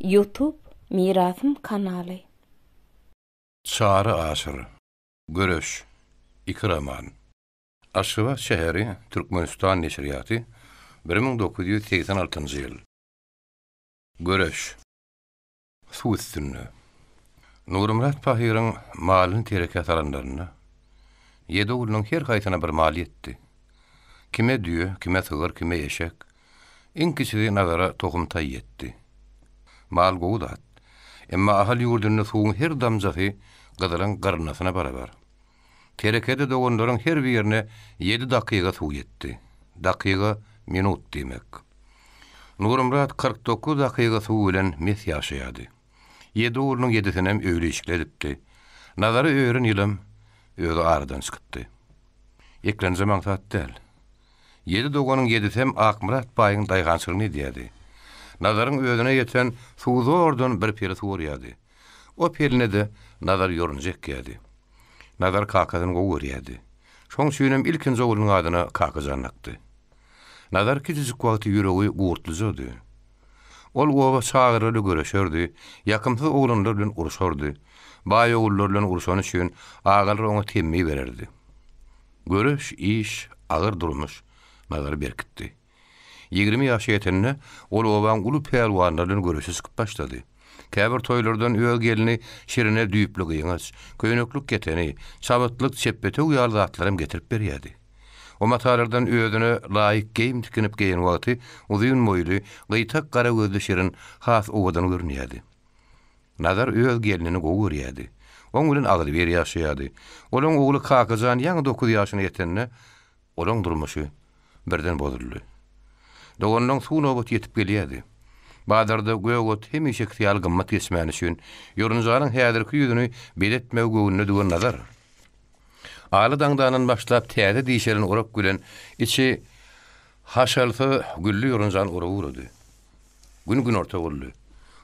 YouTube Mirasym kanaly. Çary aşyr. Görüş. İkraman. Aşgabat şäheri Türkmenistan neşriýaty 1986-njy ýyl. Görüş. Suw üstünde. Nurumrat Pahiryň malyny tereket alanlaryna 7 ulunyň her gaýtasyna bir mal ýetdi. Kime düýe, kime sygyr, kime eşek. Iň kiçigi nazara tohumtay ýetdi. Mal gowdat. Emma ahal ýurduny suwuň her damjasy gyzylan garnasyna barabar. Terekede dogonlaryň her birine 7 dakyga suw ýetdi. Dakyga minut demek. Nurumrat 49 dakyga suw bilen mes ýaşaýardy. 7 ulunyň 7-sinem öýle işledipdi. Nazary öýrün ýylym özü aradan çykypdy. Eklenze maksat däl. 7 dogonyň 7-sem Akmurat baýyň daýgançylygyny diýdi. Nazaryň özüne ýeten suw zordan bir peri suwurýardy. O perine de nazar ýorunjak geldi. Nazar kakadan gowurýardy. Şoň süýnem ilkinji oglunyň adyna kakajannakdy. Nazar kiçijik wagty ýüregi gurtlyjady. Ol owa çagyryly göreşerdi, ýakymsy oglanlar bilen uruşardy. Baý ogullar bilen uruşany üçin agalar ona temmi bererdi. Görüş, iş, agyr durmuş, nazar berkitdi. 20 ýaşa ýetende ol owaň uly pelwanlar bilen görüşe çykyp başlady. Käbir toýlardan öýe gelini şirine düýüpli gyýňaç, köýneklik geteni, çabutlyk çepbete uýal zatlarym getirip berýärdi. O matalardan özüne laýyk geýim tikinip geýen wagty uzun moýly, gyýtak gara gözli şirin has owadan görünýärdi. Nazar öýe gelinini gowurýardy. Oň bilen agyr bir ýaşaýardy. Olaň ogly kakajan ýaňy 9 ýaşyna ýetende olaň durmuşy birden bozuldy. Dogonyň suw nobat ýetip gelýärdi. Badarda göwgot hemişe ýal gymmat geçmäni üçin ýorunjanyň häzirki ýüzüni beletmek göwnüne dugan nazar. Aly daňdanyn başlap täze diýşerini urap gülen içi haşalsy güllü ýorunjan urawurdy. Gün orta boldy.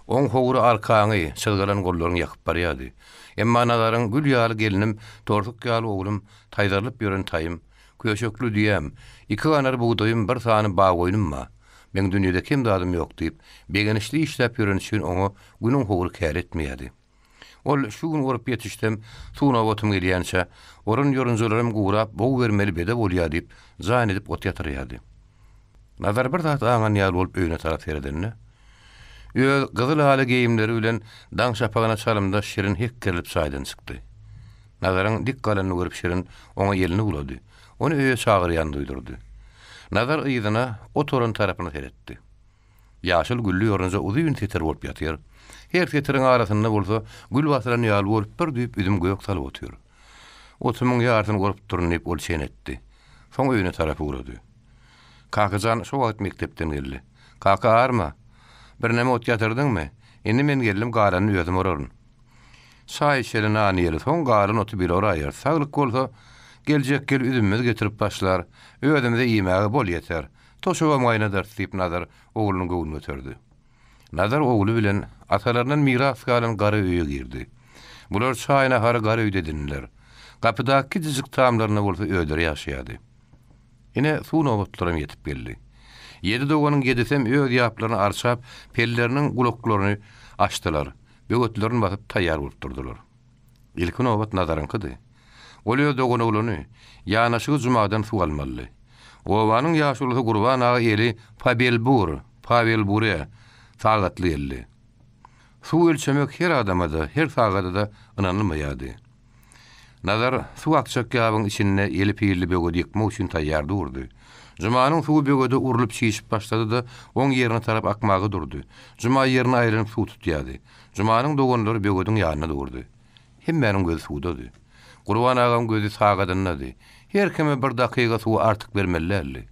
Oň howry arkaňy çylgylan gollaryny ýakyp barýardy. Emma nazaryň gül ýaly gelinim, tortuk ýaly oglum, taýdarlyp ýören taýym, köşekli diýem, 2 ganar buğdaýym bir sany bağ goýnumma. Men dünýede kim dadym ýok diýip, begenişli işläp ýören üçin oňa günüň howry kär etmeýärdi. Ol şu gün urup ýetişdim, suwna otym gelýänçe, orun ýorunjalarym gurap, bow bermeli bede bolýar diýip, zaň edip ot ýatyrýardy. Nazar bir zat aňa ýal bolup öýüne tarap berdenine. Gyzyl haly geýimleri bilen daň şapagyna çalymda şirin hekkerilip saýdan çykdy. Nazaryň dik galanyny görüp şirin oňa ýelini ulady. Onu öýe çagyrýan duýdurdy. Nazar ýygyna otorun tarapyna seretdi. Ýaşyl güllü ýorunja uzun teter bolup ýatýar. Her teteriň arasynda bolsa gül basyran ýaly bolup bir düýüp üdüm göýek salyp otýar. Otumyň ýartyny görüp durunyp ol şenetdi. Soň öýüne tarapy urady. Kakajan şu wagt mektepden geldi. Kaka arma. Bir näme ot ýatyrdyňmy? Indi men geldim garanyny ýözüm oraryn. Çaý içerini aniýeli soň garyn otu bir oraýar. Saglyk bolsa geljek gel üdümmiz getirip başlar. Öýdümde ýemäge bol ýeter. Toşuwa maýna dert diýip nazar oglunyň göwnüne götürdi. Nazar ogly bilen atalaryndan miras galan gara öýe girdi. Bular çaýna hara gara öýde edinler. Kapyda kiçijik taamlaryna bolsa öýdür ýaşaýardy. Ine suw nobatlarym ýetip geldi. 7 dogonyň 7-sem öýe ýaplaryny arçap, pelleriniň gulaklaryny açdylar. Böwetlerini basyp taýýar bolup durdular. Ilki nobat nazarynkydy. Ol öýe dogony ulany ýanaşygy jumadan suw almaly. Owanyň ýaşuly Gurban ağa eli Pavel Bure sagatly elli. Suw ölçemek her adamada, her sagada da ynanylmaýardy. Nazar suw akçak ýabyň içinde elip ýerli böwedi ýykmak üçin taýýar durdy. Jumanyň suw böwedi urulyp şişip başlady da oň ýerine tarap akmagy durdy. Juma ýerine aýrylyp suw tutýardy. Jumanyň dogonlary böwediň ýanyna durdy. Hemmäniň gözi suwdady. Gurban agam gözi sagadynady. Her kime bir dakyga suw artyk bermellerli.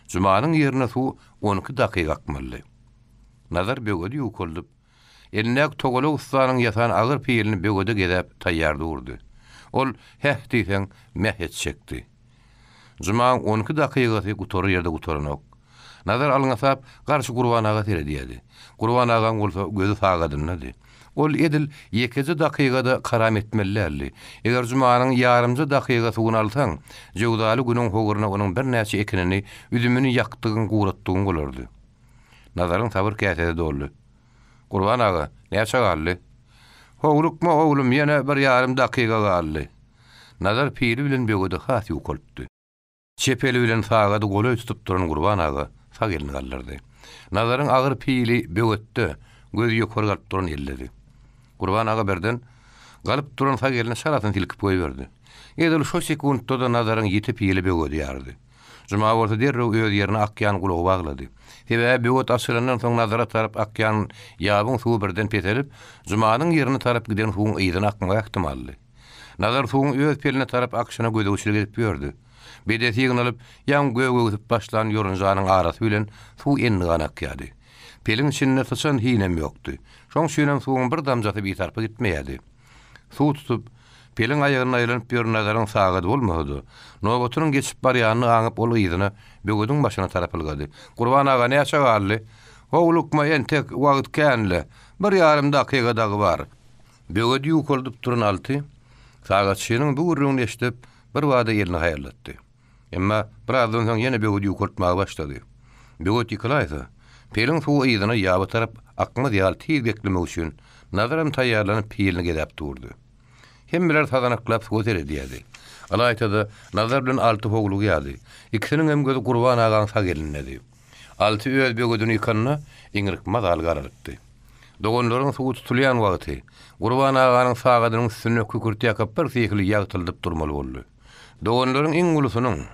Jumanyň ýerine suw 12 dakyga akmaly. Nazar böwedi ýokulyp, elindäki togoly ustanyň ýatan agyr peýelini böwede gezäp taýýar durdy. Ol heh diýsen meh etjekdi. Juma 12 dakyga gutory ýerde gutoranok. Nazar alňasap garşy Gurban aga terediýärdi. Gurban agam bolsa gözi sagadynady. Ol edil 2 dakikada karam etmellerli. Eger jumanyň ýarymjy dakigasy alsaň, jewdaly günüň hoguryna onuň bir näçe ekinini, üzümini ýakdygyň guratdygyň bolardy. Nazaryň sabır käsede doldy. Gurban aga, näçe galdy? Howlukma oglum ýene bir ýarym dakyga galdy. Nazar piri bilen böwede hasy ukolpdy. Çepeli bilen sagady goly tutup duran Gurban aga sagelini galdyrdy. Nazaryň agyr pili böwetde gözi ýokary galyp duran elledi. Gurban aga berden galyp duran sagelini şaratyny tilkip goýberdi. Edil şo sekundda da nazaryň ýetip pili böwede ýardy. Juma bolsa derrew öz ýerine akýan gulagy baglady. Sebäbi böwet açylandan soň nazara tarap akýan ýabyň suwy birden petelip, Jumanyň ýerine tarap giden suwuň ýygyny akmagy ähtimally. Nazar suwuň öz peline tarap akşyna gödөгçilik edip ýördi. Bedeti ýygnalyp, ýan göwgöwüp başlan ýorunjanyň arasy bilen suw enni akýady. Pelin içinde sıçan hinem ýokdy. Şoň şeýlem suwuň bir damjaty bir tarapy gitmeýärdi. Suw tutup pelin aýagyna aýlanyp bir nazaryň sagady bolmady. Nowatynyň geçip barýanyny aňyp ol ýygyny böwediň başyna tarap algady. Gurban aga näçe galdy? Howlukma entek wagt känle. Bir ýarym dakyga bar. Böwedi ýokoldyp duran alty sagatçynyň bu gurrugyny eşitip bir wada ýerini haýarlatdy. Emma birazdan soň ýene böwedi ýokoltmagy başlady. Böwedi ýykylaýdy. Pelin suw ýygyny ýaby tarap akma diýal tiz beklemek üçin nazaram taýýarlanyp pilini gedäp durdy. Hem birer tazanaklap suw terediýärdi. Alaýtada nazar bilen alty howluk ýady. İkisiniň hem gözi Gurban agaň sagelinedi. Alty öz böwedini ýykanyna iňirikma dal garalypdy. Dogonlaryň suw tutulýan wagty Gurban aganyň sagadynyň üstüne kükürti ýakyp bir sekli ýagtyldyp durmaly boldy. Dogonlaryň iň ulusynyň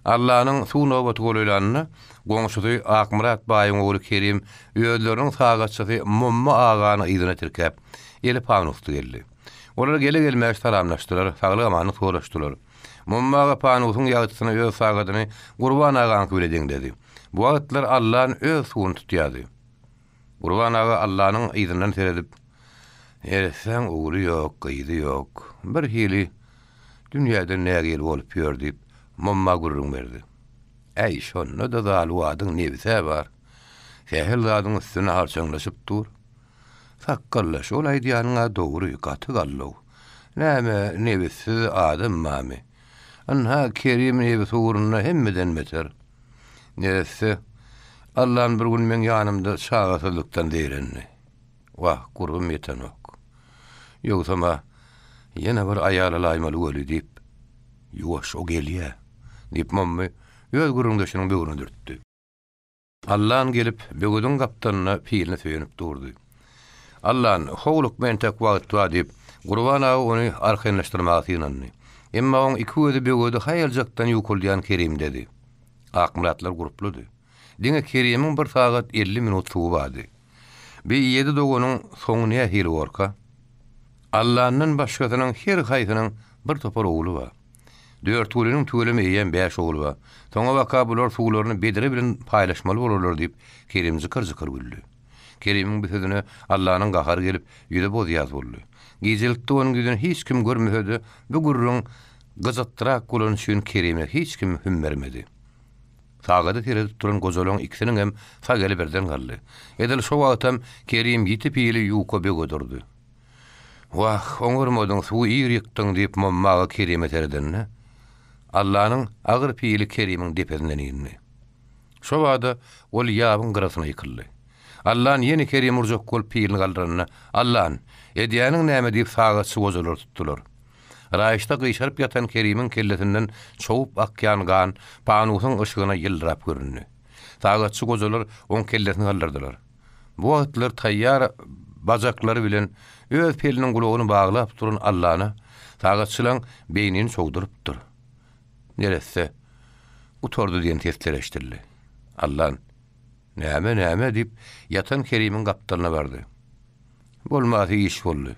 Allah'nın suw nobaty goýlanyny goňşusy Akmurat baýyň oğlu Kerim öýdleriň sagatçysy Momma agany ýygyna tirkäp eli paňusty geldi. Olar gelmäş salamlaşdylar, saglygamany soraşdylar. Momma aga paňusyň ýagtysyna öz sagadyny Gurban agaň biledeň dedi. Bu wagtlar Allah'ın öz suwuny tutýardy. Gurban aga Allah'nyň ýygynyň seredip "Sen ogly ýok, gyýdy ýok. Bir hili dünýäde näge bolup ýördi?" Momma gurrun berdi. Ey şonda da zalywadyň nebise bar. Şehir zadyň üstüne harçaňlaşyp dur. Sakkallaş olay diýanyňa dogry gaty gallow. Näme nebisi adam mami. Anha Kerim nebisi uğruna hemmeden beter. Neresi Allah'ın bir gün men ýanymda şagatylykdan diýerenni. Wah gurbum ýeten ok. Ýogsama ýene bir aýala laýmaly öli diýip ýuwaş o gelýär. Dip mammy öz gurundaşynyň böwrüne dürtdi. Allah'ın gelip böwediň gaptanyna pilini söýenip durdy. Allah'ın howluk men tek wagt diýip Gurban aga ony arkaňlaşdyrmagy ýynandy. Emma on iki özi böwedi haýaljakdan ýokuldýan Kerim dedi. Akmuratlar grupludy. Diňe Kerimiň bir sagat 50 minut suwy bardy. Bir 7 dogonyň soňuna hili gorka. Allah'nın başgasynyň her haýsynyň bir topar ogly bar. 4 ulanyň tölemi ýen 5 ogly bar. Soňa waka bular suwlaryny bedire bilen paýlaşmaly bolarlar diýip Kerim zykır güldü. Kerimiň bu sözüne Allah'nyň gahary gelip ýüze bozýaz boldy. Gijilikde onun güden hiç kim görmedi. Bu gurrun gazattırak kullanışın Kerim'e hiç kim hüm vermedi. Sagada teredip duran gozolon ikisinin hem sageli berden galdy. Edil şo wagtam Kerim yitip ýeli ýuka begödürdi. Wah, oňurmadyň suw ýyr ýykdyň diýip mamma Kerim'e teredenne. Allah'nyň agyr pili Kerim'iň depedinden ýyny. Şo wagda ol ýabyň gyrasyna ýykyldy. Allah'ın yeni Kerim urjak kol pilini galdyryna Allah'ın edýäniň näme diýip sagatçy gozalar tutdular. Raýyşda gyşaryp ýatan Kerimiň kellesinden çowup akýan gan paňusyň ışygyna ýyldyrap göründi. Sagatçy gozalar oň kellesini galdyrdylar. Bu wagtlar taýýar bajaklary bilen öz peliniň gulagyny baglap duran Allah'na sagatçylaň beýnini çogdurypdyr. Neresi? Utordu diýen teslereşdirdi. Allah'ın näme diýip ýatan Kerimiň gapdalyna bardy. Bolmady iş boldy.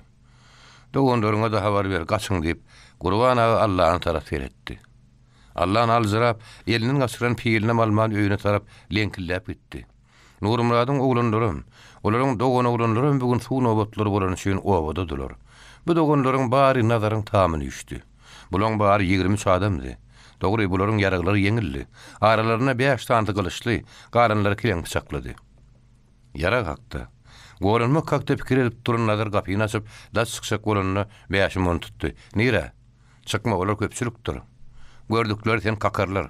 Dogonlaryňa da habar ber, gaçyň diýip Gurban aga Allah'ın tarap beretdi. Allah'ın alzırap elinin gaçyran piline malman öýüne tarap lenkillep gitdi. Nurmuradyň oglanlarym, olaryň dogon oglanlarym bugün suw nobatlary bolan üçin obadadylar. Bu dogonlaryň bary nazaryň tamyny düşdi. Bulaň bary 23 adamdy. Dogry bularyň ýaraglary ýeňildi. Aralaryna 5 tanty gylyçly, garynlary kileň bıçaklady. Yara gakdy. Goranma kakda pikir edip duran nazar gapyny açyp, daş çykşak bolanyny beýaşym onu tutdy. Nire? Çykma, olar köpçülükdir. Gördükleri sen kakarlar.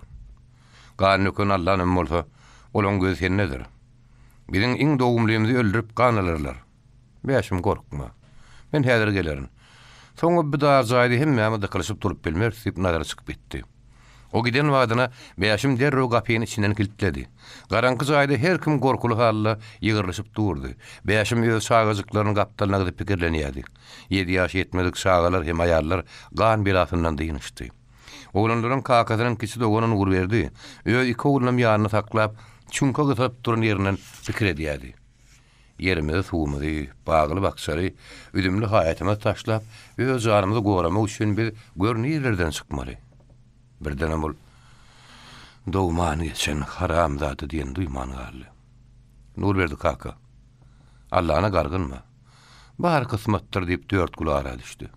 Ganykyn Allah'ın bolsa, olaň gözi sen nedir? Biziň iň dogumlymyzy öldürip ganalarlar. Beşim korkma. Men häzir gelerim. Soňra bir daha zaýdy hemmäme dıkylşyp durup bilmer, sip nazara çykyp bitdi. O giden wadyna beşim derro gapyny içinden kiltledi. Garaňky zaýda her kim gorkulu halla ýygyrlyşyp durdy. Beşim öz sagajyklaryny gapdalyna gidip pikirlenýärdi. 7 ýaş ýetmedik sagalar hem aýallar gan belasyndan dyňyşdy. Oğlanlaryň kakasynyň kisi dogonun ugur berdi. Öz iki oğlunam ýanyna taklap, çunka gytyp duran ýerinden pikir edýärdi. Yerimize suwmady, bagly baksary, üdümli hayatyma taşlap, öz jarymyzy goramak üçin bir görnýerlerden çykmaly. Birden bol dowmany geçen haram zady diýen duýman garly. Nurberdi kaka. Allah'ına gargynma. Bahar kısmettir diýip dört kulara düşdü.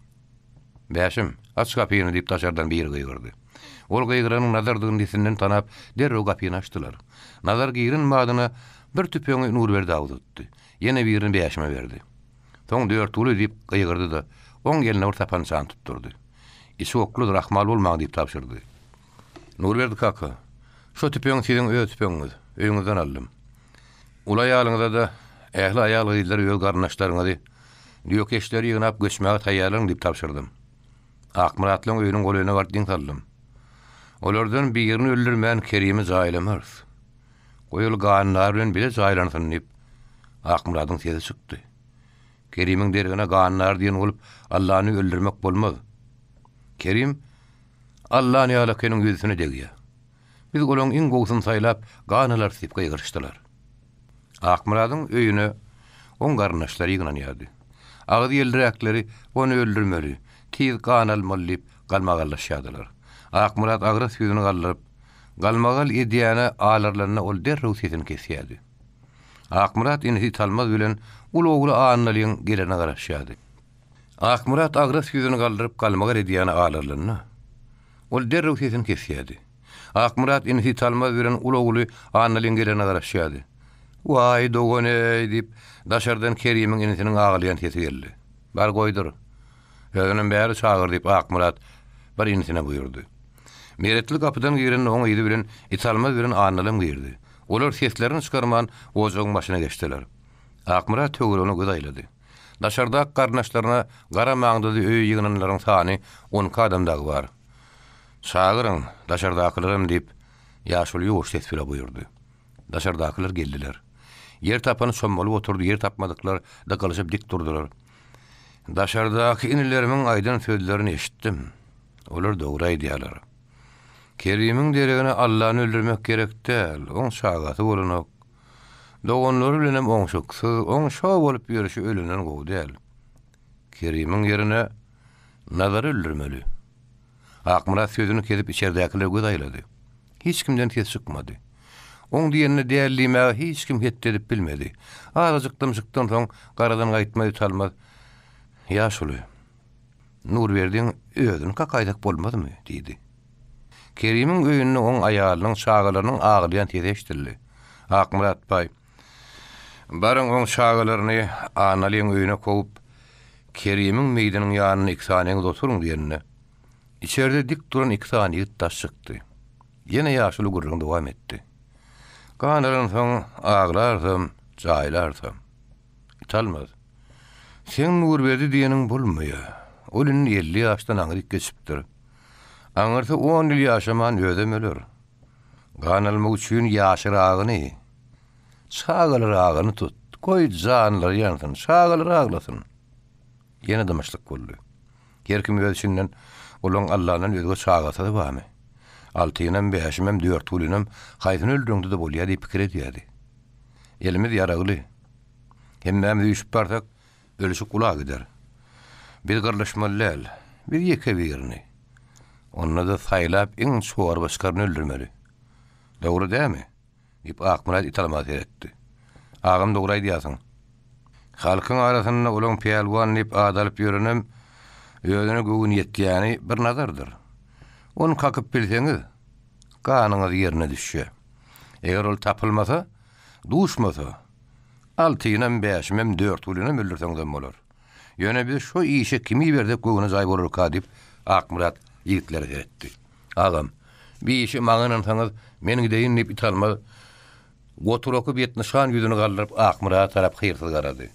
Beşim, aç kapyny diýip taşardan bir gıýgyrdy. Ol gıýgyranyň nazardygyny disinden tanap, derro kapyny açdylar. Nazar gıýrynmadyna bir tüpeňi Nurberdi awdutdy. Yine birini beşime berdi. Soň dört uly diýip gıýgyrdy da, oň eline bir tapançany tutturdy. İşi oklu rahmal bolmagy diýip tapşyrdy. Nurberdi kaka, şu tüpeň siziň öz tüpeňiz, öýüňizden aldym. Ulay ýalyňyza da ähli aýal gyýdylar öz garnaşlaryňy diýok eşleri ýygnap göçmäge taýýarlaryň diýip tapşyrdym. Akmuratlyň öýüniň golyna bardyň saldym. Olardan birini öldürmän Kerimi zaýlamaz. Goýul ganlar bilen bile zaýlansyn diýip Akmuratyň sesi çykdy. Kerimiň dergine ganlar diýen bolup Allahyny öldürmek bolmaz. Kerim Allah'ın ýalakanyň ýüzüne degýär. Biz olaň iň gowsyn saýlap ganalar sip gıýgyrşdylar. Akmuratyň öýüne on garnaşlary ýygynanýardy. Agdy ýeldiräkleri onu öldürmeli, tiz ganalmaly diýip galmagallaşýardylar. Akmurat agra süýüni gallyp, galmagal edýäne alarlaryna ol derrew sesini kesýärdi. Akmurat inhi talmaz bilen ulugly anlalyň girene garaşýardy. Akmurat agra süýüni gallyp galmagal edýäne alarlaryna ol derrew sesini kesýärdi. Akmurat inhi talmaz bilen ulugly anlalyň girene garaşýardy. Vay dogone diýip daşardan Kerimiň inisiniň aglayan sesi geldi. Bar goýdur. Özüniň bäri çagyr diýip Akmurat bir inisine buýurdy. Meretli kapıdan giren oň ýygy bilen italmaz bilen anlalyň girdi. Olar seslerini çykarman ojagyň başyna geçdiler. Akmurat tögürüni gydaýlady. Daşarda garnaşlaryna gara maňdyzy öý ýygynanlaryň sany 10 adamdagy bar. Çagyryň daşardakylarym diýip ýaşuly ýoş ses bile buýurdy. Daşardakylar geldiler. Yer tapany şommalyp oturdy, yer tapmadyklar da galyşyp dik durdular. Daşardaky inilerimiň aýdan sözlerini eşitdim. Olar dogry aýdýarlar. Kerimiň deregine Allahyny öldürmek gerek däl, oň şagaty bolunak. Dogonlary bilen oňşuksyz, oňşa bolup ýörüşi ölünden gowy däl. Kerimiň ýerine nazar öldürmeli. Akmurat sözüni kesip içeridekiler gydaýlady. Hiç kimden ses çykmady. Oň diýenine dälimäge hiç kim het edip bilmedi. Azajykdan çykdan soň garadan gaýtmady talmaz. Ýaşuly. Nurberdiň özüni kakaýdak bolmadymy diýdi. Kerimiň öýünde oň aýalynyň şagalarynyň aglayan sesi eşdildi. Akmurat baý, barın oň şagalaryny analyň öýüne koýup Kerimiň meýdanyň ýanyna iksanyň oturuň diýenine. İçeride dik duran iki saniye taş çykdy. Yine ýaşuly gurrun dowam etdi. Ganaryň soň aglarsam, jaýlarsam. İtalmaz. Sen Nurberdi diýeniň bolmaýar. Olun 50 ýaşdan aňyryk geçipdir. Aňyrsa 10 ýyl ýaşaman ödem öler. Ganalmak üçin ýaşyragyny, çagalyragyny tut. Koy janlary ýansyn, çagalyry aglasyn. Ýene damaşlyk boldy. Herkim öz içinden olaň Allahynyň özüne çagasy barmy? 6-ynam 5-imem 4 ulunam haýsyn öldürüňdi de bolýar diýip pikir edýärdi. Elimiz ýaragly. Hemmemiz üşüp barsak ölüşi kulağa gider. Bir garlaşmalyl, bir ýeke birini. Onda da saýlap iň şowar başkaryny öldürmeli. Dogry dämi? Diýip Akmurat italmaz etdi. Agam dogry aýdýarsyň. Halkyň arasynda olaň peýalwan diýip adalyp ýörenem, özüne göwün ýetýäni bir nazardyr. Onu kakıp bilseňiz, ganyňyz ýerine düşýär. Eger ol tapylmasa, duşmasa, 6-ynam 5-imem 4 ulunam öldürseňiz bolar. Ýöne biz şu işe kimi berdek göwüne jaý bolar ka diýip Akmurat ýigitleri etdi. Agam, bir işi maňa ansaňyz, meniň deýin diýip italma. Goturoky 70 ýüzüni galdyryp Akmurat tarap hyýrsyz garady.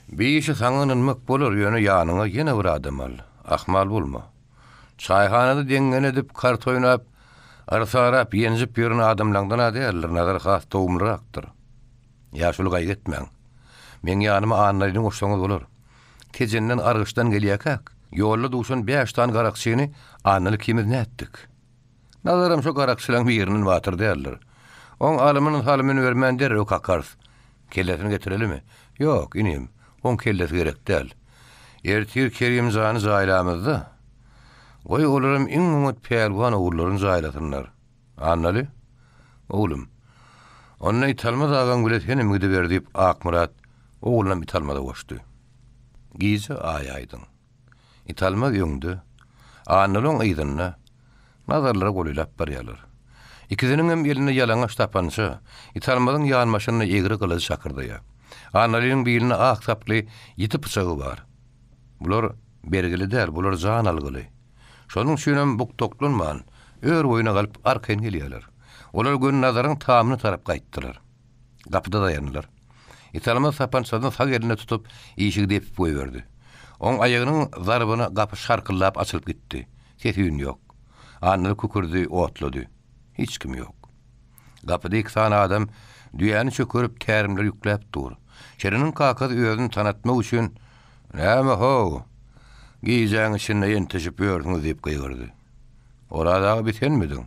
Bir işi saňa ynanmak bolar, ýöne ýanyňa ýene bir adam al. Ahmal bolma. Çayhanada deňgen edip, kart oýnap, arsarap, ýenjip ýören adamlardan adýarlar, nazar has dowumlyrakdyr. Ýaşuly gaýgetmäň. Men ýanyma anlaryň oşsaňyz bolar. Tejenden argyşdan gelýäkak, ýolda duşan 5 tan garakçyny anlaly kimiz näetdik. Nazaram şu garakçylaryň birinin watyr däller. On alymynyň halymyny bermän der o kakars. Kelletini getirelim mi? Yok, inim. On kellet gerek däl. Ertir Kerim zany zaýlamyzda. Goý olaram iň umut peýelwan oglaryň zaýlatynlar. Anlaly? Oglum. Onna italma dagan gület henem gide berdip Akmurat oğluna italmada goşdy. Gize aýaýdyň. Italma ýöňdi. Anlalyň aýdynna nazarlara golylap barýarlar. İkiziniň hem eline ýalaňaç tapança, italmadyň ýanmaşyny egri gylyj şakyrdyýar. Analyň biline ak saply 7 pyçagy bar. Bular bergili däl, bular jan algyly. Şonuň üçin buk toklanman, ör boýuna galyp arkaň gelýärler. Olar gön nazaryň tamyny tarap gaýtdylar. Gapyda daýandylar. Italma sapançadan sag eline tutup işigi depip goýberdi. On aýagynyň zarbyna gapy şarkyllap açylyp gitdi. Sesýün ýok. Anly kükürdi, otlady. Hiç kim ýok. Gapyda iki tane adam düýäni çökürip tärimler ýükläp dur. Şerinin kakaz özüni tanatmak üçin "Näme ho? Giýjäň içinde ýenteşip ýördiňiz" diýip gaýgyrdy. Orada bitenmedin.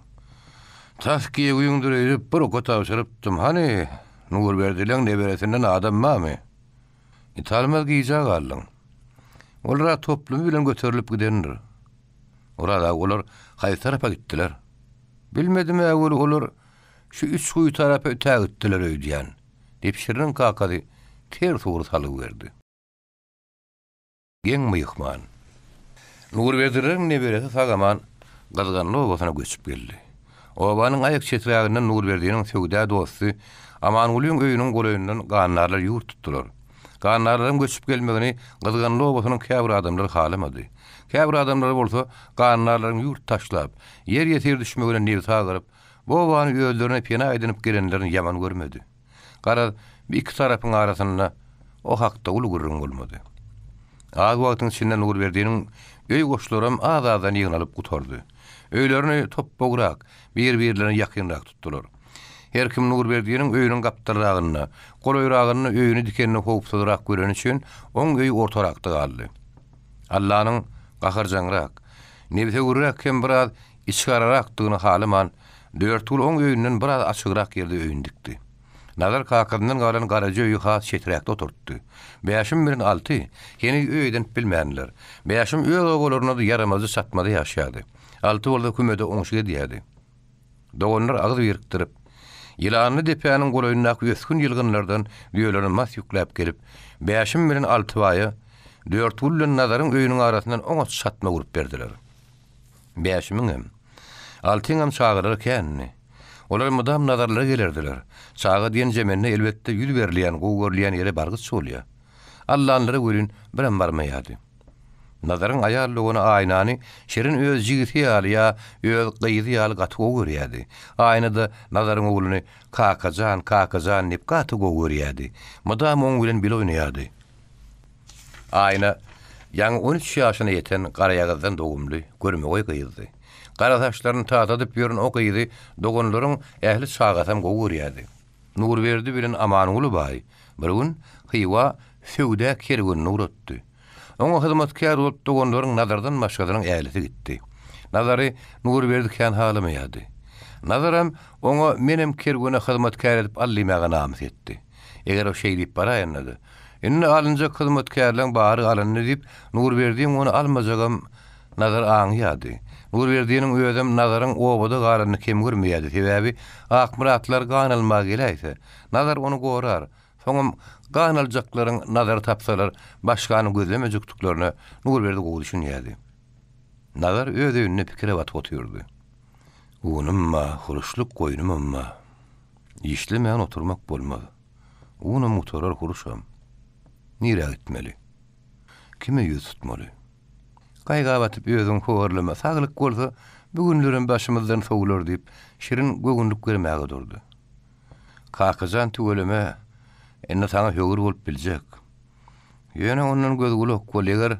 Taskiye uyundur edip bir okota uçuruptum. Hani nur verdilen neberesinden adam mami? İtalmaz giyica gallan. Olara toplum bilen götürülüp gidenir. Orada olar hayır tarafa gittiler. Bilmedim evvel olar şu 3 kuyu tarafa öte gittiler öydüyen. Depşirinin kakadı ter soğur salıverdi. Gen mıyıkman. Nur verdilen neberesi sagaman gazganlı obasına göçüp geldi. Obanyň aýak çetiräginden Nurberdiýiniň söwda dosty Amangulyň öýüniň goleýinden ganarlar ýurt tutdular. Ganarlaryň göçüp gelmegini gyzganly obasynyň käbir adamlary halamady. Käbir adamlar bolsa ganarlaryň ýurt taşlap, ýer ýetir düşmegine nirsa gyryp, bu obany öýlerine pena edinip gelenlerini ýaman görmedi. Gara bir iki tarapyň arasynda o hakda ulgurrun bolmady. Az wagtyň içinde Nurberdiýiniň öý goşlarym az-azdan ýygnalyp gutardy. Öýlerini topbograk, bir-birlerine ýakynrak tutdular. Her kim Nurberdiýiniň öýüniň gapdyrragyny, goloýragyny öýüni dikenine howpsadyrak gören üçin oň öý ortarakda galdy. Allah'nyň gaharjanrak, nebse gurrak hem biraz içgararak dygyny halyman, 4 ýyl oň öýünden biraz açygyrak ýerde öýündikdi. Nazar kakadyndan galan garaja öýü has çetrekde oturtdy. Beýaşym bilen 6, ýeni öýden bilmänler. Beýaşym öýe golaryna da yaramazy satmady ýaşýady. 6 bolda kümede oňşy diýdi. Dogonlar agyz birikdirip, ýylany depäniň golaýyndaky ýöskün ýylgynlardan diýerlerini mas ýükläp gelip, beýaşym bilen 6 baýy 4 ýyl nazaryň öýüniň arasyndan oňa satma gurup berdiler. Beýaşymyň hem 6 hem çagyrar kenni. Olar mudam nazarlara gelerdiler. Çağa diýen jemenne elbetde ýül berilýän, gowgurlýan ýere bargyç bolýar. Allah'nlara görün bilen barmaýady. Nazaryň aýarlygyny aýnany şerin öz jigiti ýaly öz gyýdy ýaly gaty gowurýady. Aýnada nazaryň ogluny kakajan nip gaty gowurýady. Mudam oň bilen bil oýnaýady. Aýna ýaňy 13 ýaşyna ýeten garaýagazdan dogumly görmegy gyýdy. Gara taşlaryny tatadyp ýören o gyýdy dogonlaryň ähli çağatam gowurýady. Nurberdi bilen Amanguly baý bir gün hywa söwda kergünni uratdy. Oňa hyzmatkar bolup dogonlaryň nazardan başgasynyň ählisi gitdi. Nazary Nurberdi kän halamaýady. Nazaram oňa menem kergüne hyzmatkar edip allymaga namys etdi. Eger o şey diýip baraýandy. Indi alynja hyzmatkarlaryň bary alanyny diýip Nurberdiň onu almajagam nazar aňýady. Nurberdiýiniň özüm nazaryň obada garany kim görmeýärdi. Sebäbi Akmuratlar ganalmaga gelýärse, nazar onu gorar. Soňam ganaljaklaryň nazar tapsalar, başgany gözlemejekdiklaryny Nurberdi gowy düşünýärdi. Nazar öz öýünde pikire batyp oturdy. Unumma, huruşluk goýnum amma. İşlemän oturmak bolmaz. Unum oturar huruşam. Nire gitmeli? Kime ýüz tutmaly? Gaýga batyp özüň howurlama saglyk bolsa, bugünlerin başymyzdan sowlar diýip şirin gögünlük görmäge durdy. Kakajan tüweleme enne sana höwür bolup biljek. Ýöne onuň göz gulak bolýar.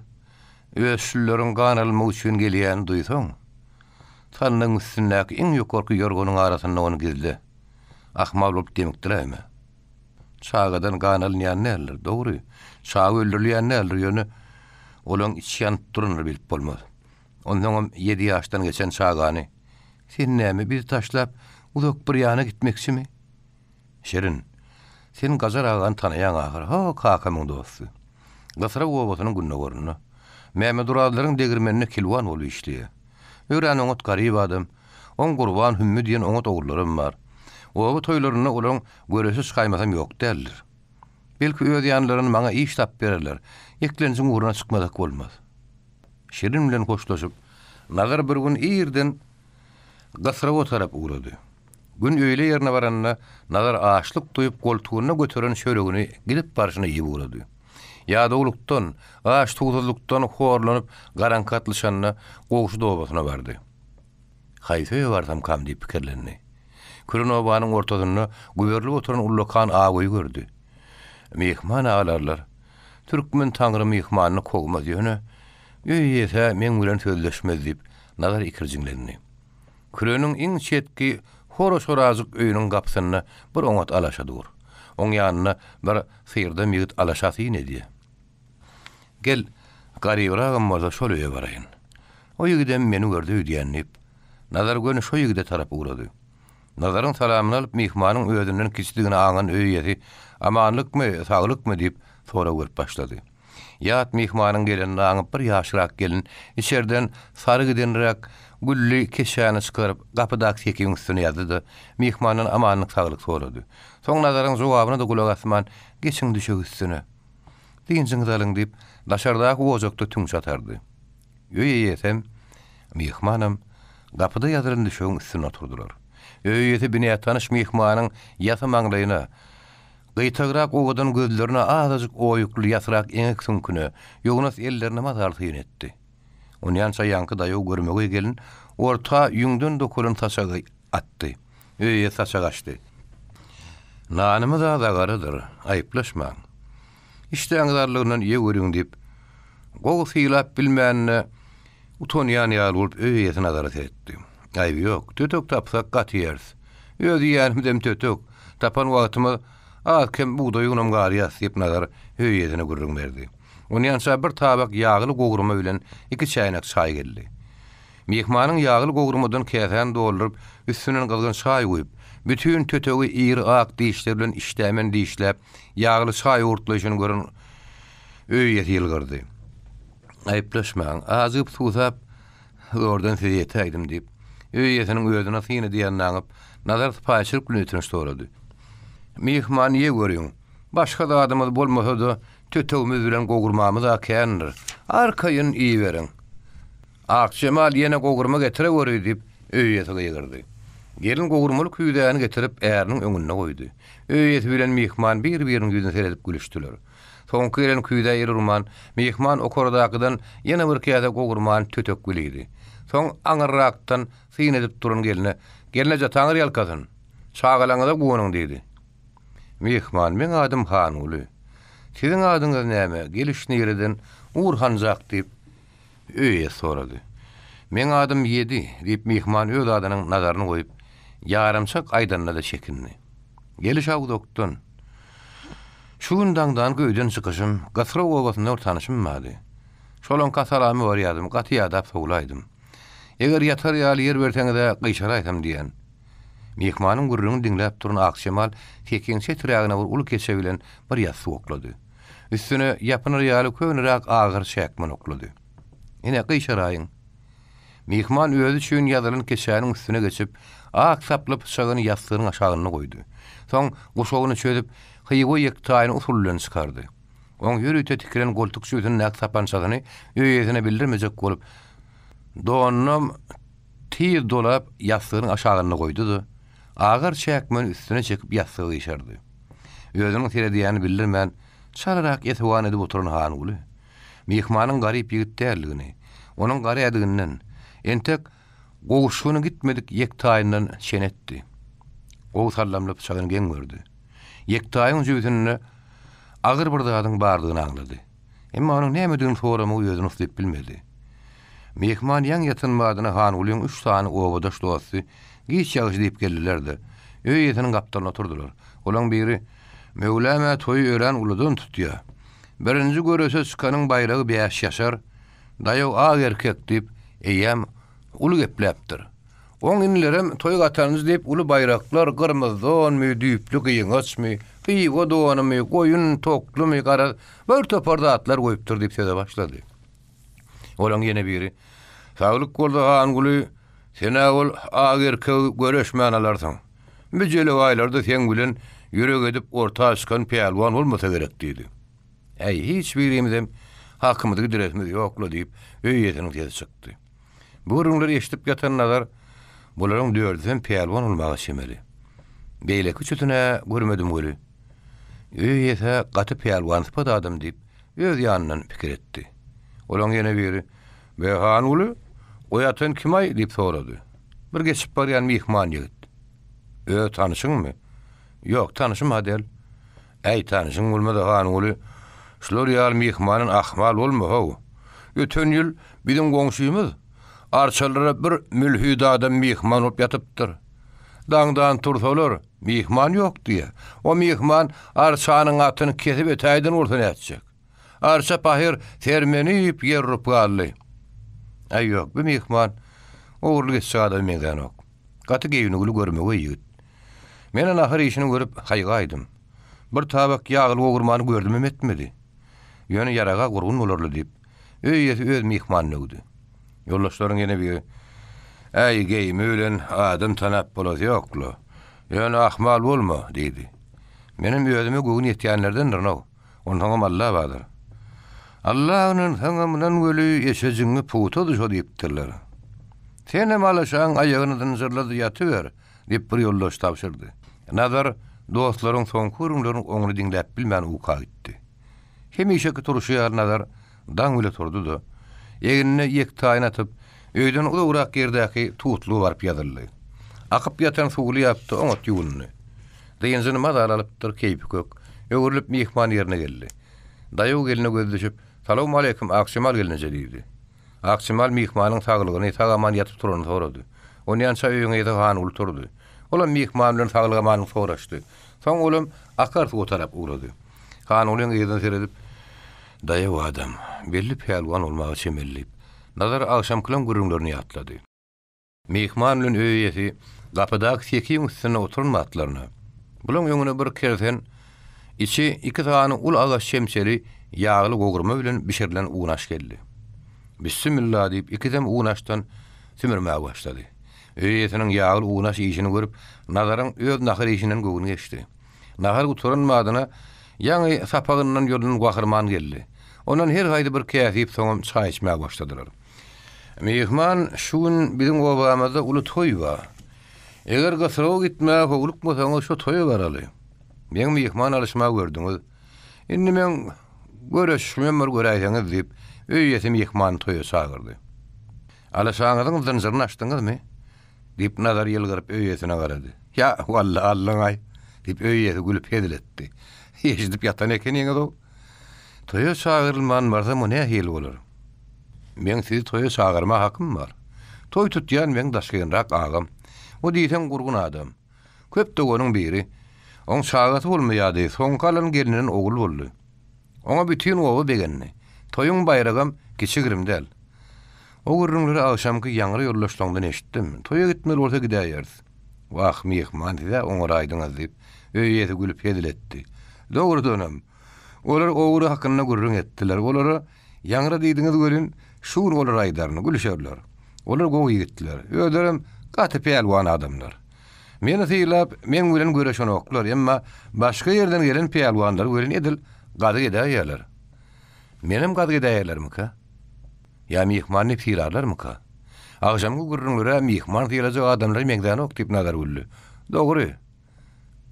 Ösülleriň ganalmy üçin gelýän duýsaň, tannyň üstündäki iň ýokarky ýorgonyň arasynda onu gizle. Ahmal bolup demekdir äme. Çagadan ganalýan näler, dogry. Çaga öldürilýän näler ýöne olaň içi ýanyp duranyr bilip bolmaz. Ondan 7 ýaşdan geçen çagany sen näme bir taşlap uzak bir ýana gitmeksimi? Şerin, sen Gazar agan tanayan ahir, ha kakamyň dosty. Gasra owasynyň günne görünü. Mehmet Uradlaryň degirmenine kilwan bolup işliýär. Öýräň oňat garyp adam, on gurban hümmü diýen oňat ogullarym bar. Owa toýlaryna olaň göresi çykaýmasam ýok derler. Belki öz ýanlaryny maňa iş tap bererler. Eklensiň uğruna çykmadak bolmaz. Şerin bilen hoşlaşyp, nazar bir gün ýerden Gasra tarap uğrady. Gün öýle ýerine baranda nazar aşlyk duýup goltugyna götüren şöregini gidip barşyna ýyp uğrady. Ýa-da aş tuğdulukdan horlanyp garankatlyşanyna gowşu dobasyna bardy. Haýsy barsam kam diýip pikirlendi. Kürün obanyň ortasyna güberli oturan ullakan agy gördü. Mehman alarlar. Türkmen taňry mehmanyny kogmaz ýöne. Ýöýese men bilen sözleşmez diýip nazar ikirjiňlendi. Kürüniň iň çetki horoşorazyk öýüniň gapsyna bir oňat alaşa dur. Oň ýanyna bir syrda migit alaşasy ýene. Gel, garibra gammaza şol öýe baraýyn. O ýigidem meni gördü diýenip, nazar göni şo ýigide tarap uğrady. Nazaryň salamyny alyp mehmanyň özünden kiçdigini aňan öýýeti, amanlykmy, saglykmy diýip sora görüp başlady. Ýat mehmanyň gelenini aňyp bir ýaşyrak gelin, içerden sary gidenrak gülli keşäni çykaryp gapydaky sekiň üstüne ýazdy. Mehmanyň amanlyk saglyk sorady. Soň nazaryň jogabyna da gulak asman, geçiň düşek üstüne. Diňjiň dalyň diýip daşardaky ojokda tüň çatardy. Ýöýesem, mehmanam gapyda ýazylan düşegiň üstüne oturdular. Öýeti bine tanyş mehmanyň ýasa maňlaýyna gytagyrak owadan gözlerine azasyk oýukly ýasrak eňek sünküne, ýognas ellerine mazarty ýetdi. Onyan sayanky daýy görmegi gelin, orta ýüňden dokulan taşagy atdy. Öýe taşa gaçdy. Nanymy da garadyr, aýyplaşma. İşte aňdarlygyndan ýe görüň diýip, gowy syýlap bilmänne utonýan ýaly bolup öýesine nazarat etdi. Aýby ýok, tötök tapsak gatýers. Öýdi ýanymdem tötök, tapan wagtymy kim buğday unum garyas diýip nazar öýesine gürrüň berdi. Onyança bir tabak ýagly gogurma bilen 2 çaýnak çaý geldi. Mehmanyň ýagly gogurmadan käsen doldurup, üstüne galgan çaý goýup, bütün tötögi iri ak diýişler bilen işlämen diýişläp, ýagly çaý urtlaşyny görün öýet ýylgyrdy. Aýplaşmaň, azyp susap, ordan size ýetäýdim diýip, öýetiniň özüne syny diýen naňyp, nazar paýçylyk bilen ötünç sorady. Mehman ýe görüň, başga da adamyz bolmasa da tötögimiz bilen gogurmamyz akändir. Arkaýyn iý beriň. Akşemal ýene gogurma getire görüýdi diýip öýete ýygyrdy. Gelin gogurmaly küýdäni getirip äriniň öňüne goýdy. Öýeti bilen mehman bir-biriniň ýüzüne seredip gülüşdiler. Soňky gelen küýdä ýerurman, mehman okordakydan ýene bir käde gogurman tötök bilýdi. Soň aňyrakdan syn edip duran geline jataňyr ýalkasyn. Çagalaňyza gowunyň diýdi. Mehman, men adym Hanuly. Siziň adyňyz näme? Gelişni ýerden Urhanjak diýip öýe sorady. Men adym Ýedi diýip mehman öz adynyň nazaryny goýup, ýarymçak aýdanna da çekindi. Geliş awdokdan. Şu gündaňdan göýden çykyşym, Gasra owasyna tanışym bady. Şolaň kasalamy bar ýadym, gaty ýadap sowlaýdym. Eger ýatar ýaly ýer berseňiz gyşaraýsam diýen. Mehmanyň gurrunu dinläp duran Akşemal tekinçe tiragyna bir ul keçe bilen bir ýasy oklady. Üstüne ýapynyr ýaly könürak agyr çäkmen oklady. Ene gyşaraýyn. Mehman özü üçin ýazylan keçäniň üstüne geçip, ak saplyp çagyny ýastygynyň aşagyna goýdy. Soň goşogyny çözüp, hyýgy ýektaýyny usullan çykardy. Oň ýürüýte tikiren goltuk şüýden näk sapançagyny öýesine bildirmejek bolup, donum tiýir dolap ýastygynyň aşagyna goýdy-da, agyr çäkmen üstüne çekip ýastygy ýyşardy. Özüniň serediýäni bildirmän, çalarak ýetwan edip oturan Hanuly. Mehmanyň garyp ýigit däldigini, onuň gary adygynyň entek gowşuny gitmedik ýektaýyndan şenetdi. O sallamlyp çagyny geň gördi. Ýektaýyň jüýdünde agyr bir dadyň bardygyny aňlady. Emma onuň näme soramy özüni ustup bilmedi. Mehman ýan ýatynmadyna Hanygulyň 3 sany obada şuwasy giç ýagyş diýip geldiler-de. Öý ýetiniň gapdalyna oturdular. Olaň biri Mevlama toý ören uludan tutýar. Birinji görese çykanyň bayragy 5 ýaşar, daýaw ag erkek diýip eýem ulu gepläpdir. Oň inlerem toý gatanyz diýip ulu bayraklar gyrmyzdan mü düýpli gyýyňaçmy, hyýwa doanymy, goýun toklumy gara bir toparda atlar goýupdyr diýip söze başlady. Olaň ýene biri saglyk boldy Hanyguly, sena ol ag erkek göreşmän alarsyň. Müjeli aýlarda sen bilen ýürek edip orta çykan peýalwan bolmasa gerek diýdi. Hiç birimizem hakymyzy diretmez ýokla diýip öýetiniň tezi çykdy. Bu urunlary eşitip ýatanlar bularyň dördüden peýalwan bolmagy şemeli. Beýleki çütüne görmedim göli. Öýete gaty peýalwan typy adam diýip öz ýanyndan pikir etdi. Olaň ýene biri "Be Hanyguly, oýatyn kim aý?" diýip sorady. Bir geçip barýan mehman ýigit. Tanışyňmy? Ýok, tanışmady. Tanışyň bolmady Hanyguly. Şular ýaly mehmanyň ahmal bolmagy. Öten ýyl biziň goňşymyz arçalara bir mülhüd adam mehman bolup ýatypdyr. Daňdan tursalar, mehman ýok diýe. O mehman arçanyň atyny kesip ötäýden ursun etjek. Arça pahir termenip ýerrup galdy. Ýok, bu mehman ogurlyk etjek adam menden ok. Gaty geýünügli görmegi ýigit. Men ahir işini görüp haýgaýdym. Bir tabak ýagly ogurmany gördüm etmedi. Ýöne yaraga gurgun bolarly diýip öýeti öz mehmanyny öwdi. Ýoldaşlaryň ýene biri geýim ölen adam tanap bolady ýoklu. Ýöne ahmal bolma diýdi. Menim özüme göwün ýetýänlerdendir no. Onuň Allah badyr. Allah onuň haňamydan göli ýeşejiňi puta düşe diýipdirler. Senem alaşaň aýagynyň zırlady ýatyber diýip bir ýoldaş tapşyrdy. Nazar dostlaryň soňky urunlaryň oňuny diňläp bilmän uka gitdi. Hemişeki turuşy ýar nazar daň bile turdy da ýeňine ýek taýyn atyp öýden urak ýerdäki tutlu barp ýadyldy. Akyp ýatan suwly ýapdy oňa ýuwunny. Deýenjini madar alypdyr keýpi kök. Öwürlüp mehman ýerine geldi. Daýaw geline gözleşip "Salam aleykum, akşamal gelinje" diýdi. Akşamal mehmanyň saglygyny tagaman ýatyp turany sorady. Onu ýança öýüňe ýetip Hanyguly turdy. Olam mehman bilen saglygyny soraşdy. Soň olam akar o tarap uğradı. Hanygulyň ýerden seredip "Daýaw adam, belli peýalwan bolmagy çemellip, nazar akşam kılan gurunlaryny ýatlady." Mehman bilen öýeti gapydaky sekiň üstüne oturmatlaryny. Bulan ýöňüne bir kersen içi 2 tane ul agaç şemseli ýagly gogurma bilen bişirilen uğnaş geldi. Bismillah diýip 2 dem uğnaşdan tümirmäge başlady. Öýetiniň ýagly uğnaş işini görüp nazaryň öz nahar işinden göwün geçdi. Nahar uturanmadyna ýa-ni sapagyndan ýolun gahyrman geldi. Onan her haýdy bir käsip soňam çaý içmäge başladylar. Mehman şuň biziň obamyzda uly toý bar. Eger gasraw gitmäge howluk bolsaňyz şu toýa baraly. Men mehman alışmagy gördüňiz. Indi men göreşmem göräýäňiz diýip öýeti mehman toýa sagyrdy. Alışaňyzyň zynjyryny açdyňyzmy? Diýip nazar ýylgyryp öýetine garady. "Ya wallahi Allahy" diýip öýeti gülüp hediletdi. Eşidip ýatan ekeniňiz o. Toýa sagyrylman barsa ne hil bolar? Men sizi toýa sagyrma hakym bar. Toý tutýan men daşgynrak agam. O diýsen gurgun adam. Köp dogonyň biri. On şagaty bolmaýady, soň kalan gelinin ogul boldy. Oňa bütün owu begenni. Toýuň bayragam kiçigirim del. O gurrunlary akşamky ýangry ýollaşdyňdan eşitdim. Toýa gitmeli bolsa gidäýäris. Wah mehman diýe oňa aýdyňyz diýip öýeti gülüp hediletdi. Dogry dönüm. Olar ogry hakyna gurrun etdiler. Olara ýangry diýdiňiz görün, şuur olar aýdaryny gülüşerler. Olar gowy ýigitler. Öýlerim gaty peýalwan adamlar. Meni syýlap, men bilen göreşen oklar, emma başga ýerden gelen peýalwanlar görün edil, gady gedäýärler. Menim gady gedäýärlermi ka? Ya mehmanny syýlarlarmy ka? Akşamky gurrunlara mehman syýlajak adamlar mengden ok diýip nazar güldü. Dogry.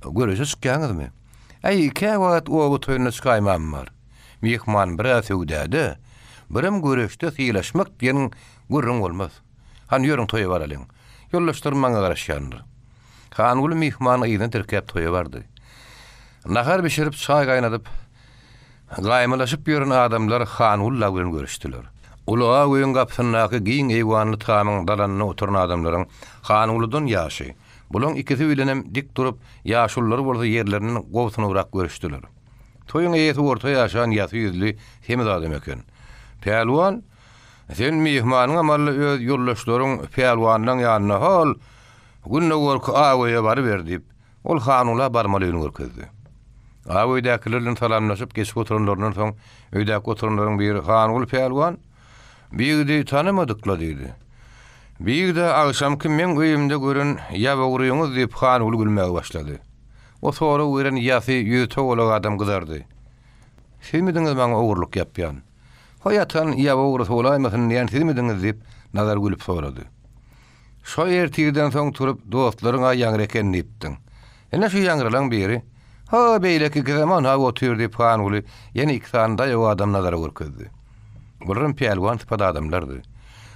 Göreşe çykýaňyzmy? Iki wagt owu toýuna çykaýmam bar. Mehman biraz öwdädi. Birim göreşde syýlaşmak diýen gurrun bolmaz. Han ýörüň toýa baralyň. Ýollaşdyrmaňa garaşýandyr. Hanyguly mehman ýygyny terkep toýa bardy. Nahar bişirip çaý gaýnadyp Gaýmalaşyp ýören adamlar Hanulla bilen görüşdiler. Ulağa göýün gapsyndaky giň eýwanly tamyň dalanyna oturan adamlaryň Hanuludan ýaşy. Bulan ikisi bilenem dik durup ýaşullary bolsa ýerleriniň gowsunyrak görüşdiler. Toyun eýeti orta ýaşan ýaty ýüzli hemiz adam eken. Pehlwan, sen mihmanyň amally öz ýoldaşlaryň pehlwanyň ýanyna hal günne gorky awaýa bary berdi. Ol Hanula barmalygyny görkezdi. Awaýdakylardan salamlaşyp geçip oturanlardan soň öýdäki oturanlaryň biri Hanul pehlwan biýigdi tanamadykla diýdi. Biýigde agşamky men öýümde görün ýa bogruýuňyz diýip Hanul gülmäge başlady. O sonra öýren ýasy ýüze bolan adam gyzardy. Sizmidiňiz maňa ogurluk ýapýan? Hoýatan ýa bogruýy bolaýmasyn diýen sizmidiňiz diýip nazar gülüp sorady. Şo ertirden soň turup dostlaryňa ýaňra ekenini diýipdiň. Ene şu ýaňralan biri ha beýleki zaman ha oturdy Hanul ýene iksanda ýok adam nazara görkezdi. Burun pehlwan typada adamlardy.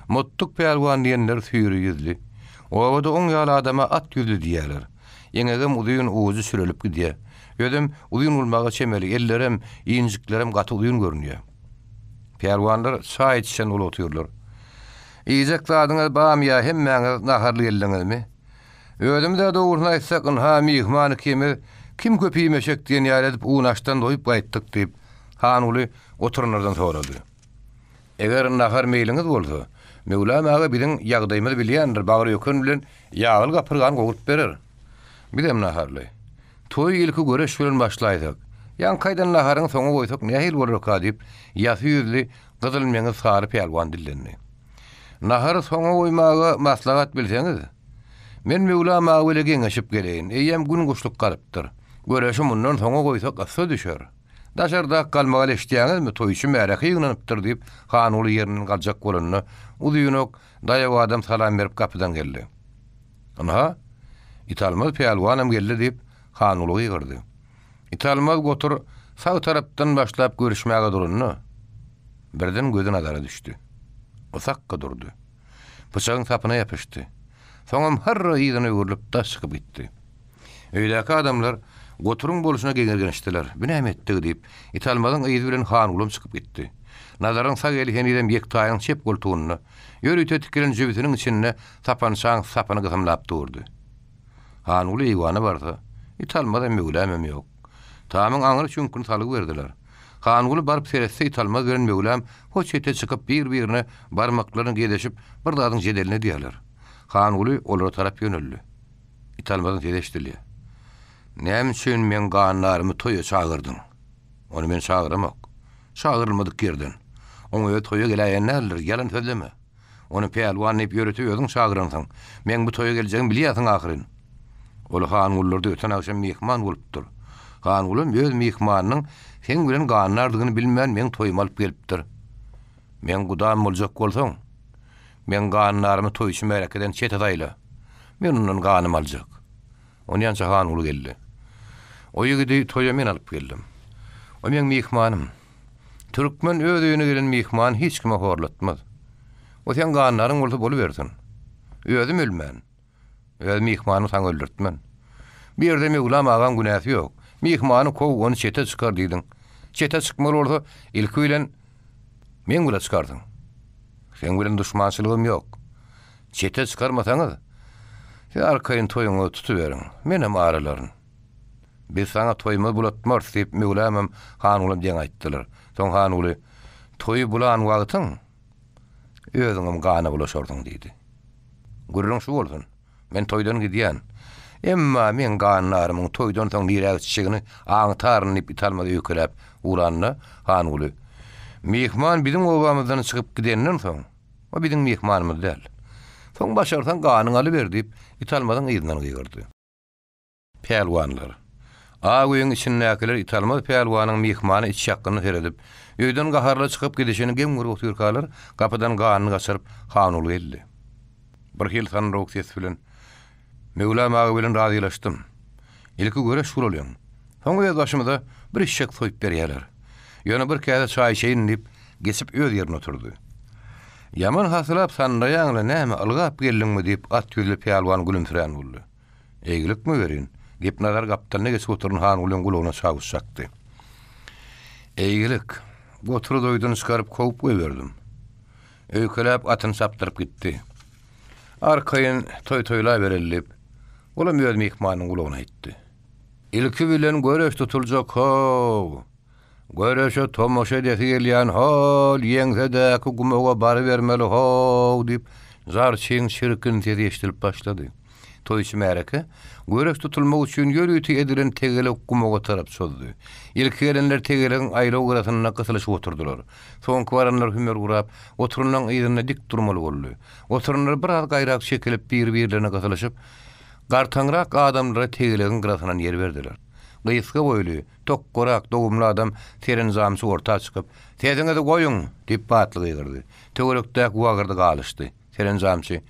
Muttuk pehlwan diýenler süýri ýüzli. Owada oň ýaly adama at ýüzli diýerler. Ýeňegem uzyň uwuzy sürelip gidýär. Ödüm uzyň ulmaga çemeli, ellerem, ýynjiklerem gaty uzyň görünýär. Pehlwanlar çaý içen ol oturýarlar. Ýyjek zadyňyz bamya hemmäňiz naharly geldiňizmi? Ödümde dogruny aýtsakyn ha mihmany kim köpüýmeşek diýen ýaly edip unaşdan doýup gaýtdyk diýip Hanuly oturanlardan sorady. Eger nahar meýliňiz bolsa, Mevlam ağa biziň ýagdaýymyzy bilýändir, bagry ýökün bilen ýagyl gapyrgan gowurup berer. Bidem naharly. Toý ilki göreş bilen başlaýdyk. Ýan kaýdan naharyň soňa goýsak nähil bolar diýip ýasy ýüzli gyzyl meňe sary pehlwan dillendi. Nahary soňa goýmagy maslahat bilseňiz, men Mevlam ağa bilen geňeşip geleýin. Eýem gün guşluk garypdyr. Göreşim mundan soňa goýsak asy düşer. Daşarda kalmagal eşdiýäňizmi toýşy märäki ýygnanypdyr diýip Hanuly ýeriniň galjak bolanyny uzyňok daýaw adam salam berip kapydan geldi. Ana italmaz pehlwanam geldi diýip Hanuly ýygyrdy. Italmaz gotur sag tarapdan başlap görüşmäge durunny. Birden gözüne nazara düşdi. Usakka durdy. Bıçagyň sapyna ýapyşdy. Soňam harra ýygyny öwürlüp daş çykyp gitdi. Öýdäki adamlar goturuň boluşuna geňergenişdiler. Bünäme etdi diýip italmazyň ýyzy bilen Hanulym çykyp gitdi. Nazaryň sag elheniden ýektaýyň çep goltugyny ýörüte tikilen jübitiniň içinde sapançaň sapyny gysymlap durdy. Hanuly ýygyny bardy. Italmadan Mevlam ýok. Tamyň aňyry çünkün salyp berdiler. Hanuly baryp seretse italmaz bilen Mevlam hoç ete çykyp bir-birine barmaklaryny gedeşip bir dadyň jedeline diýerler. Hanuly olara tarap ýöneldi. Italmadan jedeşdirdi. Näme üçin men ganlarymy toýa çagyrdyň? Onu men çagyrmak. Çagyrylmadyk ýerden. Oňa toýa gelýänler ýalan sözleme. Onu pehlwan diýip ýöretýärdiň çagyranyň. Men bu toýa geljegim bilýärsiň ahyryn. Ol Hanullarda öten akşam mihman bolupdyr. Hanulym öz mihmanynyň sen bilen ganlardygyny bilmän men toýma alyp gelipdir. Men gudam boljak bolsaň, men ganlarymy toýşy merakeden çet adaýla. Men onuň ganymy aljak. Onu ýança Hanuly geldi. O ýigidi toýa men alyp geldim. O meň mihmanym. Türkmen öz öýüne gelen mihman hiç kime horlatmaz. O sen ganlaryň bolsa boluversin. Özüm ölmän. Öz mihmanyny saň öldürtmän. Bir ýerde Mevlam agam günäsi ýok. Mihmany kow onu çete çykar diýdiň. Çete çykmaly bolsa ilki bilen men gula çykardyň. Sen bilen düşmançylygym ýok. Çete çykarmasaňyz, siz arkaýyn toýuňy tutuberiň. Menem aralaryn. Biz sana toýmy bulatmar diýip Mevlamam Hanulym diýen aýtdylar. Soň Hanuly toýy bulan wagtyň özüňem gana bulaşardyň diýdi. Gürrüň şu bolsun. Men toýdan gidýän. Emma men ganlarymyň toýdan soň nirä çygyny aňtarnyp italmady ýökelep uranny Hanuly. Mihman biziň obamyzdan çykyp gidenden soň, o biziň mihmanymyz däl. Soň başarsan ganyň aly ber diýip italmadan ýygyny ýygyrdy. Pehlwanlar Aýyň içindäkiler italmaz pehlwanyň mihmany iç ýakyny seredip, öýden gaharla çykyp gidişini geňür otyrkalar, kapydan ganyny gaçyryp Hanuly geldi. Bir hil sanrok ses bilen Mevlam ağa bilen razylaşdym. Ilki göre şur bolýan. Soňra ýaz başymda bir işek soýup berýärler. Ýöne bir käde çaý şeýin diýip geçip öz ýerine oturdy. Yaman hasylap sandaýaňla näme algap geldiňmi diýip at ýüzli pehlwan gülümsirän boldy. Eýgilikmi berin? Diýip nazar gapdalyna geçip oturan Hanulyň gulagyna çaýyp çakdy. Eýgilik. Goturu doýdun çıkaryp kovup goýberdim. Öýkeläp atyny sapdyryp gitdi. Arkaýyn toy-toýla berilip, olam öz mehmanyň gulagyna aýtdy. Ilki bilen göreş tutuljak ho. Göreşe tomoşa edesi gelýän hol ýeňsede gumoga bary bermeli ho diýip zarçyň şirkin sesi eşdilip başlady. Toýçy märeke göreş tutulmak üçin ýörüti edilen tegele gumoga tarap çözdi. Ilki gelenler tegeleň aýlaw garasyna gysylyşyp oturdular. Soňky baranlar hümer gurap, oturunan ýerine dik durmaly boldy. Oturunlar biraz gaýrak şekilip bir-birlerine gysylyşyp, gartanrak adamlara tegeleň garasyna ýer berdiler. Gysga boýly, tokkorak, dogumly adam terin zamsy orta çykyp, "Teziňizi goýun" diýip batlygy ýygyrdy. Töwerekde wagyrdy galyşdy. Terin zamsy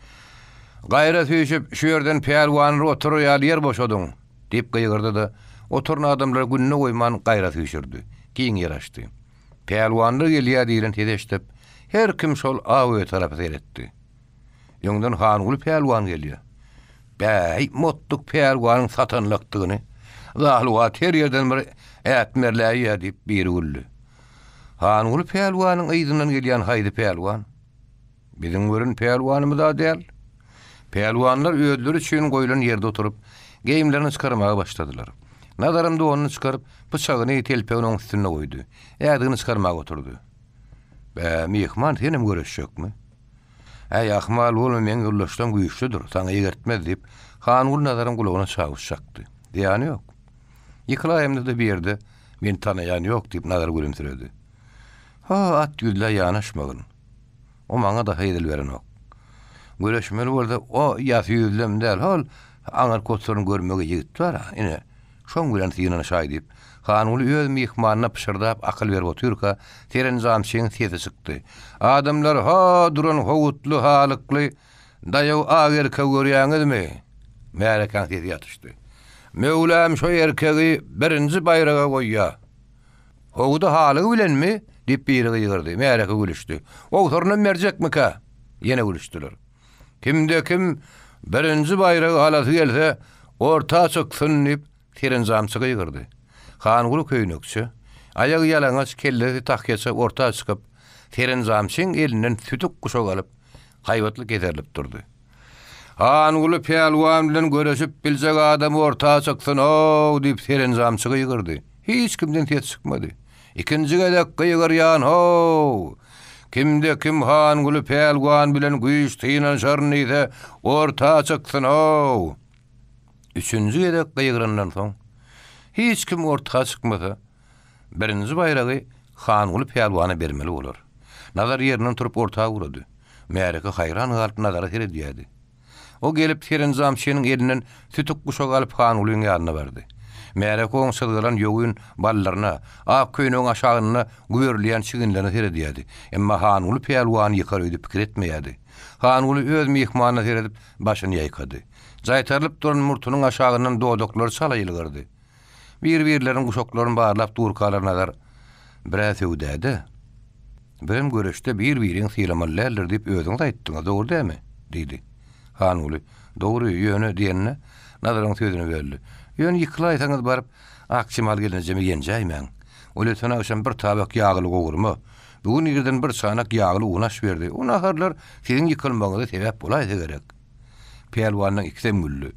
"Gaýra süýşip şu ýerden pelwanyny oturýar ýer boşadyň" diýip ýygyrdy da oturan adamlar gününe goýman gaýra süýşürdi. Giň ýaraşdy. Pelwanyny gelýär diýen tedeşdip, her kim şol awy tarapy seretdi. Ýöňden Hangul pelwan gelýär. Bäý motluk pelwanyň satanlykdygyny Zahluwa ter yerden bir ätmerläýär diýip bir güldü. Hangul pelwanyň ýzynyň gelýän haýdy pelwan. Biziň görün pelwanymyz da däl. Pelwanlar öýdleri üçin goýulan ýerde oturup, geýimlerini çykarmaga başladylar. Nazarymda onu çykaryp, bıçagyny telpegiň üstüne goýdy. Ýadyny çykarmaga oturdy. Mehman senem göreşjekmi? Äy ahmal bolma men gürleşden güýçlüdür, saňa ýegertmez diýip Hangul nazaryň gulagyna çagışjakdy. Diýany ýok. Ýykylaýymda da bir ýerde men tanaýan ýok diýip nazar gülümsiredi. Ha, at ýüzle ýanaşmagyn. O maňa da heýdil beren ok. Göreşmeli boldy, o ýasy ýüzlem däl, hol aňar kotsaryny görmege ýigit bar. Ine şoň bilen synyna şaý diýip, Hangul öz mehmanyna pişirdap akyl berip oturka, terin zamşyň sesi çykdy. Adamlar ha duran howutly halykly daýaw agerke görýäňizmi? Märekan sesi ýatışdy. Mevlam şo erkegi birinji bayraga goýýa. Howda halygy bilenmi? Diýip biri ýygyrdy. Märeke gülüşdi. Ogturna merjekmika? Ýene gülüşdiler. Kimde kim birinji bayragy alasy gelse, orta çyksyn diýip terin zamçyga ýygyrdy. Hangul köýnekçi, aýagy ýalaňaç kellesi takýaça orta çykyp, terin zamçyň elinden sütük guşak alyp, haýbatly gezerlip durdy. Hangul pelwan bilen göreşip biljek adam orta çyksyn o diýip terin zamçyga ýygyrdy. Hiç kimden ses çykmady. İkinji gedek ýygyrýan ho. Kimde kim Hangul pelwan bilen güýç tyýnan şarnyýsa orta çyksyn o. Üçüncü gedek ýygyryndan soň hiç kim orta çykmasa, birinji bayragy Hangul pelwana bermeli bolar. Nazar ýerinden turup orta gurady. Märeke haýran galyp nazara seredýärdi. O gelip terin zamşynyň elinden sütük guşak alyp Hangulyň ýanyna bardy. Märeke oň sylgylan ýögün ballaryna, ak köýnüň aşagyna güýerleýän çiginlerini seredýärdi. Emma Hangul pelwan ýykary öýdüp pikir etmeýärdi. Hangul öz mehmanyna seredip başyny ýaýkady. Jaýtarlyp duran murtunyň aşagyndan dodoklary çalaýylgyrdy. Bir-birleriň guşaklaryny barlap durkalarına nazar biraz öwdädi. Benim göreşde bir-biriň sylamallarlar diýip özüňiz aýtdyňyz, dogry dämi? diýdi. Hangul, dogry ýöne diýenne nazaryň sözüni berdi. Ýön ýyklaýsaňyz baryp, akçymal gelenjemi ýenjäýmän. Ole sana öşen bir tabak ýagly gowurma. Bugün ýerden bir çanak ýagly unaş berdi. Onu aharlar siziň ýykylmagyňyza sebäp bolaýsa gerek. Pelwanyň ikisem güllü.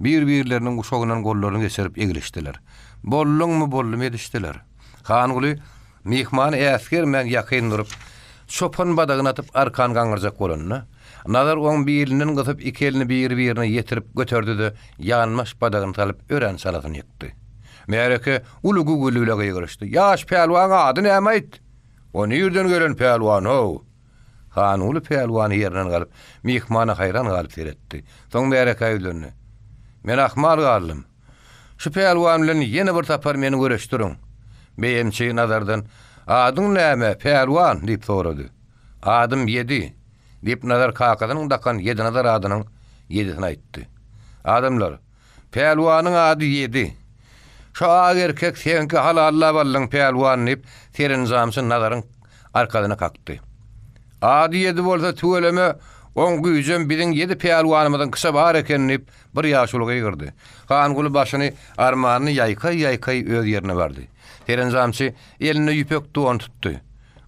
Bir-birleriniň guşagynyň gollaryny geçirip egilişdiler. Bolluňmy bollum edişdiler. Hangul mehman äsker men ýakyn durup, çopan badagyny atyp arkan gaňyrjak bolanyna, nazar oň bir eliniň gysyp iki elini bir-birine ýetirip götürdü-de ýanmaş badagyny salyp ören salatyny ýykdy. Märeke ulugy gülüle ýygyrşdy. "Ýaş pelwan ady näme aýt? Ony ýerden gelen pelwan ho." Hangul pelwan ýerinden galyp mehmana haýran galyp seretdi. Soň märeke öýlendi. "Men ahmal galdym. Şu pelwan bilen ýene bir tapar meni göreşdiriň." Beýemçi nazardan "Adyň näme pelwan?" diýip sorady. "Adym 7" diýip nazar kakadynyň dakan 7 nazar adynyň 7-sini aýtdy. Adamlar, pelwanyň ady 7. Şu erkek senki halalla ballan pelwan diýip terin zamsy nazaryň arkadyna kakdy. "Ady 7 bolsa tüweleme On güýjem biziň 7 peýalwanymyzyň kısa bar ekenini bir ýaşulyga ýygyrdy. Hanyguly başyny armanyny ýaýkay öz ýerine berdi. Terenzamçy elini ýüpek doğan tutdy.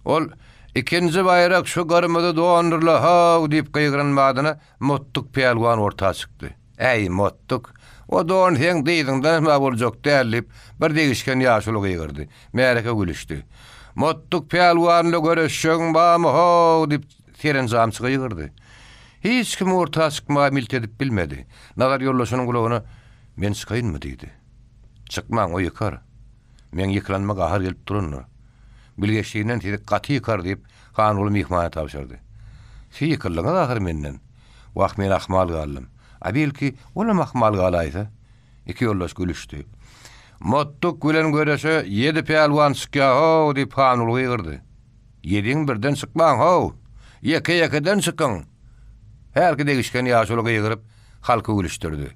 Ol ikinji baýrak şu garmydy doğandyrla ha diýip gyýgyran madyna mottuk peýalwan ortaga çykdy. Ey mottuk, o doğan heň diýdiňden ma boljak dälip bir degişken ýaşulyga ýygyrdy. Mereke gülüşdi. Mottuk peýalwanla görüşýäň bamy ha diýip Terenzamçyga ýygyrdy. Hiç kim ortaga çykmagy milt edip bilmedi. Nazar ýollaşanyň gulagyna men çykaýynmy diýdi. Çykmaň o ýykar. Men ýyklanmak ahar gelip duranlar. Bilgeçliğinden tedik gaty ýykar diýip Hanyguly mihmana tapşyrdy. Şi ýykyrlyňyz ahir menden. Wagt men ahmal galdym. A belki olam ahmal galaýsa. Iki ýoldaş gülüşdi. Mottuk bilen görese 7 peýalwan çykýar ho diýip Hanyguly ýygyrdy. 7 birden çykmaň ho. Ýeke-ýekeden çykyň. Herki degişken ýaşulyga ýygyryp halky gülüşdirdi.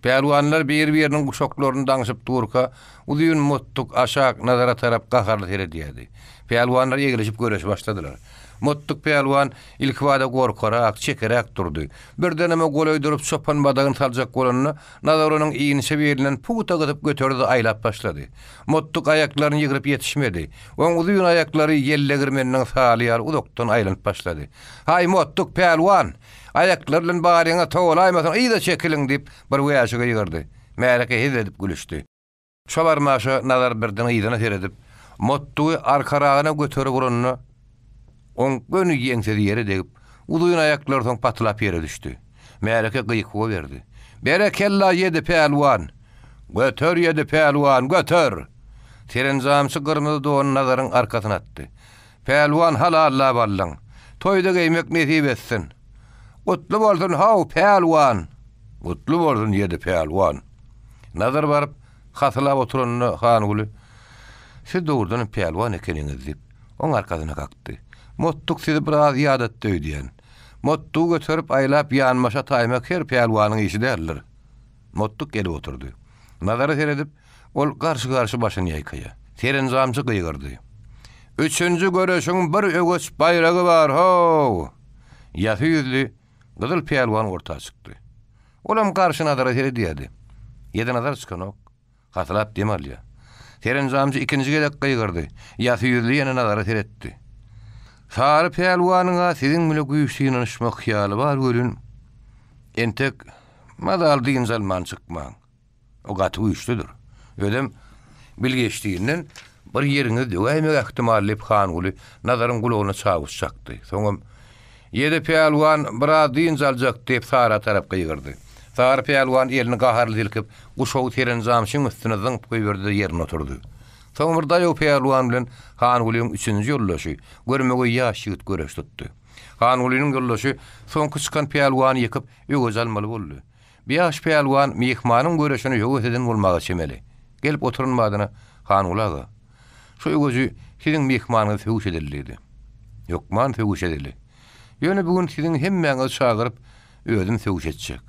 Peýalwanlar bir-biriniň guşoklaryny daňyşyp durka, uzyň mottuk aşak nazara tarap gaharly terediýärdi. Peýalwanlar ýegileşip göreşe başladylar. Mottuk peýalwan ilk wada gorkarak, çekerek durdy. Birdeneme gol öýdürüp sopan badagyny saljak bolanyny nazaranyň iýnişe berilen puguta gytyp göterdi, aýlap başlady. Mottuk aýaklaryny ýygyryp ýetişmedi. Oň uzyň aýaklary ýelle girmeniň salyar udokdan aýlanyp başlady. Hay mottuk peýalwan, ayaklarla bağırına toğulaymasın, iyi de çekilin deyip bir wäşige ýygyrdy. Mereke hez edip gülüşdi. Şobarmaşa nazar birden ýygyna seredip, mottugy arkaragyna göterip uranyny on gönü ýeňsedi ýere degip, ulyň ayaklar soň patlap ýere düşdi. Mereke gyýkyga berdi. Berekella 7 peýalwan. Göter 7 peýalwan, göter. Terenzamçy gyrmyzy doğan nazaryň arkasyna atdy. Peýalwan halalla ballan. Toýda geýmek nesip etsin. Gutlu bolsun haw peýalwan. Gutlu bolsun 7 peýalwan. Nazar baryp hasylap oturanyny Hanyguly "Siz dogrudan peýalwan ekeniňiz" diýip oň arkasyna kakdy. Mottuk sizi biraz ýadat döýdýän. Mottuk göterip aýlap ýanmaşa taýmak her peýalwanyň işi däldir. Mottuk gelip oturdy. Nazary seredip ol garşy başyny ýaýkaýa. Terenzamçy gyýgyrdy. "Üçüncü göreşiň bir ögöç baýragy bar ho." Ýasy ýüzli gyzyl peýalwan ortaga çykdy. Olam garşy nazara seredýärdi. Ýeden nazar çykanok, hasylap demalýa. Terenzamçy ikinji gelek gyýgyrdy. Ýasy ýüzli ýene nazara seretdi. "Sary peýalwanyňa siziň bilen güýçli ýanyşmak hyýaly bar görün. Entek madal diýin zalman çykmaň. O gaty güýçlidir. Ödem bilgeçliğinden bir ýeriňiz döwämek ähtimaly Hanyguly nazaryň gulagyna çaýyş çakdy. Soňam 7 peýalwan biraz diýin zaljak diýip Sara tarapga ýygyrdy. Sara peýalwan elini gaharly dilkip, guşagy Terenzamçyň üstüne zyňyp goýberdi, ýerine oturdy. Soňra daýaw peýalwan bilen Hanygulyň 3-nji ýoldaşy görmegi ýaş ýigit göreş tutdy. Hanygulyň ýoldaşy soňky çykan peýalwany ýekyp öwüz almaly boldy. Ýaş peýalwan mihmanyň göreşini ýok eden bolmagy çemeli. Gelip oturmadyna Hanyguly "Şu öwüzi siziň mihmanyňyz höwüş edildi." "Ýokman höwüş edildi. Ýöne bugün siziň hemmeňiz çagyryp özüm höwüş etjek.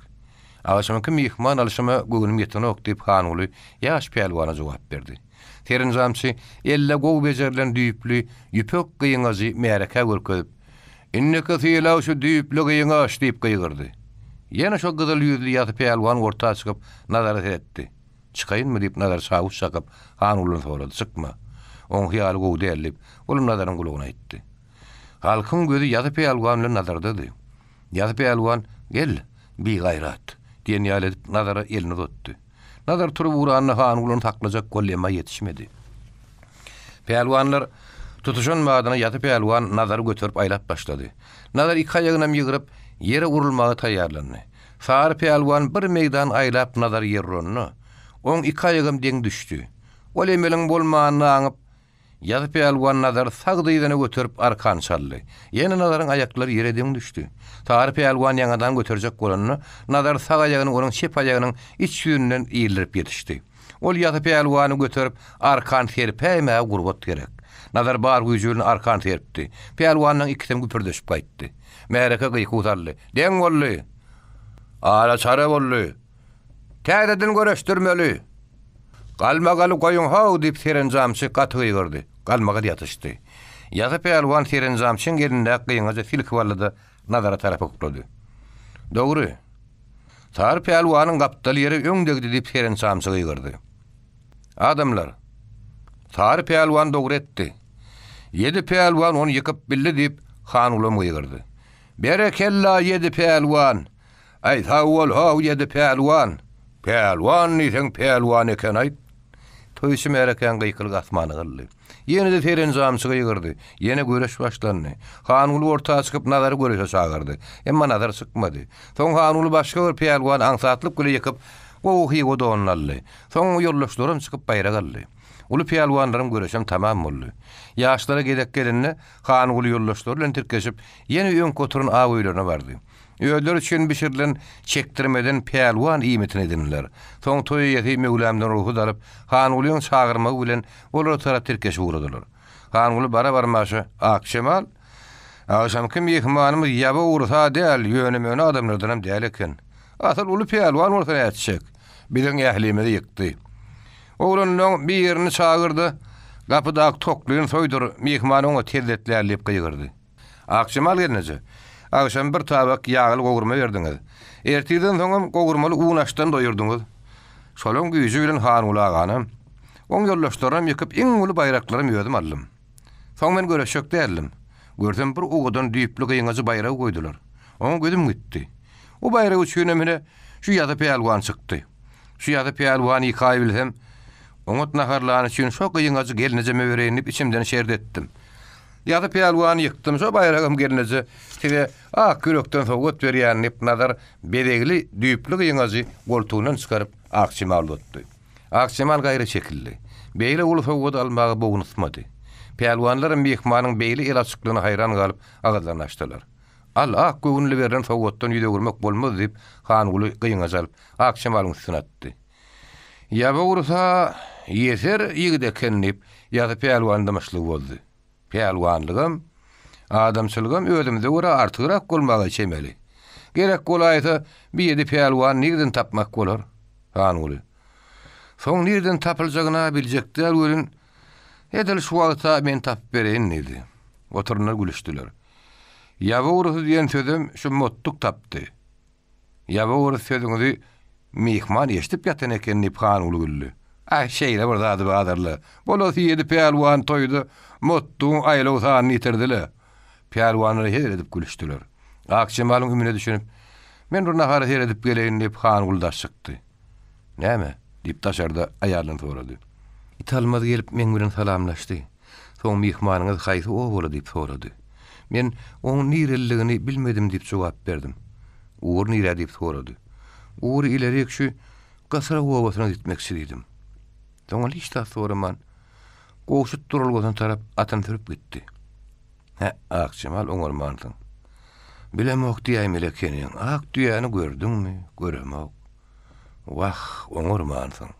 Aşamky mihman alşyma gögünim ýetenok" diýip Hanyguly ýaş peýalwana jogap berdi. Terenzamçy elle gowy bejerlen düýüpli ýüpek gyýyňazy mereke görkezip, "Inneke fiýlaw şu düýüpli gyýyňaş" diýip gyýgyrdy. Ýene şo gyzyl ýüzli ýaty peýalwan ortaga çykyp nazar etdi. "Çykaýynmy" diýip nazar çaýyş çakyp Hanygulyň sorady. "Çykma." Oň hyýaly gowy dälip, onuň nazaryň gulagyna aýtdy. Halkyň gözü ýaty peýalwan bilen nazardady. Ýaty peýalwan "Gel, bir gaýrat" diýen ýaly edip nazara elini tutdy. Nazar turup uranyny Hanygulyň taklajak gollema ýetişmedi. Peýalwanlar tutuşan madyna ýaty peýalwan nazary göterip aýlap başlady. Nazar iki aýagyna ýygyryp ýere urulmagy taýýarlandy. Sary peýalwan bir meýdan aýlap nazar ýerrony. Oň iki aýagym deň düşdi. Ol emeliň bolmanyny aňyp ýaty peýalwan nazar sagdyýdyna göterip arkan çaldy. Ýene nazaryň aýaklary ýere deň düşdi. Sary peýalwan ýaňadan göterjek bolanyny nazar sag aýagyny onuň şep aýagynyň iç ýünden iýildirip ýetişdi. Ol ýaty peýalwany göterip arkan terpäme gurbat gerek. Nazar bar güýjüni arkan terpdi. Peýalwanyň ikisem güpürdeşip gaýtdy. Mereke gyýkutaldy. "Deň bolly. Ara çara bolly. Täzeden göreşdirmeli. Galmagaly goýun haw" diýip Terenzamçy gaty ýygyrdy. Galmaga ýatışdy. Ýaty peýalwan Terenzamçyň gelinde gyýyňaja silkip aldy. nazara tarap okladı. Dogry. Tar pelwanyň gapdaly ýeri öňdegdi diýip seren samsygy ýygyrdy. Adamlar. Tar pelwan dogry etdi. 7 pelwan onu ýykyp bildi diýip Han ulam ýygyrdy. Berekella 7 pelwan. Ay tawul haw 7 pelwan. Pelwan niýeň pelwan eken aýt. Toýsy mereken gyýkyl gasmany gyldy. Ýene de seren samsygy ýygyrdy. Ýene göreş başlandy. Han uly ortaga çykyp nazary göreşe çagyrdy. Emma nazar çykmady. Soň Han uly başga bir pelwan aňsatlyp güle ýykyp gowy godon aldy. Soň ýollaşlarym çykyp baýra galdy. Uly pelwanlaryň göreşem tamam boldy. Ýaşlara gedek gelenle Han uly ýollaşlar bilen tirkeşip ýene öň koturun aýlaryna bardy. Öýler üçin bişirilen çekdirmeden pelwan iýmitini edinler. Soň toýa ýeti Mevlamdan ruhu dalyp Han ulyň çagyrmagy bilen olar tarap tirkeşip uğradylar. Han uly bara barmaşy Akşemal Aşam kim ýehmanymyz ýaba ursa däl ýönemöni adamlardan hem däl eken. Asal uly pelwan ortaga ýetşek. Bilen ählimizi ýykdy. Oğlanyň bir ýerini çagyrdy. Gapydaky tokluýun soýdur mehmany oňa tezletlerlip gyýgyrdy. Akşemal gelnece. Akşam bir tabak ýağly gowurma berdiňiz. Erteden soňam gowurmaly uňaşdan doýurdyňyz. Şolaň güýji bilen Han uly agany. Oň ýollaşlarym ýykyp iň uly baýraklarym ýödüm aldym. Soň men göreşek däldim. Gördüm bir ugadan düýpli gyňazy baýrak goýdular. Oň gözüm gitdi. O baýrak üçin mene şu ýada pelwan çykdy. Şu ýada pelwan ýykaý bilsem, oňat naharlany üçin şo gyňazy gelnejeme berenip içimden şerdetdim. Ýada pelwan ýykdym, şo baýragym gelneje tege kürekden soňat berýänip nazar bedegli düýpli gyňazy goltugynyň çykaryp Akşemal tutdy. Akşemal gaýry çekildi. Beýle uly soňat almagy bogunutmady. Pelwanlaryň mehmanyň beýle el açyklygyna haýran galyp agazlaryny açdylar. Ak göwnüli beren soňatdan ýüde görmek bolmaz diýip Han uly gyňazy alyp Akşemalyň üstüne atdy. Ýaba ursa ýeter ýigide kenlip ýa-da pelwanda maşlyk boldy. Pelwanlygym, adamçylygym özümde ora artyrak bolmagy çemeli. Gerek golaýsa bir ýedi pelwan nirden tapmak bolar? Han uly. Soň nirden tapyljagyna biljekler welin edil şu wagtda men tapyp bereýin dedi. Oturunlar gülüşdiler. Ýaba ursa diýen sözüm şu mottuk tapdy. Ýaba ursa sözüňizi mehman eşdip ýatan eken diýip Han uly güldü. Şeýle bir zady badarly. Bolasy 7 pelwan toýdy. Mottuň aýlaw sanyny ýitirdiler. Pelwanlar her edip gülüşdiler. Akşemalyň ümüne düşünüp, men bir nahar her edip geleýin diýip Han uly daş çykdy. Näme? diýip daşarda aýalyny sorady. Italmaz gelip men bilen salamlaşdy. Soň mehmanyňyz haýsy o bola diýip sorady. Men oň nirelligini bilmedim diýip jogap berdim. Uğur nire diýip sorady. Uğur ileri şu Gasra owasyna gitmekçi diýdim. Soňra hiç da soraman. Goşut durulgadan tarap atan türüp gitdi. Akşemal oňarmandyň. Bilemok diýäm elekeniň. Ak düýäni gördüňmi? Göremok. Wah, oňarmandyň.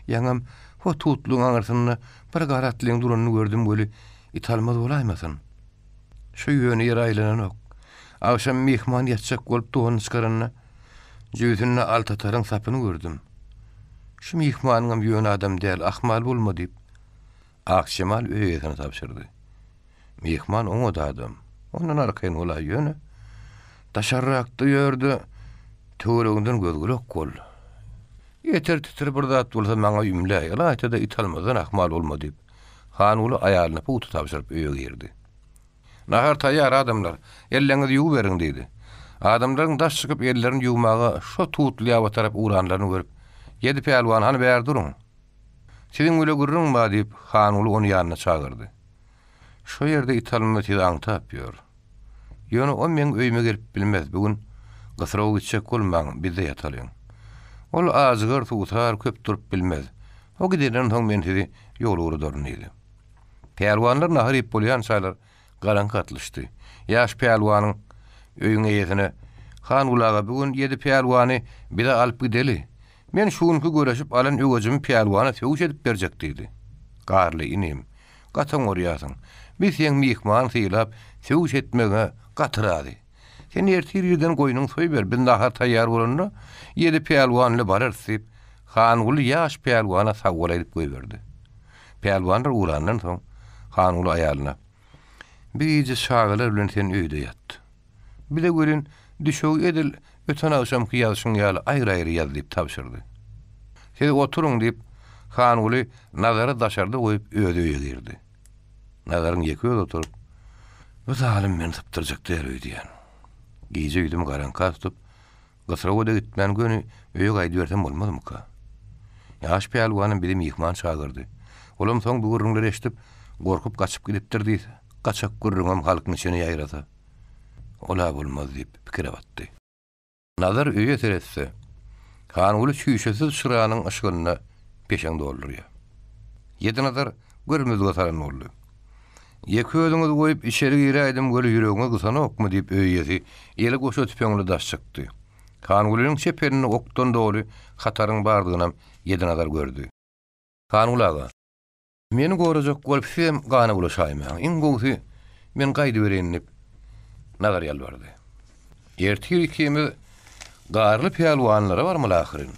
Ýaňam ho tutluň aňyrsyny bir garatlyň duranyny gördüm böli italmaz bolaýmasyn. Şu ýöne ýeraýlanok. Akşam mehman ýatjak bolup dogyny çykaranyna Jüýtünde altataryň sapyny gördüm. Şu mehmanyň ýöne adam däl, ahmal bolma diýip Akşemal öýüne tapşyrdy. Mehman oňa da adam. Ondan arkaýyn ola ýöne. Taşarrakdy ýördi. Töwereginden gözgülek gol. Ýeter titir bir zat bolsa maňa ýümle, ýa-da italmazdan ahmal bolma diýip Han uly aýalyna putu tapşyryp öýe girdi. Nahar taýýar adamlar, elleňizi ýuwup beriň diýdi. Adamlaryň daş çykyp ellerini ýuwmaga şo tutly ýawa tarap uranlaryny görüp, 7 pelwan hany bär durun. Siziň öle gürrüň ba diýip Han uly onu ýanyna çagyrdy. Şo ýerde italmaty aňtap ýör. Ýöne o men öýme gelip bilmez. Bugün Gasraw gitjek bolmaň, bizde ýatalyň. Ol azgyr tutar köp durup bilmez. O gidenden soň men sizi ýol uruduryn diýdi. Pelwanlar nahar ýep bolýan çaylar garanky atlyşdy. Ýaş pelwanyň öýüňe ýetine Han ulaga bugün 7 pelwany bire alyp gideli. Men şuňky göreşip alan öwejimi pelwana töwüş edip berjek diýdi. Garly inim, gataň orýasyň. Biz ýeň mehman syýlap töwüş etmege gatyrady. Sen ertir ýerden goýunyň soý ber, bin nahar taýýar bolanda 7 pelwanly barar diýip Han uly ýaş pelwana sagwala edip goýberdi. Pelwanlar urandan soň Han uly aýalyna: "Bizi şagalar bilen sen öýde ýat. Bir de görün düşög edil öten akşamky ýazyşyň ýaly aýry-aýry ýazyp tapşyrdy. Siz oturun diýip Hanyguly nazara daşardy goýup öýe girdi. Nazaryň ýeki öýde oturup "Bu zalim meni tapdyrjak" diýen. Gije ýüdüm garanka tutup Gysrawa da gitmän göni öýe gaýdy bersem bolmadymy ka? Ýaş peýalwanyň biri mihman çagyrdy. Olam soň bu gurrunlary eşitip gorkup gaçyp gidipdir diýdi. Gaçak gurrunam halkyň içine ýaýrasa. Ola bolmaz diýip pikire batdy. Nazar öýe teretse. Hanyguly şüýşesiz şyranyň ışgyna peşeň doldurýar. Ýedi nazar görmezge saran boldy. Ýeki ödüňiz goýup içeri giräýdim göli ýüregiňe gysana okmy diýip öýýesi ýeli goşa tüpeňli daş çykdy. Hanygulyň çeperini okdan doly hataryň bardygyna ýedi nazar gördü. Hanyguly aga, meni gorajak bolup hem gana bulaşaýmam. Iň gowy men gaýdy bereýin diýip nazar ýalbardy. Ertir ikimiz garly peýalwanlara barmaly ahyryn.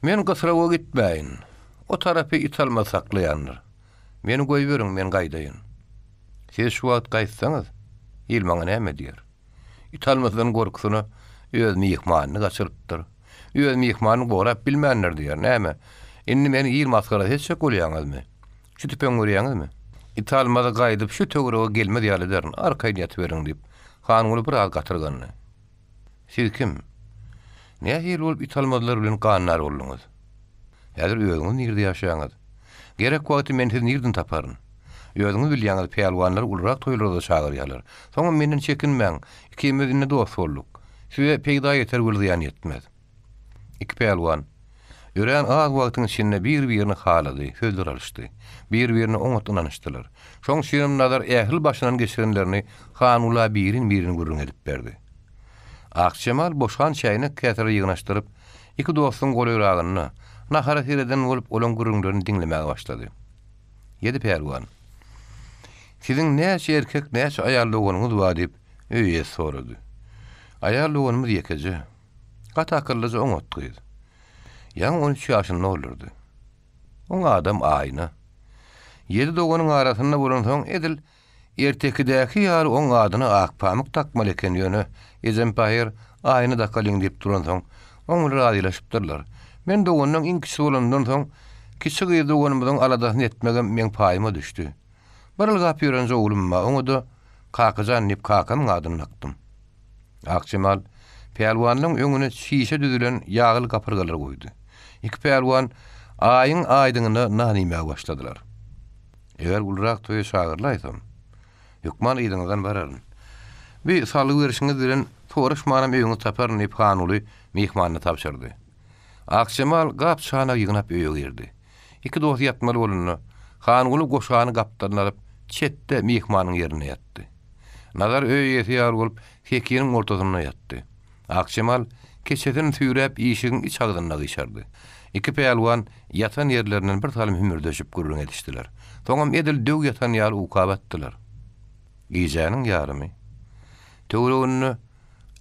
Men Gysrawa gitmäýin. O tarapy italma saklaýanlar. Meni goýberin, men gaýdaýyn. Siz şu wagt gaýtsaňyz, ilmaňa näme diýer? İtalmadan gorkusyny öz mihmanyny gaçyrypdyr. Öz mihmanyny gorap bilmänler diýer. Näme? Indi meni 20 maskara hiç şek bolýaňyzmy? Şu tüpeň görýäňizmi? İtalmada gaýdyp şu töwereге gelme diýýär derin. Arkaýa ýatyberin diýip Hanyguly bir az gatyrgany. Siz kim? Näme bolup İtalmadylar bilen ganlar boldyňyz? Häzir öýüňiz nirde ýaşaýaňyz? Gerek wagty men sizi nirden taparyn? Öýüňiz bilýäňiz peýalwanlar ulrak toýlarda çagyrýarlar. Soňra menden çekinmäň. Ikimiz indi dost bolduk. Size peýda ýeter bolýan ýetmez. İki peýalwan ýören az wagtyň içinde bir-birini halady, sözler alışdy. Bir-birini oňatlanışdylar. Şoň şirin nazar ähli başynan geçirenlerini Hanyguly birini gurrun edip berdi. Akçemal boşan çaýyny käsire ýygnaşdyryp, iki dostuň goly nahara hireden bolup olan gurrunlaryny diňlemäge başlady. Ýedi peýalwan. Siziň näçe erkek, näçe aýal doganyňyz bar diýip öýe sorady. Aýal doganymyz ýekeci. Gata akyllyja oňatdyk. Ýa 13 ýaşynda bolurdy. Oň adam aýna. Ýedi doganyň arasynda bolan soň edil ertekidäki ýaly oň adyna akpamyk takmaly eken ýöne Ezenpaýer aýny da kalyň diýip duran soň oňlar radylaşypdyrlar. Men doganyň iňkisi bolandan soň kiçik ýerde doganymyň aladasyny etmegen men paýyma düşdi. Barıl gap ýören oglumma oňa da kakyjan nip kakam adyny aktym. Akçemal peýalwanyň öňüne şişe düzülen ýağly gapyrgalar goýdy. İki peýalwan aýyň aýdygyny nanymäge başladylar. Eger ulrak toýa çagyrlaýsam, ýokman ýydyňyzdan bararyn. Bir saly berişiňiz bilen soraşmanam öýüňi taparyn diýip Hanyguly mihmanyny tapşyrdy. Akçemal gap çana ýygnap öýe girdi. İki dost ýatmaly bolany Hanyguly goşany gapdan alyp çetde mihmanyň ýerine ýatdy. Nazar öýesi ýar bolup hekiniň ortasyna ýatdy. Akçemal keçeden süýräp ýeşigiň iç agdyna gyşardy. İki peýalwan ýatan ýerlerinden bir talim hümürdeşip gurrun edişdiler. Soňam edil döw ýatan ýaly ukabatdylar. Gijanyň ýarymy töweregini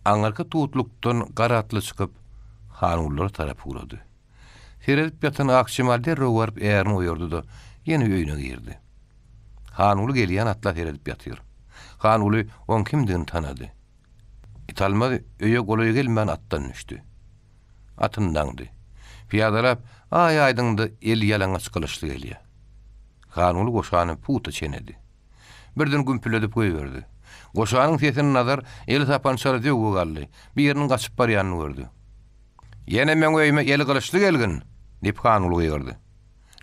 aňarka tutlukdan garatly çykyp Hanygulylar tarapy urady. Seredip ýatan Akçemal derrew barıp ärini oýurdy da ýene öýüne girdi. Hanyguly gelýän atla seredip ýatyr. Hanyguly on kimdigini tanady. İtalmady öýe golaý gelmän atdan düşdi. Atyndandy. Piýadalap aýdyňdy el ýalaňa çykylyşdy gelýär. Hanyguly goşany puta çenedi. Birden gümpüledip goýberdi. Goşanyň sesine nazar el tapançary diýip galdy. Bir ýeriniň gaçyp barýanyny gördü. Ýene men öýme el gylyşdy gelgin diýip Hanyguly goýurdy.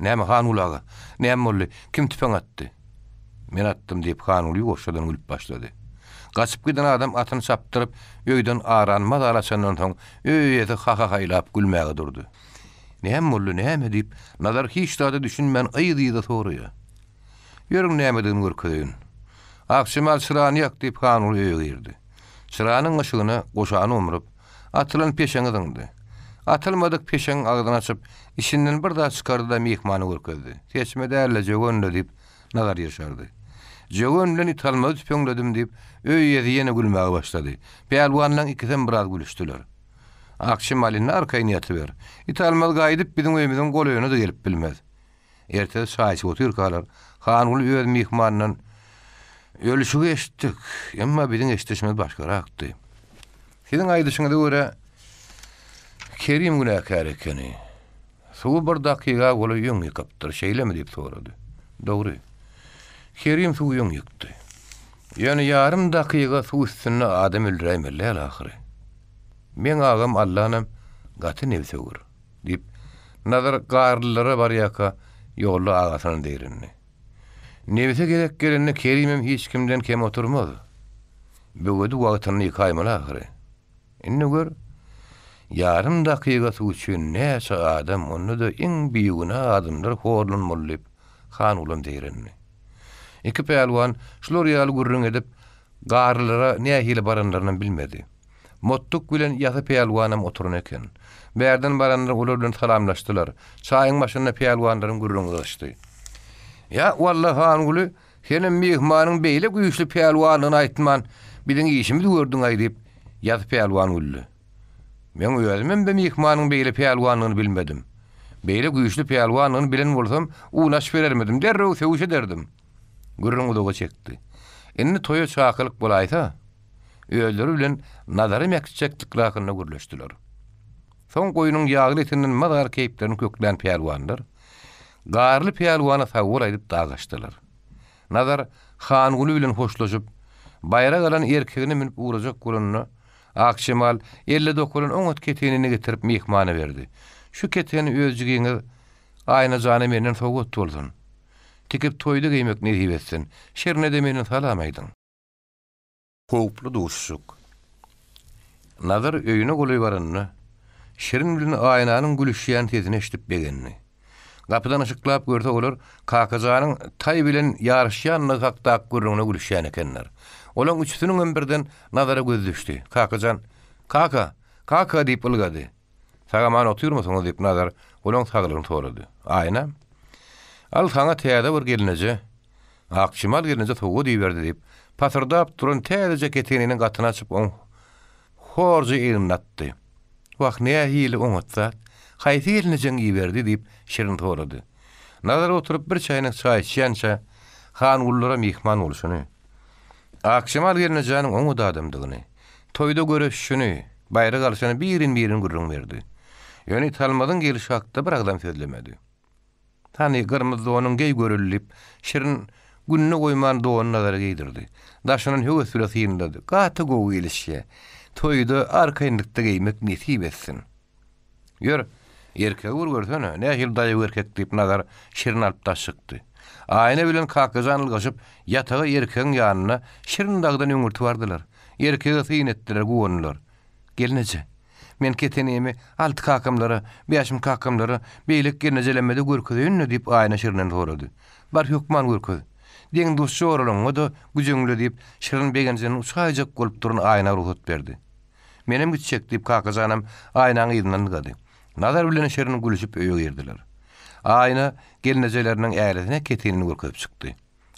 Näme Hanyguly aga? Näme boldy? Kim tüpeň atdy? Men attym diýip Hanyguly goşadan gülüp başlady. Gaçyp giden adam atyny çapdyryp öýden aranmaz araçandan soň öýede ha-ha-haýlap gülmäge durdy. Näme boldy, näme diýip nazar hiç da düşünmän aýdy-da soraýar. Ýörüň nämedigini görkezýän. Akçemal çyrany ýak diýip Hanyguly öýe girdi. Çyranyň ışıgyny goşany umrup atylan peşeňe döndü. Atylmadyk peşeň agdyny açyp işinden bir daha çykardy da mihmany görkezdi. Seçmede elle jogönle diýip nazar ýerşardy. Jogönlen italmady tüpeňledim diýip öýe ýene gülmäge başlady. Peýalwanlaryň ikisiň biraz gülüşdiler. Akçemalyň arkaýyna ýatyber. İtalmady gaýdyp biziň öýümizden golaýyna da gelip bilmez. Ertesi şaýçy otur kalar. Hanyguly öz mihmanynyň ölüşü geçtik. Emma bizim eşleşmemiz başkaraktı. Sizin aydışına da göre Kerim günahkar ekeni. Suğu bir dakika ola yön yıkaptır. Şeyle mi deyip soradı. Doğru. Kerim suğu yön yıktı. Yani yarım dakika su üstüne adam öldüreymelli al-ahiri. Men ağam Allah'nam gatı nevse vur. Deyip nazar garlılara bar yaka yollu ağasının deyrinni. Nevse gerek gelenine Kerim'im hiç kimden kem oturmadı. Bögödü vaqtını yıkaymalı ahiri. İnni gör, yarım dakika su üçün neyse adam onu da en büyüğüne adımlar horlun mollip han ulan deyrinni. İki pehlivan şulor ýaly gurrun edip garlylara nähili baranlaryny bilmedi. Mottuk bilen ýaty pehliwanam oturan eken. Bärden baranlar ular salamlaşdylar. Çaýyň başynda pehliwanlaryň gurrun gaçdy. Ya wallahi hangulu senin mehmanyň beýle güýçli pehliwanyny aýtman, bilen işimi gördüň aý diýip ýaty pehliwan uly. Men özüm de mehmanyň beýle pehliwanyny bilmedim. Beýle güýçli pehliwanyny bilen bolsam, unaş berermedim, derrew söwüş ederdim. Gurrun udaga çekdi. Inni toýa çakylyk bolaýsa, öýleri bilen nazary mekçeklik rakyna gürleşdiler. Soň goýunyň ýagly etinden madar keýplerini köklen pehliwanlar, garly pehliwana sawur aýdyp dagaşdylar. Nazar Hangulu bilen hoşlaşyp, bayra galan erkegini minip uğrajak gurunny akşamal 59'un 10 ketenini getirip mehmana berdi. Şu keteni özügiňe aýna jany menden sogat boldun. Tikip toýda giymek nesip etsin. Şerne de meni salamaýdyň. Howplu duşşuk. Nazar öýüne goly baranyny, şirin bilen aýnanyň gülüşýän tezini eşdip begenni. Kapıdan ışıklap görse olur, kakazanın tay bilen yarışyanlı kaktak gurruna gülüşýän ekenler. Olan üçsünün birden nazara göz düştü. Kakazan, kaka deyip ılgadı. Sagaman otuyor musun deyip nazar, olan sağlığını soradı. Ayna. Al sana teyada bir gelinece, akşimal gelinece soğu deyiverdi deyip, patırdap durun teyada ceketininin katına açıp on horcu elinlattı. Vak neye hili on atsa, hayti gelinecen giyiverdi deyip şirin soradı. Nazar oturup bir çayının çay içiyança, Hangullara mihman oluşunu, akşamal gelineceğinin onu da adamdığını, toyda görüşüşünü, bayrak alışanı birin gurrun verdi. Yöni talmadın gelişi hakkında bir adam sözlemedi. Tani kırmızı doğanın gey görülüp, şirin gününü koyman doğanın nazara giydirdi. Daşının hüve süresi yinladı. Katı goğu gelişe, toyda arkayınlıkta giymek nesip etsin. Yor, erkeği vur görsene, ne hil dayı erkek deyip nazar şirin alıp taşıktı. Ayna bilen kakızanıl kaşıp yatağı erkeğin yanına şirin dağdan öngürtü vardılar. Erkeği sıyın ettiler, guvanılar. Gelinece, men keteniyemi altı kakamlara, beşim kakamlara beylik gelinecelemede görküdü ünlü deyip ayna şirinen soradı. Bar hükman görküdü. Den duşçu oralım o da gücünlü deyip şirin begencenin uçayacak kolup durun ayna ruhut verdi. Menem gidecek deyip kakızanam aynanın idinden dıgadı. Nazar bilen şirinin gülüşüp öye girdiler. Ayna gelinecelerinin eğletine ketenini görküdüp çıktı.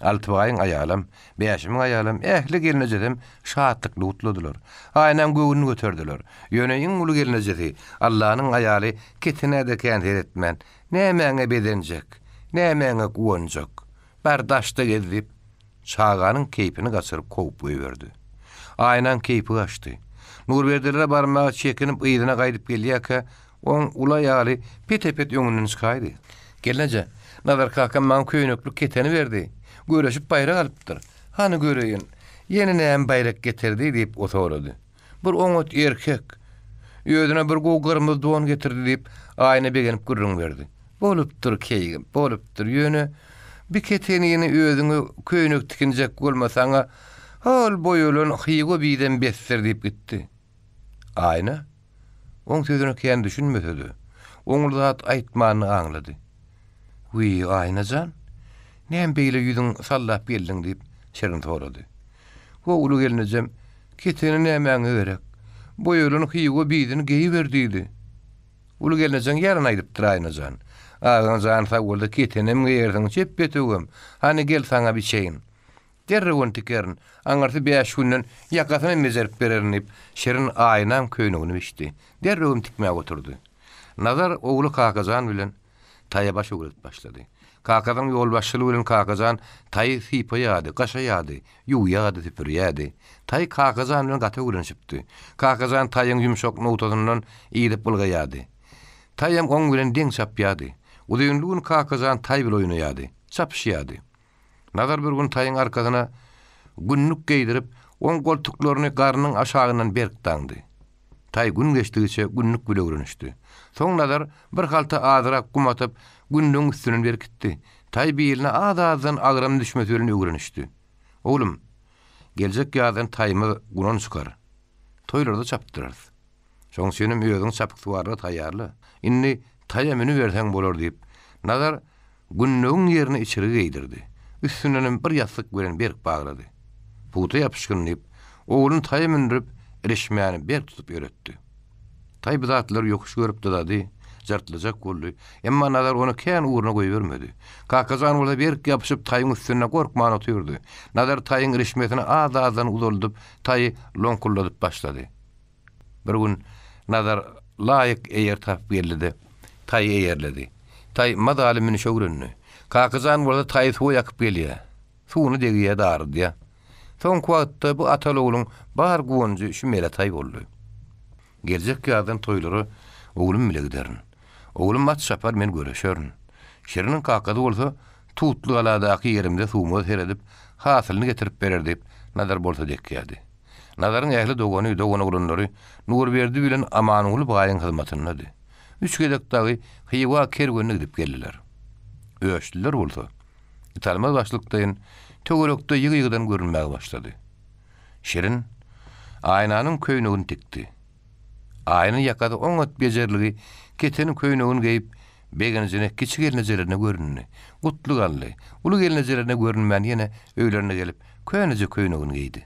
Altıbayın ayalam, beşimin ayalam, ehli gelinecedim şahatlıklı utladılar. Aynen göğünü götürdüler. Yöneyin ulu gelinecedi. Allah'ın ayalı ketine de kendir etmen. Ne emeğine bedenecek, ne emeğine kuvancak. Berdaşta gezip, çağanın keypini kaçırıp kovup koyuverdi. Aynen keypi açtı. Nurverdelere barmağı çekinip ıydına kaydıp geliyaka, on ula yağlı pet yönünün çıkaydı. Gelinece, nazar kakam man köynöklük keteni verdi. Göreşip bayrak alıptır. Hani göreyin, yeni neyem bayrak getirdi deyip o soradı. Bir onut erkek, ödüne bir goğ kırmızı doğan getirdi deyip ayna begenip gurrun verdi. Boluptur keygim, boluptur yönü. Bir keteniyini ödünü köynök tikinecek olmasana, hal boyulun hıygo biden bestir deyip gitti. Ayna, on sözünü kendi düşünmesedi. Oňul zat aýtmanyny aňlady. "Wy aynajan, näme beýle ýüzüň sallap geldiň?" diýip şerin sorady. "O ulu gelnejem, keteni nämeňe gerek? Bu ýoluny hyýgo biýdini geýiberdi." Ulu gelnejem ýaryn aýdypdyr aynajan. "Aňajan sagolda ketenim gerdiň çep betugum. Hani gel saňa bir şeyin." Derrewon tikerin, aňarsy 5 günden ýakasyny mezerip berernip, şerin aýnam köýnügini biçdi. Derrewon tikmäge oturdy. Nazar oğlu kakazan bilen taya baş uğratıp başladı. Kakadan yol başçılığı bilen kakazan tay sipa ýady, gaşa ýady, ýuýady, tipir ýady. Tay kakazan bilen gata öwrenşipdi. Kakazan taýyň ýumşak nowtadyndan iýdip bulgaýady. Taýam goň bilen deň çapýady. Udyňlugyň kakazan tay bilen oýnaýady, çapşýady. Nazar bir gün taýyň arkasyna günnük geýdirip, on goltuklaryny garnyň aşagyndan berk taňdy. Tay gün geçdigiçe günnük bile öwrenişdi. Soň nazar bir halta azyrak gumatyp gündüň üstüne berkitdi. Tay biline az-azdan agram düşmesini öwrenişdi. Oğlum, geljek ýazdan taýmy gunan çykar. Toýlarda çapdyrar. Soň senim öýüň çapyksuwary taýýarly. Indi taýamyny berseň bolar diýip, nazar günnüň ýerini içeri geýdirdi. Üstünden bir ýaslyk bilen berk baglady. Puta ýapyşkynlyp, oğlun taýy mindirip, erişməyəni berk tutup öğretdi. Tay bu zatlar yokuş görüp dadadı, jartylajak boldy. Emma nazar onu kän uğruna goýbermedi. Kakazan bolsa berk ýapyşyp taýyň üstüne gorkman otyrdy. Nazar taýyň erişmesine az-azdan uzaldyp, taýy lonkulladyp başlady. Bir gün nazar laýyk eýer tap geldi. Taýy eýerledi. Taýy madalymyny şöwrenni. Kakazan bolsa taýy suw ýakyp gelýär. Suwuny degýär dardy. Soň wagtda bu atalogluň bar goňjy şu mele taý boldy. Geljek ýazdan toýlary oglum bile giderin. Oglum mat şapar men göreşerin. Şeriniň kakady bolsa tutly galadaky ýerimde suwmy seredip, hasylyny getirip berer diýip nazar bolsa dekýärdi. Nazaryň ähli dogany oglunlary Nurberdi bilen Amanuly baýyň hyzmatyndady. Üç gedekdagy hyýwa kergönüne gidip geldiler. Öýüşdiler bolsa. Italmaz başlykdaýyn tögerekde ýygy-ýygydan görünmäge başlady. Şerin aýnanyň köýnegini tikdi. Aýny ýakady oňat bejerligi keteni köýnegini geýip begenizine kiçik elnejerine görünni. Gutly galdy. Uly elnejerine görünmän ýene öýlerine gelip köýnejek köýnegini geýdi.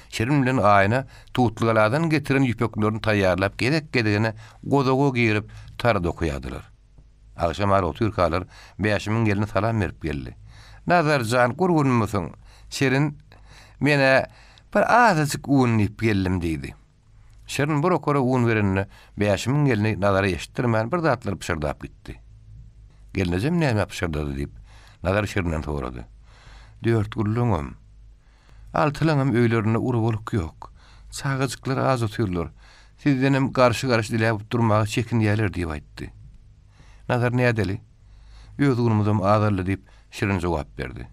Şerin bilen aýna tutly galadan getiren ýüpeklerini taýýarlap gedek-gedegine godago giyirip tar dokuýadylar. Akşam ara otyrkalar beýaşymyň gelini salam berip geldi. Nazarjan gurgunmusyň? Şerin mene bir azyk un ýyp geldim diýdi. Şerin bir okora un berenine beýaşymyň gelini nazara ýeşdirmän bir zatlar pişirdap gitdi. Gelnejem näme pişirdi diýip nazar Şerinden sorady. 4 gullugum. Altylaňam öýlerine uruluk ýok. Çagajyklar az otyrlar. Sizdenem garşy-garşy diläp durmagy çekinýärler diýip aýtdy. Nazar nädeli? Ýözgünümizem azarly diýip Şirin jogap berdi.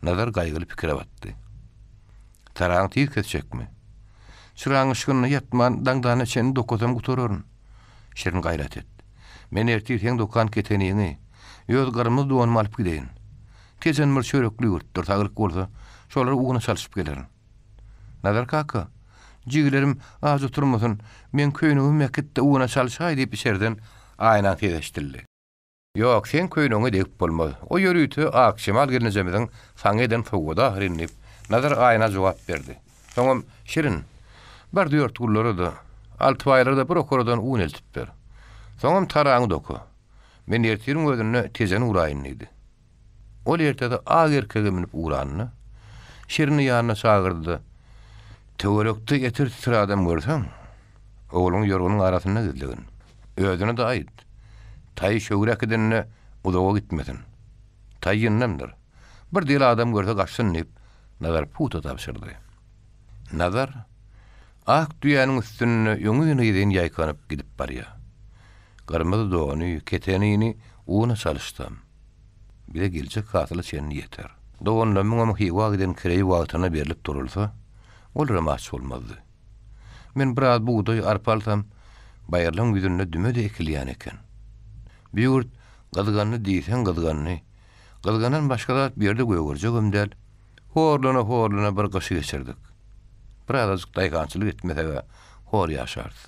Nazar gaýgyly pikire batdy. Taraň tiýip ketjekmi? Şuraň ışgyny ýatman daňdan çeni dokuzam guturaryn. Şirin gaýrat etdi. Men ertir heň dokan keteniňi, ýöz garmy duwan malyp gideýin. Tezen bir çörekli ýurtdur taglyk bolsa, şolar ugyna çalyşyp gelerin. Nazar kaka, jigilerim az oturmasyn, men köýnegimi mekitde ugyna çalyşaý diýip içerden aýna tezeşdirdi. Ýok, sen köýnegi degip bolmaz. O ýörüýti akşamal gelnejemiň saňydan sowgada hirinip, nazar aýna jogap berdi. Soňam Şirin, bir 4 gullary da, alty baýlarda bir okaradan un eltip ber. Soňam taraňy doku. Men ertirin gözüne tezen uraýyn diýdi. Ol ertede ag erkege minip uranny, Şirini ýanyna çagyrdy. Töwerekde getir adam görseň, oğlun ýorgunyň arasynda gizlegin. Özüne de aýt. Taý şöwrekidenne uzağa gitmesin. Taý ýynnemdir. Bir dil adam görse gaçsyn diýip nazar puta tapşyrdy. Nazar ak düýanyň üstüne ýöňüne giden ýaýkanyp gidip barýar. Garmady dogany, ketenini ugyna çalyşdym. Bile geljek hasyly çeni ýeter. Doganlar müňe hyýwa giden kireýi wagtyna berilip durulsa, ol ramaç bolmazdy. Men biraz buğday arpalsam, baýarlaň ýüzünde düme de ekilýän eken. Bir ýurt gazyganny diýsen gazyganny, gazganan başga zat bir ýerde göwürjek ömdäl, horlana bir gaşy geçirdik. Biraz daýgançylyk etmese hor ýaşardy.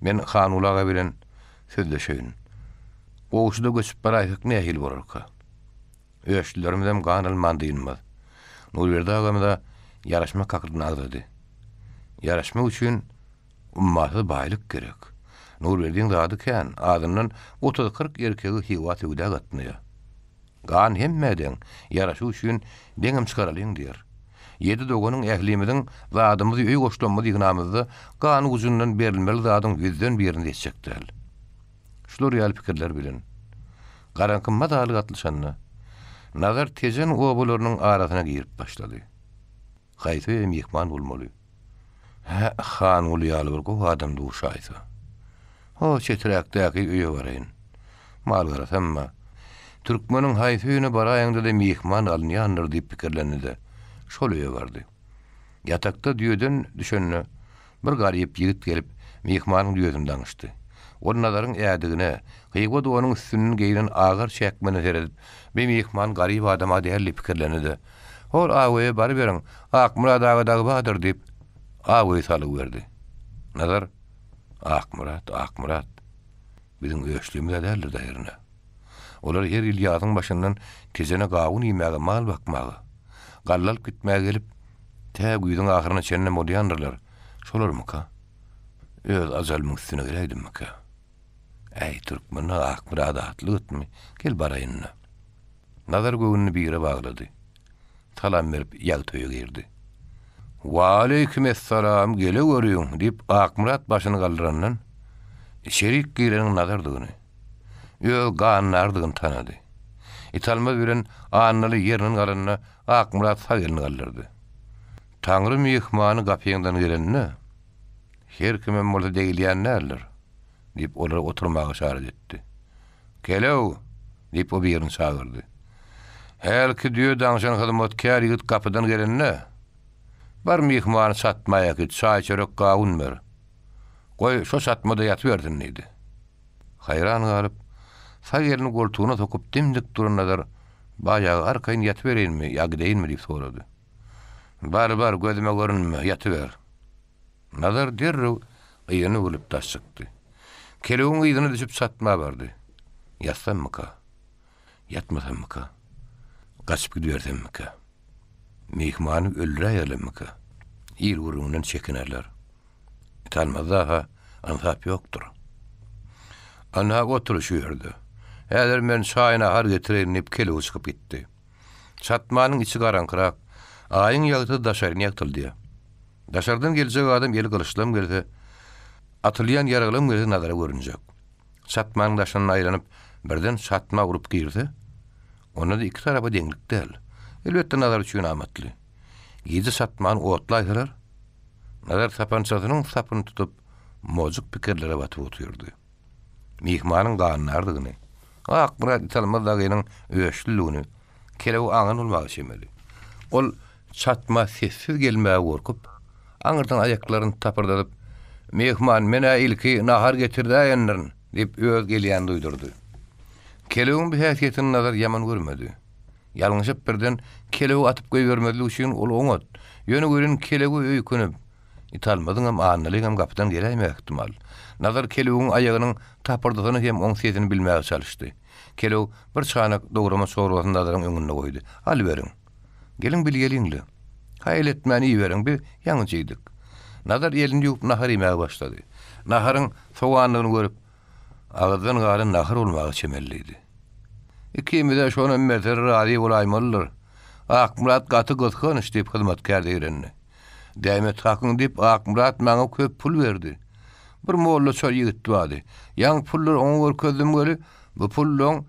Men Hanulaga bilen sözleşeýin. Oğuşda göçüp baraýsyk nähil bolarka. Öýüşlerimizem ganylman diýilmez. Nurberdi agamda ýaraşma kakyrdyna agdy. Ýaraşma üçin ummaty baýlyk gerek. Nurberdiň zady kän, adamdan 30-40 erkegi hyýwa tögüde gatnaýar. Gan hemmeden ýaraşy üçin deňem çykaralyň diýer. 7 doganyň ählimiziň zadymyzy öý goşlanmady ýygnamyzda gan uzundan berilmeli zadyň ýüzden birini etjekdir. Şular ýaly pikirler bilen. Garanky madaly gatlyşanna, Nazar tezen obularynyň arasyna girip başlady. Gaýty mihman bolmaly. Ha, han ulýaly bir gowy adam duşaýsa. O çetrekdäki öýe barayın. Mal garasamma. Türkmeniň haýsyny baraýanda da mihman alynýandyr diýip pikirlenidi. Şol öýe bardy. Yatakda düýeden düşenni bir garyp ýigit gelip mihmanyň düýünden daňyşdy. Onun nadaryň ädigine, gyýba dowanyň üstünden geýlen agyr çäkmeni seredip, bir mihman garyp adama däli pikirlenidi. Ol awaýa bar beriň, Akmurat agadag badyr diýip awaý salyp berdi. Nazar, Akmurat. Bizim öýüşlüğümizde dälir daýryna. Olar her il ýazyň başyndan tezene gawun ýemäge mal bakmagy, gallalyp gitmäge gelip, tä güýdüň ahyryna çenne bolýandyrlar. Şolarmyka? Öz azalmyň üstüne gelýdimmi? Ey Türkmen Akmurat atlytmy? Gel baraýyn. Nazar göwnüni bire baglady. Salam berip ýagtöýe girdi. Wa aleyküm esselam, gele görüň diýip Akmurat başyny galdyrandan şerik girenin nazardygyny. Ganlardygyny tanady. Italma bilen annaly ýeriniň galanyna Akmurat sagelini galdyrdy. Taňry mihmany gapýyndan gelenni her kimem bolsa degilýän näler diýip olar oturmagy şarat etdi. Gelew diýip o birini çağırdy. Helki diýe daňşan hyzmatkar ýigit kapydan gelenni bar mihmany satmaýa git, çaý çörek gawun ber. Goý şo satmada ýatyp berdin diýdi. Haýran galyp sagelini goltugyna sokup dimdik duranlar baýagy arkaýyn ýatyp berenmi, ýa-da diýinmi diýip sorady. Bar gözüme görünme, ýatyp ber. Nazar derrew ýyny bulup taşykdy. Kelewiň ýygyny düşüp satma bardy. Ýatsammyka? Ýatmasammyka? Gaçyp gidiýerdimmika? Mihmany öldüräýärlemika? İl gurundan çekinerler. Talmazda ansap ýokdur. Ana oturuşýardy. Häzir men çaýyna har getirenip kelew çykyp gitdi. Satmanyň içi garankyrak, aýyň ýagty daşaryny ýaktyldy. Daşardan geljek adam ýeli gylışlam gelse, atylýan ýaraglam gelse nazara görünjek. Satmanyň daşyny aýlanyp birden satma urup girdi. Onda da iki tarafa deňlik däl. Elbetde nazar üçin amatly. Ýyzy satmany otlaýdylar. Nazar tapançasynyň sapyny tutup mojuk pikirlere batyp oturdy. Mihmanyň ganlardygyny, Akmurat italmadagynyň öýüşlülügini kelew aňan bolmagy şemeli. Ol satma sessiz gelmäge gorkup, aňyrdan ajaklaryny tapyrdadyp, "Mehman mene ilki nahar getirdiýenlerin" diýip öz gelýän duýdurdy. Kelewiň bir häsiýetini nazar ýaman görmedi. Ýalňyşyp birden kelewi atyp goýbermediligi üçin ol oňat. Ýöne gören kelewi öýkünüp, italmadyň hem annalyk hem gapdan gelýär ihtimal. Nazar kelewiň aýagynyň tapyrdygyny hem oň sesini bilmäge çalışdy. Kelew bir çanak dograma sorwasyny nazaryň öňüne goýdy. "Al beriň. Gelin bilgeliňli. Haýl etmäni ýeberin bir ýaňyjydyk." Nazar ýelini ýuwup nahar ýemäge başlady. Naharyň sowanlygyny görüp, ağızdan galy nahar bolmagy çemelliydi. Ikimiz şonu emmeter razy bolaýmalylar. Akmurat gaty gysgyn diýip hyzmatkar diýerenni. Dämet hakyň diýip Akmurat maňa köp pul berdi. Bir molla çor ýigit bady. Ýaň pullar oňa görkezdim göli, bu pullaň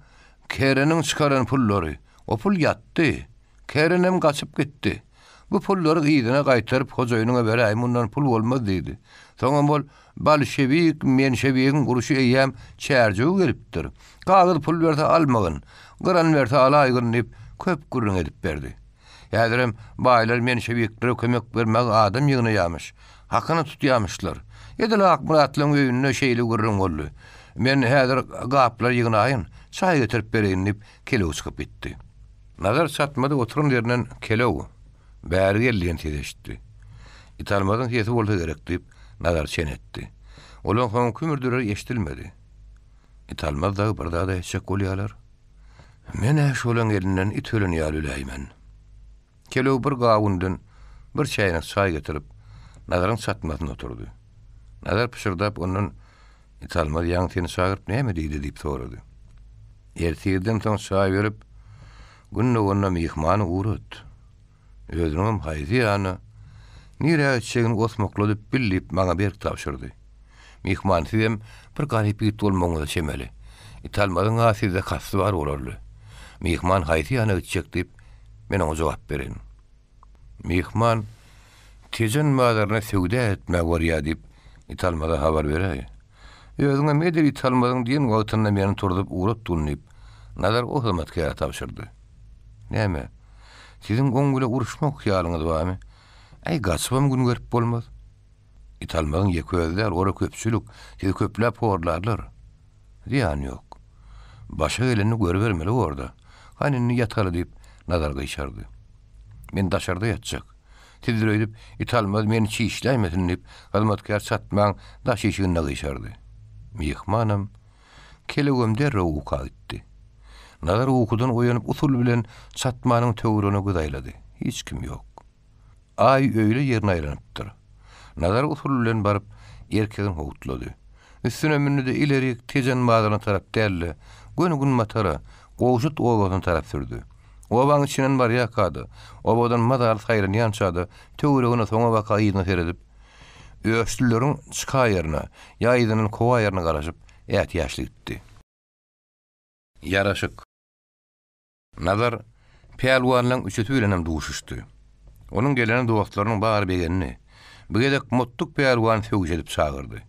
kereniň çykaran pullary. O pul ýatdy. Kerenem gaçyp gitdi. Bu pullary gyýdyna gaýtaryp hojaýynyňa beräýim, mundan pul bolmaz diýdi. Soňra bol Bolşevik, menşevigiň guruşy eýäm çärjegi gelipdir. Gagyz pul berse almagyn, gyran berse alaýgyn diýip köp gurrun edip berdi. Ýa-da baýlar menşeviklere kömek bermek adam ýygyna ýamış. Hakyny tutýamyşlar. Edil Akmuratlyň öýüne şeýle gurrun boldy. Men häzir gaplar ýygyna aýyn, çaý getirip bereýin diýip kelew çykyp gitdi. Nazar satmada oturun ýerinden kelew bäri gelýän tezeşdi. Italmadyň sesi bolsa gerek diýip nazar çenetdi. Olaň soň kümürdürer eşdilmedi. Italmaz da bir daha da eşek bolýarlar. Men şolaň elinden itölün ýalüläýmen. Kelew bir gawundan bir çaýnak çaý getirip nazaryň satmasyna oturdy. Nazar pişirdip onuň Italmaz ýaň seni çagyryp näme diýdi diýip sorady. Ertirden soň çaý berip günne onna mihmany urat. Özüm haýzy ýany nire çegin osmokladyp billip maňa berk tapşyrdy. Mihman sizem bir garyp ýit bolmagyňyzy çemeli. Italmadyň asyda kasy bar bolarly. Mihman haýty ýana gitjek diýip men oňa jogap berin. Mihman tejen madaryna söwde etmek bar ýa diýip italmada habar berýär. Özüňe medel italmadyň diýen wagtynda meni turdup urat dulnyp nazar o hyzmatga tapşyrdy. Näme? Siziň goňguly uruşmak hyýalyňyz barmy? Ay gaçbam gün görüp bolmaz. İtalmagyň ýeközler, ora köpçülük, sizi köpläp horlarlar. Diýan ýok. Başa geleni görbermeli orada. Hanini ýataly diýip nazar gyşardy. Men daşarda ýatjak. Tizdir öýdüp, italmaz meni çiýişläýmesin diýip, hyzmatkar satmaň daş eşigine gyşardy. Mihmanam kelegem derre uka gitdi. Nazar ukudan oýanyp usul bilen satmanyň töwrüne gydaýlady. Hiç kim ýok. Ay öýle ýerine aýranypdyr. Nazar usul bilen baryp erkegin howutlady. Üstüne minni de ileri tejen madaryna tarap dälle, gün matara, goşut owadan tarap sürdi. Owaň içinden bar ýakady. Owadan madar saýryn ýançady, töwregine soňa baka ýygyny seredip, öýçlüleriň çyka ýerine, ýaýdynyň kowa ýerine garaşyp, ýat ýaşly gitdi. Yaraşyk. Nazar peýalwanlaryň üçeti bilenem duşuşdy. Onuň geleni dostlarynyň bar begenini, bu gedek muttuk peýalwan söwüş edip çagyrdy.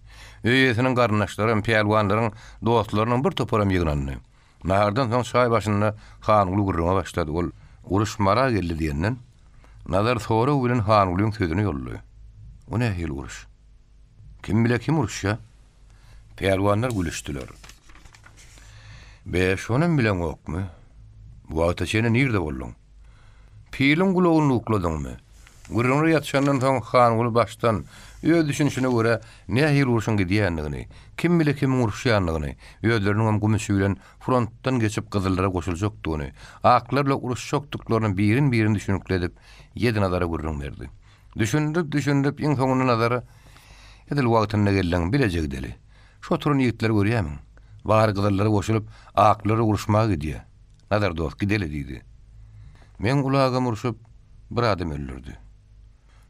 Öýesiniň garnaşlaryň peýalwanlaryň dostlarynyň bir toparam ýygnandy. Nahardan soň şaý başynda hanyly gurruma başlady. Ol uruş mara geldi diýenden Nazar sonra bilen hanylyň sözüni ýollady. O nähil uruş? Kim bile kim uruşýa? Peýalwanlar gülüşdiler. Be şonun bilen okmy? Bu wagtda seni nirde boldun? Piýliň gulagyny ukladyňmy? Gurruna ýatşandan soň hanyly başdan öz düşünüşine göre nähil uruşyň gidýändigini, kim bile kim uruşýandygyny, özleriniň gümüşi bilen frontdan geçip gyzyllara goşuljakdygyny, aklarla uruşjakdyklaryny birin düşünükledip, ýedi nazara gurrun berdi. Düşündüp, iň soňunda nazara edil wagtynda gelen bilecek deli. Şo turun ýigitler görýärmiň. Bar gyzyllara goşulyp, aklary uruşmagy gidýär. Nazar dost gideli diýdi. Men ulagam uruşup bir adam öldürdi.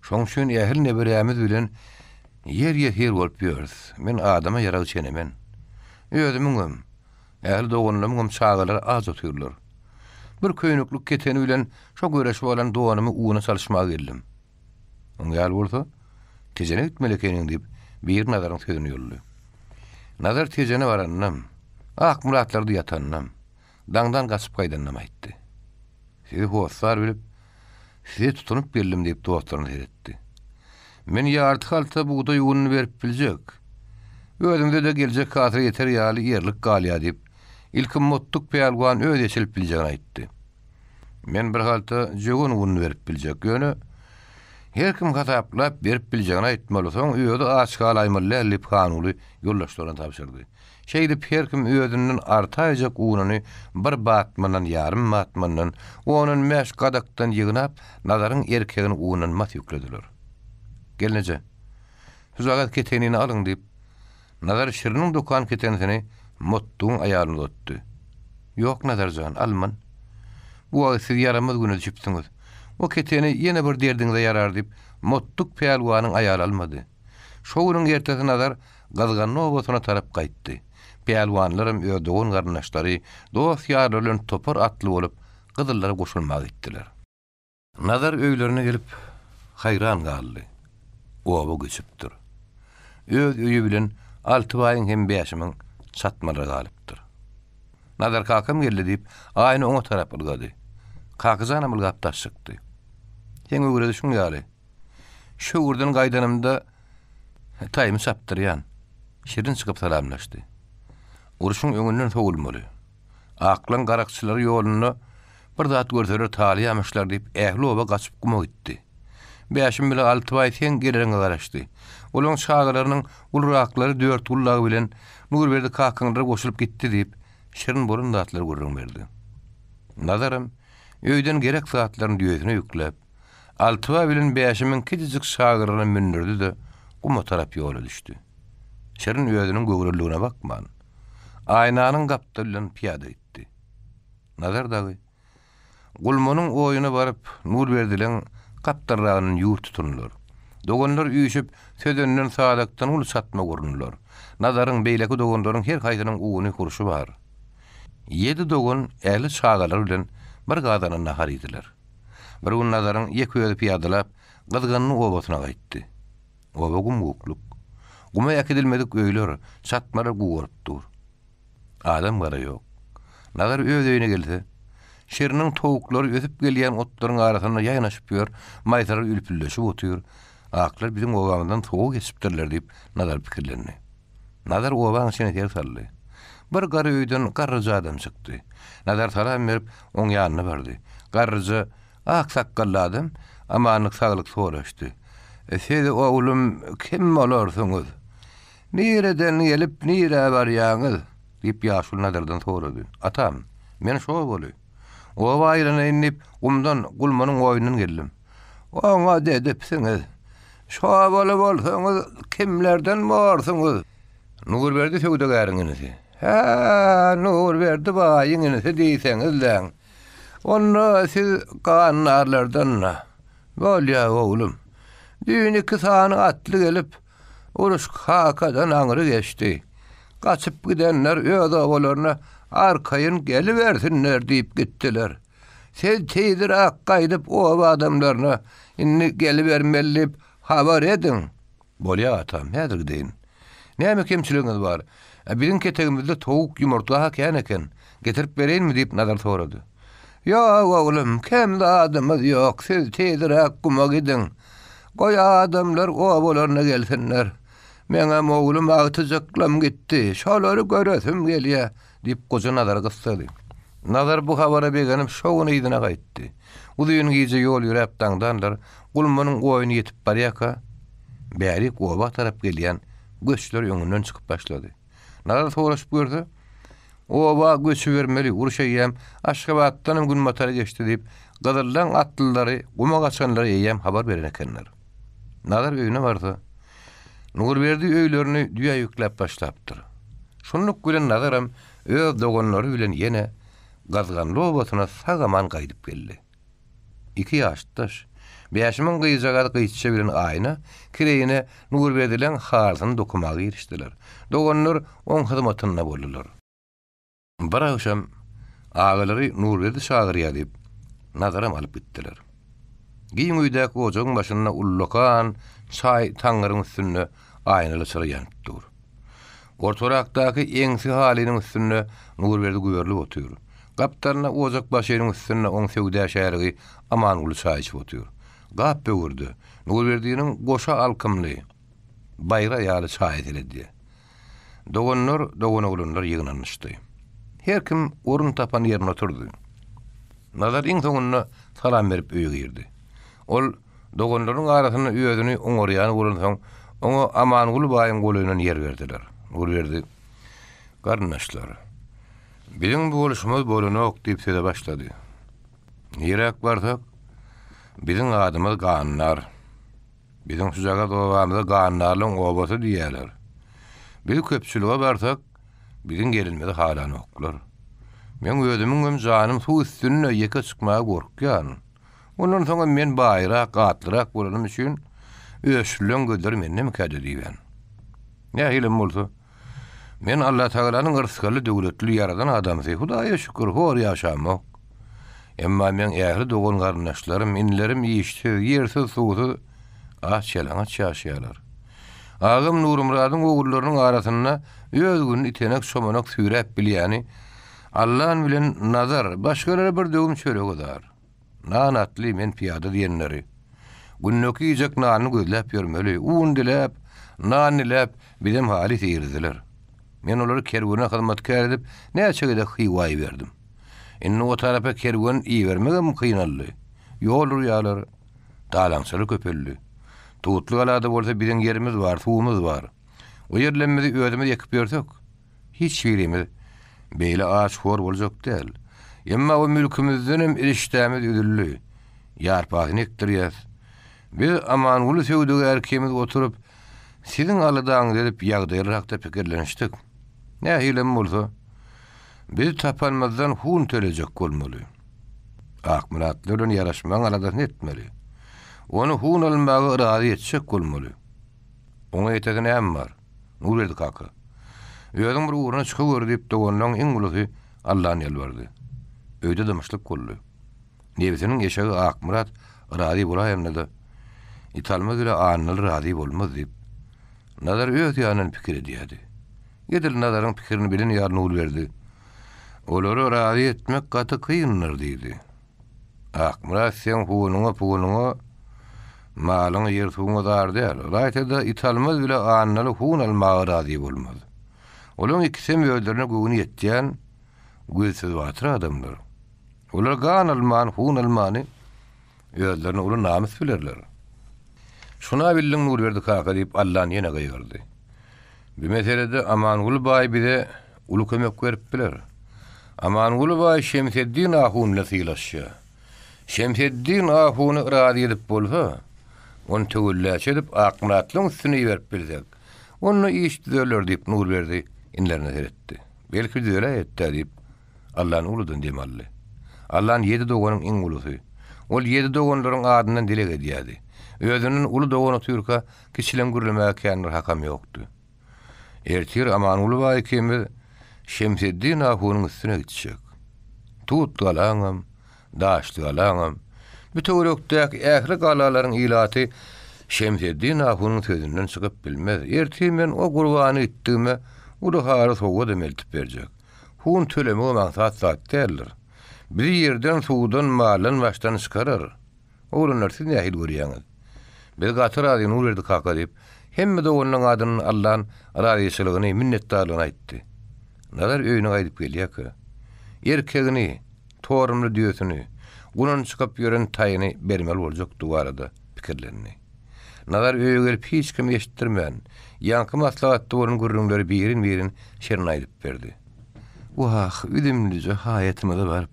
Şoň üçin ähli neberämiz bilen yer bolup ýörüz. Men adama ýara çenemen. Özümiň ähli doganlarym çagalar az otyrlar. Bir köýnüklük keteni bilen şo göreşip bolan doganymy uğuna salşmagy geldim. Oňa bolsa, tejene gitmeli ekeniň diýip bir nazaryň sözüni ýollady. Nazar tejene barannam, ak muratlary ýatannam, dangdan gaçyp gaýdannam aýtdy. Sizi howsar bilip, sizi tutunup geldim diýip dostlaryny seretdi. Men ýarty halta buğday ugyny berip biljek. Özümde de geljek hatyra ýeter ýaly ýerlik galýa diýip, ilkim muttuk peýalwan öz eşilip biljegini aýtdy. Men bir halta jogun ugyny berip biljek ýöne, her kim hataplap berip biljegini aýtmaly soň öýde açyk alaýmylly hanyly ýollaşlaryna tapşyrdy. Şeýdip her kim özünden artaýjak ugyny bir batmandan ýarym batmandan onuň meş gadakdan ýygnap nazaryň erkegini ugynyň mat ýüklediler. Gelneje. Huzagat ketenini alyň diýip nazar şiriniň dokan ketenini muttuň aýalyna otdy. Ýok nazarjan alman. Bu wagt siz yaramaz güne düşipsiňiz. O keteni ýene bir derdiňizde ýarar diýip muttuk peýalwanyň aýaly almady. Şoňuň ertesi nazar gazganyny obasyna tarap gaýtdy. Peýalwanlarym öýdogun garnaşlary dost ýarlar bilen topar atly bolup gyzyllara goşulmagy gitdiler. Nazar öýlerine gelip hayran galdy. Oba geçipdir. Öz öýü bilen 6 aýyň hem 5-imiň satmalara galypdyr. Nazar kakam geldi diýip aýyny oňa tarap ylgady. Kakazana mylgap taşykdy. Ýeňe göre düşünýäli. Şu urdan gaýdanymda taýmy sapdyrýan. Şirin çykyp salamlaşdy. Uruşun öňünden sowulmaly. Aklaň garakçylary ýoluny bir zat görseler taýýamışlar diýip ähli oba gaçyp guma gitdi. Beşim bilen 6 aý sen geleriňe garaşdy. Olaň şagalarynyň ulraklary 4 gullagy bilen Nurberdi kakyndyr goşulyp gitdi diýip şirin burun zatlar gurrun berdi. Nazarym öýden gerek zatlaryny ýözüne ýüklep 6 aý bilen beşimiň kidijik şagalaryny mindirdi de guma tarap ýola düşdi. Şirin öýüniň göwrelligine bakman. Aýnanyň gapdylyn piýada gitdi. Nazar dagy gulmanyň oýuna baryp Nurberdileň kaptarragynyň ýurt tutunlar. Doganlar üýüşip sözünden saadakdan ul satma gurunlar. Nazaryň beýleki doganlaryň her haýsynyň ugyny kurşy bar. 7 dogun äli çağalar bilen bir gadana nahar ediler. Bir gün nazaryň ýeki özi piyadalap gyzganyny obatyna gaýtdy. Oba gumgukluk. Guma ýakydylmedik öýler, çatmalar guwurupdyr. Adam gara ýok. Nazar öz öýüne gelse, şeriniň tovuklary ösüp gelýän otlaryň arasyna ýaynaşyp ýör, maýsar ülpülleşip otyr. Aklar bizim obamyzdan soğuk geçipdirler diýip nazar pikirlerini. Nazar obaň içine ter saldy. Bir gary öýden garryja adam çykdy. Nazar salam berip oň ýanyna bardy. Garryja ak sakkally adam amanyk saglyk soraşdy. Siz oğlum kim bolarsyňyz? Nereden gelip nere barýaňyz? Diýip ýaşul nazardan sorady. Atam, men şo boly. O baýrana inip gumdan gulmanyň oýundan geldim. Oňa dedipsiňiz. Şo boly bolsaňyz kimlerden barsyňyz? Nurberdi söwdegäriňizi. Ha, Nurberdi baýyňyzy diýseňiz-de. Onu siz kanarlardan bolýa oğlum. Düýni kysany atly gelip uruş hakadan aňyry geçdi. Kaçıp gidenler öz oğullarına arkaýyn geliversinler diýip gittiler. Sen teýdir gaýdyp o adamlaryna inni gelivermeli habar edin. Bolýa atam, häzir deýin. Näme kemçiligiňiz bar? Biziň ketegimizde towuk ýumurtla hakan eken. Getirip bereýinmi diýip nazar sorady. Ya oğlum, kemde adamyz ýok. Siz teýdir guma gidin. Goý adamlar o bolarına gelsinler. Meňem oğlum agtyjaklam gitdi. Şolary göresim gelýär diýip goja nazar gysdy. Nazar bu habara begenip şowuny ýydyna gaýtdy. Uzyň giýje ýol ýürep daňdanlar gulmanyň goýuny ýetip barýaka. Bäri gowa tarap gelýän göçler ýöňünden çykyp başlady. Nazar soraşyp gördi. Oba göçü bermeli, urşaýam, Aşgabatdan gün matara geçdi diýip gazarlan atlylary, guma gaçanlary ýem habar beren ekenler. Nazar öýüne bardy. Nurberdi öýlerini düýä ýükläp başlapdyr. Şunluk bilen nazaram öz dogonlary bilen ýene gazganly obatyna sagaman gaýdyp geldi. 2 ýaşdaş, beýaşymyň gyýjaga gyýçy bilen aýna kireýine Nurberdilen halyny dokumagy girişdiler. Dogonlar oň hyzmatyna boldylar. Bir akşam ağalary Nurberdi şagyrýar diýip nazaram alyp gitdiler. Giň öýdäki ojagyň başyna ullokan çay taňyryň üstünde aýnaly çyry ýanyp dur. Ortorakdaky eňsi halynyň üstünde Nurberdi güýerlip otyr. Gaptarna ojak başynyň üstünde oň söwdä şäherigi Amanguly çay içip otyr. Gap böwürdi. Nurberdiň goşa alkymly baýra ýaly çay edildi. Dogonlar ýygnanyşdy. Her kim orun tapan ýerine oturdy. Nazar iň soňunda salam berip öýe girdi. Ol dogonlaryň arasyna öýüni oňorýan bolan soň oňa Amanguly baýyň golynyň ýer berdiler. Nurberdi, garnaşlar. Biziň bu boluşmaz bolanok diýip söze başlady. Ýerek barsak, biziň adymyz ganlar. Biziň sujaga dowamyzda ganlarlyň obasy diýerler. Biz köpçülüge barsak, biziň gelinmede halan oklar. Men özümüň janym suw üstüne ýeke çykmaga gorkýan. Ondan soňra men baýrak, gatlyrak bolanym üçin öşülen gözler menne käde diýen. Ne hilim bolsa, men Allah Taalanyň rızkyly döwletli ýaradan adamsy. Hudaýa şükür, hor ýaşamak. Emma men ähli dogon garnaşlarym, inlerim ýeşdi, ýersiz suwsuz açylaňa ýaşaýarlar. Ağam Nurumradyň oğullarynyň arasyna öz gün itenek şomanak sürep bilýäni Allah'ın bilen nazar başgalara bir döwüm çöregi dar. Nanatly men piyada diýenleri. Günnöki ýek nany gözläp ýörmeli, un dilep, nan dilep bilim hali ýerdiler. Men olary kerwene hyzmatkar edip näçegede hywaý berdim. Inni o tarapa kerwen iýermegem kynally. Ýol ýalar dalaňçylyk köpelli. Tuğutlu alada bolsa biziň yerimiz bar, suwumuz bar. O yerlerimizi özümiz ýekip ýörsek, hiç birimiz beýle ağaç hor boljak däl. Emma o mülkümizden hem erişdämiz ödüllü. Ýarpagyny ekdirýäs. Biz Amanguly söwdegär kemiz oturup siziň alydaňyz edip ýagdaýlarynda pikirlenişdik. Ne hilem bolsa, biz tapanmazdan hun tölecek bolmaly. Akmyratlaryň ýaraşmagyň aladasyny etmeli. Onu hun almagy irazy etjek bolmaly. Oňa ýetegine näme bar? Nurberdi kaka. Özüň bir uğruna çykyp diýip dogonyň iň ulusy Allah'ın yalvardı. Öýde damışlyk boldy. Nebiziniň eşegi Akmurat rady bolayamna da italmaz ile anlyl rady bolmaz diýip nazar öz ýanyny pikir edýärdi. Gedil nazaryň pikirini bilen ýarny ul berdi. Olary rady etmek gaty kynnyr diýdi. Akmurat sen punuňa malyň ýertuňa dar däl. Raýtda italmaz ile anlyl hun almagy rady bolmaz. Olaň ikisi öýlerine göwüni ýetýän gözsüz watyr adamlar. Olar gan alman, hun almany öýlerine uly namys bilerler. Şuna bildiň nur berdi kaka diýip Allah'ın ýene gaýyrdy. Bu meselede Amangul baý bize uly kömek berip biler. Amangul baý Şemseddin ahun nasilaşýa. Şemseddin ahuny irady edip bolsa, onu töwelläç edip Akmuratlyň üstüne berip biljek. Onu işdiler diýip nur berdi, inlerine seretdi. Belki döle etdi diýip Allah'ın uludan demelli. Allah'ın 7 doganyň iň ulusy. Ol 7 doganlaryň adyndan dilek edýärdi. Özünün ulu dogany türka kişilen gürlemäge kändir hakam ýokdy. Ertir Amangul baý kemi Şemseddin ahunyň üstüne gitjek. Tut galaňam, daşly galaňam. Bu töwerekdäki ähli galalaryň ilaty Şemseddin ahunyň sözünden çykyp bilmez. Ertir men o gurbany etdigime uly hary sowa demeltip berjek. Hun tölemi maksat zat däller. Bir ýerden suwdan malyn başdan çykarar. Oğlanlar siz nähil görýäňiz? Bir gaty rady nur berdi kaka diýip hemme de onuň adyny Allah'ın radyçylygyny minnetdarlygyny aýtdy. Nazar öýüne gaýdyp gelýär. Erkegini, torumly düýesini, gunun çykyp ýören taýyny bermeli boljak duwarda pikirlerini. Nazar öýüne gelip hiç kim eşitdirmän, ýanky maslahatda bolan gürrüňleri birin şerini aýdyp berdi. Wah, üdümlice hayatyma da barıp,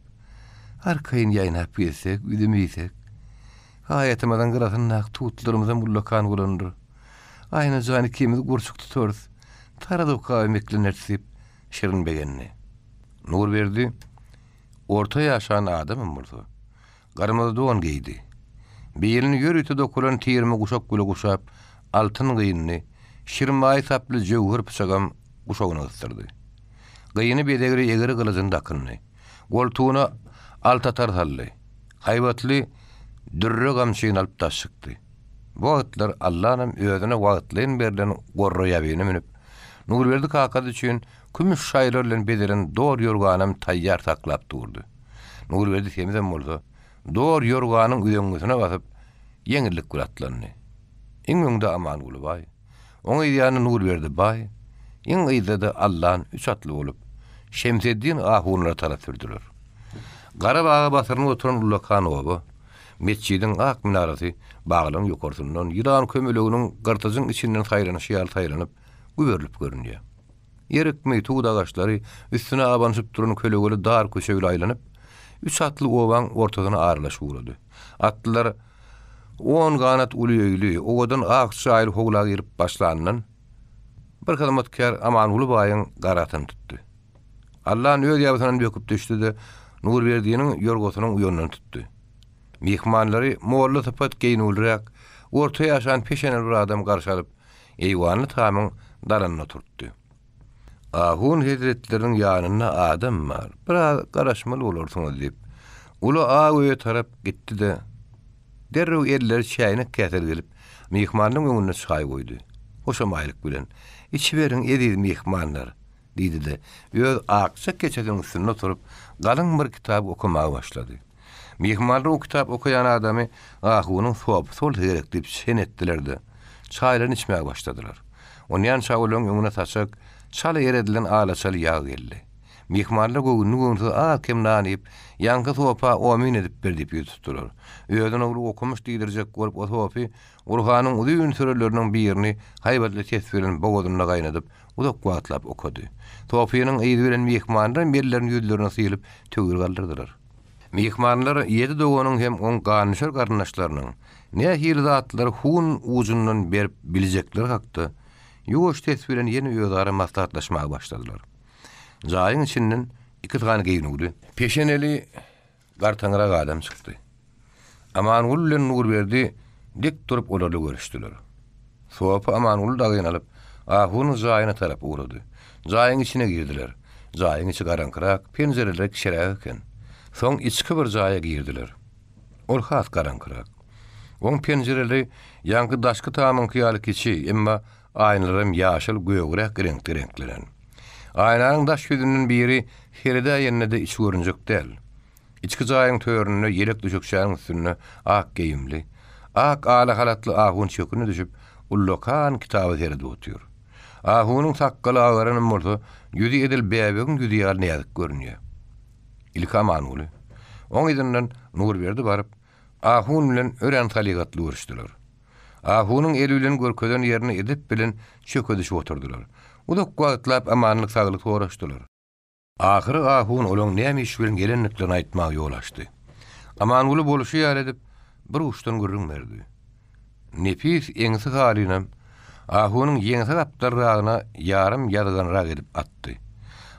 arkaýyn ýaýnap gelsek, üdüm ýysek, hayatymadan gyrasynnak tutlarymyza mullakan bolandyr. Aýna jany kimiz gurçuk tutarys, taradyka emeklenersip şerin begenni. Nur berdi, orta ýaşan adamym bolsa, garmyzy dogan giydi. Beýelini ýörüte dokulan tierme guşak güle guşap, altyn gyýyny, şirmaý saply jewher pysagam guşagyna ystyrdy. Gyýyny bedegiri egeri gylyjyny dakynny. Goltuğuna altatar sally. Haýbatly dürre gamçyny alyp taşykdy. Bu wagtlar Allah'ın özüne wagtlaryň berilen gorra ýabyny minip, nur berdi kakady üçin kümüş şaýlar bilen bederen dor ýorganam taýýar saklap durdy. Nur berdi semizem bolsa, dor ýorganyň üýeňizine basyp ýeňillik guratlandy. Iňňde Amangul baý. Oňa ýany nur berdi baý. Iň ýyzda Allah'ın üç atly bolup Şemseddin ahunlara tarap sürdüler. Garabağa basyryn oturan Ullakan oba, mescidin ak minarasy baglyň ýokartyndan ýyran kömeleginiň gartasyň içinden saýranyşy ýaly saýranyp güberlip görünýär. Ýerekmi tuğda gaçlary üstüne abanyşyp duran kölegeli dar köşegli aýlanyp, üç atly obaň ortasyna aralaş uğrady. Atlylar 10 ganat uly öýli, owadan akçy aýry hoglagy girip başlandan bir kılmatkar Amangul baýyň garatyny tutdy. Allah'ın öz ýabysyny böküp düşdi-de nur berdiýiniň ýorgosynyň uýanyndan tutdy. Mehmanlary molla tapat geýnulrak, orta ýaşan peşenel bir adam garşalyp, eýwanyny tamyň daranyna turtdy. Ahun Hazretleriň ýanyna adam bar. Bir garaşmaly bolarsyňyz diýip, uly aýa tarap gitdi-de derrew eller çaýyny käsel gelip, mehmanyň öňüne çaý goýdy. Hoşamaýlyk bilen, "İçiberin edil mehmanlar." diýdi-de, öz akça keçeden üstüne oturup galyň bir kitap okumağa başlady. Mehmanlar o kitap okuyan adamy ahunyň sol gerek diýip sen etdiler-de. Çaýlary içmäge başladylar. Onyan çaýlaryň öňüne taşak, çaly ýeredilen alaçaly ýag geldi. Mehmanlar göwünü kim nanyp, ýanky sopa omin edip berdip ýetipdiler. Öýden ogly okumuş diýdirjek görüp o sopy Urhanyň uýun sürelleriniň birini haýbatly ses bilen bogadyna gaýnadyp, udak guatlap okudy. Sopynyň eýdi bilen mehmanlar bellerini ýüzlerine sylyp töwür galdyrdylar. Mehmanlar 7 doganyň hem on ganyşar garnaşlarynyň ne hili zatlary hun ujundan berip biljekler hakda. Ýoş ses bilen ýene özara maslahatlaşmaga başladylar. Jaýyň içinden 2 tane geýnügdi. Peşeneli gartangra adam çykdy. Amangul bilen nur berdi, dik durup olarly görüşdiler. Sopa Amangul da gynalyp, ahunyň jaýyna tarap uğrady. Jaýyň içine girdiler. Jaýyň içi garaňkyrak, penjereler kişeräk eken. Soň içki bir jaýa girdiler. Ol has garaňkyrak. Oň penjereleri ýanky daşky tamyň kyýaly kiçi, emma aýnalarym ýaşyl göwgrek renkliren. Aýnaň daş ýüzüniň biri Feride ýenide içi görünjek däl. İçki jaýyň töründe ýelek düşükçäň üstüne ak geyimli, ak ala halatly ahun çöküne düşüp ullokan kitabı teride otuyor. Ahunyň sakkaly agaranym bolsa, ýüzi edil bäbegin ýüzi ýaly näzik görünýär. İlk Amanuly. Oň izinden Nurberdi baryp, ahun bilen ören taligatly görüşdiler. Ahunyň eli bilen görkeden ýerine edip bilen çöküdüşip oturdular. Udak wagtlap amanlyk saglyk soraşdylar. Ahyrı ahun olaň näme iş bilen gelenliklerini aýtmak ýol açdy. Amanuly boluşy ýar edip bir uçdan gürrüň berdi. Nepis eňsi halynam Ahunyň ýeňse gapdarragyna ýarym ýadganrak edip atdy.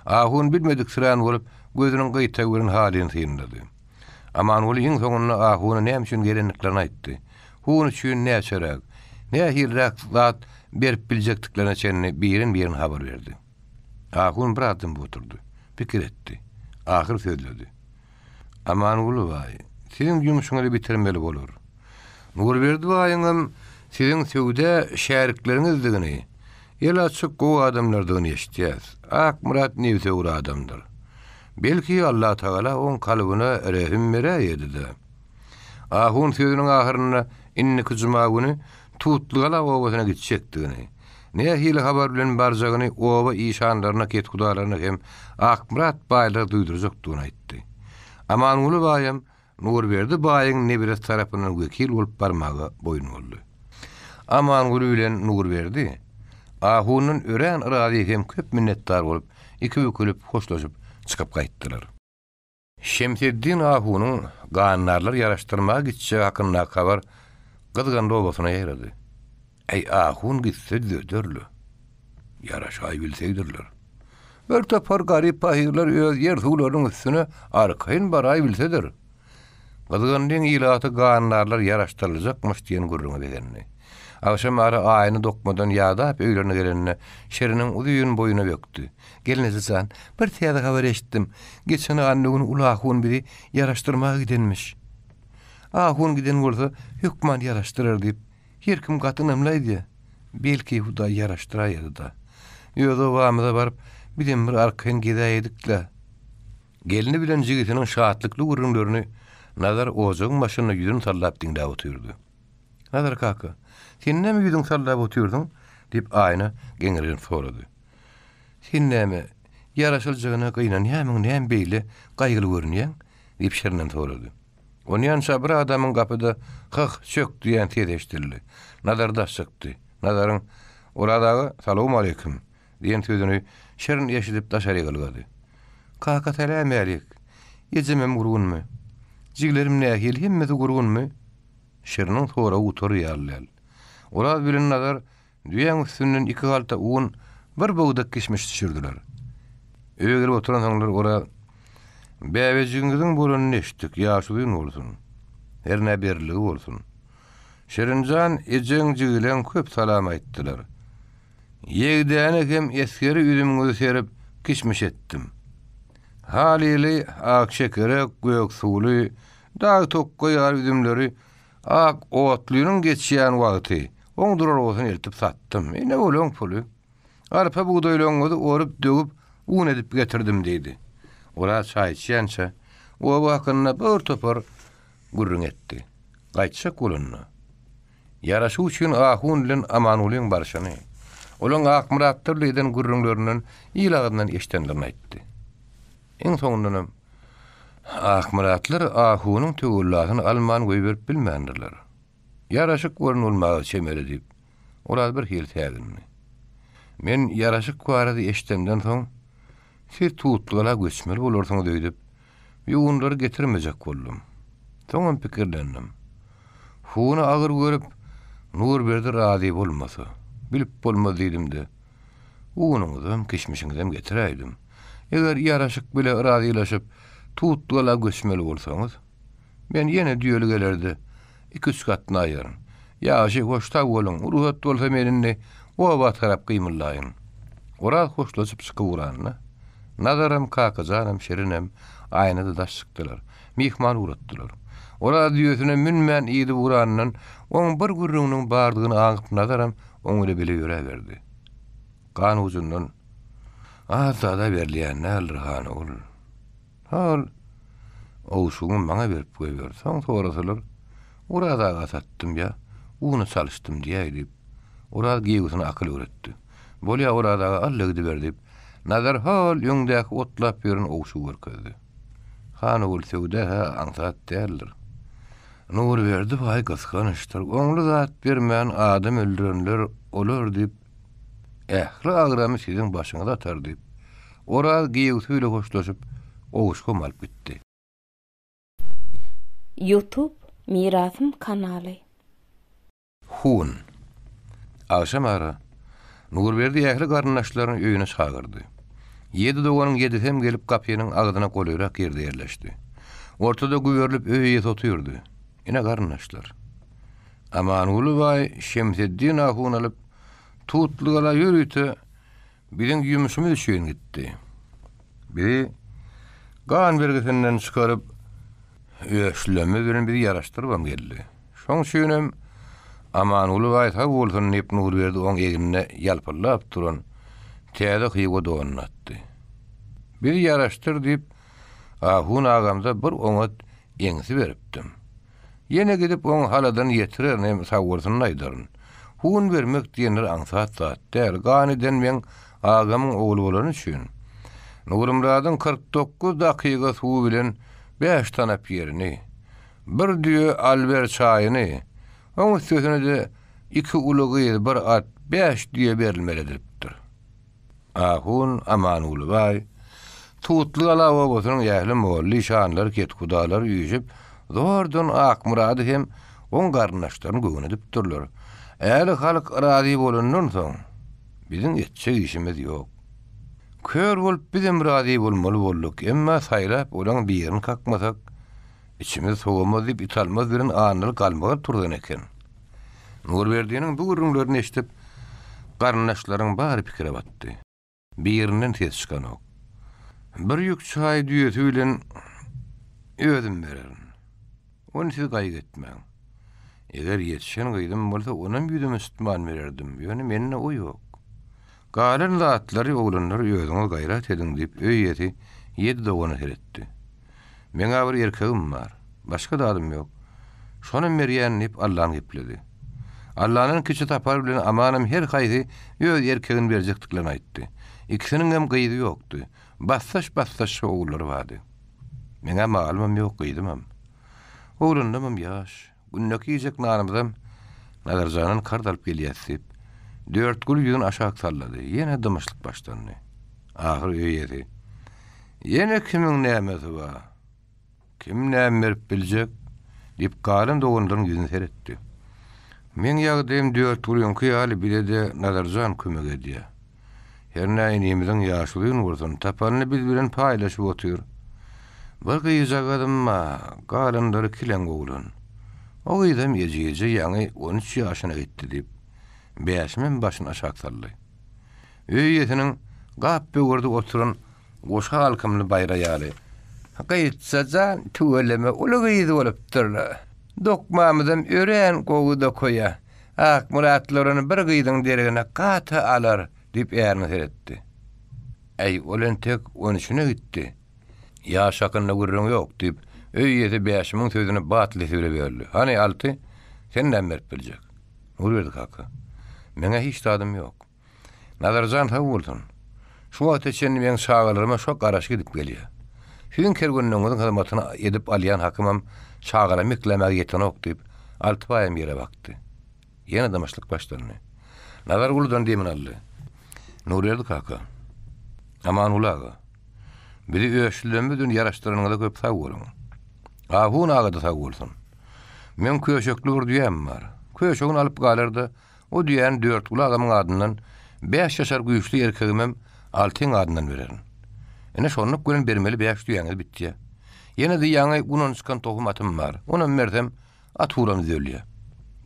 Ahun bilmedik sıran bolup gözüniň gyýta gören halyny syndy. Amanuly ýeň soňunda Ahuny näme üçin gelenliklerini aýtdy. Huny üçin näçerek, nähirrak zat berip biljekdiklerine çenni birin habar berdi. Ahun bir adım oturdu, pikir etdi. Ahir söýledi. Amanuly baý, siziň ýumuşyňyzy bitirmeli bolar. Nurberdi baýyňam siziň söwde şäriklerinizdegini, el açyk gowy adamlardan eşitýäs. Ak Murat näwse ur adamdyr. Belki Allah Taala oň kalbyna rehim berýärdi. Ahun sözüniň ahyryna inni kujma güni tutlugala owasyna gitjekdigini, nähili habar bilen barjagyny owa işanlaryna ketgudalaryna hem Ak Murat baýlar duýdurjakdygyny aýtdy. Amanuly baýam Nurberdi baýyň nebire tarapyndan wekil bolup barmagy boýun boldy. Amanuly bilen Nurberdi Ahunyň ören irazy hem köp minnetdar bolup iki bükülüp hoşlaşyp çykyp gaýtdylar. Şemseddin Ahunyň gaýnarlar ýaraşdyrmagy gitjek hakynda habar gyzgan robasyna ýerdi. Ey Ahun gitse dödürlü. Yaraşay bilseydirler. Bir tapar garip pahirler öz yer suwlarynyň üstüne arkaýyn baray bilsedir. Gyzgandyň ilaty gaýnarlar ýaraşdyrylajakmyş diýen gürrüňe degenni. Akşam ara aýyny dokmadan ýa-da öýlerine gelenine şeriniň uzyň boýuna bökdi. Gelinizden bir täze habar eşitdim. Geçen annyň ulahun biri ýaraşdyrmagy gidenmiş. Ahun giden bolsa hükman ýaraşdyrar diýip her kim gatynamlaýdy. Belki Huda ýaraşdyrýardy da. Ýöne wamyza baryp bilen bir arkaýyn gidäýdikle. Gelini bilen jigitiniň şahatlykly gürrüňlerini nazar ojagyň başyna ýüzüni sallap diňdäp oturdy. Nazar kaka, sen näme ýüzüň sallap oturdun? Diýip aýna geňiren sorady. Sen näme ýaraşyljagyna gynan näme beýle gaýgyly görünýän? Diýip şerinen sorady. Onyan sabır adamın kapıda çök diyen tedeştirli. Nazarda sıktı. Nazarın oradağı salamu aleyküm diyen sözünü şerin yeşilip daşarı kılgadı. Kaka selam alik. Yecemem gurgun mu? Ciglerim nehil himmeti gurgun mu? Şerinin sonra utoru yallal. Orad bilen nazar düyen üstünden iki halta uğun bir boğdak kişmiş düşürdüler. Öyle oturan sanlar orada bäwejiginiň bolanyny eşitdik, ýaşulyň bolsun. Her näberligi bolsun. Şerinjan ejeň jigilen köp salam aýtdylar. Ýegdäne hem eskeri üzümüňi serip kişmiş etdim. Halili ak şekerek, gök suwly, dag tokka ýar üzümleri ak otlynyň geçýän wagty. Oň durar bolsun eltip sattym. Ne bolan puly? Arpa buğdaýlaryňy orup dögüp un edip getirdim diýdi. Ora çay içýänçe, o wakynda bir topar gürrüň etdi. Gaýtşak bolunna. Ýaraşy üçin Ahun bilen Amanulyň barşyny. Olaň Ak Muratdyr eden gürrüňlerinden ýylagyndan eşdenlerini aýtdy. Eň soňundan Ak Muratlar Ahunyň töwüllatyny alman goýup bilmändirler. Ýaraşyk görnülmäge çemeri diýip, olar bir hil tägini. Men ýaraşyk barady eşdenden soň siz tutlulara göçmeli bolarsyňyz diýip, ýuwunlary getirmejek boldum. Soňam pikirlendim. Huny agyr görüp, Nurberdi razy bolmasa, bilip bolmaz diýdim-de. Uwunuňyzam, kişmişiňizem getiräýdim. Eger ýaraşyk bile razylaşyp, tutlulara göçmeli bolsaňyz, men ýene düýeli gelerdi. 2-3 gatna aýaryn. Ýaşy hoşta bolun, ruhat bolsa menini o tarap gymyllaýyn. Ora hoşlaşyp çykyp uranyna. Nazaram, kakajanam, şerinem aýnyda daşykdylar. Mihman uratdylar. Ola diýösüne münmän ýydy urandan oň bir gürrüňiniň bardygyny aňyp nazaram oňa bile ýöreberdi. Gan uzundan azada berilýän nälir hany ol. Hal oşuňy maňa berip goýber. Soň sorasalar, urada sattym ya, uny çalışdym diýip, urada giýgüsini akyl öğretdi. Bolýa urada allygdy berdip, nazar hal ýöňdäki otlap ýören oşu görkezdi. Hany ol söwde aňsat däldir. Nur berdi vay gysganyşdyr. Oňly zat bermän adam öldürenler olar diýip, ähli agramy siziň başyňyza atar diýip, urada giýgüsüyle hoşlaşyp oşga malyp gitdi. YouTube Mirasym kanaly. Hun. Akşam ara Nurberdi ähli garyndaşlaryň öýüne çagyrdy. 7 doganyň 7 hem gelip kapýynyň agdyna goýurak ýerde ýerleşdi. Ortada güýerlip öýe tutýurdy. Ine garyndaşlar. Aman uly bay Şemseddin ahun alyp tutlugala ýürüýte biziň ýumuşymy düşýän gitdi. Biri gan bergisinden çykaryp öýüşleme bilen bir ýaraşdyrmam geldi. Şoň üçin aman uly bay ta bolsun diýip Nurberdi oň egine ýalpylap duran täze hyýga doganatdy. Bir ýaraşdyr diýip ahun agamda bir oňat eňsi beripdim. Yine gidip oň haladan ýetirer hem sagursyny aýdyryn. Hun bermek diýenler aňsat zat däl. Ganyden men agamyň ogly bolan üçin Nurumradyň 49 dakyga suw bilen 5 tanap ýerini, bir düýe alber çaýyny, oň üstüne de 2 ulugy, bir at 5 düýe berilmelidiripdir. Ahun aman uly bay tutly alawa bolsaň ýahly molly şanlar ketkudalar ýüjüp zordan Akmurady hem oň garyndaşlaryny göwün edip durlar. Äli halk razy bolandan soň biziň etjek işimiz ýok. Kör bolup bizim razy bolmaly bolduk, emma saýlap olaň bir ýerini kakmasak içimiz sowamaz diýip italmaz bilen anyl galmaga turgan eken. Nurberdiňiň bu gürrüňlerini eşitip garyndaşlaryň bary pikire batdy. Bir ýerinden tez çykan ok. Bir ýük çaý düýeti bilen ödüm bererin. Onu siz gaýg etmäň. Eger ýetişen gaýdym bolsa onam ýüdüm üstman bererdim. Ýöne menne o ýok. Galan zatlary oglanlar ýöňe gaýrat ediň diýip öýeti 7 dogany heretdi. Meňe bir erkegim bar. Başga da adam ýok. Şonu merýän diýip Allahyň gepledi. Allahyň kiçi tapar bilen amanam her haýdy öz erkegini berjekdiklerini aýtdy. İkisiniň hem gaýdy ýokdy. Bassaş oglary bardy. Meňe malumam ýok gaýdymam. Oglandymam ýaş. Günnäki ýejek nanymdam Nadarjanyň kart alyp gelýärdi. 4 gül ýüzün aşağı sallady. Ýene dymışlyk başlandy. Ahyr öýedi. Ýene kimiň nämesi bar? Kim näme berip biljek? Diýip galan doganlaryň ýüzüne seretdi. Men ýagdym 4 gül ýaly bilede Nadarjan kömek edýär. Her näýimizin ýaşlygyny bolsun, tapanyny biz bilen paýlaşyp otyr. Bir gyýjak adamma, galanlary kilen gowlan. O gyýdam ýeje ýaňy 13 ýaşyna gitdi diýip, beýişmen başyny aşağı saldy. Öýetiniň gap böwürde oturan goşa halkymly baýra ýaly. Hakyýatsa tuweleme ulygy bolupdyr. Dokmamydan ören gowuda koýa. Akmuratlaryny bir gyýdyň deregine gata alar diýip ýerine seretdi. Ey olen tek 13'üne gitdi. Ýaş hakynda gürrüň ýok diýip öýeti beýişmiň sözüne batyl söýlep berdi. Hani alty sen näme berip biljek? Nurberdi kaka. Meňe hiç dadym ýok. Nadarjan ha bolsun. Şu wagt içinde men şagalaryma şok garaş gidip gelýär. Sizin kergönüňiziň hyzmatyny edip alýan hakymam şagala meklemäge ýeten ok diýip altypaýam ýere bakdy. Ýene damaşlyk başlandy. Nadar guldan diýmen aldy. Nurberdi kaka. Aman ulaga. Biri öýüşlenmeden ýaraşdyranyňda köp sag bolun. Ahun agada sag bolsun. Men köşekli bir düýem bar. Köşegini alyp galardy. O düýän 4 ulagamyň adyndan 5 ýaşar güýçli erkegimem 6 adyndan bererin. Ene şonluk gören bermeli 5 düýäňiz bitdi. Ýene de ýaňy bunun çykan tohumatym bar. Onu mertem aturam zöliýär.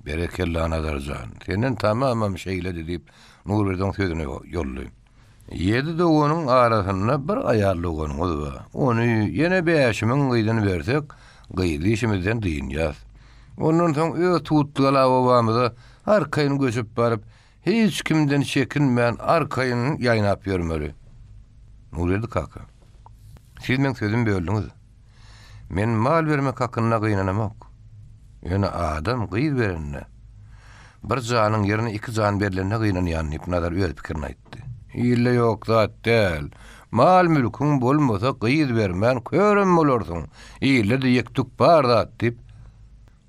Berekella Nadarjan. Senden tamamam şeýle diýip Nurberdiň sözüne ýolly. 7 dogonun arasynda bir aýarlyganyňyz bar. Onu ýene 5-imin gyýdyny bersek, gyýdy işimizden diýinýär. Ondan soň öz tutdugala obamyza arkaýyn göçüp baryp, hiç kimden çekinmän arkaýyn ýaýnap ýörmeli. Nuredy kaka. Siz men sözüm böldüňiz. Men mal bermek hakyna gynanak. Ýöne adam gyýy berenne. Bir janyň ýerine 2 jan berilende gynanýan ýa nazar öz pikirini aýtdy. İlle ýok zat del. Mal mülkün bolmasa gyýy bermän körüm bolarsyň. İlle de ýektuk bar zat diýip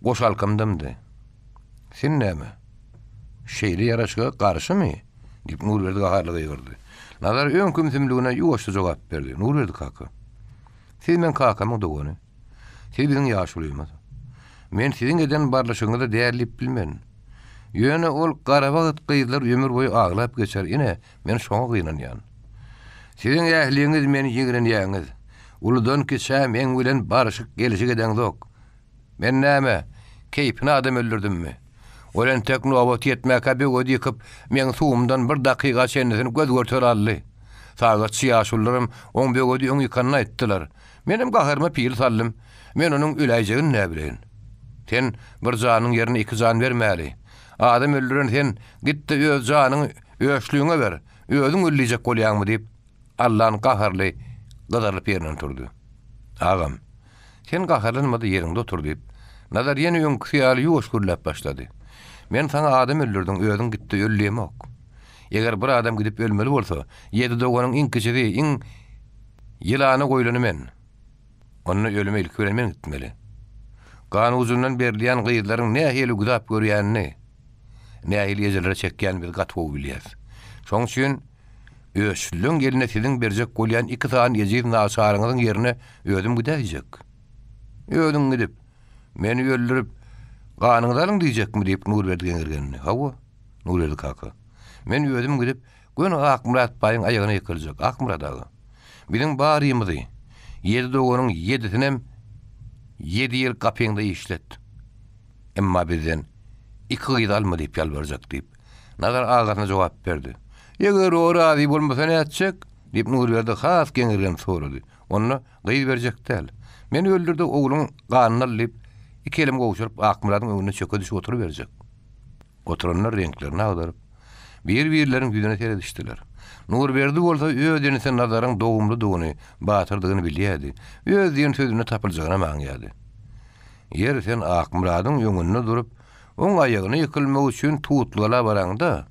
goşalkymdymdy. Sen näme? Şeýle ýaraşyga garşymy? Diýip Nurberdi gaharlygy ýerdi. Nazar öňkümsümligine ýoşdy jogap berdi. Nurberdi kaka. Siz men kakamyň dogony. Siz biziň ýaşulymy. Men siziň eden barlaşyňyzda däýerlip bilmän. Ýöne ol garabag gyýdylar ömür boýu aglap geçer. Ine men şoňa gynanýan. Siziň ähliňiz meni ýigrenýäňiz. Uludan keçäm eň bilen barışyk gelişik eden zok. Men näme? Keypini adam öldürdümmi? Olen tekno awat ýetmäkä bir göz ýykyp, men suwumdan bir dakyga çennesini göz görter aldy. Sagat ýaşullarym oň bir göz öň ýykanyny aýtdylar. Menim gaharma pil sallym. Men onuň üläjegini näbilen. Sen bir janyň ýerine 2 jan bermäli. Adam öldüren sen gitdi öz janyny öýüşlüğüne ber. Özüň öldürecek bolýarmy diýip Allahyň gaharly gadarlyp ýerinden turdy. Agam, sen gaharlanmady ýerinde otur diýip nazar ýene öň hyýaly ýoşgurlap başlady. Men sana adam öldürdüm, özüň gitdi öldürmek. Eger bir adam gidip ölmeli bolsa, 7 doganyň iň kiçigi, iň ýylany goýlany men. Onu ölüme ilk öğrenmen gitmeli. Kan uzundan berilýän gyýdylaryň nähili güdap görýänini, nähili ýejelere çekýän bir gatwy bilýär. Şoň üçin öýüşlüň geline siziň berjek bolýan 2 saat ýejer naçaryňyzyň ýerine özüm gidäjek. Özüň gidip meni öldürüp ganyňyzalyň diýjekmi diýip Nurberdi geňirgenini. Hawa, Nurberdi kaka. Men özüm gidip gün Akmurat baýyň aýagyna ýykyljak. Akmurat ağa. Biziň barýymyzy 7 doganyň 7-sinem 7 ýyl gapyňda işlet. Emma bizden 2 gyýdy alma diýip ýalbarjak diýip. Nazar agasyna jogap berdi. Eger o razy bolmasa näçek? Diýip Nurberdi has geňirgen sorady. Onu gyýy berjek däl. Men öldürdi oğlum ganyny alyp 2 elim gowşuryp Akmuradyň öňüne çöke düşüp oturup berjek. Oturanlar renklerini agdaryp bir-birleriň ýüzüne teredişdiler. Nurberdi bolsa öýdeni sen nazaryň dogumly dogany batyrdygyny bilýärdi. Özüň sözüne tapyljagyna maňýady. Ýer sen Akmuradyň öňünde durup, oň aýagyny ýykylmak üçin tutlugala baraňda,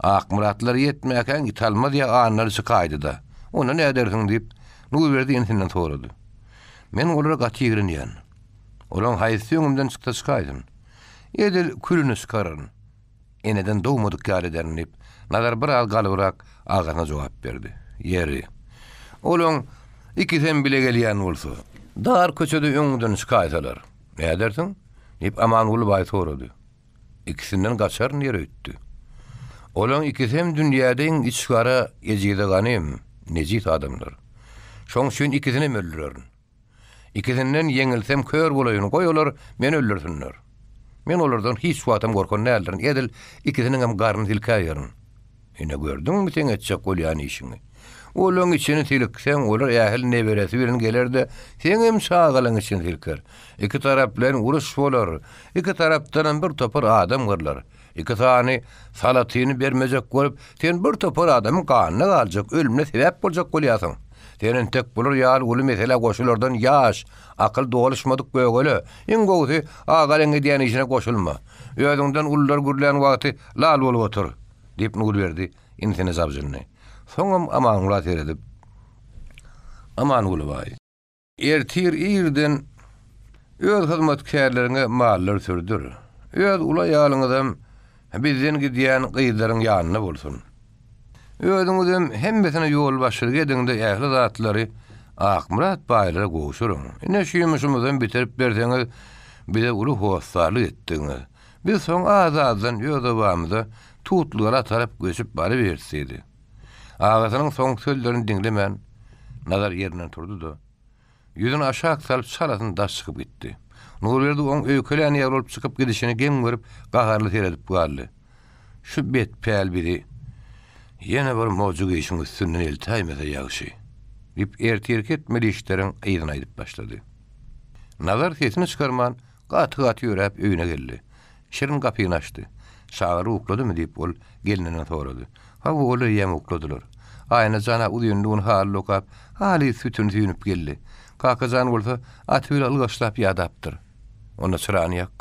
Akmuratlar ýetmäken gitalma diýe anlary çykaýdy-da. Ona näme dersiň diýip Nurberdi ýene sorady. Men olara gaty ýigrenýän. Olaň haýsy öňümden çykaýdym. Edil külüni çykaryn. Eneden dogmadyk ýar ederin diýip nazar bir az galyrak agasyna jogap berdi. Ýeri. Olaň 2 sen bile gelýän bolsa, dar köçede öňünden çykaýsalar, näme dersiň? Diýip Amanguly baý sorady. İkisinden gaçaryn ýere ötdi. Olaň 2 sen dünýäde iň içgara ejide ganym, nejit adamlar. Şoň üçin 2sini öldürerin. 2sinden ýeňilsem kör bolaýyn goýular, meni öldürsinler. Men olardan hiç wagtym gorkan nälerin. Edil 2siniň hem garny tilkäýärin. Ene gördüňmi sen etjek bolýan işini? Olaň içini tilksen, olar ähli neberesi bilen gelerde, sen hem şagalyň içini tilker. 2 tarap bilen uruş bolar. 2 tarapdan bir topar adam gyrlar. 2 tany salatyny bermejek görüp, sen bir topar adamyň ganyny galjak, ölümine sebäp boljak bolýasyň. Senin tek bulur ýaly uly mesele goşulardan ýaş, akyl doguluşmadyk bögele. Iň gowsy agalyň diýen işine goşulma. Özüňden ullar gürlän wagty lal bolup otur diýip Nurberdi insini zabjyny. Soňam Amanguly teredip Amanguly baý. Ertir ýerden öz hyzmatkerlerine mallar sürdür. Öz ula ýalyňyzam bizden gidýän gyýdylaryň ýanyna bolsun. Özüňizem hemmesine ýol başyr gedinde ähli zatlary Akmurat baýlara gowşurun. Ine şeýmişimizden bitirip berseňiz bize uly howsarlyk etdiňiz. Biz soň azaddan ýödebamyza tutlugara tarap göçüp bary berseydi. Agasynyň soň sözlerini diňlemän nazar ýerinden turdy-da. Ýüzüni aşağı salyp çalasyny daş çykyp gitdi. Nurberdi oň öýkelän ýer bolup çykyp gidişini geň görüp gaharly teredip galdy. Şu bet päl biri Yine bir mowjug işin üstünden eltäýmese ýagşy. Dip ertirk etmeli işleriň aýdyna aýdyp başlady. Nazar sesini çykarman gaty ýörep öýüne geldi. Şirin gapyny açdy. Şagary ukladymy diýip ol gelininden sorady. Ha oly ýem ukladylar. Aýna jana uýundygyny hal okap, haly sütüni tüýnüp geldi. Kakajan bolsa atyla ylgaşlap ýadapdyr. Onda çyrany ýak.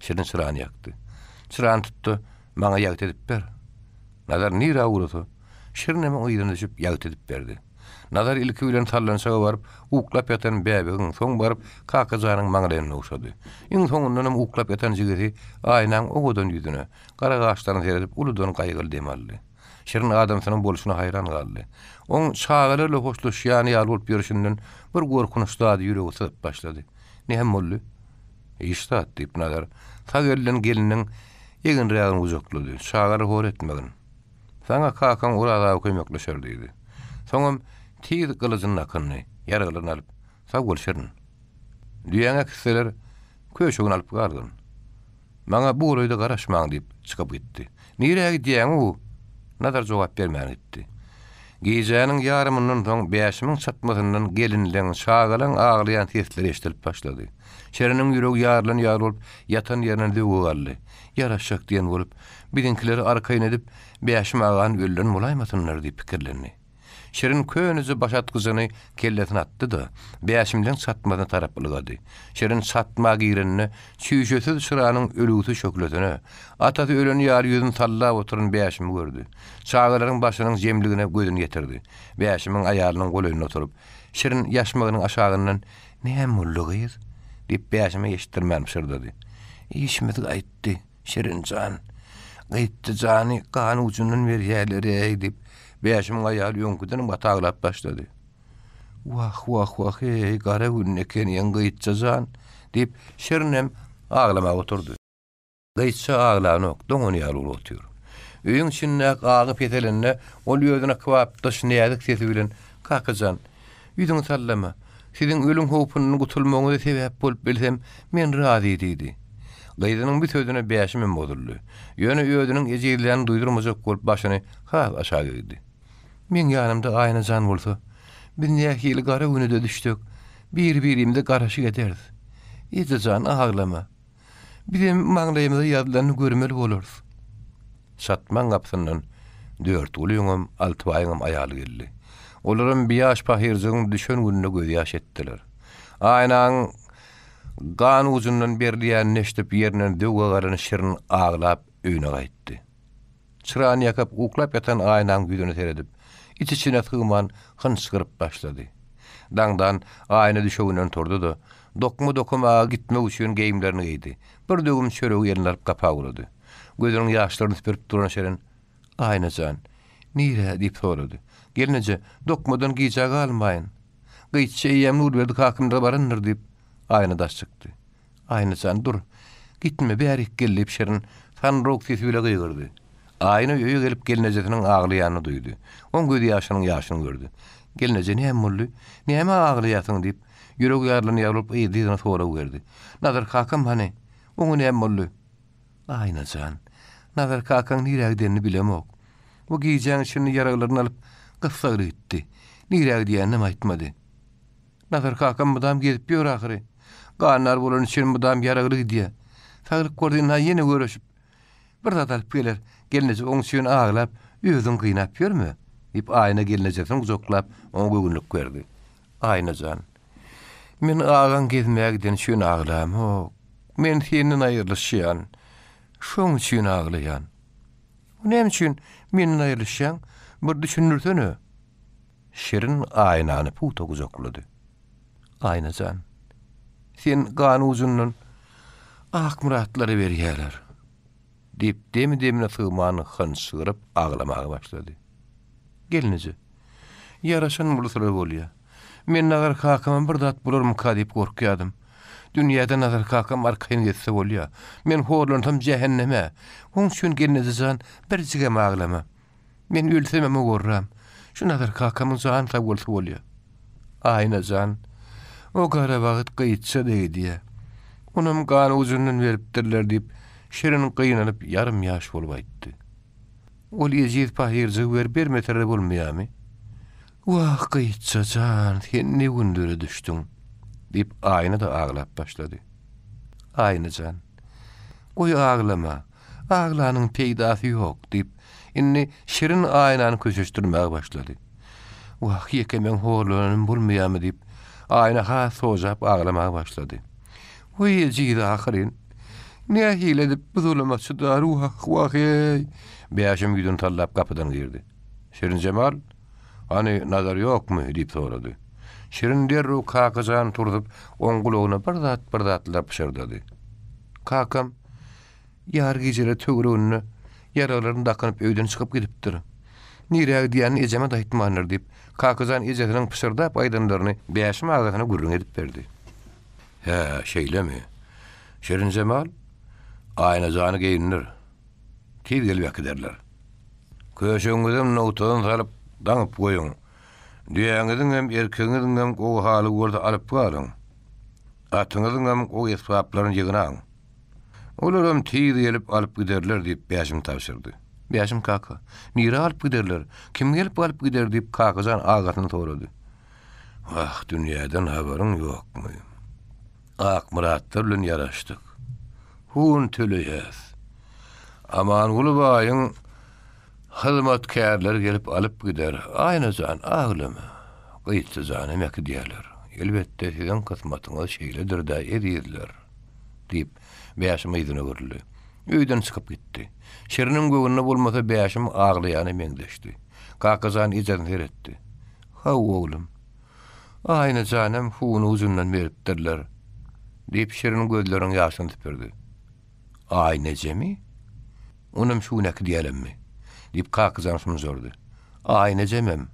Şirin çyrany ýakdy. Çyran tutdy, maňa ýagt edip ber. Nazar nira uğradı. Şirin hemen uydan düşüp yağıt edip verdi. Nazar ilki bilen tallansaga barıp, uklap yatan bäbegin soň barıp, kakazanyň maňlaryna uşady. Iň soňundan hem uklap yatan jigiti aýnaň ogodan ýüzüne, gara gaçlaryny seredip uludan gaýgyl demaldy. Şirin adamsynyň boluşuna hayran galdy. Oň şagalarla hoşlaşýany ýaly bolup ýörüşinden bir gorkunçly ýüregi sıp başlady. Näme boldy? Iştat diýip Nazar, sagellen geliniň ýegin rýagyny uzaklady. Şagary hor etmegin. Sana kakan urada kömekleşer diýdi. Soňam tiz gylyjyny akyny, ýaragylaryny alyp, sag bol Şirin. Düýäňe kisseler köşegini alyp gardyn. Maňa bu ýolda garaşmaň diýip çykyp gitdi. Nirä gidýäň u? Nazar jogap bermän gitdi. Gejäniň ýarymyndan soň bäşimiň çatmasyndan gelinleň şagalan aglaýan sesleri eşdilip başlady. Şeriniň ýüregi ýarlan bolup yatan ýerine döwüp aldy. Yaraşak diýen bolup, birinkileri arkaýyn edip, bäşim agan öldürün bolaýmasynlar diýip pikirlendi. Şirin köňüzi başatgyzyny kellesine atdy da, bäşimden satmadan taraplygy. Şirin satma girenini, çüýşesiz şyranyň ölügüsi şökletini, atasy ölen ýaly ýüzüni tallap oturan bäşimi gördü. Çağalaryň başynyň jemligine gözüni ýetirdi. Bäşimiň aýalynyň golaýyna oturup, Şirin ýaşmagynyň aşagyndan "Näme bolýar?" diýip bäşime ýeşdirmän şırdady. "Işimiz gaýtdy, Şirinjan. Gaýtdy jany, gany ucundan berýärleri" diýip bäşimiň aýaly ýöňküden bataglap başlady. "Wah, ey gara günneken ýen gaýtjajan" diýip Şirinem aglamaga oturdy. Gaýtsa aglanyk, doňuny ýaly otur. Öýüň içinde agyp ýetelenine ol ýöňüne kwap daş nädik sesi bilen "Kakajan, ýüzüňi sallama. Siziň ölüm howpunyň gutulmagyna sebäp bolup bilsem, men razy diýdi." Gaýdynyň bir sözüne bäşimem bozuldy. Ýöne ýödüniň ejizlerini duýdurmajak bolup başyny aşağı gidi. Men ýanymda aýnajan bolsa, biz nähili gara günüde düşdük. Bir-birimde garaşyk ederdi. Ýetejan aglama. Bizim maňlaýymyza ýazylany görmeli bolarys. Satman gapsyndan 4 ulyňam, 6 aýyňam aýaly geldi. Olaryň bir ýaş pahirjiň düşen gününe göz ýaş etdiler. Aýnaň gan uzundan berliýän neştip ýerinden döwge garany Şirin aglap öýüne gaýtdy. Çyrany ýakap uklap ýatan aýnaň ýüzüne seredip, içine sığman hınçkırıp başlady. Daňdan aýna düşeginden turdy da, dokma gitmek üçin geýimlerini giydi. Bir dögüm çöregi ýerine alyp gapag urady. Gözüniň ýaşlaryny süpürip duran Şirin, "Aýnajan, nire?" diýip sorady. "Gelinje, dokmadan giýjek almaýyn. Gyýtça ýem nur berdi hakymda baryndyr" diýip aýna daş çykdy. "Aýnajan dur, gitme bärik gelip" Şirin sanrok sesi bilen gyýgyrdy. Aýna öýe gelip gelinejeniň aglaýanyny duýdy. On göz ýaşyny gördü. "Gelineje näme boldy? Näme aglaýasyň?" diýip ýüregi ýarlany ýalyp ýediňe sorag berdi. "Nazar kakam hany? Oňa näme boldy?" "Aýnajan, Nazar kakam nirägdenini bilemok. O giýjäň şini ýaraglaryny alyp gyssagy gitdi. Niräg diýänem aýtmady. Nazar kakam budam gezip ýör ahyry. Ganlar bolan için budam ýaragly gidýär. Saglyk gördüňä ýene görüşip bir zat alyp geler. Gelinje oň üçin aglap, özüň gynap ýörmü?" diýip aýna gelinjesiň uzaklap, oň gögünlük berdi. "Aýnajan, men agan gezmägden şün aglam. Men senden aýrylýan. Şoň üçin aglaýan. Näme üçin menden aýrylýan? Bir düşünürsene." Şirin aýnany puta uzaklady. "Aýnajan, sen gany uzundan ak muratlary berýärler." diýip demine sığmany hınçyryp aglamaga başlady. "Gelinje, ýaraşan bolsalar bolýar. Men Nazar kakam bir zat bolarmy ka diýip gorkýadym. Dünýäde Nazar kakam arkaýyn getse bolýar. Men horlantam jehenneme. Oň üçin gelinjejan bir jigem aglama. Men ölsem gorram. Şu Nazar kakamyň jan sag bolsa bolýar." "Aýnajan, o gara wagt gyýtsa diýdi. Onam gany uzundan beripdirler" diýip Şirin gyýnanyp ýarym ýaş bolup aýtdy. Ol ýejiz pahyrjy bir metre bolmaýarmy? Wah gyýtsajan, sen ne gündüre düşdüň? Dip aýna da ağlap başlady. Aýnajan. Goý ağlama. Ağlanyň peýdasy ýok dip inni şirin aýnany köşeşdirmäge başlady. Wah ýekemeň horlanym bolmaýarmy dip aýna ha sojap ağlamaga başlady. Goý ýejiz ahyryn. Ne hile edip buzulamaçı da wah ey. Beýaşym güdün tallap kapydan girdi. Şirin Cemal, hani nazar ýokmy dip sorady. Şirin derru kakazan turdup oň gulagyna bir zatlap pişirdi. Kakam ýar gejele tögürünü yaralaryny dakanyp öýden çykyp gidipdir. Nirä diýen ejeme de aýtmanlar dip kakazan ejetiniň pişirdi aýdanlaryny beýaşym agasyna gurrun edip berdi. He, şeýlemi? Şirin Cemal aýna jany geýinler. Tez gelip giderler. Köşeňizden nowtadan salyp daňyp goýun. Diýäňiziň hem erkeňiziň hem o haly gorda alyp galyň. Atyňyzyň hem o esbaplaryny ýygynaň. Olaram tez gelip alyp giderler diýip beýaşym tapşyrdy. Beýaşym kaka, nire alyp giderler? Kim gelip alyp gider diýip kakazan agatyny sorady. Ah, dünýäden habaryň ýokmy? Ak muratlar bilen ýaraşdyk. Hun töleýäs. Aman Gulubaýyň hyzmatkarlar gelip alyp gider. Aýnajan aglama. Gyýtsajan emek diýerler. Elbetde sizin kysmatyňyz şeýledir-de edýärler. Diýip beýaşym ýygyna görüldi. Öýden çykyp gitdi. Şeriniň göwnüne bolmasa beýaşym aglaýany meňdeşdi. Kakazan ijen heretdi. Ha oglum. Aýnajanam huny uzundan beripdirler. Diýip şeriniň gözleriniň ýaşyny tüpürdi. Aýnajemy? Onam şu näki diýelemmi? Diýip kakazan şunu sordy. Aýnajemem.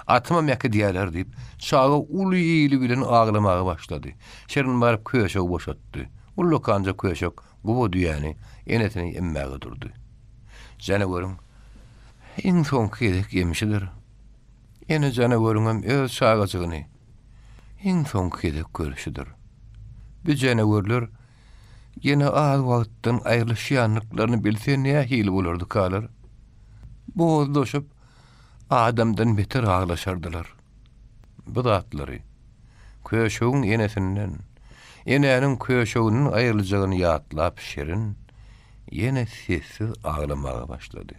Atyma mäki diýerler diýip çağa uly ýyly bilen aglamaga başlady. Şerin baryp köşe boşatdy. Ullu kanca köşek gowy diýäni enetini emmäge durdy. Jana görüň. Iň soňky edek ýemişidir. Ene jana görüňem öz çağaçygyny. Iň soňky edek görüşidir. Bu jana görler yine az wagtdan aýrylyşýanlyklaryny bilse näme hili bolardy kalar. Bozlaşyp adamdan beter aglaşardylar. Bu zatlary köşegiň enesinden, enäniň köşeginiň aýrylyjagyny ýatlap şerin ýene sessiz aglamaga başlady.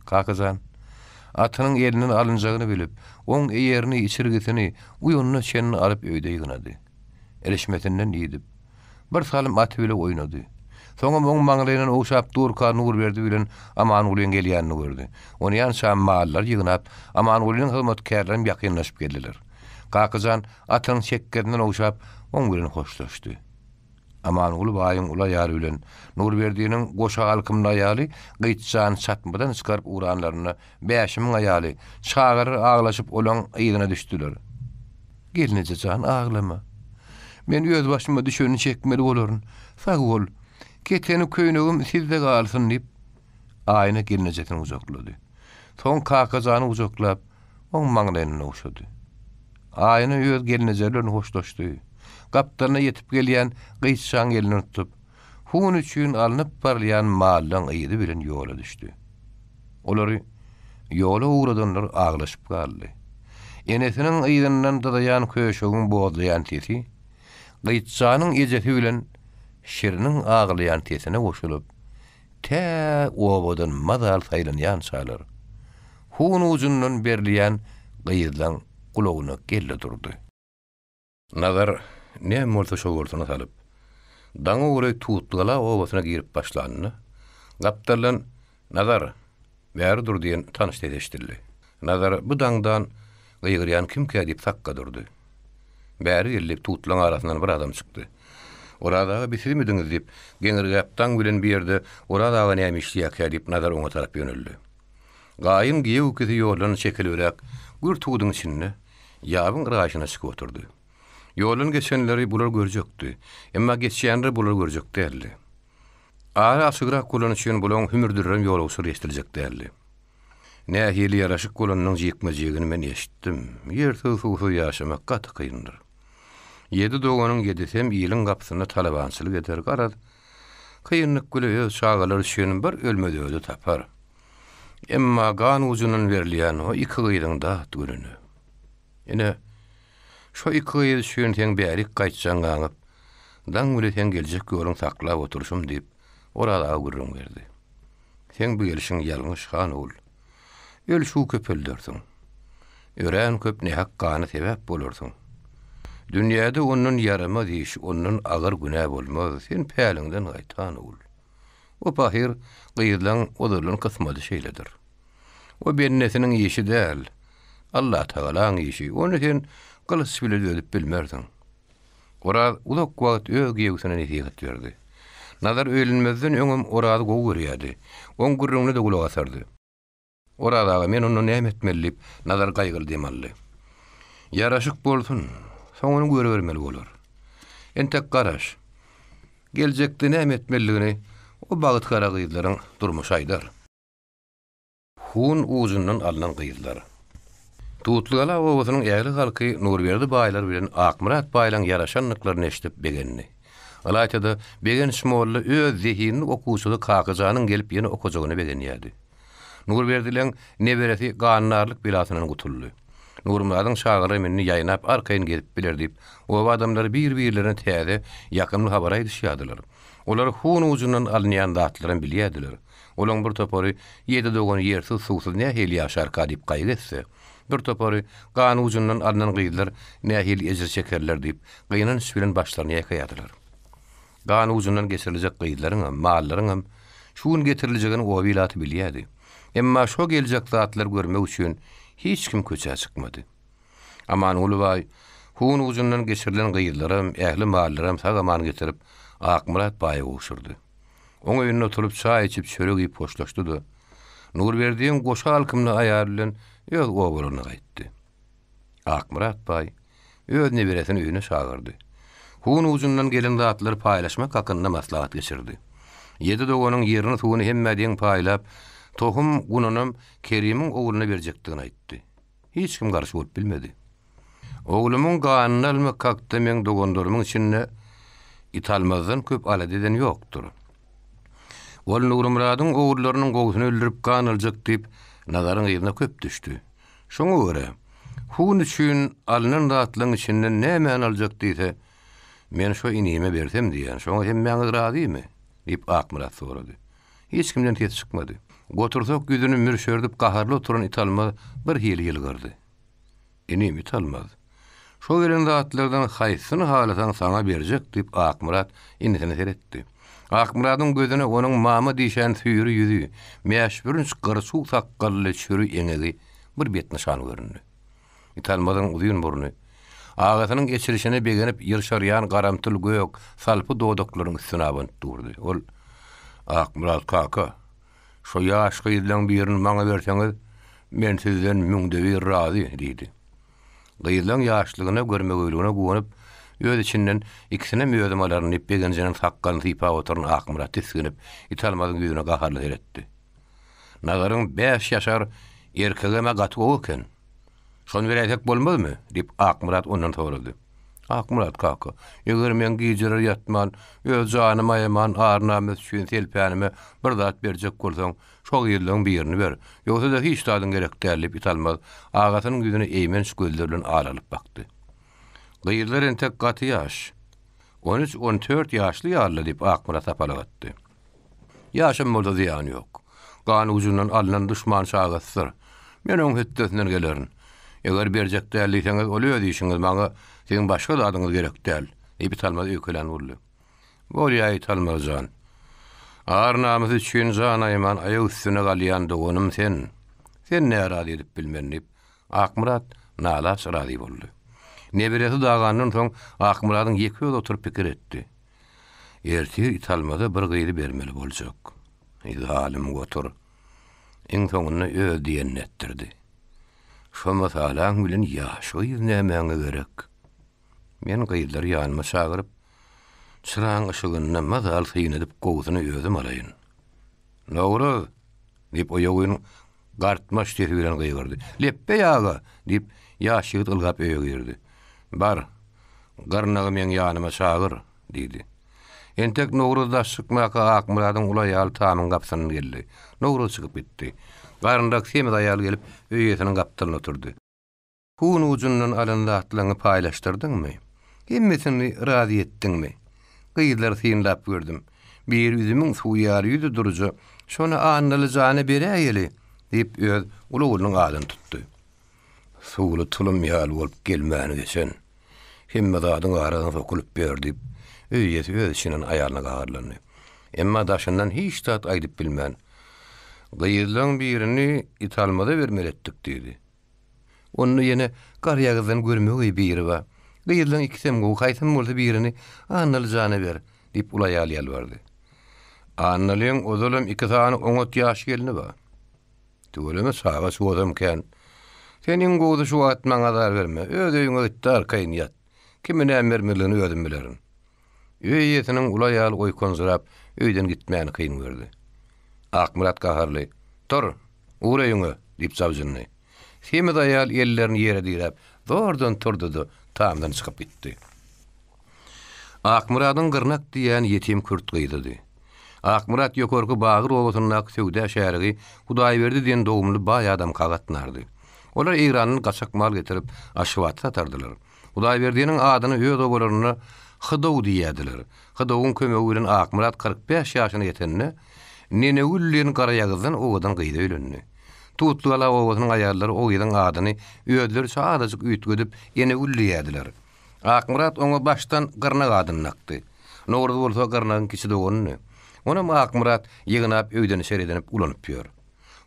Kakazan atynyň elinden alynjagyny bilip, oň eýerini içirgisini uýunyna şenin alyp öýde ýygynady. Erişmetinden ýedip bir salim at bile oýnady. Soňra oň maňlaýynyň oşap durka nur berdi bilen aman ulyň gelýänini gördi. Ony ýanşam mallar ýygnap aman ulyň hyzmatkarlaryň ýakynlaşyp geldiler. Kakazan atynyň şekkerinden oşap oň bilen hoşlaşdy. Aman Gulubaýyň ula ýary bilen nur berdiňiň goşa alkymly aýaly gyýtsan çatmadan çykaryp uranlaryny beýaşymyň aýaly çağırır aglaşyp olan ýygyna düşdiler. Gelnejejan aglama. Men öz başyma düşeni çekmeli bolaryn. Sag bol. Keteni köýnegim sizde galsyn diýip aýna gelnejetini uzaklady. Soň kakazany uzaklap oň maňlaýyna oşady. Aýna öz gelnejetlerini hoşlaşdy. Gapdaryna ýetip gelýän gyýtsan elini tutup, hun üçin alınıp barlayan mallan ýydy bilen ýola düşdi. Olary ýola uğradanlar aglaşyp galdy. Enesiniň ýygynyň dadaýan köşegiň bozlaýan tesi, gyýtsanyň ejeti bilen şiriniň aglaýan tesine goşulyp, tä obadan mazal saýlanýan çalar. Hun uzundan berilýän gyýylan gulagyna geldi durdy. Nazar ne molta şogortuna salyp, daňy uray tutgala obasyna girip başlandy. Gapdarlan Nazar bäri dur diýen tanyş edeşdirdi. Nazar bu daňdan gyýgyrýan kimkä diýip sakka durdy. Bäri gelip tutlaň arasyndan bir adam çykdy. Orada bir silmidiňiz diýip geňir gapdan bilen bir ýerde orada näme işleýär diýip Nazar oňa tarap ýöneldi. Gaýym giýip kisi ýolun çekilberek gür tuğdyň içinde ýabyň garaşyna çykyp oturdy. Ýolun geçenleri bular görjekdi. Emma geçýänler bular görjek däldi. Ara aşygyrak golan üçin bulan hümürdirren ýol usur ýeşdiljek däldi. Nähili ýaraşyk golanyň jykmajygyny men eşitdim. Ýersiz suwsuz ýaşamak gaty kyndyr. 7 doganyň 7-sem ýylyň gapysyna talabançylyk eder garad. Kynlyk güleýär çağalar üçin bir ölmedi tapar. Emma gan uzunun verilýän o iki gyýdyň da görünü. Ene şo iki gyýdy şeýleň bäri gaýtjan gaňyp, daň bilen geljek görüň saklap oturşum diýip orada gurrun berdi. Sen bu gelişiň ýalňyş han ol. Öl şu köpeldersiň. Ören köp ne hakkany sebäp bolarsyň. Dünýäde onun yarama diýiş, onun agyr günä bolmaz. Sen päliňden gaýtan ol. O pahir gyýdylaň odurlaryň kysmady şeýledir. O bennesiniň işi däl. Allah Taalaň işi. Onu sen gylys bile ödüp bilmersiň. Ora ulak wagt öýüsine netiýet berdi. Nazar öýlenmezden öňüm orada gowy görýärdi. On gurruny da gulak asardy. Orada men onu näme etmelip nazar gaýgyldy mally. Yaraşyk bolsun, soňuny görbermeli bolar. Entek garaş. Geljekde näme etmeligini o bagyt kara gyýdylaryň durmuşy aýdar. Hun uzundan alynan gyýdylar. Tutlugala owasynyň ýaly halky Nurberdi baýlar bilen Akmurat baýlaň yaraşanlyklaryny eşitip begenni. Alaýtda begen şmolly öz zehinini okuwçyly kakajanyň gelip ýene okujagyny begenýärdi. Nurberdileň neberesi gannarlyk bilasynyň gutuldy. Nurmuradyň şagyry meni ýaýnap arkaýyn gelip biler diýip, o adamlar bir-birlerine täze ýakynly habar aýdysýardylar. Olar hun uzundan alynýan zatlaryny bilýärdiler. Olaň bir topary 7 dogan ýersiz suwsuz nähili ýaşar diýip gaýgetse, bir topary gan uzundan alynan gyýdylar nähili ejir çekerler diýip gyýnan iş bilen başlaryny ýakaýadylar. Gan uzundan geçiriljek gyýdylaryň, mallaryň şuň getiriljegini o bilaty bilýärdi. Emma şo geljek zatlar görmek üçin hiç kim köçe çykmady. Aman ulubay, hun uzundan geçirilen gyýdylarym, ähli mallarym sagaman getirip Akmurat baýa goşurdy. Oň öýünde oturup çay içip çörek ýyp hoşlaşdydy. Nurberdiň goşa halkymyny aýarlanan öz owalyna gaýtdy. Akmurat baý öz neberesini öýüne çagyrdy. Hun uzundan gelen zatlar paýlaşmak hakynda maslahat geçirdi. 7 doganyň ýerini suwuny hemmediň paýlap, tohum gununum Kerimiň ogluny berjekdigini aýtdy. Hiç kim garşy bolup bilmedi. Oglumyň ganyny almak hakda men doganlarymyň içinde italmazdan köp aladeden ýokdur. Ol Nurmuradyň oglullarynyň goýusyny öldürip gan aljak diýip nazaryň ýerine köp düşdi. Şoňa görä, hun üçin alynan zatlaryň içinden näme aljak diýse, men şo inime bersem diýen, şoňa hem meňe razymy? Diýip Akmurat sorady. Hiç kimden tes çykmady. Gotursak güzüni mürşerdip gaharly oturan italma bir hili ýylgyrdy. Inim italmaz. Şo gelen zatlardan haýsyny halasaň sana berjek diýip Akmurat indisini seretdi. Akmuradyň gözüne onuň mama diýşän süýri ýüzü, meşhurun gyrsuw sakkally çürü eňegi bir bet nişany göründü. Italmadyň uzun burnu, agasynyň geçirişine begenip ýyrşarýan garamtyl gök, salpy dodaklaryň üstüne abanyp durdy. Ol Akmurat kaka, şo ýaş gyýdylaň birini maňa berseňiz, men sizden müňde bir razy diýdi. Gyýdylaň ýaşlygyna görmek öýlüne gowunyp, öz içinden ikisine möýdüm alaryny begenjeniň sakkalyny typa oturan Akmurat tisginip, italmadyň ýüzüne gaharly eretdi. Nazaryň 5 ýaşar erkegeme gaty eken. Şonu berätek bolmazmy? Diýip Akmurat ondan sorady. Akmurat kaka, eger men gijeler ýatman, öz janyma ýaman arnamy üçin selpänime bir zat berjek bolsaň, şo ýylyň birini ber. Ýogsa da hiç tadyň gerek däl italmaz. Agasynyň ýüzüne eýmen gözleri bilen aralyp bakdy. Gyýdylar entek gaty ýaş. 13-14 ýaşly ýarly diýip Akmurat apalagatdy. Ýaşam bolsa ziýany ýok. Gan uzundan alynan düşman şagasdyr. Men oň hetdesinden gelerin. Eger berjek däl diýseňiz, ol öz işiňiz maňa seň başga zadyňyz gerek däl. Italmaz öýkelen boldy. Bolýa italmaz jan. Ar namysy üçin jan aýman aýagy üstüne galýan doganym sen. Sen nära edip bilmenip Akmurat nalas razy boldy. Neberesi dağandan soň Akmuradyň ýeki ýol oturup pikir etdi. Ertir italmada bir gyýdy bermeli boljak. Zalim gotur. Iň soňunda öz diýen etdirdi. Şo masalaň bilen ýaşy näme gerek? Men gyýdylary ýanyma çagyryp, çıraň ışıgyna mazal syyn edip goýusyny özüm alaýyn. Nogry? Diýip o ýogyny gartmaş diýip bilen gyýgyrdy. Leppe ýaga diýip ýaş ýigit ylgap öýe girdi. Bar, garnagy men ýanyma çagyr diýdi. Entek Nowruzda şykmaka Akmuradyň ulay ýaly tamyň gapsyny geldi. Nowruz çykyp gitdi. Garyndak Semiz aýal gelip öýesiniň gapdyna oturdy. Hun ucundan alanda atlaňy paýlaşdyrdyňmy? Hemmesini razy etdiňmi? Gyýdlar synlap gördüm. Bir üzümiň suýary ýüzi durjy, şonu anlalyjany beräýeli diýip öz uluglynyň adyny tutdy. Suwly tulum ýaly bolup gelmäni geçen. Hemme zadyň aradan sokulyp berdi. Öýesi öz işiniň aýalyna gaýrlandy. Emma daşyndan hiç tat aýdyp bilmän. Gyýylaň birini italmada bermeletdik diýdi. Onu ýene garýagyndan görmegi biri bar. Gyýylaň ikisem gowy haýsym bolsa birini anlalyjany ber diýip ulay ýalbardy. Annalyň ozalym 2 sany 10 ýaş gelini bar. Töweleme saga şuwadamken seniň gowy şu atmaň azar berme. Öz öýüňe gitdar kaýyn ýat. Kimine emmermeliğini ödüm bilerin. Öýetiniň ulay ýaly oýkonzurap, öýden gitmäni kyn gördi. Akmurat gaharly, "Tur, uğraýyňy" diýip savjyny. Semiz aýal ellerini ýere direp, zordan turdy, tamdan çykyp gitdi. Akmuradyň gyrnak diýen ýetim kürt gyýdydy. Akmurat ýokarky Bagyr owasynyň Söwde şäherigi Hudaýberdi diýen dogumly baý adam kagatnardy. Olar Iranyň gaçak mal getirip aşywat satardylar. Hudaýberdiň adyny öz obalaryna Hydow diýýärdiler. Hydowyň kömegi bilen Akmurat 45 ýaşyna ýetenine nene ullyň garaýagyndan owadan gyýda öýlendi. Tutluala owasynyň aýallary oýyň adyny öýdler çağdasyk üýtgedip ýene ullýärdiler. Akmurat oňa başdan gyrnak adyny nakdy. Nowruz bolsa gyrnagyň kişi dogonyny. Onam Akmurat ýygnap öýden seredenip ulanyp ýör.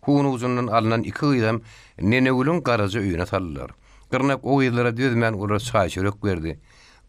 Hunu uzundan alınan 2 gyýdam nene ulun garaja öýüne saldylar. Gyrnak oýylara dözmän ular çaý çörek berdi.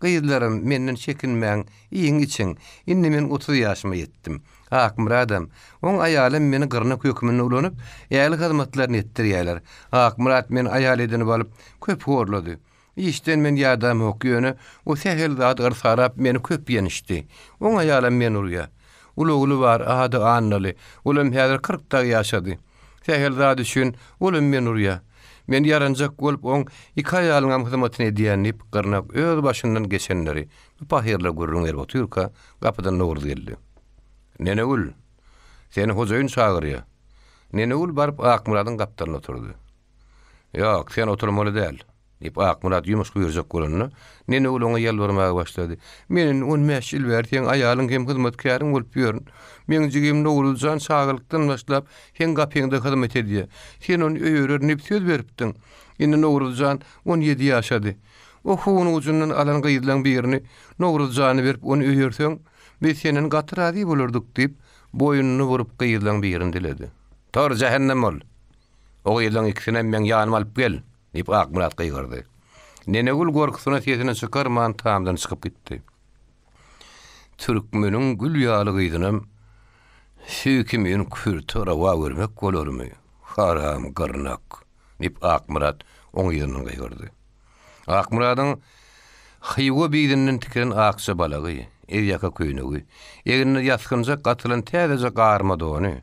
Gyýdlarym menden çekinmäň, iýiň için. Indi men 30 ýaşyma ýetdim. Akmuradam, oň aýalym meni gyrnak hökmüne ulanyp, ýaly hyzmatlaryny etdirýärler. Akmurat men aýal edinip alyp köp horlady. İşten men ýardam okýany, o sähel zat gırsarap meni köp ýenişdi. Oň aýalym men urýa. Ulugly bar, ady annaly. Ulum häzir 40 da ýaşady. Sähel zat üçin ulum men urýa. Men yaranjak bolup oň 2 aýalyň hyzmatyny edýänip gyrnak öz başyndan geçenleri pahirle görüňler otyrka gapydan Nowruz geldi. Nene ul, seni hojaýyn çagyrýar. Nene ul barıp Akmuradyň gapdalyna oturdy. Ýok, sen oturmaly däl. Diýip Akmurat ýumuşky ýerjek bolanyny nene ul oňa ýalbarmaga başlady. Meniň 15 ýyl berdiň aýalyň hem hyzmatkärym bolup ýörün. Meň jigim Nowruzjan çagyrlykdan başlap hen gapyňda hyzmat edýär. Sen onu öýrenip söz beripdiň. Indi Nowruzjan 17 ýaşady. O hunu ucundan alan gyýdylaň birini Nowruzjany berip onu öýerseň, biz senen gatyrazy bolardyk diýip boýunyny vurup gyýdylaň birini diledi. "Tor cehennem ol. O gyýdylaň ikisini men ýanyma alyp gel." diýip Akmurat gyýgyrdy. Nene ul gorkusyna sesini çykarman tamdan çykyp gitdi. Türkmeniň gül ýaly gyýdynam, "Söýkimin kürtara wa görmek bolarmy? Haram gyrnak." diýip Akmurat oň ýerine gyýgyrdy. Akmuradyň hyýwa biýdinden tikiren akça balagy, eýaka köýnegi, egini ýaskynjak gatylan täze garma dony.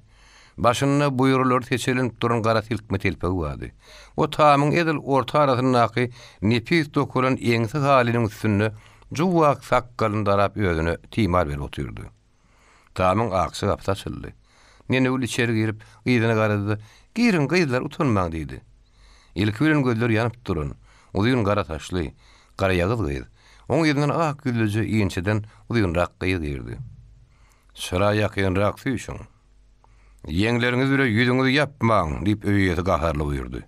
Başyna buýrular seçilen durun gara tilkme telpegi wady. O tamyň edil orta arasyndaky nepis dokulan eňsi haliniň üstünde juwak sakkalyn darap özüne timar berip oturdy. Tamyň aksy gapda çyldy. Nene ul içeri girip gyýdyna garady. "Girin gyýdylar utanmaň" diýdi. Ilki bilen gözler ýanyp durun. Uzyň gara taşly, gara ýagyz gyýdy. Oň ýerinden ak güllüji ýençeden uzyňrak gyýdy. "Şara ýakynrak süýşüň. Ýeňleriňiz bile ýüzüňizi ýapmaň" diýip öýýeti gaharly buyurdy.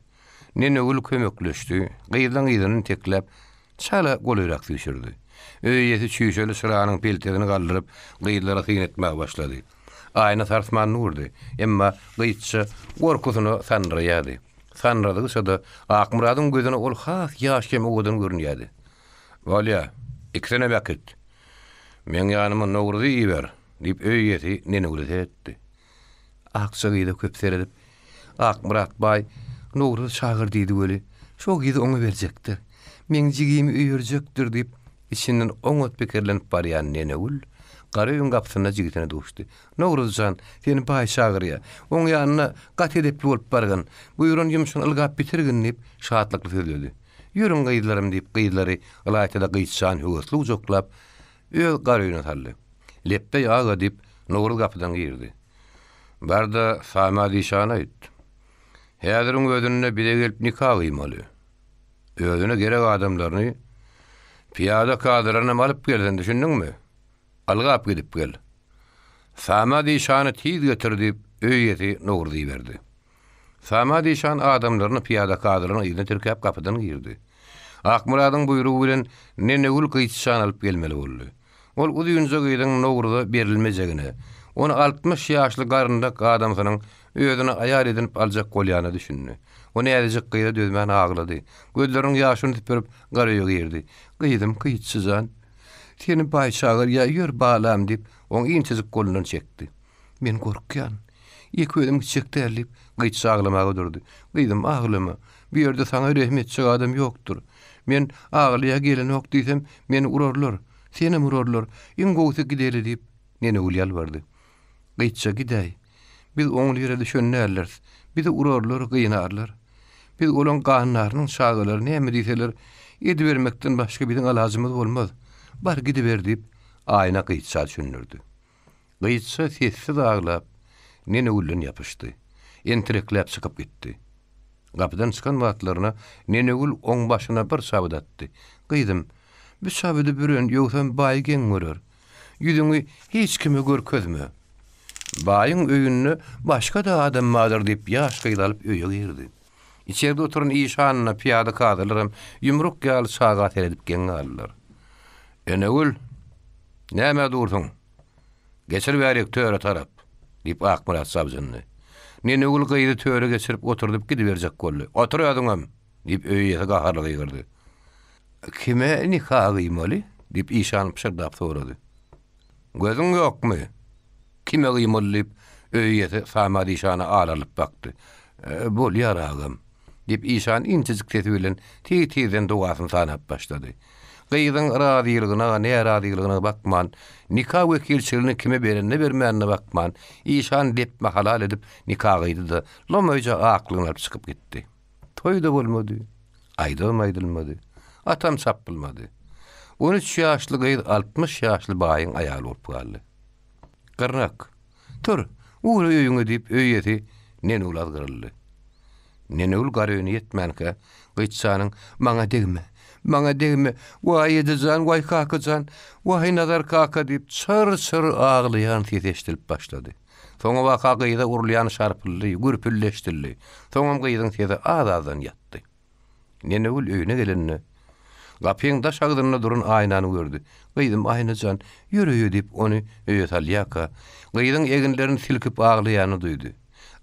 Nene ul kömekleşdi. Gyýdyň teklep çala golyrak süýşürdi. Öýýeti çüýşeli şyranyň peltegini galdyryp gyýdylara hyňetmäge başlady. Aýna sarsmanyny urdy. Emma gyýtçy gorkusyny sanrýady. Sanradygyça da Akmuradyň gözüne ol has ýaş kem owadan görünýärdi. "Walya, ikisine bakit. Men ýanyma Nowruzy iýber" diýip öýýeti nene ul etdi. Akça gyýdy köp seredip, Akmurat bay Nowruz çagyr diýdi weli. Şo gyýdy oňa berjekdir. Men jigimi öýerjekdir diýip içinden oňat pikirlenip barýan nene ul garaýyň gapsyna jigitine duşdy. "Nowruzjan, seni bay çagyrýar. Oň ýanyna gat edip bolup bargan. Buýran ýumuşyny ylgap bitirgin" diýip şatlykly söýledi. "Ýürüň gyýdylarym" diýip gyýdylary ylaýtada gyýtçan höwürsli ujoklap öz garaýyna saldy. Leppe ýaga dip nurul kapydan girdi. Barda Samady şana aýtdy. Häziriň özüne bire gelip nikah gıymaly. Özüne gerek adamlaryny piyada kadrlarına alıp gelsen düşündüňmi? Algap gidip gel. Samady şany tiz götürdip öýeti nurdy berdi. Samady şan adamlaryny piyada kadrlaryny ýygyna türkäp kapydan girdi. Akmuradyň buyrugy bilen Nenegül Gyýtşan alyp gelmeli boldy. Ol uzyňja gyýdyň nurda berilmejegine, onu 60 ýaşly garyndak adamsynyň özüne aýar edip aljak bolýany düşündi. O nädejik gyýda dözmän aglady. Gözleriň ýaşyny tüperip garaýa girdi. Gyýdym Gyýtşan. Seni baýşagyr ýa ýör balam dip oň iňçizik golundan çekdi. Men gorkýan. Iki ödüm çekdärlip Gyýtşan aglamaga durdy. Gyýdym aglama. Bir ýerde saňa rahmetçi adam ýokdur. Men aglyğa gelenok diýsem meni urarlar. Seni urarlar. Iň gowsy gideli dip nene ulyal bardy. Gyýtşa gidäý. Biz oňly ýere düşenlerler. Bizi urarlar, gynarlar. Biz olan ganynarynyň şagalaryny näme diýseler, edi bermekden başga biziň alajymyz bolmaz. Bar gidiber dip aýna Gyýtşa düşünürdi. Gyýtşa sessiz aglap nene ulyň ýapyşdy. Enterekläp çykyp gitdi. Kapydan çykan wagtlaryna Nenegül oň başyna bir şabyt atdy. Gyýdym, bu şabydy biren ýogsam baý geň görür. Ýüzüňi hiç kime görkezme. Baýyň öýünni başga da adam madyr diýip ýaş gyýdalyp öýe girdi. İçeride oturan işanyna piyada kadrlarym ýumruk ýaly şagat edip geňärler. Nenegül, näme durdyň? Geçir berýek töre tarap diýip Akmurat sabjyny. Nenegül gyýdy töre geçirip oturdup gidiberjek boldy. Otur ýadyňam diýip öýe gaharly gyrdy. Kime nikah gıymaly? Dip işan pişirdap sorady. Gözüň ýokmy? Kime gıymaly dip öýete Samady şana alalyp bakdy. Bol ýaragym. Dip işan inçizik sesi bilen tiýden dugasyny sanap başlady. Gyýdyň radylygyna, näme radylygyna bakman, nikah wekilçiligini kime berende bermänine bakman, işan depme halal edip nikah gyýdy da lomoýja aklyňa çykyp gitdi. Toýda bolmady, aýdylmady. Atam sapylmady. 13 ýaşly gyýdy 60 ýaşly baýyň aýaly bolup galdy. Gyrnak. Tur, uğra öýüňe diýip öýeti Nenegül azgyryldy. Nenegül garaýyny ýetmänkä Gyýtşanyň maňa degme, way edejan, way kakajan, way nazar kaka diýip çır aglaýan ses eşdilip başlady. Soňa waka gyýda urulýan şarpyldy, gürpülleşdirdi. Soňam gyýdyň sesi az-azdan ýatdy. Nenegül öýüne gelenni Gapyň daş agdyna durun aýnany gördü. Gyýdym aýnajan, ýöreýe diýip ony öýe salýaka. Gyýdyň eginlerini silkip aglaýany duýdy.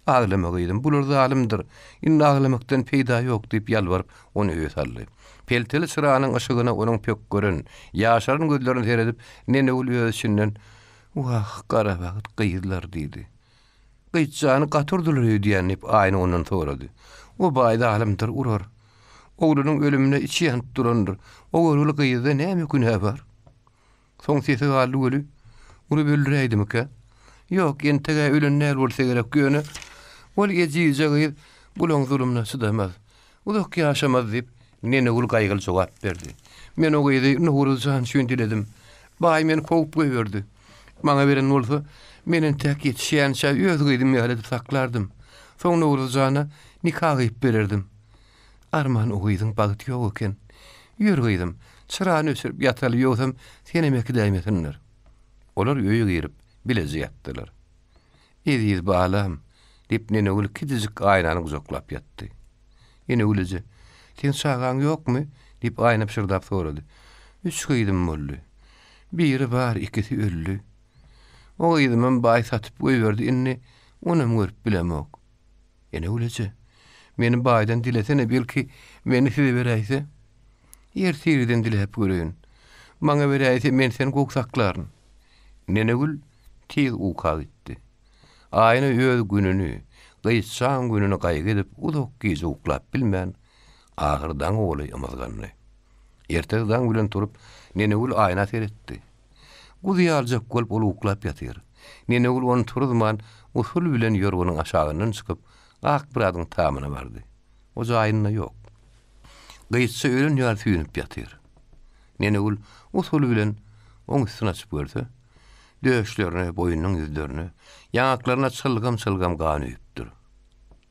Aglama gyýdym, bular zalimdir. Indi aglamakdan peýda ýok diýip ýalbaryp ony öýe saldy. Pelteli çyranyň ışygyna onuň pök gören, ýaşaryn gözlerini seredip Nenegül öýesinden "Wah, gara wagt gyýdylar" diýdi. Gyýtşany gatyrdylar diýenip aýna ondan sorady. O baýda alimdir, urar. Oğlunun ölümüne içi yanıp durandır. O oğlunu gyýyda näme günah bar? Soň sesi galdy ölü. Onu böldüreýdimkä? Ýok, entege ölenler bolsa gerek göni. Ol gejije gyýyp bulan zulümne çydamaz. Uzak ýaşamaz diýip Nenegül gaýgyly jogap berdi. Men o gyýdy nuruljan şündüledim. Baý meni kovup goýberdi. Maňa beren bolsa, menen täk ýetişýänçe öz gyýdym ýaly saklardım. Soň nuruljana nikah gyýyp bererdim. Arman oýdyň bagyty ýok eken. Ýürgýdim. Çyrany ösürip ýataly ýogsam, seni meki daýmasynyr. Olar öýe girip bilezi ýatdylar. "Ediz balam" diýip Nenegül kiçijik aýnany uzaklap ýatdy. Nenegül, "Sen şagaň ýokmy?" diýip aýna pişirdap sorady. "Üç gyýdym boldy. Biri bar, ikisi öldü. O gyýdymam baý satyp goýberdi, inni onam görüp bilemok." Nenegül, "Meni baýdan dilesene, belki meni size beräýse." "Ýertirden dilep göreýin. Maňa beräýse men seni goksaklaryň." Nenegül tiz uka gitdi. Aýna öz gününi, Gyýtşan gününi gaýgy edip uzak gije uklap bilmän, ahyrdan oly ýamazgany. Erteden bilen turup Nenegül aýna seretdi. Guzy aljak bolup ol uklap ýatyr. Nenegül onu turuzman usul bilen ýörgüniň aşagyndan çykyp Akmuradyň tamyna bardy. O jaýyna ýok. Gyýtşa ölen ýar süýnüp ýatyr. Nenegül usul bilen oň üstüne çykyp görse, Döşlerini, boyunun yüzlerini, yanaklarına çılgam kan üyüptür.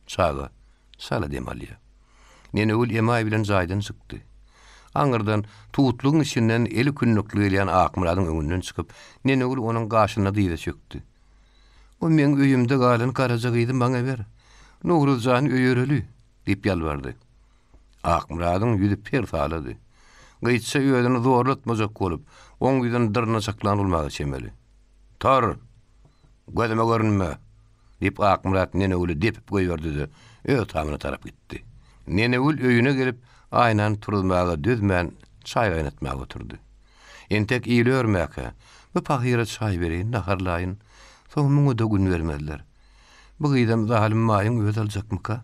Sağa, sala demalya. Nenegül emay bilen zaydan çıktı. Aňyrdan tuğutluğun içinden eli künnüklü elyan Akmyradyň öňünden çykyp, Nenegül onun gaşyna diýde çökdi. O men öýümde galan garajak idim baňa ber. Nuruljan öýereli diýip ýalbardy. Akmyradyň ýüzi per salady. Gyýtsa öýüni zorlatmajak bolup, oň ýüzünden dyrna saklanylmagy çemeli. Tar, gözüme görünme, diýip Akmyrad Nenegüli depip goýberdi-de, öýe tamyna tarap gitdi. Nenegül öýüne gelip, aynan turulmaga düzmän çay gaýnatmaga oturdy. Entek iýle örmäke, bu pahyra çay bereýin, naharlaýyn, soň muňa da gün bermediler. Bu gyýdam zalim maýyň öýe aljakmyka?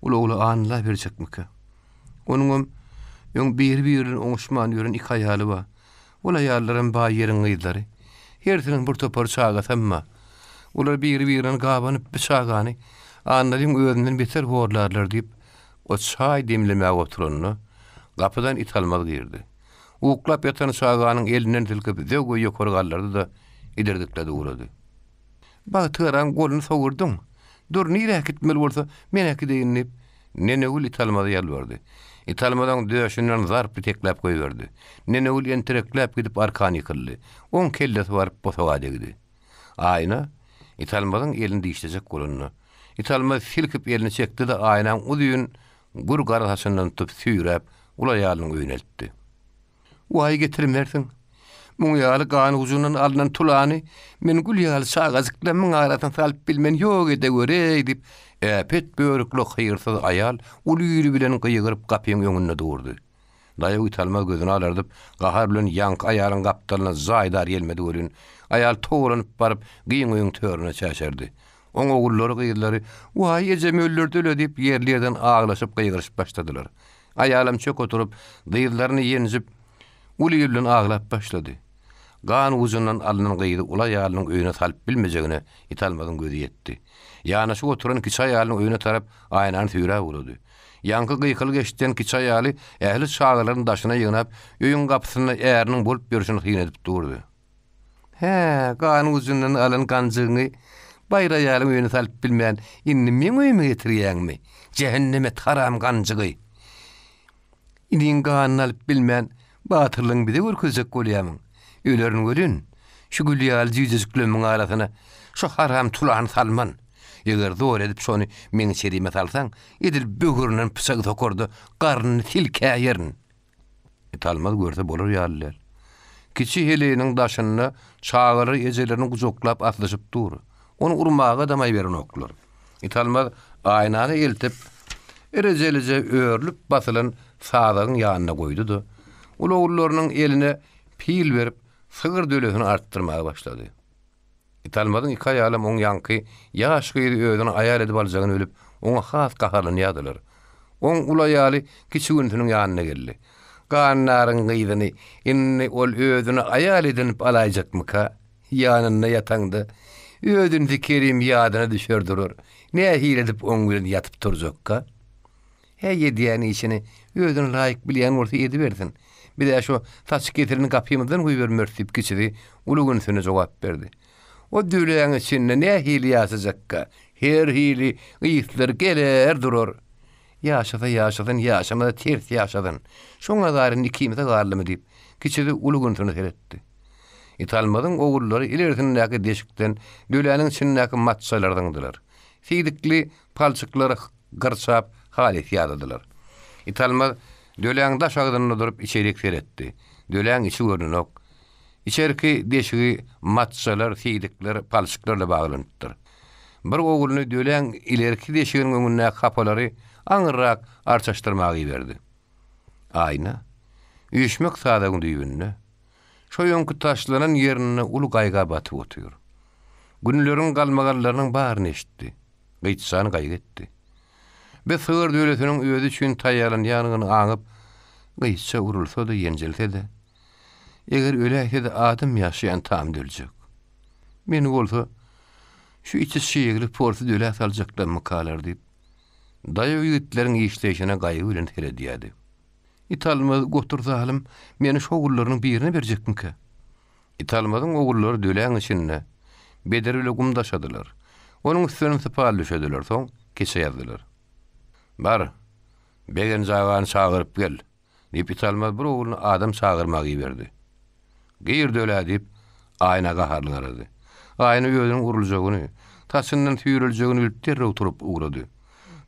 Ula anla berjekmika? Onuň ýöň bir-birine oňuşman ýören iki aýaly bar. Ula ýallaryň ba ýeriň gyýdlary. Hertiniň bir topar çaga tamma. Ular bir-birine gabanyp bıçagany, anlaryň özünden beter horlarlar diýip, o çay demlemäge oturanyny gapydan italmaly girdi. Uklap yatan çaganyň elinden tilkip zöwge ýokargallardy da ilerdikledi urady. Bagtyran golunu sowurdum. Dur nire gitmeli bolsa meneki deýinip Nenegül italmady ýalbardy. İtalmadan döşünden zarp teklap koyverdi. Nenegül entereklap gidip arkany ýykyldy. On kellesi barıp bosaga degdi. Ayna İtalmadan elini diýişjek golunu. İtalma silkip elini çekdi de aynan udyň gur garasyndan tutup süýräp ula ýalyny öýneltdi. Way getirmersiň. Muň ýaly gany uzundan alynan tulany men gül ýaly sagazykla muň aratan salyp bilmen ýok ede görey diýip äpet börükli hyýrsyz aýal uly bilen gyýgyryp gapyň öňünde durdy. Daýy İtalma gözüni alardyp gahar bilen ýank aýalyň gapdalyna zaýdar gelmedi görün. Aýal toğranyp baryp gyýyň öýüň törüne çäşerdi. Oň ogullary gyýdylary "Way ejem öldürdüler" diýip ýerlerden aglaşyp gyýgyryşyp başladylar. Aýalam çök oturup dyýylaryny ýenjip uly bilen aglap başlady. Gan uzundan alynan gyýdy ula ýalynyň öýüne salyp bilmejegine İtalmadyň gözi ýetdi. Ýanaşy oturan kiçi aýalyň öýüne tarap aýnan süýrä boldy. Ýanky gyýkyl geçden kiçi aýaly ähli çağalaryň daşyna ýygnap öýüň gapysyna äriniň bolup berişini hyň edip durdy. He, gan uzundan alan ganjygy bayra ýalyň öýüne salyp bilmän inni men öýüme getirýäňmi? Cehenneme haram ganjygy. Inin ganyny alyp bilmän batyrlyň bize görkezek bolýarmyň. Ölerini görün, şu gülýal jüjüklümiň arasyna şu haram tulan salman. Eger zor edip şonu meň şerime salsaň, edil bögüründen pysagy tokordy, garnyny silkäýerin. İtalmaz görse bolar ýalylar. Kiçi heleniň daşyna çağary ejelerini gujoklap atlaşyp dur. Onu urmaga damay beren oklar. İtalmaz aýnany eltip, erejelije öörlüp basylan sadagyň ýanyna goýdy-da. Ula ullarynyň eline pil berip sygyr dölesini arttyrmaga başlady. İtalmadyň iki aýalym oň ýanky ýaş gyýdy özüni aýal edip aljagyny ölüp, oňa has gaharlanýadylar. Oň ula ýaly kiçi güntüniň ýanyna geldi. Ganlaryň gyýdyny inni ol özüni aýal edip alajakmyka? Ýanyna ýatanda özüni kerim ýadyna düşerdiler. Ne hile edip oň bilen ýatyp turjakka? He ýediýän işini özüni laýyk bilýän bolsa edi bersin. Bir de şu taç getirini kapıyımızdan koyuvermörtüp geçidi, ulu günüsüne cevap verdi. O düğüleyen içinde ne hili yazacakka, her hili ıyıtlar geler durur. Yaşadan, ters yaşadan. Şoňa garyny ikimize garlymy diýip, geçidi ulu günüsüne seyretdi. İtalmadyň ogulları ilerisindäki deşikden düğülenin içindäki matçalardandylar. Sidikli palçyklary gyrçap halet ýadydylar. İtalma döleň daş agdyny durup içerik seretdi. Döleň içi görünok. İçerki deşigi matçalar, sidikler, palçyklarla baglanypdyr. Bir ogulny döleň ilerki deşiginiň öňüne kapalary aňyrak arçaşdyrmagy berdi. Aýna üýşmek sadagyň düýbünde şo ýonky taşlanan ýerine ulu gaýga batyp otur. Günleriň galmagallarynyň baryny eşitdi. Gyýtsan gaýgetdi. Be sygyr döletiniň özü üçin taýýaran ýanyny aňyp, gyýtsa urulsa da ýenjelse de. Eger öleýse de adam ýaşaýan tam döljek. Meni bolsa şu içi şeýgili porty dölet aljaklar makalar diýip, daýy ýigitlerin işleýişine gaýgy bilen teredýärdi. İtalma gotur zalim, meni şo gullarynyň birini berjekmiki? İtalmadyň ogullary döläň içinde beder ile gumdaşadylar. Onuň üstüne sypal düşediler, soň keşe ýazdylar. Bar, begen jagany çagyryp gel. Diýip İtalmaz bir ogulyny adam çagyrmagy berdi. Gir döle diýip aýna gaharly garady. Aýna ýöňüň uruljagyny, taşyndan tüýrüljegini bilip derre oturup ugrady.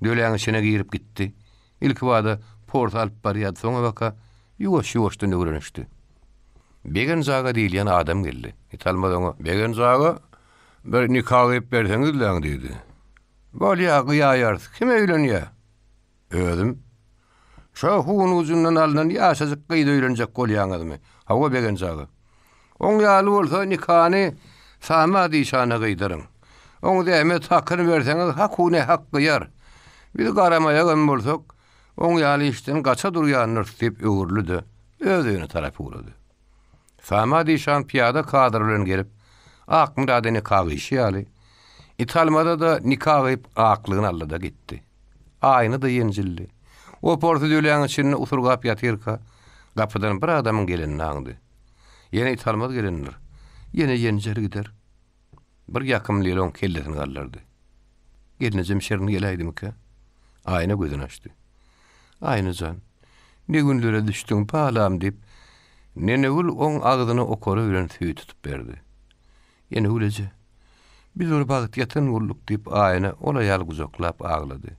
Döläň içine girip gitdi. İlk wada port alyp barýar, soňa baka ýuwaş-ýuwaşdan öwrenişdi. Begen jaga diýilýän adam geldi. İtalmaz oňa begen jaga bir nikah aýyp berseňiz läň diýdi. Bolýa gyýaýar, kim öýlenýär? Özüm. Şo huny uzundan alynan ýaşazyk gyýda öýlenjek bolýaňyzmy? Hawa begen jaga. Oň ýaly bolsa nikahany sama diýşana gyýdyryň. Oň däme takyny berseňiz hakuny hak gyýar. Bir garamaya gem bolsak, oň ýaly işden gaça durýanyr diýip öwürlüdi. Özüne tarap uğradı. Sama diýşan piyada kadr bilen gelip, akmyr adany kagyşy ýaly. İtalmada da nikah aýyp aklygyny aldy gitdi. Aýny da ýenjildi. O portu döläň içinde usurgap ýatyrka, gapydan bir adamyň gelenini aňdy. Ýene İtalmaz gelenler. Ýene ýenjer gider. Bir ýakym lelon kellesini gallardy. Gelnejem şerini geleýdimki? Aýna gözüni açdy. Aýnyjan, ne günlere düşdüň palam diýip, nenegül oň agzyny okora bilen süýt tutup berdi. Ýene uleje. Biz ol bagyt ýatan bolduk diýip aýna ola ýalgyzoklap aglady.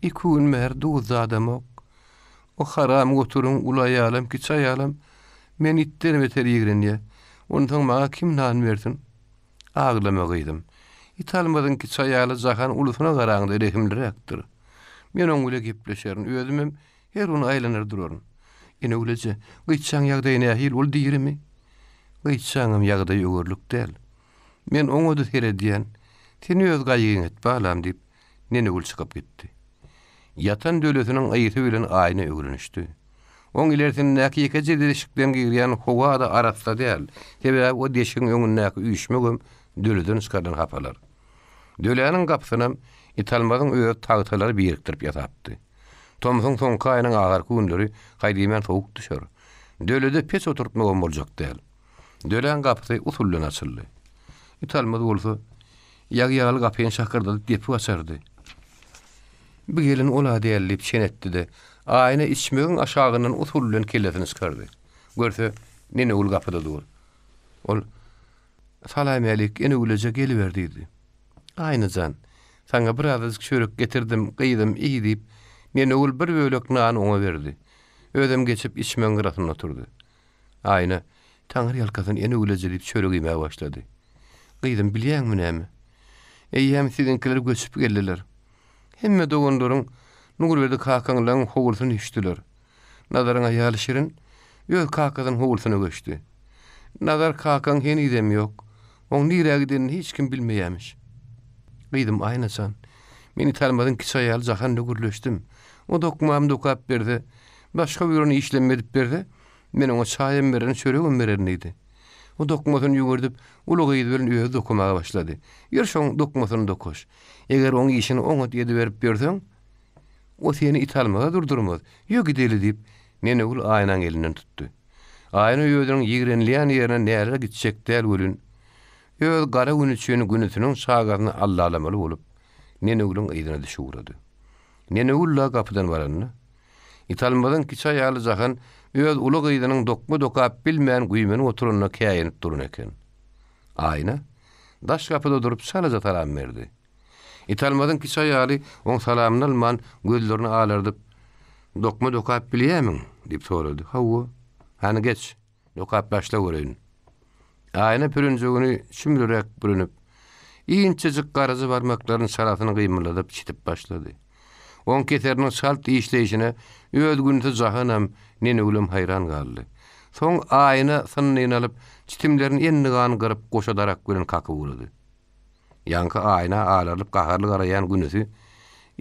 Iki gün mer duz adamok. O haram goturun ulaýalym ki çaýalym. Men itden beter ýigrenýär. Ondan maňa kim nan berdin? Aglamagyydym. İtalmadyň ki çaýaly jahan ulusyna garaňda rehimlirekdir. Men oň bilen gepleşerin, özümem her onu aýlanyr duraryn. Ene uleje, gyçaň ýagdaýyna ähil ol diýermi? Gyçaňym ýagdaý öwürlük däl. Men oňa da terediýän, seni öz gaýygyň et balam diýip, nene ul çykyp gitdi. Yatan döletiniň aýyty bilen aýna öwrenişdi. Oň ilerisinde näki ýeke deşikden girýän howa da arasda däl. Sebäbi o deşigiň öňündäki üýşmegem döleden çykardan hapalar. Döläniň gapysyna İtalmadyň öýe tagtylary birikdirip ýatapdy. Tomsyň soňky aýynyň agarky günleri gaýdyman sowuk düşer. Dölede pes oturtmagan boljak däl. Dölen gapy usullan açyldy. İtalmaz bolsa ýag-ýaly gapyny şakyrdy diýip açardy. Bu gelin ola diýilip şenetdi de aýna içmegiň aşagynyň usullan kellesini çykardy. Görse nene ul gapyda dur. Ol salam alik ene uleje geliberdi. Aýnyjan saňa bir azajyk çörek getirdim, gyýdym, iyi diýip meni ul bir bölek nan oňa berdi. Özüm geçip içmeň garatyna oturdy. Aýna taňry ýalkasyny ene uleje diýip çörek ýemä başlady. Gyýdym, bilýäňmi näme? Eýýäm sizinkiler göçüp geldiler. Hemme dogunduryň nurberdi kakaňlaryň howulsyny içdiler. Nadaryň aýaly şirin öz kakasynyň howulsyna göçdi. Nadar kakaň hen idem ýok. Oň nirä gideni hiç kim bilmeýärmiş. Gyýdym, aýnasan. Men İtalmadyň ki çaýaly jahan gürleşdim. O dokmam dokap berdi. Başga birini işlemedip berdi. Men oňa çaýym beren, çöregim beren idi. O dokmasyny ýügirdip, ulugy bilen öýe dokumaga başlady. Ýer şoň dokmasyny dokuş. Eger oň işini oňa diýip berip berseň, o seni İtalmaga durdurmaz. Ýok gideli diýip, meni ul aýnaň elinden tutdy. Aýna ýödüň ýigrenliýän ýerine näre gitjek däl bolun. Öz gara günüçüni günütüniň şagaryny allalamaly bolup, nene ulun aýdyna düşürdi. Nene ulla gapydan baranyny. İtalmadyň ki çaýaly jahan öz uly gyýdynyň dokma dokap bilmän güýmeni oturunyna käýinip durun eken. Aýna daş gapyda durup salaja salam berdi. İtalmadyň ki çaýaly oň salamyny alman gözlerini alardyp, "Dokma dokap bilýärmiň?" diýip sorady. "Hawa, hani geç, dokap başla göreyim." Aýna pürünjegini şümürerek bürünüp, iňçejik garazy barmaklaryny şaratyny gymyladyp çitip başlady. On keteriniň şalt işleyişine öz günüti jahanam nene ulum hayran galdy. Soň aýna synyny alyp çitimlerini ennigan gyryp goşadarak bilen kaky boldy. Ýanky aýna alaryp gaharly garaýan günüti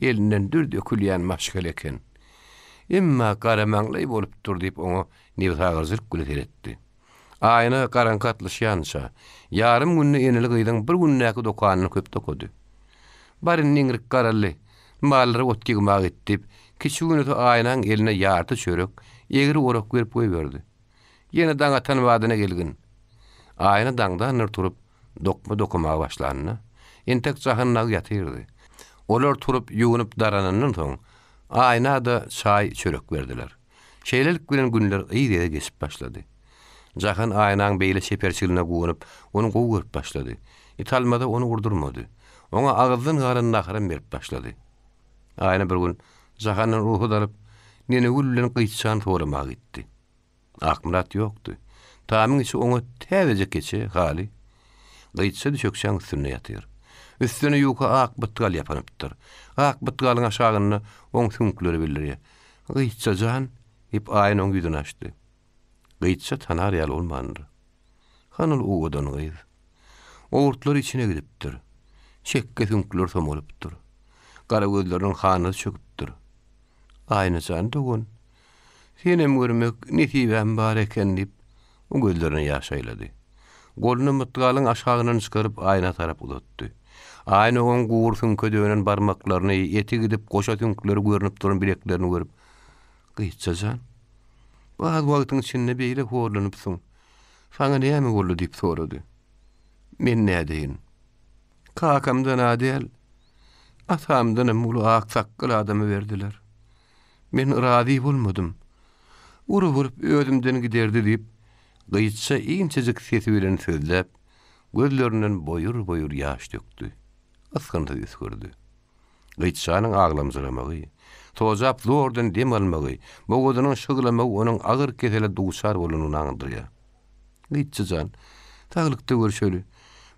elinden dür dökülýän maşgal eken. Emma garamaňly bolup dur diýip oňa nebzagyrjyk gületeretdi. Aýna garaňkatlyşýança, ýarym günni eneli gyýdyň bir günnäki dokanyny köp dokudy. Baryň niňrik garally, mallary otgygmak etdip, kiçi günüti aýnaň eline ýarty çörek, egri orak berip goýberdi. Ýene daňa tanbadyna gelgin. Aýna daňdan turup dokma dokumaga başlandy. Entek jahynnagy ýatyrdy. Olar turup ýuwunyp daranandan soň aýna da çaý çörek berdiler. Şeýlelik bilen günler ýygy geçip başlady. Jahan aýnaň beýle seperçiligine gowunyp, onu gowuryp başlady. Italmada onu urdurmady. Oňa agyzyn garyn nahrym berip başlady. Aýna bir gün Jahanyň ruhu dalyp, nene güllen gyçan soramagy gitdi. Akmrat ýokdy. Tamyň içi oňa täze geçe hali. Gyçsa düşükşäň üstüne ýatyr. Üstüne ýuka ak bytgal ýapanypdyr. Ak bytgalyň aşagyny oň süňkleri bildirýär. Gyçsa jan ip aýnyň ýüzüne açdy. Gyçsa tanar ýaly bolmandy. Hanal uwadan gyz. Oğurtlar içine gidipdir. Çekke süňkler somolypdyr. Gara gözleriň hany çöküpdir. Aýny jan dogun. Senem görmek nesibem bar eken dip o gözlerini ýaşaýlady. Goluny mutgalyň aşagynyň çykaryp aýna tarap uzatdy. Aýna oň guur süňke dönen barmaklaryny eti gidip goşa süňkleri görünip duran bileklerini görüp gyçsa jan. Baz wagtyň içinde beýle horlanypsyň. Saňa näme boldy dip sorady. Men nädeýin? Kakamdan adel. Atamdan mulu ak sakkal adamy berdiler. Men razy bolmadym. Urup özümden giderdi dip, gyçsa iňçejik sesi bilen sözläp, gözlerinden boyur ýaş dökdi. Askanda ýüzgürdi. Gyçsanyň aglamjyramagy, tozap zordan dem almagy, bogodynyň şyglamagy onuň agyr kesele dugşar bolunyny aňdyrýar. Gyçsan, taglykda görşeli.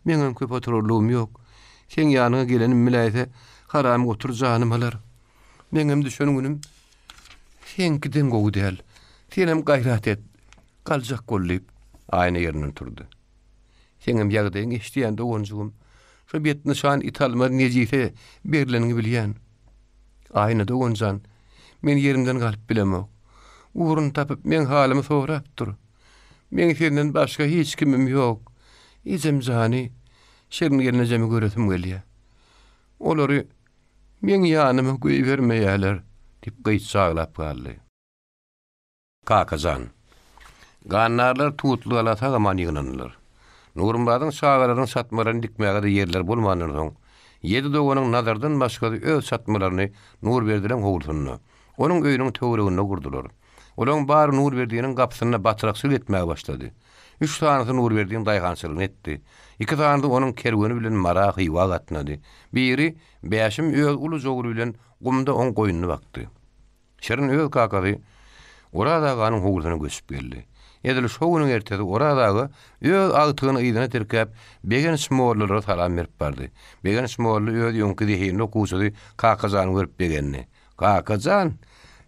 Meňem köp otururlugum ýok. Sen ýanyňa gelenim biläse, haram oturjanym alar. Meňem düşen günüm senkiden gowy däl. Senem gaýrat et. Galjak gollayıp aýna ýerinden turdy. Seňem ýagdaýyň işdiýän dogonjugum. Şu bet nişan italmar nejise berlenini bilýän. Aýna dogonjan men ýerimden galyp bilemok. Uğrun tapyp men halymy sorapdyr. Men senden başga hiç kimim ýok. Izem jany şerin gelnejemi göresim gelýär. Olary men ýanyma goýup bermeýärler dip gyçsaglap galdy. Kakazan. Gannarlar tutlu alata gaman ýygnanlar. Nurumbadyň şagalaryň satmalaryny dikmäge de ýerler bolmandan soň, ýedi doganyň nazardan başga öz satmalaryny nur berdilen howulsunna. Onuň öýüniň töwereginde gurdular. Olaň bar nur berdiýiniň gapysyna batyrak syl etmäge başlady. 3 tanysy nur berdiýiň daýgançylygyny etdi. 2 tanysy onuň kerweni bilen marak ýywa gatnady. Biri beşim öz ulu jogry bilen gumda oň goýunyny bakdy. Şerin öz kakady orada ganyň howulsyna göçüp geldi. Edil şowunyň ertesi oradagy öz agtygyny ýygyna terkep begen smorlary salam berip bardy. Begen smorly öz ýonky diýeni okuşdy, kakazany görüp begenni. Kakazan,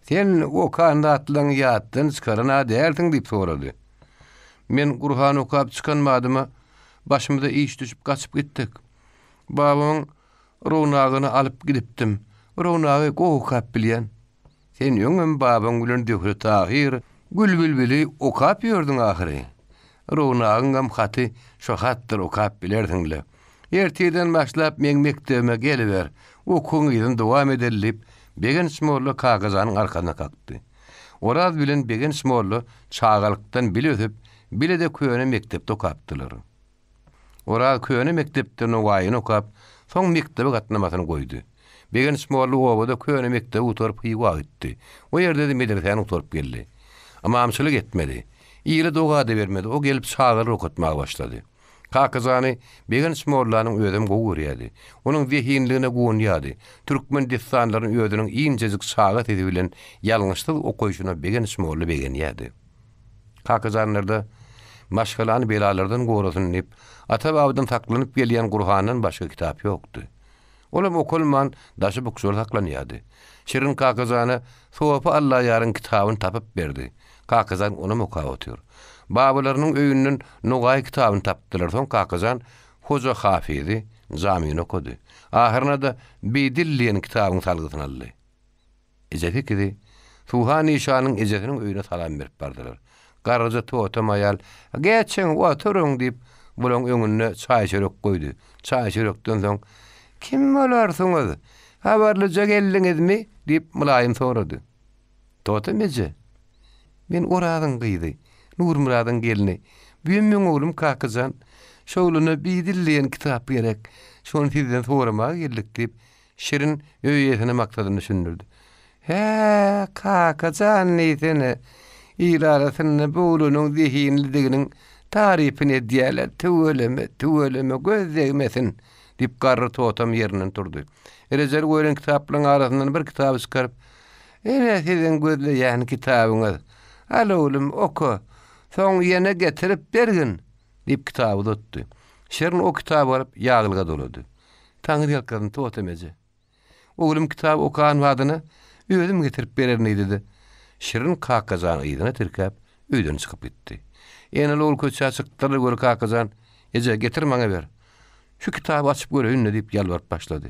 sen o kandatlyň ýatdan çykarana däldiň diýip sorady. Men Gurhan okap çykanmadymy, başymda iş düşüp gaçyp gitdik. Babamyň rownagyny alyp gidipdim. Rownagy okap bilýän. Sen ýöňem babaň bilen dökre tahir gülbülbili okap ýördiň ahyry. Rownagyň gam haty şo hatdyr okap bilerdiňle. Erteden başlap men mektebime geliber. Okuňyň dowam edilip, begen smorly kakazanyň arkasyna kakdy. Oraz bilen begen smorly çağalykdan bilýüp, bile de köýene mektepde okapdylar. Oraz köýene mektepden owaýyny okap, soň mektebe gatnamasyny goýdy. Begen smorly owada köýene mektebe oturup ýywa gitdi. O ýerde de medresany oturup geldi. Ama amçylyk etmedi. Ýyly doga da bermedi. O gelip çağır okutmaga başlady. Kakazany begen smorlanyň özüm gowurýady. Onuň zehinligine gowunýady. Türkmen dissanlaryň özüniň iňjejik sagat edi bilen ýalňyşlyk okuyşuna begen smorly begenýärdi. Kakazanlarda maşgalany belalardan gorasyny dip, ata-babadan saklanyp gelýän Gurhanyň başga kitap ýokdy. Olam okulman daşy bukşur saklanýardy. Şirin kakazany sopa Allah ýaryň kitabyny tapyp berdi. Kakazan onu okap otur. Babalarynyň öýünden Nogay kitabyny tapdylar. Soň kakazan Hoca Hafizi Jamiýyny okudy. Ahyryna da Bidilliň kitabyny salgysyny aldy. Ejetikdi Suhani Şanyň ejetiniň öýüne salam berip bardylar. Garryja totamayal, "Geçin oturuň" diýip bulaň öňüne çaý çörek goýdy. Çaý çörekden soň "Kim bolarsyňyz? Habarlyja geldiňizmi?" diýip mülaýym sorady. "Totamyjy. Men Oradyň gyzy, Nurmuradyň gelini. Büyümün oğlum Kakazan, şoğluna bir dilleyen kitap gerek, şonu sizden soramağa geldik deyip, Şirin öýetine maksadını sündürdü. He, Kakazan neytene, İlarasını boğulunun zihinlidiginin tarifini diýerler, tüweleme, göz değmesin, dip garry totam yerinin turdy. Erezer gören kitaplaryň arasyndan bir kitap çykaryp, "Ene sizin gözleýän kitabyňyz. Al oğlum oku. Soň ýene getirip bergin." dip kitaby tutdy. Şirin o kitaby alyp ýaglyga dolady. Taňy ýalkadan totam eje. Oğlum kitap okan wadyny özüm getirip bererni dedi. Şirin Kakazan ýygyna tirkäp öýden çykyp gitdi. Ene ol köçä çykdylar gör Kakazan, "Eje getir maňa ber. Şu kitaby açyp göreýin" diýip ýalwaryp başlady.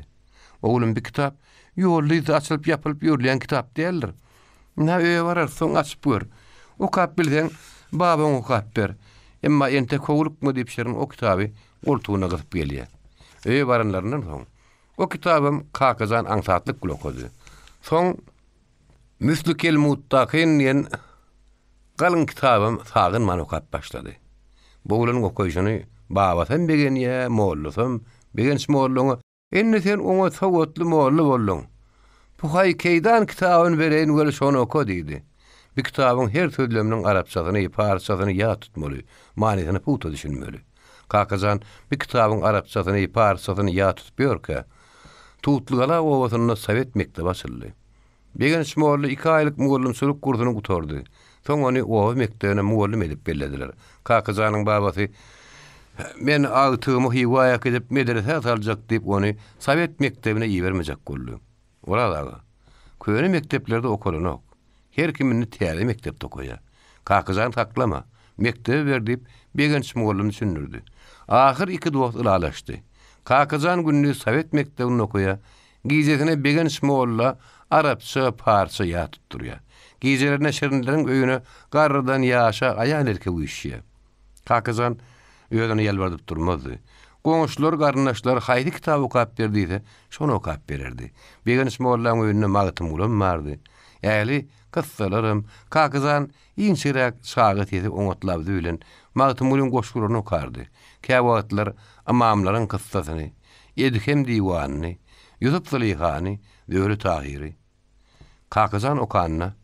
Oğlum bir kitap, ýollyzy açylyp ýapylyp ýörleýän kitap diýerler. "Na öýe barar, soň açyp gör. Okap bilseň, babaň okap ber. Emma ente kowlukmy" diýip Şirin o kitaby goltugyna gyzyp gelýär. Öýe baranlaryndan soň o kitabym Kakazan aňsatlyk okudy. Soň Müslükel Muttaqin ýen galyň kitabym sagyn man okap başlady. Boğulanyň okuýşyny babasam begen ýa mollusam begen molluňy enne sen oňa sowatly mollu boldun. Bu hay keýdan kitabyny bereýin göre şonu oku diýdi. Bir kitabyň her sözleminiň arapçasyny, parsçasyny ýa tutmaly, manysyny puta düşünmeli. Kakazan bir kitabyň arapçasyny, parsçasyny ýa tutupýar-ka, tutlugala owasyny Sowet mektebe açyldy. Begen şmolly 2 aýlyk mugallimçilik kursuny gutardy. Soň ony owa mektebine mugallim edip berlediler. Kakazanyň babasy "Men agtymy hiwaya edip medrese saljak" diýip ony Sowet mektebine ýibermejek boldy. Orada köýni mekteplerde okulanok. Her kimini täze mektepde okuýar. Kakazan taklama, mektebe ber diýip begen mugallim düşündirdi. Ahir 2 dost ulalaşdy. Kakazan günni Sowet mektebinde okuýar. Gizetine begen şmolla Arapça, Parsça ýa tutdurýar. Gizelerine Şirinleriň öýüne garrydan ýaşa aýan erkek ýyşýar. Kakazan öýüne ýalbardyp durmazdy. Goňuşlar, garnaşlar haýdy kitap okap berdiýse, şonu okap bererdi. Begen şmollaň öýüne magtym bolanmardy. Äli kyssalarym Kakazan ýinçirek şagat edip oňatlap düýlen magtym bolan goşgularyny okardy. Käwatlar amamlaryň kyssasyny, Edhem diýwanyny, Ýusup Züleyhany, Döwlet Tahiri. Kakazan okanna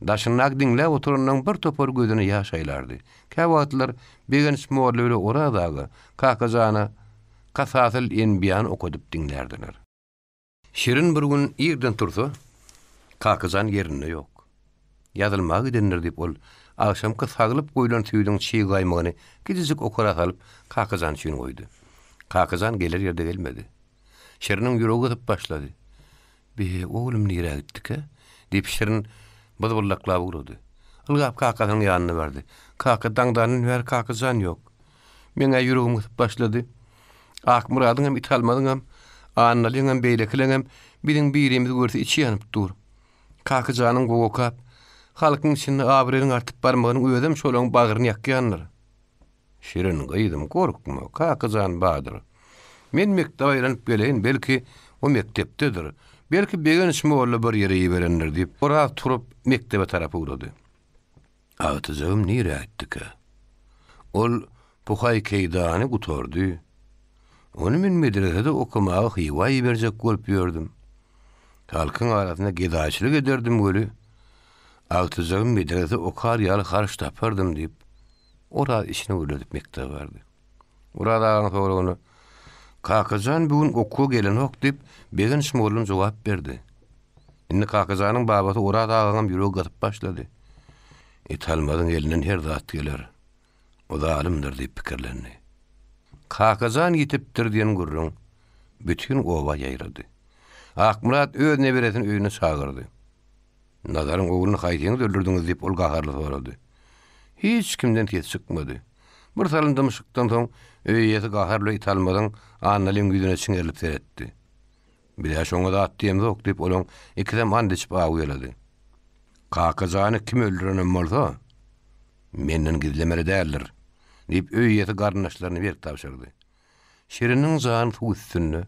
daşynak diňle oturanyň bir topar gözüne ýaş aýlardy. Käwatlar begen şmorly oradagy Kakazana Kasasyl enbiýan okudyp diňlerdiler. Şirin bir gün ýerden tursa, Kakazan ýerinde ýok. Ýazylmagy denir diýip ol akşamky saglyp goýulan tüýüň çiğ gaýmagyny gidijik okara salyp Kakazan üçin goýdy. Kakazan gelir ýerde gelmedi. Şirinin ýüregi gyzyp başlady. "Be oğlum nire gitdik ha?" diýip Şirin bıdıbıllaklap urdy. Ilgap Kakazanyň ýanyna bardy. "Kaka daňdanyň wer Kakazan ýok. Meňe ýüregim gyzyp başlady. Akmuradyň hem italmadyň hem annalyň hem beýlekileň hem biziň birimiz görse içi ýanyp dur. Kakazanyň gowokap, halkyň içinde abrelyň artyp barmagyny özüm şolaň bagyryny ýakýanlar." Şirin gyýdym, "Gorkma, Kakazan badyr. Men mektebe aýranyp geleýin, belki o mektepdedir. Belki begen şmolla bir ýere ýeberenler" diýip ora turup mektebe tarapy urady. "Agtyjym nire aýtdyk ha?" Ol puhay keýdany gutardy. "Ony men medresede okumagy hiwaya berjek bolup ýördüm. Halkyň arasynda gedaçylyk ederdim göli. Agtyjym medresede okar ýaly harç tapardym" diýip ora işini öýredip mektebe bardy. Orada soňra Kakazan bugün okuw gelen ok diýip begen şmollun jogap berdi. Indi Kakazanyň babasy orada agam ýüregi gatyp başlady. "Etalmadyň elinden her zat geler. O da alimdir" diýip pikirlendi. Kakazan ýitipdir diýen gurrun bütün owa ýaýrady. Akmurat öz neberesini öýüne çagyrdy. "Nazaryň oğluny haýdyňyz öldürdiňiz" diýip ol gaharly sorady. Hiç kimden ses çykmady. Bir salyndymışykdan soň öýýesi gaharly italmadyň annalyň güýdüne çiňerlip seretdi. "Bir şoňa da atdyýym ýok" diýip olaň ikidem and içip aýylady. "Kakazany kim öldürenem bolsa, menden gizlemeli däldir" diýip öýýesi garnaşlaryny berip tapşyrdy. Şiriniň zany üstünde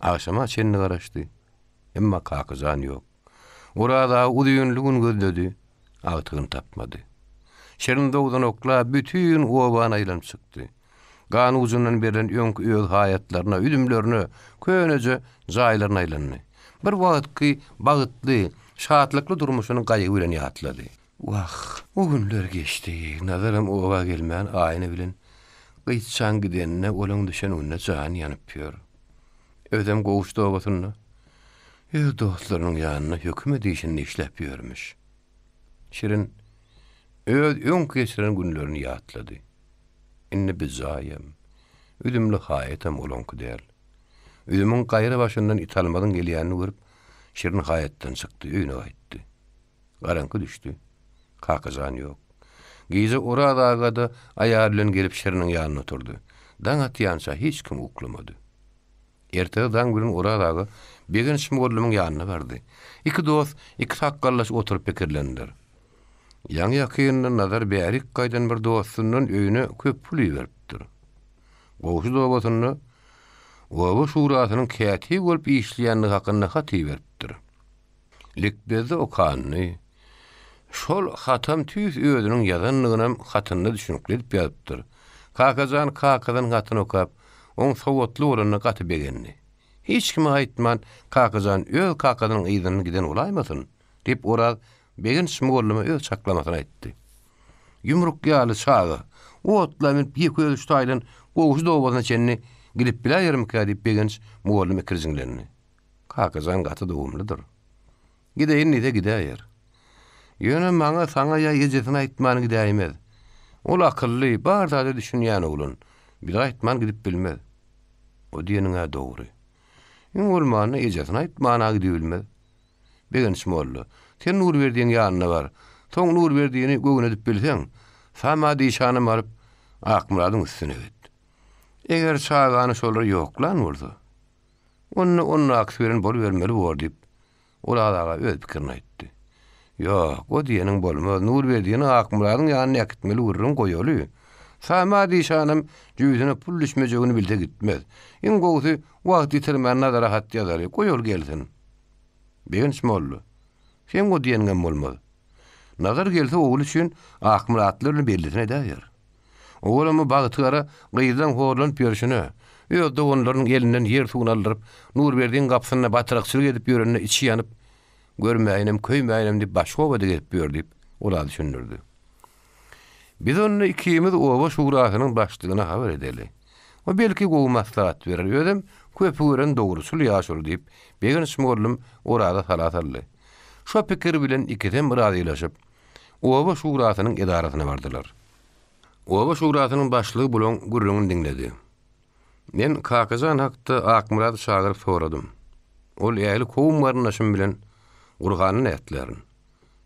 akşama çenni garaşdy. Emma Kakazan ýok. Orada udyýunlygyny gözledi, agtygyny tapmady. Şerin dowdan okla bütün oban aýlanyp çykdy. Gan uzundan berilen öňkü öz hayatlaryna, üdümlerine, könece jaýlaryna aýlandy. Bir wagtky bagytly, şatlykly durmuşynyň gaýygy bilen ýatlady. Wah, o günler geçti. Nazarym oba gelmän aýny bilen gysçan gidenine olaň düşenine jan ýanyp ýör. Özem gowuşdy obasyny. Öz dostlarynyň ýanyna höküm edişini işläp ýörmüş. Şirin öz öňkü geçiren günlerini ýatlady. Inni bizaýam. Üdümli haýatam olaňky däl. Üdümüň gaýry başyndan italmadan gelýänini görüp, şirin haýatdan çykdy, öýüne gaýtdy. Garanky düşdi. Kakazan ýok. Gize oradaga da aýar bilen gelip şiriniň ýanyna oturdy. Daň atýança hiç kim uklamady. Ertege daň bilen oradaga begen şmorlumyň ýanyna bardy. Iki dost, iki sakgallaş oturup pikirlendiler. Ýaňy ýakyndan nazar bärik gaýdan bir dostundan öýüne köp pul beripdir. Gowşy dobatyny Oba şurasynyň käti bolup işleýänligi hakynda hat beripdir. Likbeze okany şol hatam tüýs özüniň ýazanlygyna hatynda düşünükli edip ýazypdyr. Kakazan hatyny okap, oň sowatly oranyna gaty begenni. Hiç kime aýtman kakazan öz kakanyň ýygyny giden olaýmasyn, dip oraz begen şmorlumy öz çaklamasyny aýtdy. Yumruk ýaly çagy, otlanyp bir köz taýlan gowşy dobasyna çenni gilip biläýerim kädip begen şmorlumy kirjiňlerini. Kakazan gaty dowumlydyr. Gideýin nide gideýär. Ýöne maňa saňa ýejesini aýtmany gideýmez. Ol akylly, barda düşünýän oglan. Bir aýtman gidip bilmez. O diýeniňe dogry. Ýün bolmany ýejesini aýtmana gidip bilmez. Begen şmorlu. Sen nur berdiň ýanyna bar. Soň nur berdiňini göwüne edip bilseň, sama diýşany maryp akmuradyň üstüne git. Eger çağany şolar ýoklan bolsa, onu aksýerin bol bermeli bor diýip, oladaga öz pikirini aýtdy. Ýok, o diýeniň bolmaz. Nur berdiňini akmuradyň ýanyna ýakitmeli urrun goýaly. Sama diýşanym jüýüne pul düşmejegini bilse gitmez. Iň gowsy wagt ýitirmän nazara hat ýazar, goýol gelsin. Begen şmollu. Sen o diýeniň bolmaz. Nazar gelse oğul üçin akmuratlaryny bellisine edýär. Oğulamy bagtygara gyýdan horlan pýerşine, ýa-da onlaryň elinden ýer suwuny aldyryp, nur berdiň gapsyna batyrykçylyk edip ýörenne içi ýanyp, görmäýinim, köýmäýinim diýip başga obada gelip ýördi, ola düşündirdi. Biz onu ikimiz oba şurasynyň başlygyna habar edeli. O belki gowy maslahat berer, ýödem köpüren dogrusul ýaşur diýip, begen şmorlum orada salat aldy. Şo pikir bilen ikiden razylaşyp, oba şurasynyň edarasyna bardylar. Oba şurasynyň başlygy bolan gürrüňi diňledi. Men Kakazan hakda Akmurad şagyryp soradym. Ol ýaly kowum garnaşym bilen Gurganyny ätlerin.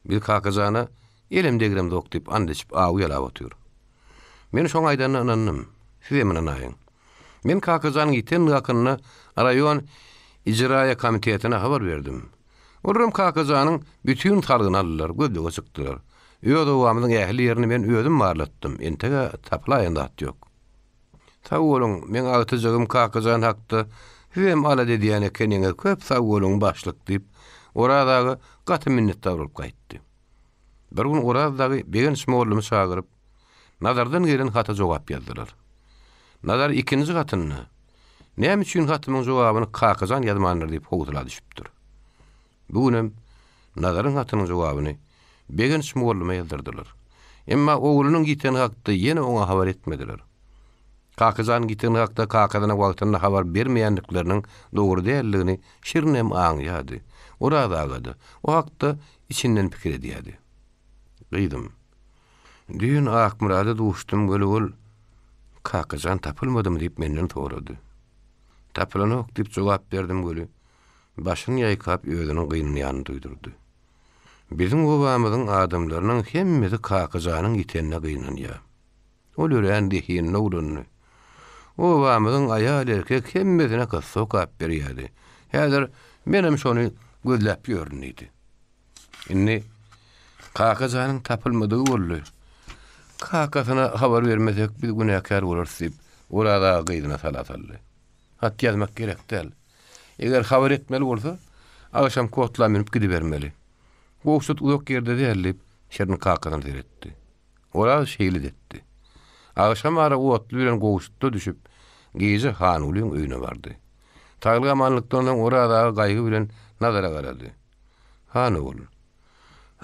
Bir Kakazana elimdegiremde okdyp andyşyp awy ýalap otyr. Men şoň aýdan anandym. Size menen aýyň. Men Kakazanyň ýeten hakyny raýon ijraýa komitetine habar berdim. Orrum Kakazanyň bütün targyny aldylar, gözlege çykdylar. Ýöde wamyň ähli ýerini men özüm barlatdym. Entege taplaýan dat ýok. Sag bolun, men aýtyjagym Kakazan hakda hem ala dediýäne keniňe köp sag bolun başlyk diýip, oradagy gaty minnetdar bolup gaýtdy. Bir gün oradagy begen şmorlumy çagyryp, nazardan gelen hata jogap ýazdylar. Nazar ikinji hatyny, näme üçin hatymyň jogabyny Kakazan ýazmandyr diýip howdula düşüpdir. Bugünem nazaryň hatynyň jogabyny begen şmorlumy ýazdyrdylar. Emma oğlunyň giteni hakda ýene oňa habar etmediler. Kakazan giteni hakda Kakazana wagtynda habar bermeýänlikleriniň dogry däldigini şirinem aňýady. Orada o hakda içinden pikir edýärdi. Gydym. Dün Akmurada duşdum gölügül. Kakazan tapylmadym diýip menden sorady. Tapylanok diýip jogap berdim gölü. Başyny ýaýkap özüniň gynyny ýanyny duýdurdy. Bizim obamyzyň adamlarynyň hemmesi Kakazanyň ýetenine gynanýar. Ol ören diýen nowrunny. Obamyzyň aýal erkek hemmesine sokap berýärdi. Häzir menem şonu gözläp ýörnýdi. Inni Kakazanyň tapylmadygy boldy. Kakasyna habar bermesek biz günäkär bolarys diýip, orada gyýdyna salat aldy. Hat ýazmak gerek däl. Eger habar etmeli bolsa, agşam kotla minip gidibermeli. Gowşut uzak ýerde dälip, şerini Kakazany seretdi. Ola şeýle etdi. Agşam ara otly bilen gowuşda düşüp, gece Hanulyň öýüne bardy. Taýlygamanlykdan oradagy gaýgy bilen nazara garady. Hanul,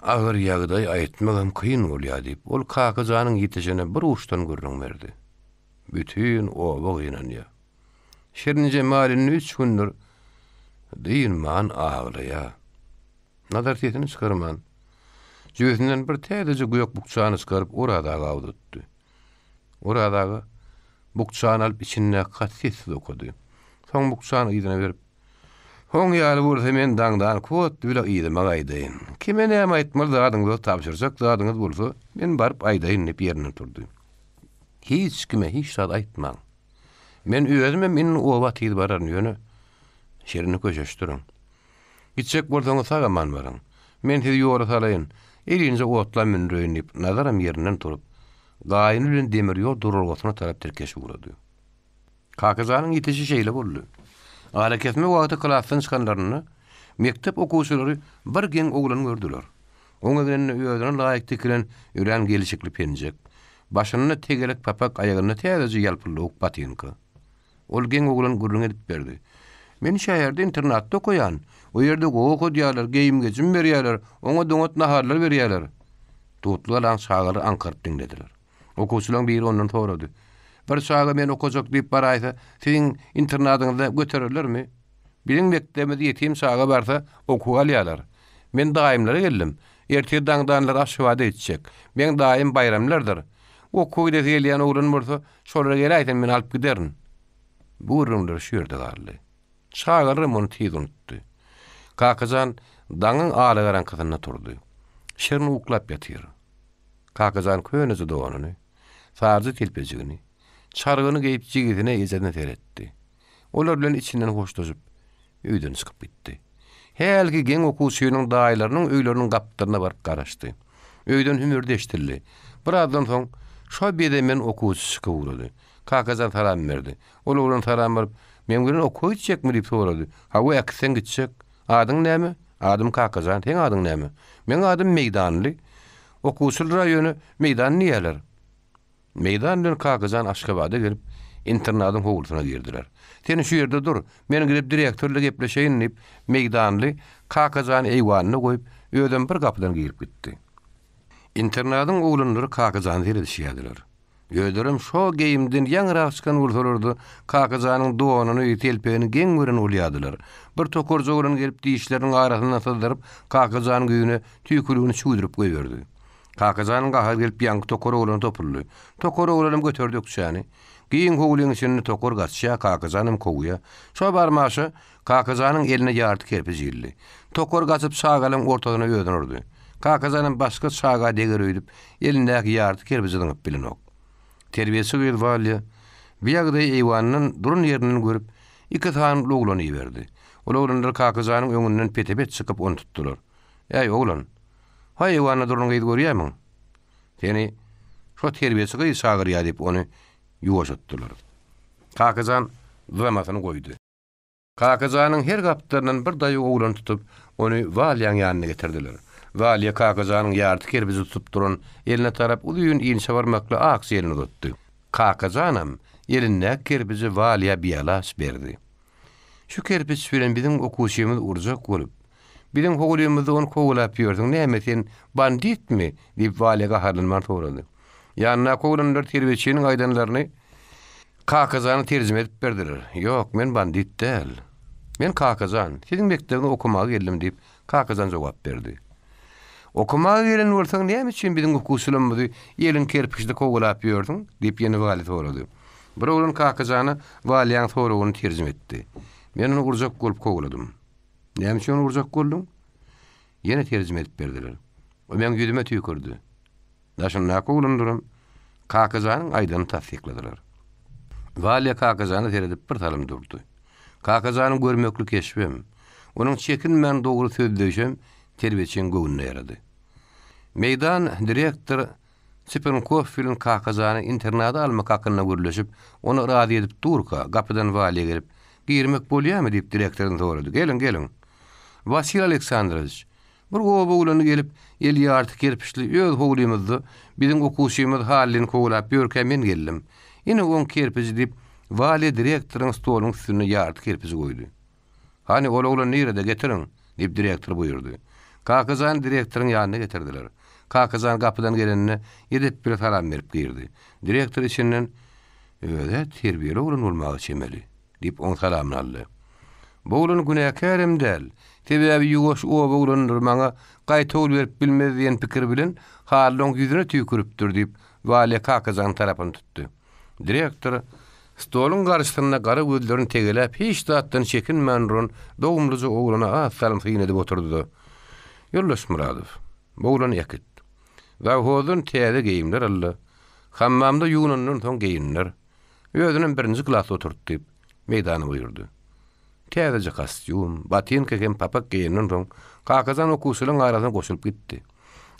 agyr ýagdaý aýtmagam kyn bolýar diýip, ol kakajanyň ýetişine bir uşdan görüň berdi. Bütün oba gynanýar. Şerin Cemal'in 3 gündür diýilman aglaýar. Nazar tetini çykarman. Göýünden bir täze göýek bukçany çykaryp oradagy awdutdy. Oradagy bukçany alyp içine katsis dokudy. Soň bukçany ýygyna berip, "Hoň ýaly bolsa men daňdan kot bile ýygyma gaýdyn. Kime näme aýtmaly zadyňy tapşyrsak, zadyňyz bolsa, men baryp aýdyn" diýip ýerine turdy. Hiç kime hiç zat aýtmaň. Men özüme menin oba tiýdi baran ýöne şerini köşeşdirin. Gitjek bolsaňyz sagaman baran. Men sizi ýola salaýyn. Elinje otla minreýin diýip nazaram ýerinden turup, gaýyny bilen demir ýol durulgasyna tarap terkeş urady. Kakajanyň ýetişi şeýle boldy. Hareketme wagty klassdan çykanlaryny mektep okuwçylary bir geň oglan gördüler. Oňa gelen özüne laýyk tikilen ýüren gelişikli penjek, başyny tegelek papak aýagyny täze ýalpylyk patynka. Ol geň oglan gurrun edip berdi. Men şäherde internatda okuyan, o ýerde gowuk edýärler, geýim geçim berýärler, oňa doňat naharlar berýärler. Tutlular şagary ankaryp dinlediler. Okuwçylaryň biri ondan sorady. Bir şaga men okujak diýip baraýsa, siziň internatyňyzda göterirlermi? Biziň mektebimizde ýetim şaga barsa okuw alýarlar. Men daimlere geldim. Ertesi daňdanlar aşywada etjek. Men daim bayramlardyr. Okuw edip gelýän oglan bolsa, şolara gelaýsam men alyp giderin. Bu urumlar şu ýerde garly. Şagarym onu tez unutdy. Kakajan daňyň aly garankysyna turdy. Şerin uklap ýatyr. Kakajan köňüzi dowanyny, sarjy telpejigini, çargyny geýip jigitine ýezene teretdi. Olar bilen içinden hoşlaşyp öýden çykyp gitdi. Helgi geň okuwçynyň daýlarynyň öýleriniň gapdaryna baryp garaşdy. Öýden hümürde eşdildi. Birazdan soň şo bedemen okuwçy çykyp urady. Kakajan salam berdi. Ol oglan salam berip, "Men bilen okuw içjekmi?" diýip sorady. "Hawa aksen gitjek. Adyň näme?" "Adym Kakajan. Seň adyň näme?" "Men adym Meýdanly. Okuwçylar raýony Meýdan niýeler?" Meýdanly Kakajan Aşgabada gelip internatyň howlusyna girdiler. "Sen şu ýerde dur. Men girip direktorla gepleşeýin" diýip Meýdanly Kakajan eýwanyna goýup öýden bir gapydan girip gitdi. Internatyň oglanlary Kakajan ýerdişýärdiler. Öýlerim şo geýimden ýaňrak çykan bolsalardy, Kakajanyň dowanyny telpegini geň gören bolýardylar. Bir tokorja oglan gelip diýişleriň arasyna sızdyryp, Kakajanyň güýüne tüýkülügini çüýdürip goýberdi. Kakajanyň gaha gelip ýangy tokor oglany topurly. Tokor oglanym göterdik şäni. Giň howlyň içinde tokor gatşa Kakajanyň koguya. Şo barmaşy Kakajanyň eline ýarty kerpiç ýyldy. Tokor gaçyp şagalyň ortagyna öýden urdy. Kakajanyň başga şaga deger öýdüp, elindäki ýarty kerpiçini bilenok. Terbiyesi gıylvalya, bir ýagdaý eýwanynyň durun ýerinden görüp, iki tane oglany ýerdi. Ol oglanlar Kakajanyň öňünden petepet çykyp onu tutdular. "Ey oglan, ha eýwanyna durun gaýdy görýärmiň? Seni şo terbiyesi gyy şagyrýar" diýip onu ýuwaşatdylar. Kakajan duramasyny goýdy. Kakajanyň her gapdaryndan bir daýy oglan tutup, onu walyaň ýanyna getirdiler. Walya Kakajanyň ýarty kerpiçi tutup duran eline tarap ulyň ýyňşa barmakly aks ýerini tutdy. Kakajanam elinde kerpiçi Walya biýalas berdi. "Şu kerpiç bilen biziň okuwçymyz urjak bolup, biziň howlymyzdy onu kowlap ýördiň. Näme sen banditmi?" diýip Walyaga harlanman sorady. Ýanyna kowlanlar terbiçiniň aýdanlaryny Kakajany terjime edip berdiler. "Ýok, men bandit däl. Men Kakajan, siziň mektebine okumaga geldim" diýip Kakajan jogap berdi. "Okumaga gelen bolsaň näme üçin biziň okuwçylarymyzy ýeliň kerpiçde kowlap ýördiň?" diýip ýene Walya sorady. Bir oglan Kakajany Walyaň soragyny terjime etdi. "Men onu urjak bolup kowladym." "Näme üçin onu urjak boldyň?" Ýene terjime edip berdiler. "O men ýüzüme tüýkürdi." Daşynda kowlandyram. Kakajanyň aýdyny tasdikladylar. Walya Kakajany teredip bir talym durdy. Kakajanyň görmekli keşbim, onuň çekinmän dogry sözleşem terbiçin göwnüne ýarady. Meýdan direktor Sipenkov Kakajany internada almak hakyna görleşip, onu razy edip durka gapydan Walya gelip, "Girmek bolýarmy?" diýip direktordan sorady. "Gelin, gelin. Vasil Aleksandrovich, Bir goba ulany gelip el ýarty kerpiçli öz howlymyzdy bizim okuşymyz halini kowlap ýörkä men geldim. Ine on kerpiçi dip vali direktoryň stolunyň üstüne ýarty kerpiçi goýdy. Hani oğlan nerede getirin dip direktor buyurdu. Kakazan direktorun yanına getirdiler. Kakazan kapıdan gelenine yedip bir salam verip girdi. Direktor içinden öyle terbiyeli oğlan olmağı çemeli dip on salamını aldı. Bu oğlan günahkarım del. Tebebi yugoş o oğlan durmana qayta ol verip bilmez diyen pikir bilen halon yüzüne tükürüptür dip vali Kakazan tarafını tuttu. Direktor stolun garşysynda gara gözlerini tegelep hiç datdan çekinmän ron dogumluzy oğlana asalam syň edip oturdy. Ýollaş Muradow. Bu oğlan ýakit. Wa hozun täze geyimler alla. Hammamda ýuwunandan soň geyinler. Özüniň birinji klasy oturtdyp meýdana buyurdy. Täze kostyum, batinka hem papak geyinlen soň Kakazan okusylaryň arasyna goşulyp gitdi.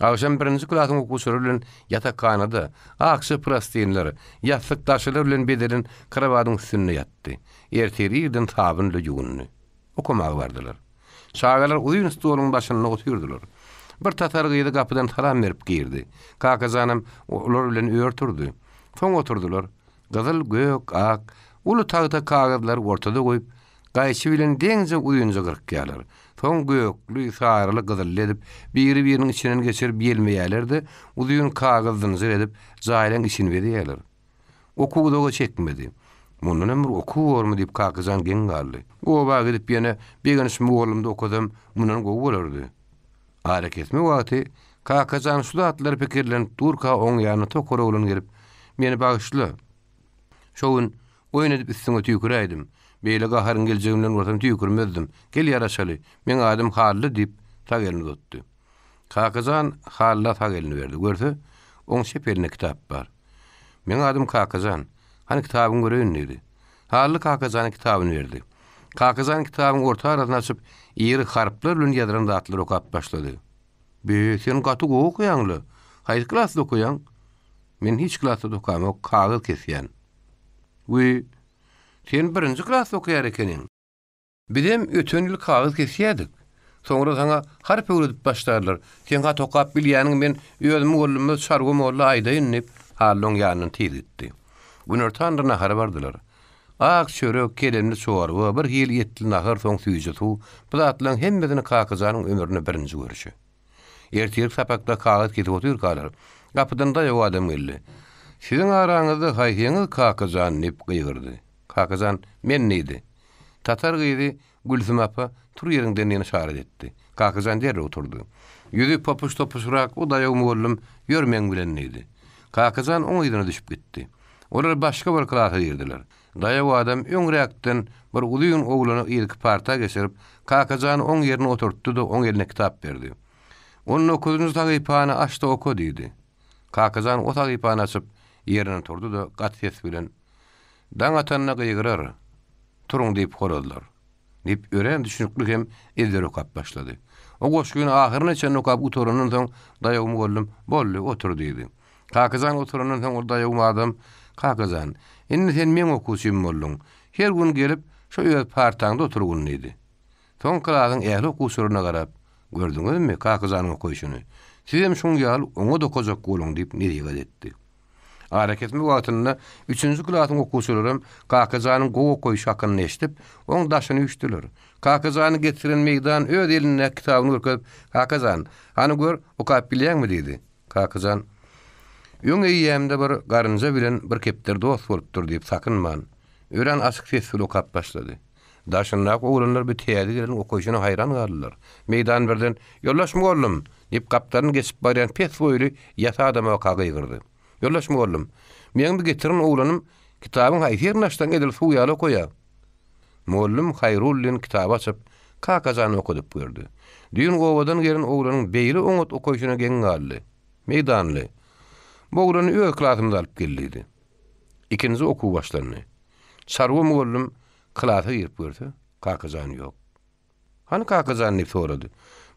Akşam birinji klasyň okuwçylary bilen yatakhanada aksy prastenler, ýassyk taşylar bilen bedelin krawadyň üstüne ýatdy. Erteriden tabynly ýuwunny. Okumagy bardylar. Şagalar uýun stolunyň başyna oturdylar. Bir tatar gyýdy kapydan salam berip girdi. Kakazanam olar bilen öýertirdi. Soň oturdular. Gyzyl, gök, ak, uly tagda kagazlar ortada goýup, gaýçy bilen deňje uýunja gyrkýarlar. Soň göklü, sarıly gyzyl edip, biri-biriniň içinden geçirip ýelmeýärlerdi, uýun kagazyny edip, jaýlan işini berýärler. Okuwda çekmedi. Mundan hem okuwurmy diýip Kakazan geň galdy. O baga gidip ýene beganiş mugallimde okudum, mundan gowy bolardy. Hareketmi wagty Kakazan şu atlar pikirlenip durka oň ýanyna tokora bolan gelip, meni bagyşla. Şoň oýun edip üstüňe tüýküräýdim. Beýle gaharyň geljegimden gortam tüýkürmezdim. Gel ýaraşaly, men adam hally diýip tagelini tutdy. Kakazan halla tagelini berdi. Görse, oň sepeline kitap bar. Men adam Kakazan, hani kitabyny göreýin dedi. Hally Kakazanyň kitabyny berdi. Kakazanyň kitabyny orta arasyna açyp, ýeri harplar bilen ýazylan zatlar okap başlady. "Be, sen gaty okuýanly. Haýsy klasda okuýan?" "Men hiç klasda okamam, kagaz kesýän." "We, sen birinji klasda okuýar ekeniň. Bizim ötön ýyl kagaz kesýärdik. Soňra saňa harp öwredip başlarlar. Sen gaty okap bilýäniň men özüm gollumda şargym bolla aýda inip, hallon ýanyny tiýditdi. Günür tanryna hara bardylar. Ak çörek kelenli çorba, bir hil ýetli nahar soň süýje tu, bu zatlaryň hemmesini Kakazanyň ömrüne birinji görüşi. Ertirip sapakda kagaz ketip oturýarlar. Kapydan da ýok adam geldi. "Siziň araňyzda haýsyňyz Kakazan?" diýip gyýgyrdy. Kakazan men neydi? Tatar gyýdy, Gülsüm apa tur ýerinden ýene şaret etdi. Kakazan derre oturdu. Ýüzi popuş topuşrak o daýaw mugallim ýörmeň bilen neydi. Kakazan oň ýerine düşüp gitdi. Olar başga bir klasy girdiler. Daýaw adam öňrekden bir ulyň oglany ýyk parta geçirip Kakazany oň ýerine oturtdy da oň eline kitap berdi. Onun okudunuz tagypany açdy oku diýdi. Kakazan o tagypany açyp ýerine turdy da gat ses bilen "Daň atanyna gyýgyrar. Turuň" diýip goradylar. Dip ören düşünüklik hem ezler okap başlady. O goşgyň ahyryna çen okap oturanyň soň daýaw mugallim "Bolly, otur" diýdi. Kakazan oturanyň soň daýaw adam "Kakazan, indi sen men okuwçym boldun. Her gün gelip şu ýer partaňda oturgun" diýdi. Soň klasyň ähli okuwçylaryna garap, "Gördüňizmi Kakazanyň okuýşyny? Siz hem şoň ýaly oňa dokajak bolun" diýip nediýet etdi. Hareketmi wagtynda 3-nji klasyň okuwçylarym Kakazanyň gowy okuýşy hakyny eşdip, oň daşyny üşdiler. Kakazany getiren meýdan öz eline kitabyny görkezip, "Kakazan, hani gör, okap bilýärmi?" diýdi. Kakazan "Ýöňe ýemde bir garynja bilen bir kepter dost bolupdyr" diýip sakynman. Ören açyk ses bilen okap başlady. Daşynlak oglanlar bir täze gelen okuýşyna haýran galdylar. Meýdan birden "Ýollaş mugallim" diýip kaptanyny geçip barýan pes boýly ýata adama gaýgyrdy. "Ýollaş mugallim, meň bir getirin oglanym kitabyň haýsy naşdan edil suýaly okuýar." Mugallim Haýrullin kitaba açyp Kakazany okudyp berdi. Düýün gowadan gelen oglanyň beýli oňat okuýşyna geň galdy. Meýdanly. Bu oglany öz klasymda alyp geldi. İkinji okuw başlandy. Sarwa mugallim klasy ýerip berdi. Kakazany ýok. "Hani Kakazan?" diýip sorady.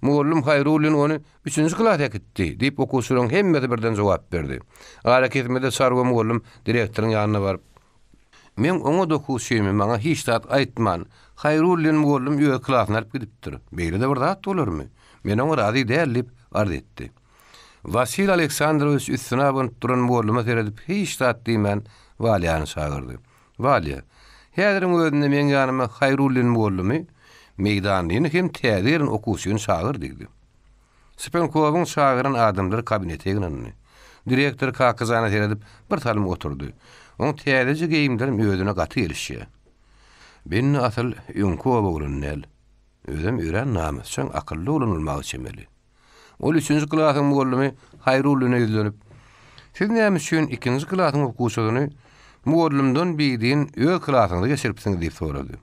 Mugallim Haýrullin ony 3-nji klasy gitdi diýip okuwçylaryň hemmesi birden jogap berdi. Hareketmede sarwa mugallim direktoryň ýanyna baryp "Men oňa dokuwçymy, maňa hiç zat aýtman. Haýrullin mugallim ýöne klasyna alyp gidipdir. Beýle de bir zat bolarmy? Men oňa razy dälip arz etdi. Vasil Aleksandroviç üstüne abon duran muallima teredip hiç tatdyman Valyany çağırdy. Valya, häziriň özünde men ýanyma Hayrullin muallimy meýdanlyny hem täzerin okuwçyny çağır dedi. Spenkowun çağıran adamlar kabinete girenni. Direktor kakızana teredip bir talym oturdy. Oň täzeci geyimlerim özüne gaty gelişýär. Ben asal Ýunkowa bolanel. Özüm öýren namusçan akylly bolanylmagy çemeli. Ol 3-nji klasyň muallimy Hayrullyna ýüzlenip, "Siz näme üçin 2-nji klasyň okuwçysyny muallimden biýdiň öz klasyňda geçiripsiňiz?" diýip sorady.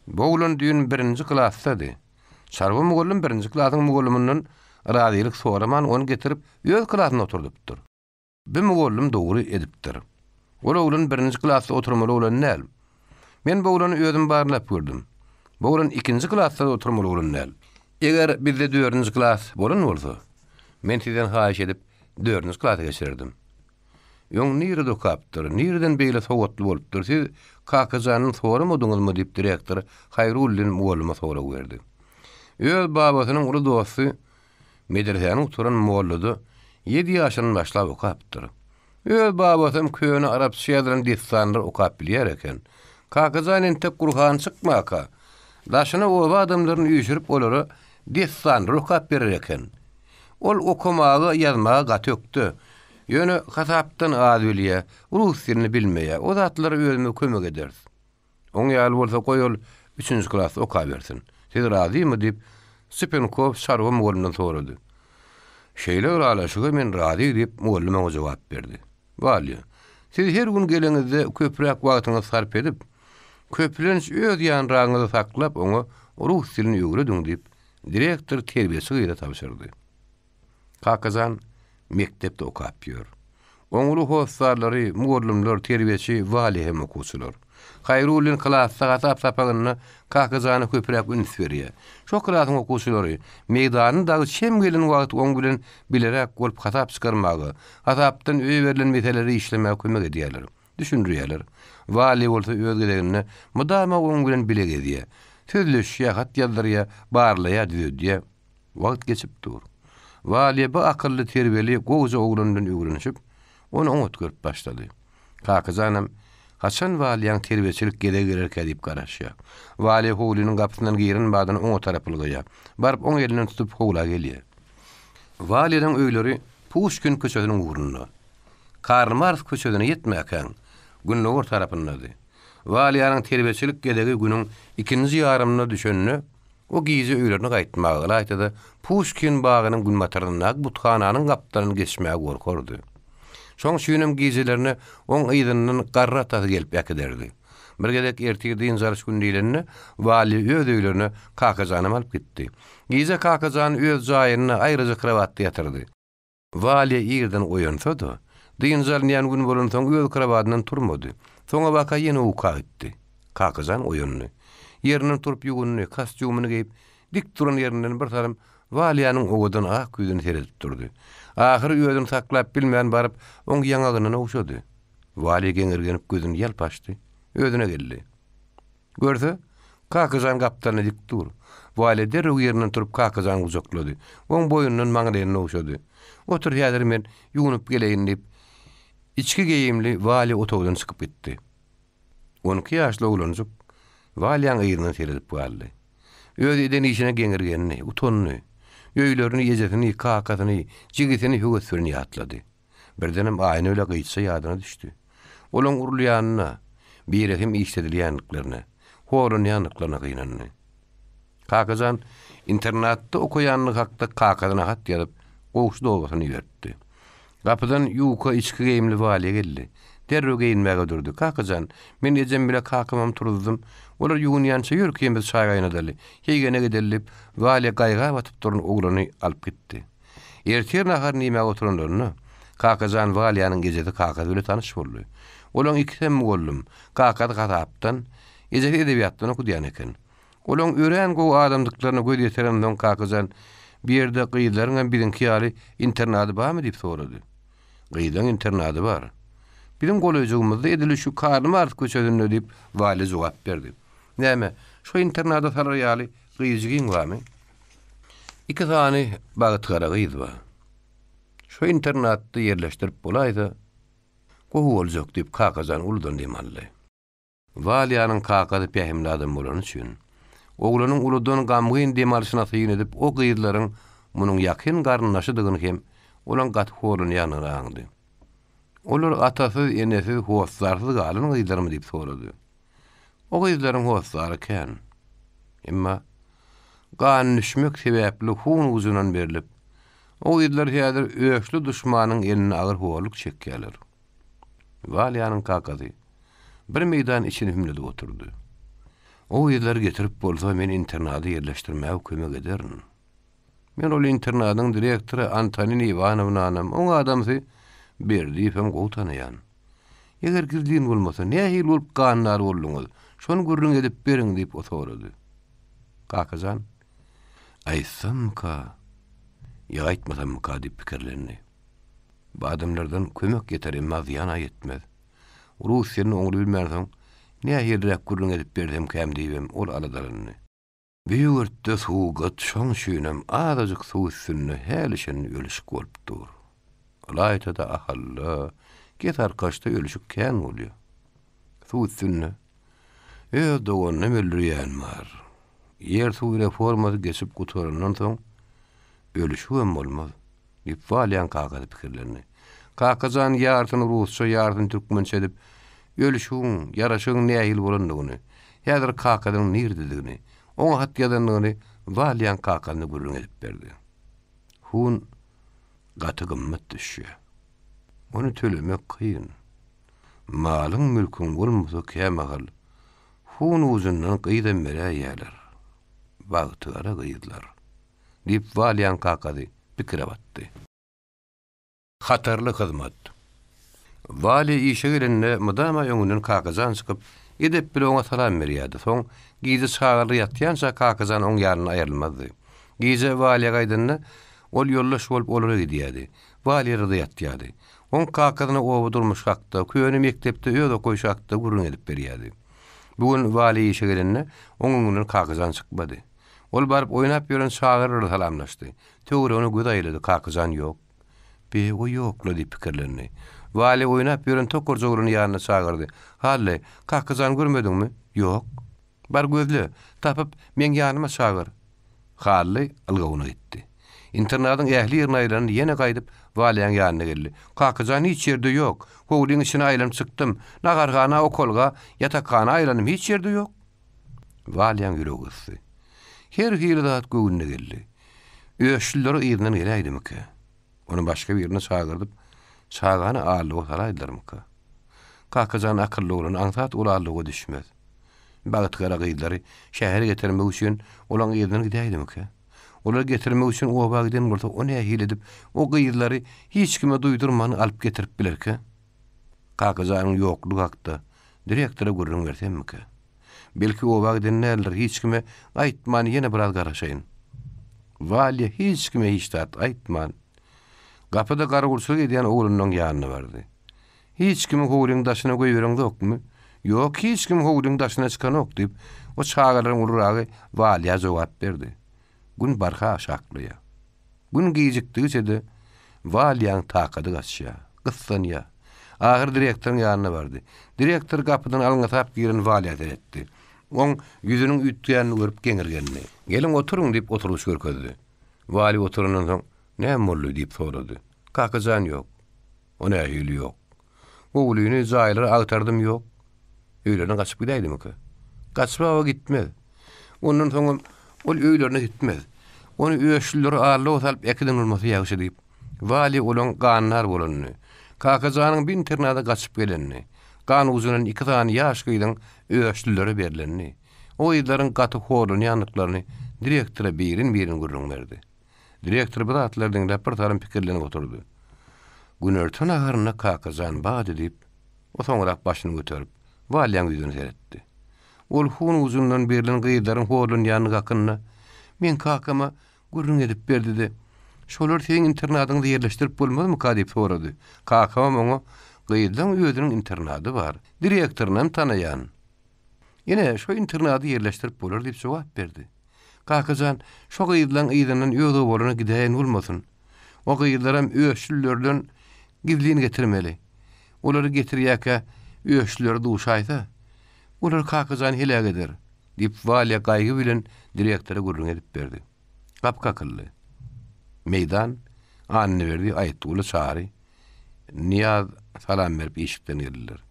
Bolan düýün 1-nji klasdady. Sarwa muallim 1-nji klasyň muallimynyň razylyk soraman onu getirip öz klasyna oturdypdyr. Bu muallim dogry edipdir. Ol oglan 1-nji klasda oturmaly bolan näl? Men bu oglany özüm barlap gördüm. Bu oglan 2-nji klasda oturmaly bolan näl? Eger bizde 4-nji klas bolan bolsa, men sizden haýyş edip 4-nji klasa geçirdim. Ýöň nirde okapdyr, nirden beýle sowatly bolupdyr. Siz kakazanyň soramadyňyzmy diýip direktor Hayrullin muallima soraw berdi. Öz babasynyň uly dosty medresanyň oturan muallady 7 ýaşyndan başlap okapdyr. Öz babasym köýüne arapça ýazylan destanlar okap bilýär eken. Kakazanyň tek Qur'an çykmaka. Daşyna oba adamlaryny ýüşürip olary destanlar okap berer eken. Ol okumagy, ýazmagy gatökdi. Ýöne hasapdan az bilýär, rus dilini bilmeýär. O zatlary özüme kömek eder. Oň ýaly bolsa goýul 3-nji klasda okap bersin. Siz razymy diýip Spenkov sarwa muallimden sorady. Şeýle aralaşyga men razy diýip muallim oňa jogap berdi. Valya, siz her gün geleňizde köpräk wagtyňyzy sarp edip, köplenç öz ýanraňyzy saklap oňa rus dilini öwrediň diýip direktor terbiyesi gyra tapşyrdy. Kakazan mektepde okap ýör. Oňuly howsarlary, muallimler, terbiyesi, wali hem okuwçylar. Hayrullin klasda gatap sapagyny kakazany köpräk üns berýär. Şo klasyň okuwçylary meýdanyny şem gelen wagt oň bilen bilerek bolup gatap çykarmagy, gatapdan öýe berilen meselleri işlemäge kömek edýärler, düşünýärler. Wali bolsa öz gelegini mudama oň bilen bileg edýär. Sözleşýär, hat ýazdarýar, barlaýar diýär. Wagt geçip dur. Wali bu akylly terbiyeli goýja oglundan öwrenişip, onu oňatgyryp başlady. Kakazanam Hasan Waliýaň terbiýeçilik gede-gererke diýip garaşýar. Wali howlynyň gapysynyň girin badyny oň tarapylyga. Barıp oň elinden tutup howla gelýär. Waliýanyň öýleri Pushkin köçeginiň ugrunda. Karl Marx köçegine ýetmäken Günnowar tarapyndady. Waliýanyň terbiýeçilik gedegi günüň 2-nji ýarymyna düşenini o giýje öýlerini gaýtmagy aýtdy. Pushkin bagynyň günmataryna buthananyň gapdanyny geçmäge gorkardy. Şoň şüýnem giýjelerini oň ýydynyň garratasy gelip ýakyderdi. Bir gedek ertigi diýin zarys gündilerini wali öz öýlerini kakazanyň alyp gitdi. Giýje kakazany öz jaýyna aýryja krawatda ýatyrdy. Wali ýerden oýansady, diýin zarynýan gün bolan soň öz krawatyndan turmady. Soňa baka ýene uka gitdi. Kakazan oýandy. Ýerinden turup ýugunny, kostyumyny giyip, dik duran ýerinden bir tarym Waliýanyň owadan ak küýdüni seredip durdy. Ahyry ýödüni saklap bilmän baryp oň ýangagyna uşady. Wali geňirgenip gözüni ýalpaşdy, özüne geldi. Görse, kakazan gapdanyny dik dur. Wali derrew ýerinden turup kakazany uzaklady. Oň boýundan maňdaýyna uşady. Otur ýadyr men ýuwunup geleýin diýip içki geyimli Wali otogdan çykyp gitdi. 12 ýaşly oglanjyk Waliýanyň ýerine seredip galdy. Öz eden işine geňirgenini, utonny, öýlerini, ýejesini, kakasyny, jigitini höweslerini ýatlady. Birdenem aýny öle gyýtsa ýadyna düşdi. Olaň urulýanyna, bir hem işledilýänliklerine, horunýanlyklaryna gynandy. Kakazan internatda okuýanlyk hakda kakasyna hat ýazyp, gowşy dogasyny ýertdi. Gapydan ýuka içki geyimli Wali geldi. Derrew geyinmäge durdy. Kakazan, men ejem bile kakamam turdum. Olar ýugunýança ýörkýän biz çay gaýnadaly. Heýgene gidelip, Wali gaýga batyp duran oglany alyp gitdi. Ertir nahar näme oturanlaryny Kakazan Waliýanyň gejede kakaz bilen tanyş boldy. Olaň iki muallim kakaz gatapdan ejek edebiýatdan okudýan eken. Olaň ören gowy adamdyklaryny göýdýärenden Kakazan bir ýerde gyýlaryň biriňki ýaly internaty barmy diýip sorady. Gyýdan internaty bar. Bizim golojygymyzda edili şu Karl Marx köçeginde diýip Wali jogap berdi. Näme? Şu internatda salar ýaly gyýjygyň barmy? iki tane bagytgara gyz bar. Şu internatda yerleştirip bolaydy. Gowy boljak diýip kakazan uldan demally. Waliýanyň kakady pähimli adam bolan üçin oglanyň uludan gamgyn demalysyna syn edip o gyýdlaryň munyň ýakyn garynlaşydygyny hem olan gat horuny ýanyraňdy. Olar atasy enesi howsarsy galyň gyýdlarmy diýip sorady. O gyýdlaryň howsary kän. Emma gan düşmek sebäpli hun uzunan berilip o gyýdlar häzir öýüşli düşmanyň eline agyr howluk çekýärler. Waliýanyň kakady bir meýdan içine hümledi oturdu. O ýerleri getirip bolsa men internada yerleşdirmäge kömek ederim. Men ol internadyň direktory Antonina Ivanovnanam, o adamsy berdiýim gowtanaýan. Eger girdiň bolmasa nähil bolup ganlar bolduňyz, şonu gürrüň edip beriň diýip oturdy. Kakazan aýsamka ýa aýtmasamka diýip pikirlendi. Bu adamlardan kömek getirmez ýana yetmez. Rusyanyň oňry bilmärsiň, nähirrek gürrüň edip berdim käm diýibem ol aladaryny. Büýürtde suwgat şoň şünem adadyk suw üstünde helişen ölüşik bolup dur. Alayta da ahalla, getar kaçta ölüşik kän bolýar. Suw üstünde dogany melürýän bar. Yer suw reformasy geçip gutaryndan soň ölüşüm bolmaz. diýip waliýan kakady pikirlerini. Kakazan ýartyny rusça, ýartyny türkmençe edip, ölüşüň, ýaraşyň nähil bolandygyny, ýa-da kakadyň nirdidigini, oňa hat ýazandygyny waliýan kakany gürrüň edip berdi. Hun gaty gymmat düşýär. Onu tölemek kıyın. Malyň mülküň bolmasa kämahal. Hun uzundan gyýdan bere ýalar. Bagtyara gyýdylar. Diýip waliýan kakady pikire batdy. Hatarly hyzmat. Wali işe gelende mydama öňünden kakazan çykyp edip bilen oňa salam berýärdi. Soň gize çağırly ýatýança kakazan oň ýaryna aýrylmazdy. Gize waliýa gaýdynda ol ýollaş bolup olara gidýärdi. Wali rıza ýatýardy. Oň kakadyna owa durmuş hakda, köýüni mektepde öýde goýşakda gurrun edip berýärdi. Bugun wali işe gelende oňuňdan kakazan çykmady. Ol baryp oýnap ýören çağırly salamlaşdy. Töwre onu güdaýlady, kakazan ýok. Be o ýokla diýip pikirlendi. Wali oýnap ýören tokurjoglaryny ýanyna çağırdy. "Halle, kakazan görmediňmi?" "Ýok." "Bar gözle, tapyp men ýanyma çağır." Halle algawyna gitdi. İnternatyň ähli ýerine aýlanyp ýene gaýdyp waliýanyň ýanyna geldi. "Kakazan hiç ýerde ýok. Howlyň içine aýlanyp çykdym. Nagargana, okolga, ýatakkana aýlanyp hiç ýerde ýok." Waliýanyň ýüregi ysdy. Her hili zat göwünde geldi. Öýüşliler ýerinden gelýärmiki? Onu başga bir ýerine çağırdyp, çağany alyp otaraýdylarmyky? Kakazan akylly bolan aňsat ulalyga düşmez. Bagtgara gyýdlary şähere getirmek üçin olaň ýerine gidäýdimiki? Olar getirmek üçin o bagdan bolsa o nähil edip o gyýdlary hiç kime duýdurmany alyp getirip bilerki? Kakazanyň ýoklugy hakda direktora gurrun bersemmiki? Belki o bagdan näler hiç kime aýtman ýene biraz garaşaýyn. Wali hiç kime hiç tat aýtman. Gapyda garagurçylyk edýän oglunyň ýanyna bardy. Hiç kimi howlyň daşyna goýberýän dokmy? Ýok, hiç kim howlyň daşyna çykan ok diýip o çağalaryň urragy waliýa jogap berdi. Gün barha aşaklya. Gün gijikdigi de waliýanyň takady gaçýa, gyssanýa. Ahyr direktoriň ýanyna bardy. Direktor gapydan alyňa tap giren waliýa etdi. Oň ýüzüniň ütgänini görüp geňirgenini. "Gelin oturuň" diýip oturuş görkezdi. Wali oturundan soň "Näme boldy?" diýip sorady. "Kakazan ýok." "O nähili ýok?" "Howlyny zaýlary agtardym ýok." "Öýlerine gaçyp gidäýdimiki?" "Gaçypa gitmez." Ondan soň ol öýlerine gitmez. Onu öýüşliler alyp salyp ekiden bolmasy ýagşy diýip wali olan ganlar bolanyny, kakazanyň bir internada gaçyp gelenini, gan uzunan iki tane ýaş gyýdyň öýüşlilere berilenini, o ýyllaryň gaty howluny ýanyklaryny direktora birin gurrun berdi. Direktor bu atlardan rapor tarım pikirlenip oturdu. Günörtün agyryna kakazan bady diýip, o soňra başyny göterip, waliýanyň ýüzüne seretdi. Ol hun uzundan berilen gyýdlaryň howluny ýanyna gakyna, "Men kakama gurrun edip berdi-de. Şolar seň internadyňda ýerleşdirip bolmazmy?" diýip sorady. Kakam oňa gyýdlaň özüniň internady bar. Direktorynam tanaýan. "Ýene şo internady ýerleşdirip bolar" diýip jogap berdi. Kakazan şo gyýdylan ýygynyň ýöwde bolana gidäýin bolmasyn. O gyýdylaram öýüşlülerden gizliğini getirmeli. Olary getirýäke öýüşlüler duşaýsa, olar kakazan helak eder. Dip Valya gaýgy bilen direktora gurrun edip berdi. Gapgakylly. Meydan anny berdi, aýtdyly çary. Niyaz salam berip işikden geldiler.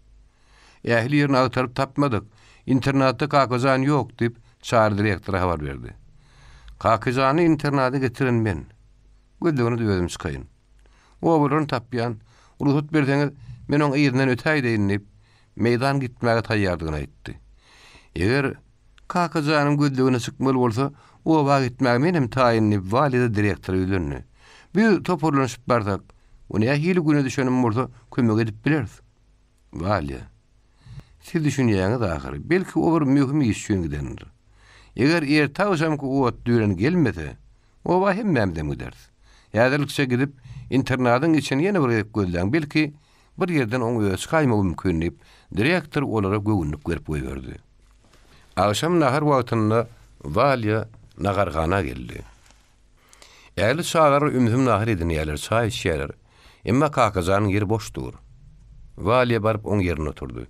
Ähli ýerini agtaryp tapmadyk. İnternatda kakazan ýok dip çary direktora habar berdi. Kakazany internata getirin men. Gözlegini düýedim çykaýyn. O bolany tapýan, ruhsat berseňiz men oň ýerinden ötäýdeýin dip meydan gitmäge taýýardygyny aýtdy. Eger kakazanyň gözlegini çykmaly bolsa, o wagt gitmäge menim taýynly walida direktor öýlenni. Bir toparlanyşyp bardak. Onu hili güne düşenim bolsa kömek edip bilersiz. Walya. Siz düşünýäňiz ahyry, belki o bir mühim iş üçin gidendir. Eger ertaýsam ki o düýren gelmese, o wa hemmemden gidersiz. Ýa-da gidip internatyň içine ýene bir edip gözläň, belki bir ýerden oň öýüs gaýmagy mümkin dip direktor olara göwünlik berip goýberdi. Akşam nahar wagtynda Walya nagargana geldi. Äli çağlar ümhüm nahar edin ýalar çay içýärler. Emma kakazanyň ýeri boşdur. Walya barıp oň ýerine oturdy.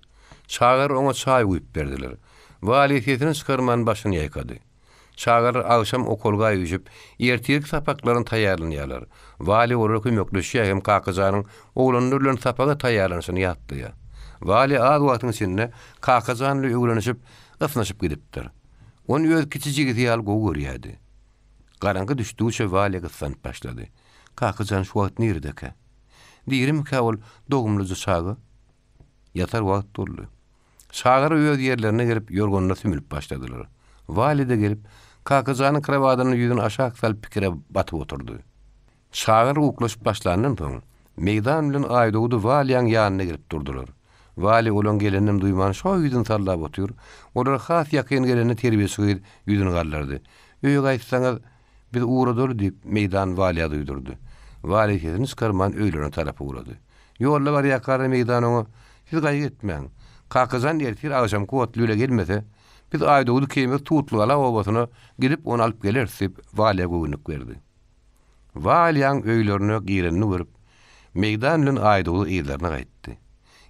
Çağlar oňa çay goýup berdiler. Walya ketini çykarman başyny ýaýkady. Çağlar akşam okulga ýüzüp, ertirki sapaklaryny taýýarlanýarlar. Walya olara kömekleşýär hem kakazanyň oglanyny bilen sapaga taýýarlanşyny ýatdy. Walya az wagtyň içinde kakazanyla öwrenişip, ysnaşyp gidipdir. Onu öz kiçijigi ýal gowy görýärdi. Garangy düşdüçe Walya gysanyp başlady. Kakazan şu wagt nirde-ke? Diýerim ki ol dogumlyzy çagy. Yatar wagt boldy. Çağlar öz ýerlerine gelip ýorgonyna sümülip başladylar. Walya da gelip kakazanyň krawadyny ýüzüne aşağı salyp pikire batyp oturdy. Çağlar uklaşyp başlandan soň meydan bilen aýdygy Walyaň ýanyna gelip durdular. Walya olan gelenim duýman şo ýüzüne sallap otur. Olar has ýakyn geleni terbiýesi ýüzüne gallardy. Öýe gaýtsaňyz biz uğradyr diýip meydan Walya duýdurdy. Walya kezini çykarman öýlerine tarapy uğrady. Ýolda bar ýakary meydanyňy siz gaýy etmäň. Kakazan ertir agşam kowat lüle gelmese, biz aýdygy keme tutly ala obasyna gidip onu alyp gelersiz diýip Walya göwünlik berdi. Walyaň öýlerine girenini görüp, meydan bilen aýdygy ýerlerine gaýtdy.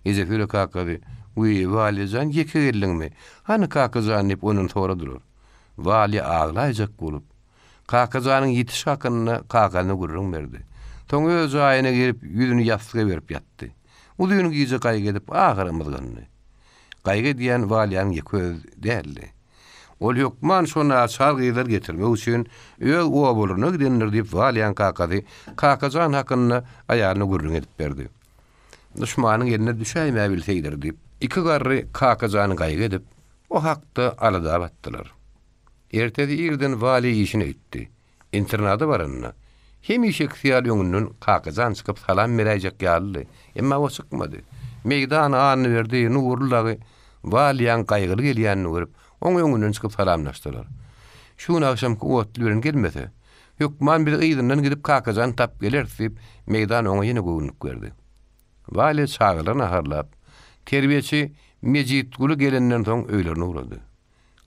Ezefile kakazy, "Uy, Walyajan ýeke geldiňmi? Hani kakazan?" diýip onuň soradylar. Walya aglaýjak bolup, kakazanyň ýetiş hakyny kakanyna gurrun berdi. Soň öz aýyna gelip ýüzüni ýastyga berip ýatdy. Ulyny giýje gaýgy edip agyrmazgyny. Gaýgy diýen Walyaň ýeköz däldi. Ol ýokman şona çargylar getirmek üçin öýül owa bolurna gidenler diýip Walyaň kakazy kakazan hakyny aýalyna gurrun edip berdi. Düşmanyň eline düşäýmä bilseýdir diýip iki garry kakazany gaýgy edip o hakda alada batdylar. Ertesi ýerden Walya işini etdi. Internada baranyna hemişe ýaly öňünden kakazan çykyp salam berejek ýaly, emma o çykmady. Meydan anyny berdi, nurlagy Walyaň gaýgyly gelýänini görüp oň öňünden çykyp salamlaşdylar. Şunu akşamky otlyň gelmese, ýokman bir ýerden gidip kakazan tap gelersiz diýip meydan oňa ýene göwünlik berdi. Walya çağlaryny harlap, terbiýeçi Mejit Guly gelenden soň öýlerine uğrady.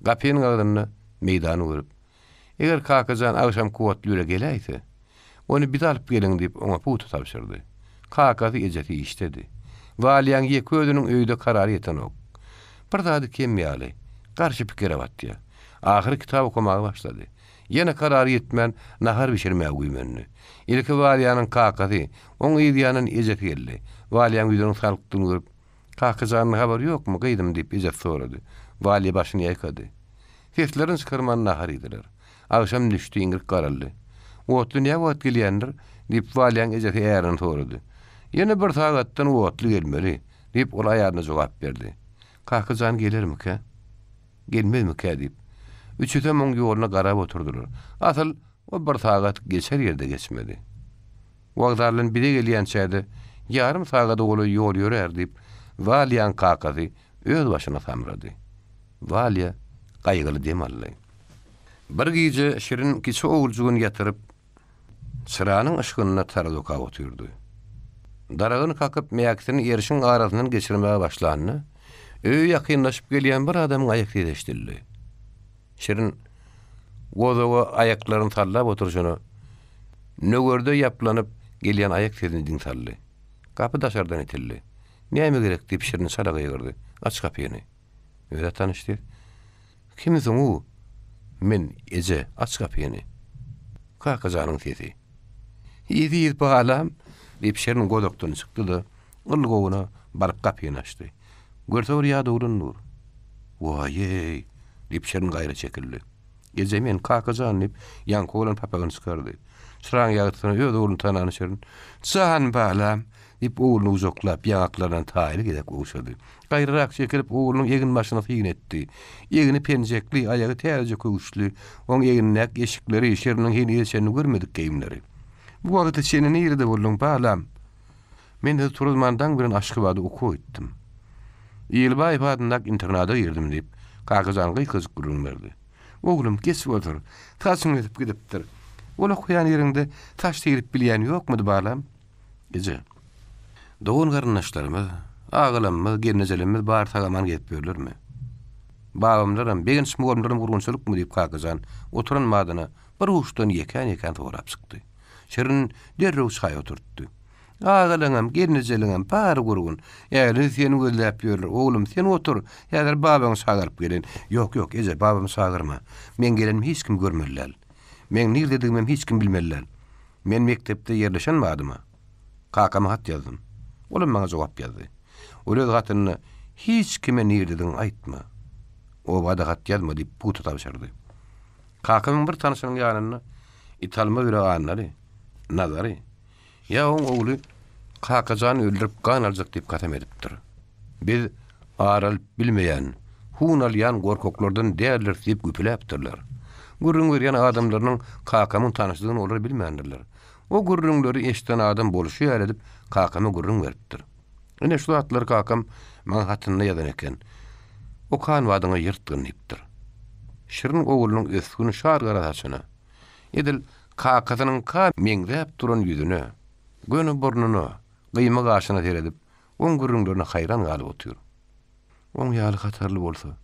Gapynyň agdyny meydany görüp, eger kakazan akşam kuwatlyra gelýärse, onu bir alyp geliň diýip oňa putu tapşyrdy. Kakazy ejeti işledi. Walyaň ýeközüniň öýde karar ýeten ok. Bir zady kemýäli, garşy pikire batdy. Ahyry kitap okumagy başlady. Ýene karar ýetmän nahar bişirmäge güýmenli. Ilki Walyanyň kakazy oň ýediýanyň ejeti geldi. Walyaň ýüzüniň salkydyny görüp, "Kakazanyň habary ýokmy gaýdym?" diýip ejet sorady. Walya başyny ýaýkady. Seslerin çykarman nahar ediler. Akşam düşdi, iňrik garaldy. "Wotly näme wagt gelýändir?" diýip Walyaň ejeti ýaryny sorady. "Ýene bir sagatdan wotly gelmeli" diýip ol aýaryna jogap berdi. "Kakazan gelermi-ke? Gelmezmi-ke?" diýip üçütem oň ýoluna garap oturdular. Asal o bir sagat geçer ýerde geçmedi. Wagtlaryň biri gelýän çäde ýarym sagada goly ýol ýörer diýip Walyaň kakazy öz başyna samrady. Walya gaýgyly demally. Bir gece şirin kiçi oğulcuğunu yatırıp çırağının ışığına taradoka oturdu. Darağını kakıp meyaksini erişin arasından geçirmeye başlandı. Öğü yakınlaşıp gelen bir adamın ayak yedeştirdi. Şirin Gozaga ayaklaryny sallap oturşany nögerde yaplanıp gelýän ayak seziniň sally. Kapy daşardan itildi. Näme gerek diýip şirini sadaga ýygyrdy. Aç kapyny. Öýle tanışdy. Kimisiň u? Men Ece, aç kapyny. Kakajanyň sesi. Ýedi balam diýip şirini godokdan çykdy-da, ılgowuna baryp kapyny açdy. Görse bir ýa durundur. Waýy diýip şirini gaýra çekildi. Ece men kakajan diýip ýanky bolan papagyny çykardy. Sıran ýagtyny öýde oğlunu tanany şerin. Can balam diýip oğlunu uzaklap ýaklaryna taýyl gedek uşady. Gaýrarak çekilip oğlunun ýegin başyna fiýin etdi. Ýegini penjekli, aýagy täze köwüşli, oň ýeginek eşikleri şeriniň hini ýeşenini görmedik geýimleri. Bu wagtda seni nerede boldun balam? Men de Turuzmandan bilen aşky bady oku etdim. Ýylbaýew adyndak internada girdim diýip kakajanyň gyzyk gürüňlerdi. Oğlum geçip otur. Taşyň edip gidipdir. Ola koyan yerinde taş teğirip bilýän ýokmudy balam? Gece. Doğun garyndaşlarymyz, agalarymyz, gelnejelerimiz bar tagaman gelip berlermi? Babamlaram, begin şmuğamlaram gurgunçylyk mı diýip kakajan, oturan madyna bir uşdan ýeken torap çykdy. Şerin derrew çay oturtdy. Agalaňam, gelnejeliňam bar gurgun. Ýa-da seni gözläp ýörler. Oğlum sen otur. Ýa-da babaň sagyryp gelen. Ýok, Ece, babam sagyrma. Men gelenim hiç kim görmerler. Men nirdedigimem hiç kim bilmerler. Men mektepde yerleşen madyma. Kakama hat ýazdym. Olam maňa jogap ýazdy. Öyle gatyny hiç kime nirdedigin aýtma. O bada hat ýazma diýip puta tabşyrdy. Kakamyň bir tanışynyň ýanyna italma bir aganlary, nazary. Ya oğlu kakajan öldürüp kan aljak diýip katam edipdir. Biz aral bilmeýän, hun alýan gorkoklardan däler diýip güpläpdirler. Gurrun görýän adamlarynyň kakamyň tanışdygyny olar bilmeýändirler. O gurrunlary eşden adam boluşy ýaradip kakamy gurrun beripdir. Ene şu atlar kakam maňa hatyny ýazan eken. O kan wadyňa ýyrtdyn diýipdir. Şirin oğlunyň ösgüni şar garataçyna. Edil kakasının ka meňzäp duran ýüzüne, gönü burnuny, gyýma gaşyna teredip, oň gurrunlaryna haýran galyp otur. Oň ýaly hatarly bolsa,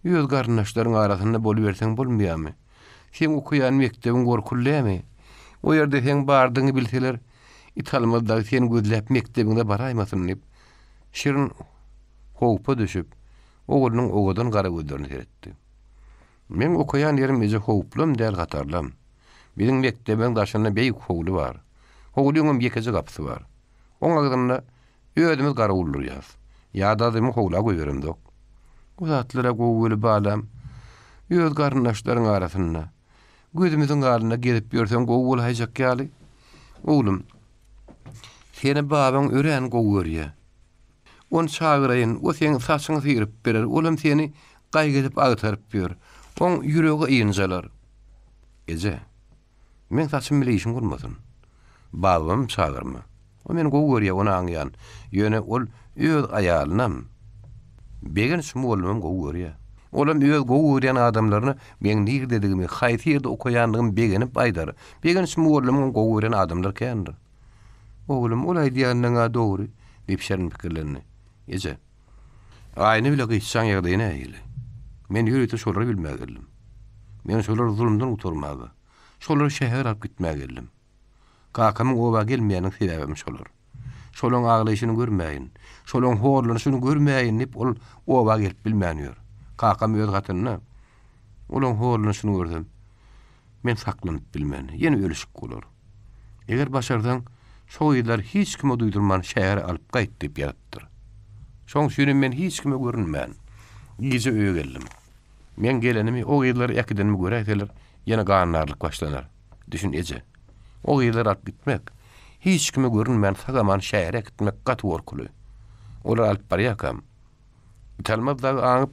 ýöz garyndaşlaryň arasynda boluberseň bolmaýarmy? Sen okuyan mektebiň gorkullymy? O ýerde sen bardyňy bilseler, italmazda sen gözläp mektebiňde baraýmasyn diýip, şirin howpa düşüp, oğlunyň ogadan gara gözlerini teretdi. Men okuyan ýerim eze howplam däl hatarlam. Biziň mektebiň daşynda beýik howly bar. Howlyňyň ýekeci gapsy bar. Oň agdymda öýdümiz gara ulur ýaz. Ýa-da adymy howla goýberem dok. Uzatlyra gowy balam. Ýöz garyndaşlaryň arasynda. Gözümiziň galyna gelip ýörseň gowy haýjak ýaly. Oğlum, seni babaň ören gowy görýär. On çagyraýyn, o seň saçyňy syrip berer. Olam seni gaýgydyp agtaryp ber. On ýüregi ýynjalar. Ece, men saçym bile işim gurmasyn. Babam çagyrma. O meni gowy görýär, onu aňlaýan. Ýöne ol öz aýalynam. Begen şmuolmam gowy görýär. Olam öz gowy görýän adamlaryny men nirdedigimi, haýsy ýerde okuýandygym begenip aýdar. Begen şmuolmam gowy görýän adamlar kendir. Oğlum, olay diýändiňe dogry diýip şerin pikirlerini. Ece, aýny bile gyçsan ýagdaýy näýili? Men ýürüýte şolary bilmäge geldim. Men şolar zulümden uturmagy, şolary şäher alyp gitmäge geldim. Kakamyň oba gelmeýäniň sebäbim şolar. Şolaň aglyşyny görmäýin, şolaň horlanyşyny görmäýin diýip ol oba gelip bilmänýär. Kakam öz gatyny, olaň horlanyşyny gördüm. Men saklanyp bilmän, ýene ölüşik bolar. Eger başardan, şo ýyllar hiç kime duýdurman şäher alyp gaýt diýip ýaratdyr. Şoň üçin men hiç kime görünmän. Gece öýe geldim. Men gelenimi o ýyllar ýakydanmy göräýseler, ýene ganarlyk başlanar. Düşün Ece. O ýyllar alyp gitmek, hiç kime görünmän sagaman şähere gitmek gaty gorkuly. Olar alyp barýakam. Talmazda aňyp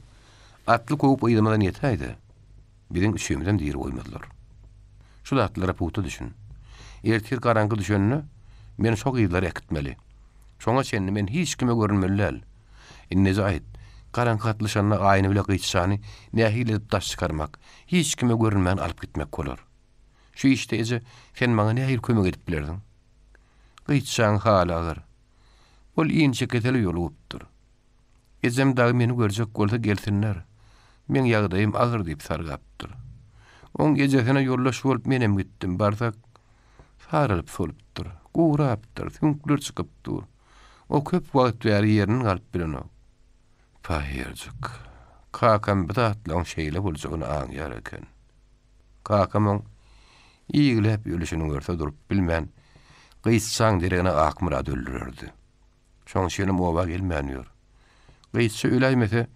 atly koýup ýylmadan ýetäýdi. Biziň üçümizden diýir goýmadylar. Şu atlylara puta düşün. Ertir garangy düşenni men şo ýyllar ýakitmeli. Şoňa çenni men hiç kime görünmeli. Inneze aýt. Garangy atlyşanna aýny bile gyçsany nähile taş çykarmak, hiç kime görünmän alyp gitmek bolar. Şu işte Ece, sen maňa nähil kömek edip bilerdiň? Gyçsan halagyr. Ol ýynçe keteli ýol updyr. Ecem dagy meni görjek bolsa gelsinler. Men ýagdaýym agyr diýip sargapdyr. On gecesine yollaş bolup menem gittim. Barsak sarılıp solupdur. Guğrapdır. Tünkler çıkıpdur. O köp wagt bäri ýeriniň galyp bilen o. Pahirjik. Kakam bidatly on şeýle boljagyny aňýar eken. Kakam iýilep ýölüşini görse durup bilmän, gyssaň diregine akmyrad öldürerdi. Şoň şeýle oba gelmänýär. Gyssa öläýmese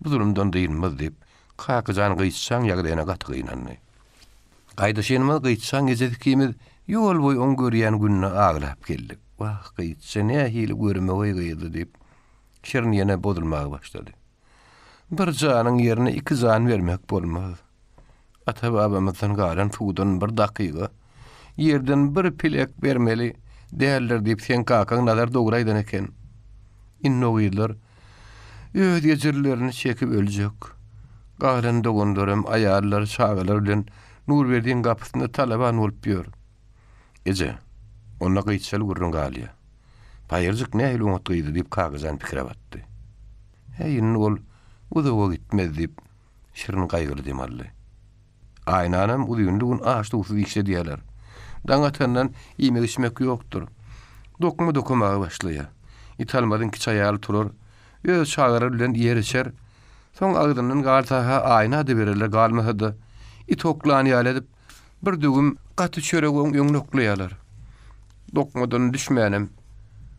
bu durumdan diýilmez diýip, kakajan gyssaň ýagdaýyna gatgynandy. Gaýda şeýle gyssaň gezedikimiz ýol boý on görýän günne aglap geldik. Wah, gyssa ne hili görmegi gyýdy diýip, şerin ýene bodulmagy başlady. Bir janyň ýerine iki jan bermek bolmaz. Ata-babamyzdan galan tuğdan bir dakyga ýerden bir pilek bermeli däller diýip sen kakaň nazar doguraýdan eken. Innogylar öz ýejirlerini çekip öljek. Galan dogundarym aýarlar, şagalar bilen Nurberdiň gapysyna talaban bolup ýör. Ece, ona gysal gurrun galýa. Paýyrjyk nähili umutlydy diýip kakajan pikire batdy. Heýin ol uzaga gitmez diýip şirin gaýgyly demally. Aýnanam uýunlugyň aşdy usul işe diýerler. Daňatandan iýmek içmek ýokdur. Dokma dokumagy başlaýar. Italmadyň kiç aýaly turar, öz şagary bilen ýerişer. Soň agdynyň galtaha aýna da bererler, galmasa da it oklany edip bir dugum gaty çöregiň ýöňlükleýärler. Dokmadan düşmänem.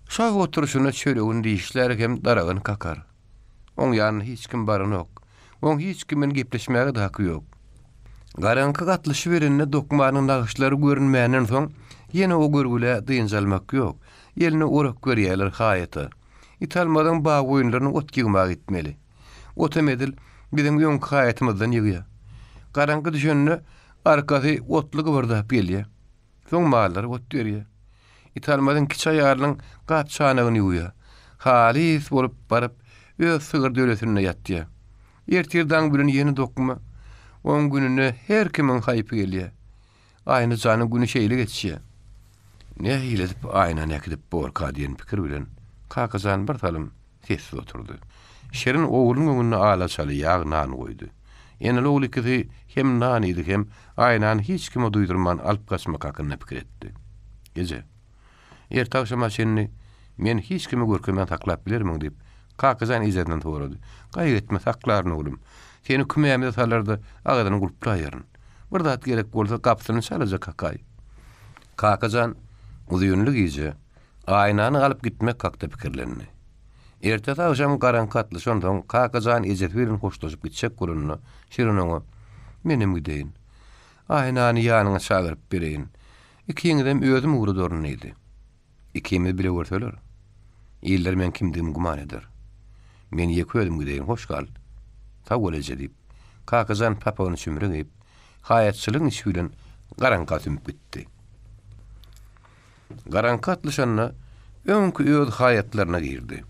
Şag oturuşuna çöregin diýişler hem daragyny kakar. Oň ýanyna hiç kim barany ýok. Oň hiç kimin gepleşmäge de haky ýok. Garanky gatlyşy berenne dokmanyň nagyşlary görünmänden soň ýene o görgüle dynjalmak ýok. Ýeline orak görýärler haýaty. Italmadan baý oýunlaryny otgymak etmeli. Otamedil biziň ýoň haýatymyzdan ýygyýar. Garanky düşenine arkasy otlygy bardap gelýär. Soň mallar ot berýär. Italmadan kiç aýarlyň gapçanyny ýuýar. Halis bolup baryp öz sygyr döwletine ýatdy. Ertirden bilen ýeni dokma 10 gününe her kimin haýpy gelýär. Aýny janyň güni şeýle geçýär. Ne hiledip aýna näkidip borka diýen pikir bilen kakajan bir talym sessiz oturdy. Şerin oğlunun öňüne ala çaly ýag nan goýdy. Ýene oğul ikisi hem nan idi hem aýnan hiç kime duýdurman alyp gaçmak hakyna pikir etdi. Gece erta akşama şenni men hiç kime görkemden taklap bilermiň diýip kakajan izetinden torady. Gaýry etme saklaryny oğlum. Seni kümeýämde salarda agadan gulplaýaryn. Bir zat gerek bolsa gapsyny çalajak kakay. Kakajan uzyunly giýje aýnany alyp gitmek hakda pikirlendi. Ertesi akşam garankatly şondan kakajan ejet bilen hoşlaşyp gitjek gurunny şiriňe menim gideýin. Aýnany ýanyňa çagyryp bereýin. Ikiňizem özüm ugrudorun idi. Ikimiz bile görseler. Ýyllar men kimdigimi guman eder. Men ýeki özüm gideýin, hoş gal. Tawalece diýip kakajan papagyny çümürüp haýatçylygyň işi bilen garanka tümüp gitdi. Garankatly şonda öňkü öz haýatlaryna girdi.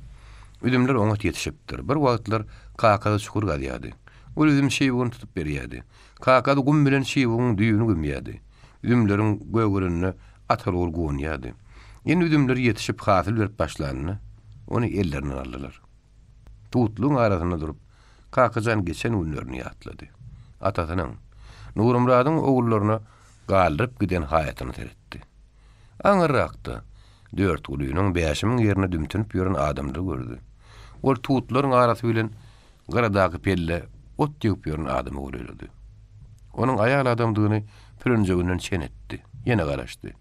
Üdümler oňa ýetişipdir. Bir wagtlar kakada çukur galýady. Ol üzüm şeýbugyn tutup berýärdi. Kakada gum bilen şeýbugyň düýüni gümýärdi. Üdümleriň göwgürünü atal ol goňýardy. Ýene üdümler ýetişip hasyl berip başlandy. Onu ellerine aldylar. Tutluň arasyna durup kakajan geçen günlerini ýatlady. Atasynyň Nurumradyň ogullaryna galdyryp giden haýatyny teretdi. Aňyrakdy. 4 guluynyň beşimiň ýerine dümtünip ýören adamdy gördü. Ol tutlaryň arasy bilen garadaky pelle ot ýygyp ýören adamy görýärdi. Onuň aýal adamdygyny pürünjegünden çen etdi. Ýene garaşdy.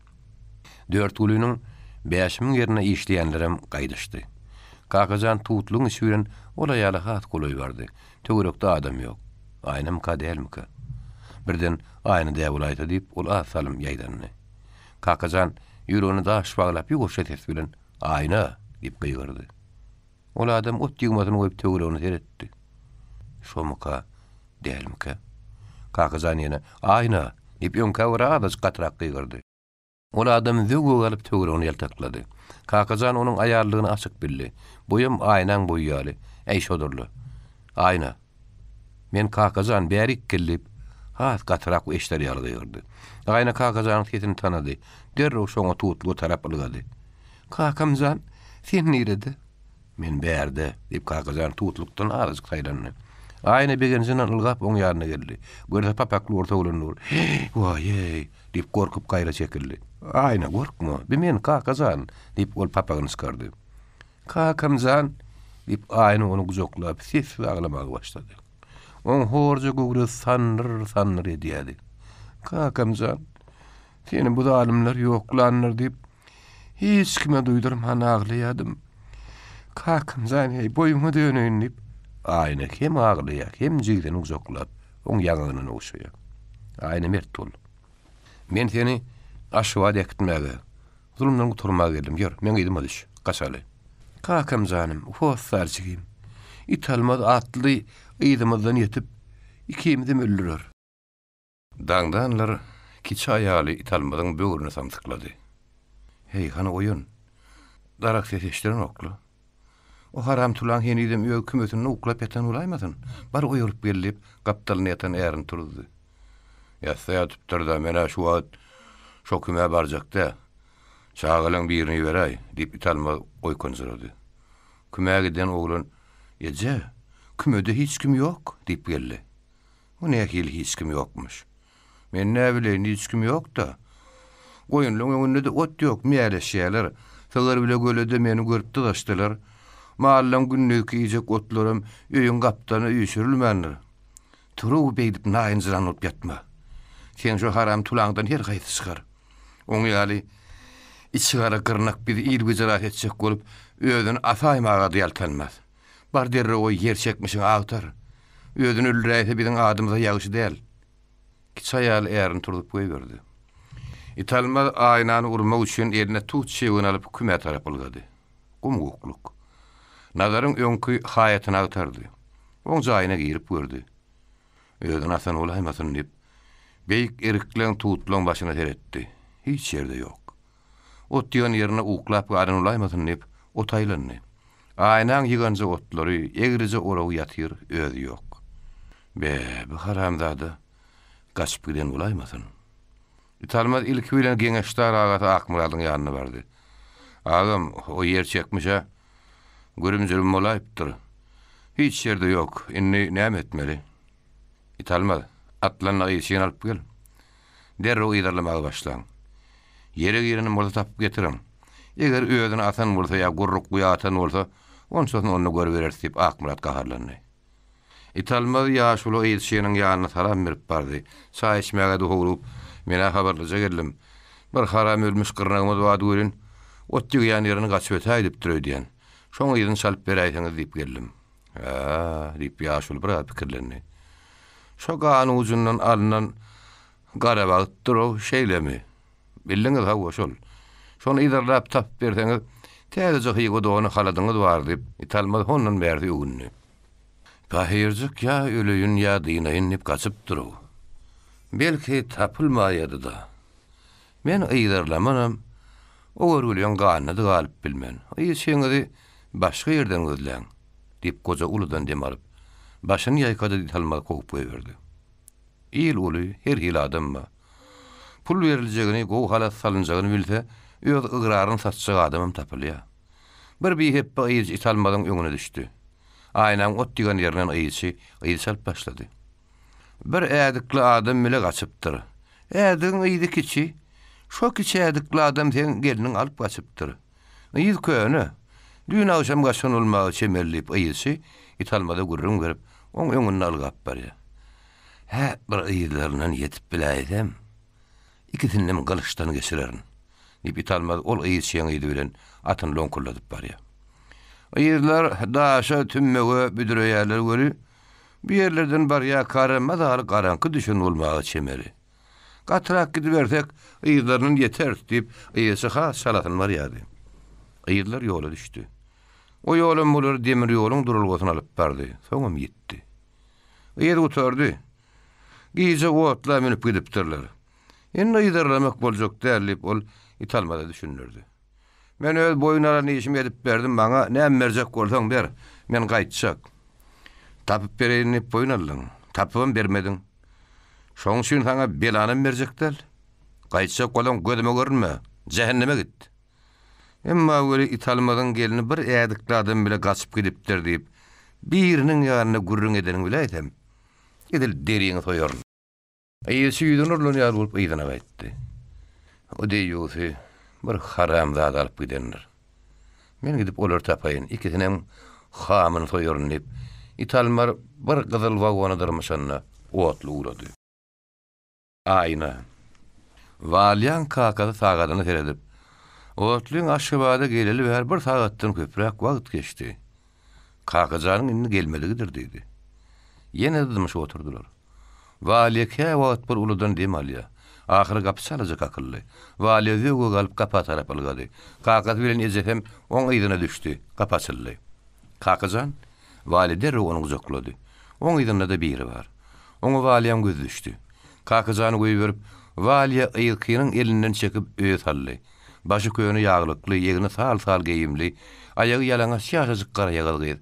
4 guluynyň beşimiň ýerine işleýänlerim gaýdyşdy. Kakajan tutluň işi bilen ol aýaly hat goloý bardy. Töwerekde adam ýok. Aýnam kadälmika. Birden aýny däp bolaýdy diýip ol asalym ýaýdandy. Kakajan ýüregini daş baglap ýugoşa ses bilen aýna diýip gaýgyrdy. Ol adam ot ýygmasyny goýup töweregini teretdi. Şomuka dälmika. Kakajan ýene aýna diýip ýöňkä wara gatrak gaýgyrdy. Ol adam zöwge galyp töweregini ýaltaklady. Kakajan onuň aýarlygyny açyk bildi. Boýum aýnaň boýýaly, eýşodurly. Aýna. Men kakajan bärik gelip has gatrak eşler ýalgyrdy. Aýna kakajanyň sesini tanady. Derrew şoňa tutlu tarap algady. Kakamjan, sen nirede? Men bärde, diýip kakajan tutlukdan arzyk saýlandy. Aýna begensinden ılgap oň ýanyna geldi. Görse papakly orta bolanlar. Waýy diýip gorkup gaýra çekildi. Aýna gorkma, men kakazan diýip ol papagyny skardy. Kakamzan diýip aýna onu gujoklap sif aglamagy başlady. On horja gogry sanır edýärdi. Kakamzan, seni bu zalimler ýoklandyr diýip hiç kime duýdurman aglaýadym. Kakamzan, hey boýumy döneýin diýip aýna hem aglaýar, hem jigden uzoklap, oň ýagyny oşaýar. Aýna mert bol. Men seni aşwa dekitmäge, zulümden guturmaga geldim. Ýör, men gidim adyş, gaçaly. Kakamzanym, hossarjygym. İtalmaz atly ýydymyzdan ýetip, ikimizim öldürür. Dağdanlar kiçi aýaly italmadan böwrüne samsyklady. Hey, hana oýun. Darak seçişlerin oklu. O haram tulan henidem öýe kümetini uklap ýatan ulaýmasyn. Bar oýurup gelip, gapdalyny ýatan ärin turdy. Ýa-saýatyp turda mena şu wagt şo küme barjakda. Çağalyň birini beräý, diýip italma oýkonjurdy. Küme giden oglan, "Ýeje, kümede hiç kim ýok" diýip geldi. O nähili hiç kim ýokmuş. Men ne bileýin hiç kim ýok da. Goýunlaryň öňünde ot ýok, meýleşýärler. Sagar bile gölede meni görüp daşdylar. Mahallam günlük ýejek otlarym öýüň gapdany ýüşürilmändir. Turup beýdip naýynjyran olup ýatma. Sen şu haram tulangdan her gaýty çykar. Oň ýaly içigara gyrnak bir ýyl güzeraat etjek bolup özüni asaýmaga diýaltanmaz. Bar derre o yer çekmişin agtar. Özüni öldüräýse biziň adymyza ýagyşy däl. Kiçaýal ärin turup goýberdi. İtalma aýnany urmak üçin eline tut şeýini alyp küme tarap ulgady. Gumgukluk. Nazaryň öňkü haýatyna agtardy. Oň jaýyna girip gördü. Özüni asan olaýmasyn diýip beýik erikleň tutlaň başyna teretdi. Hiç ýerde ýok. Ot ýan ýerine uklap garan olaýmasyn diýip otaýlandy. Aýnaň ýyganja otlary, egrice oraw ýatyr, özi ýok. Bu haramzada gaçyp giden olaýmasyn. İtalmaz ilki bilen geňeşler agaty Akmuralyň ýanyna bardy. Agam, o yer çekmişe, görümjürim bolayıpdyr. Hiç ýerde ýok, inni näme etmeli? İtalmaz, atlanyň ýeşiň alyp gel. Derrew ýydarlamagy başlaň. Ýere bolsa tapyp getirin. Eger özüni atan bolsa ýa gurruk ýatan bolsa, onçoň onu görberer diýip Akmurat gaharlandy. İtalmaz ýaşuly ýeşiňiň ýanyna salam berip bardy. Çaý içmäge dogurup, mena habarlaja geldim. Bir haram ölmüş gyrnagymyz wady görün. Otdyg ýany ýerini gaçyp ötäý diýip durýan. Şoň ýerden salyp beräýsiňiz diýip geldim. Diýip ýaşuly bir pikirlendi. Şo gany ucundan alynan gara bagtdyr o şeýlemi? Bildiňiz hawa şol. Şonu ýydarlap tap berseňiz, täze hyýgy dony haladyňyz bar diýip İtalmaz hondan berdi ýugny. Bahirjik ýa öleýün ýa dynaýyn diýip gaçyp durup. Belki tapylmaýady da. Men ýydarlamanam, o görülen ganyny da galyp bilmen. Ýeşeňizi başga ýerden gözläň diýip goja uludan dem alyp, başyny ýaýkady İtalmaz goýup berdi. İl uly her hil adamma. Pul veriljegini, gow halat salynjagyny bilse, öz ygraryny satjak adamym tapylýar. Bir hep ýyj İtalmazyň öňüne düşdi. Aýnaň ot diýen ýerinden ýyjy alyp başlady. Bir ädikli adam bile gaçypdyr. Ädiň ýydy kiçi, şo kiçi ädikli adam sen geliniň alyp gaçypdyr. Ýydy köne, düýün awşam gaçan bolmagy çemerlip ýyjy İtalmada gurrun berip, oň öňüne algap barýar. Bir ýylaryndan ýetip biläýsem, ikisinden galyşdan geçirerin. Diýip İtalmaz ol ýyşyň ýydy bilen atyny lonkurladyp barýar. Ýylar daşa tümmege büdürýärler görü, bir yerlerden barýar karamazar garanky düşün bolmagy çemeri. Gatrak gidip bersek, ýylaryň ýeter diýip ýyşy salatyn barýardy. Ýylar ýola düşdi. O ýolum bolar demir ýoluň durulgasyny alyp bardy. Soňam ýetdi. Ýer oturdy. Giýje otla menip gidipdirler. Enne ýydarlamak boljak dälip ol İtalmada düşünürdi. Men öz boyunlara işim edip berdim, bana näme berjek bolsaň ber, men gaýtjak. Tapyp bereýin boyun aldyň, tapyp bermediň. Şoň üçin saňa belany berjekler. Gaýtjak bolan gözüme görünme, jehenneme git. Emma öyle İtalmadan gelini bir ädikli adam bile gaçyp gidipdir diýip birinin ýanyna gurrun edeni bileýtem. Edil deriňi toýar. Eýesi ýüdünürlüň ýaly bolup ýydyna gaýtdy. O diýýärdi, bir haram zat alyp gidenler. Men gidip olar tapaýyn, ikisinem hamyny toýaryn diýip, italmar bir gyzyl wagona durmuşanna otly urady. Aýna. Walyan kakada sagadyny seredip, otlyň aşgabada geleli bäri bir sagatdan köpräk wagt geçdi. Kakajanyň indi gelmedigidir diýdi. Ýene dymyş oturdular. Waliyke wagt bir uludan diýmalýa. Ahir gapy salajak akylly. Waliye öwge galyp kapa tarap algady. Kakaz bilen ejetem oň ýydyna düşdi, kapasyldy. Kakajan walide ony uzaklady. Oň ýydyna da biri bar. Oňa waliýam göz düşdi. Kakajany goýup waliye ýykynyň elinden çekip öýe saldy. Başı köýüni ýaglykly, ýegini sal-sal geyimli, aýagy ýalaňa şaşazyk gara ýagalgy.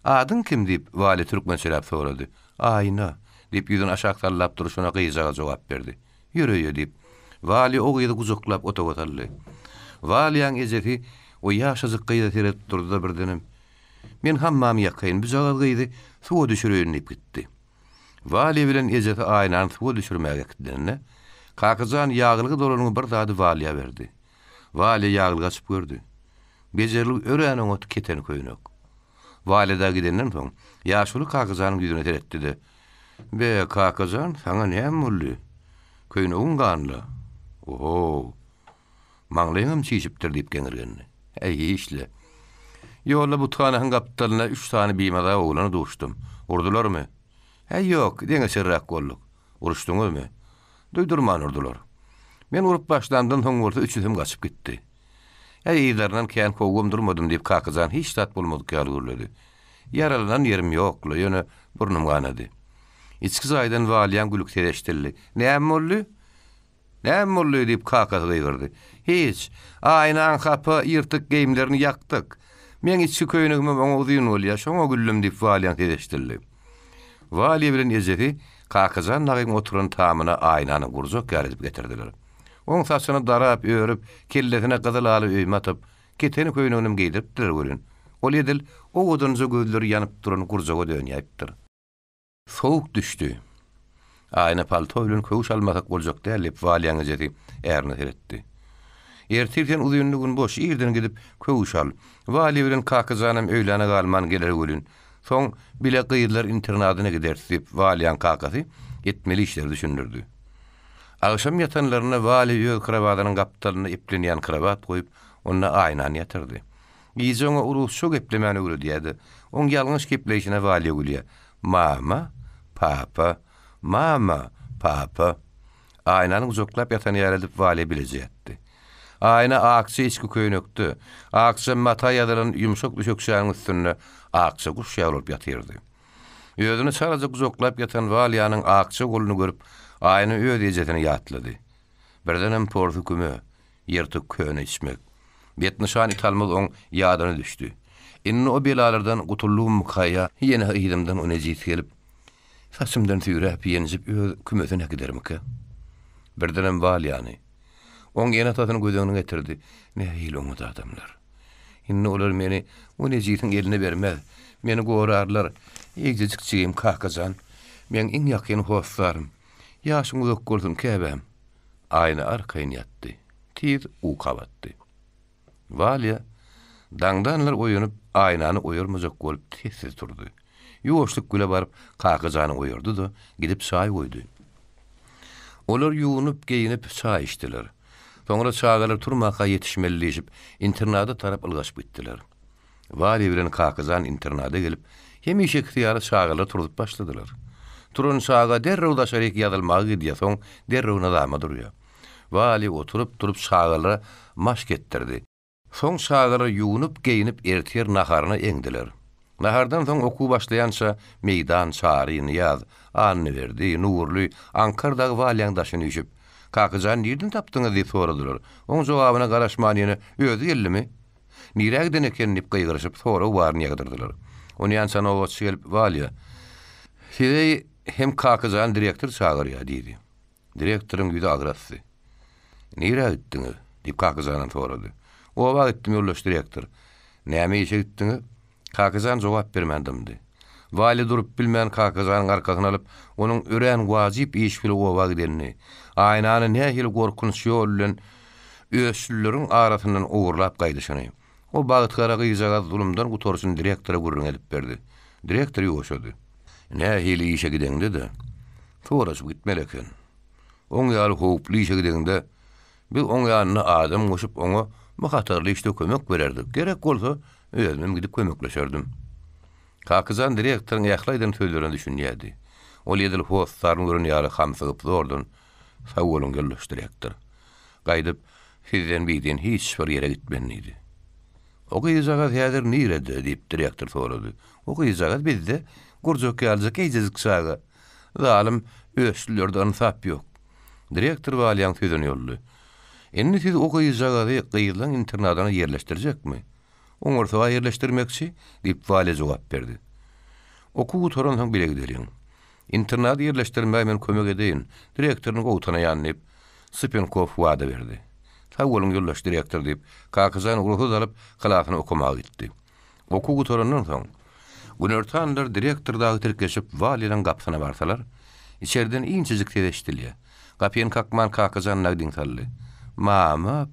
Adyň kim diýip wali türkmen söýläp sorady. Aýna diýip ýüzüni aşağı sallap duruşuna gyýjaga jogap berdi. Ýüreýe diýip wali o gyýdy guzuklap otagotaldy. Waliýaň ejeti o ýaşazyk gyýda terep durdy da birdenem. Men hammam ýakyn bu jagal gyýdy suwa düşürýän diýip gitdi. Wali bilen ejeti aýnan suwa düşürmäge gitdiňne. Kakajan ýaglygy dolanyny bir zady waliýa berdi. Wali ýaglyga çyp gördü. Bejerlik öräniň oty keten köýnek. Wali da gidenden soň ýaşuly kakajanyň ýüzüne teretdi de. Be kakajan, saňa näme boldy? Köýnegin ganly. Oho. Maňlaýym çyşypdyr diýip geňirgenni. Ey işle. Ýola bu tanyň gapdalyna 3 tane biýmada oglany duşdum. Urdularmy? Hey ýok, deňe serrak bolduk. Uruşduňmy? Duýdurman urdular. Men urup başlandan soň orta üçüdüm gaçyp gitdi. Ýylardan kän kowgum durmadym diýip kakajan hiç tat bolmadyk ýaly görledi. Yaralanan ýerim ýokly, ýöne burnum ganady. İçki zaýdan waliýan gülük tereşdirdi. Näme boldy? Näme boldy diýip kakaz gaýyrdy. Hiç. Aýnan kapy ýyrtyk geýimlerini ýakdyk. Men içki köýnegime oňa uzyň bolýar, şoňa güllüm diýip waliýan tereşdirdi. Waliýa bilen ejeti kakajan nagyň oturan tamyna aýnany gurzak ýalyp getirdiler. Oň saçyny darap, öýrüp, kelletine gyzyl alyp öýme atyp, keteni köýneginem geýdiripdir görün. Ol edil, o odunca gözleri ýanyp duran gurjaga dönýäpdir. Soğuk düştü. Aýna palto bilen köwüş almasak boljak diýip waliýan ejeti ärini teretdi. Ertirden uzunly gün boş ýerden gidip köwüş al. Wali bilen kakajanam öýlene galman geler görün. Soň bile gyýdylar internadyna giderdi diýip waliýan kakasy etmeli işleri düşünürdi. Akşam yatanlarına wali ýöl krawatynyň gapdalyna iplenýän krawat goýup onda aýnan ýatyrdy. Giýje oňa urusçy geplemäni gördi diýdi. Oň ýalňyş gepleýişine wali gülýär. Mama, papa, mama, papa. Aýnanyň uzaklap ýatan ýalyp wali bilejekdi. Aýna aksy içki köýnekdi. Aksy mata ýadylan ýumşak düşekşäniň üstünde aksy guş ýalyp ýatyrdy. Ýödüni çaraja uzaklap ýatan waliýanyň aksy golunu görüp aýny öýe ejetini ýatlady. Birdenem portukmy, ýertik köne içmek. Betnişan italmaz oň ýadyna düşdi. Inni o belalardan gutulluğum kaya yine ýedimden o nejit gelip saçymdan tüýräp ýenjip kümesine gidermiki. Birdenem waliýany. Oň ýene tatyny gödüňe getirdi. Ne hil oňa da adamlar. Inni olar meni o nejitin eline bermez. Meni gorarlar. Ýegjik çygym kakajan. Men iň ýakyn hoslarym. Ýaşyň uzak bolsun käbäm. Aýna arkaýyn ýatdy. Tiz u kawatdy. Waliýa dangdanlar oýunyp aýnany oýurmajak bolup tez turdy. Ýoşlyk güle baryp kakajany oýurdy da gidip çaý goýdy. Olar ýuwunyp geyinip çaý içdiler. Soňra çağalar turmaka ýetişmelileşip internada tarap ylgaşyp gitdiler. Wali bilen kakajan internada gelip hemişe ihtiyary çağalar turup başladylar. Turun çağa derrew da şerik ýazylmagy diýe soň derrew nadama durýar. Wali oturup çağalara maş getdirdi. Soň çağalar ýuwunyp geyinip ertir naharyna eňdiler. Nahardan soň okuw başlaýança meýdan çary ýaz anny berdi, nurly Ankardagy waliýaň daşyny ýüşüp kakajan nirden tapdyňyz diýip soradylar. Oň jogabyna garaşman ýene özü ellimi? Nirägden eken diýip gyýgyryşyp sora warny ýagdyrdylar. Ony ýançana owaç gelip waliýa "Sizi hem kakajan direktor çağırýar" diýdi. Direktoryň ýüzi agrasy. "Nirä gitdiňiz?" diýip kakajan sorady. "O wagt gitdim ýoldaş direktor." "Näme işe gitdiňiz?" Kakajan jogap bermändim. Vali durup bilmeyen kakazanın arkasına alıp onun ören vazip iş bile ova gidenini, aynanı ne hil korkunç yollen ösüllerin arasından uğurlap gaydışını. O bağıtkara gıyzaga zulümden kutorsun direktöre gurrun edip berdi. Direktör yoşadı. Ne hili işe gidendi de, sonrası gitmeleken. On yalı hooplu işe gidendi, bir on yanına adam koşup ona makatarlı işte kömek vererdik. Gerek olsa özümüm gidip kömekleşerdim. Kakızan direktörün yaklaydan sözlerini düşünüyordu. O lidil hostlarını görünüyordu hamsıgıp zordun. Sağ olun gelmiş direktör. Gaydıp sizden birden hiç bir yere gitmeniydi. O kıyızagat hedir nirede deyip direktör soradı. O kıyızagat bizde gurcuk yalcak eycezik sağa. Zalim ösülerde ansap yok. Direktör valiyan sözünü yollu. Enni siz o kıyızagatı kıyılan internadana yerleştirecek mi? On ortağa yerleştirmekçi deyip vali cevap verdi. Oku toran bile gidelim. İnternat yerleştirmeye men kömek edeyin. Direktörün kovutana yanlayıp Spinkov vada verdi. Sağ olun yollaş direktör deyip kakızan uğruhuz alıp kılafını okumaya gitti. Oku torandan son. Günörtanlar direktör dağı tirkeşip validen kapsana varsalar, içeriden iyincecik tedeştiliye. Kapıyan kakman kakızan nagdin sallı. Mama,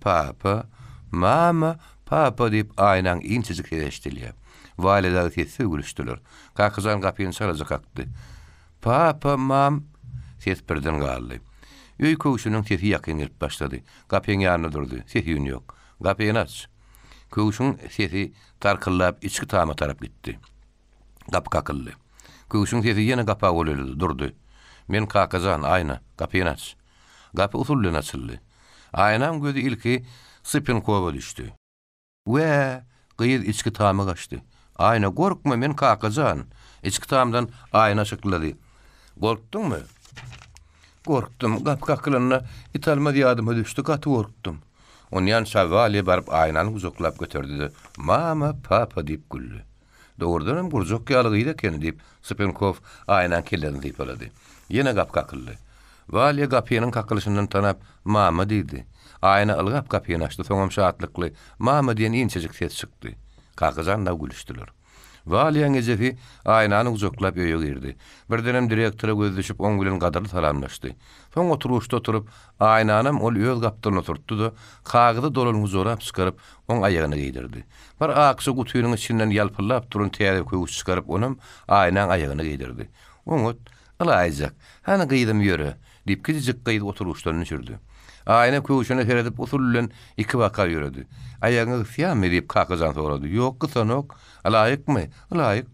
papa deyip aynan iyincecik tedeştiliye. Vali dağı tesi gülüştüler. Kakızan kapıyan salaca kalktı. Papa, mam, ses birden gallı. Öy koğuşunun sesi yakın gelip başladı. Kapıyan yanına durdu. Sesi yün yok. Kapıyan aç. Koğuşun sesi tarkıllap içki tağıma tarap gitti. Kapı kakıllı. Koğuşun sesi yine kapağı oluyordu. Durdu. Men kakazan ayna. Kapıyan aç. Kapı usullun açıldı. Aynan gözü ilki Spinkova düştü. Ve kıyız içki tağıma kaçtı. Ayna korkma men kakazan. İçki tağımdan ayna çıkladı. Korktun mu? Korktum. Kapı kakılanına italma diyadıma düştü. Katı korktum. Onun yan savali barıp aynanı uzoklap götürdü. Mama, papa deyip güldü. Doğrudanım kurcuk yalığıydı kendi deyip Spinkov aynan kellerini deyip aladı. Yine kapı kakıldı. Vali kapıyanın kakılışından tanap mama deydi. Ayna ılgap kapıyanı açtı. Soňam şaatlıklı mama diyen incecik ses çıktı. Kakızan da gülüştüler. Valiyan ejefi aynany uzoklap öýe girdi. Birdenem direktöre göz düşüp on gülen gadarly salamlaşdy. Soň oturuşda oturup aynanam ol öz gapdyna oturtdy-da kagyzy dolanyny zorap çykaryp on aýagyna giydirdi. Bir aksy gutuýynyň içinden ýalpylap duran täze köýüş çykaryp onam aynaň aýagyna giydirdi. Oňat alaýjak. Hany gyýdym ýöre diýip gijik gyýdy oturuşdan düşürdi. Ayna köýüşine seredip usullen iki waka ýöredi. Aýagyny syam edip kakazan sorady. Ýok gysanok, alaýykmy? Alaýyk.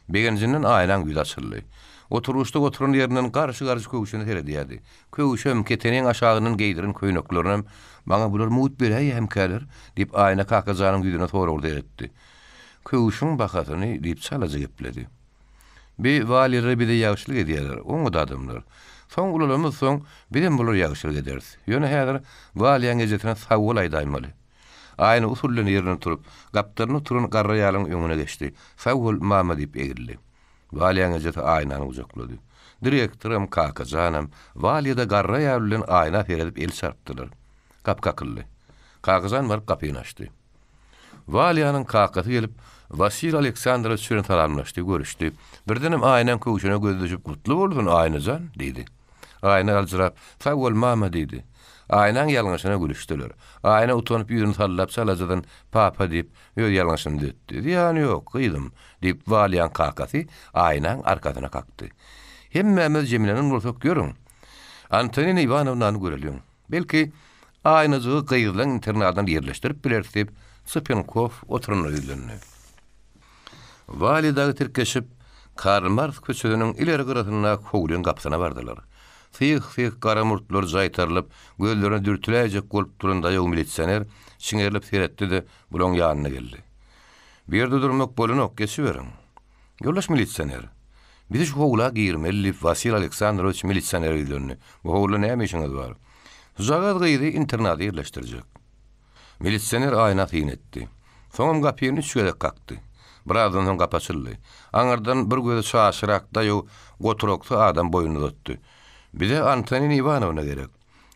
Begenjinden aynaň güýdi açyldy. Oturuşda oturan ýerinden garşy-garşy köýüşine seredýärdi. Köýüşem keteniň aşagynyň geydirin köýneklerini maňa bular muýt berýär hemkäler diýip ayna kakazanyň güýdüne sorady etdi. Köýüşüň bakatyny diýip salaja gepledi. Bir valire bir de ýagşylyk edýärler. Oňa da adamlar. Son gulalymyz soň bilen bular ýagşylyk ederdi. Ýöne häzir waliýan ejetine sawul aýdaýmaly. Aýny usullen ýerine turup, gapdaryny turun garra ýalyň öňüne geçdi. Sawul mama diýip egildi. Waliýan ejeti aýnany uzaklady. Direktorum kakazanam waliýda garra ýaly bilen aýna feredip el sarpdylar. Kap kakyldy. Kakazan baryp kapyny açdy. Waliýanyň kakasy gelip Vasil Aleksandrowyç bilen salamlaşdy, görüşdi. Birdenem aýnan köýüşine göz düşüp gutly boldun aýnajan diýdi. Aýna aljyrap, "Sawol mama" diýdi. Aýnan ýalňyşyna gülüşdiler. Aýna utanyp ýüzüni sallap salajadan "Papa" diýip ýöz ýalňyşyny detdi. "Ýani ýok, gyýdym" diýip waliýan kakasy aýnan arkasyna kakdy. "Hemmemiz Jemilenin bolsak görüň. Antonina Ivanovnany görelim. Belki aýnazy gyýylan internatdan ýerleşdirip bilerdi" Spinkov oturuny ýüzünde. Vali dağı tirkeşip Karl Marx köçüdünün ileri gıratyna koğulyň gapsyna bardylar. Syk-syk gara murtlar jaýtarlyp, gözlerine dürtüläjek bolup duran daýaw militsioner şiňerlip seretdi-de bulan ýanyna geldi. "Bir ýerde durmak bolanok, geçiberiň." "Ýoldaş militsioner, biz şu howla girmeli." Vasil Aleksandrowyç militsioner ýüzünde. "Bu howla näme işiňiz bar?" "Zagat gyýdy internaty ýerleşdirjek." Militsioner aýna tyn etdi. Soňam gapyny şöyle kakdy. Birazdan soň gap açyldy. Aňardan bir gözi şaşyrak daýaw goturokly adam boýuny tutdy. "Bize Antonina Ivanovna gerek.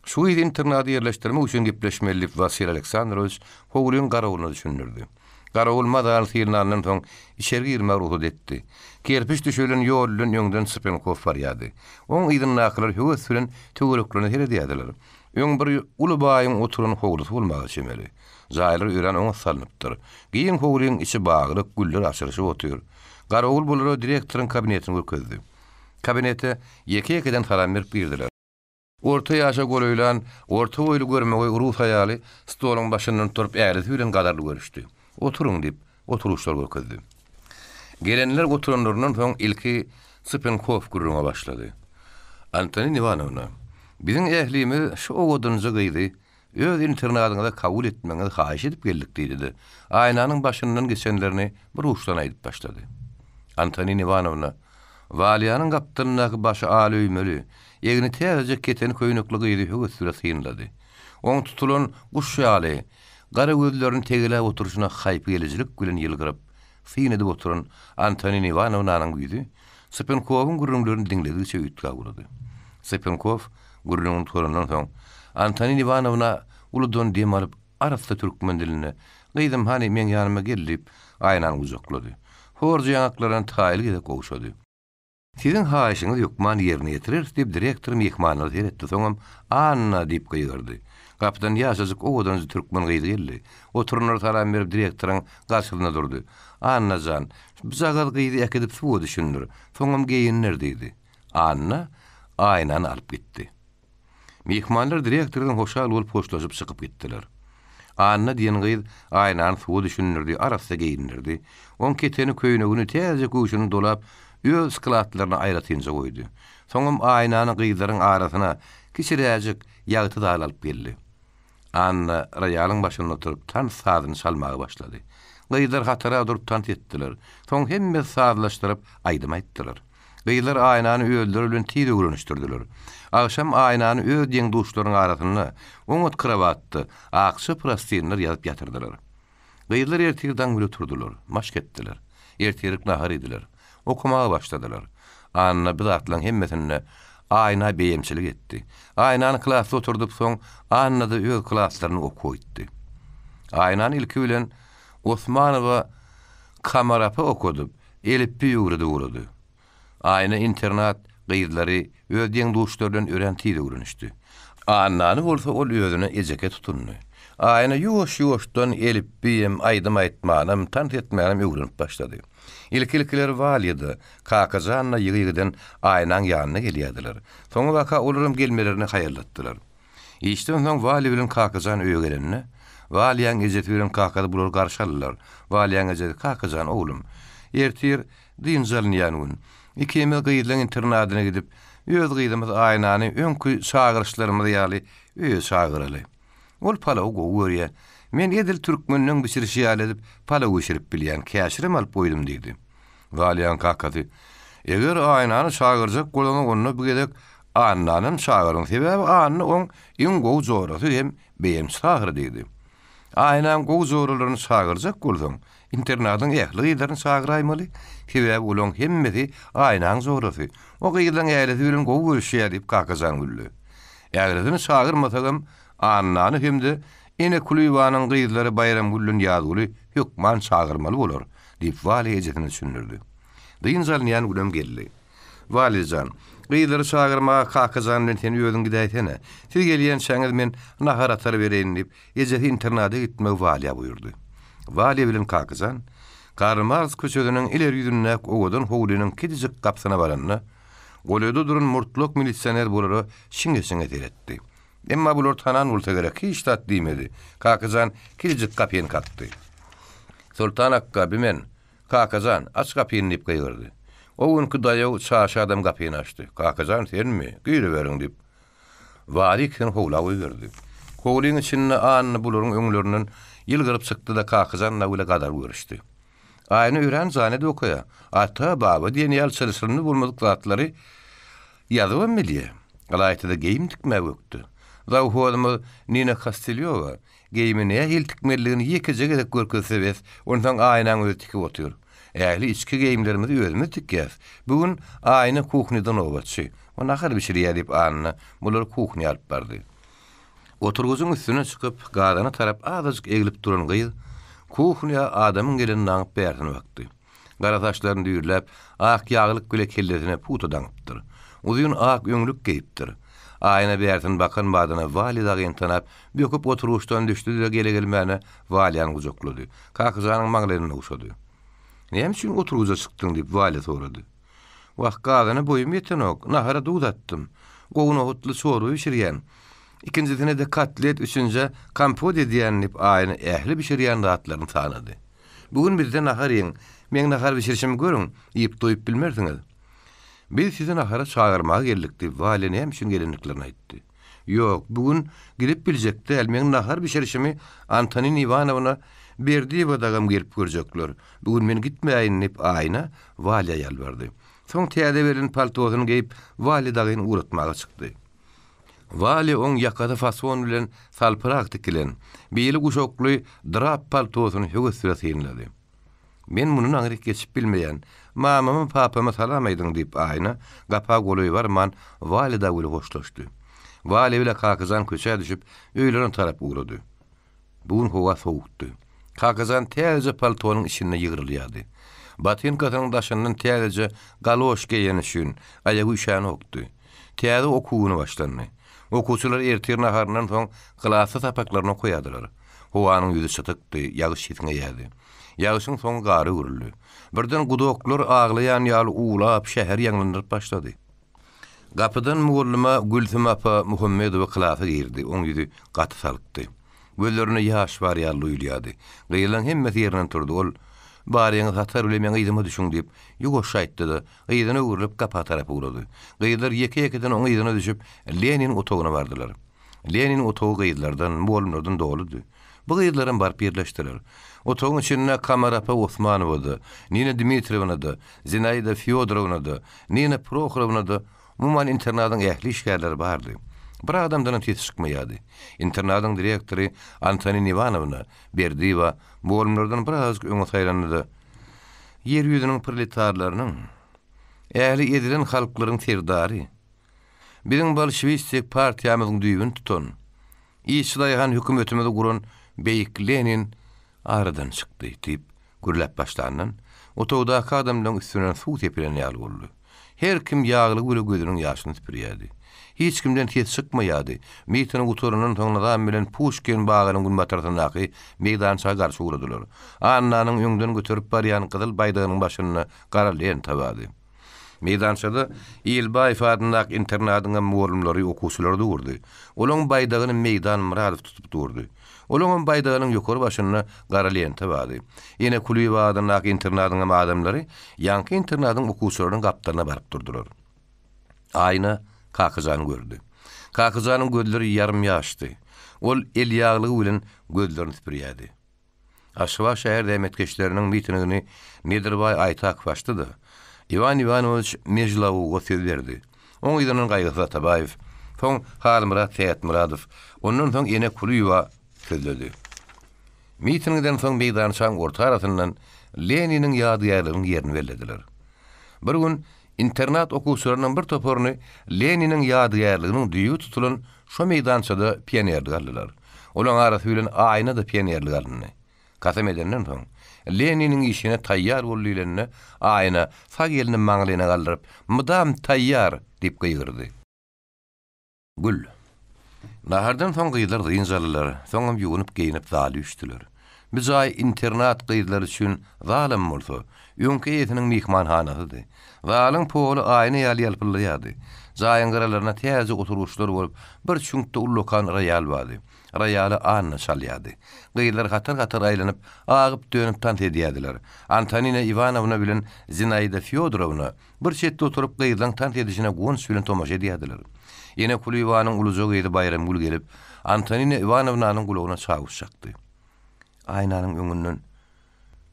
Şu ýerde internaty ýerleşdirmek üçin gepleşmeli." Vasil Aleksandrowyç howlyň garawyny düşündirdi. Garawul dal sirnandan soň içeri girme ruhsat etdi. Kerpiç düşülen ýolun ýöňden Spinkov barýady. Oň ýydyň naklar höwes süren töwereklerini her edýärdiler. Öň bir uly baýyň oturan howlusy bolmagy çemeli. Zaýlar öýren oňa salnypdyr. Giň howluň içi baglyk güller açyryşyp otur. Garawul bolary direktoryň kabinetine görkezdi. Kabinete ýeke-ýekeden salam berip girdiler. Orta ýaşa goraýlan, orta boýly görmegi ruh haýaly stoluň başyndan turup ägili süren gadarly görüşdi. Oturun dip oturuşlar görkezdi. Gelenler oturanlarından soň ilki Spinkov gurruna başlady. Antonin Ivanovna, biziň ählimiz şu ogadynja gyýdy. Öz internatyňyza kabul etmeňizi haýyş edip geldik diýdi. Aýnanyň başyndan geçenlerini bir uşdan aýdyp başlady. Antonin Ivanovna, Valiyanyň gapdynyňky başy alöýmeli, ýegini täze keteni köýnekli gyýdy höwes süre synlady. Oň tutulan guş ýaly, gara gözlerini tegile oturuşuna haýpy gelejlik bilen ýylgyryp, synedy oturan Antonin Ivanovnanyň güýdi, Spinkowyň gurrunlaryny diňlediňçe üýtge boldy. Spinkov gurrunlaryny torandan soň Antonin Ivanovna uludan dem alyp arasda türkmen diline gyýdym hani men ýanyma gelip aýnany uzaklady. Horja ýaňaklaryny taýyl edip gowşady. Sizin haýyşyňyz ýokman ýerine ýetirir diýip direktor mehmanlary eretdi. Soňam Anna diýip gyýyrdy. Kapdan ýaşazyk owadan türkmen gyýdy geldi. Oturunlar salam berip direktoryň garşylyna durdy. Annajan, biz agad gyýdy ekidip suwa düşünür. Soňam geýinler diýdi. Anna aýnany alyp gitdi. Mehmanlar direktordan hoşal bolup poşlaşyp çykyp gitdiler. Anna diýen gyýdy aýnany suwa düşünürdi, arasda geýinlerdi. On keteni köýnegini täze goşuny dolap öz sklatlaryny aýratynja goýdy. Soňam aýnany gyýdylaryň arasyna kiçiräjik ýagty da alyp geldi. Anna raýalyň başynda oturup tan sadyny çalmagy başlady. Gyýdylar hatara durup tant etdiler. Soň hemme sadlaşdyryp aýdym aýtdylar. Gyýdylar aýnany öldürülen tiri görünüşdirdiler. Akşam aýnany öz diň duşlaryň arasyna oňat kravatdy, akşy plastinler ýazyp ýatyrdylar. Gyýdylar ertirden güle turdular, maşk etdiler. Ertirik nahar ediler. Okumağa başladılar. Anna bir atlan hemmesine aýna beýemçilik etdi. Aýnany klasda oturdup soň Anna da öz klaslaryny okuýdy. Aýnany ilki bilen Osmanowa kamarapy okudyp, elippi ýurdy. Aýna internat gyýdylary öz diň duşlaryndan öğrentidi görünüşdi. Annany bolsa ol özüne ejeke tutundy. Aýna ýoş-ýoşdan elippiýem aýdym aýtmanam, tant etmänim öwrenip başlady. İlkilikler valiydi. Kakazanla ýygydan aýnaň ýanyna gelýärdiler. Soňa waka olaryň gelmelerini haýarlatdylar. Işden soň vali bilen kakazan öýe gelenine, valiýaň ejeti bilen kakady bular garşalylar. Valiýaň ejeti kakazan oglum. Ertir diňjalny ýanyň. Ikimiz gyýdylan internatyna gidip, öz gyýdymyz aýnany öňkü şagyrşlarymyz ýaly öýe şagyraly. Ol palaw goýýar. Men edil türkmeniň bişirişi ýaly edip palaw geçirip bilýän käşirim alyp goýdum diýdi. Valiýan kakady. Eger aýnany şagyrjak bolany ony bu gedek Annanyň şagyryň sebäbi Anna oň iň gowy zorasy hem beýem şagyr diýdi. Aýnan gowy zoralaryny şagyrjak bolsaň, internatyň ähli gyýdaryny şagyraýmaly. Sebäbi olaň hemmesi aýnaň zorasy. O gyýdan ähli bilen gowy görüşýär diýip kakazan güldü. Ägeriňi şagyrmasagam Annany hemde ene kulüýwanyň gyýdylary bayram güllün ýadyly hökman şagyrmaly bolar diýip vali ejetini düşündirdi. Diňjalnyan gülem geldi. Valijan, gyýdylary şagyrmaga kakazan bilen seni ýödüň gidäýtene. Siz gelýän şäňiz men nahar atar bereýin diýip ejeti internata gitmek waliýa buyurdy. Wali bilen kakazan Karmaz köçeginiň ileri ýüzüne owadan howlynyň kedijik gapsyna baranyny, goleda durun murtluk milisioner bolary şiňe-şiňe teretdi. Emma bular tanan bolsa gerek, hiç tat diýmedi. Kakazan kedijik gapyny katdy. Sultan Akka bimen, kakazan aç gapyny diýip gyýyrdy. O günkü daýaw çaşy adam gapyny açdy. Kakazan senmi? Gyýry beriň diýip. Wali ken howlawy berdi. Howlyň içinde Anna bularyň öňlerinden ýylgyryp çykdy da kakazanla öle gadar görüşdi. Aýny öýren zanedy okaýa. Ata baba diýen ýal çylsyny bolmadyk zatlary ýazyp bilýär. Galaytyda geýim tikmek ökdi. Zawhodmy Nina Kastilyova geýimine hil tikmerligini ýekejek edip görkezsebes, ondan aýnaň özi tikip otur. Ähli içki geýimlerimizi özümiz tikýäs. Bugün aýny kuhnydan owaçy. Ona har bişirýär diýip Anna bular kuhny alyp bardy. Oturguzyň üstüne çykyp, gadana tarap azyk egilip duran gyýy, Kuhnya adamın gelin nağıp bärtini baktı. Gara taşlarını düýürläp, ak ýaglyk güle kellesine puta daňypdyr. Uzun ak öňlük geyipdir. Aýna bärtin bakan badyna wali dagyn tanap, böküp oturuşdan düşdi-de gele-gelmäne waliýany gujaklady. Kakyzanyň maňlaryna uşady. "Näme üçin oturuza çykdyň?" diýip wali sorady. "Wagt gazyny boýum ýetenok, nahara duýdatdym. Gowuna hutly soru pişirýän. İkinjisine de katlet, üçünje kampot edýän" diýip aýyny ähli pişirýän zatlaryny tanady. "Bugün bizde nahar ýeň, men nahar pişirişimi görüň" diýip doýup bilmerdiňiz. "Biz sizi nahara çağırmaga geldik" diýip wali näme üçin gelenliklerini aýtdy. "Ýok, bugün gidip biljekdi, men nahar pişirişimi Antonin Ivanovna Berdiýewa dagam gelip görjekler. Bugün men gitmeýin" diýip aýyna waliýa ýalbardy. Soň täze beren paltosyny geyip wali dagyn uratmaga çykdy. Wali oň ýakada fason bilen salpyrak tikilen, beýli guşokly drap paltosyny höwesle synlady. "Men muny aňyryk geçip bilmeýän, mamama papama salam aýdyň" diýip aýyna gapa goly barman wali da öýle hoşlaşdy. Wali bilen Kakyzan köçe düşüp öýlere tarap ugrady. Bugün howa sowukdy. Kakyzan täze paltonyň içine ýygyrylýardy. Batinkatynyň daşyndan täze galoş geýen üçin aýagy üşäni okdy. Täze okuwyny başlandy. Okuwçylar ertir naharyndan soň klasy tapaklaryna koýadylar. Howanyň ýüzi çytykdy, ýagyş ýetine ýerdi. Ýagyşyň soň gary gürüldi. Birden gudoklar aglaýan ýaly uwlap şäher ýanglandyryp başlady. Gapydan muallima Gülsüm apa Muhammedowa klasy girdi. Oň ýüzi gaty salykdy. Gözlerine ýaş bar ýaly uýlýady. Gyýlan hemmesi ýerinden turdy. Ol "Baryňyz hatar bilen meňe ýygyma düşüň" diýip ýugoş aýtdy-da, gyýdyna öwrülip gapa tarapy ugrady. Gyýdylar ýeke-ýekeden oň gyýdyna düşüp Lenin otagyna bardylar. Lenin otagy gyýdylardan, muallimlerden doludy. Bu gyýdylaryň barp ýerleşdiler. Otagyň içinde Kamarapa Osmanowady, Nina Dmitrievna, Zinaida Fyodorovna, Nina Prokhorovna, umuman internatyň ähli işgärleri bardy. Bir adamdan tez çykmaýady. Internatyň direktory Antonin Ivanovna Berdiýewa muallimlerden biraz öňe saýlandy. Yer ýüzüniň proletarlarynyň, ähli edilen halklaryň terdary. Biziň bolşewik partiýamyzyň düýbüni tutan, işleýän hökümetimizi guran beýik Lenin aradan çykdy diýip gürläp başlandan, otogdaky adamlaryň üstüne suw tepilen ýaly boldy. Her kim ýagly güle gözüniň ýaşyny tüpürýärdi. Hiç kimden tez çykmaýardy. Mitiniň uturunyň toňladan bilen Pushkin bagynyň gün batardandaky meýdança garşy uradylar. Annanyň öňden götürüp barýan gyzyl baydagynyň başyna gara len tabady. Meýdançada Ýylbaýew adyndaky internatyň muallimleri okuwçylary durdy. Olaň baydagyny Meýdan Muradow tutup durdy. Olaň baydagynyň ýokary başyna gara len tabady. Ýene Kuliýew adyndaky internatyň adamlary ýanky internatyň okuwçylarynyň gapdaryna baryp durdular. Aýna Kakyzany gördü. Kakyzanyň gözleri ýarym ýaşdy. Ol el ýaglygy bilen gözlerini tüpürýärdi. Aşwa şäher dämetkeşleriniň mitingini Nederbay aýtak başlady. Ivan Ivanoviç Mejlawu götürip berdi. Oň ýylynyň gaýgysy Atabaýew, soň Halmurat Muradow, ondan soň ýene Kuliýew sözledi. Mitingden soň meýdançaň orta arasyndan Leniniň ýadyýarlygynyň ýerini bellädiler. Bir gün internat okuwçylarynyň bir toporuny Leniniň ýadyýarlygynyň düýü tutulan şo meýdançada pionerlik aldylar. Olaň arasy bilen aýna da pionerlik aldy. Kasam edenden soň Leniniň işine taýýar bolýarlygyny aýna fagelini maňlyna galdyryp, "Mydam taýýar" diýip gyýgyrdy. Gül. Nahardan soň gyýdylar gynjalylar, soňam ýuwunyp giyinip zaly üçdiler. Biz ay internat gyýdylar üçin zalim bolsa, öňki ýetiniň mehmanhanasydy. Zalyň polu aýna ýaly ýalpylýardy. Zaýyň garalarına täze oturuşlar bolup, bir çüňkde ullokan royal bardy. Royaly anna çalýardy. Gyýdylar gatar-gatar aýlanyp, agyp dönüp tant edýärdiler. Antonina Ivanovna bilen Zinaida Fyodorovna bir çetde oturup gyýdylaryň tant edişine gowun bilen tomaşa edýärdiler. Ýene Kuliýewaň uluja gyýdy bayram gül gelip, Antonina Ivanovnanyň gulagyna çaýuş çakdy. Aýnanyň öňünden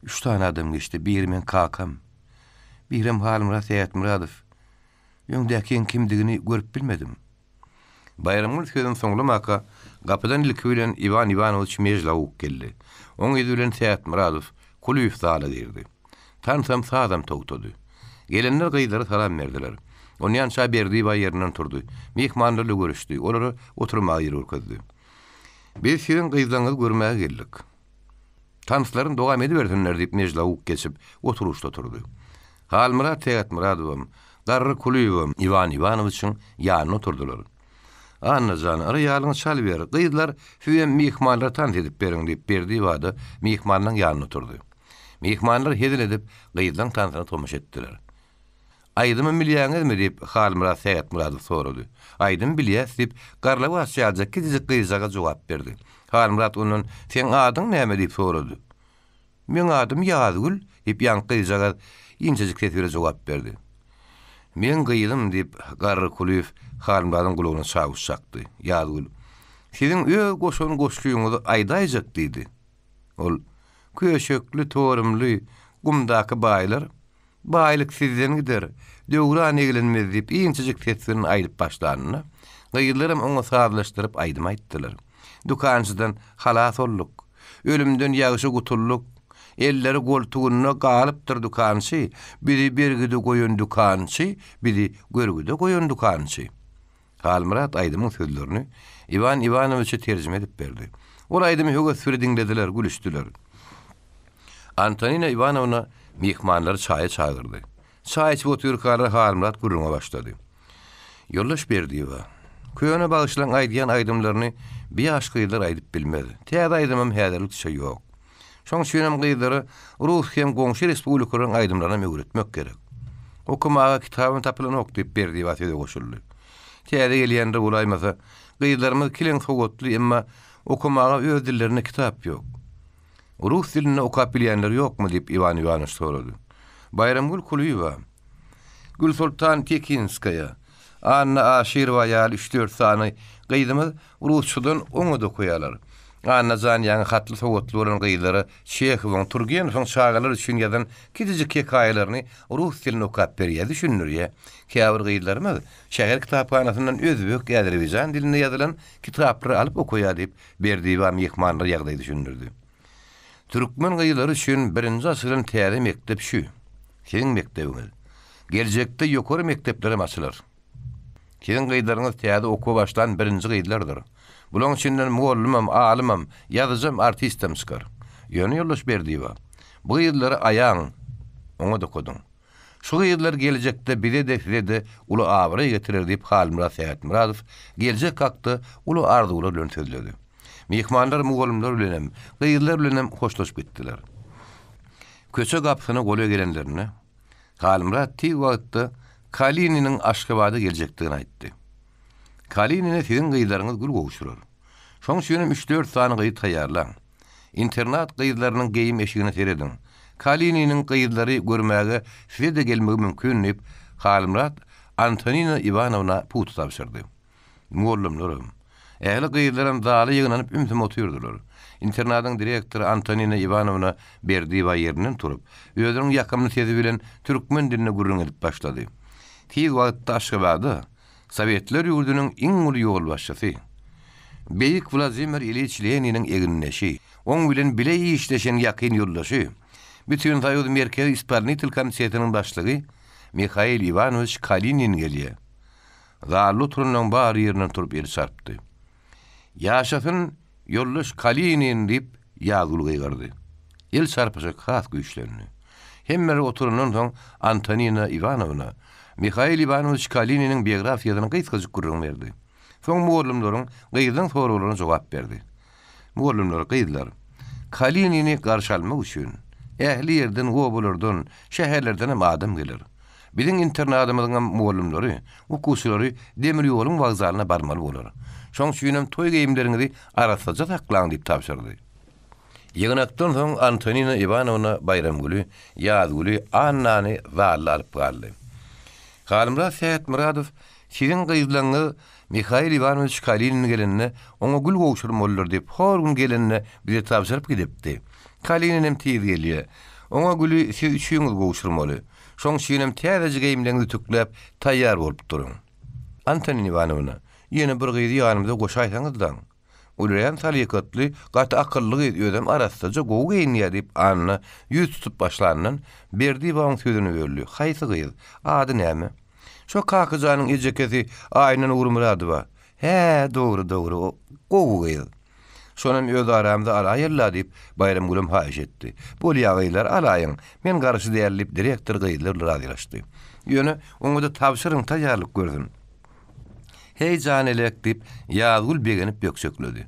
3 tane adam geçdi. Biri men kakam, birim Halmurat Muradow. Öňdäki kimdigini görüp bilmedim. Bayramyň sözüň soňlamaka gapydan ilki bilen Ivan Ivanoviç Mejlaw geldi. Oň ýüzü bilen Muradow Kuliýew zaly girdi. Tansam sadam togtady. Gelenler gyýdylary salam berdiler. Onu ýança Berdiýewa ýerinden turdy. Mehmanlarla görüşdi. Olary oturmagy ýere urkazdy. "Biz siziň gyýdyňyzy görmäge geldik." Tanışlarım dogam edibersinler diýip mejla uq geçip oturuşda oturdy. Halmurat Teýatmuradowam, Garry Kuluyewam Ivan Ivanoviçiň ýanyna oturdular. Annajan, "Aryalyň çal ber, gyzlar süýen mihmanlar tan edip beriň" diýip berdi wada mihmanyň ýanyna oturdy. Mihmanlar hedil edip gyzlaryň tansyna tomuş etdiler. "Aýdymy bilýäňizmi?" diýip Halmurat Teýatmuradow sorady. "Aýdym bilýäs" diýip garlap açýarjak gidijik gyzaga jogap berdi. Halmurat onun "Sen adyň näme?" diýip sorady. "Men adym Ýazgül" diýip ýanky gyzaga inçejik sesle jogap berdi. "Men gyýdym" diýip Garry Kuliýew Halmuratyň gulagyna çaýyş çakdy. "Ýazgül, siziň öz goşun goşluýuňyzy aýdaýjak" diýdi. Ol "Köşekli, torumly, gumdaky baýlar, baýlyk sizden gider, döwran egilenmez" diýip inçejik seslerini aýdyp başladyna. Gyýlarym oňa saglaşdyryp aýdym aýtdylar. "Dukançydan halas olduk, ölümden ýagyşy gutulluk, elleri goltuğuna galypdyr dukançy, biri bergide goýan dukançy, biri görgüde goýan dukançy." Halmurat aýdymyň sözlerini Ivan Ivanoviçe terjime edip berdi. Ol aýdymy höge sürdinlediler, gülüşdiler. Antonina Ivanovna mihmanlary çaýa çağırdy. Çaý içip oturýarkary Halmurat gurruna başlady. "Ýollaş berdiýewa. Köýüne bagyşlanan aýdýan aýdymlaryny bir ýaş gyzlar aýdyp bilmedi. Täze aýdymam häzirlik şey ýok. Şoň şeýlem gyzlary Rus hem goňşy respublikalaryň aýdymlaryna mögüretmek gerek. Okumaga kitabyny tapylan okdyp berdi wagtyda goşuldy. Täze gelýände bulaýmasa, gyzlarymyz kileň sowgatly, emma okumaga öz dillerine kitap ýok. Rus dilini okap bilýänler ýokmy diýip Ivan Ivanoviç sorady. Bayramgul Kuluyeva, Gül Sultan Tekinskaya, Anna Aşirova ýaly 3-4 sany gyzymyz Rusçadan oňa da koýarlar. Annajan ýa-ni hatly sowgatly bolan gyzlary Çehowyň, Turgenewiň şagalar üçin ýazan kidijik hekaýalaryny rus diline okap berýär düşünürýär. Käbir gyzlarymyz şäher kitaphanasyndan özbek, Azerbaýjan dilinde ýazylan kitaplary alyp okuýar diýip berdi we mehmanlar ýagdaý düşündirdi. Türkmen gyzlary üçin 1-nji asyryň täze mektep şu. Siziň mektebiňiz geljekde ýokary mekteplere açylar. Siziň gyzlaryňyz täze okuw başlan 1-nji gyzlardyr. Bulan içinden muallimam, alymam, ýazyjam, artistam çykar. Ýöne ýollaş berdi we bu gyzlary aýaň oňa dokudyň. Şu gyzlar geljekde bide de uly awra getirir diýip Halmurat Teýatmuradow geljek hakda uly arzuwlar bilen sözledi. Mehmanlar mugallimler bilen, gyzlar bilen hoşlaşyp gitdiler. Köçe gapysyna gola gelenlerine Halmurat tiz wagtda Kalininiň Aşgabatda geljekdigini aýtdy. Kalinine siziň gyzlaryňyz gül gowşurar. Şoň şeýlem 3-4 sany gyz taýýarlaň. Internat gyzlarynyň geýim eşigine seredin. Kalininiň gyzlary görmäge size de gelmegi mümkin diýip Halmurat Antonina Ivanovna put tapşyrdy. Mugallimlerim, ähli gyzlarym daly ýygnanyp ümsüm oturýardylar. Internatyň direktory Antonina Ivanovna berdi we ýerinden turup, özüniň ýakymyny sezip bilen türkmen diline gurrun edip başlady. Tiz wagtda Aşgabatda Sovetler ýurdunyň iň uly ýol başçysy, Beýik Vladimir Ilyich Leniniň eginneşi, oň bilen bile işleşen ýakyn ýoldaşy, bütün Soýuz Merkezi Isparnitel Komitetining başlygy Mikhail Ivanoviç Kalinin gelýär. Zally oturunyň bar ýerinden turup el çarpdy. "Ýaşasyn ýoldaş Kalinin" diýip ýazyl gyýgardy. El çarpyjak has güýçlerini. Hemleri oturundan soň Antonina Ivanovna Mikhail Ivanoviç Kalinin biografiýasyny gysgalyk gurrun berdi. Soň mugallimleriň gyzyň soraglaryna jogap berdi. Mugallimler gyzlar Kalinini garşy almak üçin ähli ýerden gobulardan, şäherlerden hem adam gelir. Biziň internatymyzyň mugallimleri, okuwçylary demir ýoluň wagzalyna barmaly bolar. Şoň şeýlem toý geýimleriňizi arasaja saklaň diýip tapşyrdy. Ýygnakdan soň Antonina Ivanovna Bayramguli, Ýazguli, Annany zally alyp galdy. Halmurat Teýatmuradow siziň gyzlaryňyz Mikhail Ivanoviç Kalinin gelenine oňa gül gowşurmalydyr diýip her gün gelenine bize tapşyryp gidipdi. Kalinin hem tiz gelýär. Oňa gülü siz üçüňiz gowşurmaly. Şoň şeýlem täze geýimleňizi tükläp taýýar bolup duruň. Antonina Ivanovna, ýene bir gyzy ýanymyza goşaýsaňyzdan. Ulýan salykatly, gaty akylly ödem arasaja gowy geýinýär diýip anyny ýüz tutup başlandan berdi baň sözüni berdi. Haýsy gyz? Ady näme? Şo kakyjanyň ejekesi aýnan Urmuradowa. He, dogry, gowy gyz. Şonun öz aramda alayırla diýip Bayram Gülüm haýyş etdi. Bu ýagylar alaýyň, men garşy diýerlip direktor gyýdylar radylaşdy. Ýöne oňa da tapşyryň taýýarlyk gördüm. Heýjan elek diýip ýagul begenip böksökledi.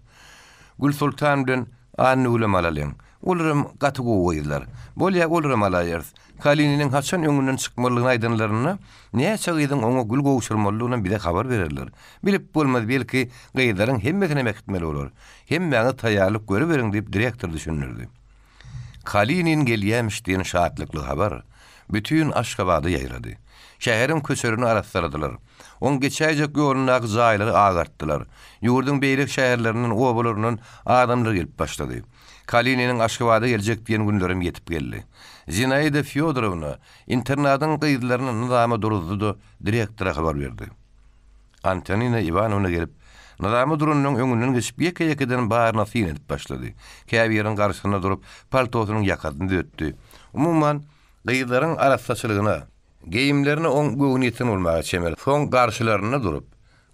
Gül Sultan bilen anny ulem alalyň. Olaram gaty goýdylar. Bolýa olaram alaýar. Kaliniň haçan öňünden çykmalygyny aýdanlaryna näçe gyýdyň oňa gül gowşurmalygyny bile habar bererler. Bilip bolmaz belki gyýdaryň hemmesine mekitmeli bolar. Hemmäňe taýýarlyk görüp beriň diýip direktor düşünürdi. Kaliniň gelýämiş diýen şahatlykly habar bütün Aşgabady ýaýrady. Şäheriň köçerini araşdyrydylar. On geçäjek ýolunaky jaýlary agartdylar. Ýurdun beýlek şäherlerinden obalarynyň adamlar gelip başlady. Kaliniň Aşgabada geljek diýen günlerim ýetip geldi. Zinaida Fyodorovna internatyň gyýdylaryny nizama duruzdy, direktora habar berdi. Antonina Ivanovna gelip nizama duranyň öňünden geçip ýeke-ýekeden baryna syn edip başlady. Käbirin garşyna durup paltosynyň ýakadyny ötdi. Umumyň gyýdylaryň arasaçylygyna, geyimlerini on göwniýetin bolmagy çemel. Soň garşylaryna durup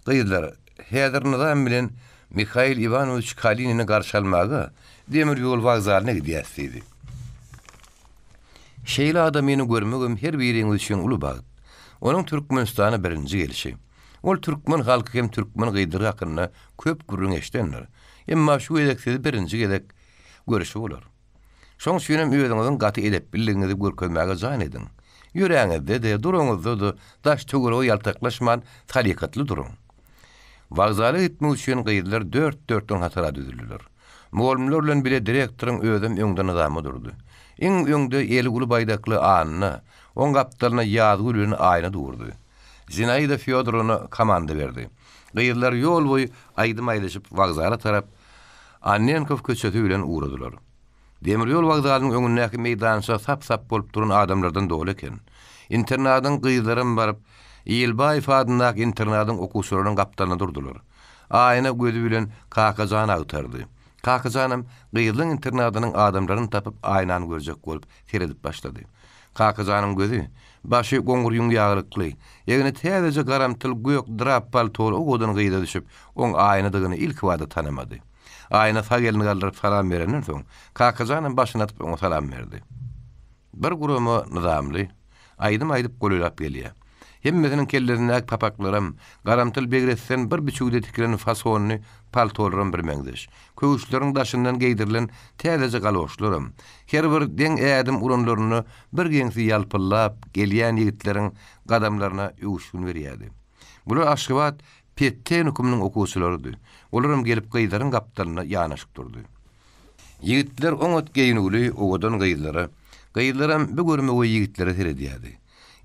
gyýdylar häzir nizam bilen Mikhail Ivanovich Kaliniňi garşy almagy demir ýol wagzalyna gidýärdi. Şeýle adam meni görmegim her biriň üçin uly bagyt. Onuň Türkmenistana birinji gelişi. Ol türkmen halky hem türkmen gyýdyry hakyna köp gürrüň eşdenler. Emma şu edekde birinji gedek görüşi bolar. Şoň şeýlem öýüňiziň gaty edep bildiňizi görkezmäge jan edin. Yüreğinizde de durunuzda da daş tögürü yaltaklaşman talikatlı durun. Vagzaly gitmek üçin gyýdylar 4-4 hatara düzüldüler. Muğulmlarla bile direktorun özüm öňden adamy durdy. Iň öňde Elguli baýdakly anyny, oň gapdalyna ýazgullyny aýna durdy. Zinaida Fyodorovna komanda berdi. Gyýdylar ýol boýy aýdym-aýdyşyp vagzala tarap Annenkov köçeti bilen uğradylar. Demir ýol wagzalynyň öňündäki meýdança sap-sap bolup duran adamlardan dolu eken. Internatyň gyýdylary baryp Ýylbaýew adyndaky internatyň okuwçylarynyň gapdalyna durdular. Aýna gözü bilen Kakajany agtardy. Kakajanym gyýdylyň internatynyň adamlaryny tapyp aýnany görjek bolup seredip başlady. Kakajanyň gözü başy goňgur ýumýaglykly, ýegini täze garamtyl gök drap paltory ogodan gyýda düşüp, oň aýnadygyny ilk wada tanamady. Aýna fagelini galdyryp salam berenden soň Kakajanyň başyna atyp oňa salam berdi. Bir gurumy nizamly aýdym-aýdyp golýap gelýär. Hemmesiniň kellerindäki papaklarym garamtyl begretsen bir biçugda tikilen fasonyny paltolaryň bir meňdeş. Köwüşleriň daşyndan geýdirilen täze galoşlarym. Her bir deň ädim uranlaryny bir geňsi ýalpyllap gelýän ýigitleriň gadamlaryna ýuwuşun berýärdi. Bular Aşgabat Petten hukumynyň okuwçylarydy. Olaram gelip gyýdylaryň gapdalyna ýanaşyp durdy. Ýigitler oňat geýinigli owadan gyýdylary. Gyýdylarym bir görmegi ýigitlere seredýärdi.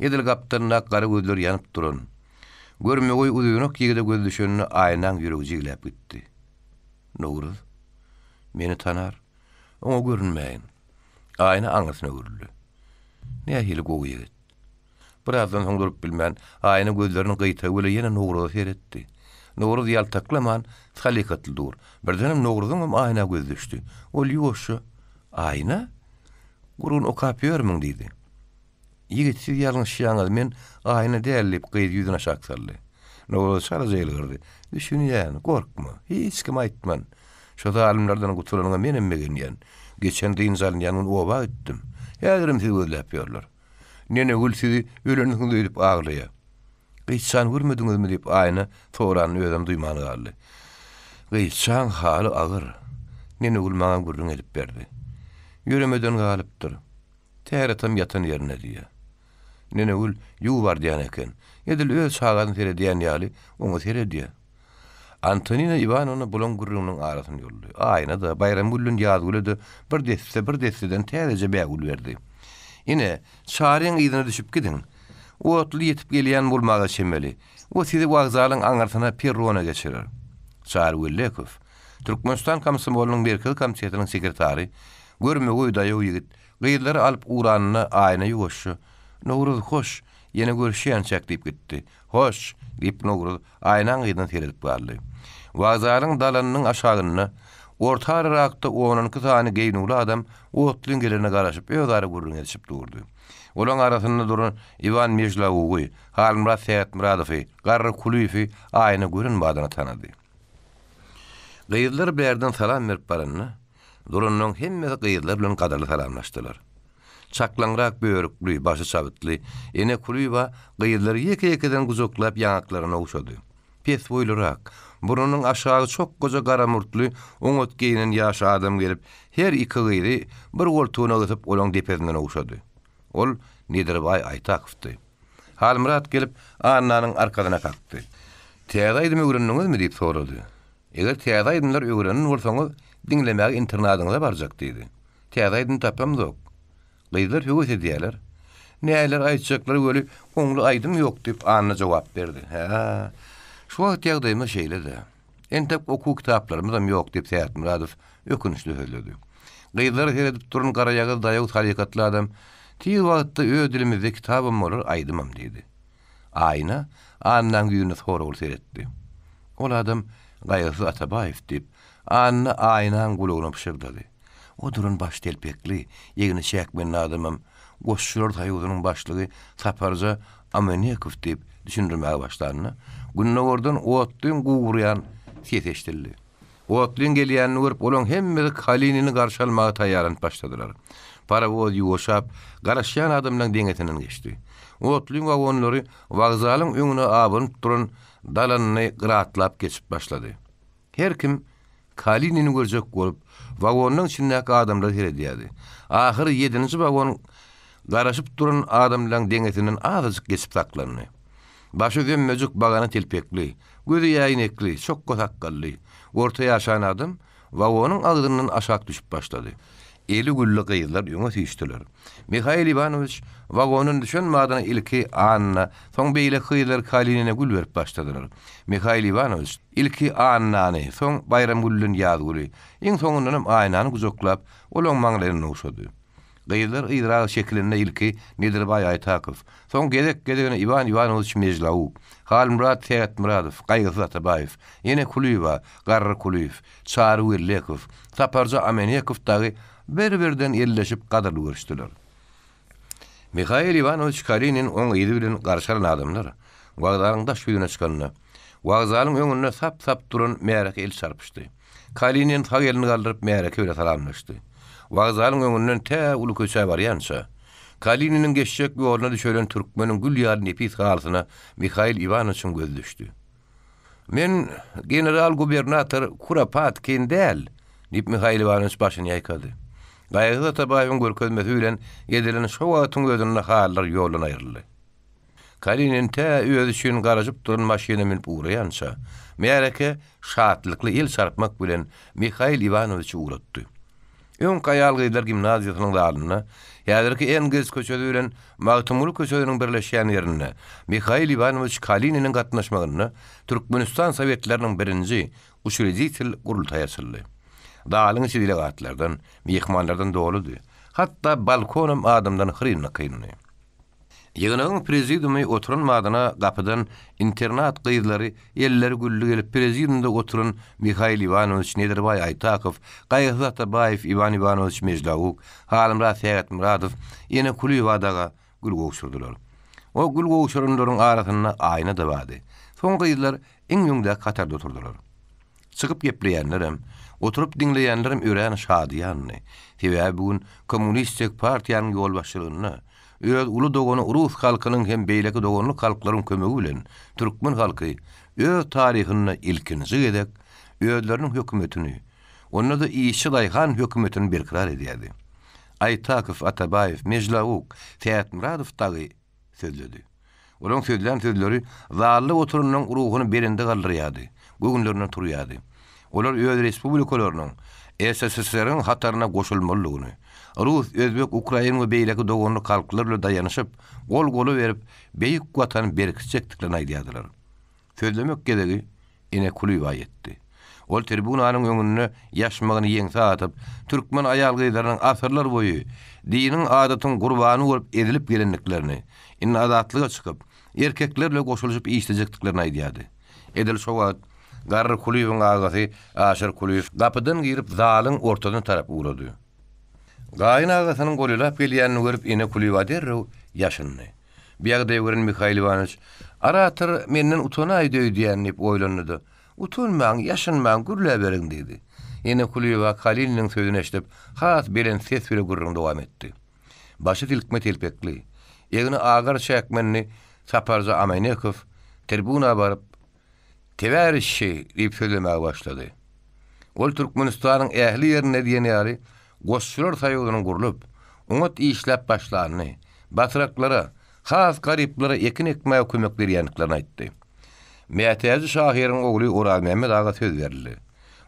Edil gapdalyna gara gözler ýanyp duran. Görmegi uzynak ýigide göz düşenini aýnaň ýüregi jigläp gitdi. Nuruz meni tanar, oňa görünmäýin. Aýna aňyrsna görüldi. Nähili gowy ýigit. Birazdan soň durup bilmän, aýna gözlerini gyýta bile ýene Nuruzy seretdi. Nuruz ýaltaklaman, talikatly dur. Birdenem Nuruzyň aýna göz düşdi. Ol ýoşu, aýna? Gurun okapýarmyň diýdi. Ýigit siz ýalňyşýaňyz, men aýna dälip gyýdy ýüzüne şaksaldy. Nuruz şara jeýlgirdi. Düşünýän, gorkma, hiç kim aýtman. Şo zalimlerden gutulanyňa men emmegenýän. Geçen diň zalynýanyň oba etdim. Häzirim siz gözläp ýörler. Nene gül sizi öleniňizi diýip aglaýar. Gyçan görmediňizmi diýip aýna torany özüm duýmany galdy. Gyçan haly agyr. Nene gül maňa gurrun edip berdi. Ýöremeden galypdyr. Täretem ýatan ýerine diýär. Nene gül ýuw bar diýen eken. Edil öz çagadyny seredýän ýaly oňa seredýär. Antonina Ivanovna bulan gurrunyň arasyny ýoldy. Aýna da Bayram Gülüň ýazgulady bir desteden täze bägul berdi. Ine çaryň ýygyna düşüp gidin. Otly ýetip gelýän bolmagy çemeli. O sizi wagzalyň aňarsyna perrona geçirir. Çar Wellekov, Türkmenistan Komsomolunyň merkezi komitetining sekretary, görmegi daýy ýigit, gyýdylary alyp uranyna aýna ýuwaşy. Nuruz hoş, ýene görüşýän çak diýip gitdi. Hoş, diýip Nuruz aýnaň gyýdan seredip galdy. Wagzalyň dalanynyň aşagyna orta arakda onuň kyzany geýnugly adam otlyň gelerine garaşyp öýdary gurrun edip durdy. Olaň arasynda duran Ivan Mejlawowy, Halmrat Seyatmuradowy, Garry Kuliýew aýna görünmädini tanady. Gyýdylar berden salam berip baranyny. Durunnyň hemmesi gyýdylar bilen gadarly salamlaşdylar. Çaklanrak böýrükli, başy çabytly, ene kulýba gyýdylary ýeke-ýekeden guzoklap ýanaklaryna ugşady. Pes boýlarak, burunyň aşagy çok goja gara murtly, oňat giyinen ýaş adam gelip, her iki gyýdy bir goltugyna gytyp olaň depesinden ugşady. Ol Nidirbay Aytakovdy. Halmurat gelip annanyň arkadyna kakdy. "Täze-ýdim öwrendiňizmi?" diýip sorady. "Eger täze-ýdymlar öwrenen bolsaňyz, diňlemäge internadyňyza barjak" diýdi. "Täze-ýdym tapamdyk." Gyýdylar höwes edýärler. "Näler aýtjaklar göli, oňly aýdym ýok" diýip anna jogap berdi. "Ha, şu wagt ýagdaýyma şeýle-de. Entep oku kitaplarymyzam ýok" diýip Seyit Muradov ökünçli söýledi. Gyýdylar heredip durun garaýagy daýaw harekatly adam, "Tiýi wagtda ödülimizde kitabym bolar, aýdymam" diýdi. Aýna annaň ýüzüne soraw seretdi. Ol adam Gaýasy Atabaýew diýip anna aýnaň gulugyna pişirdi. O durun baş telpekli, ýegini çäkmen adamam, goşşular taýudynyň başlygy Saparja Amenekow diýip düşündirmäge başladyny. Günne gordan otlyň gugurýan ses eşdildi. Otlyň gelýänini görüp olaň hemmesi Kalinini garşy almaga taýýarlanyp başladylar. Parawoz ýuwşap, garaşýan adamlaryň deňetinden geçdi. Otlyň wagonlary wagzalyň öňüne abynyp duran dalanyny gıratlap geçip başlady. Her kim Kalinini görjek bolup, wagonyň içindäki adamlar heredýärdi. Ahir 7-nji wagon garaşyp duran adamlaryň deňetinden azyjyk geçip saklandy. Başy dönmejik bagany telpekli, gözi ýaýnekli, çok gotakkally, orta ýaşan adam wagonyň agdyryndan aşak düşüp başlady. Eli güllü gyýdylar ýöňe süýşdiler. Mikhail Ivanovich wagonyň düşenmäden ilki anna, soň beýle gyýdylar Kalinine gül berip başladylar. Mikhail Ivanovich ilki annany, soň Bayram Güllüň ýadyry, iň soňundan aýnany guzoklap, olaň maňlaryna ugşady. Gyýdylar ýydrag şeklinde ilki Nidirbay Aytakow, soň gedek-gedegine Ivan Ivanovich Mejlaw, Halmurat Seyit Muradov, Gaýasy Atabaýew, ýene Kulýba, Garry Kulýew, Çary Wirlekow, Saparja Amenekow dagy bir-birden elleşip gadarly görüşdiler. Mikhail Ivanovich Kalinin oň ýydy bilen garşalan adamlar, wagzalyň daş ýüzüne çykanyna, wagzalyň öňünde sap-sap duran märek el çarpyşdy. Kalinin sag elini galdyryp märeke bilen salamlaşdy. Wagzalyň öňünden tä uly köçe barýança, Kalininiň geçjek ýoluna düşelen türkmeniň gül ýaly nepis halasyna Mikhail Ivanoviçiň gözi düşdi. "Men general gubernator Kuropatkin däl" diýip Mikhail Ivanoviç başyny ýaýkady. Gaýasy Atabaýewiň görkezmesi bilen edilen şo wagtyň gözüne halar ýoluna aýryldy. Kalinin tä öz üçin garaşyp duran maşyna minip uğraýança, märeke şatlykly el çarpmak bilen Mikhail Ivanoviçi uğratdy. Öň Gaýal Gyýdylar gimnaziýasynyň dalyna, ýa-da en göz köçedi bilen Magtymul köçediniň birleşýän ýerine Mikhail Ivanovich Kalininiň gatnaşmagyny Türkmenistan Sowetleriniň birinji Uşurezitel gurultaýy açyldy. Dalyň içi delegatlardan, mehmanlardan doludy. Hatda balkonum adamdan hyrynna kynny. Ýygynyň prezidiumy oturan madyna gapydan internat gyýdylary elleri güllü gelip prezidiumda oturan Mikhail Ivanovich Nidirbay Aytakow, Gaýasy Atabaýew, Ivan Ivanovich Mejlaw, Halmurat Seyit Muradov ýene Kulýbadaga gül gowşurdylar. O gül gowşuranlaryň arasynda aýna da bardy. Soň gyýdylar iň ýöňde katarda oturdular. Çykyp gepleýänlerem, oturup dinleýänlerim ören şadyanny. Sebäbi bugün Kommunistik partiýanyň ýolbaşçylygyna, öz uly dogany Rus halkynyň hem beýleki doganly halklaryň kömegi bilen türkmen halky öz taryhyny ilkinji gedek özleriniň hökümetini, onda da işi laýhan hökümetini berkirar edýärdi. Aytakow, Atabaýew, Mejlaw, Seyit Muradov dagy sözledi. Olaň sözlän sözleri zally oturanyň ruhuny berende galdyrýardy, göňülerine turýardy. Olar öz respublikalarynyň SSSR-iň hatarına goşulmalygyny, Rus, Özbek, Ukraina we beýleki doganly halklar bilen daýanyşyp, gol-goly berip, beýik watan berkitjekdiklerini aýdýardylar. Sözlemek gereki ene Kulýba ýetdi. Ol tribunanyň öňünde ýaşmagyny ýeňse atyp, türkmen aýal gyýdlarynyň asyrlar boýu diniň adatyň gurbany bolup edilip gelenliklerini, inne adatlyga çykyp, erkeklerle goşulyp işlejekdiklerini aýdýardy. Edil şo wagt Garry Kulýewiň agasy Aşyr Kulýew gapydan girip zalyň ortadan tarap uğrady. Gaýyn agasynyň golylap gelýänini görüp ene Kulýba derrew ýaşyndy. Biýagda gören Mikhail Ivanoviç, "Aratyr menden utanaýdy" diýip oýlandy. Utunmaň, ýaşanmaň, gürläberiň dedi. Ene Kuliýewa Haliliniň sözüne eşdip, has belen ses bile gurrun dowam etdi. Başı tilkme telpekli. Egini agar çäkmenni Saparza Amaynekov tribuna barıp "Teberişi" diýip söylemäge başlady. Ol Türkmenistanyň ähli ýerine diýen ýary goşçular saýygynyň gurulyp, uňat işläp başlanyny, batyraklara, has garyplara ekin ekmäge kömek berýänliklaryny aýtdy. Mätäzi şahyryň ogly Ural Mehmet aga söz berildi.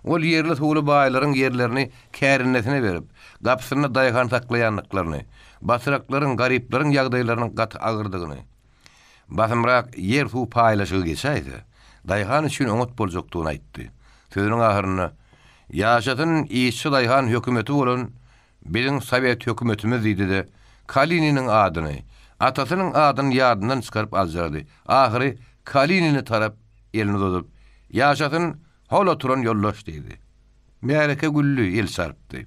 Ol yerli tuğulu baýlaryň yerlerini kärinnesine berip, gapsyna daýgan taklaýanlyklaryny, batyraklaryň, garyplaryň ýagdaýlarynyň gat agyrdygyny, basymrak yer suw paýlaşygy geçäýdi. Daýgan üçin öňet boljakdygyny aýtdy. Sözüniň ahyryna "Ýaşatyn işçi daýgan hökümeti bolan biziň Sowet hökümetimiz" diýdi de Kalininiň adyny, atasynyň adyny ýadyndan çykaryp aljardy. Ahyry Kalinini tarap elini tutup "Ýaşatyn hola turan ýollaş" diýdi. Määreke güllü el sarpdy.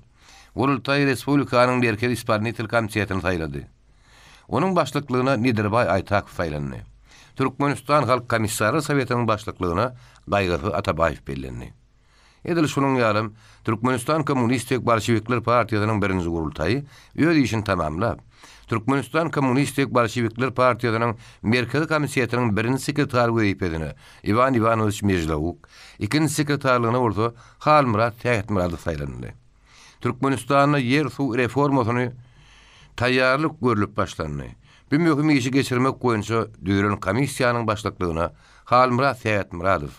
Gurultay Respublikanyň Merkezi Isparnitel komisiýasyny saýlady. Onun başlıklygyna Nidirbay Aytak saýlandy. Türkmenistan Halk Komissary Sowetiniň başlyklygyna Gaýgaty Atabaýew bellendi. Edil şunuň ýalym Türkmenistan Kommunistik Bolşewikler Partiýasynyň birinji gurultaýy öz işini tamamlap, Türkmenistan Kommunistik Bolşewikler Partiýasynyň Merkezi Komisiýasynyň birinji sekretary wezipetini Ivan Ivanoviç Mejlawuk, ikinji sekretarlygyna bolsa Halmurat Tähetmuradow saýlandy. Türkmenistanyň yer suw reformasyny taýýarlyk görülip başlandy. Bu möhüm işi geçirmek boýunça düýren komissiýanyň başlyklygyna Halmurat Tähetmuradow,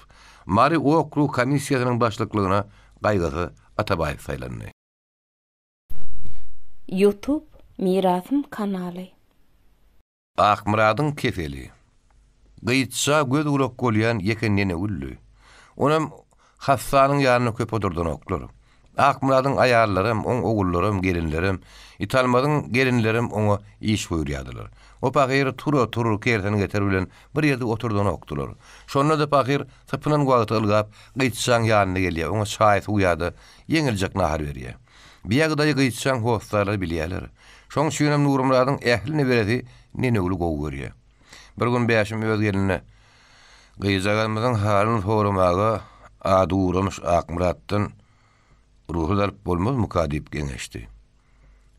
Mari Okrug komissiýasynyň başlyklygyna Gaýgaty Atabaýew saýlandy. YouTube Mirasym kanaly. Akmuradyň kefeli. Gyýtsa göz ulak bolýan yekenine ullü. Onam hassanyň ýanyna köp oturdun oklar. Akmuradyň aýarlarym, oň ogullarym, gelinlerim, italmadyň gelinlerim oňa iş buýurýadylar. O pagyr turur kerten getir bilen bir ýerde oturdun okdular. Şonda da pagyr sypynyň wagty ylgap, gyýtsaň ýanyna gelýär, oňa çaý suýady, ýeňiljek nahar berýär. Biýagdaý gyýtsaň howstlary bilýärler. Şoň şünem Nurumradyň ähline beredi, neneguli gowy görýär. Bir gün beýaşym öz geline gyýjagalmadan halyny soramaga ady uğramış Akmuratdan ruhy dalyp bolmazmy diýip geňeşdi.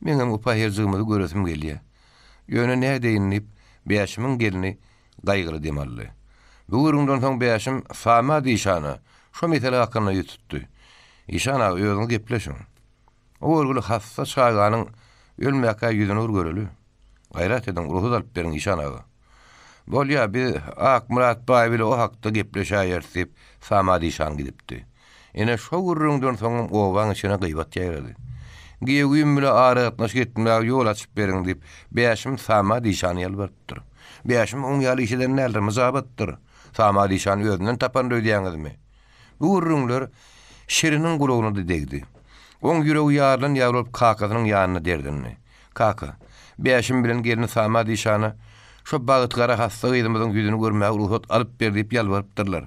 Meňem upa herjygymyzy göresim gelýär. Ýöne näde diýinip beýaşymyň gelini gaýgyly demally. Bu gurundan soň beýaşym Fama diýşana şo mesele hakyna ýetdi. Işana ýöňe gepleşiň. O urguly hassa çaýganyň ölmäkä ýüzüne urgöreli. Gaýrat edin ruhy dalyp beriň işanaga. Bolýa bir Akmurat baý bile o hakda gepleşäýär diýip Fama diýşan gidipdi. Ene şo gurundan soň owaň içine gyýbat ýaýrady. Giýegim bile aragatnaş gitmäge ýol açyp beriň diýip beýaşym Fama diýşany ýalbartdyr. Beýaşym oň ýaly işden näler myzabatdyr. Fama diýşan özünden tapan öýdýäňizmi? Bu gurunlar şeriniň gulagyna da degdi. Oň ýüregi ýarlan ýawrup kakasynyň ýanyna derdinni. Kaka, beýaşym bilen gelini Fama diýşany şo bagytgara hassa gyzymyzyň ýüzüni görmäge ruhsat alyp ber diýip ýalbarypdyrlar.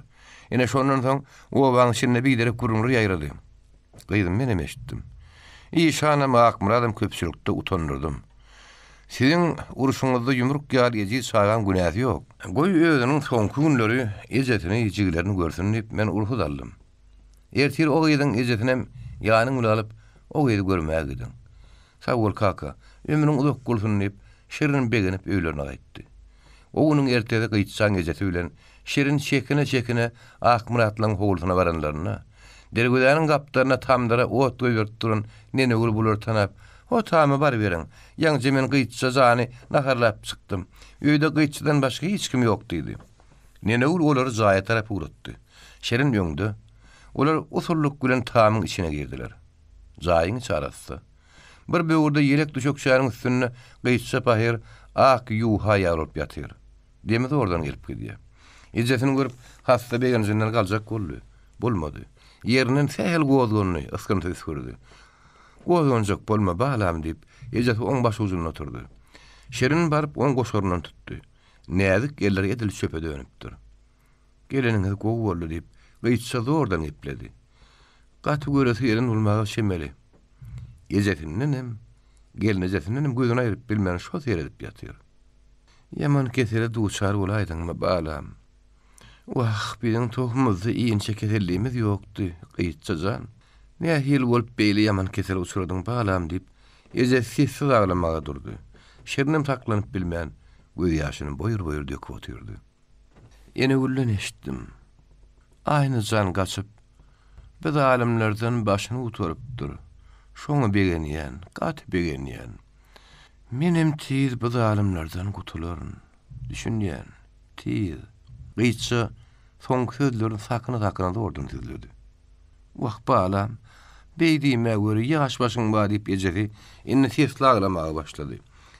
Ene şondan soň owaň şinne biderek gurunlar ýaýrady. Gyzym men eşitdim. İşana Akmuradym köpçülikde utandyrdym. Siziň uruşuňyzda ýumruk ýaly ýeji çaýgan günäsi ýok. Goý özüniň soňky günleri ejetini ýejilerini görsün diýip men urhut aldym. Ertir o gyzyň ejetinem ýanyň ulalyp o gyzy görmäge gidim. Sawol kaka, ömrüň uzak bolsun diýip şerin begenip öýlerine gaýtdy. O güniň ertede gyýtsaň ejeti bilen şerin çekine Akmuratlaryň howlusyna baranlaryna dergüdäniň gapdaryna tamdyra ot goýup duran nenegül bular tanap, o tamy bar beriň. Ýaňjy men gyýtsa zany naharlap çykdym. Öýde gyýtsadan başga hiç kim ýok diýdi. Nenegül olary zaýa tarapy uratdy. Şerin ýöňdi. Olar usulluk bilen tamyň içine girdiler. Zaýyň çarasy. Bir böwürde ýelek düşük şäheriniň üstüne gyýtsa pahyr ak ýuha ýaryp ýatyr. Demedi oradan gelip gidýär. Ejetini görüp hasta begenjinden galjak boldy. Bolmady. Ýerinden sähel gozgony ıskıntı sürdü. Gozgonjak bolma balam diýip ejet oň baş uzunna oturdy. Şerin barıp oň goşorundan tutdy. Näzik eller edil çöpe dönüpdir. Geleniňiz gowy boldy diýip gyýtsa oradan gepledi. Gaty göresi ýerin ulmagy şemeli. Ejetiniň gelnejetiniň gözüne aýryp bilmän şo seyredip ýatyr. Yaman kesele duçar bolaýdyňmy balam. Wah, bizim tohumuzda iyin çeketelliğimiz yoktu, gıyıtçacan. Ne hil bolup beyli yaman kesel uçuradın bağlam deyip, eze sessiz ağlamağa durdu. Şerinim taklanıp bilmeyen, göz yaşını boyur boyur döküp oturdu. Yine ullen eşittim. Aynı can kaçıp, biz alimlerden başını uturup dur. Şonu begeniyen, kat begeniyen. Menem tiz biz alimlerden kutulurun. Düşünyen, tiz. Gıyıtça, son sözlerin sakını da ordun tizledi. Vah bağlam, beydiğime göre yağış başın bağlayıp ecedi, inne sesli ağlamaya başladı.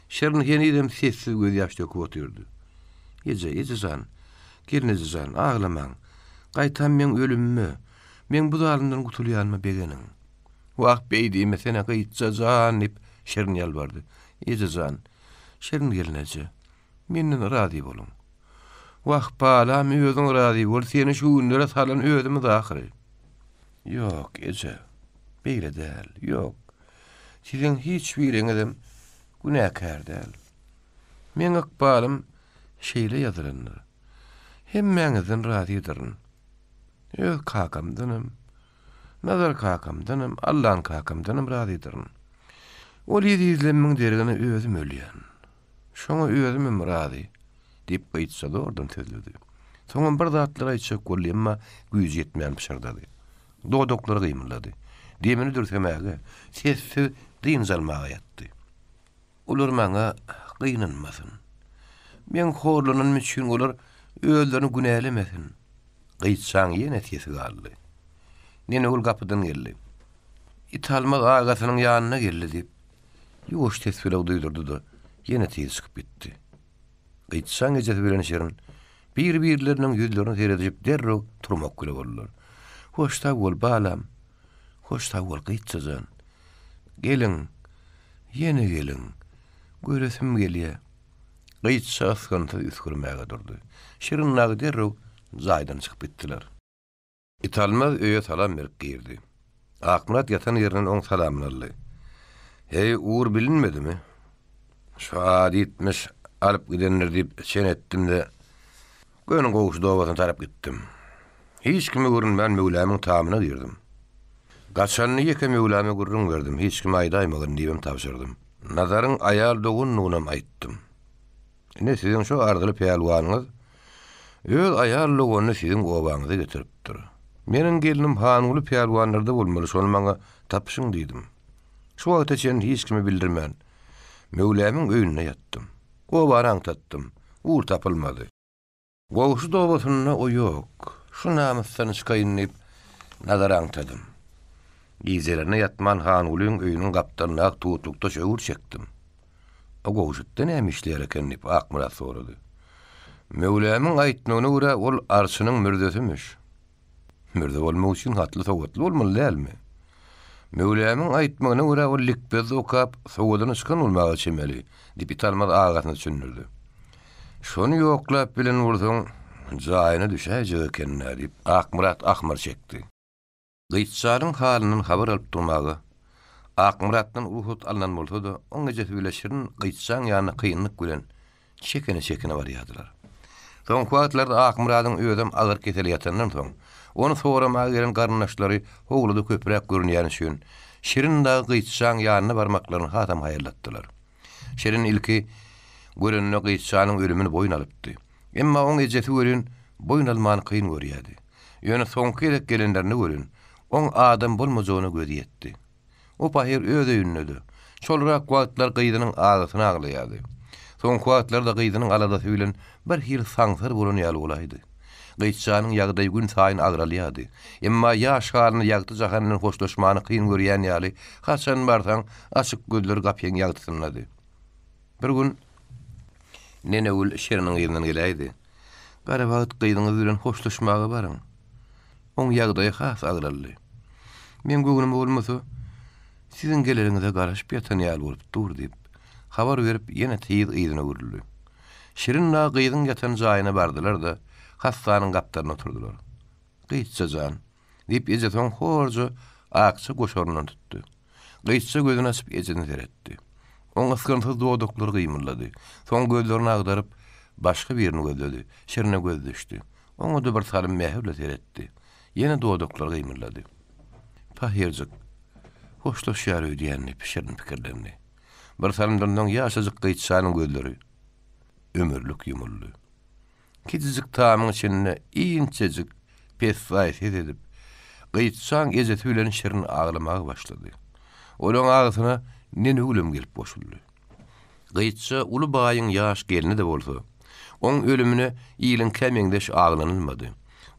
Şerin yenidem sessiz göz yaş döküp oturdu. Ece can, gelin can, ağlaman. Qaytan men ölümmü, men bu zalimden kutuluyanma begenin. Vah beydiğime sene gıyıtça can, nip Şerin yalvardı. Ece can, Şerin gelin ece, menin radi bolun. Vah bağlam, özün radi bol, seni şu günlere salan özümü dağırı. Yok ece, beyle değil, yok. Sizin hiçbir edem günahkar değil. Men akbalım şeyle yazılanır. Hemmenizin razıydırın. Öz kakamdanım, nazar kakamdanım, Allah'ın kakamdanım razıydırın. O lidi izlenmin dergini özüm ölüyen. Şoňa özümüm razı, deyip gıyıtsa da oradan tezledi. Soňa bir zatlara içecek golli emma güýji ýetmeýän pişirdi. Dodokları gıymırladı. Demini dürtemäge, sessiz dynjalmaga ýatdy. Ular maňa gynanmasyn. Men horlanyn üçin olar özlerini günälemesin. Gıyçaň ýene sesi galdy. Nene ul kapydan geldi. İtalmaz agasynyň ýanyna geldi diýip ýuwaş tesbile duýdurdy da ýene tez çykyp gitdi. Gıyçaň ejesi bilen Şerin bir-birleriniň ýüzlerini seyredip derrew turmak güle boldular. Hoşta bol bağlam, hoşta bol gıyçacan. Gelin, yeni gelin, göresim gelýär. Gıyça askanta üskürmäge durdy. Şirin nagy derrew zaýdan çykyp gitdiler. İtalmaz öýe salam berip girdi. Akmurat yatan ýerinden oň salamyny aldy. Hey, uğur bilinmedimi? Şu adi itmiş, alıp gidenler diýip çen etdim-de göňüň gowuşy dowasyny tarap gitdim. Hiç kimi görünmän Mevlamyň tamyna girdim. Gaçanny ýeke Mevlamy gurrun verdim. Hiç kimi aýdaýmagan diýip tapşyrdym. Nazaryň aýal dogunlugyna aýtdym. Ne sizin şu ardyly peýalwanyňyz öz aýal doguny sizin gobaňyza getiripdir. Meniň gelinim hanuly peýalwanlarda bolmaly, şonu maňa tapşyň diýdim. Şu wagta çen hiç kimi bildirmän Mevlamyň öýüne ýatdym. Gobany aňtatdym. Uğur tapylmady. Gowuşy dowasyna o yok. Şu namysdan çykaýyn nazar aňtadym. Gizelerine yatman hanulyň öýüniň gapdalyna tutuklukda şöwür çekdim. O gowuşda näme işleýär eken diýip Akmurat sorady. Mevlamyň aýtmagyna görä ol arşynyň mürdesimiş. Mürde bolmak üçin hatly sowatly bolmaly dälmi? Mevlamyň aýtmagyna görä ol likbez okap sowadyny çykan bolmagy çemeli diýip italmaz agasyny düşündirdi. Şonu yoklap bilen urduň jaýyna düşäjek eken diýip Akmurat ahmar çekdi. Gıyçaryň halynyň habar alyp durmagy Akmuratdan uhut alınan bolsa-da oň ejesi bilen Şirin Gıyçaň ýanyna kynlyk bilen çekene barýardylar. Soň wagtlarda Akmuratyň özüm agyr kesel ýatandan soň onu soramaga gelen garnaşlary howluda köprek görünýän üçin Şirin da Gıyçaň ýanyna barmaklaryny hatam haýarlatdylar. Şirin ilki görünne Gıyçanyň ölümini boyun alypdy. Emma oň ejesi görün boyun almany kyn görýärdi. Ýöne soňky gelenlerini görün oň adam bolmajagyny gözi ýetdi. O pahyr öýde ýünledi. Çolrak wagtlar gyýdynyň agasyny aglaýardy. Soň wagtlarda gyýdynyň aladasy bilen bir hil saňsar bolan ýaly bolaydy. Gıyçanyň ýagdaýy gün saýyn agralýardy. Emma ýaş halyny ýagdy jahanyň hoşlaşmany kyn görýän ýaly haçan barsaň açyk gözleri gapýan ýagdysynlady. Bir gün nene ul Şeriniň ýerinden gelýärdi. Gara wagt gyýdyňyz bilen hoşlaşmagy baryň. Oň ýagdaýy has agraldy. Men göwnüm bolmasa sizin geleriňize garaşyp ýatan ýaly bolup dur diýip habar berip ýene teýid ýygyna görüldi. Şirin na gyýdyň ýatan jaýyna bardylar da hastanyň gapdaryna oturdular. Gıyçajan diýip ejesoň horja akça goşorundan tutdy. Gıyça gözüni açyp ejeni seretdi. Oň ıskyrynty dodoklar gymyrlady. Soň gözlerini agdaryp başga birini gözledi. Şirine göz düşdi. Oňa da bir salym mähürle seretdi. Ýene doduklar gymyrlady. Pahyrjyk hoşlaşýar öýdýänni pişirin pikirlerini. Bir salymdan ýaşazyk gyýçanyň gözleri ömürlük yumuldy. Kiçijik taamyň içinde iňçejik peswaýet edip, gyýçan gezeti bilen şirin ağlamagy başlady. Olaň ağzyna nene ölüm gelip boşuldy. Gyýça uly baýyň ýaş gelini de bolsa, oň ölümüne ýylyň kämeňdeş aglanylmady.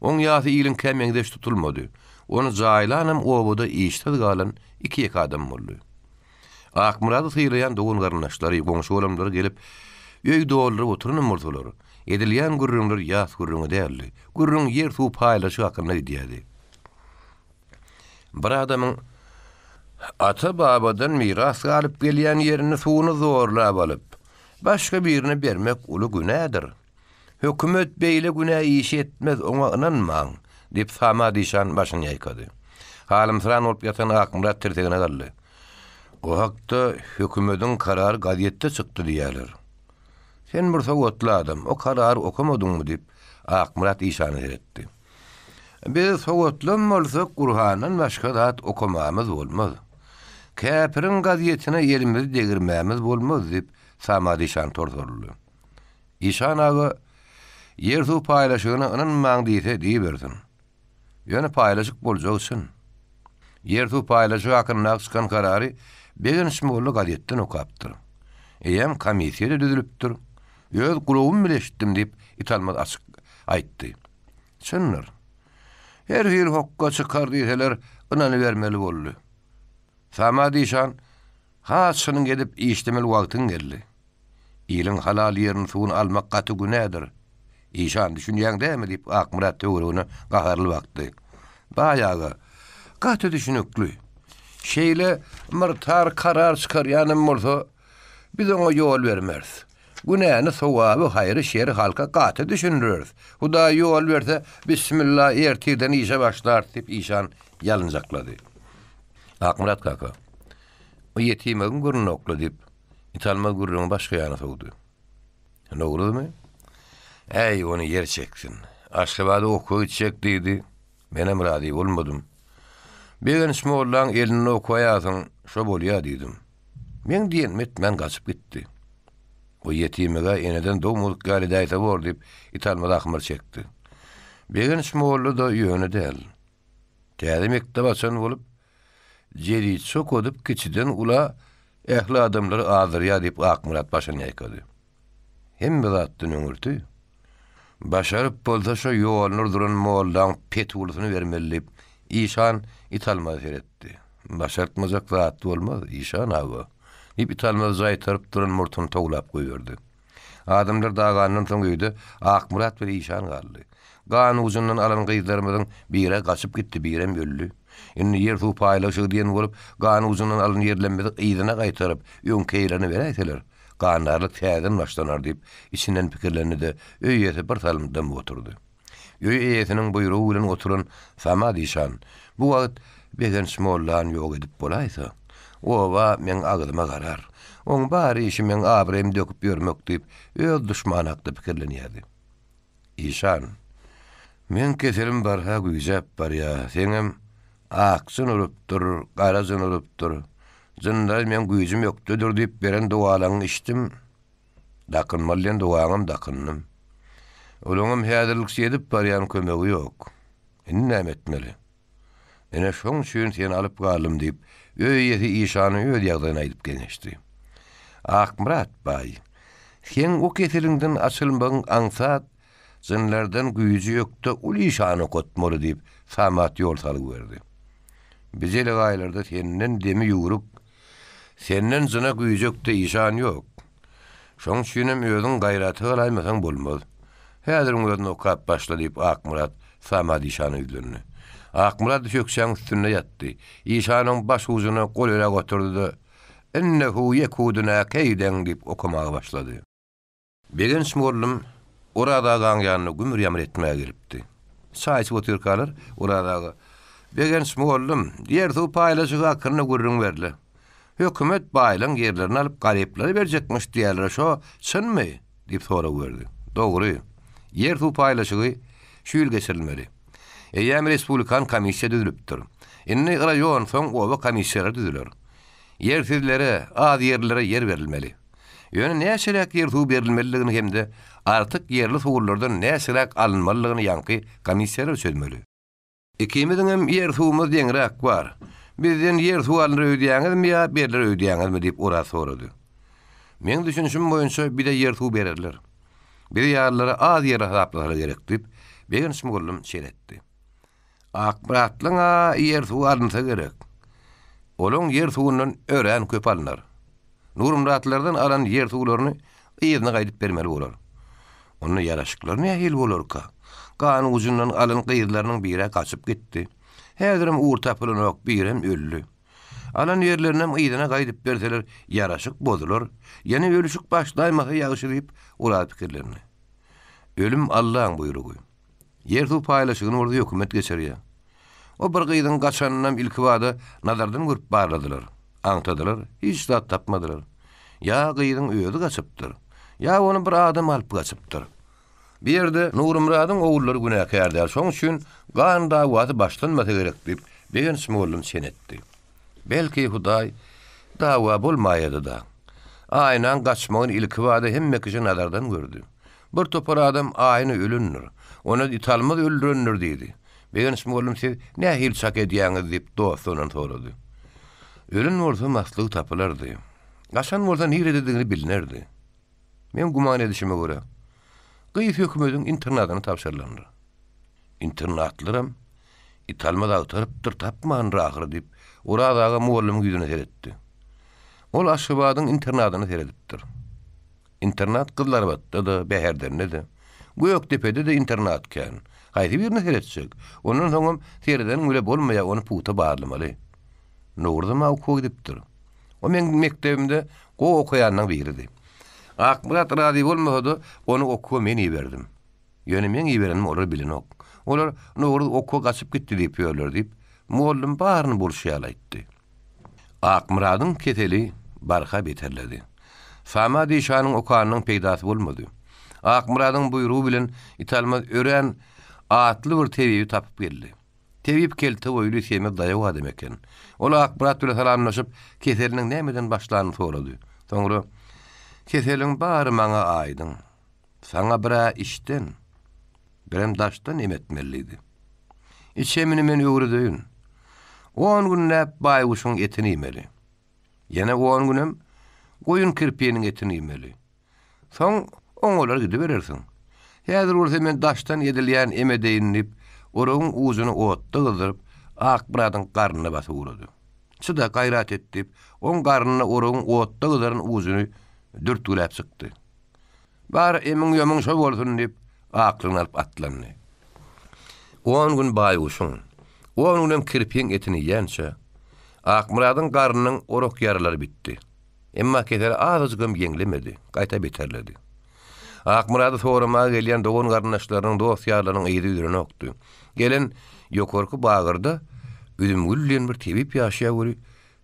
Oň ýaty ýylyň kämeňdeş tutulmady. Onu jaýlanam oboda iştid galan iki ýek adam boldy. Akmurady syýrayan dogun garnaşlary, goňşy olamlary gelip öý dolduryp oturunan murtulary. Edilýän gurrunlar ýas gurrungy däldi. Gurrun ýer suw paýlaşy hakyna gidýärdi. Bir adamyň ata babadan miras galyp gelýän ýerini suwuny zorlap alyp, başga birine bermek uly günädir. Hökümet beýle günä iş etmez, oňa ynanmaň, diýip Samadişan başyny ýaýkady. Halim sıran olup ýatan Akmurat tertegine galdy. O hakda hökümetiň karary gazetde çykdy diýerler. Sen bir sowatly adam, o karary okamadyňmy diýip Akmurat işany eretdi. Biz sowatly bolsak Qur'anyň başga zat okamamyz bolmaz. Käpirin gazetine ýerimizi degirmämiz bolmaz diýip Samadişan tortorly. İşan agy ýer suw paýlaşygyna ynanmaň diýse diýbersin. Ýöne paýlaşyk boljak üçin. Ýer suw paýlaşyk hakyna çykan karary begen şmoly gazetden okapdyr. Eýem komissiýa düzülipdir. Ýöz gulawym bilen eşitdim diýip italmaz açyk aýtdy. Çyndyr. Her ýyl hokka çykar diýseler, ynany bermeli boldy. Samadişan haçynyň gedip işlemeli wagtyň geldi. Ýylyň halal ýerini suwun almak gaty günädir. İşan düşünýäň däme diýip Akmurat töweregine gaharly bakdy. Baýagy gaty düşünükli. Şeýle myrtar karar çykarýanym bolsa, biz oňa ýol bermeriz. Günäni sowaby haýry şeýri halka gaty düşündüreriz. Huda ýol berse, bismillah erteden işe başlar diýip işan ýalynjaklady. Akmurat kaka, o ýetimegiň gurrun okla diýip, italma gurrun başga ýana sowdy. Nogrumy? Ey, onu yer çeksin. Aşkabada oku içecek diýdi. Menem rady bolmadym. Begen şmollaň elini okuýasyň, şo bolýar diýdim. Men diýenmet, men gaçyp gitdi. O ýetimege eneden dowmuluk gali daýsa bor diýip italma ahmar çekdi. Begen şmollu da ýöne däl. Täze mektep açan bolup, jeri çok odup kiçiden ula ähli adamlary azyrýar diýip Akmurat başyny ýaýkady. Hem bir zatdyň öňürdi. Başaryp bolsa şo ýolny duran moldan pet ulusyny bermeli. İşan italma seretdi. Başartmazak zat bolmaz, işan agy. Hep italmaz zaýtaryp duran murtuny toglap goýberdi. Adamlar dağanyň soň öýde Akmurat we işan galdy. Gany uzundan alan gyzlarymyzyň bire gaçyp gitdi, birem öldü. Indi ýer suw paýlaşyk diýen bolup, gany uzundan alan ýerlenmedi ýygyna gaýtaryp, öňkeýlerini beräýseler. Ganarlyk täzen başlanar diýip içinden pikirlerini de öýýete bir salymdan oturdy. Öý eýetiniň buýrugy bilen oturan Samadişan bu wagt begen şmollan ýok edip bolaýsa, owa men agydyma garar. Oň bary işi men abrem döküp ýörmek diýip öz düşman hakda pikirlenýärdi. İşan, men keselim barha güýjap bar ýa, seňem aksyn urupdyr, garazyn urupdyr. Zınday men güýjüm ýokdur diýip beren dualaryny içdim. Dakynmalyan duaňam dakynnym. Olaňam häzirlik edip barýan kömegi ýok. Indi näme etmeli? Ene şoň üçin seni alyp galym diýip öýýeti işany öýd ýagdaýyna aýdyp gelişdi. Akmurat baý, sen o keseliňden açylmagyň aňsat, zynlardan güýji ýokda uly işany gotmaly diýip Samat ýol salyp berdi. Bizele gaýlarda senden demi ýugruk, senden zyna güýjekde işan ýok. Şoň üçin özüň gaýraty galaýmasaň bolmaz. Häzir öňüne okap başlady diýip Akmurat Samadişany ýüzlerini. Akmurat şökşäň üstüne ýatdy. İşanyň baş ucuny gol ele götürdi. Ennehu yekuduna keyden diýip okamaga başlady. Begen şmollum orada gaňyany gümür ýamr etmäge giripdi. Saýçy otyrkalar oradagy begen şmollum diýer suw paýlaşyk hakyny gurrun berli. Hökümet baýlaň ýerlerini alyp garyplary berjekmiş diýerler, şo çynmy diýip sorag berdi. Dogry. Yer suw paýlaşygy şüýl geçirilmeli. Eýäm respublikan komissiýa düzülipdir. Inni raýon soň oba komissiýalar düzüler. Ýersizlere, az ýerlere yer berilmeli. Ýöne näçeläk ýer suw berilmeliligini hemde artık yerli suwlardan näçeläk alınmalylygyny ýanky komissiýalar çözmeli. Ikimizin hem yer suwumuz ýeňrak bar. Bizden yer suw alyny öýdýäňizmi ýa berler öýdýäňizmi diýip ora sorady. Men düşünüşim boýunça bir de yer suw bererler. Bir ýarlara az yer hasaplary gerek diýip begin şmugullum çeretdi. Akbaratlyňa yer suw alynsa gerek. Olaň yer suwundan ören köp alynar. Nurumratlardan alan yer suwlaryny ýerine gaýdyp bermeli bolar. Onu yaraşyklar nähil bolarka? Gany ucundan alan gyýylarynyň biri kaçyp gitdi. Häzirim uğur tapylanok birem öllü. Alan yerlerinem ýerine gaýdyp berseler yaraşyk bozular. Ýene ölüşük başlaýmasa ýagşy diýip ular pikirlerini. Ölüm Allahyň buyrugy. Yer suw paýlaşygyny orada hökümet geçerýär. O bir gyýdyň gaçanynam ilki wada nazardan görüp barladylar. Aňtadylar, hiç zat tapmadylar. Ya gyýdyň öýüdi gaçypdyr. Ya onu bir adam alyp gaçypdyr. Bir yerde Nurumradyň ogullary günäkärdir. Şoň üçin gan dawaty başlanmasa gerek diýip begen şmugullum senetdi. Belki Hudaý dawa bolmaýady da. Aýnan gaçmagyň ilki wada hemme kişi nazardan gördü. Bir topar adam aýyny ölünür. Ona italmaz öldürünür diýdi. Begen şmugullum siz nähil çak edýäňiz diýip dostundan sorady. Ölün bolsa maslyk tapylardy. Gaçan bolsa nire dediğini bilinirdi. Men guman edişime göre Gyýy hökümetiň internatyny tapşyrlandy. Internatlarym italma dagtarypdyr tapman rahyr diýip oradagy muallim güýdüne seretdi. Ol Aşgabatyň internatyny seredipdir. Internat kızlar batda da Bäherderde de. Göýekdepede de internat kän. Haýsy birini seretjek. Onuň soňam sereden güle bolmaýa onu puta bağlamaly. Nurda okuw gidipdir. O men mektebimde go okuyandan biridi. Akbarat rady bolmady, onu okuw men ýerdim. Ýöne men ýerenim olar bilenok. Olar nurda okuw gaçyp gitdi diýip ýörler diýip muallim baryny bolşýalaýtdy. Akmuradyň keteli barha beterledi. Samady şanyň okanyň peýdasy bolmady. Akmuradyň buýrugy bilen italmaz ören atly bir tebibi tapyp geldi. Tebip kelte oýly semi daýawa demeken. Ola Akbarat bilen salamlaşyp keseliniň nämeden başlanyny sorady. Soňra keseliň bary maňa aýdyň. Saňa bira işden, birem daşdan emetmeliydi. İçemini men öwredýün. 10 gün näp baýuşyň etini ýemeli. Ýene 10 günem goýun kirpiýiniň etini ýemeli. Soň oňlar gidip berersiň. Häzir bolsa men daşdan edilýän emedeýinip oragyň uzuny otda gyzyryp Akbaratyň garnyna basyp urady. Çyda gaýrat etdip, oň garnyna oragyň otda gyzaryn uzuny dürtgüläp çykdy. Bar emin ýömüň şo bolsun diýip aklyny alyp atlandy. 10 gün baýuşyň, 10 günem kirpiň etini ýençe Akmuradyň garnynyň orok ýaralary bitdi. Emma keser azgym ýeňlemedi, gaýta beterledi. Akmurady sorama gelýän dogan garnaşlarynyň dost ýarlarynyň ýedi ýürüne okdy. Gelen ýokarky bagyrda üzüm güllen bir tebip ýaşaýar,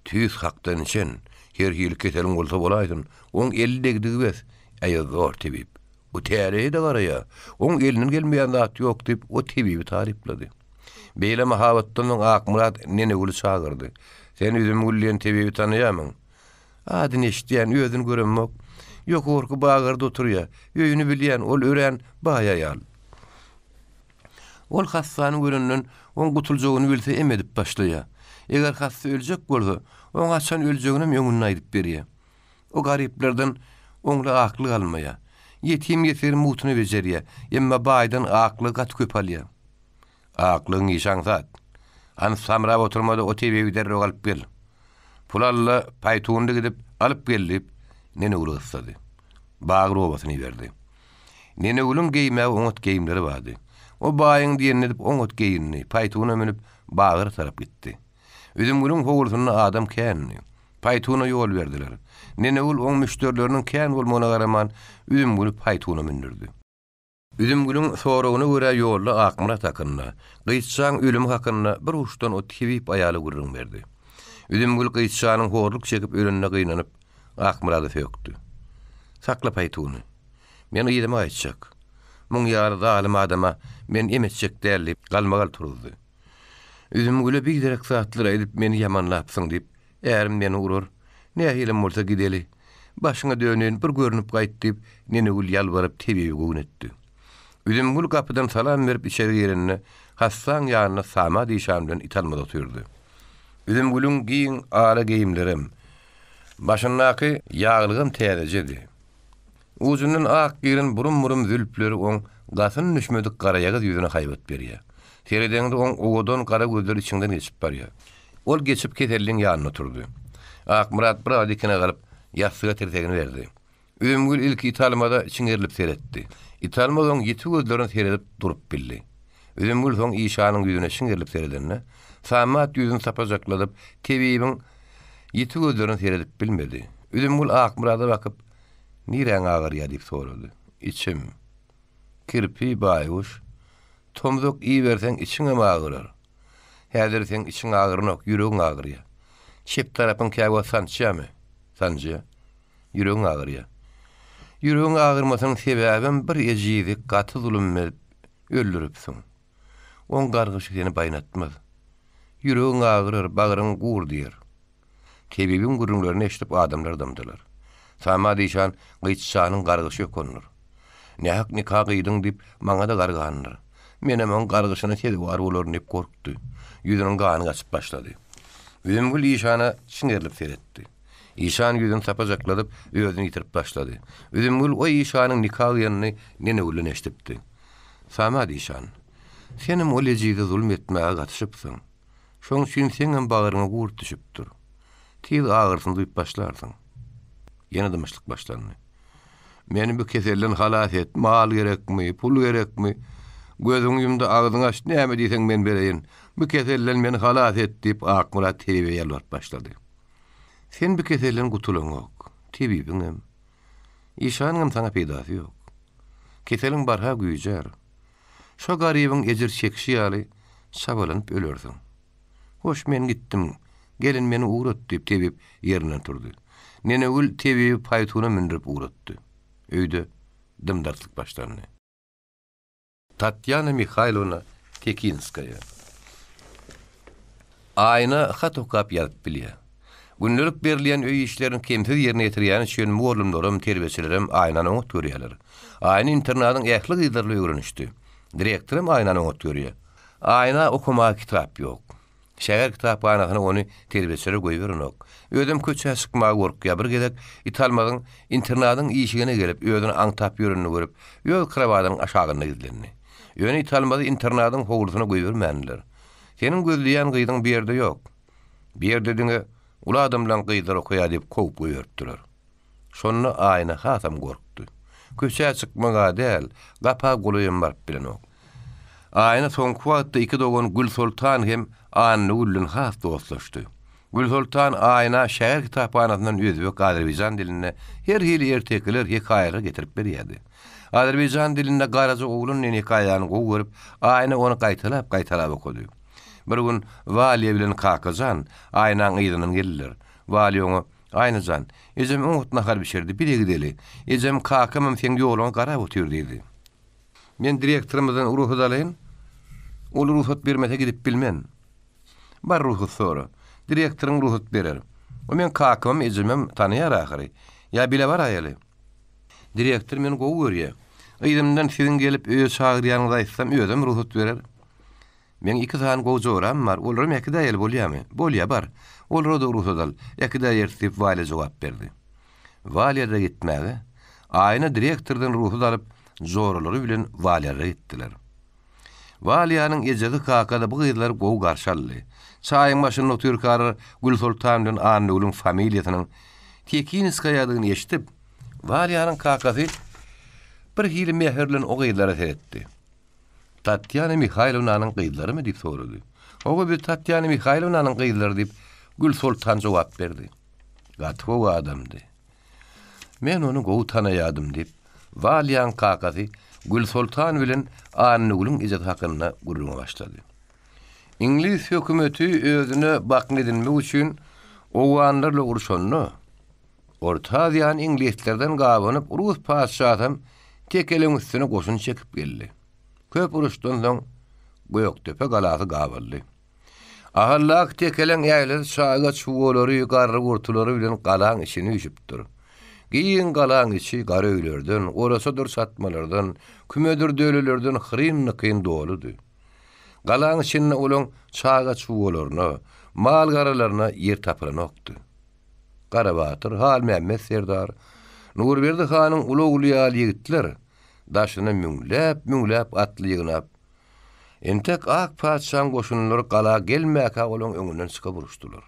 tüýs hakdan içen her ýyl keteliň bolsa bolaýdyn. Oň 50 degdigibes aýa zor tebip. O täreýe de garaýa. Oň eliniň gelmeýän zat ýok diýip o tebibi taryplady. Beýle mahabatdan Akmurad nene gül çagyrdy. Sen üzüm güllen tebibi tanýarmyň? Adyny eşitýän özüni göremok. Ýokarky bagyrda oturýar. Öýüni bilýän ol ören baýaýal. Ol hassany görenden on gutuljagyny bilse emedip başlaýar. Eger hassa öljek bolsa, on açan öljegini ýöňüne aýdyp berýär. O gariplerden oňla akly galmaýar. Yetim yetir mutuny bejerýär. Emma baýdan akly gat köp alýar. Aklyň ýşan zat. An samra oturmady o tebibi derre galyp gel. Pulalla paýtuğunda gidip alyp gelip nene urugsady. Bagry obasyny berdi. Nene ulun geýme oňat geýimleri bardy. O baýyň diýeni edip oňat geýinni paýtuğuna menip bagry tarap gitdi. Üzüm gülüň howulsyny adam känni. Paýtuğuna ýol berdiler. Nene ul oň müşterileriniň kän bolmagyna garaman üzüm gülüp paýtuğuna mindirdi. Üzüm gülüň soragyna görä ýolda Akmura takynna, gyýçaň ölüm hakynda bir uşdan o tebip aýaly gurrun berdi. Üzüm gül gyýçanyň horluk çekip ölünne gynanyp Akmurady sökdi. Sakla paýtuğuny. Men ýedime aýtjak. Muň ýaly zalim adama men emetjek dälip galmagal turuldy. Üzüm güle bir derek saatlara edip meni yamanlapsyň diýip, ärim meni urur. Nähilim bolsa gideli. Başyňa dönün bir görünüp gaýt diýip, neni gül ýalbaryp tebibi göwnetdi. Üzüm gül kapydan salam berip içeri girenine Hassan ýanyna Sama diýşan bilen italmada oturdy. Üzüm gülüň giň ara geyimlerim. Başyndaky ýaglygym täzejedi. Uzunun ak girin burum zülpleri on gasyn nüşmedik gara ýagyz ýüzüne haýbat berýär. Teredeňde on ogodan gara gözler içinden geçip barýar. Ol geçip keterliň ýanyna oturdy. Akmurat bir adikine galyp ýassyga tertegini berdi. Üzümgül ilk italmada çiňerilip seretdi. İtalmadan ýeti gözlerini seredip durup bildi. Üzümgül soň işanyň ýüzüne çiňerilip seredende, Samat ýüzüni sapajakladyp, tebibiň ýeti gözlerini seredip bilmedi. Üzümgül Akmurada bakyp, "Nireň agyrýar?" diýip sorady. "İçim." "Kirpi baýuş, tomzok iý berseň içiňe agyrýar. Häzir sen içiň agyrnok, ýüregiň agyrýar. Şep tarapyň käwä sançyamy? Sançy. Ýüregiň agyrýar. Ýüregiň agyrmasynyň sebäbim bir ejizlik, gaty zulüm edip öldüripsiň. On gargyşy seni baýnatmaz. Ýüregiň agyrýar, bagyryň gur diýer." Tebibiň gurunlaryny eşitip adamlar damdylar. Sama diýşan gyçşanyň gargyşy ýokonur. "Nähak nikah gydyň" diýip maňa da garganyr. Menem on gargyşyny sedi war bolar diýip korkdy. Ýüzüniň gany gaçyp başlady. Üzümgül işana çiňerilip seretdi. İşan ýüzüni sapajakladyp özüni ýitirip başlady. Üzümgül o işanyň nikah ýanyny nene ulen eşitipdi. "Sama diýşan, senim o lejide zulm etmäge gatyşypsyň. Şoň üçin seňem bagyryňa gurt düşüpdir. Tiz agyrsyň diýip başlarsyň." Ýene dımışlyk başlandy. "Meni bu keselden halas et, mal gerekmi, pul gerekmi? Gözüň ýumdy, agzyň aç, näme diýseň men bereýin. Bu keselden meni halas et" diýip Akmurat tebibe ýalvaryp başlady. "Sen bu keselden gutulaňok, tebibiňem. İşanyňam sana peýdasy ýok. Keseliň barha güýjer. Şo garybyň ejir çekşi ýaly şabalanyp ölersiň. Hoş men gitdim, gelin meni uğrat" diýip tebip ýerinden turdy. Nene ul tebibi paýtugyna mindirip uğratdy. Öýde dymdarçlyk başlandy. Tatyana Mikhailovna Tekinskaya. Aýna hatokap ýazyp bilýär. Günlük berilýän öý işlerini kemsiz ýerine ýetirýän üçin mugallimlerim, terbiýeçilerim aýnany oňat görýärler. Aýna internatyň ähli gyzlarly öwrenişdi. Direktorum aýnany oňat görýär. Aýna okumaga kitap ýok. Şäher kitapxanasyna ony terbiýeçilere goýbernok. Ödüm köçe çykmagy gorkýar. Bir gezek italmagyň internatyň işigine gelip ödüni aňtap ýörünni görüp, ýol krabadyň aşagyna gizlendi. Ýöne italmady internatyň howlusyna goýbermändiler. Senin gözleýän gyýdyň bir ýerde ýok. Bir ýerde diňe ula adam bilen gyýdyr okuýar diýip kowup goýberipdiler. Şonu aýna hasam gorkdy. Köçe çykmaga däl, gapa golaýan barp bilen ok. Aýna soňky wagtda iki dogan Gül Sultan hem Anny Ullun has dostlaşdy. Gül Sultan aýna şäher kitapxanasyndan özbek Azerbaýjan diline her hili ertekler hikaýalar getirip berýärdi. Azerbaýjan dilinde garaja oglun neni hikaýany goýup, aýna onu gaýtalap okudy. Bir gün Waliýe bilen kakajan aýnaň ýygynyň geldiler. Wali onu aýnajan, "Ejem oňutna har bişerdi, bire gideli. Ejem kakam sen ýoluňa garap otur" diýdi. "Men direktorymyzdan ruhsat alyn. Ol ruhsat bermese gidip bilmen. Bar ruhsat sonra. Direktoryň ruhsat berer. O men kakam ejemem tanýar ahyry. Ya bile bar aýaly. Direktor meni gowy görýär. Ýygymdan sizin gelip öýe çagyrýanyňyzy aýtsam özüm ruhsat berer. Men iki saan gowjoram bar. Olaram ýakda ýel bolýarmy? Bolýar bar. Olar da ruhsat al. Ýakda ýertip wali jogap berdi. Waliýe gitmäge. Aýna direktordan ruhsat alyp zorlary bilen waliýe gitdiler. Waliýanyň ejedi kakada bu gyzlar gowy garşaldy. Çaýyň başyna oturýar Gül Sultan bilen Anny Ullun familiýasynyň Tekinskaya ýadyny eşitip, Waliýanyň kakasy bir hili meherlen o gyzlara seretdi. "Tatyana Mikhailovnanyň gyzlarymy?" diýip sorady. "Oňa bir Tatyana Mikhailovnanyň gyzlary" diýip Gül Sultan jogap berdi. "Gatwy adamdy. Men onu gowy tanaýadym" diýip Waliýanyň kakasy Gül Sultan bilen Anny Ullun ejedi hakyna gurulma başlady. İngiliz hökümeti özüne bakyn edilmek üçin owanlarla uruşanny Orta Aziýany inglizlerden gabanyp Rus paşahym tekeleň üstüne goşun çekip geldi. Köp uruşdan soň Göýektepe galagy gabyldy. Ahallak tekelen ýaýlar şaýga çuwolary, garry gurtulary bilen galaň içini üşüpdir. Giyin galaň içi gary öýlerden, orasadyr satmalardan, kümedir dölelerden hyryn-nykyn doludy. Galaň içinde olaň şaýga çuwolaryna, mal garalaryna ýer tapylanokdy. Garabatyr, Hal Mämmed Serdar, Nurberdi hanyň uly ýaly ýigitler daşyna müňläp atly ýygnap, entek ak paçan goşunlary gala gelmäkä olaň öňünden çykyp uruşdylar.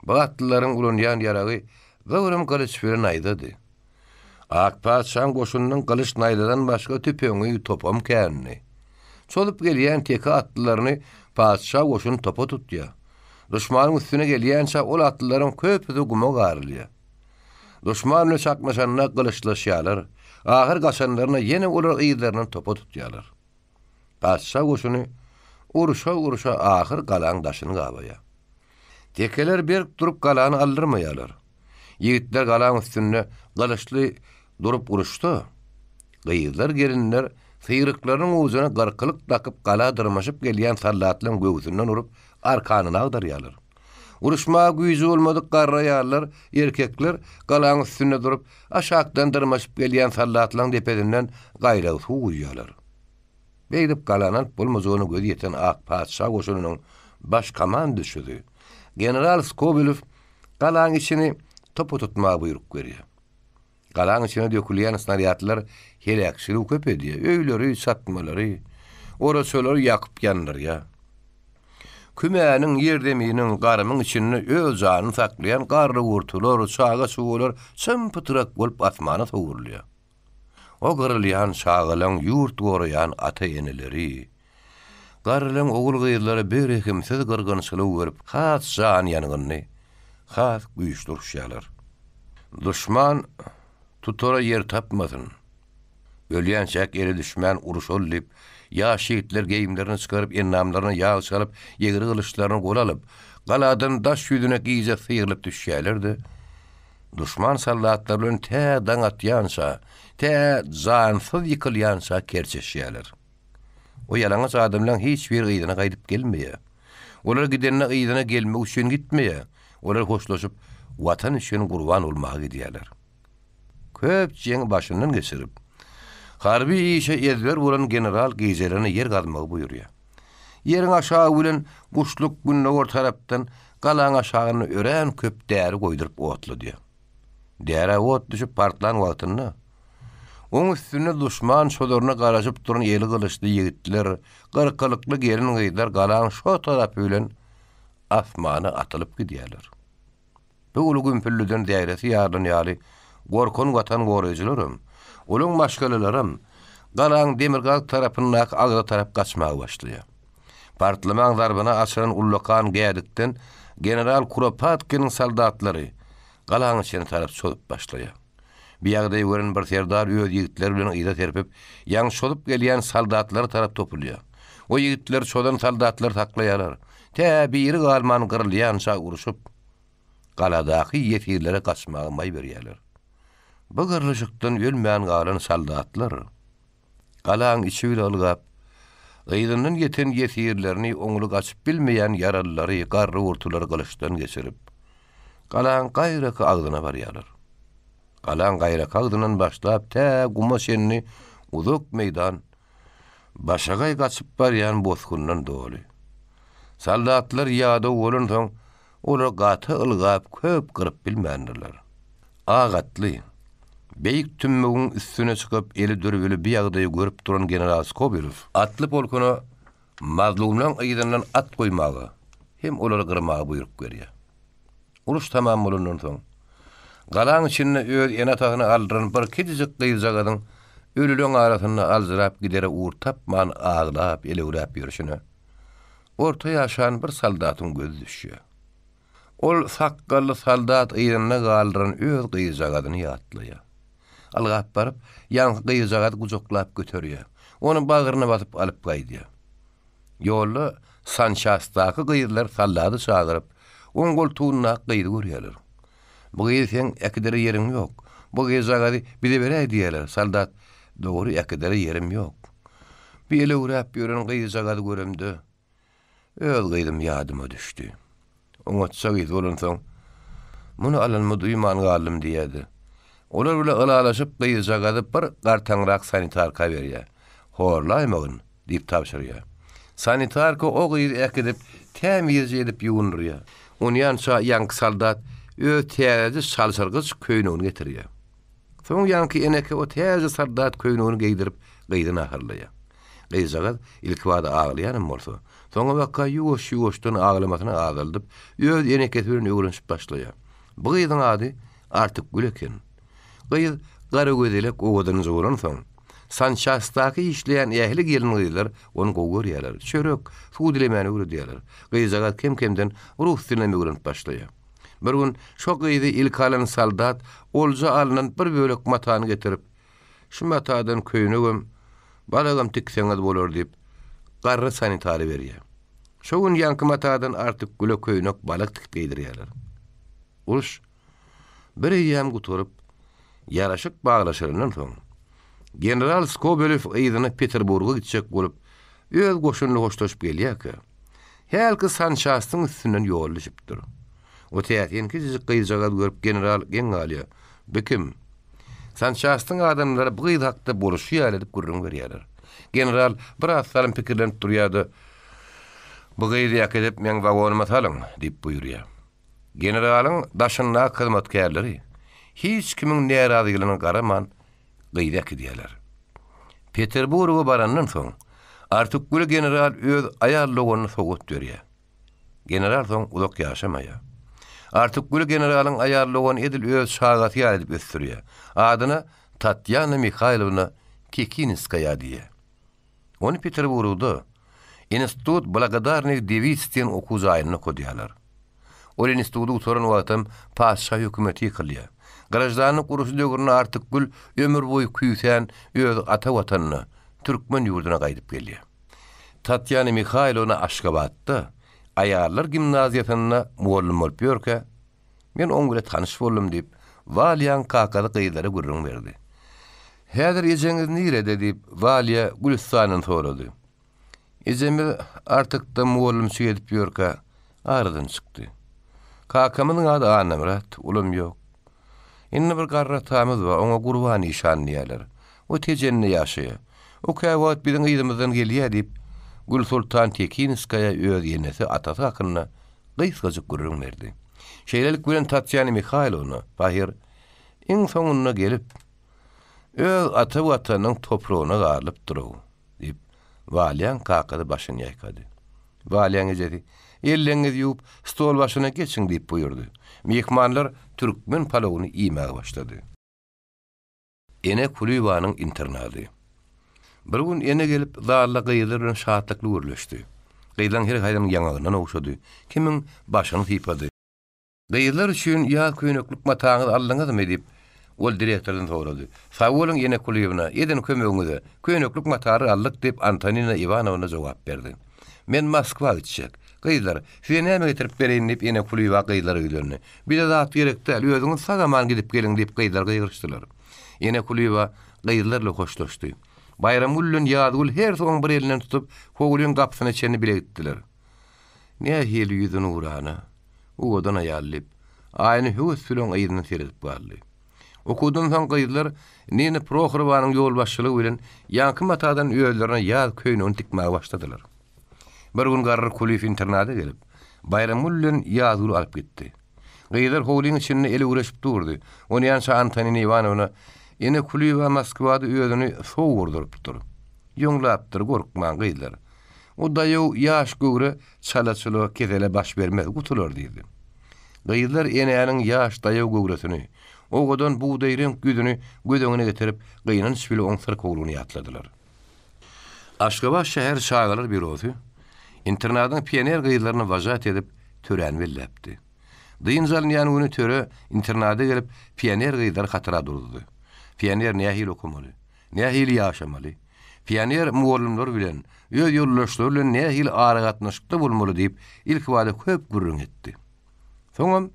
Bu atlylaryň ulanýan ýaragy gowrym galyç bilen aýdady. Ak paçan goşunynyň galyç naýdadan başga tüpeňi topam känni. Çolup gelýän teki atlylaryny paçan goşun topa tutýar. Düşmanyň üstüne gelýänçe ol atlylaryň köpüdi guma garylýar. Düşman bilen çakmaşanna galyçlaşýarlar. Ahir gaçanlaryna ýene olar ýylaryny topa tutýarlar. Paçan goşuny uruşa ahir galaň daşyny gabaýar. Tekeler berk durup galany aldyrmaýarlar. Ýigitler galaň üstünde galyçly durup uruşdy. Gyýylar gelinler syýryklaryň uzyna garkylyk takyp gala dyrmaşyp gelýän sallatlaryň göwsünden urup arkanyna agdarýarlar. Uruşma güýji bolmadyk garraýarlar, erkekler galaň üstünde durup aşakdan dyrmaşyp gelýän sallatlaryň depedinden gaýra suw guýýarlar. Beýdip galanan bolmazyny göz ýeten ak paça goşunynyň baş komandaşy General Skobilov galaň içini topu tutmagy buyruk berýär. Galaň içine dökülýän snaryatlar helakçylyk köpedýär, öýleri, satmalary, oraçolary ýakyp ýanlarýar. Kümäniň ýerdeminiň garymyň içinde öz janyny saklayan garry gurtular, çaga suwlar çympytyrak bolup asmana sowurulýar. O gyrylýan şagalan ýurt gorayan ata eneleri, garrylaň ogul gyýylary bir hekimsiz gyrgynçylyk görüp, has jan ýanyny, has güýçlürşýärler. Düşman tutora yer tapmasyn. Ölýän çäk eri düşmän uruş olyp, ýa şeýitler geýimlerini çykaryp, ennamlaryny ýagy çalyp, ýegri gylyçlaryny golalyp, galadan daş ýüzüne giýje syýrylyp düşýärlerdi. Düşman sallatlar bilen tä daň atýança, tä zansyz ýykylýança kerçeşýärler. O ýalaňaç adamlaryň hiç bir gyýdyna gaýdyp gelmeýär. Olar gidenne gyýdyna gelmek üçin gitmeýär. Olar hoşlaşyp watan üçin gurban bolmagy gidýärler. Köp jeň başyndan geçirip, harbi işe ezber bolan general gejelerini yer gazmagy buyurýar. Ýeriň aşağı bilen guşluk günnäwör tarapdan galaň aşagyny örän köp däri goýdurup otladyr. Däre ot düşüp partlan wagtyna. Oň üstüne düşman şolaryna garaşyp duran ýeli gylyçly ýigitler, garkalykly gelin gyýdar galaň şo tarapy bilen asmana atylyp gidýärler. Bu ulu gümpüllüden däýresi ýardan ýaly gorkun watan goraýjylarym, olaň maşgalalarym galaň demirgag tarapyndan agda tarap gaçmagy başlaýar. Partlaman zarbyna açylan ullakan gädikden general Kuropatkynyň soldatlary galaň içine tarap çolup başlaýar. Bir ýagdaý gören bir serdar öz ýigitler bilen ýyda terpip, ýaň çolup gelýän soldatlary tarap topulýar. O ýigitler çodan soldatlary taklaýarlar. Tä biri galman gyrylýança uruşup, galadaky ýetirlere gaçmagy maý berýärler. Bu gyrlyşykdan ölmän galan soldatlar galaň içi bilen algap, gyýdynyň ýeten ýetirlerini oňly gaçyp bilmeýän yaralylary, garry urtulary gylyçdan geçirip, galaň gaýraky agdyna barýarlar. Galaň gaýraky agdynan başlap tä guma şenni uzak meýdan başagay gaçyp barýan bozgundan doly. Soldatlar ýada bolan soň olar gaty ılgap köp gyryp bilmändirler. Agatly beýik tümmügiň üstüne çykyp eli dürübüli bir ýagdaý görüp duran general Skobilov atly polkuny mazlumlaň ýygynyň at goýmagy hem olary gyrmagy buyruk berýär. Uruş tamam bolandan soň galaň içinde öz enatagyny aldyran bir kedijik gyýjagadyň ölüleň arasyna alzyrap gidere uğur tapman ağlap elewrap ýürüşine orta ýaşan bir soldatyň gözi düşýär. Ol sakkally soldat ýerine galdyran öz gyýjagadyny ýatlaýar. Algap baryp, ýan gyýjagady gujoklap göterýär. Onu bagyryna basyp alyp gaýdýar. Ýolda sançastaky gyýylar soldady çagyryp, oň goltugyna gyýdy görýärler. Bu gyýy sen ekidere ýeriň ýok. Bu gyýjagady bize beräý diýerler. Soldat doğru ýakdary yerim ýok. Bile uğrap ýören gyýjagaly göremde. Öl gyýdym ýadyma düşdi. Oňa çagyz bolan soň muny alanma duýman galym diýedi. Olar bile alalaşyp gyýjagaly bir gartanrak sanitarka berýär. Horlaýmagyn diýip tapşyrýar. Sanitarka o gyýy ekidip tämiz edip ýuwundurýar. Onyança ýanky saldat öz täze salsargyç köýnüni getirýär. Soň ýanky eneke o täze saldat köýnüni giydirip gyýdyna ahyrlaýar. Gyýjagat ilk wada aglaýarym bolsa, soňa bakka ýuwaş-ýuwaşdan aglamasyna agyldyp, öz enekesini öwrenşip başlaýar. Bu gyýdyň ady artyk Gül eken. Gyýy gara gözelek owadan zoran soň, sançastaky işleýän ähli gelin gyýlar onu gowurýarlar. Çörek, suw dilemäni öwredýärler. Gyýjagat kem-kemden rus diline öwrenip başlaýar. Bir gün şo gyýdy ilk alan saldat olja alynan bir bölek matany getirip, şu matadan köýnegem balagam tikseňiz bolar diýip garry sanitary berýär. Şo gün ýanky matadan artyk Güle köýnek balyk tikip giydirýärler. Uruş bir ýam guturup ýaraşyk baglaşyrynyň soň General Skobelew ýygyny Peterburga gitjek bolup öz goşunyny hoşlaşyp gelýär. Helki sançastyň üstünden ýollaşypdyr. O täýetki gyýjagat görüp general gengalýa. Bekim sançastyň adamlary bu gyýdy hakda boluşýar edip gurrun berýärler. General biraz salym pikirlenip durýardy. Bu gyýdy ýakydip men wagonuma salyň diýip buýurýar. Generalyň daşyna hyzmatkarlary hiç kimiň närazylygyna garaman gyýdy ýakydýarlar. Peterburga barandan soň artyk Gül general öz aýarlygyny sogut berýär. General soň uzak ýaşamaýar. Artyk Gül generalyň aýarlygyny edil öz şagaty ýalyp ösdürýär. Adyna Tatyana Mikhailovna Kikinskaya diýär. Onu Peterburgda Institut Благодарных Девичьих okuzaýyny okudýarlar. O institutda oturan wagtym paşa hökümeti ýykylýar. Garajlanyň guruşy döwründe artyk Gül ömür boýy küýsen öz ata watanyny Türkmen ýurduna gaýdyp gelýär. Tatyana Mikhailovna Aşgabatda aýarlar gimnaziýasyna muallim bolup ýörke, men oň bilen tanyş boldum diýip Valyan kakada gyýdary gurrun berdi. Häzir ejeňiz nirede diýip Valya Gülistanyň sorady. Ejemi artyk da muallim edip ýörke aradan çykdy. Kakamyň ady Anamrat, ulum ýok. Inne bir garra tamyz bar, oňa gurban nişanlaýarlar. O tejenni ýaşaýar. O käwat biziň ýydymyzdan gelýär diýip Gül Sultan Tekinskaya öz ýenesi atasy hakyna gysgadyk gurrun berdi. Şeýlelik bilen Tatyana Mikhailovna bahir iň soňuna gelip öz ata watanyň toprağyna galyp durup diýip Valyan kakady başyny ýaýkady. Valyan ejedi elleňizi ýuwup stol başyna geçiň diýip buýurdy. Mehmanlar Türkmen palawyny iýmäge başlady. Ene Kulübanyň internady. Bir gün ene gelip zalla gyýdylar bilen şahatlykly görleşdi. Gyýdan her haýdan ýanagyndan owşady. Kimiň başyny typady. Gyýdylar üçin ýa köýneklik mataňyzy aldyňyzmy diýip ol direktordan sorady. Sawulyň ene Kulübina eden kömegiňize köýneklik matary aldyk diýip Antonina Ivanovna jogap berdi. Men Moskwa gitjek. Gyýdylar, "Size näme getirip bereýin?" diýip ene Kulüba gyýdylar öýlerini. "Bir de zat gerekdi, özüňiz sagaman gidip geliň" diýip gyýdylar gyýrışdylar. Ene Kulüba gyýdylarla hoşlaşdy. Bayramullen ýadyl her soň bir elinden tutup Hogulyň gapysyna çenip bile gitdiler. "Ne hili ýüzüni urana?" O odan aýalyp, aýny höwes bilen ýygyny seredip bardy. Okudan soň gyýdylar, Nina Prohorovanyň ýol başçylygy bilen ýanky matadan öýlerine ýaz köýnüni tikmäge başladylar. Bir gün garry Kulüf internada gelip, Bayramullen ýazyl alyp gitdi. Gyýdylar Hogulyň içinde eli uğraşyp durdy. Ony ýanşa Antonina Ivanovna ene Kulüba Moskwada özüni sow urdurup dur. Ýoňlapdyr gorkman gyýdylar. O daýaw ýaş göwre çalaçyly kesele baş bermez gutular diýdi. Gyýdylar eneýäniň ýaş daýaw göwresini, ogadan buğday renk güdüni gödöňüne getirip gyýnan şübili oňsar kowluny ýatladylar. Aşgabat şäher şaýgalar bürosu internadaň pioner gyýdylaryny wajat edip tören belläpdi. Dyňjal ýanyny töre internada gelip pioner gyýdylar hatyra durdy. Pioner nähil okumaly, nähil ýaşamaly, pioner muallimler bilen öz ýoldaşlary bilen nähil aragatnaşykda bolmaly diýip ilk wada köp gurrun etdi. Soňam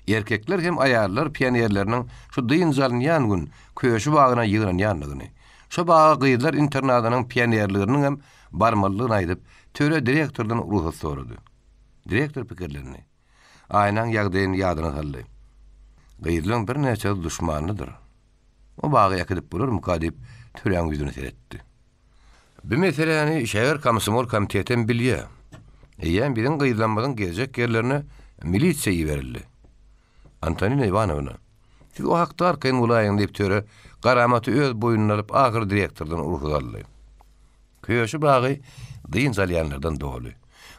erkekler hem aýarlar pionerleriniň şu dyňjalyň ýan gün köşü bagyna ýygyran ýanlygyny, Şo baga gyýdylar internatynyň pionerliginiň hem barmallygyny aýdyp, töre direktordan ruhsat sorudy. Direktor pikirlerini aýnaň ýagdaýyny ýadyna saldy. Gyýdylaryň bir näçe düşmanydyr. O baga ýakdyp bolarmy kadip töreň ýüzüne seretdi. Bu meseleni şäher komsomol komitetiň bilýär. Eýen birin gyýdylanmadan gelecek yerlerine milisiýa berildi. Antonina Ivanovna, siz o hakda arkaýyn ulaýyň diýip töre garamaty öz boýnuna alyp agyr direktordan ruhsat aldy. Köýüşi bagy dyn salýanlardan doly.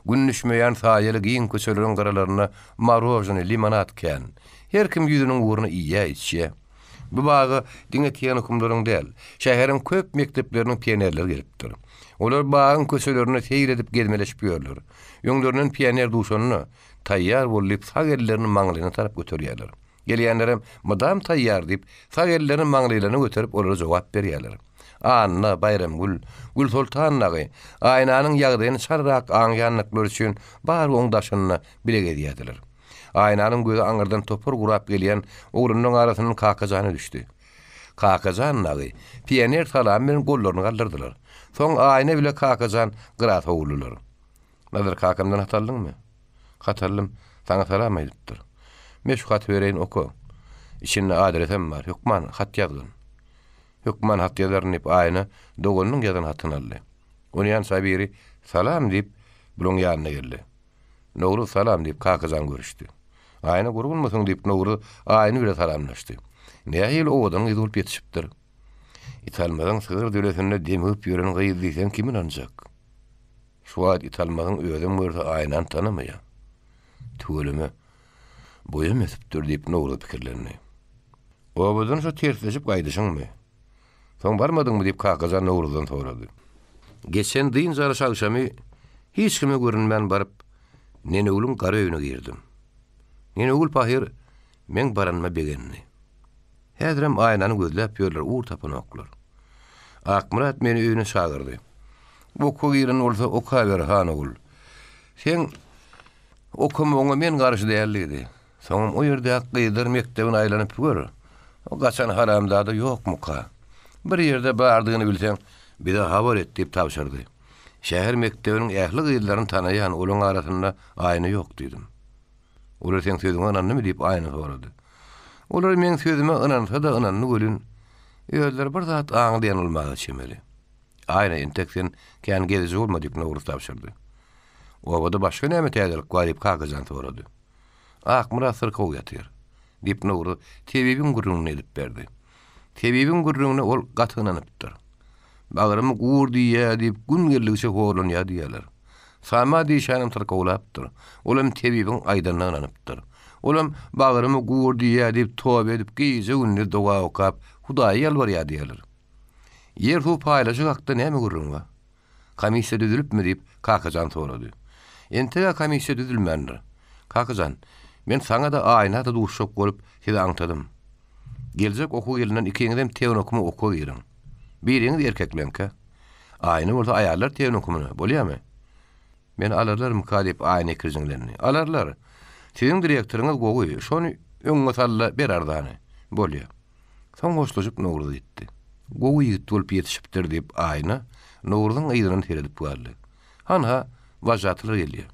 Günnüşmeýän saýaly giň köçeleriň garalaryna marojny, limonat kän. Her kim ýüzüniň uğruna iýä içýär. Bu bagy diňe tiýen hukumlaryň däl, şäheriň köp mekdepleriniň pionerleri gelipdir. Olar bagyň köçelerini seyir edip gezmeleşip ýörler. Ýöňlerinden pioner duşanyny taýýar bolup sagellerini maňlyna tarap götürýärler. Gelýänlerim madam taýýar diýip sagellerini maňlylaryny götürüp olara jogap berýärler. Anna Bayramgul, Gül Sultanagy aýnanyň ýagdaýyny çarrak aňýanlyklar üçin bar oňdaşyny bilek edýärdiler. Aýnanyň gözi aňyrdan topur gurap gelýän ogrunyň arasynyň kakajany düşdi. Kakajanyň pioner salam bilen gollaryny galdyrdylar. Soň aýna bile kakajan gyrat howlular. Nazar kakamdan hatallyňmy? Hatalym, saňa salam aýdypdyr. Meşhuat bereýin oku. İçinde adresem bar. Hukman hat ýazgyn. Hukman hat ýazaryny aýna dogonyň ýazan hatyny aldy. Ony ýansa biri salam diýip bulyň ýanyna geldi. Nogru salam diýip kakajan görüşdi. Aýna gurgunmasyň diýip Nogru aýny bile salamlaşdy. Nähili owadan ýylyp ýetişipdir. İtalmadan sığır döwletinde demip ýören gyýyl diýsen kimin anjak? Şuat İtalmadan özüm görse aýnan tanamaýar. Tölüme boýum etipdir diýip Nogru pikirlerini. Owadan şo tersleşip gaýdyşyňmy? Soň barmadyňmy diýip kakajan Nogrudan sorady. Geçen dyn zary şagşamy hiç kime görünmän baryp Nenegülüň gara öýüne girdim. Nenegül pahir men baranma begenni. Häzirem aýnany gözläp ýörler, uğur tapynoklar. Akmurat meni öýüne çagyrdy. Oku giren bolsa oka ber Hanagül. Sen okumagyňa men garşy däldi. Soňam o ýerde gyýdyr mektebine aýlanyp gör. O gaçan haramdada ýokmuka. Bir ýerde bardygyny bilseň, bir de habar et diýip tapşyrdy. Şäher mektebiniň ähli gyýdylaryny tanaýan olaň arasynda aýna ýok diýdim. Olar sen sözüňe inandymy diýip aýna sorady. Olar men sözüme inansa da inanny gölün. Öýler bir zat aňlaýan bolmagy çemeli. Aýna enteksen kän geziji bolma diýip Nogru tapşyrdy. Owada başga näme täzelik bar diýip kakajan sorady. Akmurat syrkaw ýatyr diýip Nogru tebibiň gurrugyny edip berdi. Tebibiň gurrugyny ol gatynanypdyr. Bagyrymy guur diýär diýip gün gelýär horan ýa diýerler. Sama diýşänim syrkawlapdyr. Olam tebibiň aýdanyna inanypdyr. Olam bagyrymy guur diýär diýip toba edip gyýja günni doga okap Hudaýa ýalbarýar diýerler. Yer hu paýlaşyk hakda näme gurrun wa? Komissiýa düzülipmi diýip kakajan sorady. Entega komissiýa düzülmändir. Kakajan, men saňa da aýna da duşşap bolup sizi aňtadym. Geljek oku gelinden ikiňizem teýen okumy oku girin. Biriňiz erkeklenke. Aýny bolsa aýallar teýen okumyny bolýarmy? Men alarlarym kadip aýny kirjiňlerini. Alarlar. Siziň direktoriňiz gowy, şonu öňe salla berardany. Bolýar. Soň hoşlaşyp Nogru diýdi. Gowy ýigit bolup ýetişipdir diýip aýna Nogruň ýygyny teredip galdy. Hanha wajatlar gelýär.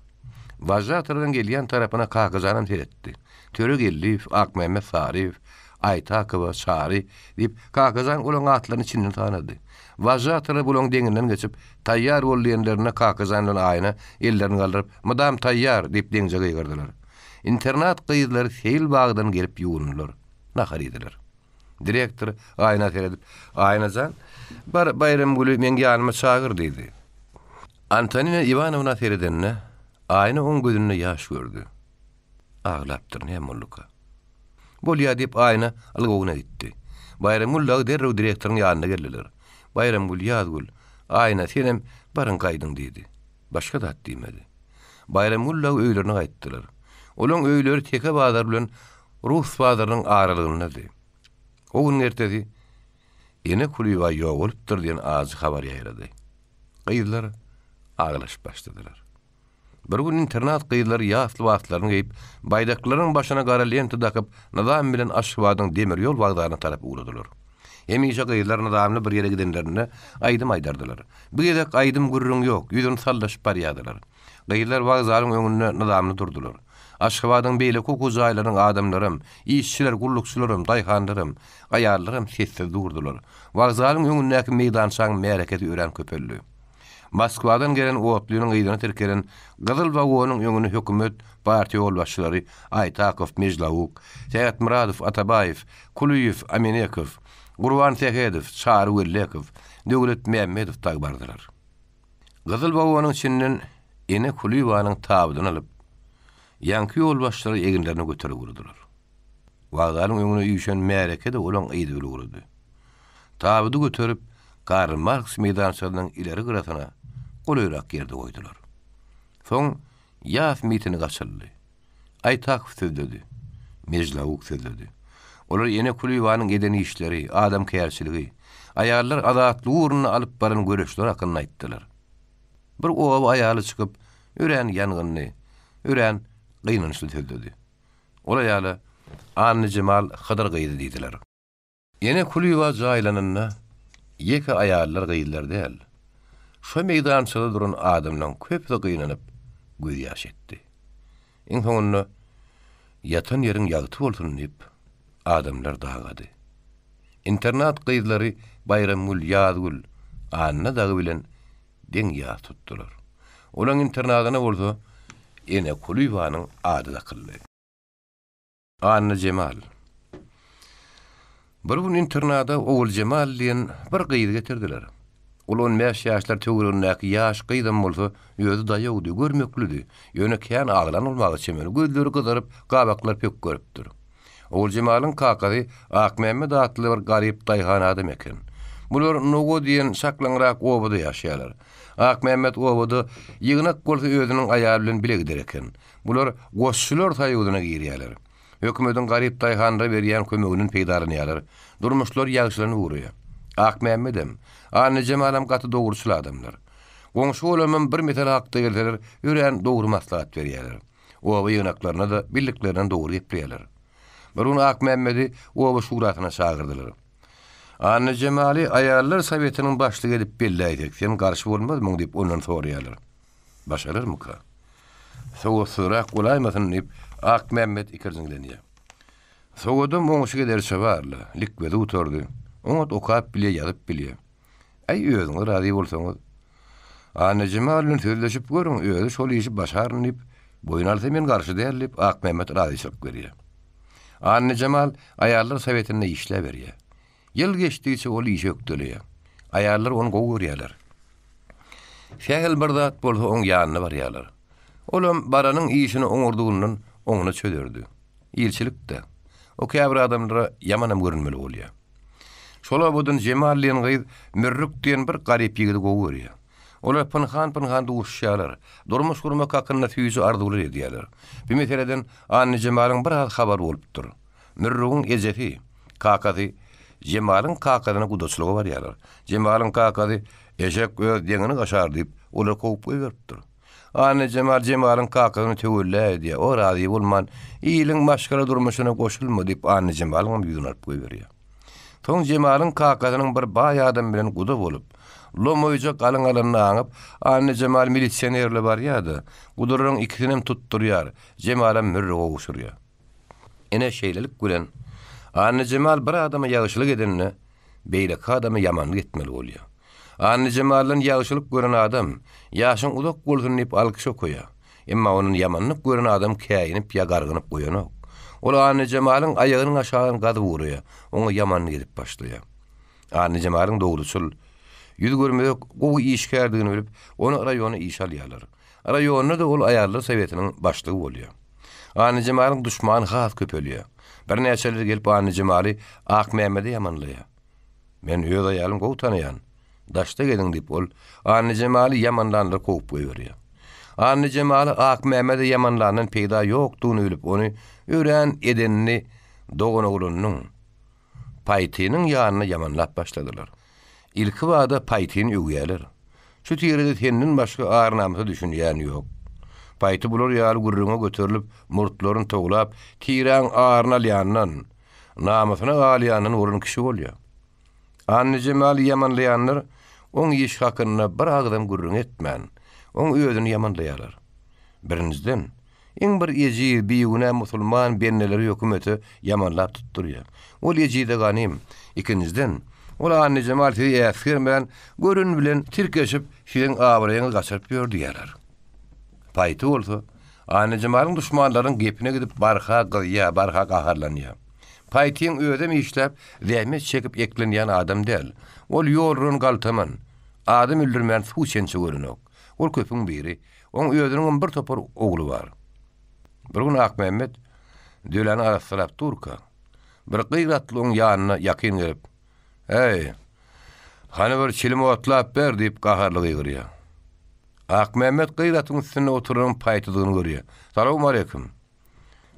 Wajatlardan gelýän tarapyna kakajanyň teretdi. Töre gelip Akmehmet Sarif, Aytakowa, Şari diýip kakajan olaň atlaryny içinden tanady. Wajatlar bulaň deňinden geçip taýýar bolýanlaryna kakajanyň aýna ellerini galdyryp "Madam taýýar" diýip deňje gyýgyrdylar. İnternat gyýdylary Seyil bagdan gelip ýuwundylar. Nahar ediler. Direktor aýna teredip, aýnajan Bayramgül men ýanyma çagyr diýdi. Antonina Ivanovna teredenne aýna oň gözüne ýaş gördü. Ağlapdyr näme bolýar diýip aýna algyna gitdi. Bayramgül derrew direktoryň ýanyna geldiler. Bayramgül ýazgül, aýna senem barın gaýdyň diýdi. Başga da diýmedi. Bayramgül öýlerine gaýtdylar. Olaň öýleri teke bazar bilen Rus bazarynyň aralygyny diýdi. O gün ertesi ene kulüba ýok bolupdyr diýen az habar ýaýrady. Gyýdylar ağlaşyp başladylar. Bir gün internat gyýdylary ýasly wagtlaryny geýip, baydaklaryň başyna gara lenta dakyp, nazam bilen Aşgabatyň demir ýol wagtlaryna tarap uladylar. Hemişe gyýylar nadamly bir ýere gidenlerine aýdym aýdardylar. Bu gezek aýdym gürrüň ýok, ýüzüň sallaşyp barýadylar. Gyýylar wagzalyň öňünde nadamly durdular. Aşgabatyň beýle koku jaýlaryň adamlarym, işçiler, gullukçylarym, daýhanlarym, aýarlarym sessiz durdular. Wagzalyň öňündäki meýdançaň mereketi ören köpeldi. Moskwadan gelen oğutluğunun gıydığını terkeren Gızıl Vagonyň öňüne hökümet partiýa ýolbaşçylary Aytakow, Mejlawuk, Seýet Muradov, Atabayew, Kuliýew, Amenekow, Gurban Sehedow, Çary Wellekow, Döwlet Mämmedow tagbardylar. Gızıl Vagonyň içinden ene Kuliýewanyň tabydyny alyp, ýanky ýolbaşçylary eginlerini göterip urdular. Wagzalyň öňüne ýüşen mereke de olan aýdyly urdy. Tabydy göterip Karl Marx meýdançalynyň ileri gyrasyna goýrak ýerde goýdular. Soň ýaz mitini gaçyldy. Aytakow sözdedi. Mejlawuk sözdedi. Olar ene Kuliýewanyň edeni işleri, adam kärçiligi, aýallar azatlyk uğruna alyp baran göreşler hakyny aýtdylar. Bir owa aýaly çykyp, ören ýangyny, ören gynanyşly sözdedi. Ol aýaly Anny Jemal Hydyr gyýdy diýdiler. Ene Kuliýewa jaýlanyna ýeke aýallar gyýdylar däl. Şo meýdançada duran adamlaryň köpde gynanyp göz ýaş etdi. Iň soňunda ýatan ýeriň ýagty bolsun diýip adamlar dagady. İnternat gyýdylary Bayramgul, Ýazgul, Anna dagy bilen deň ýa tutdular. Olaň internatyna bolsa ene Kuliýewanyň ady da kyldy. Anna Jemal. Bir gün internada Oğul Jemal diýen bir gyýdy getirdiler. Ol 15 ýaşlar töwerenäki ýaş gyýdam bolsa, ýözi daýagdy, görmeklidi. Ýöne kän aglan bolmagy çemeli, gözleri gyzaryp, gabaklar pek görüpdir. Oğul Jemalyň kakady Akmemmed atly bir garyp daýhan adam eken. Bular Nogo diýen şaklanrak obada ýaşaýarlar. Akmemmed obada ýygnak bolsa özüniň aýaly bilen bilegdir eken. Bular goşçular taýygyna girýärler. Hökümetiň garyp daýhanra berýän kömeginiň peýdarlanýarlar. Durmuşlar ýagşylaryny uğraýar. Akmemmedem, Anny Jemalam gaty dogruçul adamlar. Goňşy bolamam bir metal hakda gelseler, ören dogry maslahat berýärler. Oba ýygnaklaryna da bildiklerinden dogry ýetirýärler. Bir gün Akmemmedi oba şuratyna çagyrdylar. Anny Jemaly aýallar sowetiniň başlygy edip belli aýdyk. Sen garşy bolmadyň diýip ondan soraýarlar. Başaryrmy ka? Soňra golaýmasyn diýip Akmemmed ikirziňlenýär. Soňda moňşy derse barly, likbede oturdy. Oňa okap bile ýazyp bilýär. Ay özüňiz razy bolsaňyz. Anny Jemal bilen sözleşip görüň, özü şol işi başaryn diýip boyun alsa men garşy däldip Akmemmed razyçylyk berýär. Anny Jemal aýallar sowetinde işle berýär. Ýyl geçdiçe ol işi ökdelýär. Aýallar onu gowy görýärler. Şähel bir zat bolsa oň ýanyna barýarlar. Olam baranyň işini oňurdygyndan oňuna çöderdi. Ýylçylyk da. O käbir adamlara ýamanam görünmeli bolýar. Şola bodun Jemal diýen gyýy Mürrük diýen bir garyp ýigidi gowy görýär. Olar pynhan duşýarlar. Durmuş gurmak hakyna süýüji arzular edýärler. Bir meseleden Anny Jemalyň bir habar bolupdyr. Mürrügiň ejefi, kakady Jemalyň kakadyna gudaçlygy barýarlar. Jemalyň kakady eşek öz deňini gaşar diýip olar kopup beripdir. Anny Jemalyň kakadyny töwellädi. O razy bolman, ýylyň başgara durmuşyna goşulma diýip Anny Jemalyň ýüzüne alyp goýberýär. Soň Jemalyň kakadynyň bir baý adam bilen guda bolup, lomoýja galyň alanyny aňyp, Anny Jemal milisionerle barýardy. Guduryň ikisini tutturýar, Jemalam mürri gowuşurýar. Ene şeýlelik bilen Anny Jemal bir adama ýagşylyk edenine beýle adama ýamanlyk etmeli bolýar. Anny Jemalyn ýagşylyk gören adam ýaşyň uzak bolsun diýip alkyş okoýar. Emma onuň ýamanlyk gören adam käýinip ýa gargynyp goýanok. Ol Anny Jemalyň aýagynyň aşagyna gady wurýar, oňa ýamanlyk edip başlaýar. Anny Jemalyň dogruçul, ýüz görmek gowy işgärdigini bilip, onu raýona iş alýarlar. Raýonda da ol aýarlar sowetiniň başlygy bolýar. Anny Jemalyň duşmany has köpelýär. Bir näçeler gelip Anny Jemaly Akmemmedi ýamanlaýar. Men öz aýalym gowy tanýan. Daşda gediň diýip ol Anny Jemaly ýamanlanlar kopup goýberýär. Anny Jemaly Akmemmedi ýamanlanan peýda ýokdugyny bilip, onu ören edenini dogana gulunyň paýtynyň ýanyna ýamanlap başladylar. İlki wada paýtyny öwýärler. Şu ýerde senden başga arnamyzy düşünýän ýok. Paýty bular ýaly gurruna göterilip, murtlaryny toglap, tiran arna ýannan, namasyna galyandan urun kişi bolýar. Anny Jemal yamanlayanlar oň iş hakyna bir agdam gürrüň etmän, oň özüni yamanlaýarlar. Birinciden, iň bir ýeji biýuguna musulman benneleri hökümeti yamanlap tutturýar. Ol ýejide ganym. İkinciden, ol Anny Jemal ýa-fir bilen görün bilen tirkeşip şeň abraýyny gaçyryp ýördiýärler. Paýty bolsa, Anny Jemalyň düşmanlaryň gepine gidip barha gaharlanýar. Paýtyň ödem işläp, zähmet çekip eklenýän adam däl. Ol ýolrun galtaman, adam öldürmän suçençi görünok. Ol köpüň biri, oň özüniň bir topar ogly bar. Bir gün Akmehmet döleni arasylap turka. Bir gıyratly oň ýanyna ýakyn gelip, "Hey, hany bir çilim otlap ber" diýip gaharly gyrýar. Akmehmet gıyratyň üstüne oturan paýtydygyny görýär. "Salam aleykum."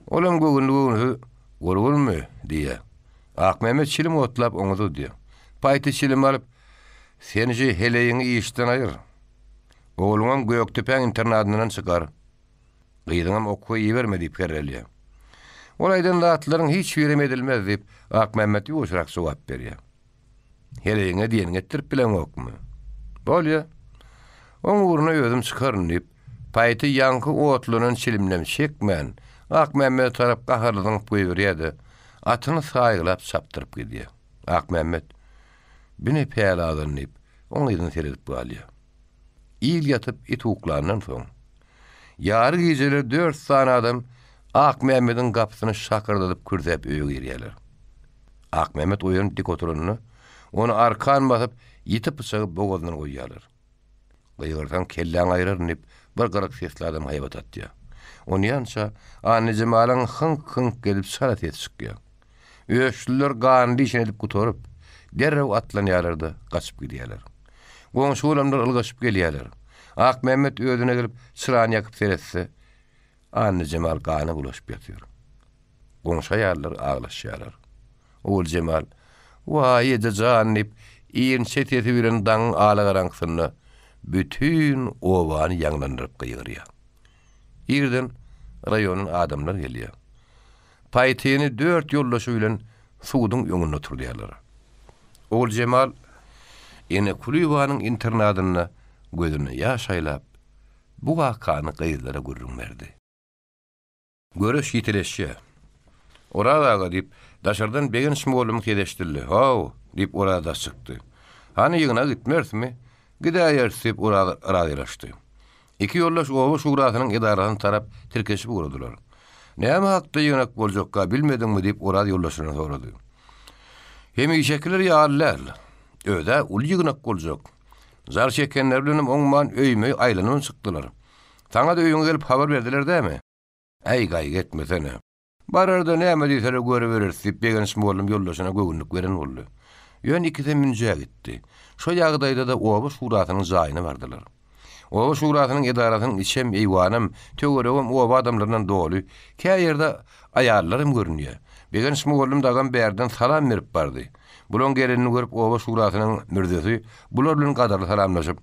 Olam gögünlüğünü "Gorgulmy?" diýär. Akmehmet çilim otlap oňudy diýär. Paýty çilim alyp, "Senji heleýiňi işden aýyr. Ogluňam Göktepe internatynyň çykar. Gyýdyňam okuwy berme" diýip gerelýär. Olaýdan latlaryň hiç berem edilmez diýip Akmehmet ýoşrak sowap berýär. "Heleýiňe diýen getirip bilen okmy?" "Bolýa. Oň uruna özüm çykaryn" diýip paýty ýanky otlunyň çilimden çekmän. Akmehmet tarap gaharlydyň goýberýärdi. Atyny saýgylap çapdyryp gidýär. Akmehmet "Bini peýaladyň" diýip oňyny seredip bolýar. İl yatıp it uklarından soň. Ýary geceler 4 sany adam Akmehmet'in kapysyny şakyrdadyp kürdäp öýe girýärler. Akmehmet oýan dik oturunyny, onu arkan basyp ýitip pyşagyp bogazyna goýýarlar. Gyýyrdan kelläň aýrar diýip bir gyrık sesli adam haýbat atdy. Onu ýança Anny Jemalyň hynk gelip salat etşikýär. Öýüşliler gandy işin edip gutorup, derrew atlanýarlardy, gaçyp gidýärler. Goňşy olamlar ylgaşyp gelýärler. Akmehmet özüne gelip çyrany ýakyp seretse, Anny Jemal gany bulaşyp ýatýar. Goňşy ýarlar aglaşýarlar. Ol Jemal, "Wai ejejan" diýip iň çeteti bilen daň alagaraňsyny bütün owany ýanglandyryp gyýyrýar. Ýerden raýonyň adamlar gelýär. Paýtyny 4 ýollaşy bilen suwdyň öňünde oturdýarlar. Ol Jemal ene Kulüwanyň internatyna gözüni ýaşaýlap bu wakany gyýylara görüň berdi. Görüş ýitileşýär. Orada diýip daşardan begen şmolum kedeşdirdi. "Haw" diýip orada çykdy. "Hani ýygyna gitmersmi?" "Gidäýär" diýip orada raýlaşdy. Iki ýoldaş owa şurasynyň idarasyny tarap tirkeşip gurdular. "Näme hakda ýygynak boljakka bilmedingmi?" diýip orada ýoldaşyna sorady. "Hemi şekiller ýarlar. Öde ul ýygynak boljak. Zar çekenler bilen oňman öýme aýlanyp çykdylar. Taňa da öýüňe gelip habar berdiler däme?" "Ey gaý getmesene. Bararda näme diýsere göre berersiz" diýip begen şmolum ýoldaşyna gögünlük beren boldy. Ýön ikide münje gitdi. Şo ýagdaýda da owa şurasynyň jaýyna bardylar. Owa şurasynyň idarasynyň içem eýwanam, töweregem owa adamlaryndan doly. Käýerde ýerde aýarlarym görünýär. Begen şmolum dagan berden salam berip bardy. Bulan gelenini görüp owa şurasynyň mürdesi bular bilen gadarly salamlaşyp,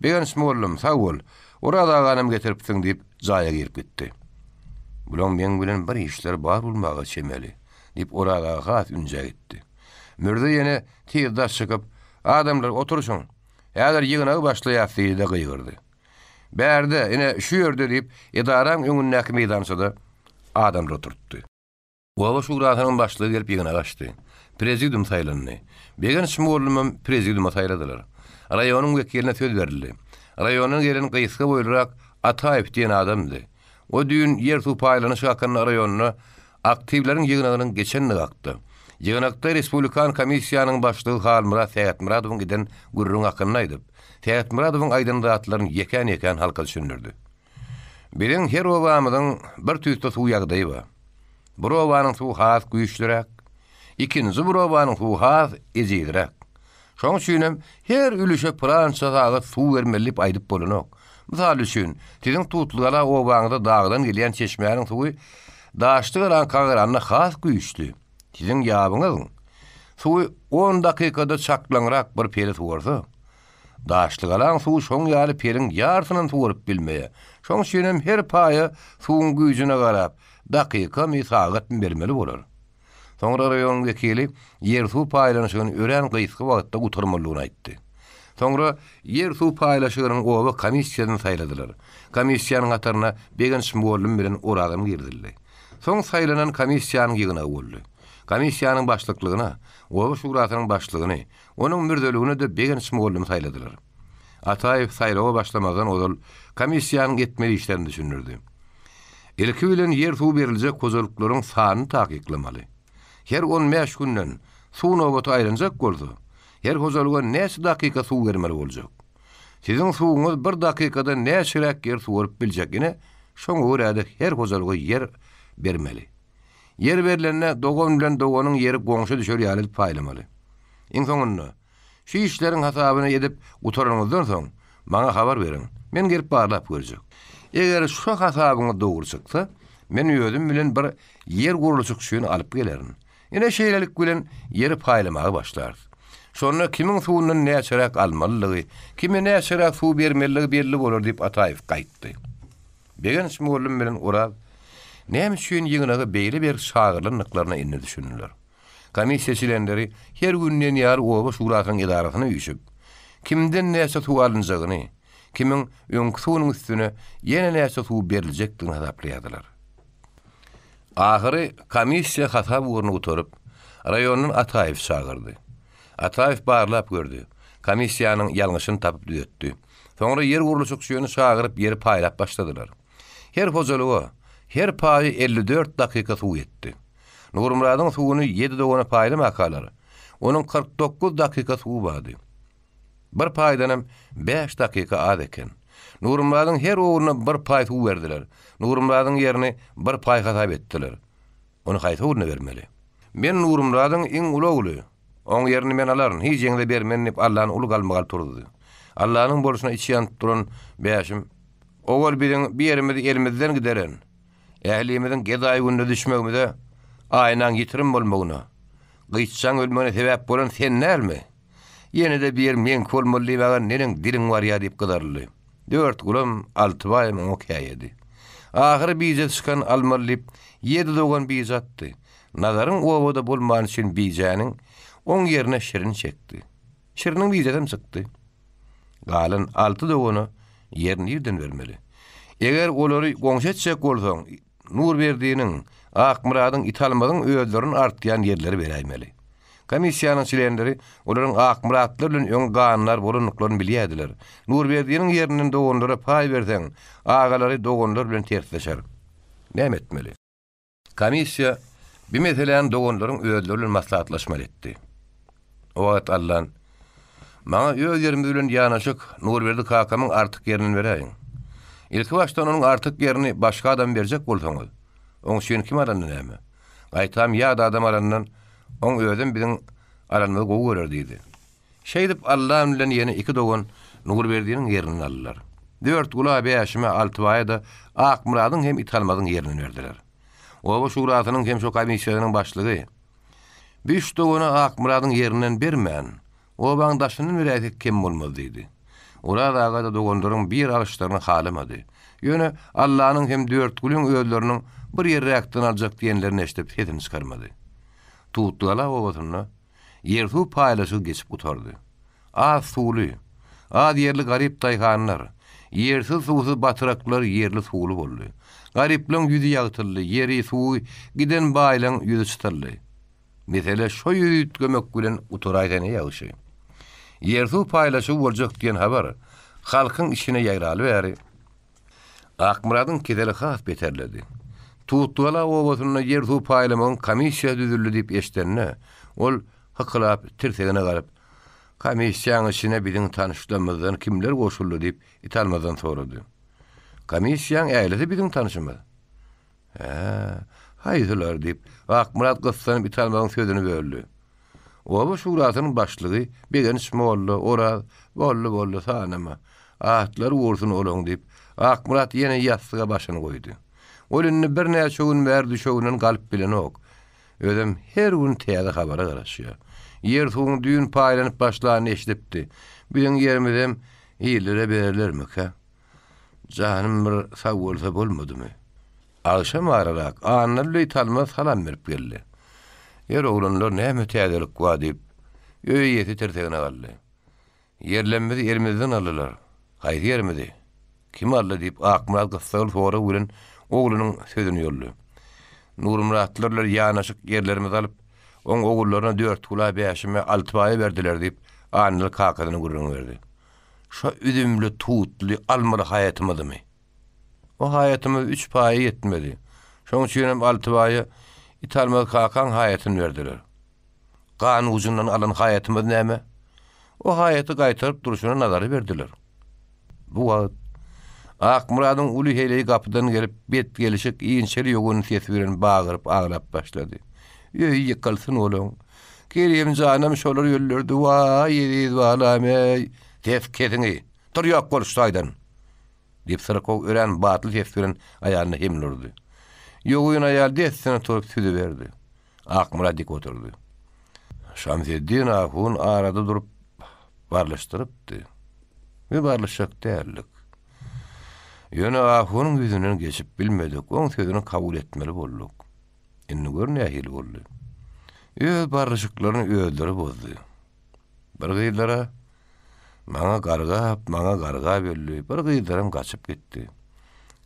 "Begen şmolum, sag bol. Orada ganam getiripsiň" diýip jaýa girip gitdi. "Bulan men bilen bir işler bar bolmagy çemeli" diýip orada gat ünje gitdi. Mürde ýene tezda çykyp, "Adamlar oturuşun. Häzir ýygynagy başlaýar" diýdi gyýyrdy. Bärde ene şu ýerde diýip idaraň öňündäki meýdançyda adamlar oturtdy. Owa şurasynyň başlygy gelip ýygyna açdy. Prezidium saýlandy. Begen şmolumam prezidiuma saýladylar. Raýonyň wekiline söz berildi. Raýonyň gelen gyýyska boýlarak Ataýew diýen adamdy. O düýün ýer su paýlanyşy hakkynda raýonyna aktivleriň ýygynagynyň geçenini gakdy. Ýygnakda Respublikan komissiýanyň başlygy Halmurad Säýatmuradowyň giden gurrun hakkynda aýdyp, Säýatmuradowyň aýdandalaryny ýeken halka düşündirdi. "Bilen her owamyň bir tüýte suw ýagdaýy bar. Bir owanyň suw has güýçlirak, ikinji bir owanyň suw has ezidirak. Şoň üçin her ülüşe prança sagat suw bermelip aýdyp bolanok. Misal üçin, tiziň tutulgala owaňda dağdan gelýän çeşmeýäniň suwy daşdy galan kagyranyna has güýçli. Tiziň ýabyňyň suwy 10 dakykada çaklanrak bir peli suwarsa, daşdy galan suw şoň ýaly pelin ýarsynyň suwaryp bilmeýär. Şoň üçin her paýa suwun güýjüne garap dakyka mi sagat bermeli bolar. Soňra raýon wekili yer suw paýlanyşyny ören gysgy wagtda gutarmalygyny aýtdy. Soňra yer suw paýlaşygynyň oba komissiýadan saýladylar. Komissiýanyň gatarına Begen Şmollum bilen Oradan girdiler. Soň saýlanan komissiýanyň ýygyna boldy. Komissiýanyň başlyklygyna, oba şuratynyň başlygyny, onuň mürdeligine de Begen Şmollum saýladylar. Ataýew saýlawa başlamazdan ol komissiýanyň etmeli işlerini düşünürdi. Ilki bilen yer suw beriljek kozuluklaryň sanyny takyklamaly. Her 15 günden suw nobaty aýranjak boldy. Her kozuluga näçe dakyka suw bermeli boljak. Siziň suwuňyz 1 dakykada näçe rak yer suw beryp biljekine, şoňa görä her kozuluga yer bermeli. Yer berilende dogon bilen dogonyň yeri goňşy düşer ýaly paýlamaly. Iň soňunda şu işleriň hasabyny edip utaranyňyzdan soň maňa habar beriň. Men gelip barlap görjek. Eger şu hasabyňy dogry çyksa, men özüm bilen bir yer guruluşyk şuýuny alyp gelerim. Ine şeýlelik bilen yeri paýlamagy başlar. Şonda kimiň suwundan näçerak almalylygy, kime näçerak suw bermeligi belli bolar diýip Ataýew gaýtdy. Begen Şmollum bilen Orad näme üçin ýygynagy beýle bir şagyrlyklarına indi düşünürler. Komissiýaçylenleri her günden ýar oba şuratynyň idarasyna üýşüp, kimden näçe suw alynjagyny, kimiň öňkü suwunyň üstüne ýene näçe suw beriljekdigini hasaplaýardylar. Ahyry komissiýa hasap ugruna oturup, raýonyň Ataýew çagyrdy. Ataýew barlap gördü. Komissiýanyň ýalňyşyny tapyp düzeltdi. Soňra yer guruluşyk şuýuny çagyryp ýeri paýlap başladylar. Her hojalyga her paýy 54 dakyka suw etdi. Nurumradyň suwuny 7 dogana paýlamakalary. Onuň 49 dakyka suw bardy. Bir paýdanam 5 dakyka az eken. Nurumradyň her owuna bir paý suw berdiler. Nurumradyň ýerini bir paý hasap etdiler. Onu gaýta owuna bermeli. Men Nurumradyň iň uly oň ýerini men alaryn, hiç ýeňde bermen dip Allahyň uly galmagal turdy. Allahyň bolşuna içýän turan bäşim, owal biziň bir ýerimizi elimizden gideren, ählimizin gedaý günde düşmegimize aýnan ýitirim bolmagyna, gyçsaň ölmegine sebäp bolan sen näme? Ýene de bir men bolmaly bagan neniň diliň bar ýa diýip gydarly. 4 gulum 6 baýym okýaýdy. Ahyry bize çykan almaly 7 dogan bize atdy. Nazaryň obada bolman üçin bijäniň oň ýerine şirin çekdi. Şiriniň bijeden çykdy. Galan 6 dogany ýerini ýerden bermeli. Eger olary goňşa çek bolsaň, nur berdiğiniň, Akmuradyň italmadyň özlerini artýan ýerleri beräýmeli. Komissiýanyň çylenleri olaryň Akmuratlar bilen öň ganlar bolanlyklaryny bilýärdiler. Nur berdiğiniň ýerinden dogonlara paý berseň, agalary dogonlar bilen tersleşer. Näme etmeli? Komissiýa bir meselen dogonlaryň özleri bilen maslahatlaşmaly etdi. O wagt Allah'ın, maňa öz ýerimiz bilen ýanaşyk Nurberdi kakamyň artyk ýerini beräýin. Ilki başdan onuň artyk ýerini başga adam berjek bolsaňyz, oň şeýle kim alandy näme? Gaýtam ýa-da adam alandan oň özüm biziň alanymyzy gowy görer diýdi. Şeýdip Allah bilen ýene 2 dogan Nurberdiň ýerini aldylar. 4 gula beýaşyma 6 baýa da Akmuradyň hem italmadyň ýerini berdiler. Oba şuratynyň hem şo komissiýanyň başlygy 5 dogana Akmuradyň ýerinden bermän. Obaň daşynyň beräýek kim bolmaly diýdi. Orada agada dogonlaryň bir alışlaryny halamady. Ýöne Allahyň hem 4 gulun öýlerini bir ýerrekden aljak diýenlerini eşdip setini çykarmady. Tutdular obatyny. Yer suw paýlaşyk geçip gutardy. Az suwly, az ýerli garyp daýhanlar, ýersiz suwsuz batyraklar ýerli suwly boldy. Garyplyň ýüzi ýagtyldy, ýeri suw giden baýlaň ýüzi çytyldy. Mesele şo ýüzi gömek bilen uturaýdany ýagyşy. Yer suw paýlaşyk boljak diýen habar halkyň işine ýaýraly bäri. Akmuradyň kedeli has beterledi. Tutdular obatyny yer suw paýlamagyň komissiýa düzüldi diýip eşdenne, ol hykylap tirsegine garyp, komissiýanyň içine biziň tanışdığımızdan kimler goşuldy diýip italmadan sorady. Komissiýaň äýledi biziň tanışymyz. Haýdylar diýip Akmurat gyssanyp italmagyň sözüni böldü. Oba şuratynyň başlygy Begen Şmollum, Orad, bolly sanama. Ahtlar uğursun olaň diýip Akmurat ýene ýastıga başyny goýdy. Olunny bir näçe gün bäri düşeginden galyp bilen ok. Özüm her gün täze habara garaşýar. Yer suwuň düýün paýlanyp başlanyny eşdipdi. Biziň ýerimizem ýerlere berilirmi-ka? Janym bir sag bolsa bolmadymy? Agşam ararak annaly talma salam berip geldi. Yer oğlanlar näme täzelik wa diýip öýe ýeti tertegine galdy. Yerlenmedi elimizden aldylar. Haýdy yermedi. Kim aldy diýip Akmurat gysgaly sonra bilen oğlunyň sözüni ýoldy. Nurumratlarlar ýanaşyk yerlerimizi alyp, oň oğullaryna 4 kula 5-me 6 baýy berdiler diýip anyly kakadyny gurrun berdi. Şo üdümli, tutly, almaly hayatymyzmy? O hayatymyz 3 paýy ýetmedi. Şoň üçin 6 baýy italmaly kakan hayatyny berdiler. Gan ucundan alan hayatymyz näme? O hayaty gaýtaryp duruşuna nazary berdiler. Bu wagt Akmuradyň uly heleýi gapydan gelip bet gelişik iňçeli ýoguny tesbirini bagyryp aglap başlady. Öýi ýykylsyn olam. Kerem janam şolar ýöllerde wa ýeri walamy. Tefkediňi. Dur ýok bolsaýdan. Diýip Sırkow ören batyl tesbirini aýalyna hemlerdi. Ýoguny aýal dessine turup süzi berdi. Akmurad dik oturdy. Şamseddin ahun arada durup barlaşdyrypdy. We barlaşak dällik. Ýöne ahunun ýüzünden geçip bilmedik, oň sözüni kabul etmeli bolduk. Indi gör nähil boldy. Öz barlaşyklaryny öldürip bozdy. Bir gyýlara maňa garga belli, bir gyýlaram gaçyp gitdi.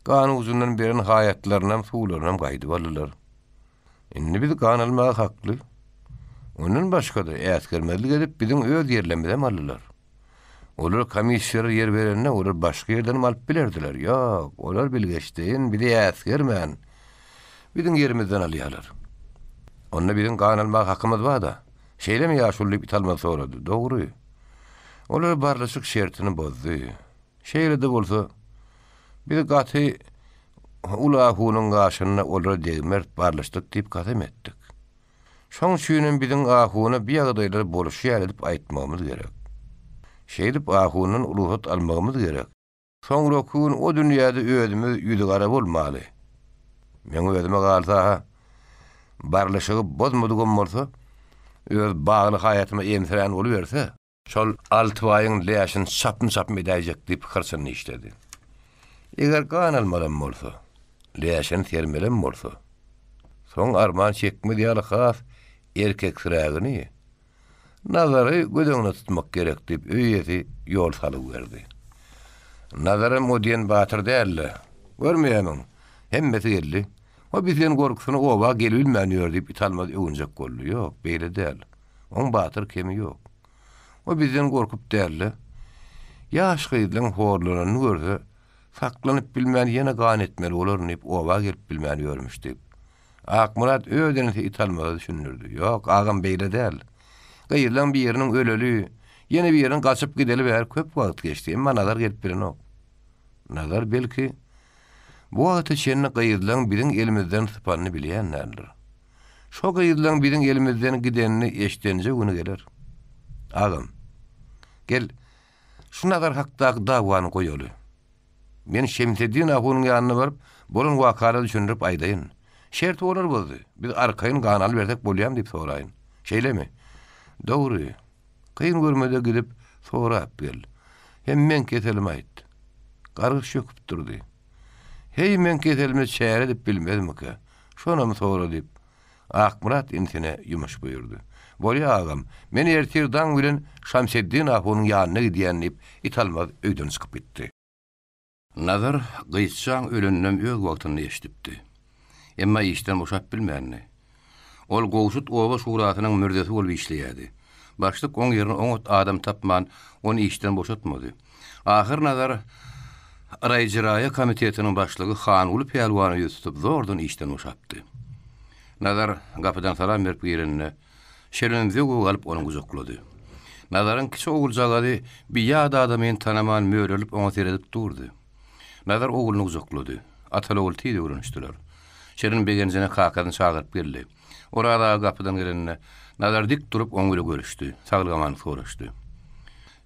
Gan uzundan beren hayatlarynam suwlarynam gaýdyp aldylar. Indi biz gan almaga hakly. Onun başga-da äsgermezlik edip bizim öz yerlemizden aldylar. Olar komissiýer yer berenne olar başga ýerden alyp bilerdiler. Ýok, olar bilgeçden bir äsgermän. Bizim yerimizden alýarlar. Onda bizim gan almaga hakymyz bar-da. Şeýlemi ýaşullyp italma sorady. Dogry. Olar barlaşyk şertini bozdy. Şeýle-de bolsa bir gaty ulahunyň gaşyna olar degmer barlaşdyk diýip gasam etdik. Şoň üçin bizim ahuny bir ýagdaýlar boluşýar edip aýtmagymyz gerek. Şeýdip ahunyň uluhat almagymyz gerek. Soňra okun o dünýäde özümiz ýüzi gara bolmaly. Men özüme galsa barlaşygy bozmadygym bolsa, öz bagly hayatyma emsiren boluberse, şol 6 baýyň leýaşyny çapym edäjek diýip hyrsyny işledi. Eger gan almadan bolsa, leýaşyny termelen bolsa, soň arman çekme diýaly has erkek syragyny nazary gödüňde tutmak gerek diýip öýesi ýol salyp berdi. Nazarym o diýen batyr däl. Görmeýämiň, hemmesi geldi. O bizden gorkusyny oba gelbilmänýär diýip italmaz öňjek boldy. Ýok, beýle däl. Oň batyr kemi ýok. O bizden gorkup däl. Ýaş gyýdyň horlaryny görse, saklanyp bilmän ýene gan etmeli bolaryn diýip oba gelip bilmänýärmiş diýip. Akmurat öýdeni italmagy düşünürdi. Ýok, agam beýle däl. Gyýylan bir ýeriniň öleli, ýene bir ýerin gaçyp gideli bäri köp wagt geçdi. Emma nazar gelip bilenok. Nazar belki bu wagt içinde gyýylan biziň elimizden sypanyny bilýänler. Şo gyýylan biziň elimizden gidenini eşdenje güni geler. Agam, gel, şu nazar hakdaky dawany goýaly. Men Şemseddin ahunyň ýanyna baryp, bolun wakara düşünürip aýdaýyn. Şert bolar boldy. Biz arkaýyn ganal bersek bolýam diýip soraýyn. Şeýlemi? Dogry. Kıyın görmede gidip sorap gel. Hem men ketelim aýtdy. Gargyş ýöküp durdy. Hey men ketelimi çäre dip bilmezmiki. Şonamy sora diýip Akmurat intine ýumyş buyurdy. Bolýa agam, men ertirdan bilen Şamseddin ahunyň ýanyna gidýän diýip italmaz öýden çykyp gitdi. Nazar gyýçaň ölünden öz wagtyny ýeşdipdi. Emma işden boşap bilmänni. Ol goşut oba şuratynyň mürdesi bolup işleýärdi. Başlyk oň ýerine oňat adam tapman, onu işden boşatmady. Ahir nazar Raýjyraýa komitetiniň başlygy Xan uly peýlwany ýutup zordan işden boşapdy. Nazar gapydan salam berip ýerine şerenzi goýup onu guzaklady. Nazaryň kiçi oguljagy bir ýada adamyň tanaman möýrelip oňa seredip durdy. Nazar oguluny guzaklady. Ataly ogul tiýdi görünüşdiler. Şerin begenjine kakadyny çagyryp geldi. Orada gapydan gelende nazar dik durup oňyla görüşdi. Saglygamany soraşdy.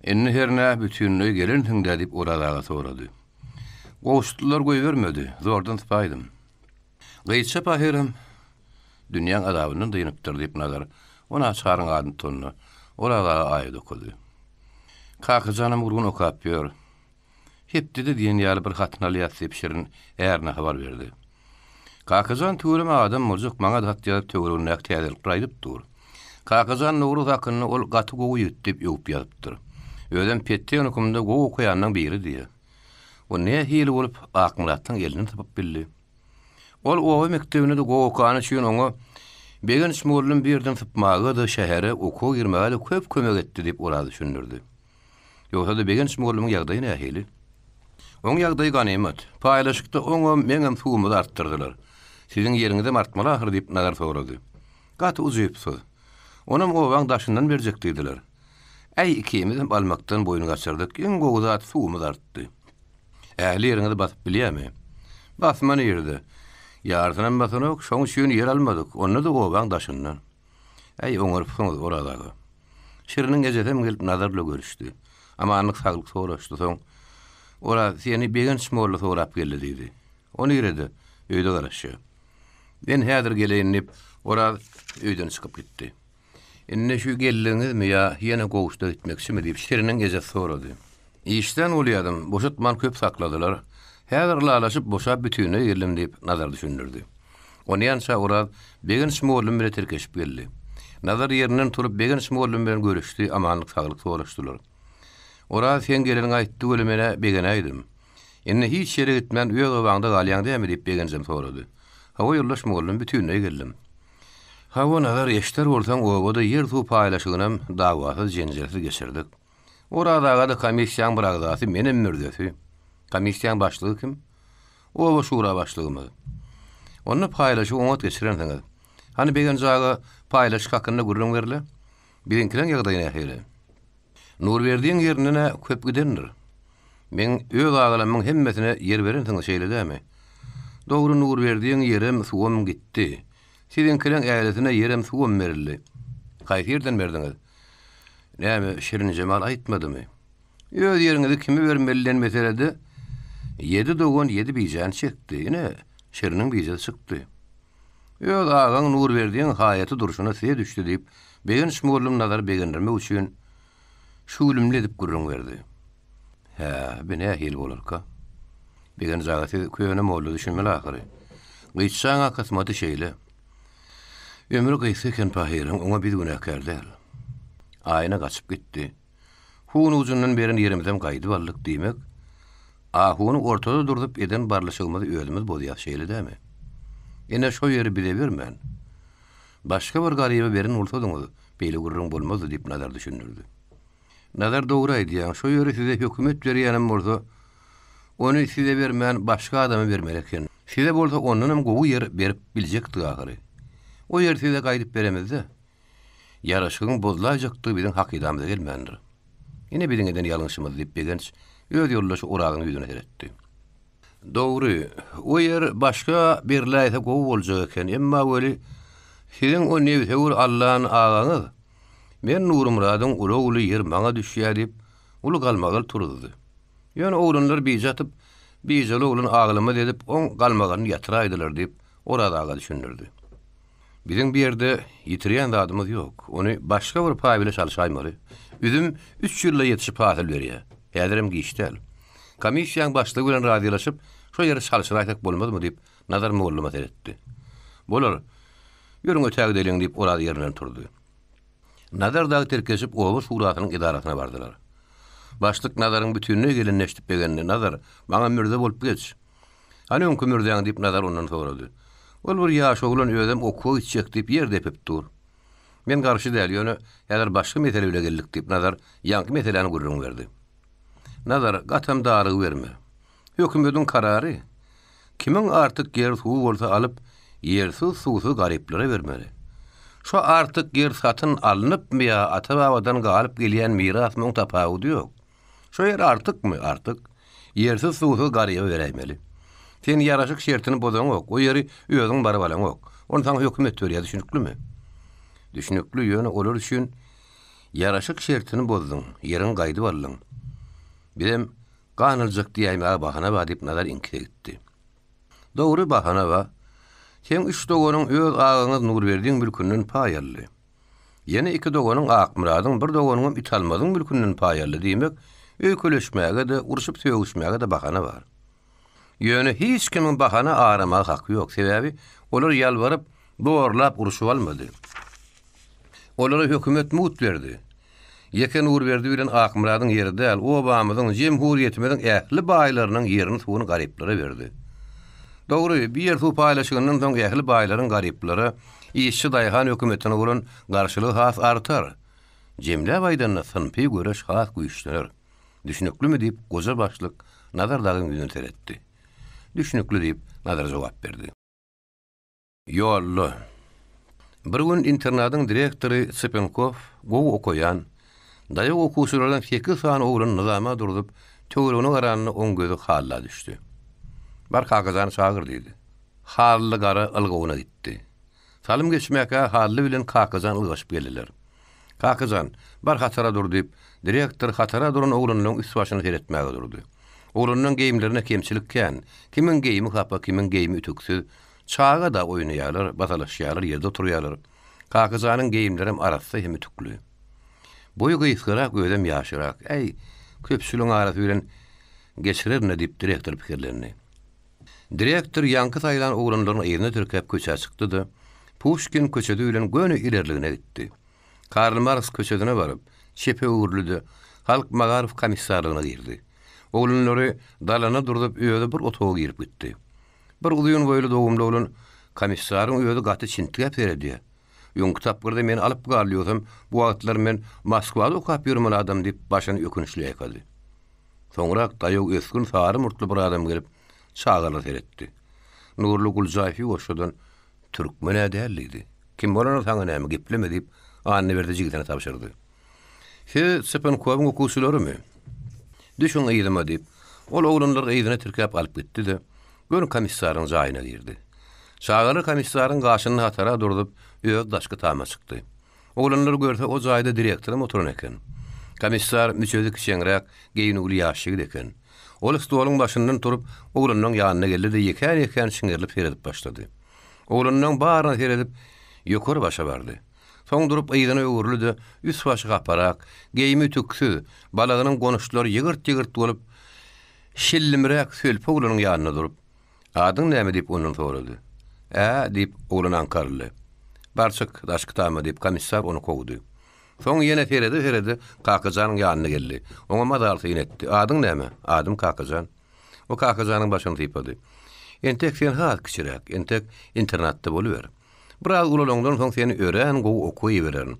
Enne herne bütünlüğü gelintiň diýip orada sorady. Goşdular goýbermedi. Zordan sypaýdym. Gyýça pahirim dünýäň adabyny dynypdyr diýip nazar ona çaryň adyny tonny orada aýdy okudy. Kakajanam urgun okap ýör. Hepdi de diýen ýaly bir hatnaly ýazyp şerin ärne habar berdi. Kakazan töwreme adam murjak maňa dat ýazyp töwrüne täzelik gaýdyp dur. Kakazan nuru hakyny ol gaty gowy ýetip ýuwup ýatypdyr. Öden petdi hukumda gowy koýanyň biri diýer. O ne hili bolup Akmyratyň elini tapyp bildi. Ol owa mektebine de gowy okany üçin oňa begen şmollun birden tapmagy da şähere okuw girmäge köp kömek etdi diýip ora düşündirdi. Ýogsa da begen şmollun ýagdaýy nähili? Oň ýagdaýy ganymet. Paýlaşykda oňa meňem suwumy artdyrdylar. Siziň ýeriňizde artmaly ahir diýip nazar sorady. Gaty uzypdy. Onam owaň daşyndan berjek diýdiler. Äy ikimiz almakdan boyun gaçyrdyk. Iň gowy zat suwumy artdy. Ähli ýeriňizde basyp bilýärmi? Basman ýerde. Ýardynan basynyk, şoň üçin ýer almadyk. Onu da owaň daşyndan. Äy oňaryp soňuz oradagy. Şiriniň gejedem gelip nazarla görüşdi. Ama anyk saglyk soraşdy soň. Ora seni begen şmorly sorap geldi diýdi. Onu ýerede öýde garaşy. Ben häzir geleýin diýip ora öýden çykyp gitdi. Enne şu geldiňizmi ýa ýene gowuşda gitmeksimi diýip şiriniň geje sorady. İşden bolýadym, boşatman köp sakladylar. Häzir lalaşyp boşap bütüne geldim diýip nazar düşündirdi. Onu ýança ora begen şmorlum bilen terkeşip geldi. Nazar ýerinden turup begen şmorlum bilen görüşdi, amanlyk saglyk soraşdylar. Ora sen geleniň aýtdy ölemene begen aýdym. Enne hiç ýere gitmän öýe gowanda galýaň diými diýip begenjem sorady. Hawa ýollaşmagylym bütünne geldim. Hawa nazar ýeşder bolsaň owada ýer suw paýlaşygynam dawasy jenjerli geçirdik. Oradaga da komissiýaň biragdaty menem mürdesi. Komissiýaň başlygy kim? Owa şura başlygymy. Onu paýlaşyp oňat geçirendiňiz. Hani begen jaga paýlaşyk hakynda gurrun berle? Birinkilen ýagdaýyna nähili? Nurberdiň ýerine köp gidendir. Men öz agalamyň hemmesine ýer berendiň şeýle dämi? Dogry Nurberdiň ýerim suwum gitdi. Sizinkilen äletine ýerim suwum berildi. Kaýsy ýerden berdiňiz? Näme Şirin Jemal aýtmadymy? Öz ýeriňizi kimi bermelilen meselede 7 dogon 7 bijan çekdi. Ine Şiriniň bijasy çykdy. Öz agaň Nurberdiň haýaty duruşuna size düşdi diýip begen şmorlum nazar begendirmek üçin şuwlumly edip gurrun berdi. Ha, ben ähil bolarka. Begen zagaty köýene molly düşünmeli ahyry. Gyçsaň akasmaty şeýle. Ömrü gysyken pahyryň oňa bir günäkär däl. Aýna gaçyp gitdi. Huň uzundan beren ýerimizden gaýdy barlyk diýmek. Huny ortada durup eden barlaşygymyzy özümiz bolýar şeýle dämi? Ene şo ýeri bile bermän. Başga bir garyba berin ulsadyňyz, beýle gurrun bolmazdy diýip nazar düşündirdi. Nazar dogry aýdýan, şo ýeri size hökümet berýänem bolsa, onu size bermän başga adamy bermeleken. Size bolsa onunam gowy ýer berip biljekdi ahyry. O ýer size gaýdyp beremezdi. Yaraşygyň bozulajakdy biziň hakydamyza gelmändir. Ine biziňden ýalňyşymyz diýip begenç öz ýoldaşy oragyň ýüzüne teretdi. Dogry, o ýer başga berläýse gowy boljak eken, emma weli siziň o nebsewur Allahyň agaňyz. Men Nurumradyň uly ýer maňa düşýär diýip uly galmagal turdy. Ýöne oğlanlar bijatyp, bijaly oğlan agylyma edip on galmagany ýatyraýdylar diýip oradaga düşündirdi. Biziň bir ýerde ýitirýän zadymyz ýok. Onu başga bir paý bilen çalışaýmaly. Üzüm 3 ýylda ýetişip hasyl berýär. Häzirim giýişdäl. Komissiýaň başlygy bilen radylaşyp, şo ýere çalışaýsak bolmazmy diýip nazar molluma teretdi. Bolar. Ýörüň ötäge deliň diýip orada ýerinden turdy. Nazar dagy terkeşip owa şuratynyň idarasyna bardylar. Başlyk nazaryň bütününe gelenleşip begende nazar, maňa mürde bolup geç. Hani öňkü mürdeň diýip nazar ondan sorady. Ol bir ýaş oglan özüm okuw içjek diýip ýerde epip dur. Men garşy däl ýöne, ýa-da başga mesele bilen geldik diýip nazar ýanky meseleni gurrun berdi. Nazar gatam darygy berme. Hökümetiň karary kimiň artyk ýer suw bolsa alyp ýersiz suwsuz garyplere bermeli. Şo artyk ýer satyn alınıpmy ýa ata-babadan galyp gelýän miras müň tapawudy ýok. Şo ýer artykmy? Artyk. Ýersiz suwsuz garypa beräýmeli. Sen yaraşyk şertini bozaň ok, o ýeri özüň bar balan ok. Onu taň hökümet berýär, düşünüklümi? Düşünükli ýöne olar üçin yaraşyk şertini bozdyň, ýeriň gaýdy barlyň. Birem ganylajak diýäme bahana ba diýip nazar inkire gitdi. Dogry bahana ba. Sen 3 dogonyň öz agaňyz Nurberdiň mülkünden paýarly. Ýene 2 dogonyň Akmyradyň, 1 dogonyň Italmadyň mülkünden paýarly diýmek, öýköleşmäge de, urşup söýüşmäge de bahana bar. Ýöne hiç kimin bahana aramaga hakkı yok. Sebäbi olar ýalbaryp, doğrulap uruşup almady. Olara hökümet mut berdi. Yeken uğur berdi bilen Akmyradyň ýeri däl, Obamyň jemhuriýetimiň ähli baýlarynyň ýerini suwuny garyplara berdi. Dogry, bir ýer suw paýlaşygyndan soň ähli baýlaryň garyplary işçi daýhan hökümetine bolan garşylygy has artar. Jemle baýdanna sınpy göreş has güýçlenir. Düşünüklümü diýip goza başlyk Nazar dagyň ýüzüne teretdi. Düşünükli diýip Nazar jogap berdi. Ýolly. Bir gün internatyň direktory Spenkov gowy okuyan, daýy okuwçylardan 8 sany oglun nizama durdup, töweregini garanyny oň gözü halla düşdi. Bar kagazany çagyr diýdi. Hally gara ylgywyna gitdi. Salym geçmäke hally bilen kakazan ylgaşyp geldiler. Kakazan bar hatara dur diýip, direktor hatara duran oglunyň üst başyny seretmäge durdy. Oglunyň geýimlerine kemçilikken, kimin geýimi hapa, kimin geýimi ütüksüz, çaga da oýnaýarlar, basalaşýarlar, ýerde oturýarlar. Kakazanyň geýimlerim arasy hem ütükli. Boýy gysgyrak, gödem ýaşyrak, ey, köpsüliň arasy bilen geçirirne diýip direktor pikirlerini. Direktor ýanky saýlan oglanlaryň ýerine türkäp köçe çykdy-da, Pushkin köçede bilen göni ilerligine gitdi. Karl Marx köçedine baryp, çepe uğurludy, Halk Magarif komissarlygyna girdi. Oglanlary dalana durdup öýde bir otaga girip gitdi. Bir uzyň boýly dogumly bolan komissaryň öýde gaty çintiga berdi. Ýön kitaplarda men alyp galýarsam, bu wagtlar men Moskwada okap ýürmeli adam diýip başyny ökünçli ýakady. Soňra daýyw eskün sary murtly bir adam gelip çağalar seretdi. Nurlu Guljaýfi oşadan türkmen ädällidi. Kim bolany saňa näme geplemedi diýip anny berdi jigitine tapşyrdy. Siz Spenkow'un okuwçylarymy? Düşün ýylyma diýip, ol oglanlar ýygyna türkäp alyp gitdi-de, gör komissaryň jaýyna girdi. Çağaly komissaryň gaşyny hatara durdup, öýde daşky tama çykdy. Oglanlar görse o jaýda direktorum oturan eken. Komissar müçedi kişenrek, geýinigli ýaşygy eken. Ol stoluň başyndan turup, oglanyň ýanyna geldi-de ýeken şiňerlip seredip başlady. Oglanyň baryny seredip, ýokary başa bardy. Soň durup ýygyna öwürlüdi, üst başy gaparak, geýimi tüksü, balagynyň gonuşlary ýygyrt-ýygyrt bolup, şillimrek sölpe oglanyň ýanyna durup, "Adyň näme?" diýip ondan sorady. Diýip oglan ankarly. "Barçyk daşky tama" diýip komissar onu kowdy. Soň ýene seredi, Kakazanyň ýanyna geldi. Oňa madalty ýetdi. "Adyň näme?" "Adym Kakazan." O Kakazanyň başyny typady. "Entek sen hat kiçirek, entek internatda boluver. Biraz ulalongdan soň seni ören, gowy okuwy beren.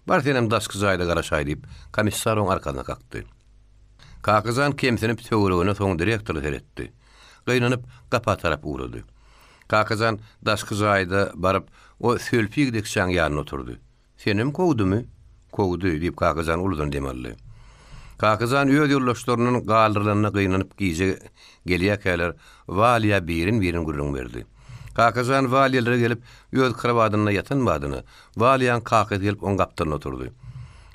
Bar senem daşky jaýda garaşaý" diýip komissar oň arkasyna kakdy. Kakazan kemsinip töweregine soň direktory seretdi. Gynanyp gapa tarap uğrady. Kakazan daşky jaýda baryp o sölpigdek şaň ýanyna oturdy. "Senim kowdumy?" "Kowdy" diýip Kakazan uludan demelli. Kakazan öýe ýoldaşlarynyň galdyrlaryna gynanyp giýje gelýäkeler, waliýa birin gürrüň berdi. Kakazan waliýlere gelip öýde krawadyna ýatanmadyny, waliýan kakaz gelip oň gapdaryna oturdy.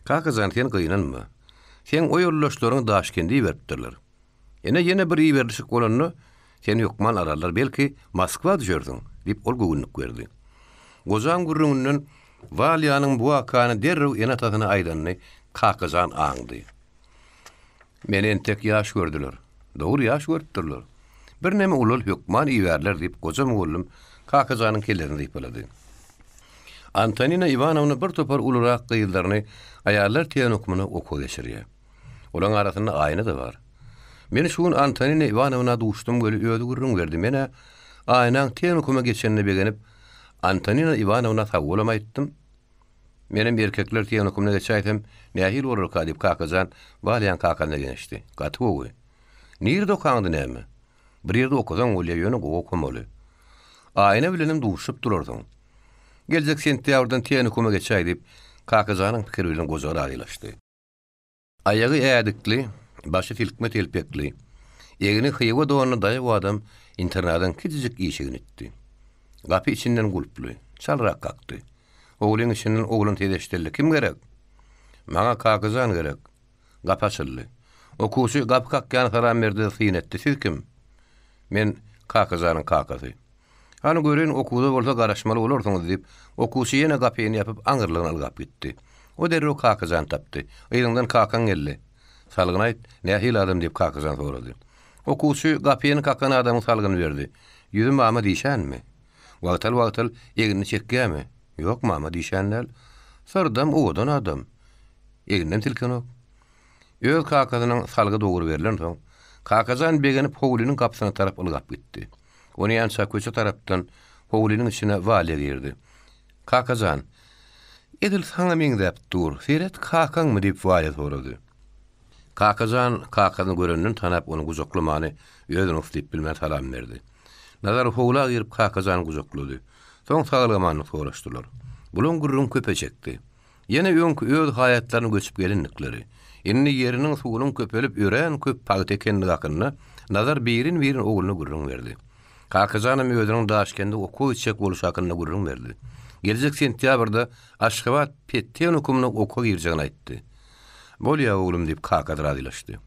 "Kakazan sen gynanma. Sen o ýoldaşlaryň Daşkendiň beripdirler. Ene bir ýerleşik bolanyny sen ýokman ararlar, belki Moskwada jördüň" diýip ol göwnük berdi. Gozan gürrüňinden waliýanyň bu wakany derrew ene tatyna aýdanyny Kakazan aňdy. "Meni entek ýaş gördüler. Dogry ýaş görüpdirler. Bir näme ulul hökman iýerler" diýip gozam oglum Kakazanyň kellerini diýipalady. Antonina Ivanovna bir topar ulurak gyýyllaryny aýallar tiýen okumuny okuw geçirýär. Olaň arasynda aýna da bar. Men şu gün Antonina Ivanovna duşdum göli öýde gürrüň berdi. Mene aýnaň tiýen okuma geçenini begenip Antonina Ivanovna sawulam aýtdym. Menem erkekler tiýen okumuna geçäýsem, nähil bolar diýip Kakazan waliýan kakanyna genişdi. "Gaty gowy. Nirde okandy näme? Bir ýerde okudan bolýar, ýöne gowy okumaly. Aýna bilenim duşup durardyň. Geljek sentýabrdan tiýen okuma geçäý" diýip Kakazanyň pikiri bilen gozary aýlaşdy. Aýagy ädikli, başy tilkme telpekli. Ýegini hyýwa dowany daýy adam internatdan kiçijik ýeşigini itdi. Gapy içinden gulply, çalrak kakdy. Oglan içinden oglan tedeşdirdi. "Kim gerek?" "Maňa Kakazan gerek." Gap açyldy. Okuwçy gap kakkan haram berdi, syynetdi. "Siz kim?" "Men Kakazanyň kakasy." "Hany gören okuwda bolsa garaşmaly bolarsyňyz" diýip okuwçy ýene gapyny ýapyp aňyrlygyny alyp gitdi. O derrew Kakazan tapdy. "Ýygyňdan kakan geldi." "Salgyny aýt, nähil adam?" diýip Kakazan sorady. Okuwçy gapyny kakan adamyň salgyny berdi. Yüzüm mama diýşänmi? Wagtal egini çekkämi? Ýok mama diýşänler. Sordam owadan adam. Eginden tilkenok. Öz kakazynyň salgy dogry berilen soň, kakazan begenip howlynyň kapsyna tarap ylgap gitdi. Ony ýança köçe tarapdan howlynyň içine wale girdi. Kakazan, edil sana meňdäp dur, seret kakaňmy diýip wale sorady. Kakazan kakazyny görenden tanap onu guzoklamany özüne ufdyp bilmän salam berdi. Nazar howla girip kakazany guzoklady. Soň sagylgamany soraşdylar. Bulun gurrun köpeçekdi. Yine öňkü öz hayatlaryny göçüp gelinlikleri. Inni yeriniň suwunyň köpelip ören köp paýt ekenligi hakyna nazar birin ogluny gurrun berdi. Kakazanyň özüniň Daşkende okuw içek boluş hakyna gurrun berdi. Gelecek sentýabrda Aşgabat Petden hukumyny okuw girjegini aýtdy. Bolýa oglum diýip Kakaz razylaşdy.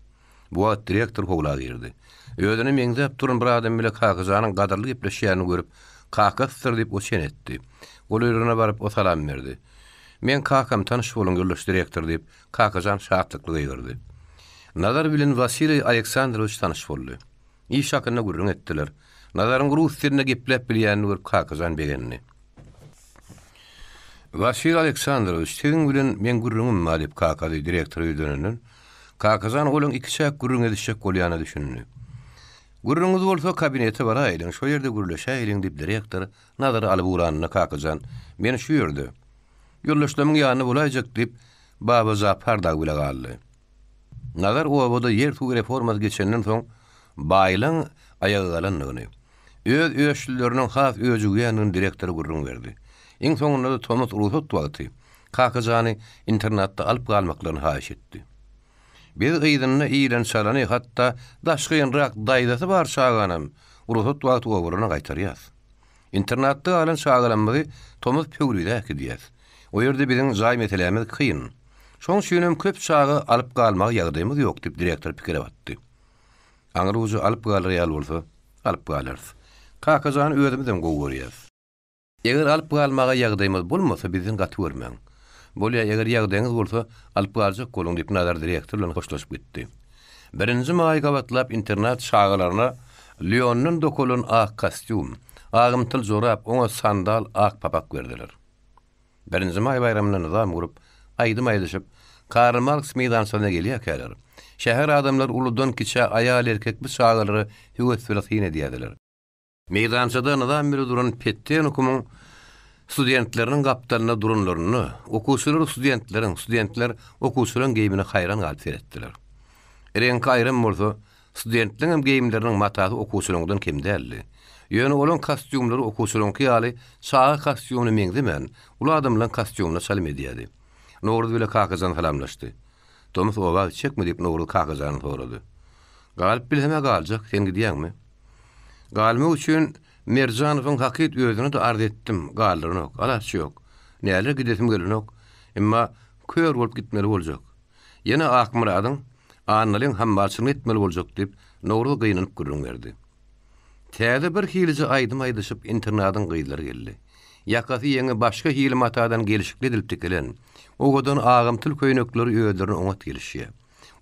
Bu wagt direktor howla girdi. Özüne meňzep durun bir adam bile Kakazanyň gadarly gepleşýärini görüp Kakazdyr diýip o şen etdi. Ol ýerine baryp o salam berdi. Men kakam tanış bolun görleş direktor diýip Kakazan şahatlykly ýerdi. Nazar bilen Vasily Aleksandrowyç tanış boldy. İş hakyna gurrun etdiler. Nazaryň rus diline geplep bilýänini görüp Kakazan begenini. Vasily Aleksandrowyç "Seň bilen men gurrunum" diýip Kakazy direktor ýerdiňden. Kakazan olyň iki çak gurrun edişek bolýany düşündi. Gurrunuz bolsa kabineti bar aýdyň, şo ýerde gurleşäýliň diýip direktor nazary alyp uranyna Kakazan "Meni şu ýerde ýollaşlamyň ýanyna bolajak" diýip baba zaparda bile galdy. Nazar owada ýer suw reformasy geçenden soň baýlaň ayagy galanlygyny, öz öýüşçüleriniň has öýüjüňden direktor gurrun berdi. Iň soňunda da Thomas Roosevelt wagty Kakazany internatda alyp galmaklaryny haýyş etdi. Bir gyýdyna iýlen salany hatda daşgynrak daýdasy bar şaganam. Roosevelt wagty owaryna gaýtarýar. Internatda alan şagalanmagy Thomas Pöwrüde diýär. O ýerde biziň jaý meselemiz kıyın. Şoň şünem köp şagy alyp galmagy ýagdaýymyz ýok diýip direktor pikir etdi. Aňyruzy alyp galýar bolsa, alyp galar. Kakazany özümizden gowurýar. Eger alyp galmagy ýagdaýymyz bolmasa biziň gaty görmäň. Bolýa eger ýagdaýyňyz bolsa alyp galjak bolun diýip nazar direktor bilen hoşlaşyp gitdi. Birinji maý gawatlap internat şagalaryna Lyonnyň dokolun ak kostyum, agymtyl jorap, oňa sandal, ak papak berdiler. Birinji maý bayramyna nizam gurup, aýdym-aýdyşyp, Karl Marx meýdançyna gelýärler. Şäher adamlar uludan kiçe aýal erkek bu şagalary höwet filasyny diýerler. Meýdançyda nizam biri duran Petden hukumyň studentleriniň gapdalyna durunlaryny, studentler okuwçylaryň geýimine haýran galyp seretdiler. Renk aýrym bolsa, studentleriň geýimleriniň matasy okuwçylaryňdan kim däldi. Ýöne olan kostyumlary okuwçylaryňky ýaly şaha kostyumyny meňzemän, ulu adamlaryň kostyumuna çalym edýärdi. Nowruz bile Kakazan salamlaşdy. Thomas owag çekmi diýip Nowruz Kakazany sorady. Galyp bilheme galjak, sen gidýärmi? Galmy üçin Merjanowyň hakyt özüne de arz etdim, galdyryny ok, alaçy ýok. Näle gidesim gelenok, emma kör bolup gitmeli boljak. Ýene akmyradyň annalyň hambarçylyk etmeli boljak diýip Nowruz gynynyp gurrun berdi. Täze bir hiliji aýdym-aýdyşyp internatyň gyýdylary geldi. Ýakasy ýeňe başga hili matadan gelişikli edilip tekelen. Ogadan agymtyl köýnekleri öýlerini oňat gelişýär.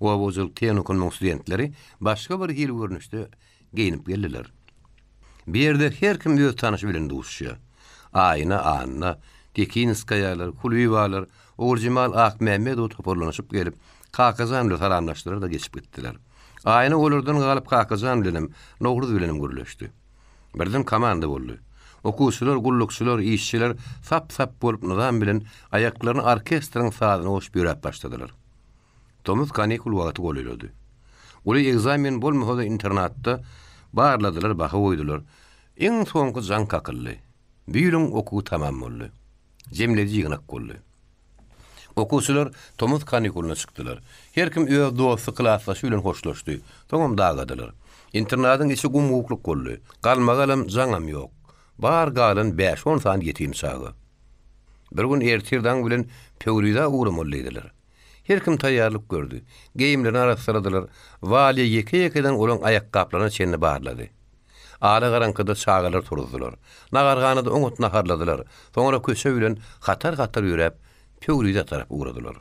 O bozul tenukunun studentleri başga bir hil görnüşde giyinip geldiler. Bir yerde her kim öz tanışı bilen duşuşya. Ayna, Anna, Tekinskayalar, Kulüvalar, Orjimal Akmehmedov toparlanışıp gelip Kakazan'la salamlaştılar da geçip gittiler. Ayna olurdan galyp Kakazan bilenim, Nowruz bilenim görleşdi. Birden komanda boldy. Okuwçylar, gullukçylar, işçiler sap bolup nizam bilen ayaklaryny orkestraň sadyna oşup ýörep başladylar. Thomas kanikul wagty bolýardy. Uly egzamin bolmasa internatda barladylar, baha goýdular. Iň soňky jan kakylly. Büýüň okuw tamam boldy. Jemleji ýygnak boldy. Okuwçylar Thomas kanikuluna çykdylar. Her kim öz dosty klasdaşy bilen hoşlaşdy. Soňam dagadylar. Internatyň içi gumgukluk boldy. Galmagalam jaňam ýok. Bar galan 5-10 saat ýetim sagy. Bir gün ertirden bilen Pöwrüde uğramollydylar. Her kim taýýarlyk gördü. Geýimlerini araşdyrydylar. Wali ýeke-ýekeden olan ayakkablaryny çenne barlady. Ala garankyda çağalar turdular. Nagarganyda oňut naharladylar. Soňra köşe bilen hatar ýörep Pöwrüde tarap uğradylar.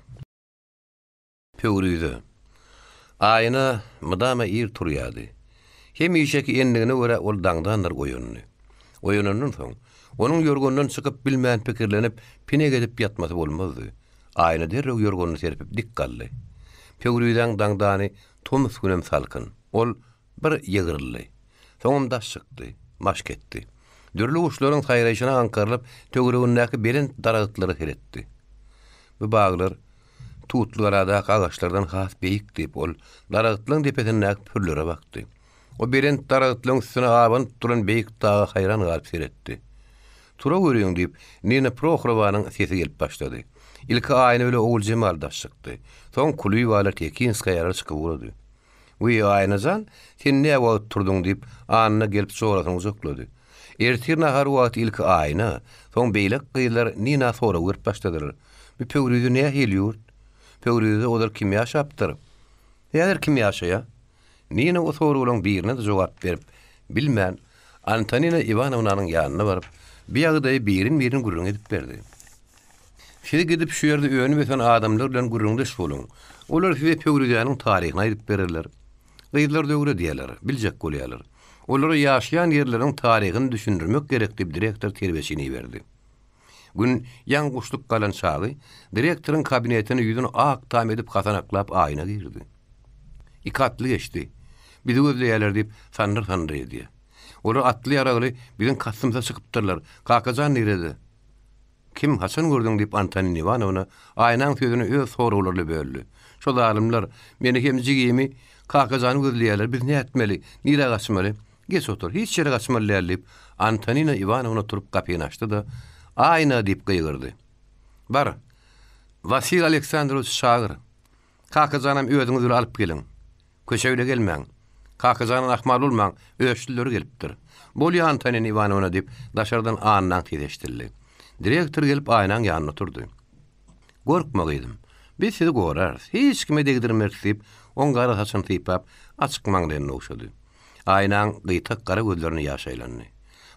Pöwrüde. Aýna mydama ýer turýardy. Hemişeki endigine göre ol daňdandyr goýunyny. Oýunandan soň onuň ýorgondan çykyp bilmän pikirlenip pine gedip ýatmasy bolmazdy. Aýna derrew ýorgonyny serpip dik galdy. Pöwrüden daňdany Thomas günem salkyn. Ol bir ýygyrly. Soňam daş çykdy, maş ketdi. Dürli uşlaryň saýraýşyna ankarlyp töweregindäki beren daragtlary heretdi. Bu baglar tutly arada agaçlardan has beýik diýip ol daragtlaryň depetindäki pürlere bakdy. O beren daragtlaryň üstüne aban turan beýik dağa haýran galyp seretdi. Tura görüýüň diýip Nina Prokhorowanyň sesi gelip başlady. İlki aýna öle ogul Jemal daş çykdy. Soň Kulýewalar Tekinskaya çykyp urdy. "Uy aýnajan, sen näme wagt turdyň?" diýip anyna gelip sorasyň uzaklady. Ertir nahar wagt ilki aýna, soň beýlek gyýlar Nina sora görüp başladylar. "Bu pöwrüde näme helýür? Pöwrüde odar kim ýaşapdyr? Ýa-da kim ýaşaýa?" Nina o soragyň birine de jogap berip, "Bilmän." Antonina Ivanovnanyň ýanyna baryp, bir ýagdaý birin gürrüň edip berdi. "Siz gidip şu ýerde öňüňe besen adamlar bilen gürrüňdeş boluň. Olar size pöwrüdäniň taryhyny aýdyp bererler. Gyýlar döwre diýerler, biljek bolýarlar. Olara ýaşaýan ýerleriň taryhyny düşündirmek gerek" diýip direktor terbiýesini berdi. Gün ýaňguşlyk galan çagy direktoryň kabinetine ýüzüni ak tam edip hasanaklap aýna girdi. "İkatly geçdi. Bizi gözleýärler" diýip sandyr edýär. Olar atly ýaraly biziň kasymsa çykypdyrlar. "Kakajan nerede?" "Kim Hasan gördüň?" diýip Antonina Ivanovna aýnaň sözüni öz soragylarla böldü. "Şo zalimler meni hem jigimi Kakajany gözleýärler. Biz näme etmeli? Nire gaçmaly? Geç otur. Hiç ýere gaçmalylar" diýip Antonina Ivanovna turup kapyny açdy da aýna diýip gyýgyrdy. "Bar. Vasil Aleksandrovich çağır. Kakajanam özüňiz bilen alyp geliň. Köşeýle gelmäň. Kakajanyň ahmal bolmaň, öýüşçüleri gelipdir." "Bolýa Antonina Ivanovna" diýip daşardan anyny tireşdirdi. Direktor gelip aýnaň ýanyna oturdy. "Gorkma gyýdym. Biz sizi gorarys. Hiç kime degdirmersiz" diýip on gara saçyny typap açyk maňdaýyna uşady. Aýnaň gyýtak gara gözlerini ýaşaýlandy.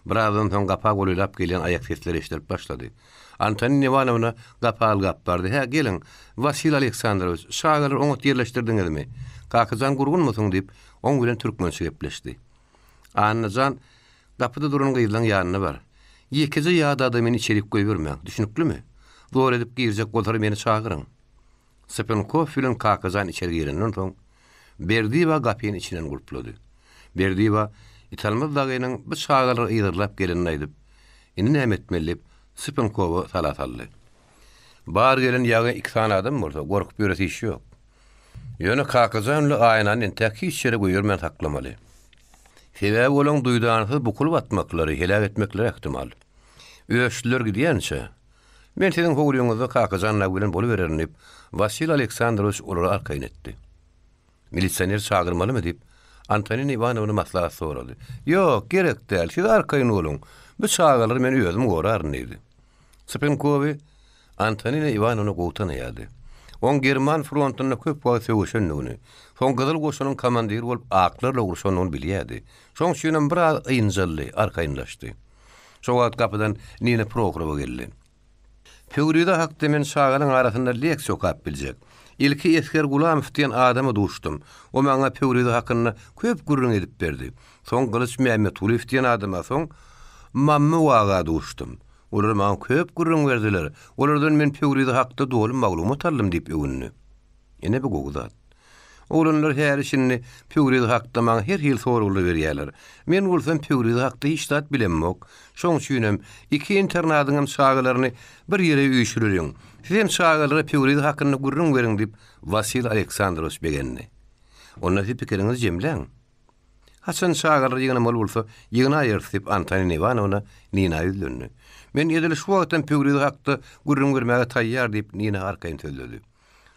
Birazdan soň gapak bolýap gelen ayak sesleri eşidilip başlady. Antonina Ivanovna gapaly gapdardy. "Ha gelin, Vasil Aleksandrovich, şagalar oňa ýerleşdirdiňizmi? Kakajan gurgunmusyň?" diýip oň bilen türkmençe gepleşdi. "Annajan, gapyda duran gyýylaň ýanyna bar. Ýekije ýa-da meni içerik goýbermäň, düşünüklümi? Zor edip giýjek bolsary meni çagyryň." Stepankov bilen Kakajan içeri girenden soň Berdiýewa gapyny içinden gurplady. Berdiýewa italmaz dagynyň bu çagalar ýyrlap gelenini aýdyp, "Indi näme etmeli?" Stepankowa salat aldy. "Bar gelen ýaga 2 tane adam bolsa, gorkup ýöresi iş ýok. Ýöne Kakajan bilen aýnany entäk hiç ýere goýurman taklamaly. Sebäbi bolan duýdanyny bukul batmaklary, helak etmekleri ähtimal. Öýüşçüler gidýänçe, men siziň howluňyzda Kakajanla bilen bolubererin" diýip Vasil Aleksandrovich olary arkaýyn etdi. "Milisioner çagyrmalymy?" diýip Antonina Ivanovna maslahat sorady. "Ýok, gerek däl. Siz arkaýyn bolun. Bu çagalary men özüm goraryn" diýdi. Stepankow Antonina Ivanovna gowtanaýady. On German frontyna köp wagt söwüşendigini, soň Gyzyl goşunyň komandiri bolup aklarla uruşanyny bilýärdi. Şoň şuňam bir ýynjyly arkaýynlaşdy. Şo wagt kapydan Nina Prokhorowa geldi. "Pöwrüde hakda men şagalyň arasynda leksiýa okap biljek. İlki Esker Gulamow diýen adamy duşdum. O maňa pöwrüde hakyny köp gürrüň edip berdi. Soň Gylyç Mämmetuliýew diýen adama soň Mammy waga duşdum. Olar maňa köp gürrüň berdiler. Olardan men pöwrüde hakda doly maglumat aldym" diýip öwünni. Ene bu gowzat. Olanlar her işini pöwrüde hakda maňa her ýyl soragylar berýärler. Men bolsam pöwrüde hakda hiç zat bilenmok. Şoň üçinem 2 internadyň şagalaryny bir ýere üýşürýän. Sizem şagalara pöwrüde hakyny gürrüň beriň diýip Vasil Aleksandrovich begenni. Onda siz pikiriňiz jemleň. Hasan şagalar ýygyna mal bolsa, ýygyna ýertip Antonina Ivanovna Nina ýüzlendi. "Men ýedili şu wagtdan pöwrüde hakda gürrüň bermäge taýýar" diýip Nina arkaýyn söýledi.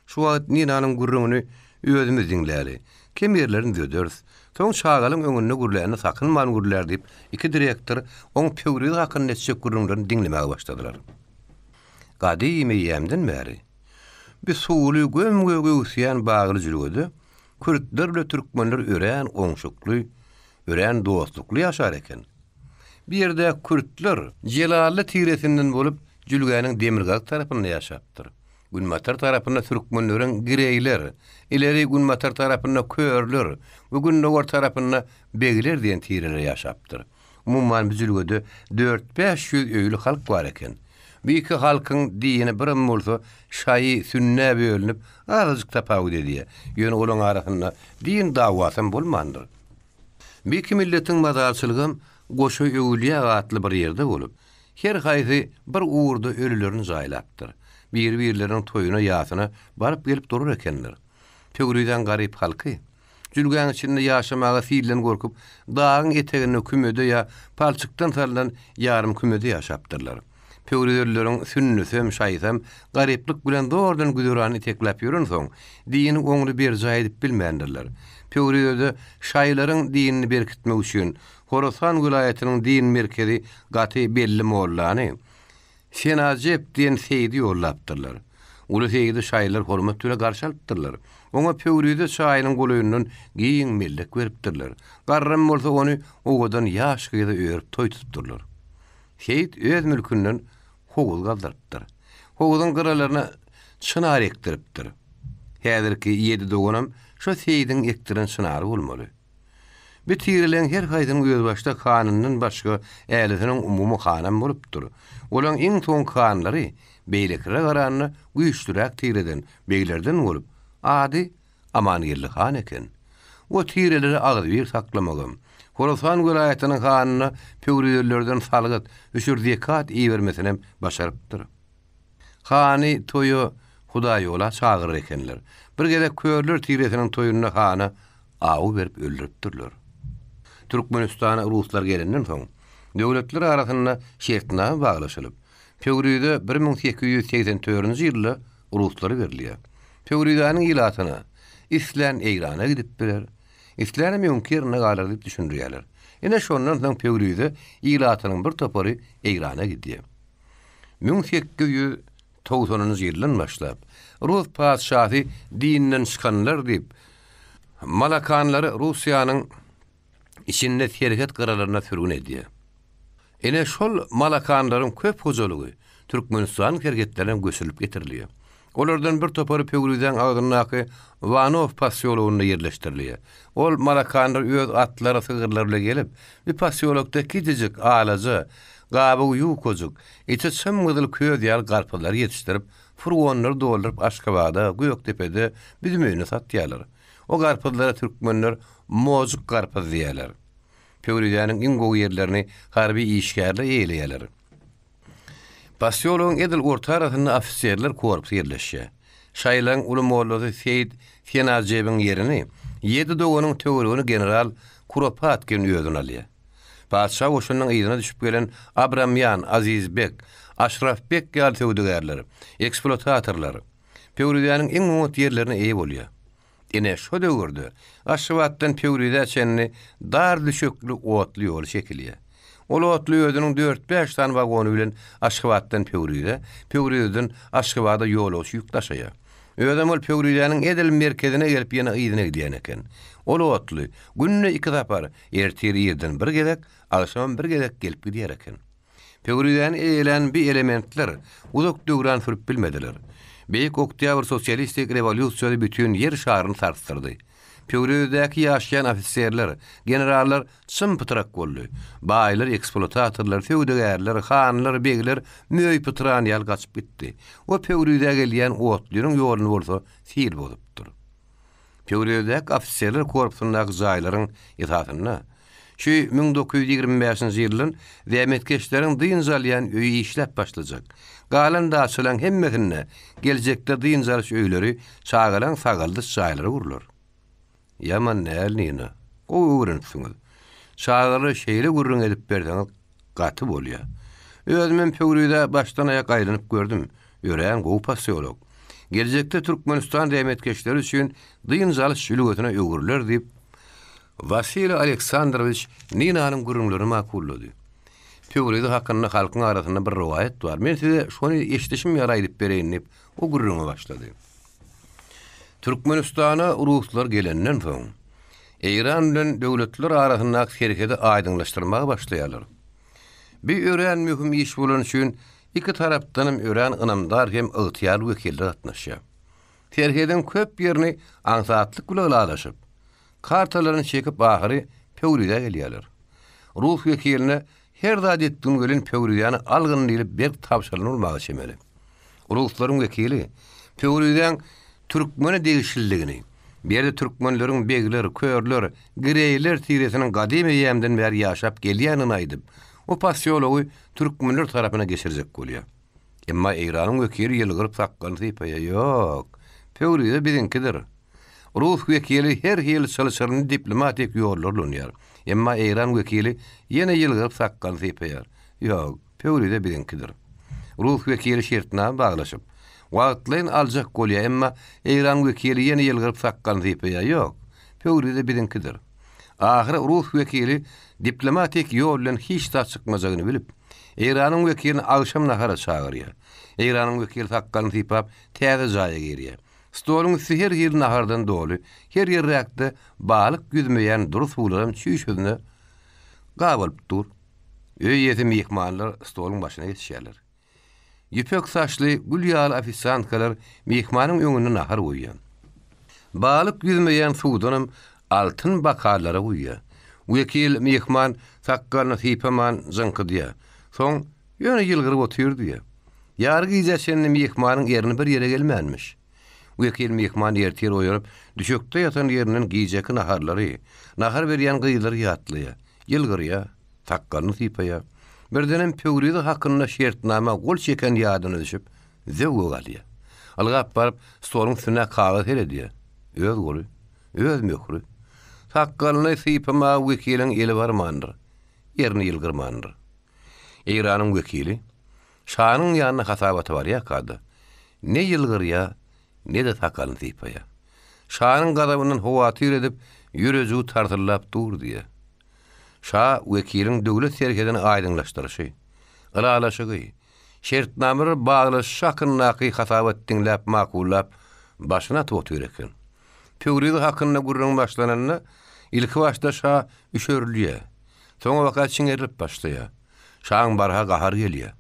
Şu wagt Ninanyň gürrüňini özümiz diňläri. Kim ýerlerini dödürs. Soň şagalyň öňünde gürläni sakynman gürler diýip iki direktor oň pöwrüde hakyny netçe gürrüňlerini diňlemäge başladylar. Gadymy ýemden bäri bir suwly gömgöge üsýän bagly jülgede Kürtler bilen türkmenler örän oňşukly, örän dostlukly ýaşar eken. Bir ýerde Kürtler Jelally tiresinden bolup Jülgäniň Demirgaz tarapynda ýaşapdyr. Günmatar tarapynda türkmenleriň gireyler, ileri Günmatar tarapynda körler, bugün Nowar tarapynda begler diýen tireler ýaşapdyr. Umumyň bizilgede 4-500 öýlü halk bar eken. Bu iki halkyň dini birim bolsa şaý sünne bölünip azajyk tapawut edýär. Ýöne olaň arasynda din dawasy bolmandyr. Bu iki milletiň mazalçylygym goşa öwliýa atly bir ýerde bolup, her haýsy bir uğurda ölülerini jaýlapdyr. Bir-birleriň toýuna ýasyna baryp gelip durur ekenler. Tögürýden garyp halky jülgän içinde ýaşamaga fiilden gorkup, dağın etegine kümede ya palçykdan salynan ýarym kümede ýaşapdyrlar. Pöwreleriň sünnüsem şaýsam garyplyk bilen doğrudan güdürany teklap ýören soň, dini oňly bir jaý edip bilmändirler. Pöwrelerde şaýlaryň dinini berkitmek üçin Horasan vilayatynyň din merkezi gaty belli mollany Senazep diýen seýdi ýollapdyrlar. Ulu seýdi şaýlar hormat bilen garşalypdyrlar. Oňa pöwrede şaýynyň golaýyndan giň mellek beripdirler. Garram bolsa ony ogadan ýaş gyda öýrüp toýtupdyrlar. Seýit öz mülkünden hogul galdyrypdyr. Hogulyň gyralaryna çınar ekdiripdir. Häzirki 7 doganam şo seýdiň ekdiren çynary bolmaly. Bu tirilen her haýdyň öz başda kanundan başga äletiniň umumy kanan bolupdyr. Olaň iň soň kanunlary beýlekre garanyny güýçlürek tireden beýlerden bolup, ady Amanyýly han eken. O tireleri agdy bir saklamagym. Horasan vilayatynyň hanyna pöwrellerden salgyt, üçür zekat iýermesinem başarypdyr. Hany toýu Hudaý ola çagyr ekenler. Bir gede körler tiresiniň toýunyna hany awy berip öldüripdirler. Türkmenistana ruslar gelenden soň döwletler arasynda şertname baglaşylyp, Pöwrede 1884-nji ýylda ruslary berilýär. Pöwredanyň ýylatyna İslen Eýrana gidip biler. İslenä mümkin galar diýip düşünýärler. Ene şondan soň Pöwrede ýylatynyň bir topary Eýrana gidýär. 1890-njy ýyldan başlap Rus padşahy dininden çykanlar diýip malakanlary Russiýanyň içinde terket kararlarına sürgün ediyor. Ene şol malakanların köp hojalygy Türkmenistan kergetlerine göçülüp getirilýär. Olardan bir topary Pöwreden agynnaky Vanov pasyologunda yerleştirilýär. Ol malakanlar öz atlary sygyrlar bilen gelip, bir pasyologda gidejek alaja, gaby ýukojuk, içe çymgydyl köz ýal garpylar ýetişdirip, furgonlar doldurup Aşgabatda, Göktepe'de bizimýyny satýarlar. O garpylara türkmenler mojuk garpy diýerler. Pöwredanyň iň gowy ýerlerini harby işgärle eýleýärler. Pasyologyň edil orta arasynda ofisiýerler korpusy ýerleşýär. Şaýlaň uly mollady Seýid Senazjebiň ýerini 7 doganyň töweregini general Kuropatkin ýödün alýar. Padşah oşunyň ýygyna düşüp gelen Abramyan, Azizbek, Aşrafbek ýaly töwdügerler, eksploatatorlar Pöwredanyň iň umut ýerlerine eýe bolýar. Ene şo döwürde Aşgabatdan Pöwrede çenni dar düşöklü otly ýol çekilýär. Ol otly ýödüniň 4-5 tane wagony bilen Aşgabatdan Pöwrededen Aşgabata ýoluşy ýükdaşýar. Ödem ol Pöwredanyň edil merkezine gelip ýene ýygyna gidýän eken. Ol otly günne 2 tapar erteri ýerden bir gedek, akşam bir gedek gelip gidýär eken. Pöwredany eýlen bir elementler uzak döwran sürüp bilmediler. Beýik Oktyabr sosialistik revolýusiýasy bütün yer şaryny sarsdyrdy. Pöwredäki ýaşaýan ofisiýerler, generallar çym pytrak boldy. Baýlar, eksploatatorlar, töwdügerler, hanlar, begler möý pytran ýal gaçyp gitdi. O Pöwredä gelýän otlyň ýoluny bolsa sir bolupdyr. Pöwredäki ofisiýerler korpusundaky jaýlaryň ýetatyna şu 1925-nji ýylyň zämetkeşleriň dyn zalýan öýi işläp başlajak. Galan da açılan hemmesine gelecekde dyn zalyş öýleri çağılan sagaldyş jaýlary gurulur. Yaman näline? O öwrensiňiz. Çağıry şeýle gurrun edip berdiňiz gaty bolýar. Özüm Pöwrede başdan ayak aýrynyp gördüm. Ören gowy pasyolog. Gelecekde Türkmenistan zämetkeşleri üçin dyn zalyş ýülügetine öwürler diýip Vasily Aleksandrovich Ninanyň gurrunlary makullady. Pöwrede hakynda halkyň arasynda bir riwayet bar. Men size şonu eşitişim ýara edip bereýin diýip o gurruny başlady. Türkmenistana ruslar gelenden soň Eýran bilen döwletler arasyndaky herketi aýdyňlaşdyrmaga başlaýarlar. Bir ören mühim iş bolan üçin iki tarapdanım ören ınamdar hem ıhtiyar wekilleri atnaşýar. Terheden köp ýerini ansatlyk bilen alaşyp, kartalaryny çekip ahyry Pöwrüde gelýärler. Ruh wekiline her zat etdiň gelin Pöwrüdäni algyn diýip bir tapşyryny bolmagy çemeli. Ruhlaryň wekili Pöwrüden türkmene degişildigini, berde türkmenleriň begleri, köýerleri, gireýler tiresiniň gadymy ýemden beri ýaşap gelýänini aýdyp, o pasiýology türkmenler tarapyna geçirecek bolýar. Emma Eýranyň wekili ýylgyryp sakkan sypaýa ýok. Pöwrüde bizinkidir. Ruh wekili her ýyl çalışaryny diplomatik ýollar ýar. Emma Eýran wekili ýene ýylgyryp sakkan sypaýar. Ýok, Pöwrüde bizinkidir. Ruh wekili şertname baglaşyp, wagtlaryň aljak bolýar, emma Eýran wekili ýene ýylgyryp sakkan sypaýar. Ýok, Pöwrüde bizinkidir. Ahyry ruh wekili diplomatik ýol bilen hiç da çykmajagyny bilip, Eýranyň wekilini agşam nahara çagyrýar. Eýranyň wekili sakkan sypap täze jaýa gerýär. Stoluň üstü her ýer nahardan doly, her ýerrekde balyk güdmeýän durus bularym çüýşüdüne gabalyp dur. Öý ýetim mehmanlar stoluň başyna geçýärler. Ýüpek saçly, gül ýaly ofisiantkalar mehmanyň öňüne nahar goýýar. Balyk güdmeýän suwdanam altyn bakarlara goýýar. Wekil mehman sakkalyny sypaman zynkydyýar. Soň ýöne ýylgyryp oturdy. Ýargy ýeşenli mehmanyň ýerine bir ýere gelmänmiş. Wekil mehman ertir oýurup, düşükde yatan ýeriniň giýjeki naharlary, nahar berýän gyýlary ýatlyýar, ýylgyrýar, takkalyny sypaýar. Birdenem Pöwrüde hakynda şertname gol çeken ýadyna düşüp, zewge galýar. Algap baryp, stoluň üstüne kagaz heredýär. Öz goly, öz möhri. Takkalyny sypama wekiliň eli barmandyr, ýerini ýylgyrmandyr. Eýranyň wekili, şanyň ýanyna hasabaty bar ýakady. Ne ýylgyrýar, ne de takalın sypaýar. Şanyň gadabyndan howaty edip, ýüregi tartylap dur diýe. Şa wekiliň döwlet serkedini aýdyňlaşdyryşy, ılalaşygy, şertnamary baglaş şakynnaky hasabat dinläp makullap başyna totur eken. Pöwrüde hakynda gurrun başlananyna ilki başda şa üşörlüýär. Soňa wakat çiňerip başlaýar. Şaň barha gahar gelýär.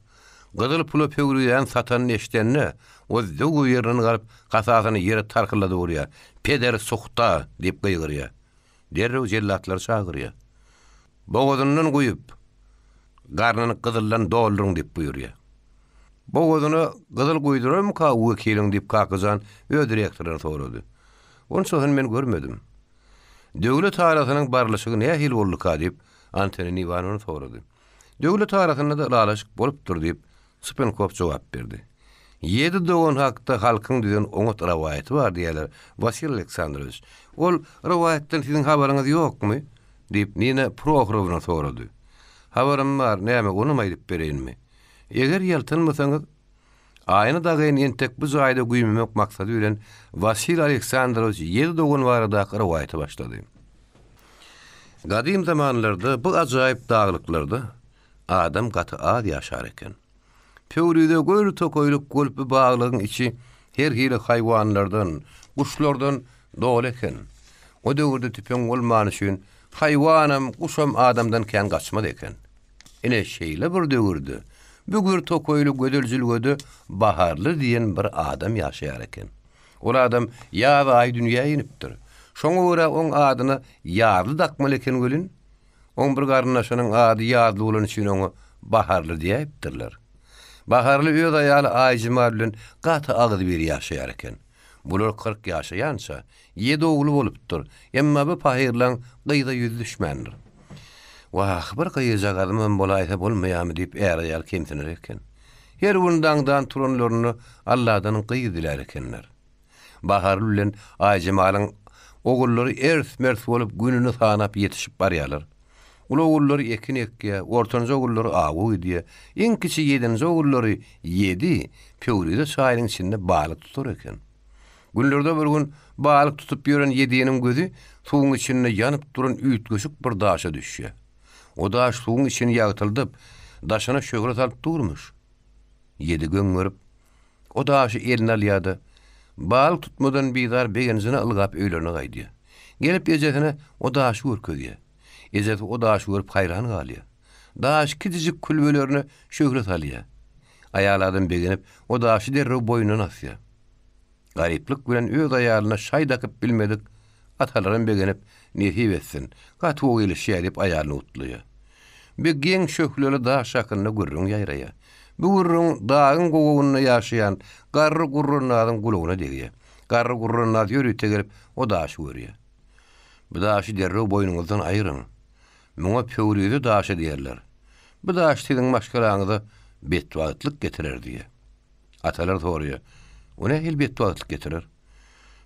Gyzyl pulu Pöwrüden satanyny eşitenne, o zöwü ýerini garyp gasasyny ýere tarkylady bolýar. Peder sokta diýip gyýgyrýar. Derrew jellatlar çagyrýar. Boğazyndan goýup, garnyny gyzyldan dolduryň diýip buýurýar. Boğazyny gyzyl goýduram ka wekiliň diýip kakazan öz direktoryny sorady. Onu soň men görmedim. Döwlet tarasynyň barlyşygy nähil boldy ka diýip Antonin Ivanow sorady. Döwlet tarasynda da ulalaşyk bolupdyr diýip Spenkov jogap berdi. 7 dogan hakda halkyň diýen oňat rawayaty bar diýerler. Vasil Aleksandrovich, ol rawayatdan siziň habaryňyz ýokmy? Diýip Nina Prohorovna sorady. Habarym bar, näme onu aýdyp berenmi? Eger ýaltynmasaňyz, aýyny dagyň entek bu jaýda güýmemek maksady bilen Vasil Aleksandrovich 7 dogan barada rawayaty başlady. Gadym zamanlarda bu ajaýyp daglyklarda adam gaty ad ýaşar eken. Pöwrüde göl tokoýluk golp baglygyň içi her hili haýwanlardan, guşlardan dol eken. O döwürde tüpen bolmany üçin haýwanam, guşam adamdan kän gaçmady eken. Ene şeýle bir döwürde bügür tokoýluk gödüljülgöde baharly diýen bir adam ýaşaýar eken. Ol adam ýa-da aý dünýäge inipdir. Şoňa görä oň adyny ýarly dakmaly eken gölün. Oň bir garnaşynyň ady ýarly bolan üçin oňa baharly diýipdirler. Baharly öz aýaly Aýjyma bilen gaty agydy bir ýaşaýar eken. Bular 40 ýaşaýança 7 ogly bolupdyr. Emma bu pahirlaň gyýda ýüz düşmändir. Wah, bir gyýjak adamam bolaýsa bolmaýarmy diýip ýaýar kemtinir eken. Her bundan turanlaryny Allahdan gyýdylar ekenler. Baharly bilen Aýjymalyň ogullary ers-mers bolup gününi sanap ýetişip barýarlar. Ula ogullary ekin ekýär, ortanjy ogullary awy diýe, iň kiçi 7-nji ogullary 7 Pöwrüde çaýynyň içinde balyk tutar eken. Günlerde bir gün balyk tutup ýören 7-iniň gözü suwuň içinde ýanyp duran üýtgeşik bir daşa düşýär. O daş suwuň içine ýagtyldyp, daşyna şöhret alyp durmuş. 7 göňürüp, o daşy eline alýardy. Balyk tutmadan bizar begenizini ılgap öýlerine gaýdy. Gelip ejesine o daşy görkezýär. Ejet o daşy görüp haýran galýar. Daş kiçijik külbelerini şöhret alýar. Ayaladan begenip o daşy derrew boynuna asýar. Garyplyk bilen öz aýalyna şaý dakyp bilmedik. Atalarym begenip nesip etsin. Gaty o gelişýär diýip aýalyny utlaýar. Bir geň şöhleli daş ýakyna gürrüň ýaýraýar. Bu gürrüň dagyň gowagyna ýaşaýan garry gurrunlaryň gulagyna degýär. Garry gurrunlar ýörüte gelip o daşy görýär. Bu daşy derrew boynuňyzdan aýryň. Muňa pöwrüdi daşy diýerler. Bu daş siziň maşgalaňyza betwagtlyk getirer diýär. Atalar soraýar. O ne hil betwagtlyk getirer?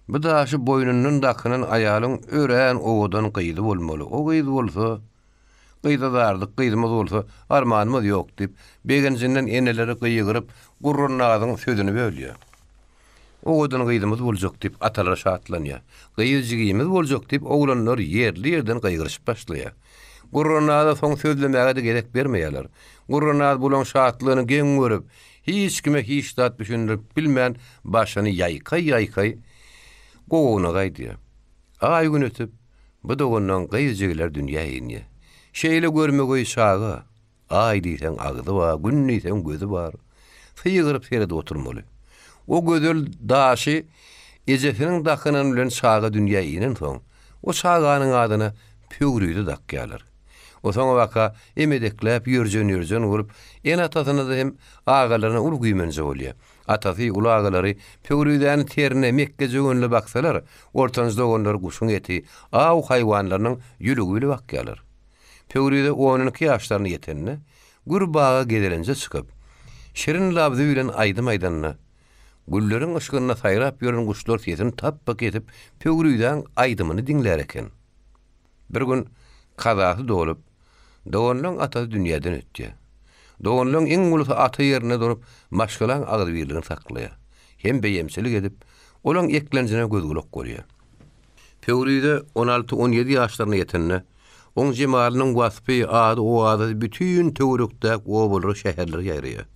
Bu daşy boynundan dakynyň aýalyň örän owadan gyýdy bolmaly. O gyýdy bolsa, gyýdadardyk, gyýdymyz bolsa, armanymyz ýok diýip, begenjinden eneleri gyýgyryp, gurrunlaryň sözüni bölýär. Owadan gyýdymyz boljak diýip atalar şatlanýar. Gyýjygymyz boljak diýip oglanlar ýerli ýerden gyýgyryşyp başlaýar. Gurrunada soň sözlemäge de gerek bermeýärler. Gurrunada bulan şatlygyny geň görüp, hiç kime hiç dat düşündirip bilmän başyny ýaýkay gowagyna gaýdýar. Ay gün ötüp, bu dogundan gyýjygylar dünýä ýenýär. Şeýle görmegi şaga, ay diýsen agdy bar, gün diýsen gözi bar. Syýgyryp serede oturmaly. O gözel daşy ejefiniň dakynyň bilen şaga dünýä ýenen soň, o şaganyň adyna pöwrüdi dakýarlar. O soňa waka emedekläp ýörjen urup, en atasyna da hem agalaryna ul güýmenje bolýar. Atasy ulu agalary pöwrüden terine Mekke jöňünle baksalar, ortanjda onlar guşuň eti, aw haýwanlarynyň ýülügüli bakýarlar. Pöwrüde 12 ýaşlaryna ýetenne, gurbaga gedelenje çykyp, şirin labdy bilen aýdy maýdanyna, gülleriň ışgyna saýrap ýören guşlar sesini tappak etip, pöwrüden aýdymyny diňler eken. Bir gün kazasy dolup, Doğanlyň atasy dünýäden ötdi. Doğanlyň iň ulus ata ýerine durup, maşgalan agyr birligini saklaýar. Hem beýemçilik edip, olaň eklenjine gözgülük görýär. Pöwrüde 16-17 ýaşlaryna ýetenne, oň jemalynyň waspy ady o ady bütün töwerekde owaly şäherlere ýaýraýar.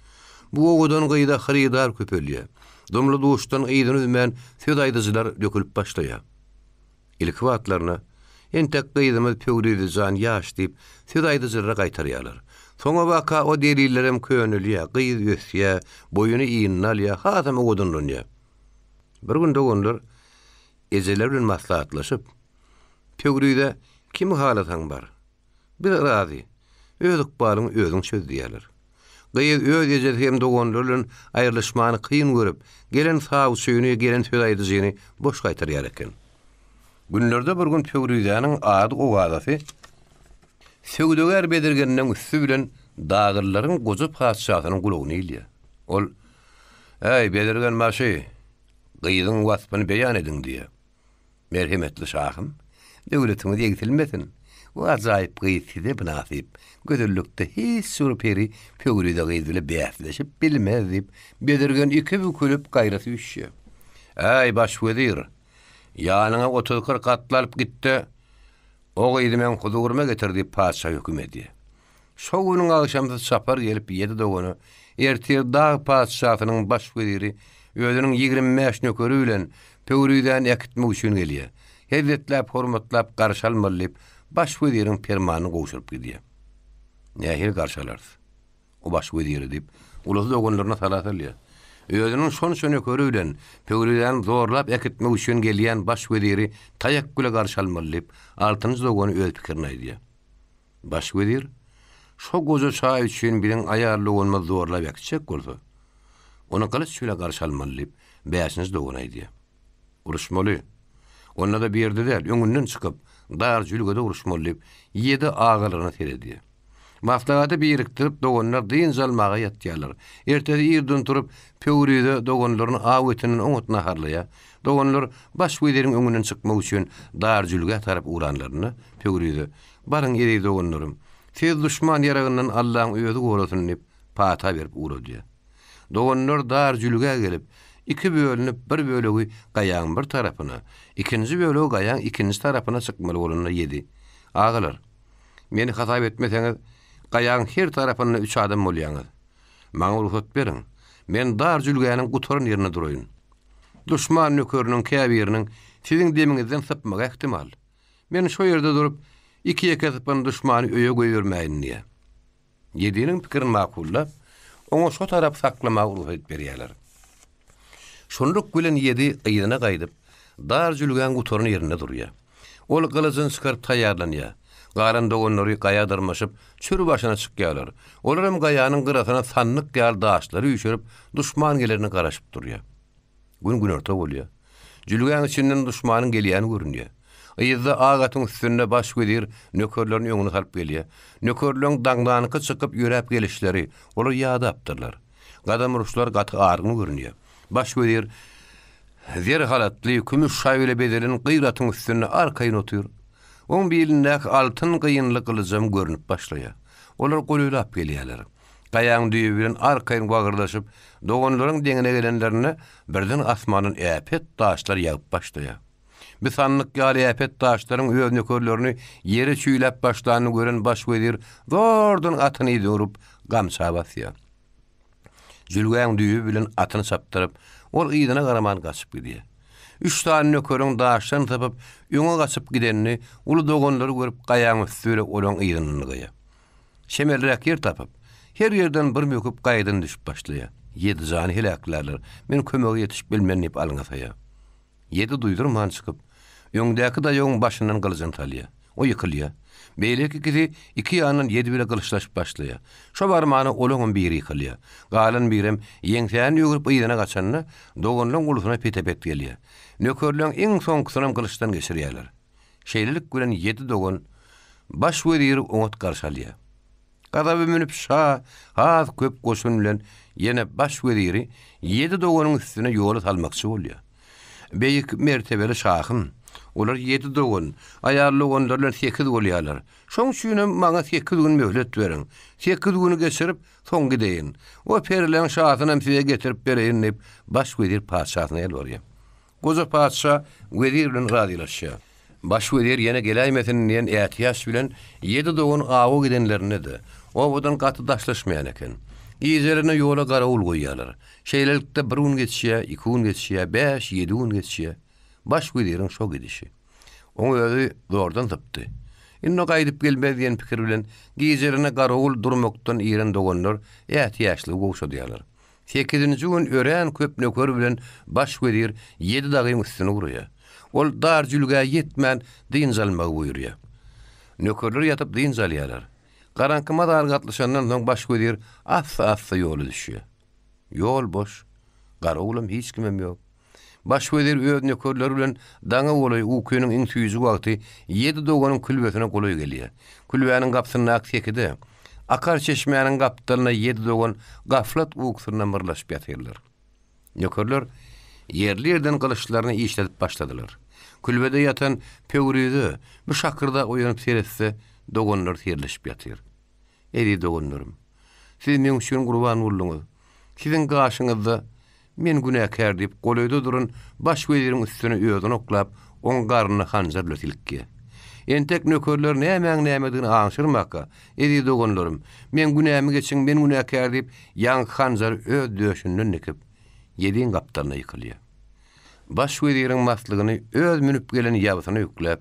Bu owadan gyýda xaridar köpelýär. Domly duşdan ýydyny üzmän söz aýdyjylar dökülip başlaýar. Ilk wagtlaryna entek gyýdymyz pöwrüdi jan ýaş diýip söz aýdyjylara gaýtarýarlar. Soňa waka o delillerim köňülýär, gyýdy ösýär, boyuny ýynnalýar, hasam owadanlanýar. Bir gün dogonlar ejeler bilen maslahatlaşyp, pöwrüde kim halasaň bar? Bir razy. Özük baryň özüň söz diýerler. Gyýdy öz ejer hem dogonlar bilen aýrylyşmany kyn görüp, gelen sag süýüni, gelen söz aýdyjyny boş gaýtarýar eken. Günlerde bir gün pöwrüdäniň ady owadasy söwdeger bedirgeninden üstü bilen dagyrlaryň goja padşahynyň gulagyny ýylýar. Ol, "Ey bedirgen maşy, gyýdyň waspyny beýan ediň" diýär. "Merhemetli şahym, döwletimiz ýetilmesin. Bu ajaýyp gyýdy benasip, gözellikde hiç surperi pöwrüde gyýdyla bäsleşip bilmez" diýip bedirgen iki bükülüp gaýrasy üşýär. "Ey baş wezir, ýanyňa 30-40 katlalyp gitdi. O gyýdy men huzuruma getirdi padşah höküm edýär. Şo güniň agşamda sapar gelip ýedi dogany, ertir dag padşahynyň baş weziri özüniň 25 nökeri bilen pöwrüden ekitmek üçin gelýär. Hezretläp, hormatlap, garşalmalyp baş weziriň permanyny gowşuryp gidýär. Nähil garşalarys? O baş weziri diýip ulusy doganlaryna salat edýär. Özüniň şon nökeri bilen pöwrüden zorlap ekitmek üçin gelýän baş weziri taýakkule garşalmalyp, altynjy dogany öz pikirini aýdýar. Baş wezir şo goja çaý üçin bilen aýarlygyny zorlap ekitjek bolsa, onu gylyç şöyle garşalmalyp, beýaşynjy dogany aýdýar. Uruşmaly. Onda da bir ýerde däl, öňünden çykyp, dar jülgede uruşmalyp, 7 agalaryna seredýär. Maftagada biriktirip dogonlar dyn jalmaga ýatýarlar. Ertesi ýerden turup pöwrüde dogonlaryň awetiniň oňutna harlaýar. Dogonlar baş weziriň öňünden çykmak üçin dar jülge tarap uranlaryny pöwrüde baryň ýeri dogonlarym. Siz düşman ýaragyndan Allahyň öýüdi gorasyny diýip pata berip uradýar. Dogonlar dar jülge gelip iki bölünip bir bölegi gaýaň bir tarapyna, ikinji bölegi gaýaň ikinji tarapyna çykmaly bolanyna ýedi. Agalar, meni hatap etmeseňiz, gaýaň her tarapyna 3 adam bolýaňyz. Maňa ruhsat beriň. Men dar jülgäniň gutaryn ýerine duraýyn. Düşman nökeriniň käbiriniň siziň demiňizden sypmagy ihtimal. Men şo ýerde durup, iki ýeke sypyň düşmany öýe goýbermäýin diýär. Ýediniň pikirini makullap, Oňa şo tarap saklamak ruhsat berýärler. Şonluk bilen ýedi ýygyna gaýdyp, dar jülgän gutorun ýerine durýar. Ol gylyjyn çykaryp taýýarlanýar. Garan dogonlary gaýa darmaşyp çür başyna çykýarlar. Olar hem gaýanyň gyrasyna sanlyk ýal daşlary üşürip duşman gelerini garaşyp durýar. Gün orta bolýar. Jülgän içinden duşmanyň gelýäni görünýär. Ýyzda agatyň üstünde baş gödir, nökerleriň öňüne salyp gelýär. Nökerleriň daňdanyky çykyp ýörep gelişleri, olar ýada apdyrlar. Gadam ruşlar gaty argyny görünýär. Baş gödir, zer halatly kümüş şaýyle bedelin gyratyň üstüne arkaýyn otur. Oň belindäki altyn gyýynly gylyjam görünip başlaýar. Olar golylap gelýärler. Gaýaň düýü bilen arkaýyn gagyrdaşyp, dogonlaryň deňine gelenlerine birden asmanyň äpet daşlar ýagyp başlaýar. Bir sanlyk ýaly äpet daşlaryň öz nökerlerini ýere çüýläp başlanyny gören baş gödir, zordan atyny durup gamça basýar. Jülgän düýü bilen atyny sapdyryp, ol ýygyna garaman gaçyp gidýär. 3 tane nökeriň daşdan tapyp öňe gaçyp gidenini uly dogonlary görüp gaýaň üstüne olan ýygyny gaýar. Şemerlek yer tapyp, her yerden bir möküp gaýdan düşüp başlaýar. 7 jany helaklarlar, men kömege ýetişip bilmenip alyňasaýar. 7 duýdurman çykyp, öňdäki daýoň başyndan gylyjyn talýar. O ýykylýar. Beýleki kisi 2 ýanyň 7 bile gylışlaşyp başlaýar. Şo barmany olagyň biri ýykylýar. Galan birem ýeňsän ýögürüp ýygyna gaçanna dogonlaryň gulusyna petepet gelýär. Nökerleriň iň soňkysynam gylışdan geçirýärler. Şeýlelik bilen 7 dogon baş gödir oňat garşalýar. Gadaby münüp şa, haz köp goşun bilen ýene baş gödiri 7 dogonyň üstüne ýoly salmakçy bolýar. Beýik mertebeli şahym, olar 7 dogon, aýarly ogonlar bilen 8 bolýarlar. Şoň üçin maňa 8 gün möhlet beriň. 8 güni geçirip soň gideýin. O perilen şahatyny size getirip bereýin diýip baş gödir padşahyna el berýär. Goza padşa gödir bilen radylaşýar. Baş gödir ýene geläýmesin diýen ätiýaş bilen 7 dogon awa gidenlerine de o bodan gaty daşlaşmaýan eken. İzlerine ýola garawul goýýarlar. Şeýlelikde 1 gün geçýär, 2 gün geçýär, 5, 7 gün geçýär. Baş göderiň şo gidişi. Oň özi zordan tapdy. Inno gaýdyp gelmez diýen pikir bilen gizerine garawul durmakdan ýeren dogonlar ätiýaşly goşadýarlar. 8-nji gün ören köp nöker bilen baş göder 7 dagyň üstüne urýar. Ol dar jülge ýetmän diň zalmagy buyurýar. Nökerler ýatyp diň zalýarlar. Garankyma dar gatlaşandan soň baş göder assa ýoly düşýär. Ýol boş, garawulym hiç kimem ýok. Baş göder öz nökerleri bilen daňa boluy ukynyň iň süýüji wagty 7 dogonyň külbesine goloy gelýär. Külbäniň gapsyna aksekide, akar çeşmeýäniň gapdalyna 7 dogon gaflat uksyna myrlaşyp ýatyrlar. Nökerler yerli yerden gylyçlaryny işletip başladylar. Külbede ýatan pöwrüde bu şakyrda oýanyp seretse dogonlar terleşip ýatyr. Eri dogonlarym, siz men üçin gurban bolduňyz. Siziň gaşyňyzda men günäkär diýip goloýda durun baş göderiň üstüne öýüden oklap, oň garnyny hanjar lötilikki. Entek nökerler nämedigini aňşyrmakka, eri dogonlarym, men günämi geçiň, men günäkär diýip ýaňy hanjar öz döşünden nekip 7 gapdalyna ýykylýar. Baş göderiň maslygyny öz münüp gelen ýabysyna ýükläp,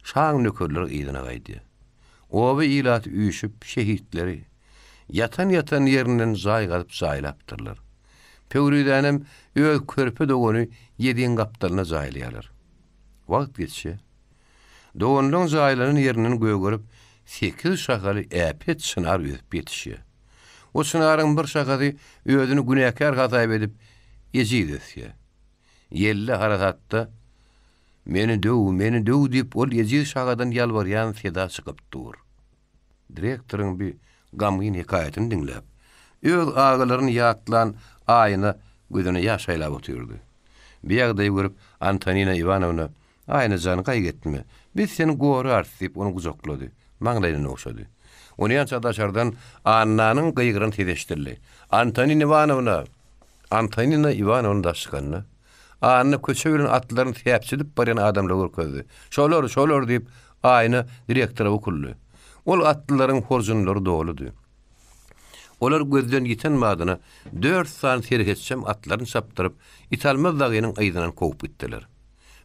şaň nökerler ýygyna gaýdy. Oby ilat üýüşüp şehitleri yatan ýerinden zaýgalyp zaýlapdyrlar. Pöwrüdenem öz körpe dogony 7 gapdalyna zaýlaýarlar. Wagt geçýär. Dogonlaryň zaýlanan ýerinden gögörüp 8 şagaly äpet şynar öýüp ýetişýär. O şynaryň bir şagady özüni günäkär gazaýp edip ýezidesýär. Yelle harakatda meni döw diýip ol ýezid şagadan ýalbarýan seda çykyp dur. Direktoriň bir gamgyn hikaýatyny dinläp, öz agalaryny ýatlan aýyna gözüne ýaş aýlap oturdy. Bir ýagdaý görüp Antonina Ivanovna, aýyna jany gaýgetme, biz seni gorar diýip onu gujaklady, maňlaýyna oşady. Onu ýança daşardan annanyň gyýgyryn tedeşdirdi. Antonina Ivanovna daşkanna. Anny köçe bilen atlaryny täpçilip barýan adamlar görkezdi. Şolar diýip aýyna direktora okuldy. Ol atlaryň horzunlary doludy. Olar gözden giten madyna 4 saat herketsem atlaryny sapdyryp italmaz dagynyň aýdynan kopup gitdiler.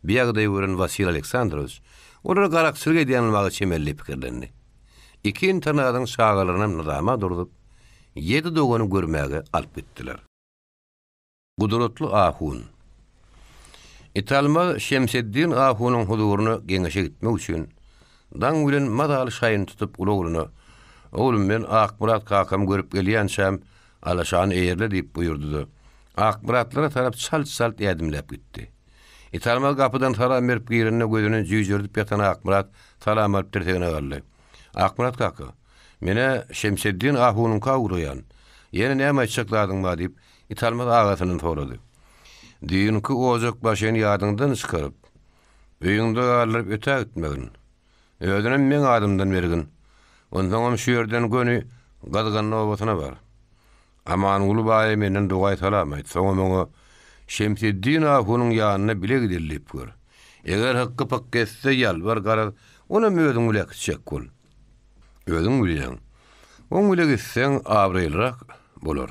Bir ýagdaý gören Vasil Aleksandroviç olar garakçylyk edýänligi çemelli pikirlendi. 2 internatyň şagalaryna nizama durdup 7 dogany görmäge alyp gitdiler. Guduratly ahun. İtalma Şemseddin Ahunyň huduryna geňeşe gitmek üçin daň bilen madaly şaýyn tutup ulaglyny "Oglum men Akmurat kakam görüp gelýänçäm, alaşany eýerle" diýip buyurdy. Akmuratlara tarap salt ýadymlap gitdi. İtalma kapıdan salam berip girenne gözüne jüýjürdip ýatan Akmurat salam alyp tertegine galdy. "Akmurat kaka, mene Şemseddin Ahunyň kawraýan. Ýene näme aýtjakladyňma?" diýip İtalma agasyny sorady. "Diýinki ojak başyny ýadyňdan çykaryp, öýüňde galyp ötä gitmegin. Öýdünem men adamdan bergin. Ondan şu ýerden göni gadganyň obatyna bar. Aman uly baý menden dogaý salam aýt. Soňa meňe Şemseddin Ahunyň ýanyna bile gidilip gör. Eger hakkı pak kesse ýalbar garar, ona möýdüň bilek çek bol. Özüň bilýän. Oň bile gitseň abrylrak bolar.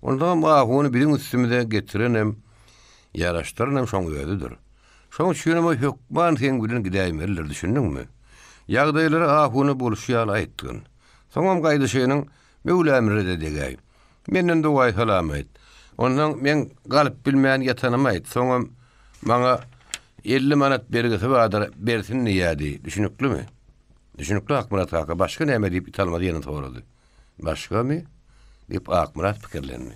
Ondan Ahuny biziň üstümizde getirenem, ýaraşdyrynem şoň öýüdür. Şoň şüňe hökman sen bilen gidäýmerler, düşündiňmi? Ýagdaýlary Ahuny boluşýar aýtdyn. Soňam gaýdyşynyň Mevla emrede degäý. Menden dogaý salam aýt. Ondan men galyp bilmeýän ýatanymy aýt. Soňam maňa 50 manat bergisi badyr, bersin ýa-di. Düşünüklimi? Düşünükli Akmurat kaka. Başka näme diýip italmady ýene sorady. Başgamy? Diýip Akmurat pikirlendi.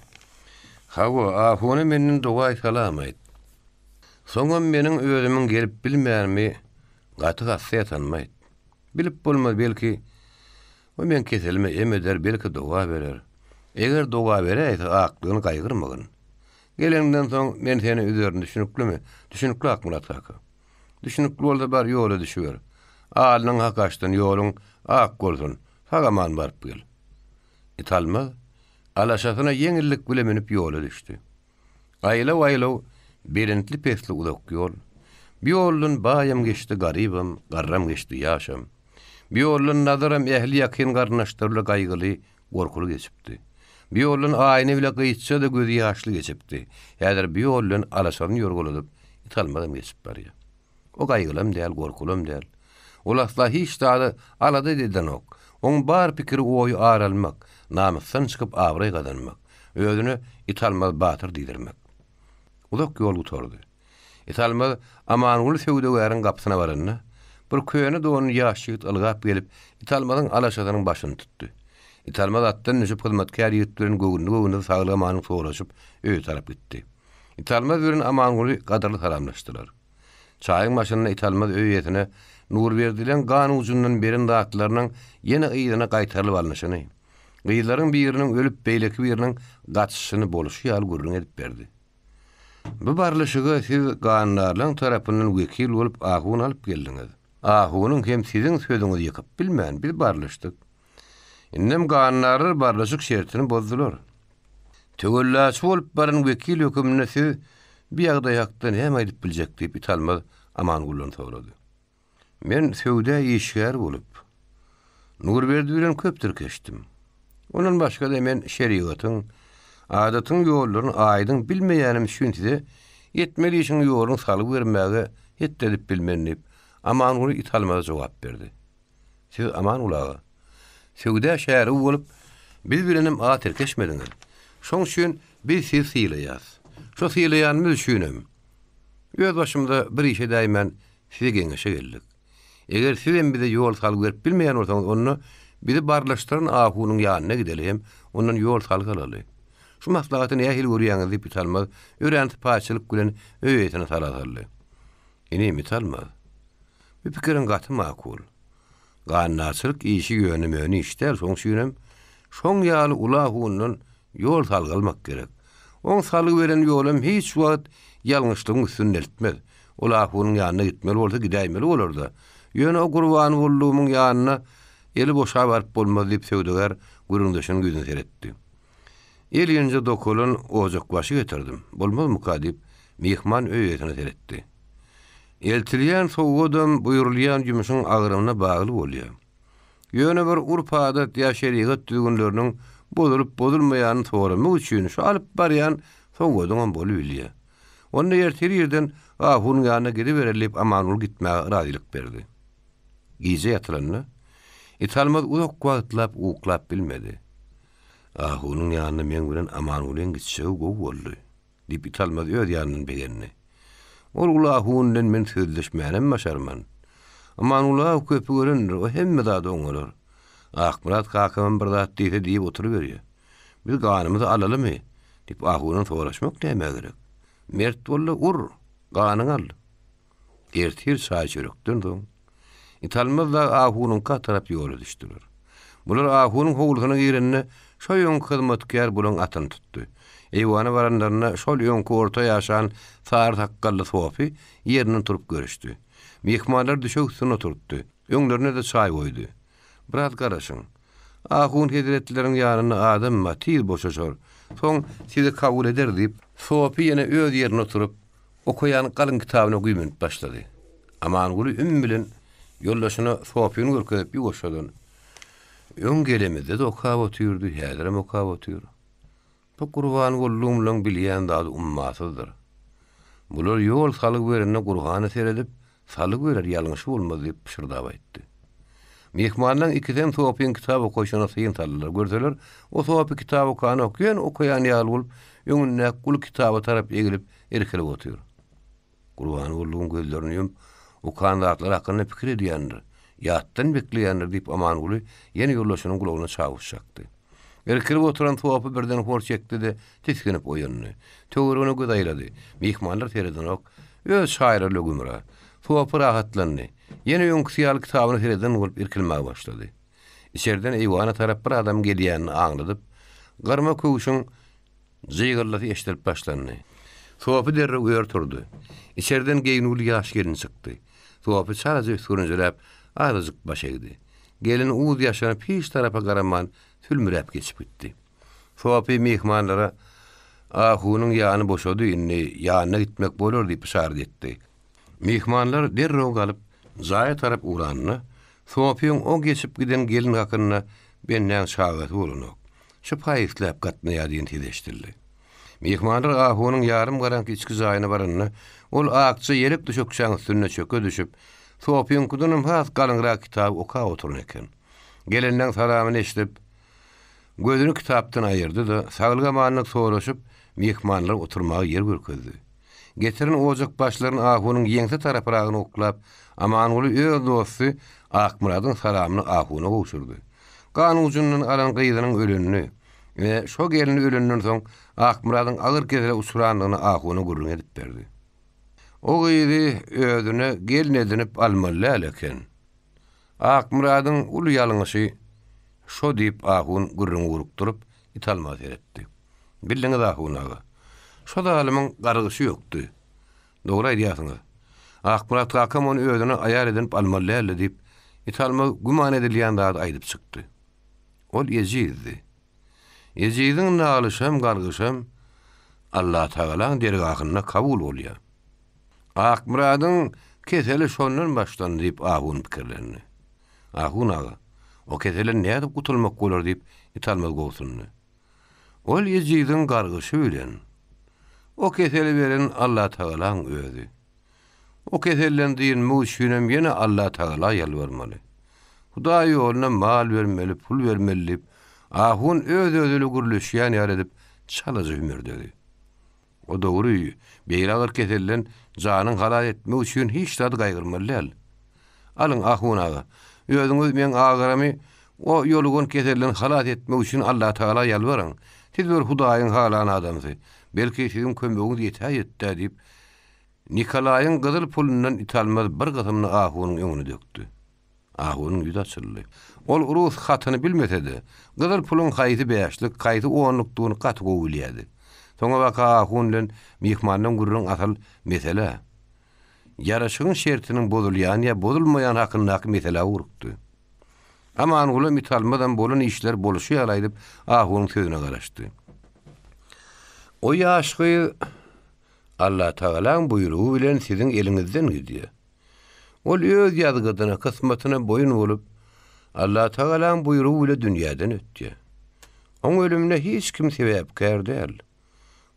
"Hawa, Ahuny menden dogaý salam aýt. Soňam meniň özümiň gelip bilmeýärmi gaty gassy aýt. Bilip bolmaz belki o men keselime emeder, belki doga berer. Eger doga berýär, aklyny gaýgyrmagyn. Gelenden soň men seni üzerinde düşünüklimi? Düşünükli Akmurat kaka. Düşünükli bolsa bar ýola düşüber. Alynyň hakaşdan ýoluň ak bolsun. Hagaman barıp gel." İtalma alaşasyna yeňillik bilen menip ýola düşdi. Aýlaw berentli pesli udak ýol. Bir ýoldan baýam geçdi garybam, garram geçdi ýaşam. Bir ýoldan nazaram ähli ýakyn garnaşdyrly gaýgyly, gorkulu geçipdi. Bir ýoldan aýny bile gyýtsa da gözi ýaşly geçipdi. Ýa-da bir ýoldan alaşany ýorguladyp italmadam geçip barýar. O gaýgylym däl, gorkulym däl. Olasla hiç dağda alada deden ok. On bar pikiri oyu aralmak, namysdan çykyp awray gadanmak, özüni italmaz batyr diýdirmek. Udak ýol gutordy. Italmaz amanuly söwdegäriň gapysyna baranda, bir köýeni dowun ýaş ýigit ylgap gelip italmazyň alaşadynyň başyny tutdy. Italmaz atdan düşüp hyzmatkär ýigitlerin göwünde saglygy manyň soraşyp öýe tarap gitdi. Italmaz bilen amanuly gadarly salamlaşdylar. Çaýyň başyna italmaz öýetine nur berdilen gan ucundan berin dağıtlarının yeni ıyydına qaytarılıp alınışını, ıyıların birinin ölüp beyleki birinin qaçışını boluşu yal gurrun edip berdi. Bu barlışığı siz ganlarının tarafından vekil olup Ahun alıp geldiniz. Ahun'un hem sizin sözünüzü yıkıp bilmeyen bir barlıştık. İnnem ganları barlışık şertini bozdular. Tögüllaçı olup barın vekil hükümüne siz bir yağdayaktan hem edip bilecek deyip italmaz aman gullun soradı. Men söwde işgär bolup Nurberdi bilen köpdür geçdim. Onun başga da men şeriatyň, adatyň ýollaryny aýdyň bilmeýänim şüntide yetmeli işin ýoluny salyp bermäge hetdedip bilmenip aman uly italmaza jogap berdi. Siz aman ulaga söwde şäri bolup bir-birinim aterkeşmediňiz. Şoň üçin biz siz sylaýas. Şo sylaýanymyz üçinem. Öz başymda bir işe daýman size geňeşe geldik. Eger sizem bize ýol salyp berip bilmeýän bolsaňyz, onu bizi barlaşdyran Ahunyň ýanyna gidelim, ondan ýol salyp alaly. Şu maslahaty nähil görýäňiz diýip italmaz, öýränip paçylyk bilen öýetine salaly. Eni italmaz. Bu pikirin gaty makul. Gannaçylyk işi ýönümini işler, soň şünem, şoň ýaly Ahunyň ýol salgalmak gerek. On salyp beren ýolum hiç wagt ýalňyşlygyň üstüne eltmez. Ahunyň ýanyna gitmeli bolsa gidäýmeli bolardy. Ýöne o gurban bolluğumyň ýanyna eli boşa barıp bolmaz diýip söwdegär gurundaşyny gözüne seretdi. El ýence dokulun ojak başy getirdim. Bolmazmy ka diýip mehman öýetine seretdi. Eltilýän sowgadam buýrulýan jümüşiň agyryna bagly bolýar. Ýöne bir urp adat ýa şeriat düýgünleriniň bolup bolmaýanyny soramy üçin şu alyp barýan sowgadam bolup bilýär. Onda ýerden Ahunyň ýanyna gidip berilip amanul gitmäge razylyk berdi. Gize ýatylanna italmaz uzak wagtlap uklap bilmedi. Ahunun ýanyna men bilen Amanulyň gitşegi gowy boldy. Dip italmaz öz ýanyny begenni. Ol ulahundan men sözleşmänem başarman. Amanuly köpü görendir, o hemme zat oňalar. Akmurat kakamın bir zat diýse diýip oturuberýär. Biz ganymyzy alalamy? Dip Ahunyň soraşmak näme gerek? Mert bolla ur, ganyň al. Ertir saýçyrekden soň italmaz da Ahunyň katarap ýola düşdiler. Bular Ahunyň howlusyna girenne şo ýön hyzmatkär bulan atyn tutdy. Eýwana baranlaryna şol ýönki orta ýaşan sar takkally Sofi ýerinden turup görüşdi. Mehmanlar düşe üstüne oturtdy. Öňlerine de çaý goýdy. Biraz garaşyň. Ahun hedretleriň ýanyna adam ma tiz boşaşar. Soň sizi kabul eder diýip Sofi ýene öz ýerine oturup okuyan galyň kitabyny okuyman başlady. Amanuly üm bilen ýoldaşyna Sofiýyny görkezip ýoşadan. Öň gelemizde de okap otyrdy, häzirem okap otyr. Bu Kurban gollum bilen bilýän zat ummasyzdyr. Bular ýol salyp berende Kur'any seredip, salyp berer ýalňyş bolmaz diýip pişirdap aýtdy. Mehmanlaryň ikiden Sofiýyň kitaby okuyşyna syýyn sallar. Görseler, o Sofi kitaby okuyan ýaly bolup, öňüne kul kitaby tarap egilip, erkelip otyr. Kurban gollum gözlerini ýumyp, okuyan zatlar hakynda pikir edýändir. Ýatdan bekleýändir diýip Amanuly ýene ýoldaşynyň gulagyna çaguşjakdy. Erkelip oturan Sofi birden hor çekdi de tiskinip oýandy. Töweregine göz aýlady. Mehmanlar tereden ok öz şaýry lögümra. Sofi rahatlandy. Ýene ýöňkisi kitabyny tereden bolup erkelmäge başlady. İçeriden eýwana tarap bir adam gelýänini aňladyp, garma köwüşüň jygyрлary eşdelip başlandy. Sofi derre öýer turdy. İçeriden geýnuli ýaş gelin çykdy. Sofi çaraja sürünjelep azyk baş egdi. Gelin uğuz ýaşany piş tarapa garaman tülmürep geçip gitdi. Sofi mehmanlara Ahunyň ýany boşady, indi ýanyna gitmek bolar diýip şart etdi. Mehmanlar derrew galyp zaýa tarap uranyny Sofiýyň o geçip giden gelin hakyna benden şagaty bolanyk. Şu paýyslap gatnaýa diýen tileşdirdi. Mehmanlar Ahunyň ýarym garanky içki zaýyna baranyny ol akçy ýelip düşükçäň üstüne çöke düşüp Sofiýyň kudunym has galynrak kitap okap oturun eken. Gelenden salamyny eşdip gözüni kitapdan aýyrdy da saglyga manlyk soraşyp mehmanlar oturmagy ýer görkezdi. Getirin ojak başlaryny Ahunyň ýeňse tarapyragyny oklap, Amanuly öz dosty Akmuradyň salamyny Ahunyna gowşurdy. Ganyň ucundan alan gyzynyň ölenini we şo gelini ölenden soň Akmuradyň agyr kesele uçuranlygyny Ahunyna gurrun edip berdi. O gyzy özüne gelin edinip almaly eken. Akmuradyň uly ýalňyşy şo diýip Ahun gurrun gurup durup italmaz etdi. Bildiňiz Ahunaga. Şo da alymyň gargysy ýokdy. Dogry aýdýasyňyz. Akmurat kakam onu özüne ayar edinip almaly diýip italma guman edilýän zat aýdyp çykdy. Ol Yeziddi. Yezidiň nalyşam gargyşam Allah Taala dergahyna kabul bolýar. Akmuradyň keseli şondan başlandy diýip Ahun pikirlerini. Ahun aga, o kesele näde gutulmak bolar diýip italmaz gowsundy. Ol Yezidiň gargyşy bilen o keseli beren Allah Taalaň özü. O kesellen diýen müşinem ýene Allah Taala ýalvarmaly. Hudaý ýoluna mal bermeli, pul bermeli. Ahun öz-özüne gurulýan ýar edip çalaja ümürdedi. O dogry, beýragyr kesellen janyň halal etmek üçin hiç zat gaýgyrmaly. Alyň Ahunaga, özüňiz men agyramy o ýolugun kesellen halal etmek üçin Allah Taala ýalwaryň. Siz bir Hudaýyň halany adamsy. Belki sizin kömegiňiz ýetär diýip Nikolaýyň gyzyl pulundan italmaz bir gysymny Ahunyň öňüne dökdi. Ahunyň ýüzi açyldy. Ol urus hatyny bilmesedi. Gyzyl pulun haýsy beýaşlyk, haýsy onlukdygyny gaty gowulýady. Soňa waka Ahun bilen mehmanyň gurrun asal mesele. Ýaraşygyň şertiniň bozulýan ýa bozulmaýan hakyndaky mesele urukdy. Amanuly italmadan bolan işler boluşy ýalaydyp Ahunyň sözüne garaşdy. O ýaşgy Allah Taalaň buýrugy bilen siziň eliňizden gidýär. Ol öz ýazgydyna, kysmatyna boyun bolup, Allah Taalaň buýrugy bilen dünýäden ötdi. Oň ölümine hiç kim sebäpkär däl.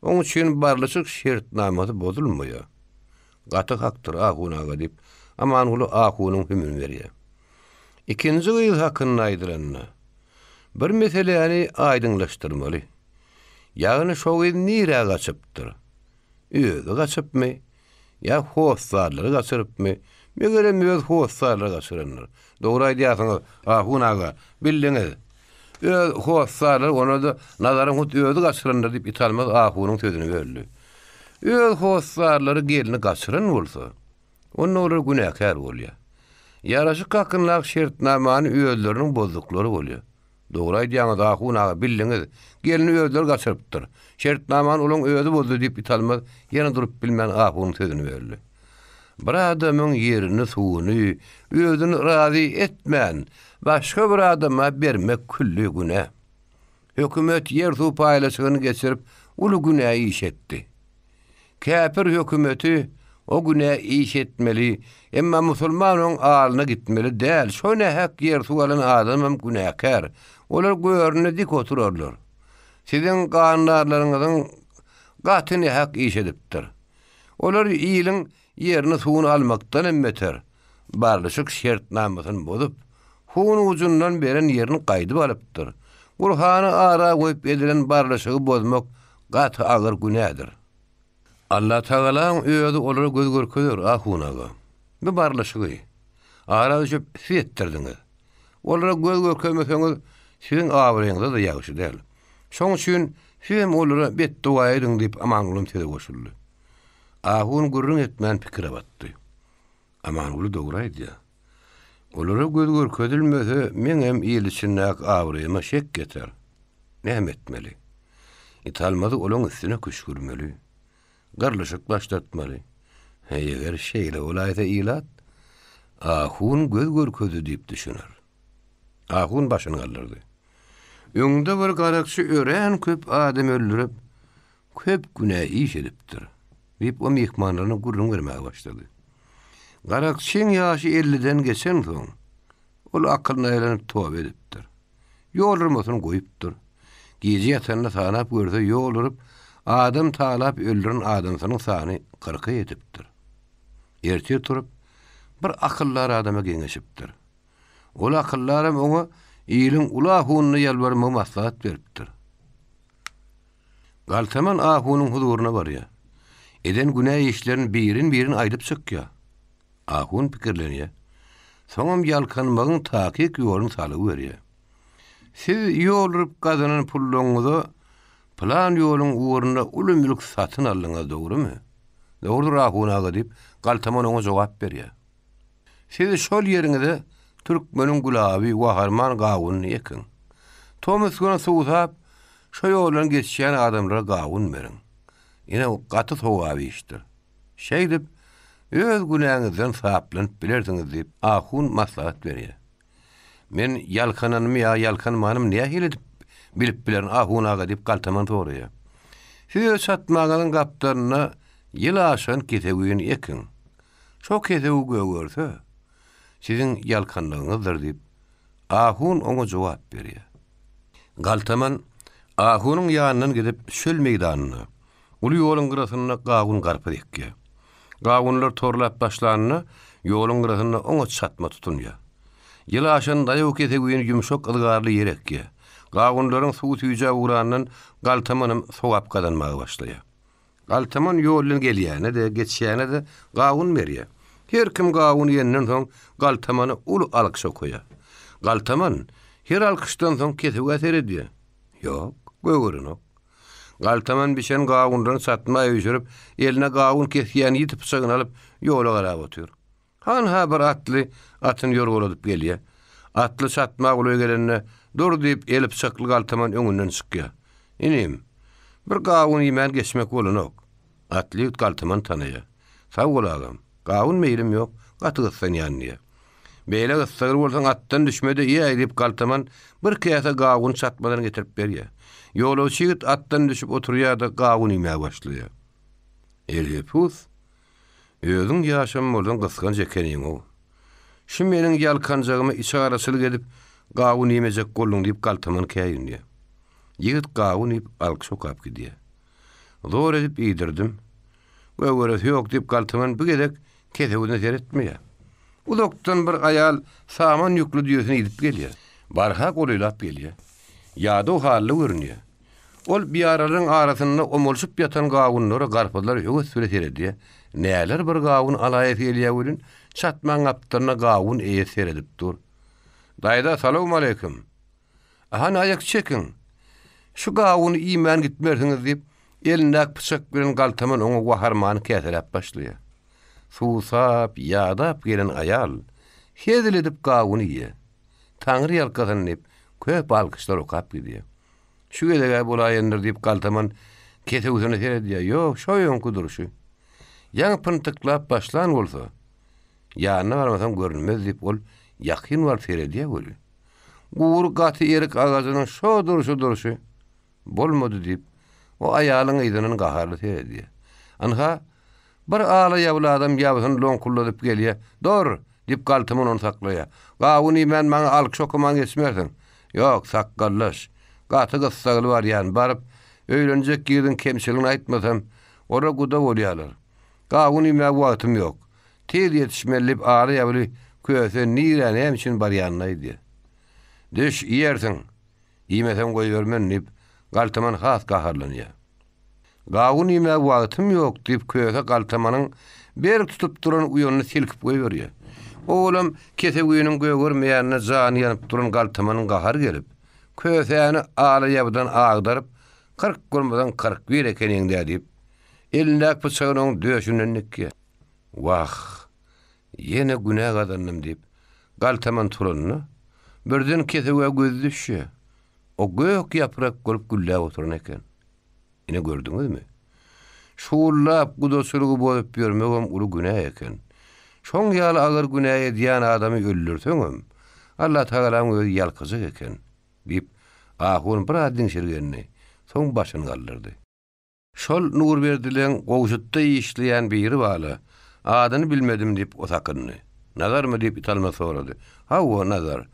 Oň üçin barlyçyk şertnamasy bozulmaýar. Gaty hakdyr Ahunaga diýip, Amanuly Ahunyň hümün berýär. İkinji gyýyl hakyny aýdyranyna. Bir meseleni aydınlaştırmaly. Ýagny şowy nire gaçypdyr? Özi gaçypmy? Ya howsarlary gaçyrypmy? Megerem öz howsarlary gaçyranlar. Dogry aýdýarsyňyz, hunaga bildiňiz. Öz howsarlary ona da nazaryň özü gaçyranlar diýip italmaz hunyň sözüni berdi. Öz howsarlary gelini gaçyran bolsa, onda olar günäkär bolýar. Yaraşyk hakynlyk şertnamany özleriniň bozuklary bolýar. Dogry aýdýaňyz, hunaga bildiňiz, gelini özler gaçyrypdyr. Şertnamany olaň özü bozdy diýip italmaz, ýene durup bilmän hunyň sözüni berdi. Bir adamyň ýerini, suwuny, özüni razy etmän, başga bir adama bermek külli güne. Hökümet yer suw paýlaşygyny geçirip, uly günäi iş etdi. Käpir hökümeti o güne iş etmeli, emma musulmanyň alyna gitmeli däl. Şoňa hak yer suw alan adamam günäkär. Olar görüne dik oturarlar. Sizin kanunlaryňyzyň gatyny hak iş edipdir. Olar ýylyň yerini suwuny almakdan emmeter. Barlyşyk şertnamasyny bozup, huny ujundan beren yerini gaýdyp alypdyr. Gurhany ara goýup edilen barlyşygy bozmak gaty agyr günädir. Allah Taala özü olara göz görkezler hunaga. Bu barlyşygy ara düşüp süýetdirdiňiz. Olara göz görkezmeseňiz sizin awryňyzda da ýagşy däl. Şoň üçin hem olara beddua ediň diýip Amanulum tede goşuldy. Ahun gurrun etmän pikire batdy. Amanul dogry aýdýar. Olara göz görkezilmese men hem ýyl içindäki awryma şek geter. Näme etmeli? Italmady olaň üstüne küşgürmeli. Garlyşyk başlatmaly. Eger şeýle olaýsa ilat, ahun göz görkezi diýip düşünür. Ahun başyny galdyrdy. Öňde bir garakçy ören köp adam öldürip, köp günä iş edipdir. Diýip o mehmanlaryna gurrun vermäge başlady. Garakçyň ýaşy 50-den geçen soň, ol akylyna elenip toba edipdir. Ýolurmasyny goýupdyr. Gece ýatanyna sanap görse ýolurup, adam talap öldüren adamsynyň sany 40 edipdir. Ertir turup, bir akyllar adama geňeşipdir. Ol akyllarym oňa ýylyň ula hunyny ýalbarmagy maslahat beripdir. Galtaman ahunyň huduryna barýar. Eden günä işlerini birin aýdyp çykýar. Ahun pikirlenýär. Soňam ýalkanmagyň takyk ýoluny salyp berýär. Siz ýoluryp gazanan pullaryňyzy plan ýoluň uğruna uly mülk satyn aldyňyz, dogrymy? Dogrydyr ahunaga diýip Galtaman oňa jogap berýär. Siz şol ýeriňizde türkmeniň gulaby we harman gawyny ýekin. Tomuskuna suwsap, şo ýoldan geçýän adamlara gawyn beriň. Ýene gaty sowaby işdir. Şeý diýip öz günäňizden saplanyp bilersiňiz diýip ahun maslahat berýär. Men ýalkananymy ýalkanmanym näme edip bilip bilen ahunaga diýip Galtaman soraýar. Siz satmagyň gapdaryna ýyl aşan ketewýin ekin. Şo ketew görse, sizin ýalkanlygyňyzdyr diýip ahun oňa jogap berýär. Galtaman ahunyň ýanyna gidip şöl meýdanyna, uly ýoluň gyrasynda gawun garpy ekýär. Gawunlar torlap başlanyna ýoluň gyrasynda oňa çatma tutunýar. Ýyl aşan daýy ketewýin ýumşak ylgarly ýer ekýär. Gawunlaryň suw tüýje urandan Galtamanym sowap kazanmagy başlaýar. Galtaman ýoldan gelýäne de geçýäne de gawun berýär. Her kim gawun ýenden soň Galtamany uly alkyşa koýar. Galtaman her alkyşdan soň ketew äter edýär. Ýok, göwürünok. Galtaman biçen gawundan satmagy ýürüp, eline gawun kesýän ýitip çygyny alyp ýola garap otur. Han bir atly atyny ýorguladyp gelýär. Atly satmagy uly gelende dur diýip elip çykly Galtaman öňünden çykýar. Inim, bir gawun ýemän geçmek bolanok. Atly Galtaman tanaýar. Sag bolagam, gawun meýlim ýok, gatygysan ýanyňa. Beýle gysdyr bolsaň atdan düşmede ýa diýip Galtaman bir käse gawun satmadan getirip berýär. Ýolda çygyt atdan düşüp oturýar da gawun ýemä başlaýar. Elipus, özüň ýaşam bolan gysgan jekeniň o. Şu meniň ýalkanjagymy içarasylyk edip gawun ýemejek bolun diýip Galtaman käýýär. Ýigit gawun ýyp alkyş okap gidýär. Zor edip ýydirdim. Göwüret ýok diýip Galtaman bu gedek ketewine seretmeýär. Uzakdan bir aýal saman ýüklü diýesin edip gelýär. Barha golylap gelýär. ýa-da o hally görünýär. Ol biýararyň arasynda omolşup ýatan gawunlara garpylar ýöge süreterdi. Näler bir gawun alaýa gelýär bolun, çatmaň aptyna gawun eýe seredip dur. Daýda salam aleykum. Aha aýak çekin. Şu gawuny iýmän gitmersiňiz diýip elindäki pyçak bilen galtaman oňa waharmany käselep başlaýar. Suwsap, ýadap gelen aýal hezil edip gawuny ýe. Taňry ýalkasyny diýip köp alkyşlar okap gidýär. Şu gedege bolaýandyr diýip galtaman kete üzerine seredýär. Ýok, şoýun kudurşy. Ýa pyntyklap başlan bolsa, ýanyna barmasam görünmez diýip ol ýakyn bar seredýär bolu. Guur gaty erik agazynyň şo durşy bolmady diýip o aýalyň ýygynyň gaharly seredýär. Anha bir ala ýawly adam ýabysyny loňkulladyp gelýär. "Dur" diýip galtymyny onu saklaýar. "Gawuny men maňa alkyş okumaň geçmersiň." "Ýok, sakgallaş. Gaty gyssaly bar ýan baryp öýlenjek girdin kemçiligini aýtmasam, ora guda bolýarlar. Gawuny men wagtym ýok. Tez ýetişmelip ala ýawly köse nirän hem üçin bar ýanyna." "Düş ýersiň. Ýemesem goýbermen" diýip galtaman has gaharlanýar. "Gawuny men wagtym ýok" diýip köse galtamanyň ber tutup duran uýanyny silkip goýberýär. Oğlum kese güýüniň gögürmeýänine jany ýanyp duran galtamanyň gahar gelip, kösäni ala ýabydan agdaryp, 40 gurmadan 41 ekeniňde diýip, elindäki pyçagynyň döşünden nikýär. "Wah, ýene günä gadandym" diýip, galtaman turanyny birden kesege göz düşýär. O gök ýaprak görüp güllä oturan eken. Ine gördüňizmi? Şuullap gudoçulugy bolup ýörmegem uly günä eken. Şoň ýaly agar günä edýän adamy öldürseňem, Allah Taalaň özi ýalkyjyk eken, diýip ahun bir adyn şirgenni, soň başyny galdyrdy. Şol Nurberdilen gowşutda işleýän biri bala, adyny bilmedim diýip osakynny. "Nazarmy?" diýip italma sorady. "Hawa nazar."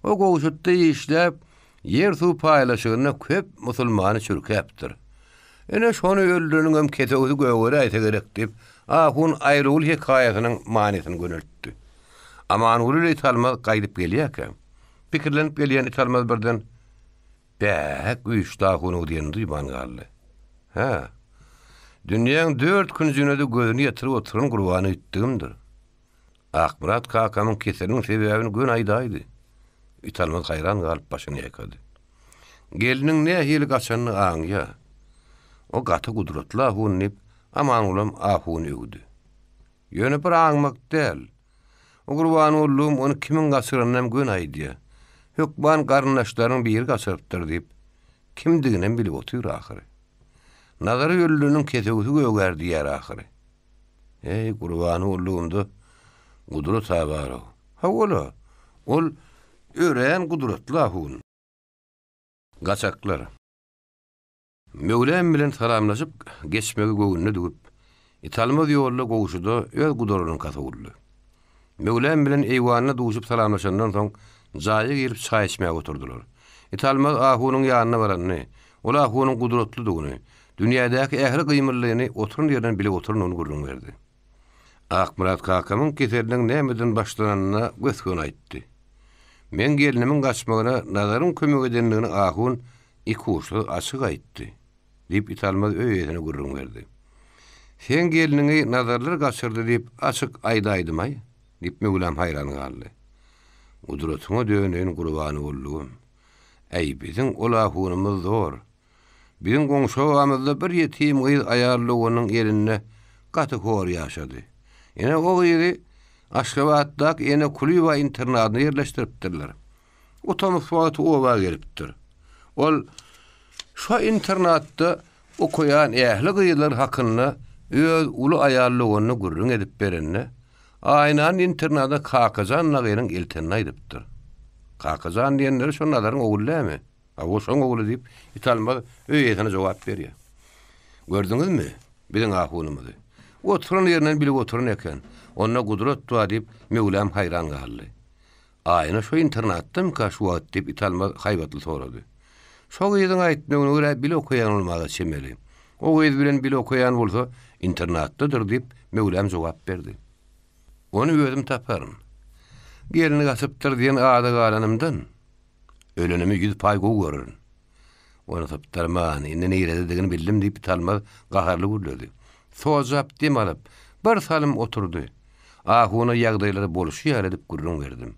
O gowşutda işläp, yer suw paýlaşygyna köp musulmany çürkäpdir. Ene şonu öldürüňem kete özi göwere aýta gerek diýip, ahun aýryl hekaýatynyň manisini göneltdi. Aman uly italma gaýdyp gelýärken, pikirlenip gelýän italma birden "Bäk güýçli ahun diýen duýman galdy. Ha, dünýäň 4 gün jünede gözüni ýatyryp oturan gurbany ütdümdir. Akmurat kakamyň keseriniň sebäbini gün aýdaýdy." Italma haýran galyp başyny ýakady. Geliniň nähili gaçanyny aňýa. O gaty gudratly ahun diýip aman ulam ahun öwdi. Ýöne bir aňmak däl. O gurbany ullum onu kimin gaçyranyň gün aýdy. Hökman garnaşlaryň biri gaçyrypdyr diýip kimdigini bilip otur ahyry. Nazary ýöllüniň kesegi gögerdi ýer ahyry. Ey gurbany ullumdy gudrat tabaro. Ha ola. Ol ören gudratly ahun. Gaçaklar. Mevlem bilen salamlaşyp geçmegi göwünni dügüp, italma ýolly gowşuda öz gudaryny kasagurdy. Mevlem bilen eýwanyna duşup salamlaşandan soň jaýy gelip çaý içmäge oturdular. Italma ahunyň ýanyna barany, ola ahunyň gudratlydygyny, dünýädäki ähli gymyrlygyny oturan ýerden bilip oturanyny gurrun berdi. Akmurat kakamyň keseriniň nämeden başlananyna göskön aýtdy. Men gelinimiň gaçmagyna nazaryň kömek edenligini ahun iki uçlu açyk aýtdy. Diýip italma öýetini gurrun berdi. "Sen geliniňi nazarlar gaçyrdy" diýip açyk aýdaýdymy? Diýip Mevlam haýran galdy. "Gudratyňa dönen gurbany boldum. Ey biziň olahunymyz zor. Biziň goňşawamyzda bir ýetim gyz aýarlygynyň ýerine gaty hor ýaşady. Ene o gyzy Aşgabatdak ene Kulüba internatyna ýerleşdiripdirler. Otomus wagty oba gelipdir. Ol şu internatda okuyan ähli gyýlar hakyna öz uly aýarlygyny gurrun edip berenne, aýnan internatda kakazan nagyryň eltenini aýdypdyr. Kakazan diýenler şonlaryň ogullamy? O şoň ogly diýip italma öýetine jogap berýär. Gördüňizmi? Biziň ahunymyzy. Oturan ýerinden bilip oturan eken. Onna gudrat tuwa diýip Mevlam haýran galdy. Aýna şu internatda mı şu wagt diýip italma haýbatly sorady. Şo gyzyň aýtmagyna görä bile okuyan bolmagy çemeli. O gyz bilen bile okuyan bolsa internatdadyr diýip Mevlam jogap berdi. Onu özüm taparym. Gelini gaçypdyr diýen ada galanymdan ölenimi 100 paý gow görürün. Onu taptarman, indi neýrede degini bildim diýip Talmaz gaharly gürledi. Sozap dem alyp bir salym oturdy. Ahuny ýagdaýlary boluşýar edip gurrun berdim.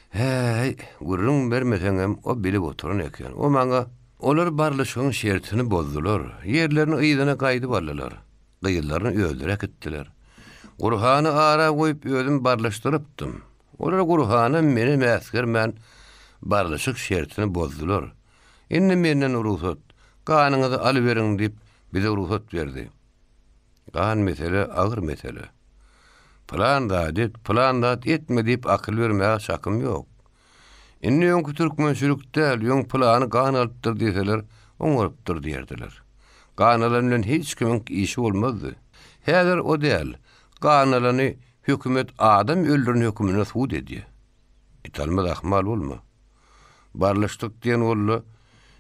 Hey, gurrun bermeseňem o bilip oturan eken. O maňa olar barlyşygyň şertini bozdular. Ýerlerini ýygyna gaýdyp aldylar. Gyýyllaryny öldürek etdiler. Gurhany ara goýup özüm barlaşdyrypdym. Olar gurhany meni mäsgermän barlyşyk şertini bozdular. Indi menden ruhsat, ganyňyzy alyberin diýip bize ruhsat berdi. Gan mesele agyr mesele. Plandat etme diýip akyl bermäge şakym ýok. Indi ýöňkü türkmençilikde ýöň plany gan alypdyr diýseler, oňarypdyr diýerdiler. Ganalan bilen hiç kimiň işi bolmazdy. Häzir o däl. Ganalany hökümet adam öldürün hökümüne suud edýär. Italmaz ahmal bolma. Barlaşdyk diýen bolla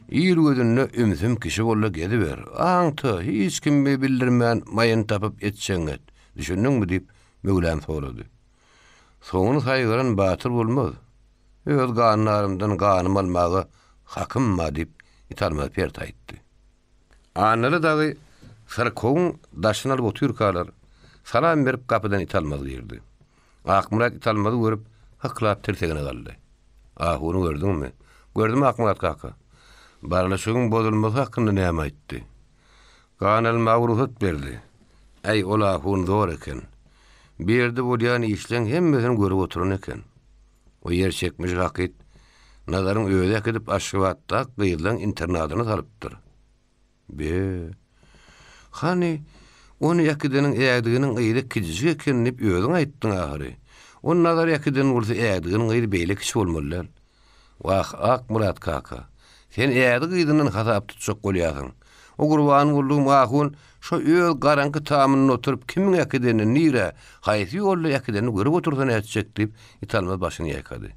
ýyl gözünde ümsüm kişi bolla gediber. Aňty hiç kim bildirmän maýyn tapyp etseňet. Düşündiňmi diýip Mevlam sorady. Soňuny saýgyran batyr bolmaz. Öz ganlarymdan ganym almagy hakymma diýip Italmaz pert aýtdy. Anary dagy sarkoň daşyny alyp otyrkalar. Salam berip kapıdan Italmaz girdi. Akmurat Italmaz'ı görüp haklap tirtegine galdy. Onu gördüňmi? Gördüm Akmurat kaka. Barlaşygyň bozulmasy hakynda näme aýtdy? Ganal magruhut berdi. Ey ola hun zor eken. Berdi bolýan işleň hemmesini görüp oturan eken. O yer çekmiş hakyt nazaryň öýde edip aşybatda gyýylan internatyny salypdyr. Hani onu ýakydynyň äýdiginiň ýyly kijiji eken diýip özüň aýtdyň ahyry. Onu nazar ýakydynyň bolsa äýdiginiň ýyly beýle kiçi bolmalylar. Wah Akmurat kaka. Sen äýdi gyýdynyň hasap tutjak bolýasyň. O gurban boldum ahun şo öl garanky tamyny oturup kimiň ýakydyny nire haýsy ýolly ýakydyny görüp otursan ätjek diýip Italmaz başyny ýakady.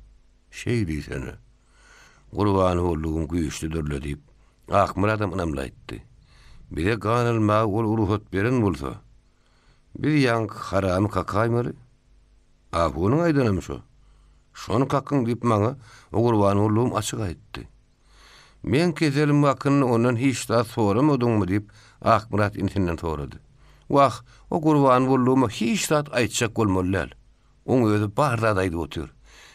Şey diýsene. Gurban boldum güýçli dörle diýip Akmurat ynamlaýtdy. Bize ganylma ol ruhsat beren bolsa. Bir ýank haram kakaýmary? Ahunyň aýdanymy şo. Şonu kakyň diýip maňa o gurban boldum açyk aýtdy. Men kezelim wakyny ondan hiç da soramadyňmy diýip Akmurat intinden sorady. Wah, o gurban boldum hiç da aýtjak bolmalylar. Oň özü barda aýdyp otur.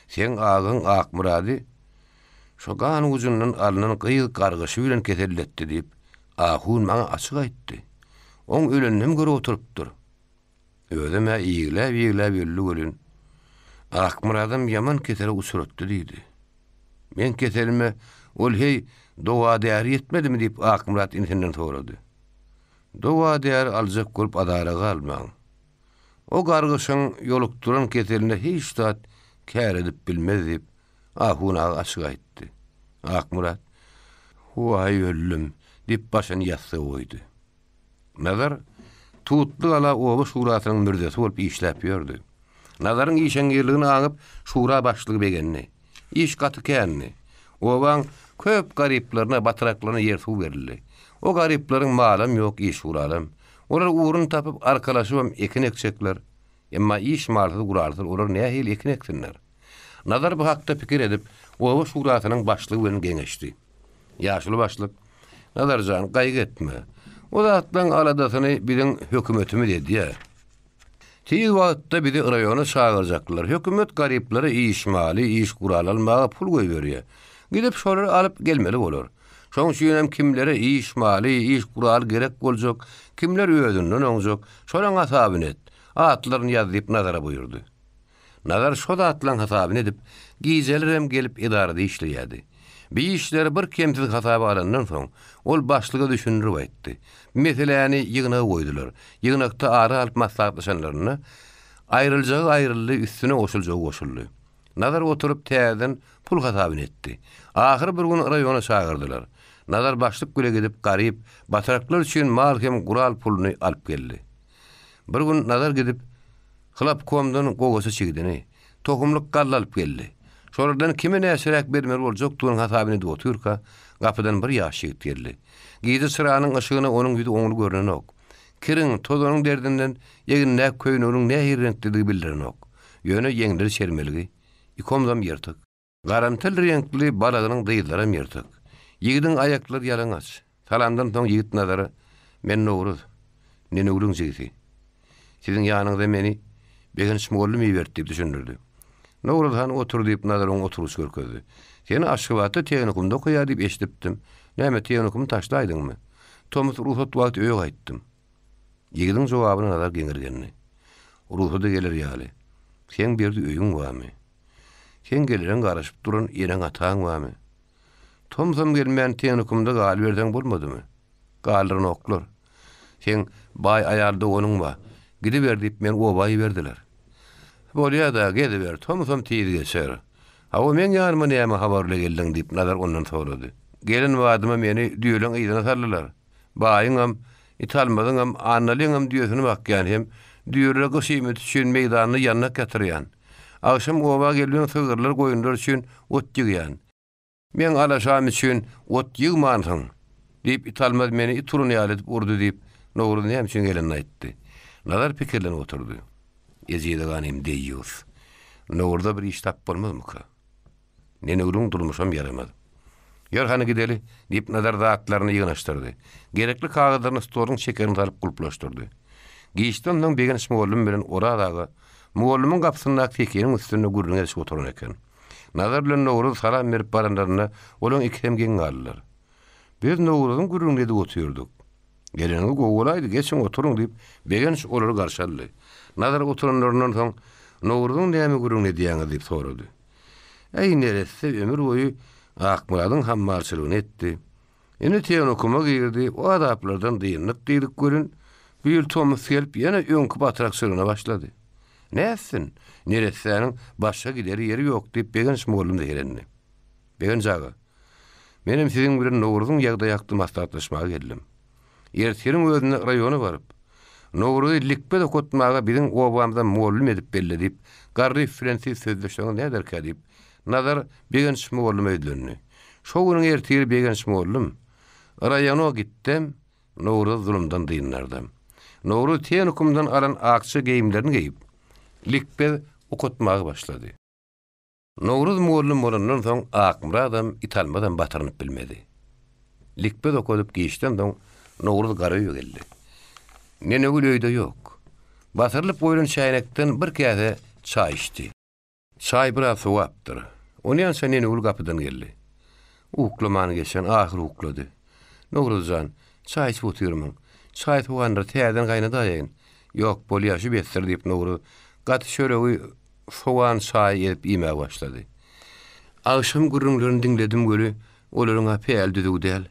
Sen agyň Akmurady şo gan uzundan alynan gyýyl gargyşy bilen keselletdi diýip Ahun maňa açyk aýtdy. Oň ölennem görüp oturupdyr. Özüme ýyglap ýöllü Akmuradym yaman kesele usuratdy diýdi. Men keselime ol hey dowa däri yetmedimi diýip Akmurat intinden sorady. Dowa däri aljak bolup adara galmaň. O gargyşyň ýolukduran keseline hiç zat kär edip bilmez diýip Ahun açyk aýtdy. Akmurat "Huay öllüm" diýip başyny ýatsy goýdy. Nazar tutly ala oba şurasynyň mürdesi bolup işläp ýördi. Nazaryň işeňgirligini aňyp şura başlygy begenni. İş gatykänni. Obaň köp garyplaryna batyraklaryna ýer suw berildi. O garyplaryň malym ýok, iş guralym. Olar urun tapyp arkalaşyp ekin eksekler. Emma iş malsy guraldyr, olar nähil ekin eksinler. Nazar bu hakda pikir edip oba şurasynyň başlygy bilen geňeşdi. Ýaşly başlyk Nazarjan gaýgy etme. O zatlaň aladasyny biziň hökümetimi dedi. Tiýiz wagtda bizi raýona çağırjaklar. Hökümet garyplary iş maly, iş gural almaga pul goýberýär. Gidip şolary alyp gelmeli bolar. Şoň üçin kimlere iş maly, iş gural gerek boljak, kimler özünden oňjak, şolaň hasabyny et. Atlaryny ýazyp nazara buyurdy. Nazar şo atlaň hasabyny edip, giýjeler hem gelip idarada işleýärdi. Bir işleri bir kemsiz hasaba alandan soň ol başlyga düşünürip aýtdy. Meseleni ýygyna goýdular. Ýygnakda ara alyp maslahatlaşanlaryny aýryljagy aýryldy, üstüne goşuljagy goşuldy. Nazar oturup täzeden pul hasabyny etdi. Ahyry bir gün raýona çağırdylar. Nazar başlyk güle gidip garyp batyraklar üçin mal hem gural puluny alyp geldi. Bir gün Nazar gidip hylap komdan gogosy çigdini, tohumlyk gall alyp geldi. Şolardan kime näşerek bermer boljak tuğun hasabyny edip oturka, gapydan bir ýaş ýigit geldi. Giýdi sıranyň ışygyna onuň ýüzi oňly görnen ok. Kirin tozanyň derdinden ýeginä köýnüň nähir renkligi bildiren ok. Ýöne ýeňleri şermeligi, ikomdam ýertyk. Garantyl renkli balagynyň dyýdlary ýertyk. Ýigidin aýaklary ýalaňaç. Salamdan soň ýigit nazary, men Nowruz, nene ulun jigiti. Siziň ýanyňyzda meni begen şmollum iýerdi diýip düşündirdi. Nowruz han otur diýip nazaryň oturuş görkezdi. Seni aşgabaty teýenikumda koýar diýip eşdipdim. Näme teýenikumy taşlaýdyňmy? Tomus ruhsat wagt öýe gaýtdym. Ýigidin jogabyna nazar geňirgenni. Ruhsat gelir ýaly. Sen berdi öýüň barmy? Sen geliren garaşyp duran ýeren ataň barmy? Tomsam gelmän teýenikumda gal berdeň bolmadymy? Galryny oklar. Sen bay aýalda onuň ba. Gidiber diýip men obaý berdiler. Bolýa-da gidiber, tomsam tiýdi geçer. Hawa men ýanyma näme habarly geldiň diýip nazar ondan sorady. Gelin wadyma meni düýelen ýygyna sarlylar. Baýyňam, italmadyňam, annalyňam diýersini bakýan hem düýere gyşymy düşün meýdanyny ýanyna getirýän. Akşam oba gelýän sygyrlar goýunlar üçin ot ýygýan. Men alaşam üçin ot ýygmansyň diýip italmad meni iturun ýalyp urdy diýip Nowruz näme üçin gelini aýtdy. Nazar pikirlen oturdy. Ejide ganym diýýär. Nowruzda bir iş tap bolmazmyka? Nene ulun durmuşam yaramady. Ýarhany gideli diýip nazar zatlaryny ýygynaşdyrdy. Gerekli kagazyny storyň şekerini alyp gulplaşdyrdy. Giýişden soň begen şmollum bilen oradagy mollumyň gapysyna tekeriň üstüne gurrun geçip oturan eken. Nazar bilen Nowruz salam berip baranlaryna olaň ikhem geň galdylar. Biz Nowruzyň gurrunynda oturýardyk. Geleni gowalaydy, geçin oturuň diýip begen olary garşaldy. Nazar oturanlaryndan soň Nowruzyň näme gurrun edýäňi diýip sorady. Ey neresi ömür boyu Akmuradyň hammarçylygyny etdi. Ene teýenokuma girdi, o adaplardan diýinlik diýdik görün. Bir Tomus gelip ýene öňkü batyrak sürüne başlady. Näsin? Neresiniň başga gider ýeri ýok diýip begen şmollum diýerenni. Begen jaga. Menim siziň bilen Nowruzyň ýagda ýakdy maslahatlaşmaga geldim. Ertiriň özüne raýony baryp, Nowruzy likbe okutmaga biziň obamdan mollum edip belli diýip, garry Fransiz sözleşýän näder diýip, nazar begen şmollum edildi. Şo güniň ertiri begen şmollum. Raýona gitdim, Nowruz zulümden diýinlerdim. Nowruz teýenikumdan alan akçy geýimlerini geýip, likbe okutmaga başlady. Nowruz mollum bolandan soň Akmuradan italmadan batyrnyp bilmedi. Likbe okudyp giýişden soň Nowruz garaýa geldi. Nene gül öýde ýok. Batyrlyp goýulan çaýnakdan bir käse çaý içdi. Çaý biraz sowapdyr. Ondan soň nene gül gapydan geldi. Uklaman geçen ahyr uklady. Nowruzjan, çaý içip oturmyň. Çaý sowandyr täzeden gaýnadaýyn. Ýok, bolýaşy besdir diýip Nowruz gaty şöreği sowan çaý edip ýemä başlady. Akşam gurrunlaryny diňledim göli, olaryň apel düdügdäl.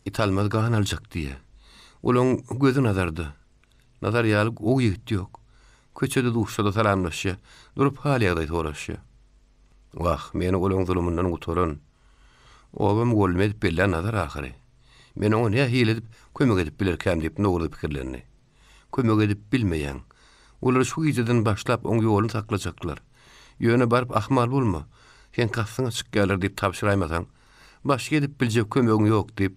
İtalmaz gahan aljak diýe. Olaň gözü nazardy. Nazar ýalyp o ýigit ýok. Köçede duşda salamlaşýa, durup hal ýagdaý soraşýa. Wah, meni olaň zulümünden guturan. Obam golmed bella nazar ahyry. Men onu näme hile edip kömek edip bilerkäm diýip Nowruz pikirlerini. Kömek edip bilmeýän. Olar şu gijeden başlap oň ýoluny saklajaklar. Ýöne barıp ahmal bolma. Sen kasyňa çyk gelir diýip tapşyraýmasaň, başga edip biljek kömegin ýok diýip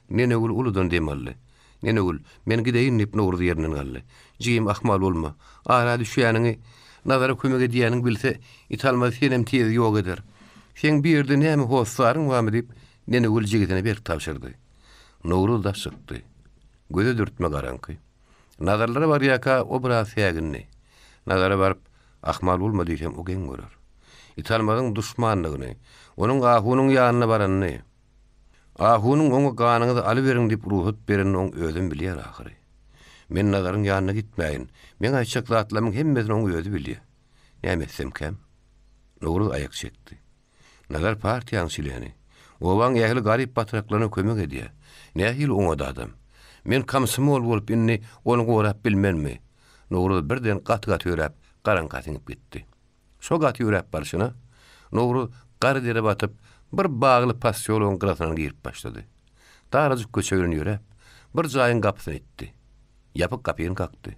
nene ul uludan demelli. Nene ul, men gideýin diýip Nowruz ýerinden galdy. Jigim ahmal bolma. Ara düşýäniňi nazara kömek edýäniň bilse, italmaz senem tiýiz ýok eder. Sen bir ýerde näme hossaryň barmy diýip nene ul jigitine berip tapşyrdy. Nowruz da çykdy. Göze dürtme garanky. Nazarlara bar ýaka o biraz ýaginni. Nazara barıp ahmal bolma diýsem o geň görür. İtalmadyň duşmanlygyny, onuň ahunyň ýanyna baranyny, ahunyň oňa ganyňyzy alyberin diýip ruhut beren oň özüm bilýär ahyry. Men nazaryň ýanyna gitmäýin. Men aýçak zatlaryň hemmesini oň özü bilýär. Näme etsem kem? Nowruz aýak çekdi. Nazar partiýanyň şileni. Owaň ýaly garyp batyraklaryna kömek edýär. Nähil oňa adam. Men kamsymol bolup inni onu gorap bilmenmi? Nowruz birden gat-gat ýörep, garan gatynyp gitdi. Şo gat ýörep barşyna, Nowruz gary dere batyp, bir bagly pas ýoluň gyrasyndan girip başlady. Darajuk köçegini ýörep, bir jaýyň gapysyny etdi. Ýapyk gapyny kakdy.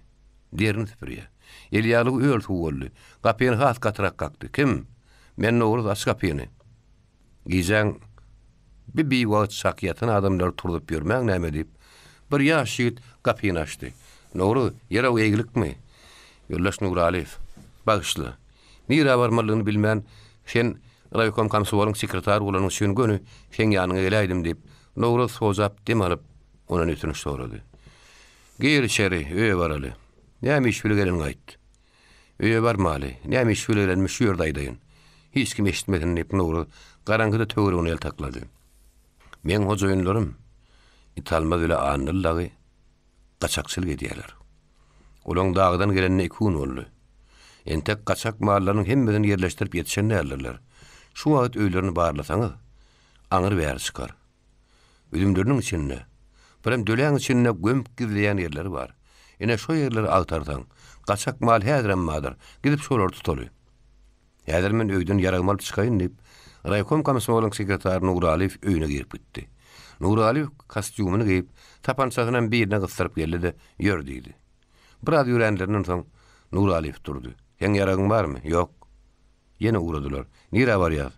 Derini süpürýär. Elýaly öýül boldy. Gapyny has gatyrak kakdy. Kim? Men Nowruz aç gapyny. Gijaň bir wagt şakyatyn adamlar turdup ýörmäň näme diýip bir ýaş ýigit gapyny açdy. Nowruz, ýere eýgilikmi? Ýollaş Nuraliýew. Bagışly. Nire barmalygyny bilmän, sen Raykom Kamsuwalyň sekretary bolanyň şeň göni şeň ýanyna gelýdim diýip Nowruz sozap dem alyp onuň üstüne sorady. Gir içeri, öýe baraly. Näme iş bilen gaýtdy? Öýe barmaly. Näme iş bilen şu ýerde aýdaýyn. Hiç kim eşitmeden diýip Nowruz garangyda töweregini el taklady. Men hojaýynlarym italmaz öle anlagy gaçakçylyk edýärler. Olaň dağdan gelenine 2 gün boldy. Entek gaçak mallaryny hemmeden yerleşdirip ýetişenlerler. Şu wagt öýlerini barlasaňyz, aňyr bäri çykar. Ödümleriniň içinde, birem döleň içinde gömüp gizleýän ýerleri bar. Ene şo ýerleri agtarsaň, gaçak mal häzirem madyr, gidip şolary tutary. Häzir men öýden ýaragymal çykaýyn diýip, Raykom Kamsuwalyň sekretary Nuraliýew öýüne girip gitdi. Nuraliýew kostyumyny giyip, tapançasynyň birine gystyryp geldi, ýördi. Biraz ýürenlerinden soň Nuraliýew durdy. "Ýeň ýaragyň barmy?" "Ýok." Ýene uradylar. "Nire bar ýaz?"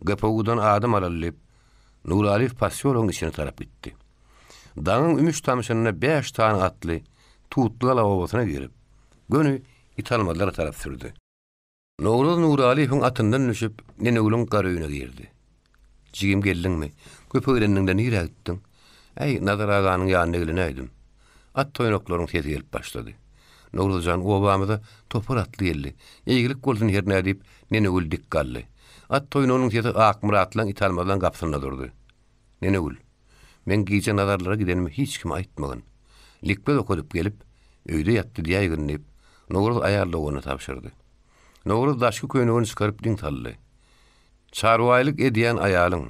Gepowudan adam alalyp, Nuraliýew pasyolaryň içine tarap gitdi. Daňyň ümüş tamşynyna 5 tane atly tutdular awasyna girip, gönü italmadylara tarap sürdi. Nowruz Nuraliýewiň atyndan düşüp, nenegülüň garöýüne girdi. "Jigim geldiňmi? Köpeglendiňden nire gitdiň?" "Ey, Nazar aganyň ýanyna gelenäýdim." At toýnaklaryň sesi gelip başlady. Nowruzjan obamyda topar atly geldi. Eýgilik bolsun herne diýip nenegül dik galdy. At toýnagynyň sesi Akmuratlaň italmadan gapsyna durdy. "Nenegül, men giýje nazarlara gidenimi hiç kim aýtmagyn. Likbe okudyp gelip, öýde ýatdy diýýän diýip, Nowruz aýarlagyny tapşyrdy. Nowruz daşky köýnegini çykaryp diň taldy. Çarwaýlyk edýän aýalyň,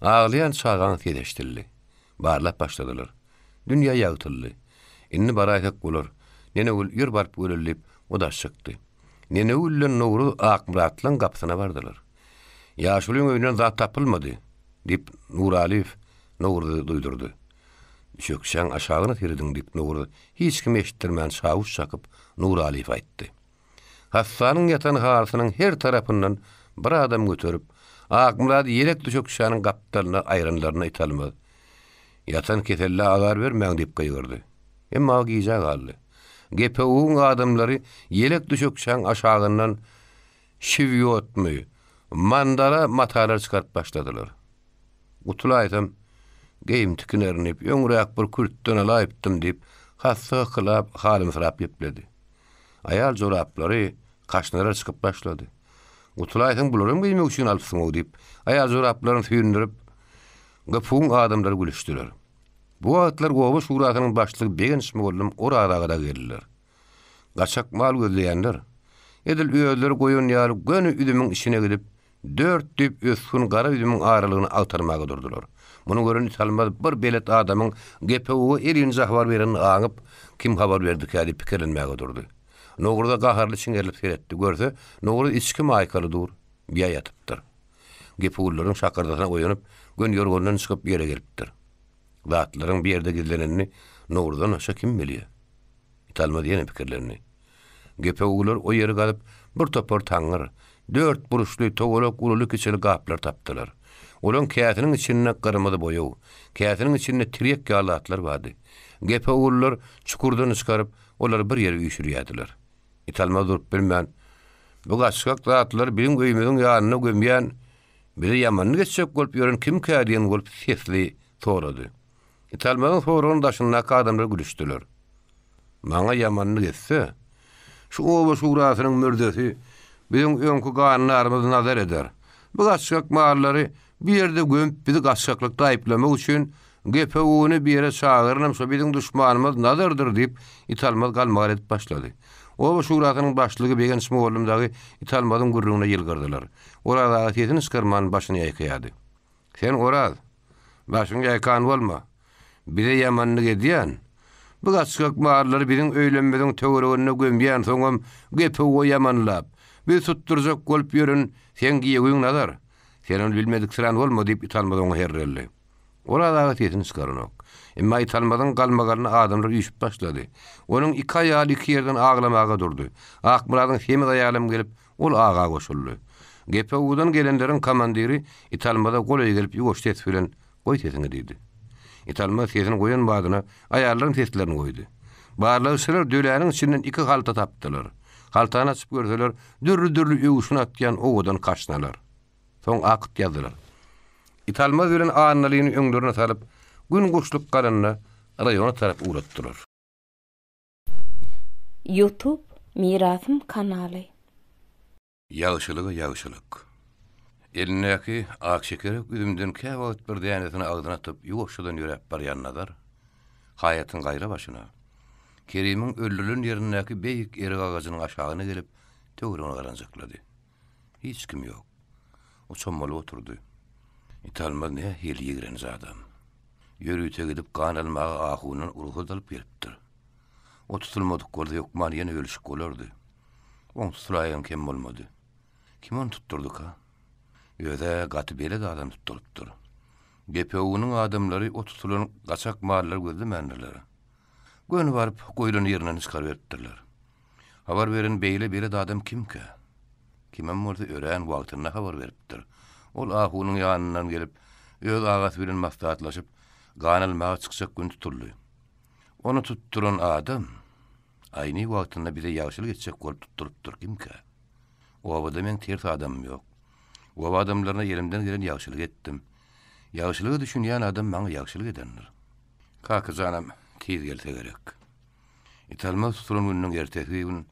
aglaýan çagan sedeşdirdi. Barlap başladylar. Dünýä ýagtyldy. Inni baraýak bolar. Nenegül ýür barp gölelip, o da çykdy. Nenegül bilen Nowruz Akmuratlaň gapsyna bardylar. "Ýaşulyň öýünden zat tapylmady" diýip Nuraliýew Nowruzy duýdurdy. "Şökşäň aşagyna tirdiň" diýip Nowruz hiç kim eşitdirmän şawuş çakyp Nuraliýew aýtdy. Hassanyň ýatan harasynyň her tarapyndan bir adam götürüp, Akmurat ýelek düşökşäniň gapdalyna aýranlaryna italmaz. Ýatan keselle agar bermäň diýip gaýgyrdy. Emma giýje galdy. Gepewuň adamlary ýelek düşökşäň aşagyndan şiwýotmy, mandara matalar çykaryp başladylar. Gutulaýsam, geýim tikinerip, ýöňrek bir kürtden alaypdym diýip, hassa kylap halymy sırap ýepledi. Aýal joraplary kaşnara çykyp başlady. Gutulaýsam bularym giýmek üçin alypsyň diýip, aýal joraplaryny süýndirip, gepewuň adamlary gülüşdiler. Bu wagtlar Gowa şurasynyň başlygy Begen Şmollum orada geldiler. Gaçak mal gözleýänler, edil öýleri goýun ýaly gönü üdümiň içine gidip, 4 düp ösün gara üdümiň aralygyny altarmaga durdular. Muny gören italmaz bir belet adamyň gepewi erin jahbar beren aňyp, kim habar berdi ki diýip pikirlenmäge durdy. Nowruzda gaharly çiňerlip seretdi. Görse, Nowruz içki maýkaly dur, biýa ýatypdyr. Gepewlaryň şakyrdasyna goýunyp, gön ýorgondan çykyp ýere gelipdir. Zatlaryň bir ýerde gizlenenini Nowruzdan aşa kim bilýär? Italmaz ýene pikirlerini. Gepewlar o ýere galyp, bir topar taňyr, 4 buruşly togolak uruly kiçili gaplar tapdylar. Olaň käsiniň içinde gyrmady boýaw, käsiniň içinde tirek ýalatlar bardy. Gepewlar çukurdan çykaryp, olar bir ýere üýşürýärdiler. Italmaz durup bilmän, bu gaçak zatlar biň göýmediň ýanyna gömýän, bir ýamany geçip bolup ýören kim kädiýen bolup sesli sorady. Italmadan sorun daşynda adamlar gülüşdiler. "Maňa ýamany geçse, şu oba şurasynyň mördesi biziň öňkü ganlarymyzy nazar eder. Bu gaçak mallary bir ýerde gömüp bizi gaçaklykda aýplamak üçin gepewuny bir ýere çagyrnam, şo biziň düşmanymyz nazardyr" diýip italmaz galmagar edip başlady. Oba şurasynyň başlygy Begen Şmollumdagy italmazyň gurrugyna ýylgyrdylar. Orada sesin çykyrman başyny ýaýkaýady. "Sen Oraz, başyň ýaýkan bolma. Bize ýamanlyk edýän. Bu gaçak mallary biziň öýlenmediň töweregine gömýän soňam gepewi ýamanlap. Biz tutturjak bolup ýörün, sen giýegiň nazar. Sen bilmedik sıran bolma" diýip italmadan herreldi. Orada sesin çykarnak. Emma italmadan galmagaryny adamlar ýüşüp başlady. Onuň 2 aýaly 2 ýerden aglamaga durdy. Akmuradyň hemi aýalym gelip, ol aga goşuldy. Gepewudan gelenleriň komandiri italmada gol gelip ýoş ses bilen "Goý sesini" diýdi. Italmaz sesini goýan badyna aýallaryň seslerini goýdy. Barly şeler döläniň içinden 2 halta tapdylar. Haltany açyp görseler, dürli-dürli ýuwşun atýan owadan kaçnalar. Soň akyt ýazdylar. İtalmaz bilen annalyny öňlerine salyp, gün guşluk garanyny raýona tarap uğratdylar. YouTube Mirasym kanaly. Ýagşylyk. Elindäki ak şekerek üzümden käwagt bir dänesini agdyna atyp ýoşadan ýörep barýanlar. Hayatyň gaýra başyna. Kerimiň öldürülen ýerindäki beýik erik agaçynyň aşagyna gelip töwrüne garanjaklady. Hiç kim ýok. O çommaly oturdy. İtalmaz ne hili ýigren adam. Ýörüýte gidip gan almagy ahunyň uruhy dalyp beripdir. O tutulmadyk golda ýokman ýene ölüşik bolardy. On tutulaýan kim bolmady. Kim onu tutturdyk ha? Ýöde gaty bele de adam tutturupdyr. GPU-nyň adamlary o tutulan gaçak mallar gözlemendiler. Göni barıp goýulan ýerinden çykaryp beripdirler. Habar beren beýle bere de adam kimke? Kimem bolsa ören wagtyna habar beripdir. Ol ahunyň ýanyndan gelip öz agasy bilen maslahatlaşyp ganalmaga çykjak gün tuturly. Onu tutturan adam aýny wagtyna bize ýagşylyk etjek bolup tutturupdyr kimke? O wagtda men tert adamym ýok. O adamlaryna yerimden gelen ýagşylyk etdim. Ýagşylygy düşünýän adam maňa ýagşylyk edendir. Kaka janam tiz gelse gerek. İtalmaz tutulan günüň ertesi gün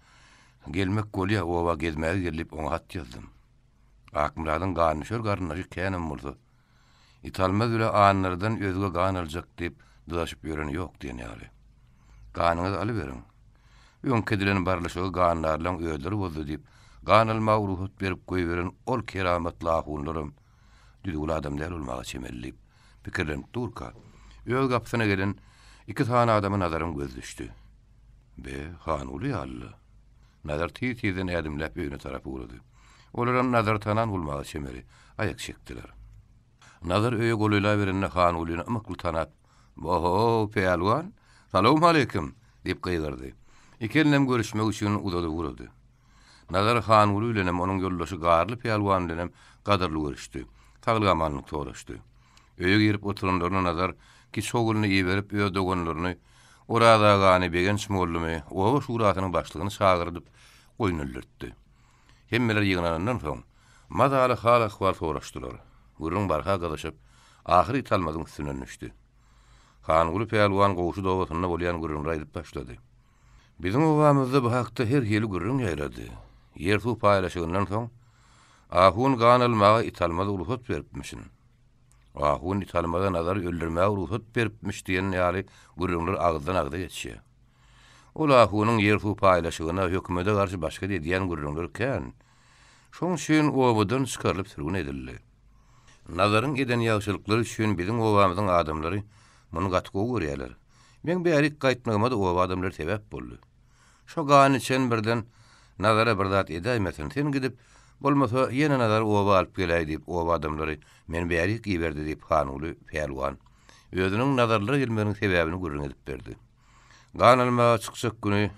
gelmek golya owa gezmäge gelip oňa hat ýazdym. Akmuradyň garnyşör garnyjy känem bolsa. İtalmaz öle anlardan özüge gan aljak diýip dılaşyp ýören ýok diýen ýaly. Ganyňyzy alyberin. Öňkedilen barlaşygy ganlarlaryň öýleri boldy diýip gan alma uruhut berip goýberen ol keramatly ahunlarym düdügül adamlar bolmagy çemellip pikirlenip durka. Öýe gapsyna gelen iki tane adamın nazarym göz düşdü. Be hanuly ýaly. Nazar tiýden ädimläp öýüne tarapy ugrady. Olaryň nazar tanan bolmagy çemeri aýak çekdiler. Nazar öýe golyla berenne hanulyny ymykly tanap, "Oho, peýalwan, salam aleykum" diýip gıýdyrdy. İkelinem görüşmek üçin udady urady. Nazar hanuly bilen onuň ýoldaşy garly peýalwan bilen gadarly görüşdi. Taglgamanyny toraşdy. Öýe girip oturanlaryna nazar ki şogulny ýeberip öýe doganlaryny orada gany begen şmollumy owa şuratynyň başlygyny çagyrdyp goýnulurtdy. Hemmeler ýygnanandan soň madaly hal ahwal soraşdylar. Gurrun barha gadaşyp ahyry İtalmazyň üstüne düşdi. Hanuly peýalwan goşu dogatyna bolýan gurrun raýdyp başlady. Bizim owamyzda bu hakda her ýeli gurrun ýaýrady. Yer su paýlaşygyndan soň ahun gan almagy İtalmaza uruhsat beripmişin. Ahun İtalmaza nazar öldürmäge uruhsat beripmiş diýen ýaly gurrunlar agzdan agda geçýär. Ol ahunyň yer su paýlaşygyna hökümete garşy başga diýen gurrunlar kän. Şoň üçin owadan çykarylyp sürgün edildi. Nazaryň eden ýagşylyklary üçin bizim owamyzyň adamlary muny gatgo görýärler. Men beýrik gaýtmagama da owa adamlar sebäp boldy. Şo gany içen birden nazara bir zat edäýmesin, sen gidip bolmasa ýene nazar owa alyp gelýär diýip owa adamlary men beýrik ýeberdi diýip hanuly peýalwan özüniň nazarlara gelmeginiň sebäbini gurrun edip berdi. Gan almaga çykjak güni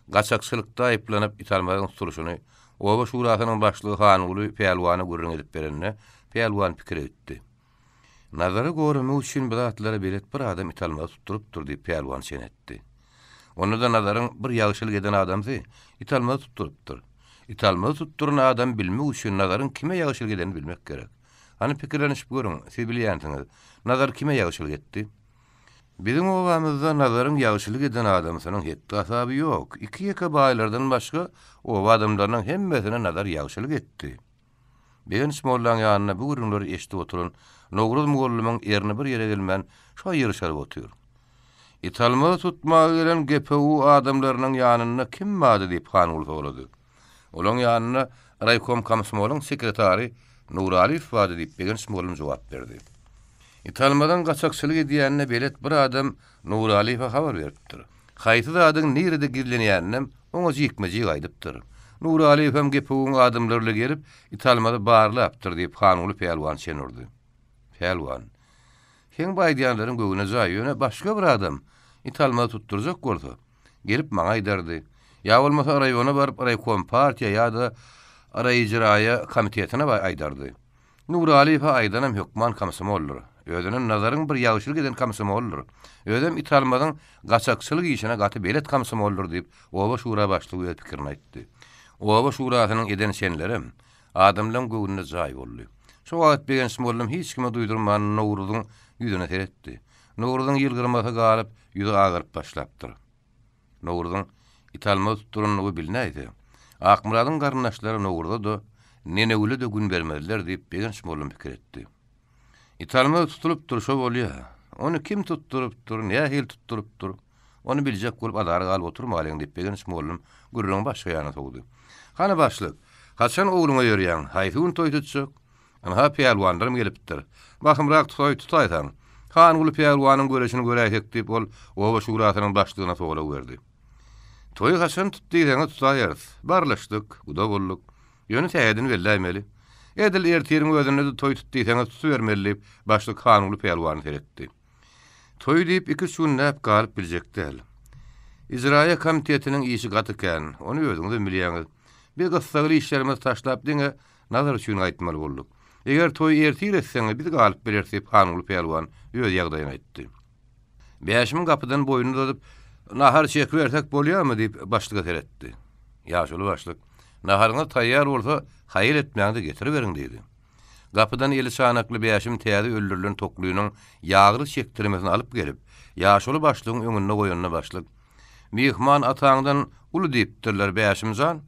gaçakçylykda aýplanyp İtalmazyň tuturuşyny owa şuratynyň başlygy hanuly peýalwany gurrun edip berenne peýalwan pikir etdi. Nazara görmek üçin bu zatlara belet bir adam İtalmazy tutturupdyr diýip peýalwan senetdi. Onu da nazaryň bir ýagşylyk eden adamdy İtalmazy tutturupdyr. İtalmazy tutturan adam bilmek üçin nazaryň kime ýagşylyk edenini bilmek gerek. Hani pikirlenip görüň, siz bilýänsiňiz. Nazar kime ýagşylyk etdi? Bizim owamyzda nazaryň ýagşylyk eden adamsynyň hetde asaby ýok. Iki ýeke baýlardan başga owa adamlarynyň hemmesine nazar ýagşylyk etdi. Begen şmollaň ýanyna bu gurunlar eşitip oturan Nogruz Moğollumyň erini bir ýere gelmän şo ýerişaryp otur. İtalmazy tutmagy gelen GPU adamlarynyň ýanyna kim bady diýip hanuly sorady. Olaň ýanyna Raykom Komsomoluň sekretary Nurali bady diýip begen şmollum jogap berdi. İtalmadan gaçakçylyk edýänine belet bir adam Nurali habar beripdir. Haýsy zadyň nerede girlenýänem oňa jikmeji gaýdypdyr. Nurali hem GPU'ň adamlarla gelip İtalmada barlapdyr diýip hanuly peýalwan şenurdy. Peýalwan Heň baýdýanlaryň göwüne jaýyna başga bir adam İtalmada tutturjak bolsa gelip maňa aýdardy. Ya bolmasa raýona baryp raýkom partiýa ýa-da raýjyraýa komitetine aýdardy. Nurali aýdanam hökman komsomollar. Özüniň nazaryň bir ýagşylyk eden komsomollar. Özüm İtalmadyň gaçakçylyk işine gaty belet komsomollar diýip owa şura başlygy pikirini aýtdy. Owa şuratynyň eden şenlerim adamlan göwünde jaý boldy. Şu wagt begen Smollam hiç kime duýdurman Nowruzyň ýüzüne teretdi. Nowruzyň ýylgyrmasy galyp ýüzi agyryp başlapdyr. Nowruzyň italma tuturunlygy bilnäýdi. Akmuradyň garnaşlary Nowruzda da nene öle de gün bermediler diýip begen Smollam pikir etdi. İtalma tutulup durşa bolýar. Onu kim tutturupdyr, näme hil tutturupdyr? Onu biljek bolup adary galyp oturmalyň diýip begen Smollam gürrüň başga ýana togdy. Hany başlyk, haçan ogluňa ýörýän, haýsyn toý tutjak? Ana peýalwanlarym gelipdir. Bakymrak toý tutaýsan. Han uly peýalwanyň göreşini göräýek diýip ol oba şuratynyň başlygyna togara berdi. Toý haçan tutdyýaňy tutaýarys. Barlaşdyk, uda bolduk. Ýöne täýedin belläýmeli. Edil ertiýiň özüne de toý tutdyýsaňyz tutuvermeli diýip başlyk han uly peýalwany teretdi. Toý diýip iki sünnäp galyp biljekdi. İcraýa komitetiniň işi gatyken, onu özüňiz bilýäňiz. Bir gyssaly işlerimiz taşlap diňe nazar üçin aýtmaly bolduk. Eger toý ertir etseňiz biz galyp bilersip han uly peýalwan öz ýagdaýyny aýtdy. Beýaşymy kapydan boýnuny tutup nahar çek bersek bolýarmy diýip başlyga teretdi. Ýaşuly başlyk, naharyňyz taýýar bolsa haýır etmäňdi getiriberiň diýdi. Kapydan eli çanakly beýaşym täze öldürilen tokluýynyň ýagly çekdirmesini alyp gelip, ýaşuly başlygyň öňüne goýanyna başlyk. Mihman ataňdan uly diýipdirler beýaşymjan,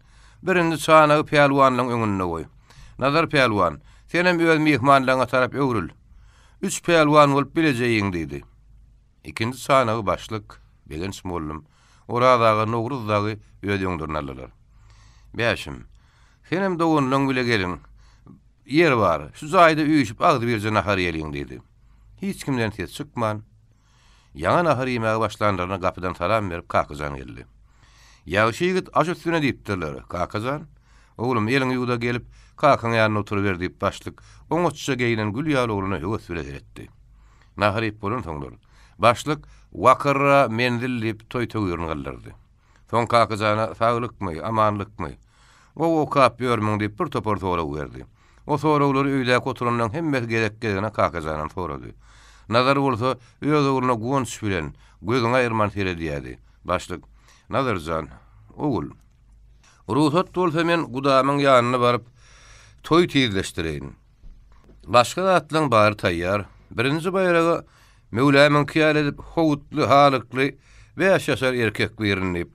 birinde çanagy peýalwanyň öňüne goý. Nazar peýalwan, senem öz mihmanlaryňa tarap öwrül. 3 peýalwan bolup bilejegiň diýdi. Ikinji çanagy başlyk begen Smollam, oradagy Nowruzdagy öz ýöňdürnäler. Beýaşym, senem dowunlaň bile gelin. Yer bar, şu zaýda üýüşip agdy birje nahar ýeliň diýdi. Hiç kimden ses çykman. Ýa nahar ýemäge başlandyryna kapydan salam berip Kakazan geldi. Ýagşy ýigit aş üstüne diýipdirler. Kakazan, oglum ýeliň ýuda gelip Kakaň ýanyna oturup diýip başlyk oňaçça geýinen gül ýaly ogluny höwes etdi. Nahar ýep bolan soňlar başlyk wakara mendil diýip toý töwürüň gallardy. Soň Kakazana saglykmy, amanlykmy? O kap ýörmüň diýip bir topar soraw berdi. O sorawlary öýdäki oturanyň hemme gerekgedine Kakazanyň sorady. Nazar bolsa öz ogluny gowunç bilen gözüňe aýyrman terediýärdi. Başlyk, Nazarjan, ogul. Ruhsat bolsa men gudamyň ýanyna baryp toý tizleşdireýin. Başga zatlaryň bary taýýar. Birinji bayraga Mevlamyň kıyal edip howutly, halykly we ýaşar erkek birini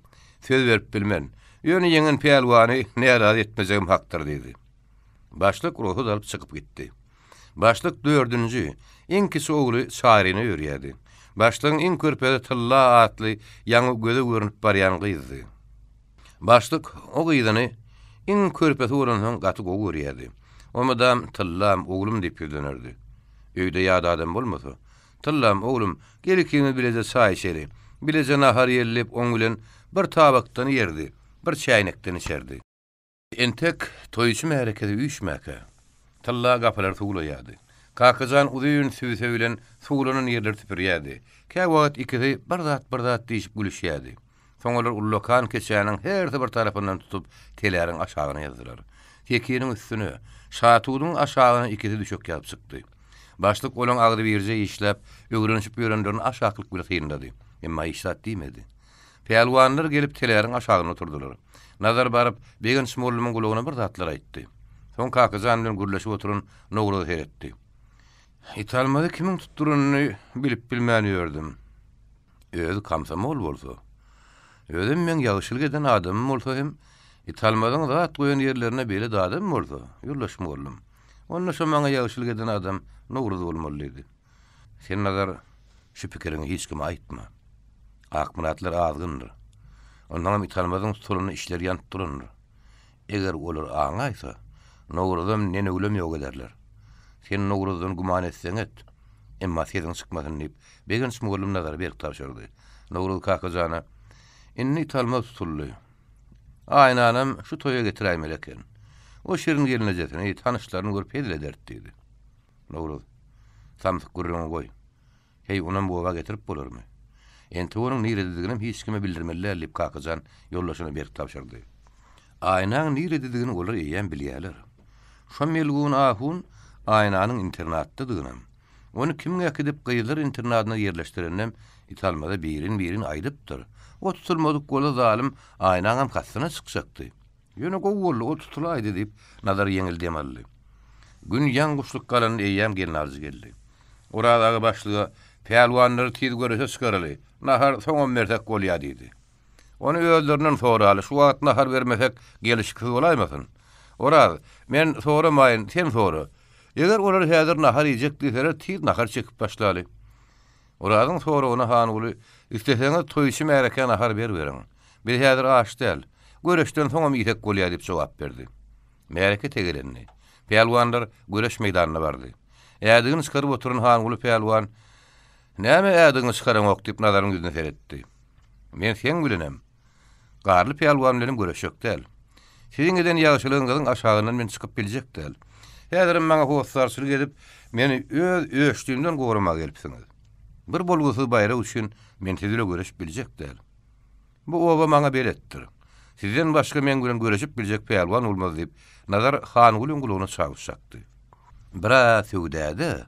söz berip bilmen. Ýöne ýeňen peýalwany närazy etmejegim hakdyr diýdi. Başlyk ruhu alyp çykyp gitdi. Başlyk 4-nji, iňkisi ogly şaýryny ýörýärdi. Başlygyň iň körpede Tylla atly ýaňy göze görünip barýan gyzdy. Başlyk o gyzyny iň körpede uranyň gaty görýärdi. Omadam Tyllam oglum diýip ýönerdi. Öýde ýa-da adam bolmasa, Tyllam oglum gelikini bileze saýşeri, bileze nahar ýellip oň bilen bir tabakdan ýerdi, bir çaýnakdan içerdi. Entek toýçy mereketi üýşmäke. Tylla gapylar tuğulaýardy. Kakazan uzyň süýse bilen suwlanyň ýerleri tüpürýärdi. Käwagt ikisi bir zat diýip gülüşýärdi. Soňlar ullokan keçäniň her bir tarapyndan tutup teleräň aşagyna ýazdylar. Tekiniň üstüne, şatudyň aşagyna ikisi düşük ýalyp çykdy. Başlyk olan agdy birje işläp, öwrenişip ýörendirin aşaklyk bir hyýndady. Emma işlat diýmedi. Peýalwanlar gelip teleräň aşagyna oturdular. Nazar baryp, begen Smollamyň gulagyna bir zatlar aýtdy. Soň Kakazan bilen gürleşip oturan Nowruzy heretdi. Italmada kimiň tutduruny bilip bilmäni ýördüm. Öz kamsamol bolsa. Özüm men ýagşylyk eden adamym bolsa hem Italmadan zat goýan ýerlerine bele dadym bolsa, ýurlaşmy boldum. Onda şo maňa ýagşylyk eden adam Nowruz bolmalydy. Sen nazar şu pikiriňi hiç kime aýtma. Akmyratlar azgyndyr. Ondan Italmadan tutulyny işler ýanyp durundyr. Eger olar aňa aýsa, Nowruzam nene ulem ýok ederler. Sen Nowruzdan guman etseň et. Emma seziň çykmasyn diýip, begen Smollam nazar berip tapşyrdy. Nowruz Kakazana, inni Italma tutuldy. Aýnanam şu toýa getiräýmeli eken. O şerin gelinejekini tanışlaryny görüp edile dert diýdi. Nowruz, samsyk gurruna goý. Hey, onam boga getirip bolarmy? Enti onuň niredidigini hiç kime bildirmeliler diýip Kakazan ýollaşyny berip tapşyrdy. Aýnaň niredidigini olar eýen bilýärler. Şo melgun ahun aýnanyň internatdadygyny. Onu kim ýakydip gyýylar internatyna ýerleşdirenem Italmada birin aýdypdyr. O tutulmadyk gola zalim aýnaňam kasyna çykşakdy. Ýöne gowully o tutulaydy diýip nazar yeňil demally. Gün ýanguşlyk galan eýýäm gelin arzy geldi. Oradagy başlyga peýalwanlary tiz görese çykaraly. Nahar soňam mertek bolýar diýdi. Onu öldüründen soraly. Şu wagt nahar bermesek gelişki bolaýmasyn. Orada men soramaýyn, sen sora. Eger olar häzir nahar ýejek diýseler tiz nahar çekip başlaly. Oradan sonra ona Hanyguly isteseňiz toýşy mereke nahar berberiň. Bir häzir aş däl. Göreşden soňam ýetek bolýar diýip jogap berdi. Mereke tegelenni. Peýalwanlar göreş meýdanyna bardy. Ädiňi çykaryp oturan Hanyguly peýalwan "Näme ädiňi çykaran ok?" diýip nazaryň ýüzüne seretdi. "Men sen bilenem. Garly peýalwan bilen göreşek däl. Siziň eden ýagşylygyňyzyň aşagyndan men çykyp biljek däl. Häzir maňa howsarçylyk edip meni öz öşdüğümden goramak gelipsiňiz. Bir bolgusy baýra üçin men sizle göreşip biljek däl. Bu oba maňa beretdir. Sizden başga men bilen göreşip biljek peýalwan bolmaz" diýip nazar Hanygulyň gulugyna çagışakdy. "Biraz söwdäde.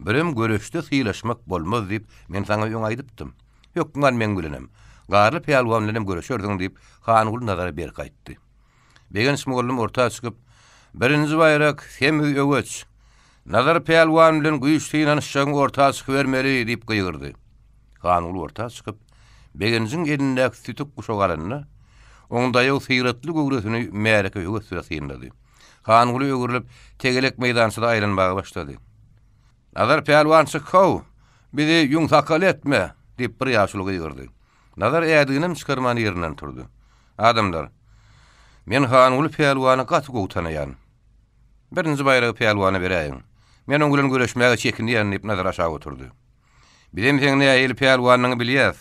Birim göreşde syýlaşmak bolmaz" diýip men saňa ýoň aýdypdym. "Ýok, men bilenem. Garly peýalwan bilen göreşerdiň" diýip Hanyguly nazara ber gaýtdy. Begen şmollum ortağa çykyp, "Birinji baýrak semiz öwüç. Nazar peýalwan bilen güýçli ýanışyň ortağa çykyp bermeli" diýip gyýyrdy. Hanyguly ortağa çykyp, begenjiň elindäki sütük guşagalaryna, oňda ýok syratly göwresini mereke öwütsüre syndyrdy. Hanyguly öwürilip tegelek meýdançyda aýlanmaga başlady. "Nazar peýalwan çykaw, bizi ýuňsakal etme" diýip bir ýaşuly gyýyrdy. Nazar ädiginim çykarman ýerinden turdy. "Adamlar, men Hanyguly peýalwany gaty gowtanaýan. Birinji baýragy peýalwana beräýin. Men oň bilen göreşmäge çekinýän" diýip nazar aşağı oturdy. "Bizim seňne ýaly peýalwanyňy bilýäs.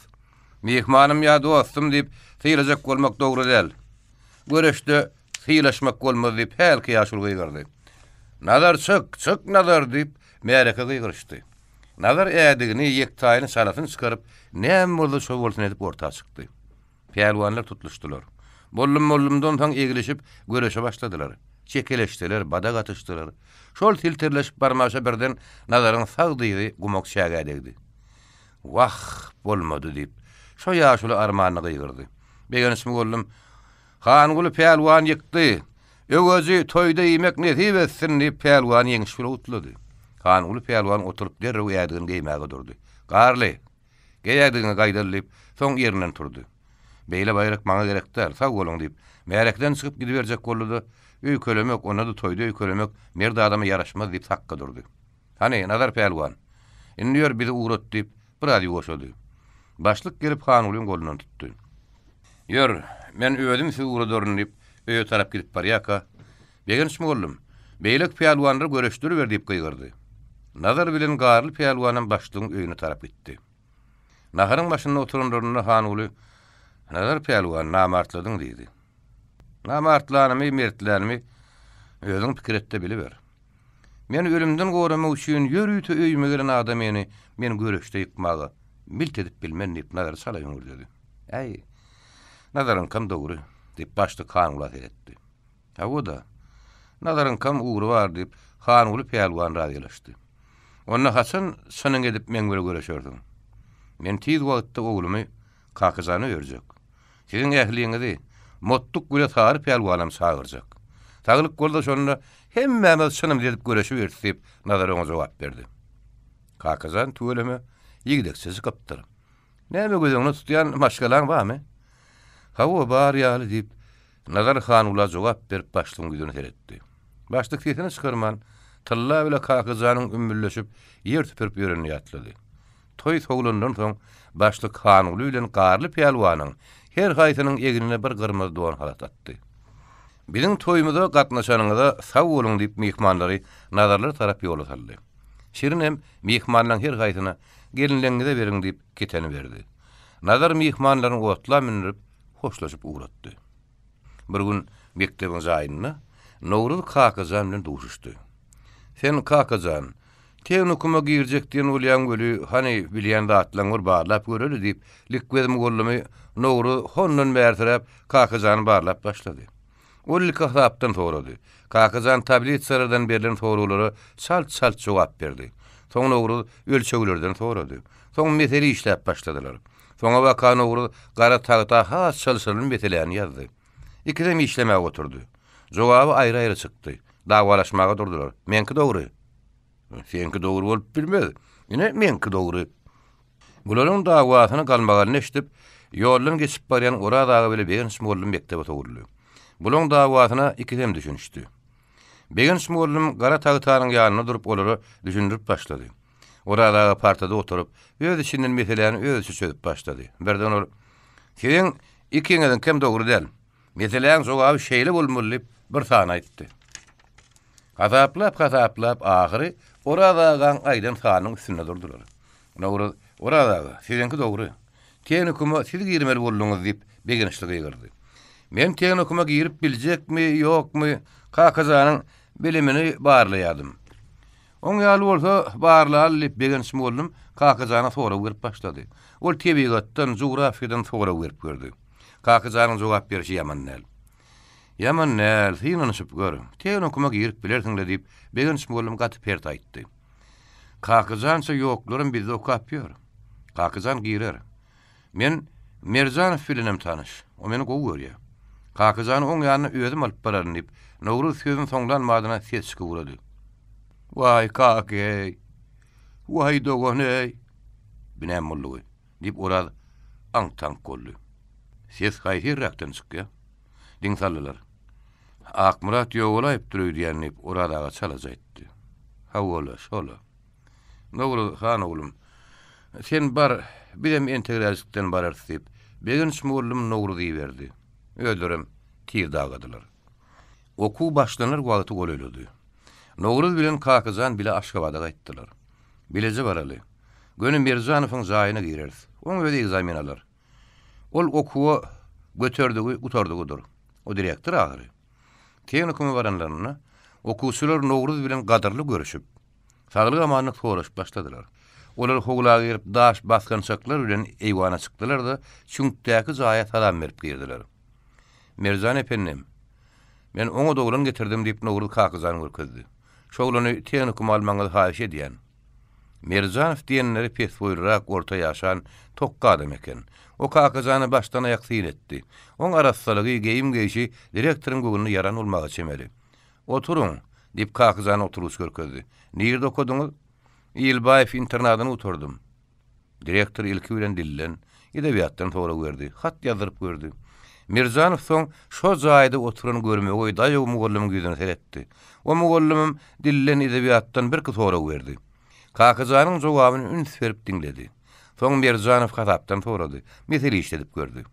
Mehmanym ýa dostum diýip syýlajak bolmak dogry däl. Göreşde syýlaşmak bolmaz" diýip her ýaşuly gyýyrdy. "Nazar çyk nazar" diýip mereke gyýyrşdy. Nazar ädigini ýektaýyny salatyny çykaryp, näme boldy şo bolsun edip ortağa çykdy. Peýalwanlar tutuluşdylar. Bollum-bollumdan taň egilişip göreşe başladylar. Çekeleşdiler, badak atışdylar. Şol tilterleşip barmaşa birden nazaryň sagdygy gumak şäge degdi. "Wah, bolmady" diýip şo ýaşuly armanyny gyýyrdy. Begenismi gollum, "Hanyguly peýalwan ýykdy. Öwüzi toýda ýemek nesip etsin" diýip peýalwan ýeňiş bilen utlady. Hanyguly peýalwan oturup derrew ýadygyny geýmäge durdy. "Garly, geýädiňi gaýdalyp soň ýerinden turdy. Beýle baýrak maňa gerekdir, sag boluň" diýip merekden çykyp gidiberjek boldy. Öýkölemek, ona da toýda öýkölemek merde adama ýaraşmaz diýip sakka durdy. "Hani, nazar peýalwan, indi ýör bizi uğrat" diýip bir ady goşady. Başlyk gelip Hanygulyň golundan tutdy. "Ýör, men öýdüm sizi uğradoryn" diýip öýe tarap gidip barýaka. "Begençmi gollum, beýlek peýalwanlar göreşdir ber" diýip gyýyrdy. Nazar bilen garly peýalwanyň başlygyň öýüne tarap gitdi. Naharyň başynda oturanlaryna Hanyguly "Nazar peýalwan, namartladyň" diýdi. "Namartlanymy, mertlerimi özüň pikir etde biliber. Men ölümden goramak üçin ýörüýte öýüme gelen adam men göreşde ýykmagy milt edip bilmen" diýip nazar salaýyn dedi. "Äy, nazaryň kam dogry" diýip başlyk Hanyguly etdi. "Hawa da, nazaryň kam ugry bar" diýip Hanyguly peýalwan radylaşdy. "Onda haçan şanyň edip men bilen göreşerdiň. Men tiz wagtda oglumy kakyzany öýerjek. Siziň ähliňizi mottuk güle sary peýalwanam sagyrjak. Taglyk bolda şonda hemmämiz şanyň edip göreşip berdi" diýip nazar oňa jogap berdi. Kakyzan tüweleme ýigdeksiz gypdyr. "Näme gözüňi tutýan maşgalaň barmy?" "Hawa bar ýaly" diýip nazar Hanyguly jogap berip başlygyň ýüzüne seretdi. Başlyk sesini çykarman tylla bile kakyzanyň ümmülleşip ýer tüpürip ýörenini ýatlady. Toý soglundan soň başlyk Hanyguly bilen garly peýalwanyň her gaýtynyň egine bir gyrmyz dogan halat atdy. "Biziň toýumyza gatnaşanyňyza sag boluň" diýip mehmanlary nazarlar tarap ýola saldy. Şirinem mehmanlaryň her gaýtyna "Gelinleňize beriň" diýip keteni berdi. Nazar mehmanlaryň otla minirip hoşlaşyp uğratdy. Bir gün mektebiň jaýyna Nowruz Kakyzan bilen duşuşdy. "Sen Kakyzan, tewnukuma girjek diýen bolýan göli, hani bilýän zatlaň bar barlap göreli" diýip likwedim gollumy Nowruz hondan bertirip Kakyzany barlap başlady. Ol kahapdan sorady. Kakyzan tablet sarardan berilen sorulary çalt jogap berdi. Soň Nowruz ölçeglerden sorady. Soň mesele işläp başladylar. Soňa bakan Nowruz gara tagta has çalşylyň meselelerini ýazdy. ikidem işlemäge oturdy. Jogaby aýry-aýry çykdy. Dagwalaşmaga durdular. Menki dogry. Senki dogry bolup bilmedi. Ine menki dogry. Gularyň dagwasyny galmagalyny eşdip, ýoldan geçip barýan ora dagy bile Begin Smolum mektebe togurly. Bularyň dagwasyna ikidem düşünüşdi. Begin Smolum gara tagtaryň ýanyna durup olary düşündirip başlady. Ora dagy partada oturup, öz içinden meselelerini özü çözüp başlady. Birden ol, "Seň ikiňizden kim dogry del? Meseleň jogaby şeýle bolmaly" bir san aýtdy. Gazaplap ahyry ora dagan aýdan sanyň üstünde durdular. Ora dagy, "Seňki dogry. Tenukuma siz girmeli bolluňyz" diýip beginişlige girdi. "Men tenukuma girip biljekmi, ýokmy, kakazanyň bilimini barlaýadym. Oň ýaly bolsa barlaýar" diýip Begin Smolum kakazana sora berip başlady. Ol tebigatdan, jografiýadan sora berip berdi. Kakazanyň jogap berişi ýaman näl. "Ýaman näl, synanyşyp gör. Tenukuma girip bilersiňler" diýip Begin Smolum gaty pert aýtdy. "Kakazança ýoklarym bizde okapýar. Kakazan girer. Men Mirzanow bilenem tanyş. O meni gowy görýär. Kakazany oň ýanyna özüm alyp bararyn" diýip Nowruz sözüň soňlanmadyna ses çykyrdy. "Wai kakey. Wai dogoney. Binem mollugy" diýip ora aňtaň golly. Ses gaýyrrakdan çykýar. Diň sallylar. "Akmurat ýogalayıp durýar" diýip ora daga çalajaýtdy. "Hawola, şola. Nowruz han oglum. Sen bar, bilim integralistden barar" diýip Begin Smolum Nowruzy berdi. Öldürüm tir dağadylar. Oku başlanır wagty goleledi. Nowruz bilen Kakazan bile Aşgabatda gaýtdylar. Bilezi baraly. Gönüm Mirzanowyň jaýyna girer. Oň özi egzamin alar. Ol okuwy göterdigi, utardygydyr. O direktor agyry. Tenukuma baranlaryna okuwçylar Nowruz bilen gadarly görüşip, saglyk amanyk soraşyp başladylar. Olar hoglaga girip daş baskançaklar bilen eýwana çykdylar da çüňkdäki jaýa salam berip girdiler. "Mirzan ependim, men oňa dogran getirdim" diýip Nowruz Kakazany görkezdi. "Şoglany tenukuma almaňyzy haýyş edýän. Mirzanow diýenleri pes boýrak, orta ýaşan, tokka adam eken. O Kakazany başdan aýak syýl etdi. Oň arassalygy, geýim geýşi direktoryň göwünde yaran bolmagy çemeli. Oturuň" diýip Kakazany oturuş görkezdi. "Nirde okudyňyz?" "Ýylbaýew internatyna oturdum." Direktor ilki bilen dillen, edebiýatdan sora berdi, hat ýazyryp berdi. Mirzanow soň şo jaýda oturan görmegi daýy mugallym gözüne seretdi. O mugallym dillen edebiýatdan bir sora berdi. Kakazanyň jogabyny üns berip dinledi. Soň Mirzanow hatapdan sorady, mesele işledip gördü.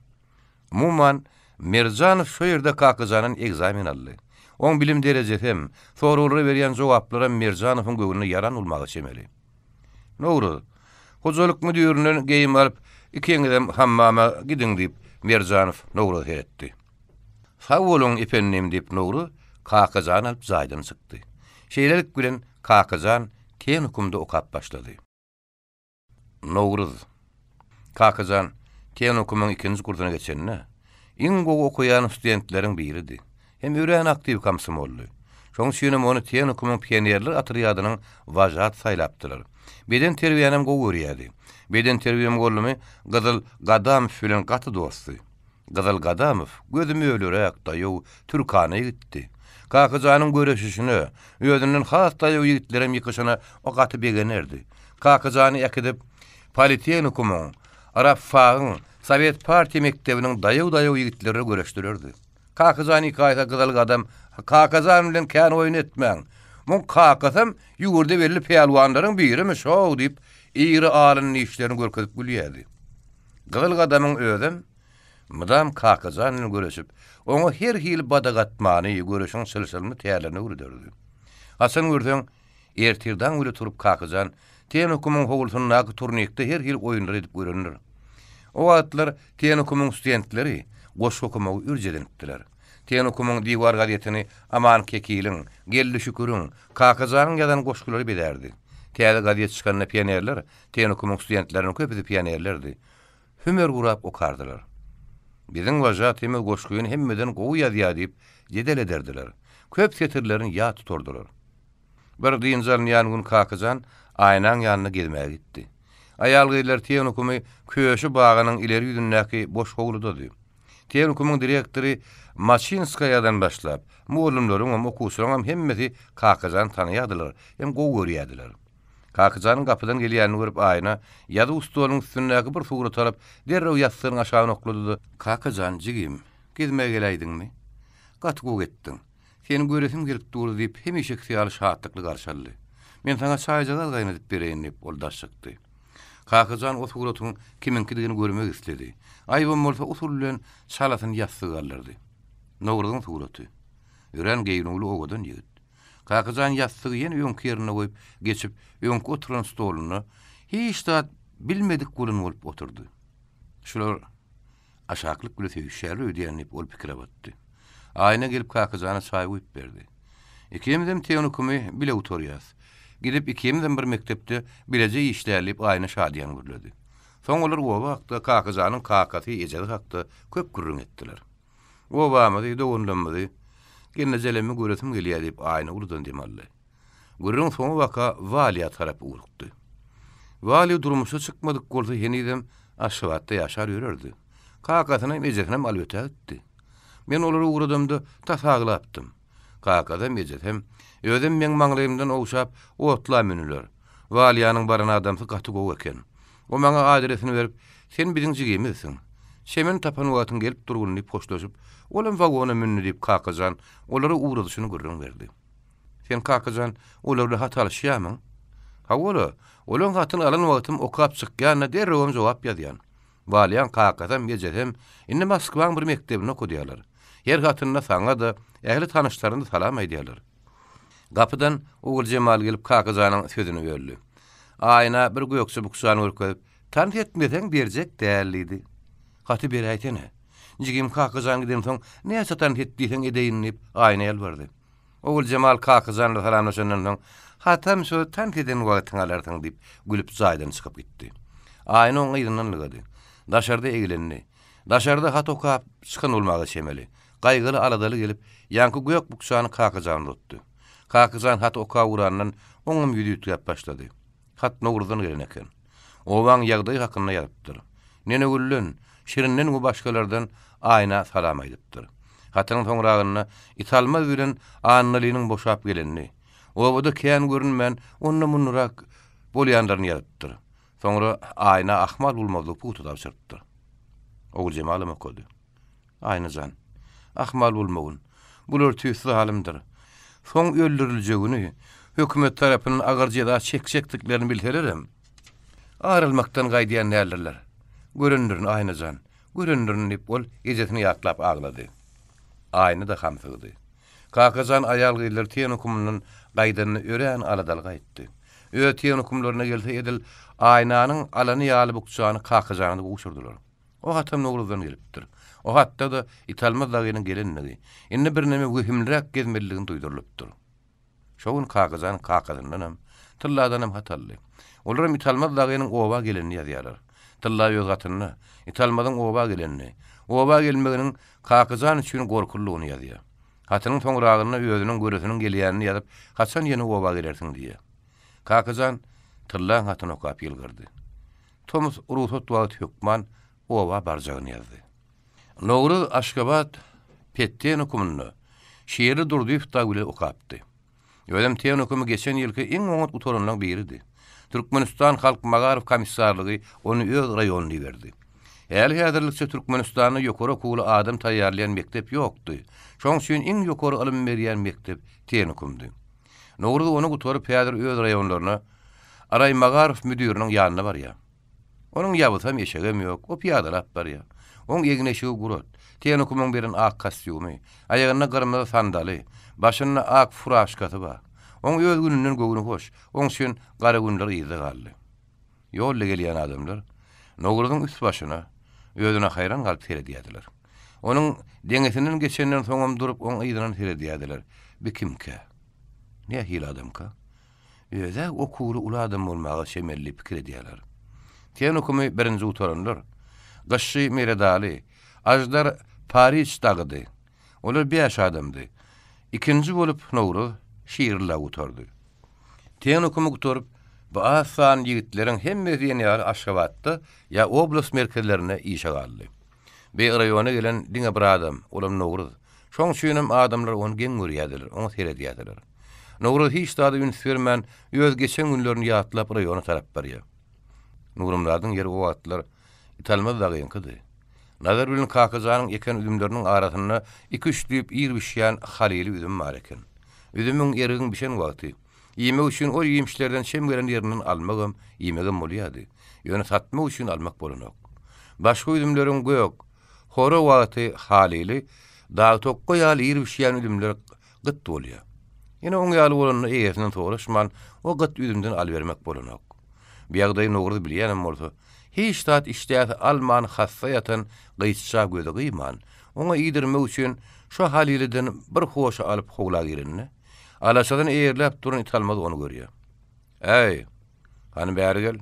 Umuman Mirzanow şo ýerde Kakazanyň egzamin aldy. Oň bilim derejesi hem soralara berýän jogaplara Mirzanowyň göwüne yaran bolmagy çemeli. Nowruz, hojalyk müdüründen geýim alyp, "Ikiňizem hammama gidiň" diýip Mirzanow Nowruz etdi. "Sag bolun ependim" diýip Nowruz Kakazany alyp jaýdan çykdy. Şeýlelik bilen Kakazan tenukumda okap başlady. Nowruz, Kakazan tenukymyň ikinji kursyna geçenine iň gowy okuyan studentleriň biridi. Hem ýüren aktiw komsomolly. Şoň şeýle ony tenukumyň pionerler atryadynyň wajat saýlapdylar. Beden terbiýenem gowy görýärdi. Beden terbiýem gollumy Gyzyl Gadamow bilen gaty dosty. Gyzyl Gadamow gözümi ölerek daýaw Türkany gitdi. Kakazanyň göreşişini, özüniň has daýaw ýigitlerem ýykyşyna o gaty begenerdi. Kakazany ýakydip Politehnikumyň, Arap fagyň, Sowet partiýa mektebiniň daýaw ýigitleri göreşdirerdi. Kakazany kaýta Gyzyl Gadam, "Kakazan bilen kän oýun etmäň. Mun Kakazam ýugurda belli peýalwanlaryň birimi şo" diýip ýyry alyny işlerini görkezip gülýärdi. Gyzyl Gadamyň özüm mydam Kakazan bilen görüşip, oňa her hil badagatmany görüşüň silsilini täýärlerini öwrederdi. Hasan görseň, ertirden öle turup Kakazan tenukumyň howulsynyň turnykda her hil oýunlar edip görünür. O wagtlar tenukumyň studentleri goşgy okumagy ürjedenipdiler. Tenukumyň diýwar gazetini Aman Kekiliň, Gelli Şükürüň, Kakazanyň ýazan goşgulary bilerdi. Täze gazet çykanyna pionerler, tenukumyň studentleriniň köpüsi pionerlerdi. Hümer gurap okardylar. Biziň wajat eme goşguýyn hemmeden gowy ýazýar diýip jedel ederdiler. Köp setirlerini ýa tuturdylar. Bir diýinjal ýanyň Kakazan aýnaň ýanyna gelmäge gitdi. Aýal gyýlar tenukumy köşü bagynyň ileri ýüzündäki boş howludady. Tehnikumyň direktori Machinskayadan başlap, muullimlaryň okuwçylaryň hemmeti Kakajany tanaýardylar, hem gowy görýärdiler. Kakajanyň kapydan gelýänini görüp aýyna ýa-da ustolunyň üstündäki bir surat alyp derrew ýastygyny aşagyna oklady. Kakajan jigim, gezmege geleýdiňmi? Gatgu getdiň. Seni göresim gelip durdy diýip hemişe ýaly şahatlykly garşaldy. Men sana çaýjagal gaýnadyp bereýin diýip oldaşykdy. Kakajan o suratyň kiminkidigini görmek istedi. Aýbam bolsa usul bilen şalatyny ýastyga alyrdy. Nowrudyň suraty. Ören geýnugly ogadan ýigit. Kakajan ýastygy ýene öňki ýerine goýup geçip öňki oturan stoluny hiç da bilmedik gulun bolup oturdy. Şular aşaklyk bilen söýüşýär öýdýänip ol pikir batdy. Aýna gelip Kakajana çaý goýup berdi. Ikimizem tehnikumy bile oturýas. Gidip ikimizem bir mektepde bilece işlerlip aýna şadýan gürledi. Soň olar o wagtda Kakajanyň kakaty ejeli hakda köp gürrüň etdiler. O wagtda dowunlanmady. Genne zelemi göresim gelýär diýip aýna urdan demäli. Gürrüň soňy waka waliýa tarapy urukdy. Wali durmuşa çykmadyk bolsa henidem aşgabatda ýaşar ýörerdi. Kakatyny ejetinem alyp ötdi. Men olary uğradymda tasaglapdym. Kakada mejetem özüm meň maňlaýymdan owşap otla menüler. Waliýanyň barana adamsy gaty gowy eken. O maňa adresini berip, "Sen biziň jigimizsiň. Şemen tapan wagtyň gelip durguny poşlaşyp, olam wagona menüni" diýip Kakajan olary uğradyşyny görüň berdi. "Sen Kakajan olary hatalyşýarmyň?" "Hawala, olan gatyny alan wagtym okap çykýan derrewem jogap ýazýan." Waliýan Kakadan mejetem, "Indi Moskwaň bir mektebine okudýarlar. Her gatyna saňa da ähli tanışlaryny salam aýdýarlar." Gapydan Oğul Cemal gelip Kakajanyň sözüni berdi. Aýna bir göýekçi bukşany örkäp, "Tanıt etmeseň berjek dälidi." "Gaty bir aýtene. Jigim Kakajany gidem soň näçe tanıt etdiýsen edeýin" diýip aýna ýalbardy. Oğul Cemal Kakajanyň salamlaşandan soň, "Hatam şu tanıt eden wagtyň alardyň" diýip gülüp zaýdan çykyp gitdi. Aýna oňa ýygynan lygady. Daşarda egilenni. Daşarda hat okap çykan bolmagy şemeli. Gaýgyly aladaly gelip ýanky göýek bukşany Kakajany tutdy. Kakajan hat oka urandan oňum ýüdüýtüp başlady. Hat nowrdan gelen eken. Owaň ýagdaý hakyna ýazypdyr. Nene güllen, şirinden we başgalardan aýna salam aýdypdyr. Hatynyň soňragyna italmaz bilen annalynyň boşap gelenini. Owada kän görünmän onna munrak bolýanlaryny ýazypdyr. Soňra aýna ahmal bolmadyk putu tapşyrdyr. Oğul Cemalym okady. "Aýnajan, ahmal bolmagyn. Bular tüýsüz halimdir. Soň öldüriljegini hökümet tarapynyň agarjyda çekçekliklerini bilselerem. Arylmakdan gaýdýan nälerler. Göründirin aýnajan, göründirin" diýip ol ejetini ýatlap aglady. Aýna da hamsygy. Kakajan aýal gyýlar tehnikumynyň gaýdanyny ören aladal gaýtdy. Tehnikumlaryna gelse edil aýnanyň alany ýaly bukçany Kakajany uçurdular. O hatam nowruzdan gelipdir. O hatta da italmaz dagynyň gelenligi. Indi bir näme wehimlirak gezmeligini duýdurulupdyr. Şoň Kakajan Kakajyndan tylladanam hatally. Olaram italmaz dagynyň oba gelenini ýazýarlar. Tylla ýöz gatyny, italmadan oba gelenini. Oba gelmeginiň Kakajan üçin gorkunlygyny ýazýar. Hatynyň soňragyna özüniň göresiniň gelýänini ýazyp, "Haçan ýene oba gelersiň" diýär. Kakajan tylla hatyny okap ýylgyrdy. Thomas Urusot wagt hökman oba barjagyny ýazdy. Nowruz Aşgabat Tehnikumyny şeýeri durdyp da güle okapdy. Ýönem Tehnikumy geçen ýylky iň oňat utorunlaryň biridi. Türkmenistan Halk Magarif Komissarlygy onu öz raýonyna berdi. Äli häzirlikçe Türkmenistanyň ýokary okuwly adam taýýarlayan mektep ýokdy. Şoň üçin iň ýokary alym berýän mektep Tehnikumdy. Nowruz onu gutorup häzir öz raýonlaryna Aray Magarif müdiriniň ýanyna barýar. Onuň ýabysam eşegem ýok, o piýadalap barýar. Oň egneşigi gurat. Tehnikumyň birin ak kostyumy, aýagyna gyrmyzy sandaly, başyna ak furaşkaty bar. Oň öz gününden göwüni hoş, oň üçin gara günler ýyzy galdy. Ýolda gelýän adamlar Nowruzyň üst başyna özüne haýran galyp seredýärdiler. Onuň deňesinden geçenden soňam durup oň ýyzynyň seredýärdiler. "Bir kimke? Ne hil adamka? Öze okuwly uly adam bolmagy şemelli pikir edýärler." Tehnikumy birinji utoranlar Gaşşy Meredali, Ajdar Paris dagydy. Olar beş adamdy. İkinji bolup Nowruz şiirle utordy. Tehnikumy utorup bu asan ýigitleriň hemmesi ýene Aşgabatda ýa oblast merkezlerine işe galdy. Bir rayona gelen diňe bir adam, olam Nogruz. Şoň üçinem adamlar onu geň görýärdiler, onu seredýärdiler. Nogruz hiç daha üns bermän, öz geçen günlerini ýatlap rayona tarap barýar. Nurumladyň ýeri o atlar italmaz dagyňkydy. Nazar bilen kakazanyň eken üzümleriniň arasyna 2-3 diýip ýyrbişýän halili üzüm bar eken. Üzümüň erigiň bişen wagty. Ýemek üçin o ýemişlerden şem gelen ýerinden almagam, ýemegem bolýardy. Ýöne satmak üçin almak bolanok. Başga üzümleriň göýök, hora wagty halili, dağı tokga ýaly ýyrbişýän üzümler gyt bolýar. Ýene oň ýaly bolanyny eýesinden toğraşman, o gyt üzümden albermek bolanok. Bir ýagdaý Nogruz bilýänem bolsa, hiç tat iştihad alman hassayatan gıysça göze gıyman. Ona iyidirmek üçün şu haliliden bir hoşa alıp hogla girinne. Alaşadan eğerlep durun italmaz onu görüyor. Ey, hani bäri gel.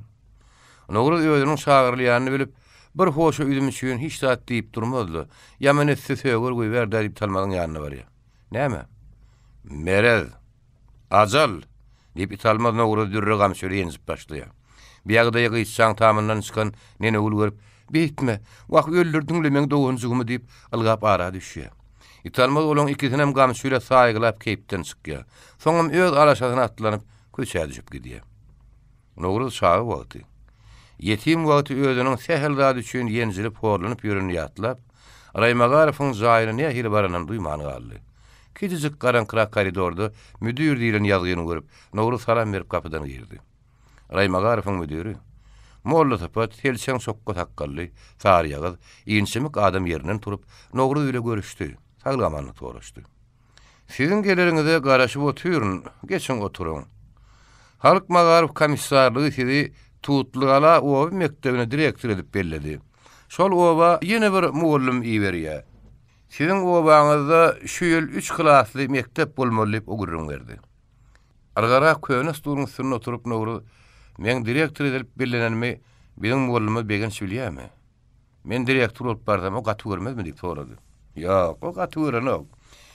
Nogruz özünün şagyrlyanyny bilip, bir hoşa üzüm üçün hiç tat diýip durmazdy. Ýa-men etse söýger goýber diýip italmagyň ýanyna barýar. Näme? Merez, ajal diýip italmaz Nogruz dürre gamşyry ýenzip başlaýar. Bir ýagdaýa gysçaň tamamyndan çykan nene ul görüp, "Bitme, wagt öldürdiňle men dogunjugymy" diýip ylgap ara düşýär. Italmaz olan ikisinem gamşyla saýgylap keýpden çykýar. Soňam öz alaşasyna atlanyp köçä düşüp gidýär. Nogruz şagy wagty. Yetim wagty özüniň sehelzat üçin ýenzilip horlanyp ýörüni ýatlap, Raymagarowyň jaýyny nähili baranan duýmany galdy. Kidijik garankırak koridorda müdür diýilen ýazgyny görüp, Nogruz salam berip kapydan girdi. Raymagarowyň müdiri, molla tapat, helçeň sokka takkally, sary ýagyz, ýençimik adam ýerinden turup, Nogruz ile görüşdi, saglamanyny soraşdy. "Siziň geleriňize garaşyp oturun, geçin oturun. Halk Magarow komissarlygy sizi Tutlugala owa mektebine direktor edip belledi. Şol owa ýene bir muallim iýberýär. Siziň owaňyzda şu ýyl 3 klasly mektep bolmaly diýip ogurun berdi." Argara köýne stuluň üstüne oturup Nogruz, "Men direktor edip bellenenmi, benim muallimy begen şbilýärmi? Men direktor bolup barsam o gaty görmezmi?" diýip sorady. "Ýok, o gaty görenok.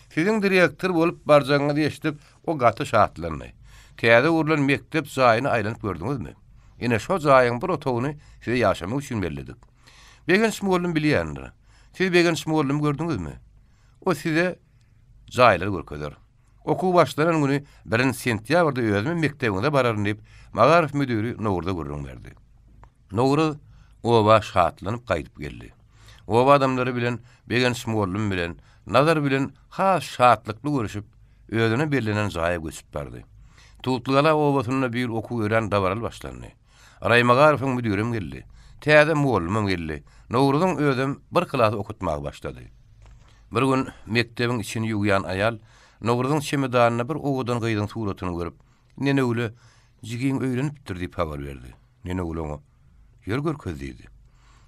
Siziň direktor bolup barjagyňyzy eşitip, o gaty şahatlandy. Täze urulan mektep jaýyny aýlanyp gördüňizmi? Ine şo jaýyň bir otagyny size ýaşamak üçin berledik. Begen muallim bilýändir. Siz begen muallim gördüňizmi? O size jaýlary görkezler. Okuw başlanan güni 1 sentýabrda özüme mektebine bararyn diýip Magarow müdiri Nogruz'a gurrun berdi. Nogruz owa şahatlanyp gaýdyp geldi. Owa adamlary bilen, begen muallim bilen, nazar bilen has şahatlykly görüşüp, özüne berlenen jaýa göçüp bardy. Tutlugala owasyna bir okuw ören dawaral başlandy. Raymagarowyň müdirim geldi. Täze muallimim geldi. Nogruz'un özüm bir klas okutmagy başlady. Bir gün mektebiň içini ýuwyan aýal Nogruz'un çemedanyna bir owadan gaýdyň suratyny görüp, "Nene ule, jigiň öýlenipdir" diýip habar berdi. Nene ule oňa ýer görkez diýdi.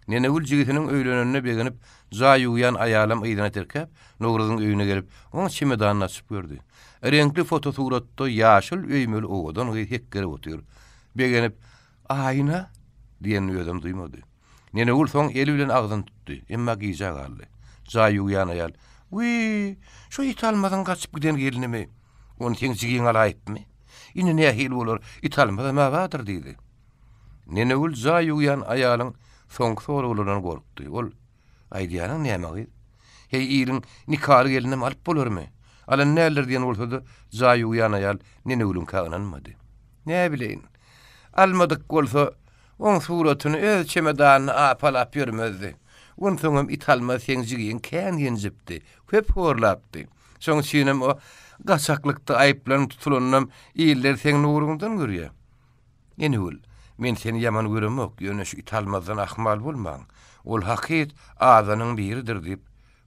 Nene ul jigitiniň öýlenenine begenip, jaý ýuwyan aýalam ýygyna terkep, Nogruz'un öýüne gelip, oň çemedanyny açyp gördi. Renkli fotosuratda ýaşyl öýmeli owadan hekgere otur. Begenip, "Aýna" diýen özüm duýmady. Nene ul soň eli bilen agzyny tutdy, emma giýja galdy. Jaý ýuwyan aýal, "Wi, şu italmadan gaçyp giden gelinimi? Onu sen jigiň alaýtmy? Ine nähil bolar, italmadan ma badyr" diýdi. Nene ul jaý ýuwyan aýalyň soňky soraglaryny gorkdy. Ol, "Aýdýanyň näme? Hey ýylyň nikahly gelinim alyp bolarmy? Alan näler diýen bolsa-da, jaý ýuwyan aýal nene ulun kagnanmady. "Näme bileýin? Almadyk bolsa, oň suratyny öz çemedanyny apalap ýörmezdi. Oň soňam italma sen jigiň kän ýenjipdi, köp horlapdy. Şoň üçinem o gaçaklykda aýplanyp tutulanyň ýyller sen nurundan görýär. Ene ul, men seni ýaman göremek, ýöne şu italmazdan ahmal bolmaň. Ol hakyt azanyň biridir" diýip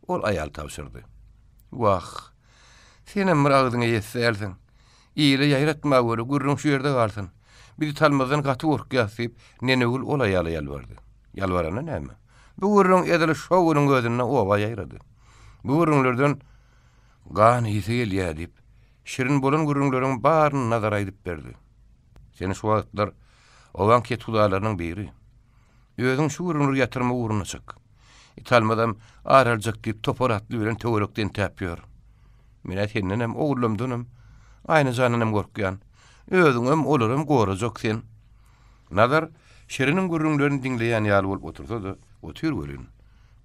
ol aýal tapşyrdy. "Wah, senem bir agdyňa ýetselsiň. Ýyly ýaýratma görü gurrun şu ýerde galsyn. Bir italmazdan gaty gorkýas" diýip nene ul ol aýaly ýalbardy. Ýalbarana näme? Bu gurrun edili şowunyň gözüne owa ýaýrady. Bu gurrunlardan "Gany ýese gelýär" diýip şirin bolan gurrunlaryň baryny nazar aýdyp berdi. Seni şu wagtlar owan ketulalarynyň biri. Özüň şu gurrunlary ýatyrma uğruna çyk. Italmadan araljak diýip topar atly bilen töwerekden täpýär. Men senden oğlumdanam, aýny janynam gorkýan. Özüňem olaram gorajak sen. Nazar şirinin gurrunlaryny diňleýän ýaly bolup otursa-da, otur görün.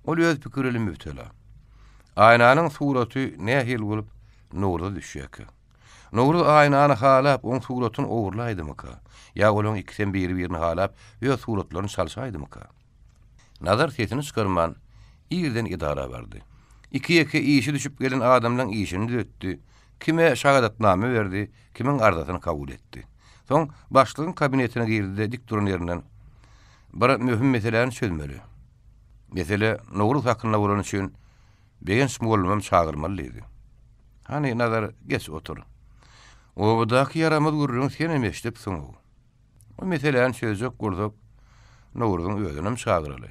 Ol öz pikirli müptela. Aynanyň suraty nähil bolup nurda düşýär. Nurda aynany halap oň suratyny owurlaýdymyka? Ya olaň ikisiň biri-birini halap we suratlaryny çalsaýdymyka? Nazar sesini çykarman ýerden idara berdi. Iki işi düşüp gelen adamdan işini düretdi. Kime şahadatname berdi, kimin ardasyny kabul etdi. Soň başlygyň kabinetine girdi, dik duran ýerinden bir möhüm meseleni çözmeli. Mesele Nowruz hakyna bolan üçin begen smolmam çağırmalydy. Hani nazar geç otur. O budaky yaramaz gurrun sen emeşdip soňu. O meseleni çözjek gurdup Nowruz'un öýünem çağıraly.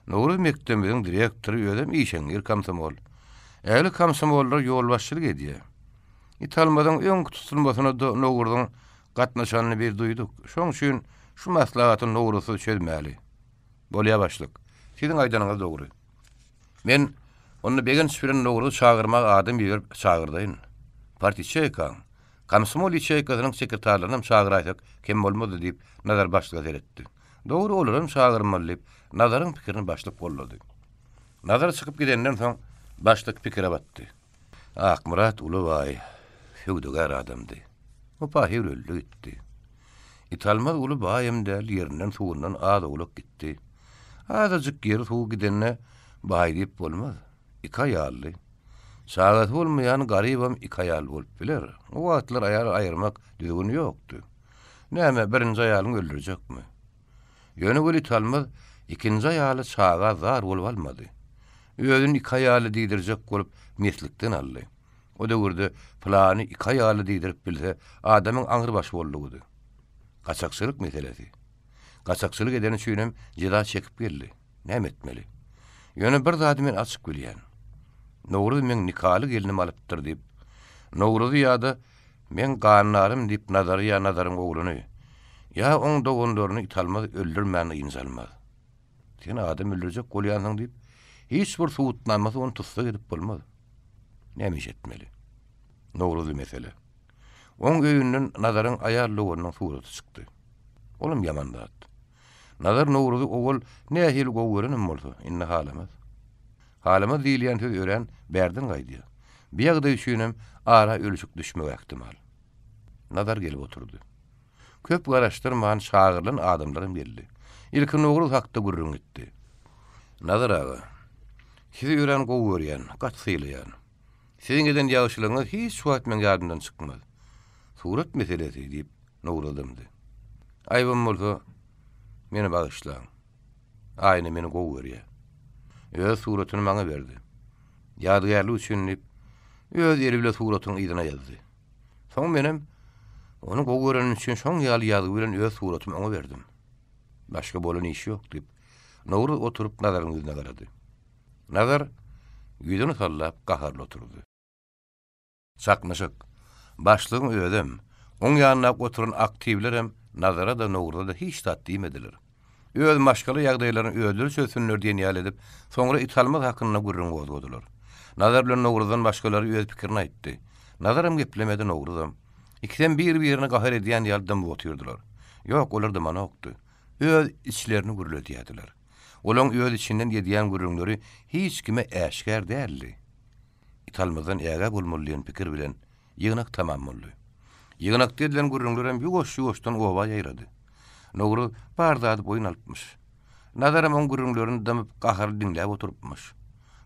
Nowruz mektebiň direktory öýdem işeňir komsomol. Äli komsomollar ýol başçylyk edýär. İtalmadan öň tutulmasyna da Nowruz'un gatnaşanyny bir duýduk. Şoň üçin şu maslahaty Nowruz'u çözmäli. Bolýa başlyk. Siziň aýdanyňyz dogry. Men onu begen süren Nowruz'u çağırmak adam ýer çağırdaýyn. Parti çeýkan, komsomol çeýkasynyň sekretarlaryny çağıraýsak kim bolmady diýip nazar başlyk etdi. Dogry olaram çağırmaly diýip nazaryň pikirini başlyk bollady. Nazar çykyp gidenden soň başlyk pikire batdy. Akmurat Ulubay hüwdügar adamdy. O pahir öldü gitti. İtalmaz Ulubayym däl ýerinden suwundan ada ulyp gitdi. Azajyk ýer suw gidenne baý diýip bolmaz. İki aýally. Sagat bolmaýan garybam iki aýal bolup biler. O wagtlar aýal aýyrmak düzgün ýokdy. Näme birinji aýalyň öldürecekmi? Ýöne bol İtalmaz ikinji aýaly çaga zar bolup almady. Özüni iki aýaly diýdirjek bolup meslikden aldy. O döwürde plany iki aýaly diýdirip bilse adamyň aňyr baş boldugy. Gaçakçylyk meselesi. Gaçakçylyk eden üçinem jeda çekip geldi. Näme etmeli? Ýöne bir zady men açyk bilýän. Nowruz men nikaly gelinim alypdyr diýip, Nowruz ýa-da men ganlarym diýip nazaryň ogluny. Ya oň dogonlaryny İtalmaz öldürmäni ýynjalmaz. Sen adam öldürjek bolýansyň diýip, hiç bir suwutnamasy onu tutsa gidip bolmaz. Näme etmeli? Nowruz mesele. Oň öýünden nazaryň aýarlygynyň suraty çykdy. Olum ýamandat. Nazar Nowruzy ogul nähil gowurynym bolsa, inne halamaz. Halamaz diýilýän söz ören berdin gaýdy. Biýagda üçinem ara ölçük düşmek ähtimal. Nazar gelip oturdy. Köp garaşdyrman çağırlan adamlarym geldi. Ilki Nowruz hakda gurrun gitdi. Nazar aga, sizi ören gowurýan, gatsylaýan. Siziň eden ýagşylygyňyz hiç wagt men ýadymdan çykmaz. Surat meselesi diýip Nowruz demdi. Aýbam bolsa meni bagyşlaň. Aýny meni gowurýar. Öz suratyny maňa berdi. Ýadygärlik üçin diýip öz eri bilen suratyny ýygyna ýazdy. Soň menem onu gowuran üçin şoň ýaly bilen öz suratymy ona berdim. Başga bolan iş ýok diýip Nowruz oturup nazaryň ýüzüne garady. Nazar ýüzüni sallap gaharly oturdy. Çakmaşyk. Başlygyň öýdem. Oň ýanyna oturan aktivlerem nazara da Nowruz'a da hiç tat diýmediler. Öz maşgaly ýagdaýlaryny öldür söýsünler diýen ýaly edip, soňra İtalmaz hakyna gurrun gozgodylar. Nazar bilen Nowruz'dan başgalary öz pikirini aýtdy. Nazarym geplemedi Nowruz'am. İkiden bir-birini gahar edýän ýaldan oturdylar. Ýok, olar da mana okdy. Öz içlerini gurulýardylar. Olaň öz içinden ýedýän gurrunlary hiç kime äşkär däldi. İtalmazdan ýaga bolmalyň pikir bilen ýygnak tamam boldy. Ýygnak edilen gurrunlarym ýugoş-ýugoşdan oba ýaýrady. Nowruz bardaty boyun alypmyş. Nazarym on gurrunlaryny damyp gahar diňläp oturupmyş.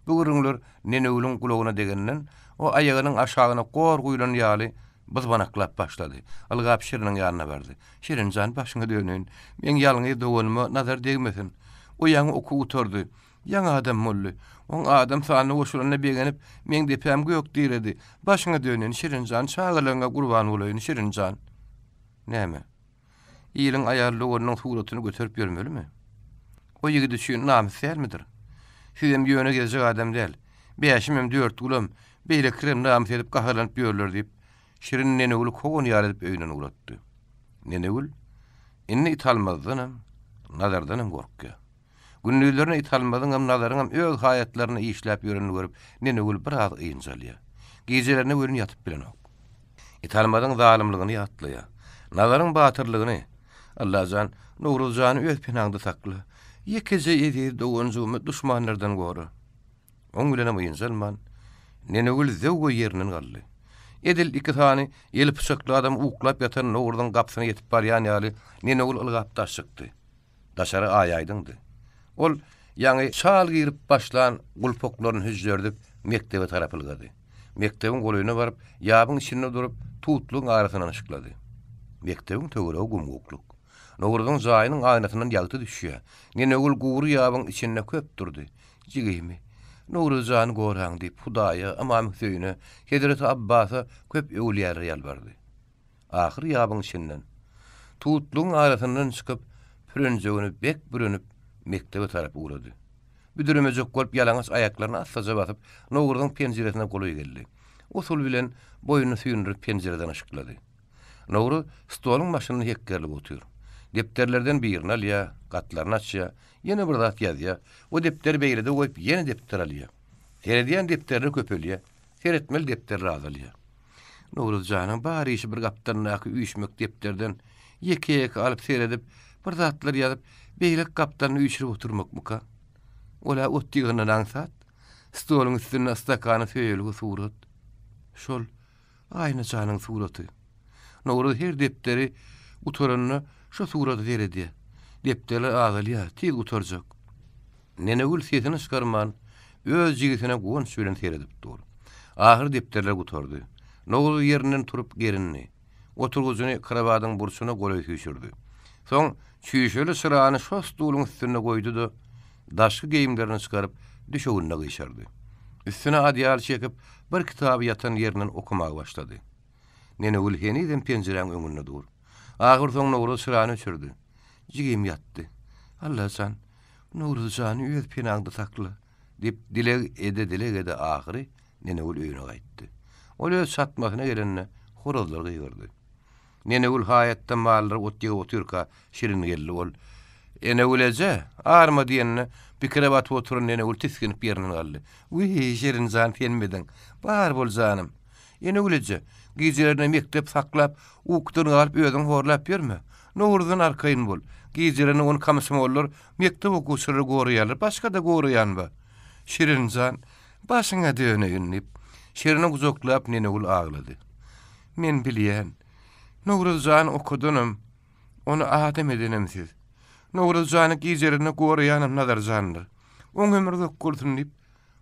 Bu gurrunlar Nenewliň gulagyna degenden o aýagynyň aşagyna gorguýlan ýaly bızbanaklap başlady. Algap Şiriniň ýanyna berdi. Şirinjan başyňa dönün. Men ýalyňy dogonma nazar degmesin. O ýaňy oku oturdy. Ýaňy adam boldy. On adam sany oşulana begenip men depem göýük diýredi. Başyňa dönün Şirinjan çağırlaňa gurban bolaýyn Şirinjan. Näme? Ýylyň aýarlygynyň suratyny göterip ýörmelimi? O ýigit üçin namys dälmidir? Sizem ýöne gezjek adam däl. Beşimem 4 gulam beýle kirem namys edip gaharlanyp ýörler diýip Şirin Nenewil kogun ýalyp öýünden uratdy. Nenewil inni İtalmazdan nazardan gorkýar. Günnülerini İtalmazyň nazaryňam öz hayatlaryny işläp ýörenini görüp Nenewil biraz ýynjalýar. Gejelerini görün ýatyp bilen ok. İtalmazyň zalymlygyny ýatlaýar. Nazaryň batyrlygyny Allahjan Nowruzjan öz pinagda sakly. Yekeze edi doğunzumu düşmanlardan goru. Oň bilen ýynjalman, nenegül zewgo ýeriniň galdy. Edil iki tany elip çökli adam uklap yatan nowurdan gapsyna ýetip barýan ýaly nenegül ılgap taşykdy. Daşary aýaýdyndy. Ol ýaňy çal girip başlan gulpoklaryny hüjlerdip mektebe tarapy ılgady. Mektebiň golyna baryp ýabyň içinde durup tutluň arasyna ışıklady. Mektebiň töweregi gumgukluk. Nowurdan jaýynyň aýnatyndan ýagty düşýär. Nenegül guwry ýabyň içinde köp durdy. Jigimi Nowruzan goraň diýip Hudaýa, Amam Hüseýne, Hedret Abbasa köp öwliýär ýalbardy. Ahir ýabyň içinden tutluň arasyndan çykyp pürünjegini bek bürünüp mektebe tarapy ugrady. Büdüremejek bolup ýalaňaç aýaklaryny astaja basyp Nowruzan penjeresine goly geldi. Usul bilen boýuny süýnürip penjereden ışıklady. Nowruz stoluň başyny hekkerlip otur. Depterlerden birini alýa, gatlaryny açýa, ýene bir zat ýazýa. O depter beýrede goýup ýene depter alýa. Serediýän depterler köpelýä, seretmeli depterler azalýa. Nowruz janyň bary işi bir gapdanlaky üýşmek depterden ýeke-ýeke alyp seredip, bir zatlar ýazyp, beýlek gapdany üýşürip oturmakmyka? Ola otdygyny aňsat, stoluň üstüne stakany söýeligi surat. Şol aýny janyň suraty. Nowruz her depteri utoranyny şu suraty seredi. Depterler azalýa, tiz utorjak. Nenegül sesini çykarman, öz jigitine gonç bilen seredip dur. Ahir depterler utordy. Nowruz ýerinden turup gerinni. Oturguzyny krawatyň burçuna goly süýşürdi. Soň çüýşeli sırany şu stoluň üstüne goýdy-da, daşky geyimlerini çykaryp düşegine gyşardy. Üstüne adýal çekip bir kitaby ýatan ýerinden okumagy başlady. Nenegül heniden penjereň öňünde dur. Ahir soň Nowruz sırany çürdi. Jigim ýatdy. Allahan, Nowruzjany öz penaňda sakla, dip dile ede ahyry Nenegül öýüne gaýtdy. Ol öz satmasyna gelenne horozlar gyýrdy. Nenegül haýatda mallary otýa oturka şirin geldi ol. Enegüleje arma diýenne bir kravat oturan Nenegül tiskinip ýerinden galdy. "Uy, şirin zan penmedin. Bar bol zanym. Enegüleje gizelerine mektep saklap, ukdyny alyp özüň horlap berme. Nowruzdan arkaýyn bol. Gizelerine onu kamysy bollar, mektep okuwçylary goraýarlar, başga da goraýanba. Şirinzan başyňa döneýin dip, şirini guzoklap Nenegül aglady. Men bilýän, Nowruzjan okudunum, onu adam edenemsiz. Nowruzjany gizelerine goraýanym nazarjandyr. Oň ömürde gurtun dip,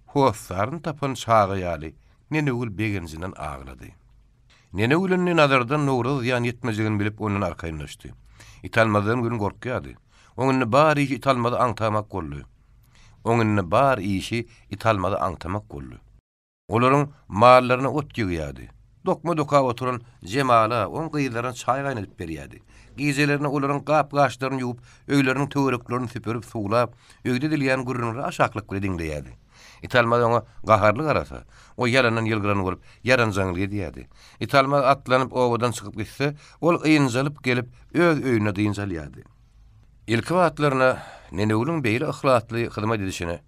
hossaryn tapan çagy ýaly, Nenegül begenjinden aglady. Nenegülün nazardan Nowruz ýan ýetmejigini bilip onuň arkaýynlaşdy. İtalmadığım gün gorkýady. Oňuny bar işi italmady aňtamak boldy. Oňuny bar işi italmady aňtamak boldy. Olaryň mallaryna ot ýygýady. Dokma doka oturan jemala on gyýlaryny çaý gaýnatyp berýärdi. Gizelerine olaryň gap-gaşlaryny ýuwup, öýleriniň töwereklerini süpürip suwlap, öýde dilýän gurrunly aşaklyk bilen diňleýärdi. İtalmady ona gaharly garasa, o ýaranan ýylgyrany görüp, yaranjaňly diýärdi. İtalmady atlanyp owadan çykyp gitse, ol ýynjalyp gelip öz öýüne diňjalýardy. Ilki wagtlaryna Nenegülüň beýle ihlatly hyzmat edişine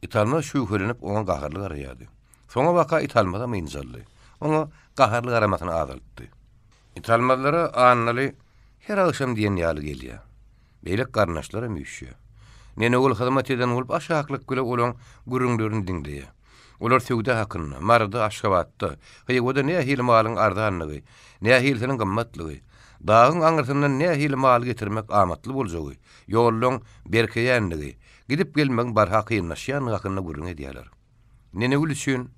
İtalmady şüýhelenip ona gaharly garaýardy. Soňa waka İtalmady ýynjaldy. Ona gaharly garamasyny azaltdy. İtalmadylara annaly her akşam diýen ýaly gelýär. Beýle garnaşlara müýşýär. Nenegül hyzmat eden bolup aşaklyk güle olan gurrunlaryny diňleýär. Olar söwda hakyna, marda aşgabatda, hyýgoda nähili malyň ardanlygy, nähiliniň gymmatlygy, dagyň aňyrtyndan nähili mal getirmek amatly boljagy, ýollyň berkeýänligi, gidip gelmek bar hakynlaşýan hakyna gurrun edýärler. Nenegül üçin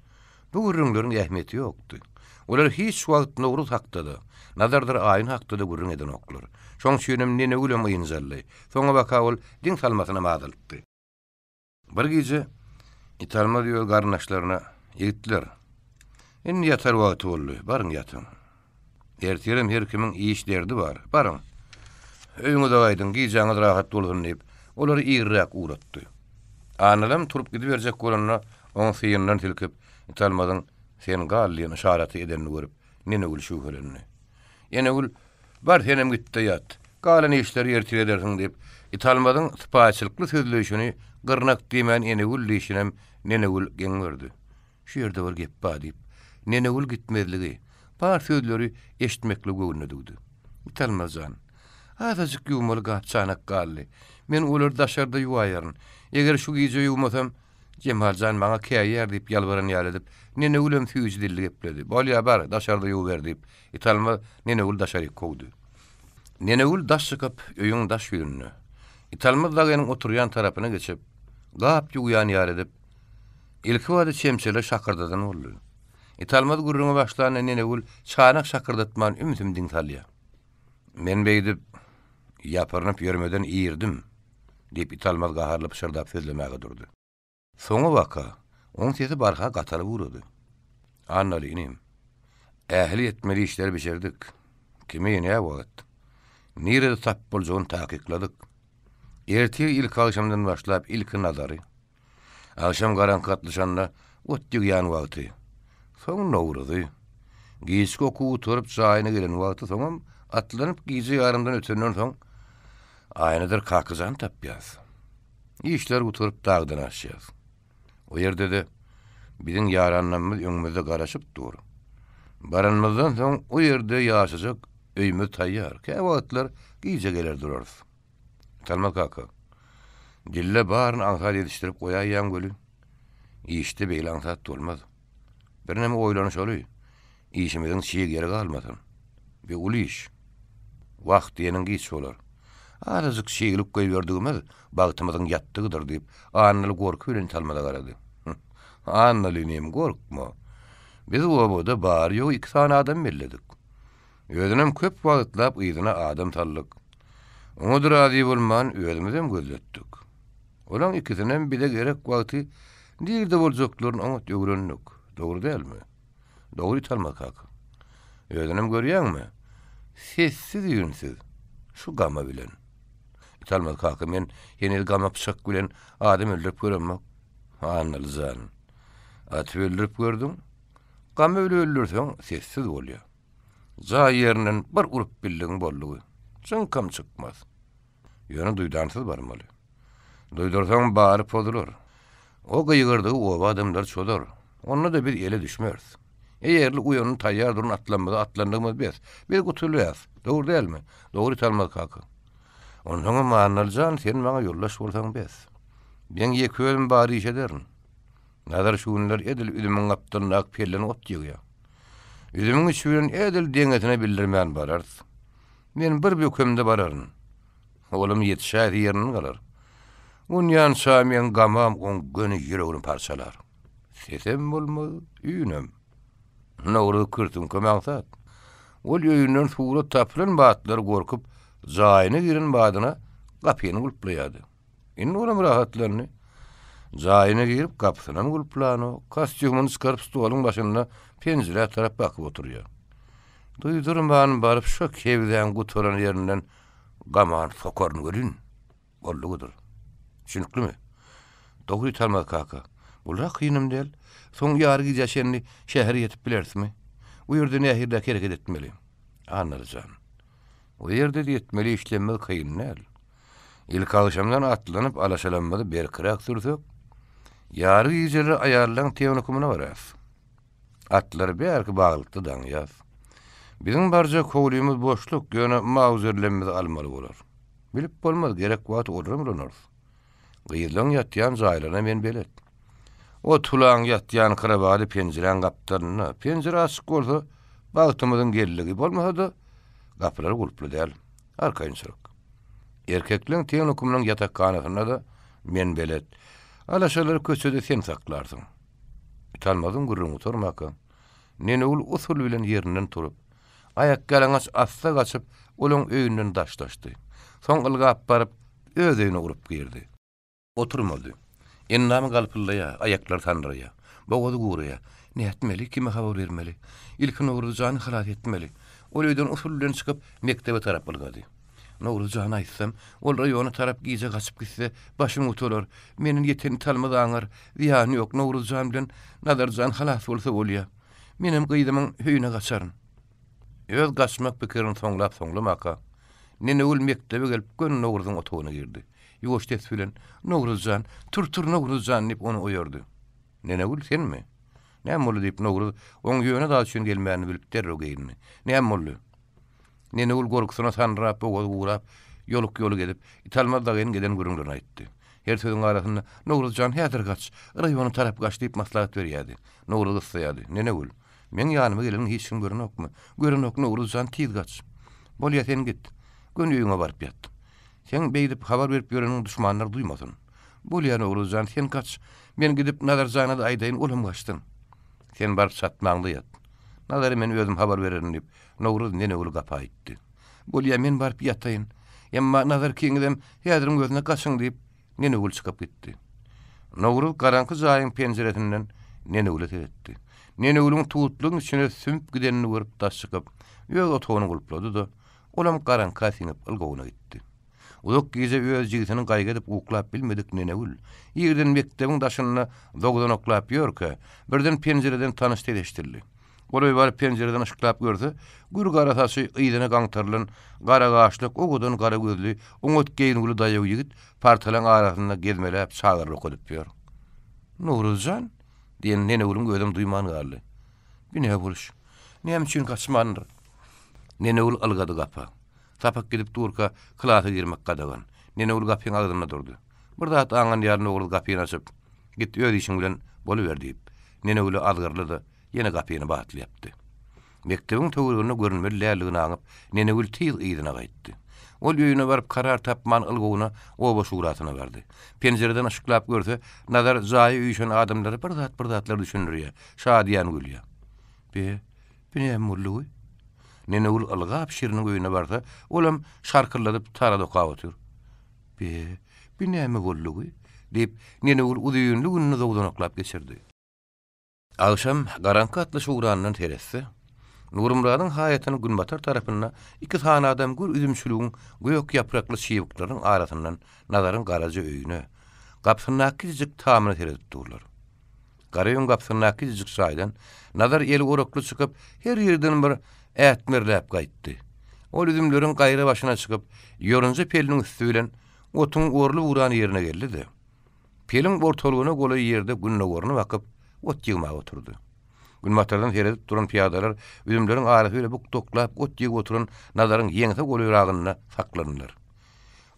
bu gurrunlaryň ähmiýeti ýokdy. Olar hiç wagt Nowruz hakda, nazardyr aýyn hakda gurrun eden oklar. Şoň şüýnem Nenegülem ýynjaldy. Soňa baka ol diň salmasyna mazaltdy. Bir gece İtalmady ýol garnaşlaryna ýetdiler. Indi ýatar wagty boldy, baryň ýatyn. Ertirem her kimiň iş derdi bar, baryň. Öýüňe gaýdyň, giýjaňyz rahat bolsun diýip, olary ýyrak uğratdy. Analam turup gidip berjek bolanyna oň syýyndan tilkip, İtalmadyň sen gallyny şaraty edenini görüp, Nenegül şüýhelendi. Nenegül bar senem gitdi ýat. Galan işleri ertir edersin diýip, İtalmadyň sypaçylykly sözleşini gyrnak diýmän Nenegül diýişinem Nenegül geňerdi. Şu ýerde bir gep bar diýip, Nenegül gitmezligi, bar sözleri eşitmekli görünýärdi. İtalmajan, Azajyk ýuwmaly gaçanak galdy. Men olar daşarda ýuwaýaryn. Eger şu gize ýuwmasam, Cemaljan maňa käýýär diýip ýalbaran ýalydyp, nene ulem süýji dilli gepledi. Bolýa bar, daşarda ýuwber diýip, italma nene ul daşary kowdy. Nene ul daş çykyp, öýüň daş ýürünü. Italma dagynyň oturýan tarapyna geçip, gap ýuwýan ýalydyp, ilki wada çemçele şakyrdadan boldy. Italma gurruna başlanan nene ul çanak şakyrdatman ümitimdiň talýa. Men beýdip ýapyrnyp ýörmeden iýirdim diýip italma gaharlyp şırdap sözlemäge durdy. Soňa waka, oň sesi barha gatary burudy. Annaly inim. Ähli etmeli işler biçerdik. Kime ýene wagt? Nirede tap boljagyny takykladyk. Erti ilk akşamdan başlap ilki nazary. Akşam garankatlyşanda otdyk ýan wagty. Soň nowrudy. Giýişki okuw turup jaýyna gelen wagty soňam atlanyp giýje ýarymdan ötenden soň aýnydyr kakyzan tapýas. İşler oturup dagdan aşýas. O ýerde de biziň ýaranlarymyz öňümizde garaşyp dur. Baranmazdan soň o ýerde ýaşajak öýümüz taýýar. Käwatlar giýje geler durarys. Talma kaka. Dille baryn aňsat ýetişdirip goýaýan gölü. İşte beýle aňsat bolmaz. Bir näme oýlanyş oly. İşimiziň şeýgeri galmasyn. Bir uly iş. Wagt ýenen giç bolar. Arazyk şeýgilip goýberdigimiz bagtymyzyň ýatdygydyr diýip anly gorky bilen talmada garady. Anly nim gorkma. Biz oboda bar ýok iki tane adam belledik. Özünem köp wagtlap ýygyna adam tallyk. Oňa dyrady bolman özümizem gözletdik. Olan ikisinden bide gerek wagty dirde boljaklaryň oňa ýögrenlik. Dogry dälmi? Dogry talma kaka. Özünem görýärmi? Sessiz ýürünsiz. Şu gama bilen. Talma kaka men ýene gama pşak bilen adam öldürip göremek. Anlalyzan. At öldürip gördüm. Gama öldürsen sessiz bolýar. Za ýerinden bir urup bildiň boldugy. Çynkam çykmaz. Ýöne duýdansız barmaly. Duýdursaň baryp bolar. O gyýgyrdy o adamlar çodar. Onda da bir ele düşmez. Eýerli uýanyp taýýar durun atlanmady, atlandymyz biz. Bir gutulýas. Dogry dälmi? Dogry talmak kaka. Ondan manaljan sen maňa ýollaş bolsaň biz. Ben ýeközüm bary iş ederim. Nazar şuunlar edil üdümün aptırnak pellen ot ýygýar. Üdümün içinden edil deňetine bildirmän barars. Men bir bökümde bararyn. Oğlum ýetişär ýerine galar. Unyan şamyan gamam on göni ýüregini parçalar. Sesem bolmaz, üýnem. Nowry kürtüm kömäňsat. Ol ýöýünden suwra tapylan batlar gorkup, jaýyna giren badyna gapyny gulplaýady. Indi olam rahatlaryny. Jaýyna girip gapysyna gulplany, kostyumyny çykaryp stolyň başynda penjere tarap bakyp oturýar. Duýdurman baryp şu kewden guturan ýerinden gaman sokarny görün. Boldugydyr. Şünkülmi? Dogry talma kaka. Bular kynym del. Soň ýary gijaşenni şäherge ýetip bilersmi? Bu ýerde nähirde kereket etmeli. Anlaryjan. O ýerde ýetmeli işlenmeli kyn näl. İlk akşamdan atlanyp alaşalanmady berkirak sürsek, ýary gijeler aýarlanan tewnukymyna baras. Atlar berki baglypdy daňýas. Biziň barja kowlymyz boşluk, ýöne mauzerlenmeli almaly bolar. Bilip bolmaz, gerek wagt oduramylanars. Gyýylan ýatýan jaýlaryna men belet. O tulan ýatýan kyrabady penjiren gapdaryny, penjere açyk bolsa, bagtymyzyň gelligi bolmasa da gaplar gulply däl. Arkaýynçylyk. Erkekliň teňnukumynyň ýatakkanasyna da men belet. Alaşalar köçede sen saklarsyň. Talmadyň gurrun oturmaka. Nene ul usul bilen ýerinden turup, ayak galaňaç assa gaçyp, olaň öýünden daşlaşdy. Soň ylgap baryp, öz öýüne urup girdi. Oturmady. Ennamy galpyldaýa, ayaklar tanrıya, bogozy guraya. Ne etmeli, kime habar bermeli? İlkin Nowruzjany halat etmeli. Ol öýden usul bilen çykyp mektebe tarap bolgady. Nowruzjany aýtsam, ol raýony tarap giýje gaçyp gitse, başym utular. Meniň ýeteni talmadaňar, ýany ýok Nowruzjan bilen Nazarjan halat bolsa bolýar. Menim gyýdymyň höýüne gaçaryn. Öz gaçmak pikirini soňlap nene ul mektebe gelip gön Nowruzjanyň otagyna girdi. Ýoş des bilen Nowruzjan, tur Nowruzjan diýip onu oýardy. Nene ul senmi? Näme boldy diýip Nowruz oň ýöne daşyn gelmäni bilip derreg geyinni. Näme boldy? Nene ul gorkusuna sanrap, ogoz uğrap, yoluk edip, italmaz dağın geden gürünglerini aytdy. Her sözün arasında Nowruzjan häzir gaç, raýonyny tarap gaç diýip maslahat berýärdi. Nowruz ysýardy. Nene ul, men ýanyma gelen hiç kim görünokmy? Görünok Nowruzjan tiz gaç. Bolýa sen git. Gönüýüňe baryp ýat. Sen beýdip habar berip ýörenin düşmanlar duýmasyn. Bolýa Nowruzjan sen gaç. Men gidip Nazarjana da aýdaýyn, olam gaçdym. Sen baryp satmaňdy ýat. Nazary men özüm habar bererim diýip Nowruz nene ul gapa aýtdy. Bolýa men baryp ýataýyn. Emma Nazar kiňidem häzirim gözüne gaçyň diýip nene ul çykyp gitdi. Nowruz garanky jaýyň penjeresinden nene ul etdi. Nene ulun tuğutluğun içine sümp gidenini görüp taş çıkıp öz otoğunu gulpladı da olam garanka sinip ılgavuna gitti. Uzak gece öz jigitinin gaýga edip uklap bilmedik nene ul. Ýerden mektebin daşyna dogdan oklap ýörke, birden penjereden tanışdy eleştirdi. Oly bar penjereden ışıklap gördü. Gür gara taşy ýygyna gaňtarlan, gara gaşlyk, ogudan gara gözlü, oňot geýingli daýaw ýigit partalan arasynda gezmelep çağırlyk edip ýör. Nowruzjan diýen nene ulun gözüm duýman garly. Bine buluş. Näme üçin kaçmandyr? Nene ul algady gapa. Tapak gidip durka klasa girmek gadagan. Nene ul gapyň agdyna durdy. Bir zat aňan ýaryny ul gapyny açyp, git öz işiň bilen boluver diýip, nene ul azgyrlydy, ýene gapyny batlyapdy. Mektebiň töwrüne görünmeli läligi aňyp, nene ul tiz ýygyna gaýtdy. Ol ýöýüne baryp karar tapman ılgawuna oba şuratyna berdi. Penjereden ışıklap görse, nazar zaýy üýşen adamlary bir zatlar düşünürýär. Şadiýan gülýär. Bine mullugy. Nene ul algap şiriniň öýüne barsa, olam şarkyrladyp tara dokap otur. Bine mullugy diýip nene ul udyýynly gününi dogdan oklap geçirdi. Akşam garanky atly şuranyň teresi Nurumradyň haýatyny günbatar tarapyna iki tane adam gür üzümçülüğün goýok ýaprakly şiýiklaryň arasyndan nazaryň garaja öýüne gapsyna kizjik tamyny teredip durlar. Garaýyň gapsyna kizjik şaýdan nazar eli orakly çykyp her ýerden bir ätmerläp gaýtdy. Ol üzümleriň gaýra başyna çykyp ýörünje peliniň üstü bilen otuň orly uran ýerine geldi. Pelin ortalygyna goly ýerde günne gorny bakyp ot ýygma oturdy. Günbatardan teredip duran piyadalar üzümleriň arasy ile buk toklap ot ýygyp oturan nazaryň ýeňse goly saklanırlar.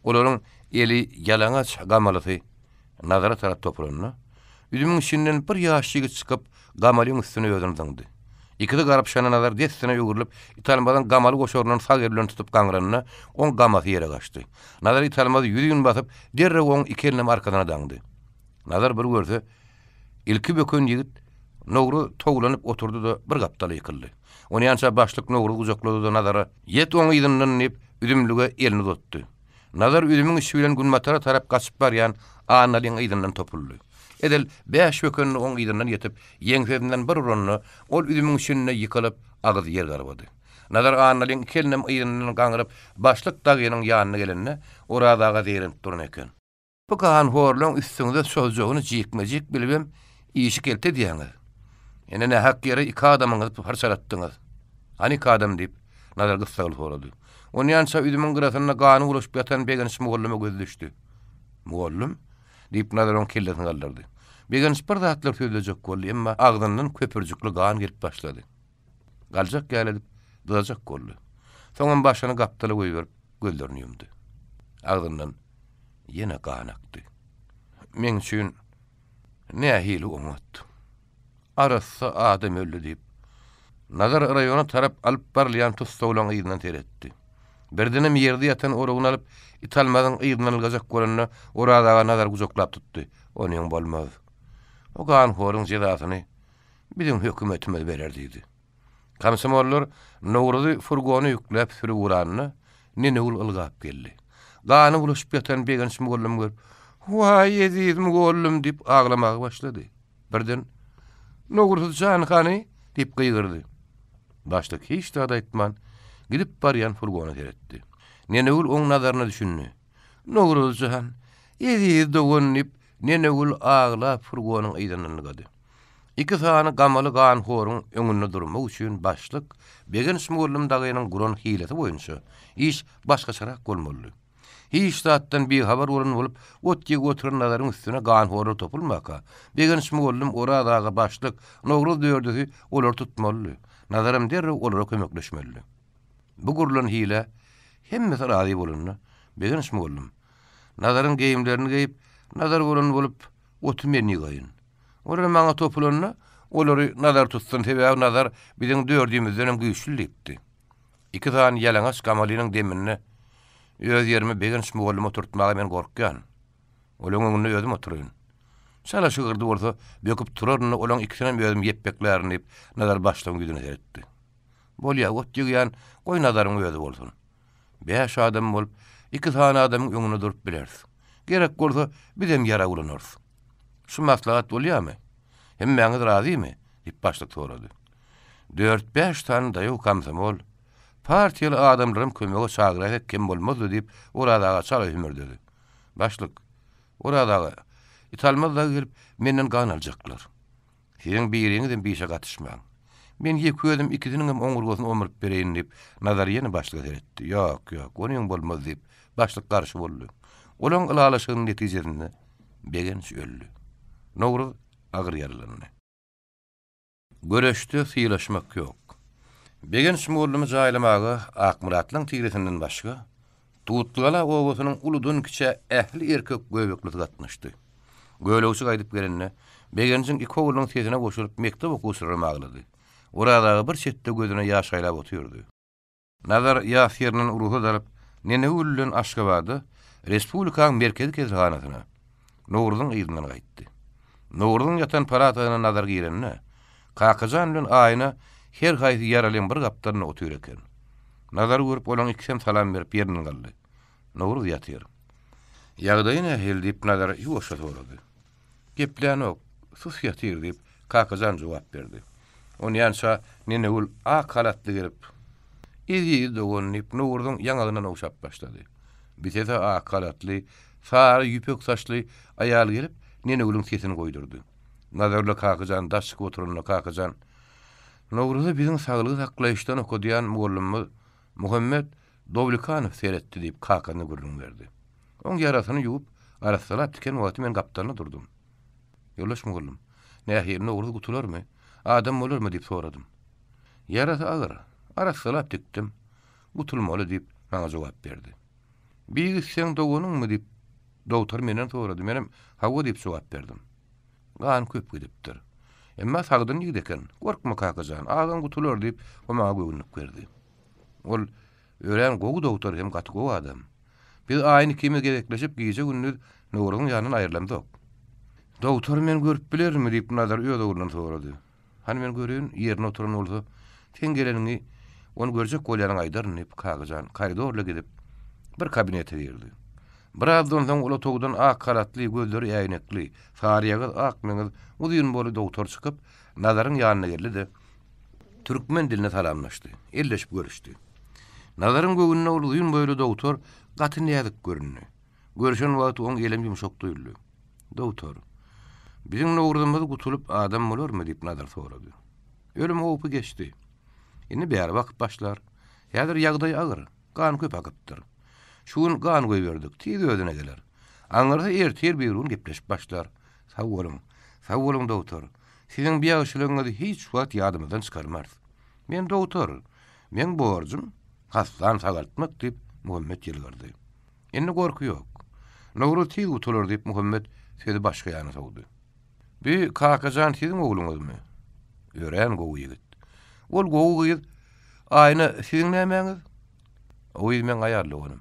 Olaryň eli ýalaňaç gamalasy nazara tarap toplanýar. Üzümüň içinden bir ýaş ýigit çykyp gamalyň üstüne ýödürdi. Ikide garap şana nazar destine ýögürlüp italmadan gamaly goşorunyň sag bilen tutup gaňranyna oň gamasy ýere gaçdy. Nazar italmady ýüzüň basyp derre oň iki elini arkadan daňdy. Nazar bir görse ilki bökün ýigit Nowruz toglanyp oturdy da bir gapdaly ýykyldy. Ony ýança başlyk Nowruz uzaklady da nazara ýet oň ýygynyň nip üzümlüge elini tutdy. Nazar üzümüň işi bilen günbatara tarap gaçyp barýan analyň ýygynyň topuldy. Edel 5 bökünni oň ýygynyň ýetip ýeňsedinden bir urunny ol üzümüň işine ýykylyp agyzy ýer garbady. Nazar analyň kelnem ýygynyň gaňryp başlyk dagynyň ýanyna gelenine oradaga derip duran eken. Bu kan horlaň üstünde sözjogyny jikmejik bilibem işi kelte diýäňiz. Ene ne hak yere iki adamyňyz parçalatdyňyz. Hani iki adam diýip nazar gysgaly sorady. Ony ýança üzümüň gırasyna gany ulaşyp ýatan begeniş mugallyma göz düşdi. Mugallym diýip nazaryň kellerini galdyrdy. Begeniş bir zatlar söýlejek boldy, emma agdyndan köpürjükli gan gelip başlady. Galjak gelip dızajak boldy. Soňam başyny gapdaly goýup gözlerini ýumdy. Agdyndan ýene gan akdy. Men üçin nähili umut. Arassa adam öldü diýip nazar raýona tarap alyp barlayan tustawlaň ýygynyň teretdi. Birdenem ýerde ýatan oragyny alyp italmadan ýygynyň algajak görünne oradaga nazar gujoklap tutdy. Onyň bolmaz. O gan horyň jedasyny bizim hökümetimiz berer diýdi. Kamsymollar Nowruzy furgony ýüklep sürüp uranyny nene ul ylgap geldi. Gany bulaşyp ýatan begeniş mugallim görüp "Why eziz mugallim" diýip aglamagy başlady. Birden Nowruzjan hany diýip gyýgyrdy. Başlyk hiç de aýtman, gidip barýan furgona teretdi. Nene ul oň nazaryna düşündi. Nowruzjan eziz doganyp nene ul aglap furgonyň ýygynyny gady. Iki sany gamaly gan horyň öňünde durmak üçin başlyk begeniş mugallim dagynyň guran hilesi boýunça iş başga çarak bolmaly. Hiç zatdan bir habar bolan bolup ot ýygyp oturan nazaryň üstüne gan hory topulmaka. Begeniş mugallim oradaga başlyk Nowruz dördüsi olar tutmaly. Nazarym derre olara kömekleşmeli. Bu gurulun hile hemmesi razi bolunna begen ismi boldum. Nazarın geyimlerini geyip nazar bolan bolup otu meni gayın. Orada maňa topulanna olary nazar tutsun tebe nazar biziň dördüýümizden güýçlü dipdi. İki tane yalaňaç Kamalynyň deminne öz ýerime begen ismi boldum oturtmagy men gorkýan. Olaň öňünde özüm oturýan. Şala şygyrdy bolsa böküp turarny olaň ikisinem özüm ýepbeklerini dip nazar başlagyň güdüne seretdi. Bolýa ot ýygýan goý nazaryň özü bolsun. Beş adam bolup iki tane adamyň öňüne durup bilersiň. Gerek bolsa bizem ýara ulanarys. Şu maslahat bolýarmy? Hemmeňiz razymy? Dip başlyk sorady. 4-5 tane daýy komsomol partiýaly adamlarym kömege çagyrak kim bolmazdy dip oradaga çaly hümürdedi. Başlyk oradaga italmaz da gelip menden gan aljaklar. Siziň biriňizden bir işe gatışmaň. Men ýeküýedim ikisiniň hem oňurgasyny omryp bereýin dip nazar ýene başlyk etdi. Ýok, onuň bolmaz dip başlyk garşy boldy. Olaň ýalaşygynyň netijesinde begen öldü. Nowruz agyr ýaralandy. Göreşde syýlaşmak ýok. Begen şmurlumy jaýlamagy Akmuratlyň tigiresinden başga Tuğutluğala oğusunun uludun kiçe ehli erkek göbekli gatnaşdy. Göylöwçi gaýdyp gelenne begençiň iki oğlunyň sesine goşulyp mektep okusyry maglady. Oradagy bir çetde gözüne ýaş aýlap otyrdy. Nazar ýaş ýerinden uruhy daryp nene ullun Aşgabatda Respublikaň merkezi kezirhanasyna Nowruzyň ýylynyň gaýtdy. Nowruzyň ýatan paratagyna nazar girenne Kakajan bilen aýyna her gaýsy ýaralan bir gapdaryna otyr eken. Nazar görüp olaň ikisem salam berip ýerinden galdy. Nowruz ýatyr. Ýagdaýyň ähli dip nazar ýoşa sorady. Geplen ok, sus ýatyr dip Kakajan jogap berdi. Onu ýança nene ul akalatly gelip ýedi dogonyp Nowruzyň ýanagyndan oşap başlady. Bitese akalatly, sary ýüpek saçly aýal gelip nene ulun sesini goýdurdy. Nazarla Kakajan daşyk oturanyna Kakajan Nowruzy biziň saglygy saklaýyşdan okudýan mugallimimiz Muhammed Dowlikanow seretdi diýip Kakany gurrun berdi. Oň ýarasyny ýuwup arasalap diken wagty men gapdalyna durdum. Ýolaş mugallim, nähir Nowruz gutularmy? Adam bolarmy diýip soradym. Ýarasy agyr, arasalap dikdim. Gutulmaly diýip maňa jogap berdi. Bir sen dogonyňmy diýip dowtar menen sorady. Menem hawa diýip jogap berdim. Gan köp gidipdir. Emma sagdyn ýigdeken, gorkma Kakajan, agan gutular diýip o maňa göwnüp berdi. Ol ören gowy dowtar hem gaty gowy adam. Biz aýyny kime gerekleşip giýje gündüz Nowruzyň ýanyna aýrylandyk. Dowtar men görüp bilermi diýip nazar ýöne urdan sorady. Hani men görýän ýerine oturan bolsa, sen geleniňi onu görjek bolýanyň aýdaryn diýip Kakajan koridorla gidip bir kabinete girdi. Birazdan soň ula togdan ak karatly gözleri ýaýnekli, saryýagy ak meňiz uzun boly dowtar çykyp nazaryň ýanyna geldi. Türkmen diline salamlaşdy. Elleşip görüşdi. Nazaryň göwnüne uzun boýly dowtar gaty näzik görünýär. Görüşen wagty oň elem ýumşak duýuldy. Dowtar, biziň Nowruzymyz gutulup adam bolarmy diýip nazar sorady. Ölüm oňupy geçdi. Indi bäri wagt başlar. Ýadyr ýagdaý agyr, gan köp akypdyr. Şuň gan goý berdik, tiz özüne geler. Aňyrda ertir bir urun gepleşip başlar. Sawolum dowtar. Siziň biýagşylygyňyzy hiç wagt ýadymyzdan çykarmaz. Men dowtar, men borjum hastan sagaltmak diýip Muhammed ýylgyrdy. Indi gorky ýok. Nowruz tiz gutular diýip Muhammed sezi başga ýana sowdy. Bir Kakajan siziň ogluňyzmy? Ören gowy ýigit. Ol gowy ýigit aýna siziň nämeňiz? O ýyl men aýarlygynym.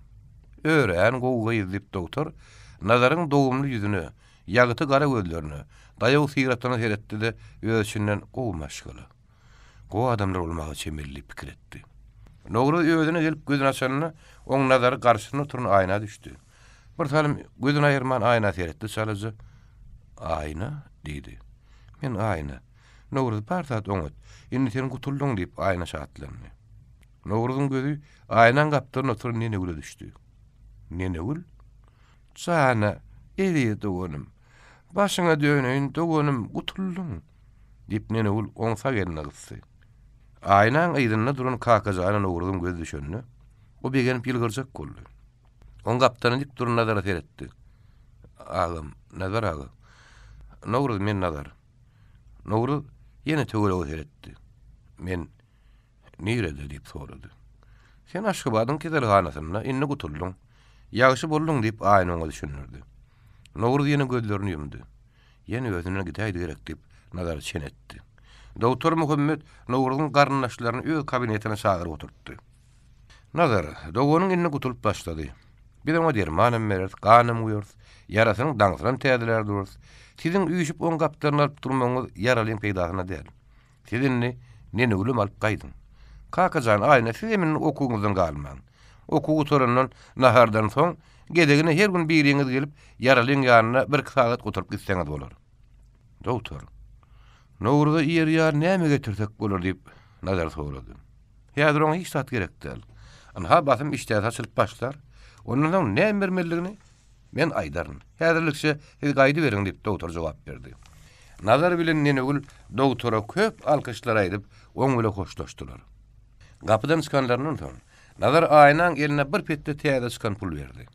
Ören gowy ýigit diýip dowtar nazaryň dowumly ýüzüne, ýagyty gara gözlerini, daýaw sigaretini seretdi de özünden gowy maşgaly. Gowy adamlar bolmagy çemelli pikir etdi. Nowruz özüne gelip gözüni açanyna oň nazary garşyna oturan aýna düşdi. Bir salim gözüni aýyrman aýna seretdi çalaja. Aýna diýdi. Men aýna. Nowruz barsat oňat. Indi sen gutuldyň diýip aýna şatlandy. Nowruzyň gözü aýnan gapdaryna oturan nene gule düşdi. Nene gul? Sana eli dogonum. Başyňa döneýin dogonum gutuldyň. Diýip nene gul oňsa gelne gysdy. Aýnan ýygyna duran Kakajana Nowruzyň göz düşenni. O begenip ýylgyrjak boldy. On gapdany dik duran nazara seretdi. Agam, nazar agam. Nowruz men nazar. Nowruz ýene tögele seretdi. Men nirede diýip sorady. Sen Aşgabatyň kezelhanasyna inni gutuldyň. Ýagşy bolduň diýip aýyny oňa düşünürdi. Nowruz ýene gözlerini ýumdy. Ýene özüne gidäýdi gerek diýip nazary çenetdi. Doktor Muhammed Nowruzyň garyndaşlaryny öz kabinetine çagyryp oturtdy. Nazar, dogonyň inni gutulup başlady. Bir de dermanam beret, kanım uyurs, yarasyň daňsyran täzeler durur. Siziň üýüşüp on gapdaryny alyp durmaňyz yaralyň peýdasyna däl. Sizinni nene ulum alyp gaýdym. Kakajan aýna siziň okugyňyzdan galmaň. Okugy torundan nahardan soň gedegine her gün bir ýeňiz gelip yaralyň ýanyna bir sagat oturup gitseňiz bolar. Doktor, Nowruzda ýer ýar näme getirsek bolar diýip nazar sorady. Häzir oňa hiç zat gerek däl. Anha basym işler açylyp başlar. Ondan näme bermeligini men aýdaryn. Häzirlikçe siz gaýdy beriň diýip doktor jogap berdi. Nazar bilen nenegül doktora köp alkyşlar aýdyp oň bilen hoşlaşdylar. Gapydan çykanlaryndan soň Nazar aýnaň eline bir petde täze çykan pul berdi.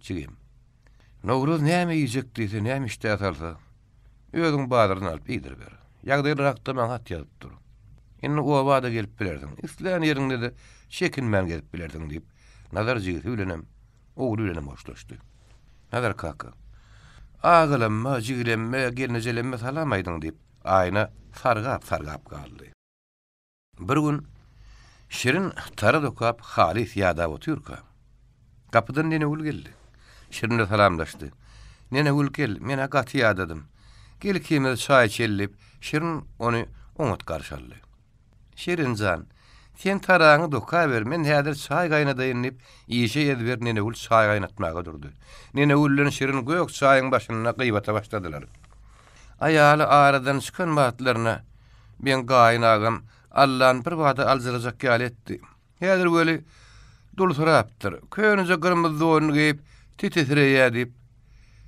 Çygym. Nowruz näme ýejek diýse, näme işde atalsa, özüň bazaryny alyp ýedir ber. Ýagdaý rakda maň hat ýazyp dur. Indi o wada gelip bilerdiň. Islan ýerinde de şekinmän gelip bilerdiň diýip Nazar jigiti bilenem, ogly bilenem hoşlaşdy. Nazar kaka. Ağlanma, jigilenme, gelnejelenme salamaydın diýip aýna sargap galdy. Bir gün Şirin tara dokap Halis ýada oturka. Kapydan nenegül geldi. Şirinle salamlaşdy. Nenegül gel, men gaty ýadadym. Gel kime çaý içelip, Şirin onu oňat garşaldy. Şirinjan, sen taraňy doka ber, men häzir çaý gaýnadaýyn diýip ýeşe ýedber nenegül çaý gaýnatmaga durdy. Nenegüllän Şirin göýük çaýyň başyna gybata başladylar. Aýaly aradan çykan wagtlaryna ben gaýnagam Allah'ın bir vada alzıracak ýaly etdi. Häzir böyle dulsurapdyr. Köýnüje gyrmyzy donuny giyip, titesirýär diýip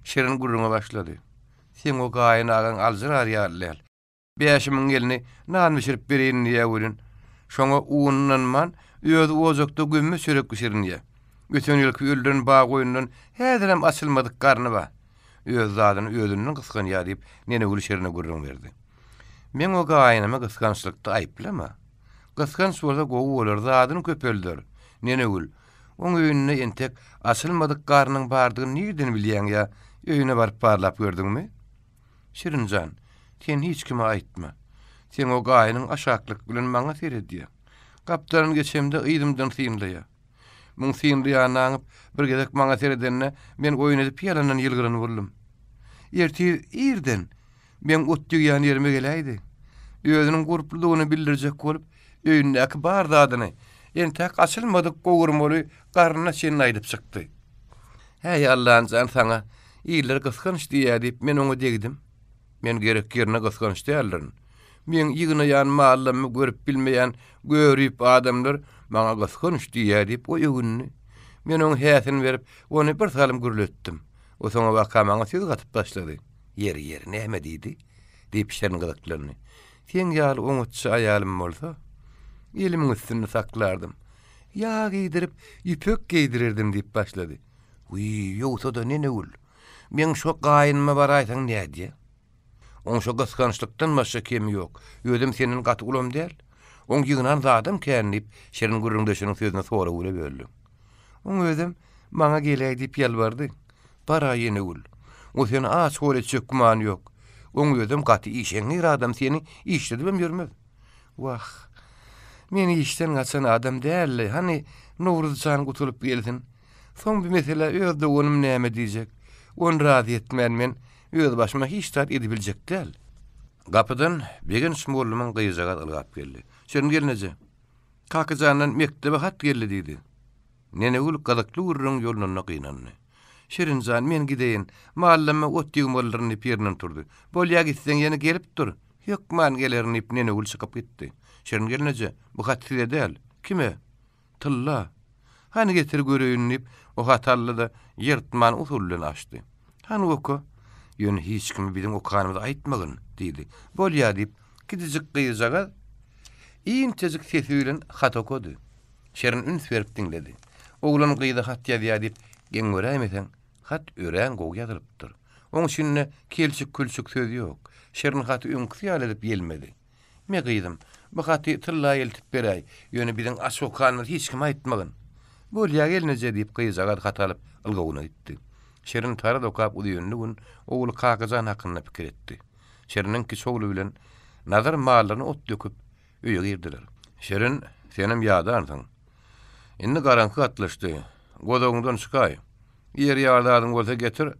Şirin gurruna başlady. Sen o gaýnagan alzyrar ýaly. Beşimiň gelini nan bişirip berýän ýa-wulun. Şoňa uwundan man öz ozakda gömme sürek Şirin ýa. Ötün ýylky öldürün bağa goýundan häzirem açylmadyk garny ba. Öz zadyny özünden gysgan ýa diýip nenegül Şirine gurrun berdi. Men o gaýnama gysgançlykda aýplama. Gysganç bolsa gowy bolar, zadyny köpeldir. Nenegül, oň öýüne entek açylmadyk garnyň bardygyny nirden bilýän ýa, öýüne baryp parlap gördüňmi? Şirinjan, sen hiç kime aýtma. Sen o gaýnyň aşaklyk bilen maňa seredýär. Gapdaryny geçemde ýydymdan syýmdya. Muň syýmdya naňyp bir gezek maňa seredenne men oýun edip ýalanan ýylgyryny buldum. Erti ýerden men otdygan ýerime geläýdi. Özüniň gurplugyny bildirjek bolup, öýündäki bar zadyny entek açylmadyk gowurmaly garnyna şeň aýdyp çykdy. Hey Allah'ın sen sana iyiler gysganç diýär diýip men oňa degdim. Men gerek ýerine gysganç däldirin. Men ýygynaýan mallamy görüp bilmeýän görüp adamlar maňa gysganç diýär diýip o ýügünni men oň häsini berip ony bir salym gürletdim. O soňa waka maňa söz gatyp başlady. Yer näme diýdi? Diýip şeň gylaklaryny. Sen ýaly oňatçy aýalym bolsa, elimiň üstünde saklardım. Ýa giydirip, ýüpek giydirirdim diýip başlady. Uy, ýogsa da nenegül. Men şo gaýynma bar aýsaň näde? Oň şo gysgançlykdan başga kem ýok. Özüm senin gaty ulam däl. Oň ýygynan zadym känip, şerin gurrundaşynyň sözüne sora bile böldüm. Oň özüm maňa gelýär diýip ýalbardy. Bara yenegül. O seni aç hole çökman ýok. Oň özüm gaty işeňir adam seni işledibem ýörmez. Wah. Meni işten gaçan adam däl. Hani Nowruzjan gutulup gelsin. Soň bir mesele öz dogunum näme diýjek. On razy etmän men öz başyma hiç tat edibiljek däl. Gapydan begen Şmurlumyň gyýjaga ylgap geldi. Şeň gelneje. Kakajandan mektebe hat geldi diýdi. Nenegül gadakly urrun ýolunyna gynandy. Şirinjan men gideýin. Mahallama otdygyň bollaryny pernen turdy. Bolýa gitseň ýene gelip dur. Ýok man gelerini ip nenegül çykyp gitdi. Şeň gelneje. Bu hat size däl. Kime? Tylla. Hani getir göreýin ip o hatally da ýyrtman usullyny açdy. Hani oku? Ýöne hiç kimi biziň okanymyzy aýtmagyn diýdi. Bolýa diýip gidijik gyýjaga iňtejik sesi bilen hat okudy. Şerin üns berip diňledi. Oglan gyýda hat ýazýar diýip geňöräýmesen hat ören gowy ýazylypdyr. Oň şinne kelçik külçük söz ýok. Şerin haty öňkü ýaly edip gelmedi. Me gyýdym. Bu haty tylla eltip beräy. Ýöne biziň aşokanyny hiç kim aýtmagyn. Bolýa gelnije diýip gyýjaga hatalyp ylgawyna gitdi. Şerin tara dokap udyýanly gün oğlu kakazan hakkında pikir etdi. Şerinin ki soğlu bilen nazar mağlarını ot döküp öýe girdiler. Şerin, senim ýadarsın. Indi garanky atlaşdy. Godoňdan çykay. Ýer ýardadyň bolsa getir.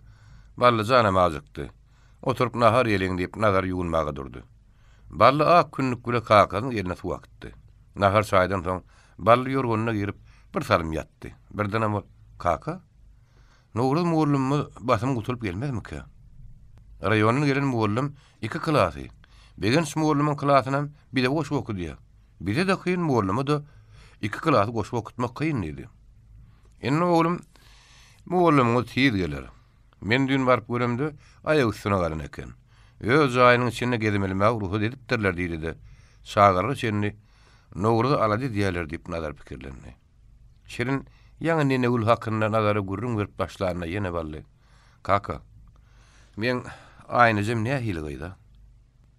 Bally jana mazykdy. Oturup nahar ýeliň diýip nazar ýuwunmaga durdy. Bally ak günlük güle kakazyň ýerine suwakdy. Nahar çaýdan soň bally ýorgonyna girip bir salym ýatdy. Birden ama kaka Nogrul muallimi basym gutulup gelmezmiki? Raýonyň gelen muallim 2 klasy. Begen muallimiň klasyna bir de goşup okudy. Bize de kıyın muallimi da 2 klasy goşup okutmak kıyın idi. Enne oğlum muallimiň tiýid geler. Men dün barıp göremde aýak üstüne galan eken. Öz aýynyň içinde gezmelime ruhy edipdirler diýdi. Şagyrly çenli Nogrul alady diýerler diýip nazar pikirlendi. Şerin ýa-ni nenegül hakynda nazary gurrun berip başlaryna ýene bally. Kaka, men aýnyjym näme hili gyýda?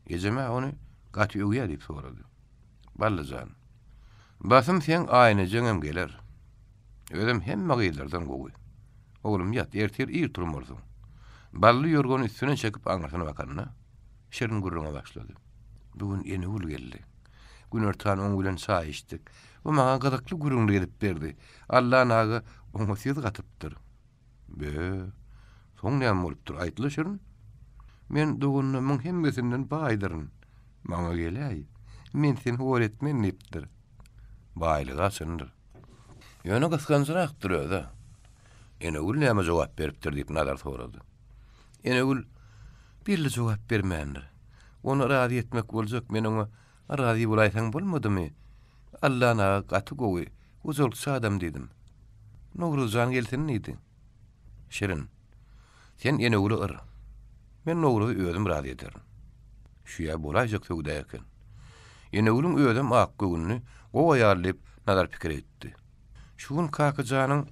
Gejeme ony gaty öýe diýip sorady. Ballyjan. Basym sen aýnyjyňam geler. Özüm hemme gyýlardan gowy. Oglum ýat, ertir ýer turmurdyň. Bally ýorgony üstüne çekip aňasyna bakanna, şerin gurruna başlady. Bugün ýene ul geldi. Gün örtän oň bilen çaý içdik. Bu maňa gazakly gurrunly edip berdi. Allah nagy oňa syz gatypdyr. Be, soň näme bolupdyr aýtylýar? Men dogunny hemmesinden baýdyryn. Maňa gelýär. Men seni öwretmen nipdir. Baýlyk açyndyr. Ýöne gysganjyrakdyr öýde. Ene ul näme jogap beripdir diýip nazar sorady. Ene ul birli jogap bermändir. Onu razy etmek boljak, men oňa razy bolaýsaň bolmadymy? Allah'na gaty gowy, uzulsa adam dedim. Nogruljan gelsin idi. Şerin, sen ene ulu ır. Men Nogrul'u özüm razy ederim. Şuya bolajak söwda eken. Ene ulun özüm ak göwnü o aýarlyp nazar pikir etdi. Şuň kakajanyň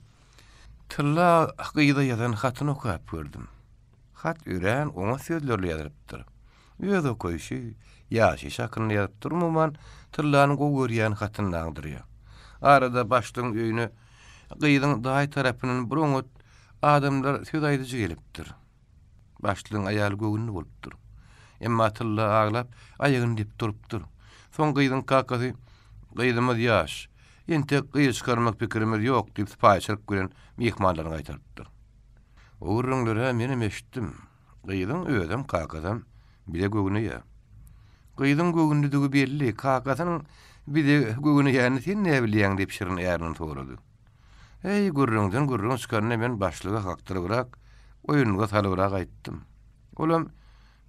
tylla gyýda ýazan hatyny okap gördüm. Hat ören oňa sözlerle ýazypdyr. Öýde koýşy ýaşy şakyny ýazyp durmaman tyllanyň gowurýan hatyny aňdyrýar. Arada başlyň öýüne gyýdyň daý tarapynyň bir oňat adamlar söz aýdyjy gelipdir. Başlyň aýaly göwnü bolupdyr. Emma tylla aglap aýagyny dip durupdyr. Soň gyýdyň kakasy gyýdymyz ýaş. Ente gyýy çykarmak pikirimiz ýok diýip paýçylyk gören mehmanlaryny aýtarypdyr. Owurunlara menem eşitdim. Gyýdyň özüm kakasam bile göwüne ýa. Gyýdyň göwündügi belli, kakasynyň bile göwüne ýany sen näme bilýäň diýip şirin ýaryn sorady. Ey gurrundan gurrun çykarny men başlyga hakdyryrak, oýunga salyrak aýtdym. Olam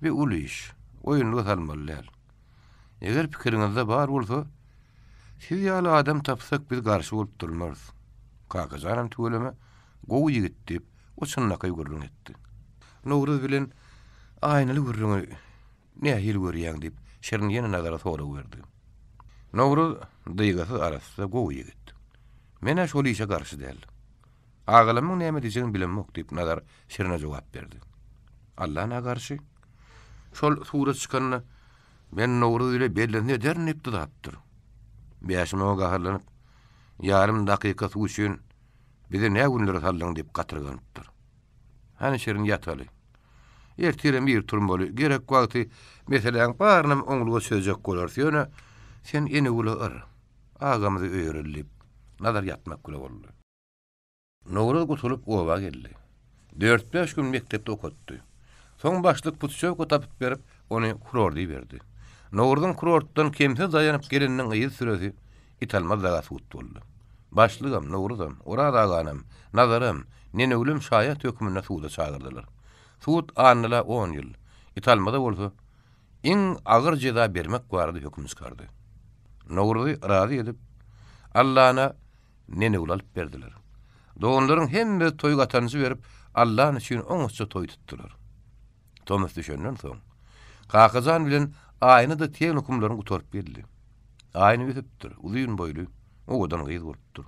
bir ul iş, oýunga salmalylar. Eger pikiriňizde bar bolsa, siz ýaly adam tapsak biz garşy bolup durmarys. Kakajanam tügeleme, gowy ýigit diýip o çynnakay gurrun etdi. Nogrul bilen aýnaly gurruny näme hil görýäň diýip şerin ýene nazara soraw berdi. Nogrul dyýgasy arasynda gowy ýigit. Mene şol işe garşy däl. Agylymyň näme diýeceğini bilenmek diýip nazar şerine jogap berdi. Allah'a garşy. Şol surat çykanyna men Nogrul ile bellerini ederin ipdi dapdyr. Beýaşyma gaharlanyp ýarym dakyka suw üçin bize näme günler sallyň diýip gatyrganypdyr. Hani şerin ýataly. Ertirem bir turmaly gerek wagty meselen barnam oňluga söýjek bolarsa ýöne sen ene uly ır. Agamyzy öýrenlip nazar ýatmak güle boldy. Nogrul gutulup owa geldi. 4-5 gün mektepde okutdy. Soň başlyk putçaw tapyp berip ony kurordy berdi. Nogruldyň kurortdan kemse daýanyp geleniň ýyl süresi italmaz daga sut boldy. Başlygam Nogrulym, orada aganam, nazarym, nene ulum şaýat hökmüne suda çagyrdylar. Sud anla 10 ýyl. Italmada bolsa, iň agyr jeda bermek barady hökm çykardy. Nogrul razy edip Allah'na nene ulalyp berdiler. Doğunlaryň hemme toy gatanyjy berip Allah'ın üçin oňçy toy tutdular. Tomas düşenden soň Kakajan bilen aýny da teň hukumlaryň gutarıp berdi. Aýny ötüpdir, uzyň boýly, oňdan gyýyp bolupdyr.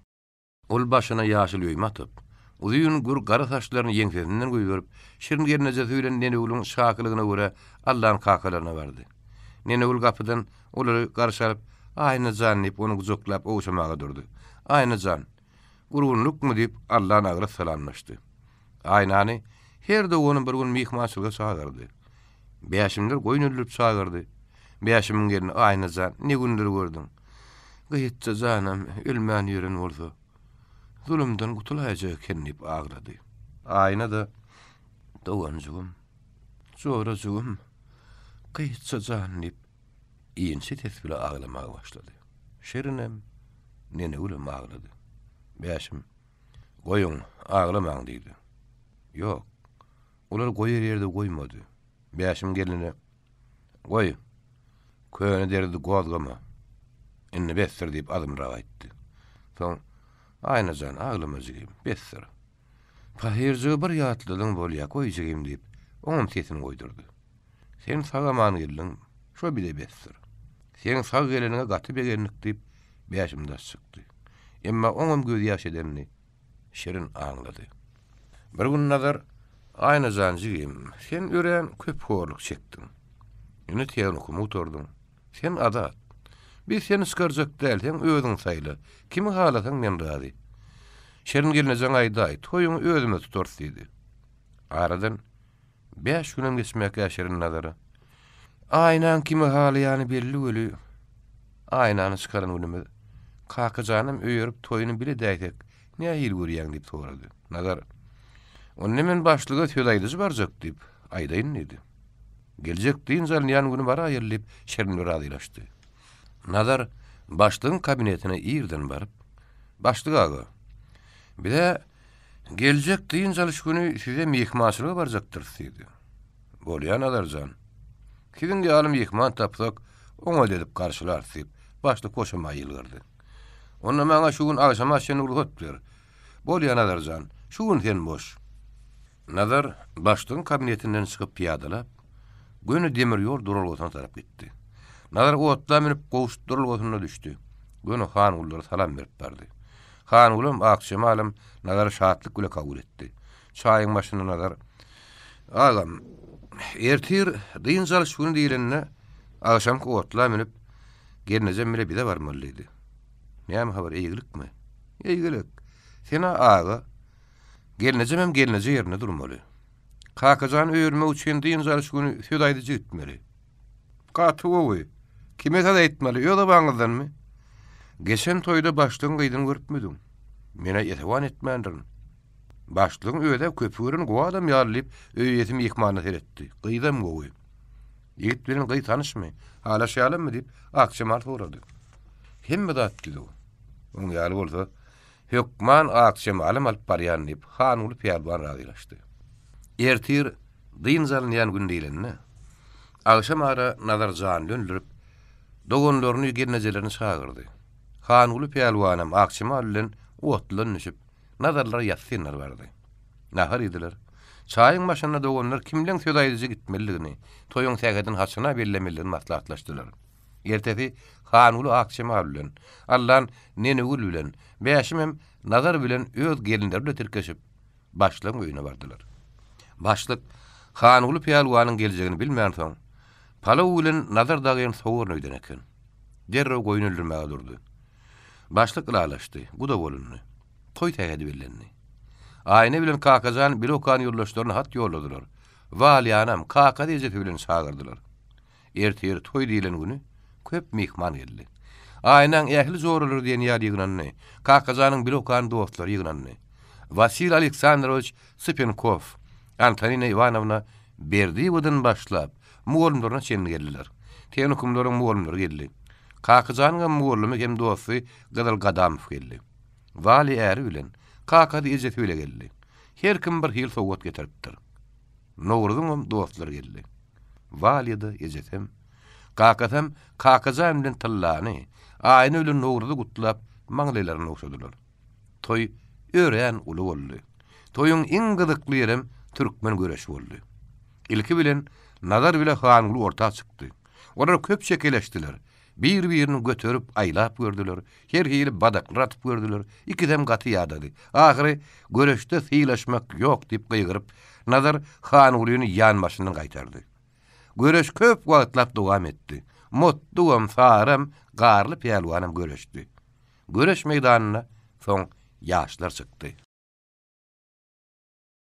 Ol başyna ýaşyl öýme atyp, uzyň gur gara saçlaryny ýeňsesinden goýup, şirin gernece söýlen nene ulun şaklygyna görä Allah'ın kakalaryna berdi. Nene ul gapydan olary garşalyp Ayna zannip onu guzoklap oğuşamağa durdu. Ayna zan. Gurgunluk mu deyip Allah'ın ağrı salanmıştı. Aynany her de onun bir gün mihmansılga sağırdı. Beýaşymlar goýun öldürüp sağırdı. Beýaşymyň gelini ayna zan ne gündür gördüm. Gıyıtça zanam ölmän ýören bolsa. Zulümden gutulajak kendip ağladı. Ayna da dowancugum. Zoracugum. Gıyıtça zanip iýinçi tesbile ağlamağa başladı. Şerinem nene ulum ağladı. Beýaşym goýun ağlamaň diýdi. Yok. Olar goýar ýerde goýmady. Beýaşym geline goý. Köýüne derdi gozgama. Inni besser diýip adymra aýtdy. Soň ayna jan ağlamajygym besser. Pahirji bir ýatlylyň bolýa goýjygym diýip oňam sesini goýdurdy. Sen sagaman geldiň, şo bile besser. Sen sag gelene gaty begenlik diýip beýaşymda çykdy. Emma oňam göz ýaş edenini şerin aňlady. Bir gün nazar ayna janjygym, sen ören köp horluk çekdiň. Ýene tiýen okumy oturdun. Sen adat. Biz seni skarjak dälsen özüň saýla. Kimi halataň men razy. Şerin gelene jaň aýdy, toýuň özüme tutar diýdi. Aradan 5 günem geçmek ýaşyryň nazara. Aynan kimi halaýany belli ölü. Aynany çıkaran günüme kakajanym öýürüp toýuny bile däýtek. Näme ýyl görýäň diýip sorady. Nazar onu men başlyga söýläýdi barjak diýip aýdaýyn dedi. Geljek diýin zal ýan güni bara aýrylyp şerin razylaşdy. Nazar başlygyň kabinetine ýerden baryp başlyk aga. Bile geljek diýin zal şu güni size mehmançylyga barjakdyr diýdi. Bolýan Nazarjan. Kimin ýalym mehman tapsak oňa edip garşylar diýip başlyk koşama ýylgyrdy. Onda maňa şu gün akşama şeni ulgatdyr. Bolýan Nazarjan, şu gün sen boş. Nazar başlygyň kabinetinden çykyp piýadalap göni demir ýol duralgyna tarap gitdi. Nazar otla minip goşdurulgyna düşdi. Göni han ullary salam berip berdi. Han ulum akşam alym Nazar şatlyk bilen kabul etdi. Çaýyň başyna Nazar agam ertir diýin zal şu gün diýilenne akşamky otla minip gelnejem bile bide barmalydy. Näme habar eýgilikmi? Eýgilik. Sena aga gelnejem hem gelneje ýerine durmaly. Kakajan öýürme üçin diýin zal şu gün söýdaýdy gitmeli. Gaty gowy. Kime sada etmeli? Ýa-da baňyzdanmy? Geçen toýda başlygyň gyýdyn görüpmedin. Mene ýetewan etmändirin. Başlygyň öýde köpürin gowy adam ýarlyp öýetim ýekmany teretdi. Gyýdam gowy. Ýigit bilen gyý tanışmy? Hala şaýalamy diýip akşam sorady. Hemme dat diýdi. Oň ýaly bolsa, hökman akşam alym alyp barýan diýip han uly piýalban razylaşdy. Ertir diýin zalynýan gün diýilenne. Akşam ara Nazar jan döndürüp dogonlaryny gelnejelerini çağırdy. Han uly piýalwanam akşam alyň otlan nişip Nazarlar ýatsynlar bardy. Nahar ediler. Çaýyň başyna dogonlar kimden söýdaýdy gitmeligini, toýuň tägeden haçyna bellemeligini maslahatlaşdylar. Ertesi han uly akşam alyň Allah'ın nene ul bilen beýaşym hem Nazar bilen öz gelinleri bilen tirkeşip başlygyň öýüne bardylar. Başlyk han uly piýalwanyň geljegini bilmän soň palaw bilen Nazar dagyň sowurny öýden eken. Derrew goýun öldürmäge durdy. Başlyk ýalaşdy. Bu da bolundy. Toý tägedi bellenni. Aýna bilen kakajan bir okan ýurdaşlaryna hat ýolladylar. Walyanam kaka diýjek bilen çağırdylar. Ertir toý diýilen güni köp mehman geldi. Aýnaň ähli zorulur diýen ýaly ýygnanny, kakajanyň bir okan dostlary ýygnanny. Vasil Aleksandrovich Sipenkov, Antonina Ivanovna Berdiýewiň başlap muğulumlaryna çenli geldiler. Tenukumlaryň muğulumlary geldi. Kakajanyň muğulumy hem dosty Gadal Gadamov geldi. Vali äri bilen kaka diýjek öyle geldi. Her kim bir hil sowgat getiripdir. Nowruzyň dostlary geldi. Valida ýejetem kakatam kakajan bilen tallany aýny bilen nowruzy gutlap maňlylaryny okşadylar. Toy ören uly boldy. Toyuň iň gyzykly ýerim türkmen göreşi boldy. Ilki bilen Nazar bilen han uly orta çykdy. Olar köp şekilleşdiler. Bir-birini götürüp aýlap gördüler. Her hili badaklar atyp gördüler. Ikidem gaty ýadady. Ahyry göreşde syýlaşmak ýok diýip gyýgyryp Nazar han ulyny ýan başyndan gaýtardy. Göreş köp wagtlap dowam etdi. Mutluwam saram garly pelwanam göreşdi. Göreş meýdanyna soň ýaşlar çykdy.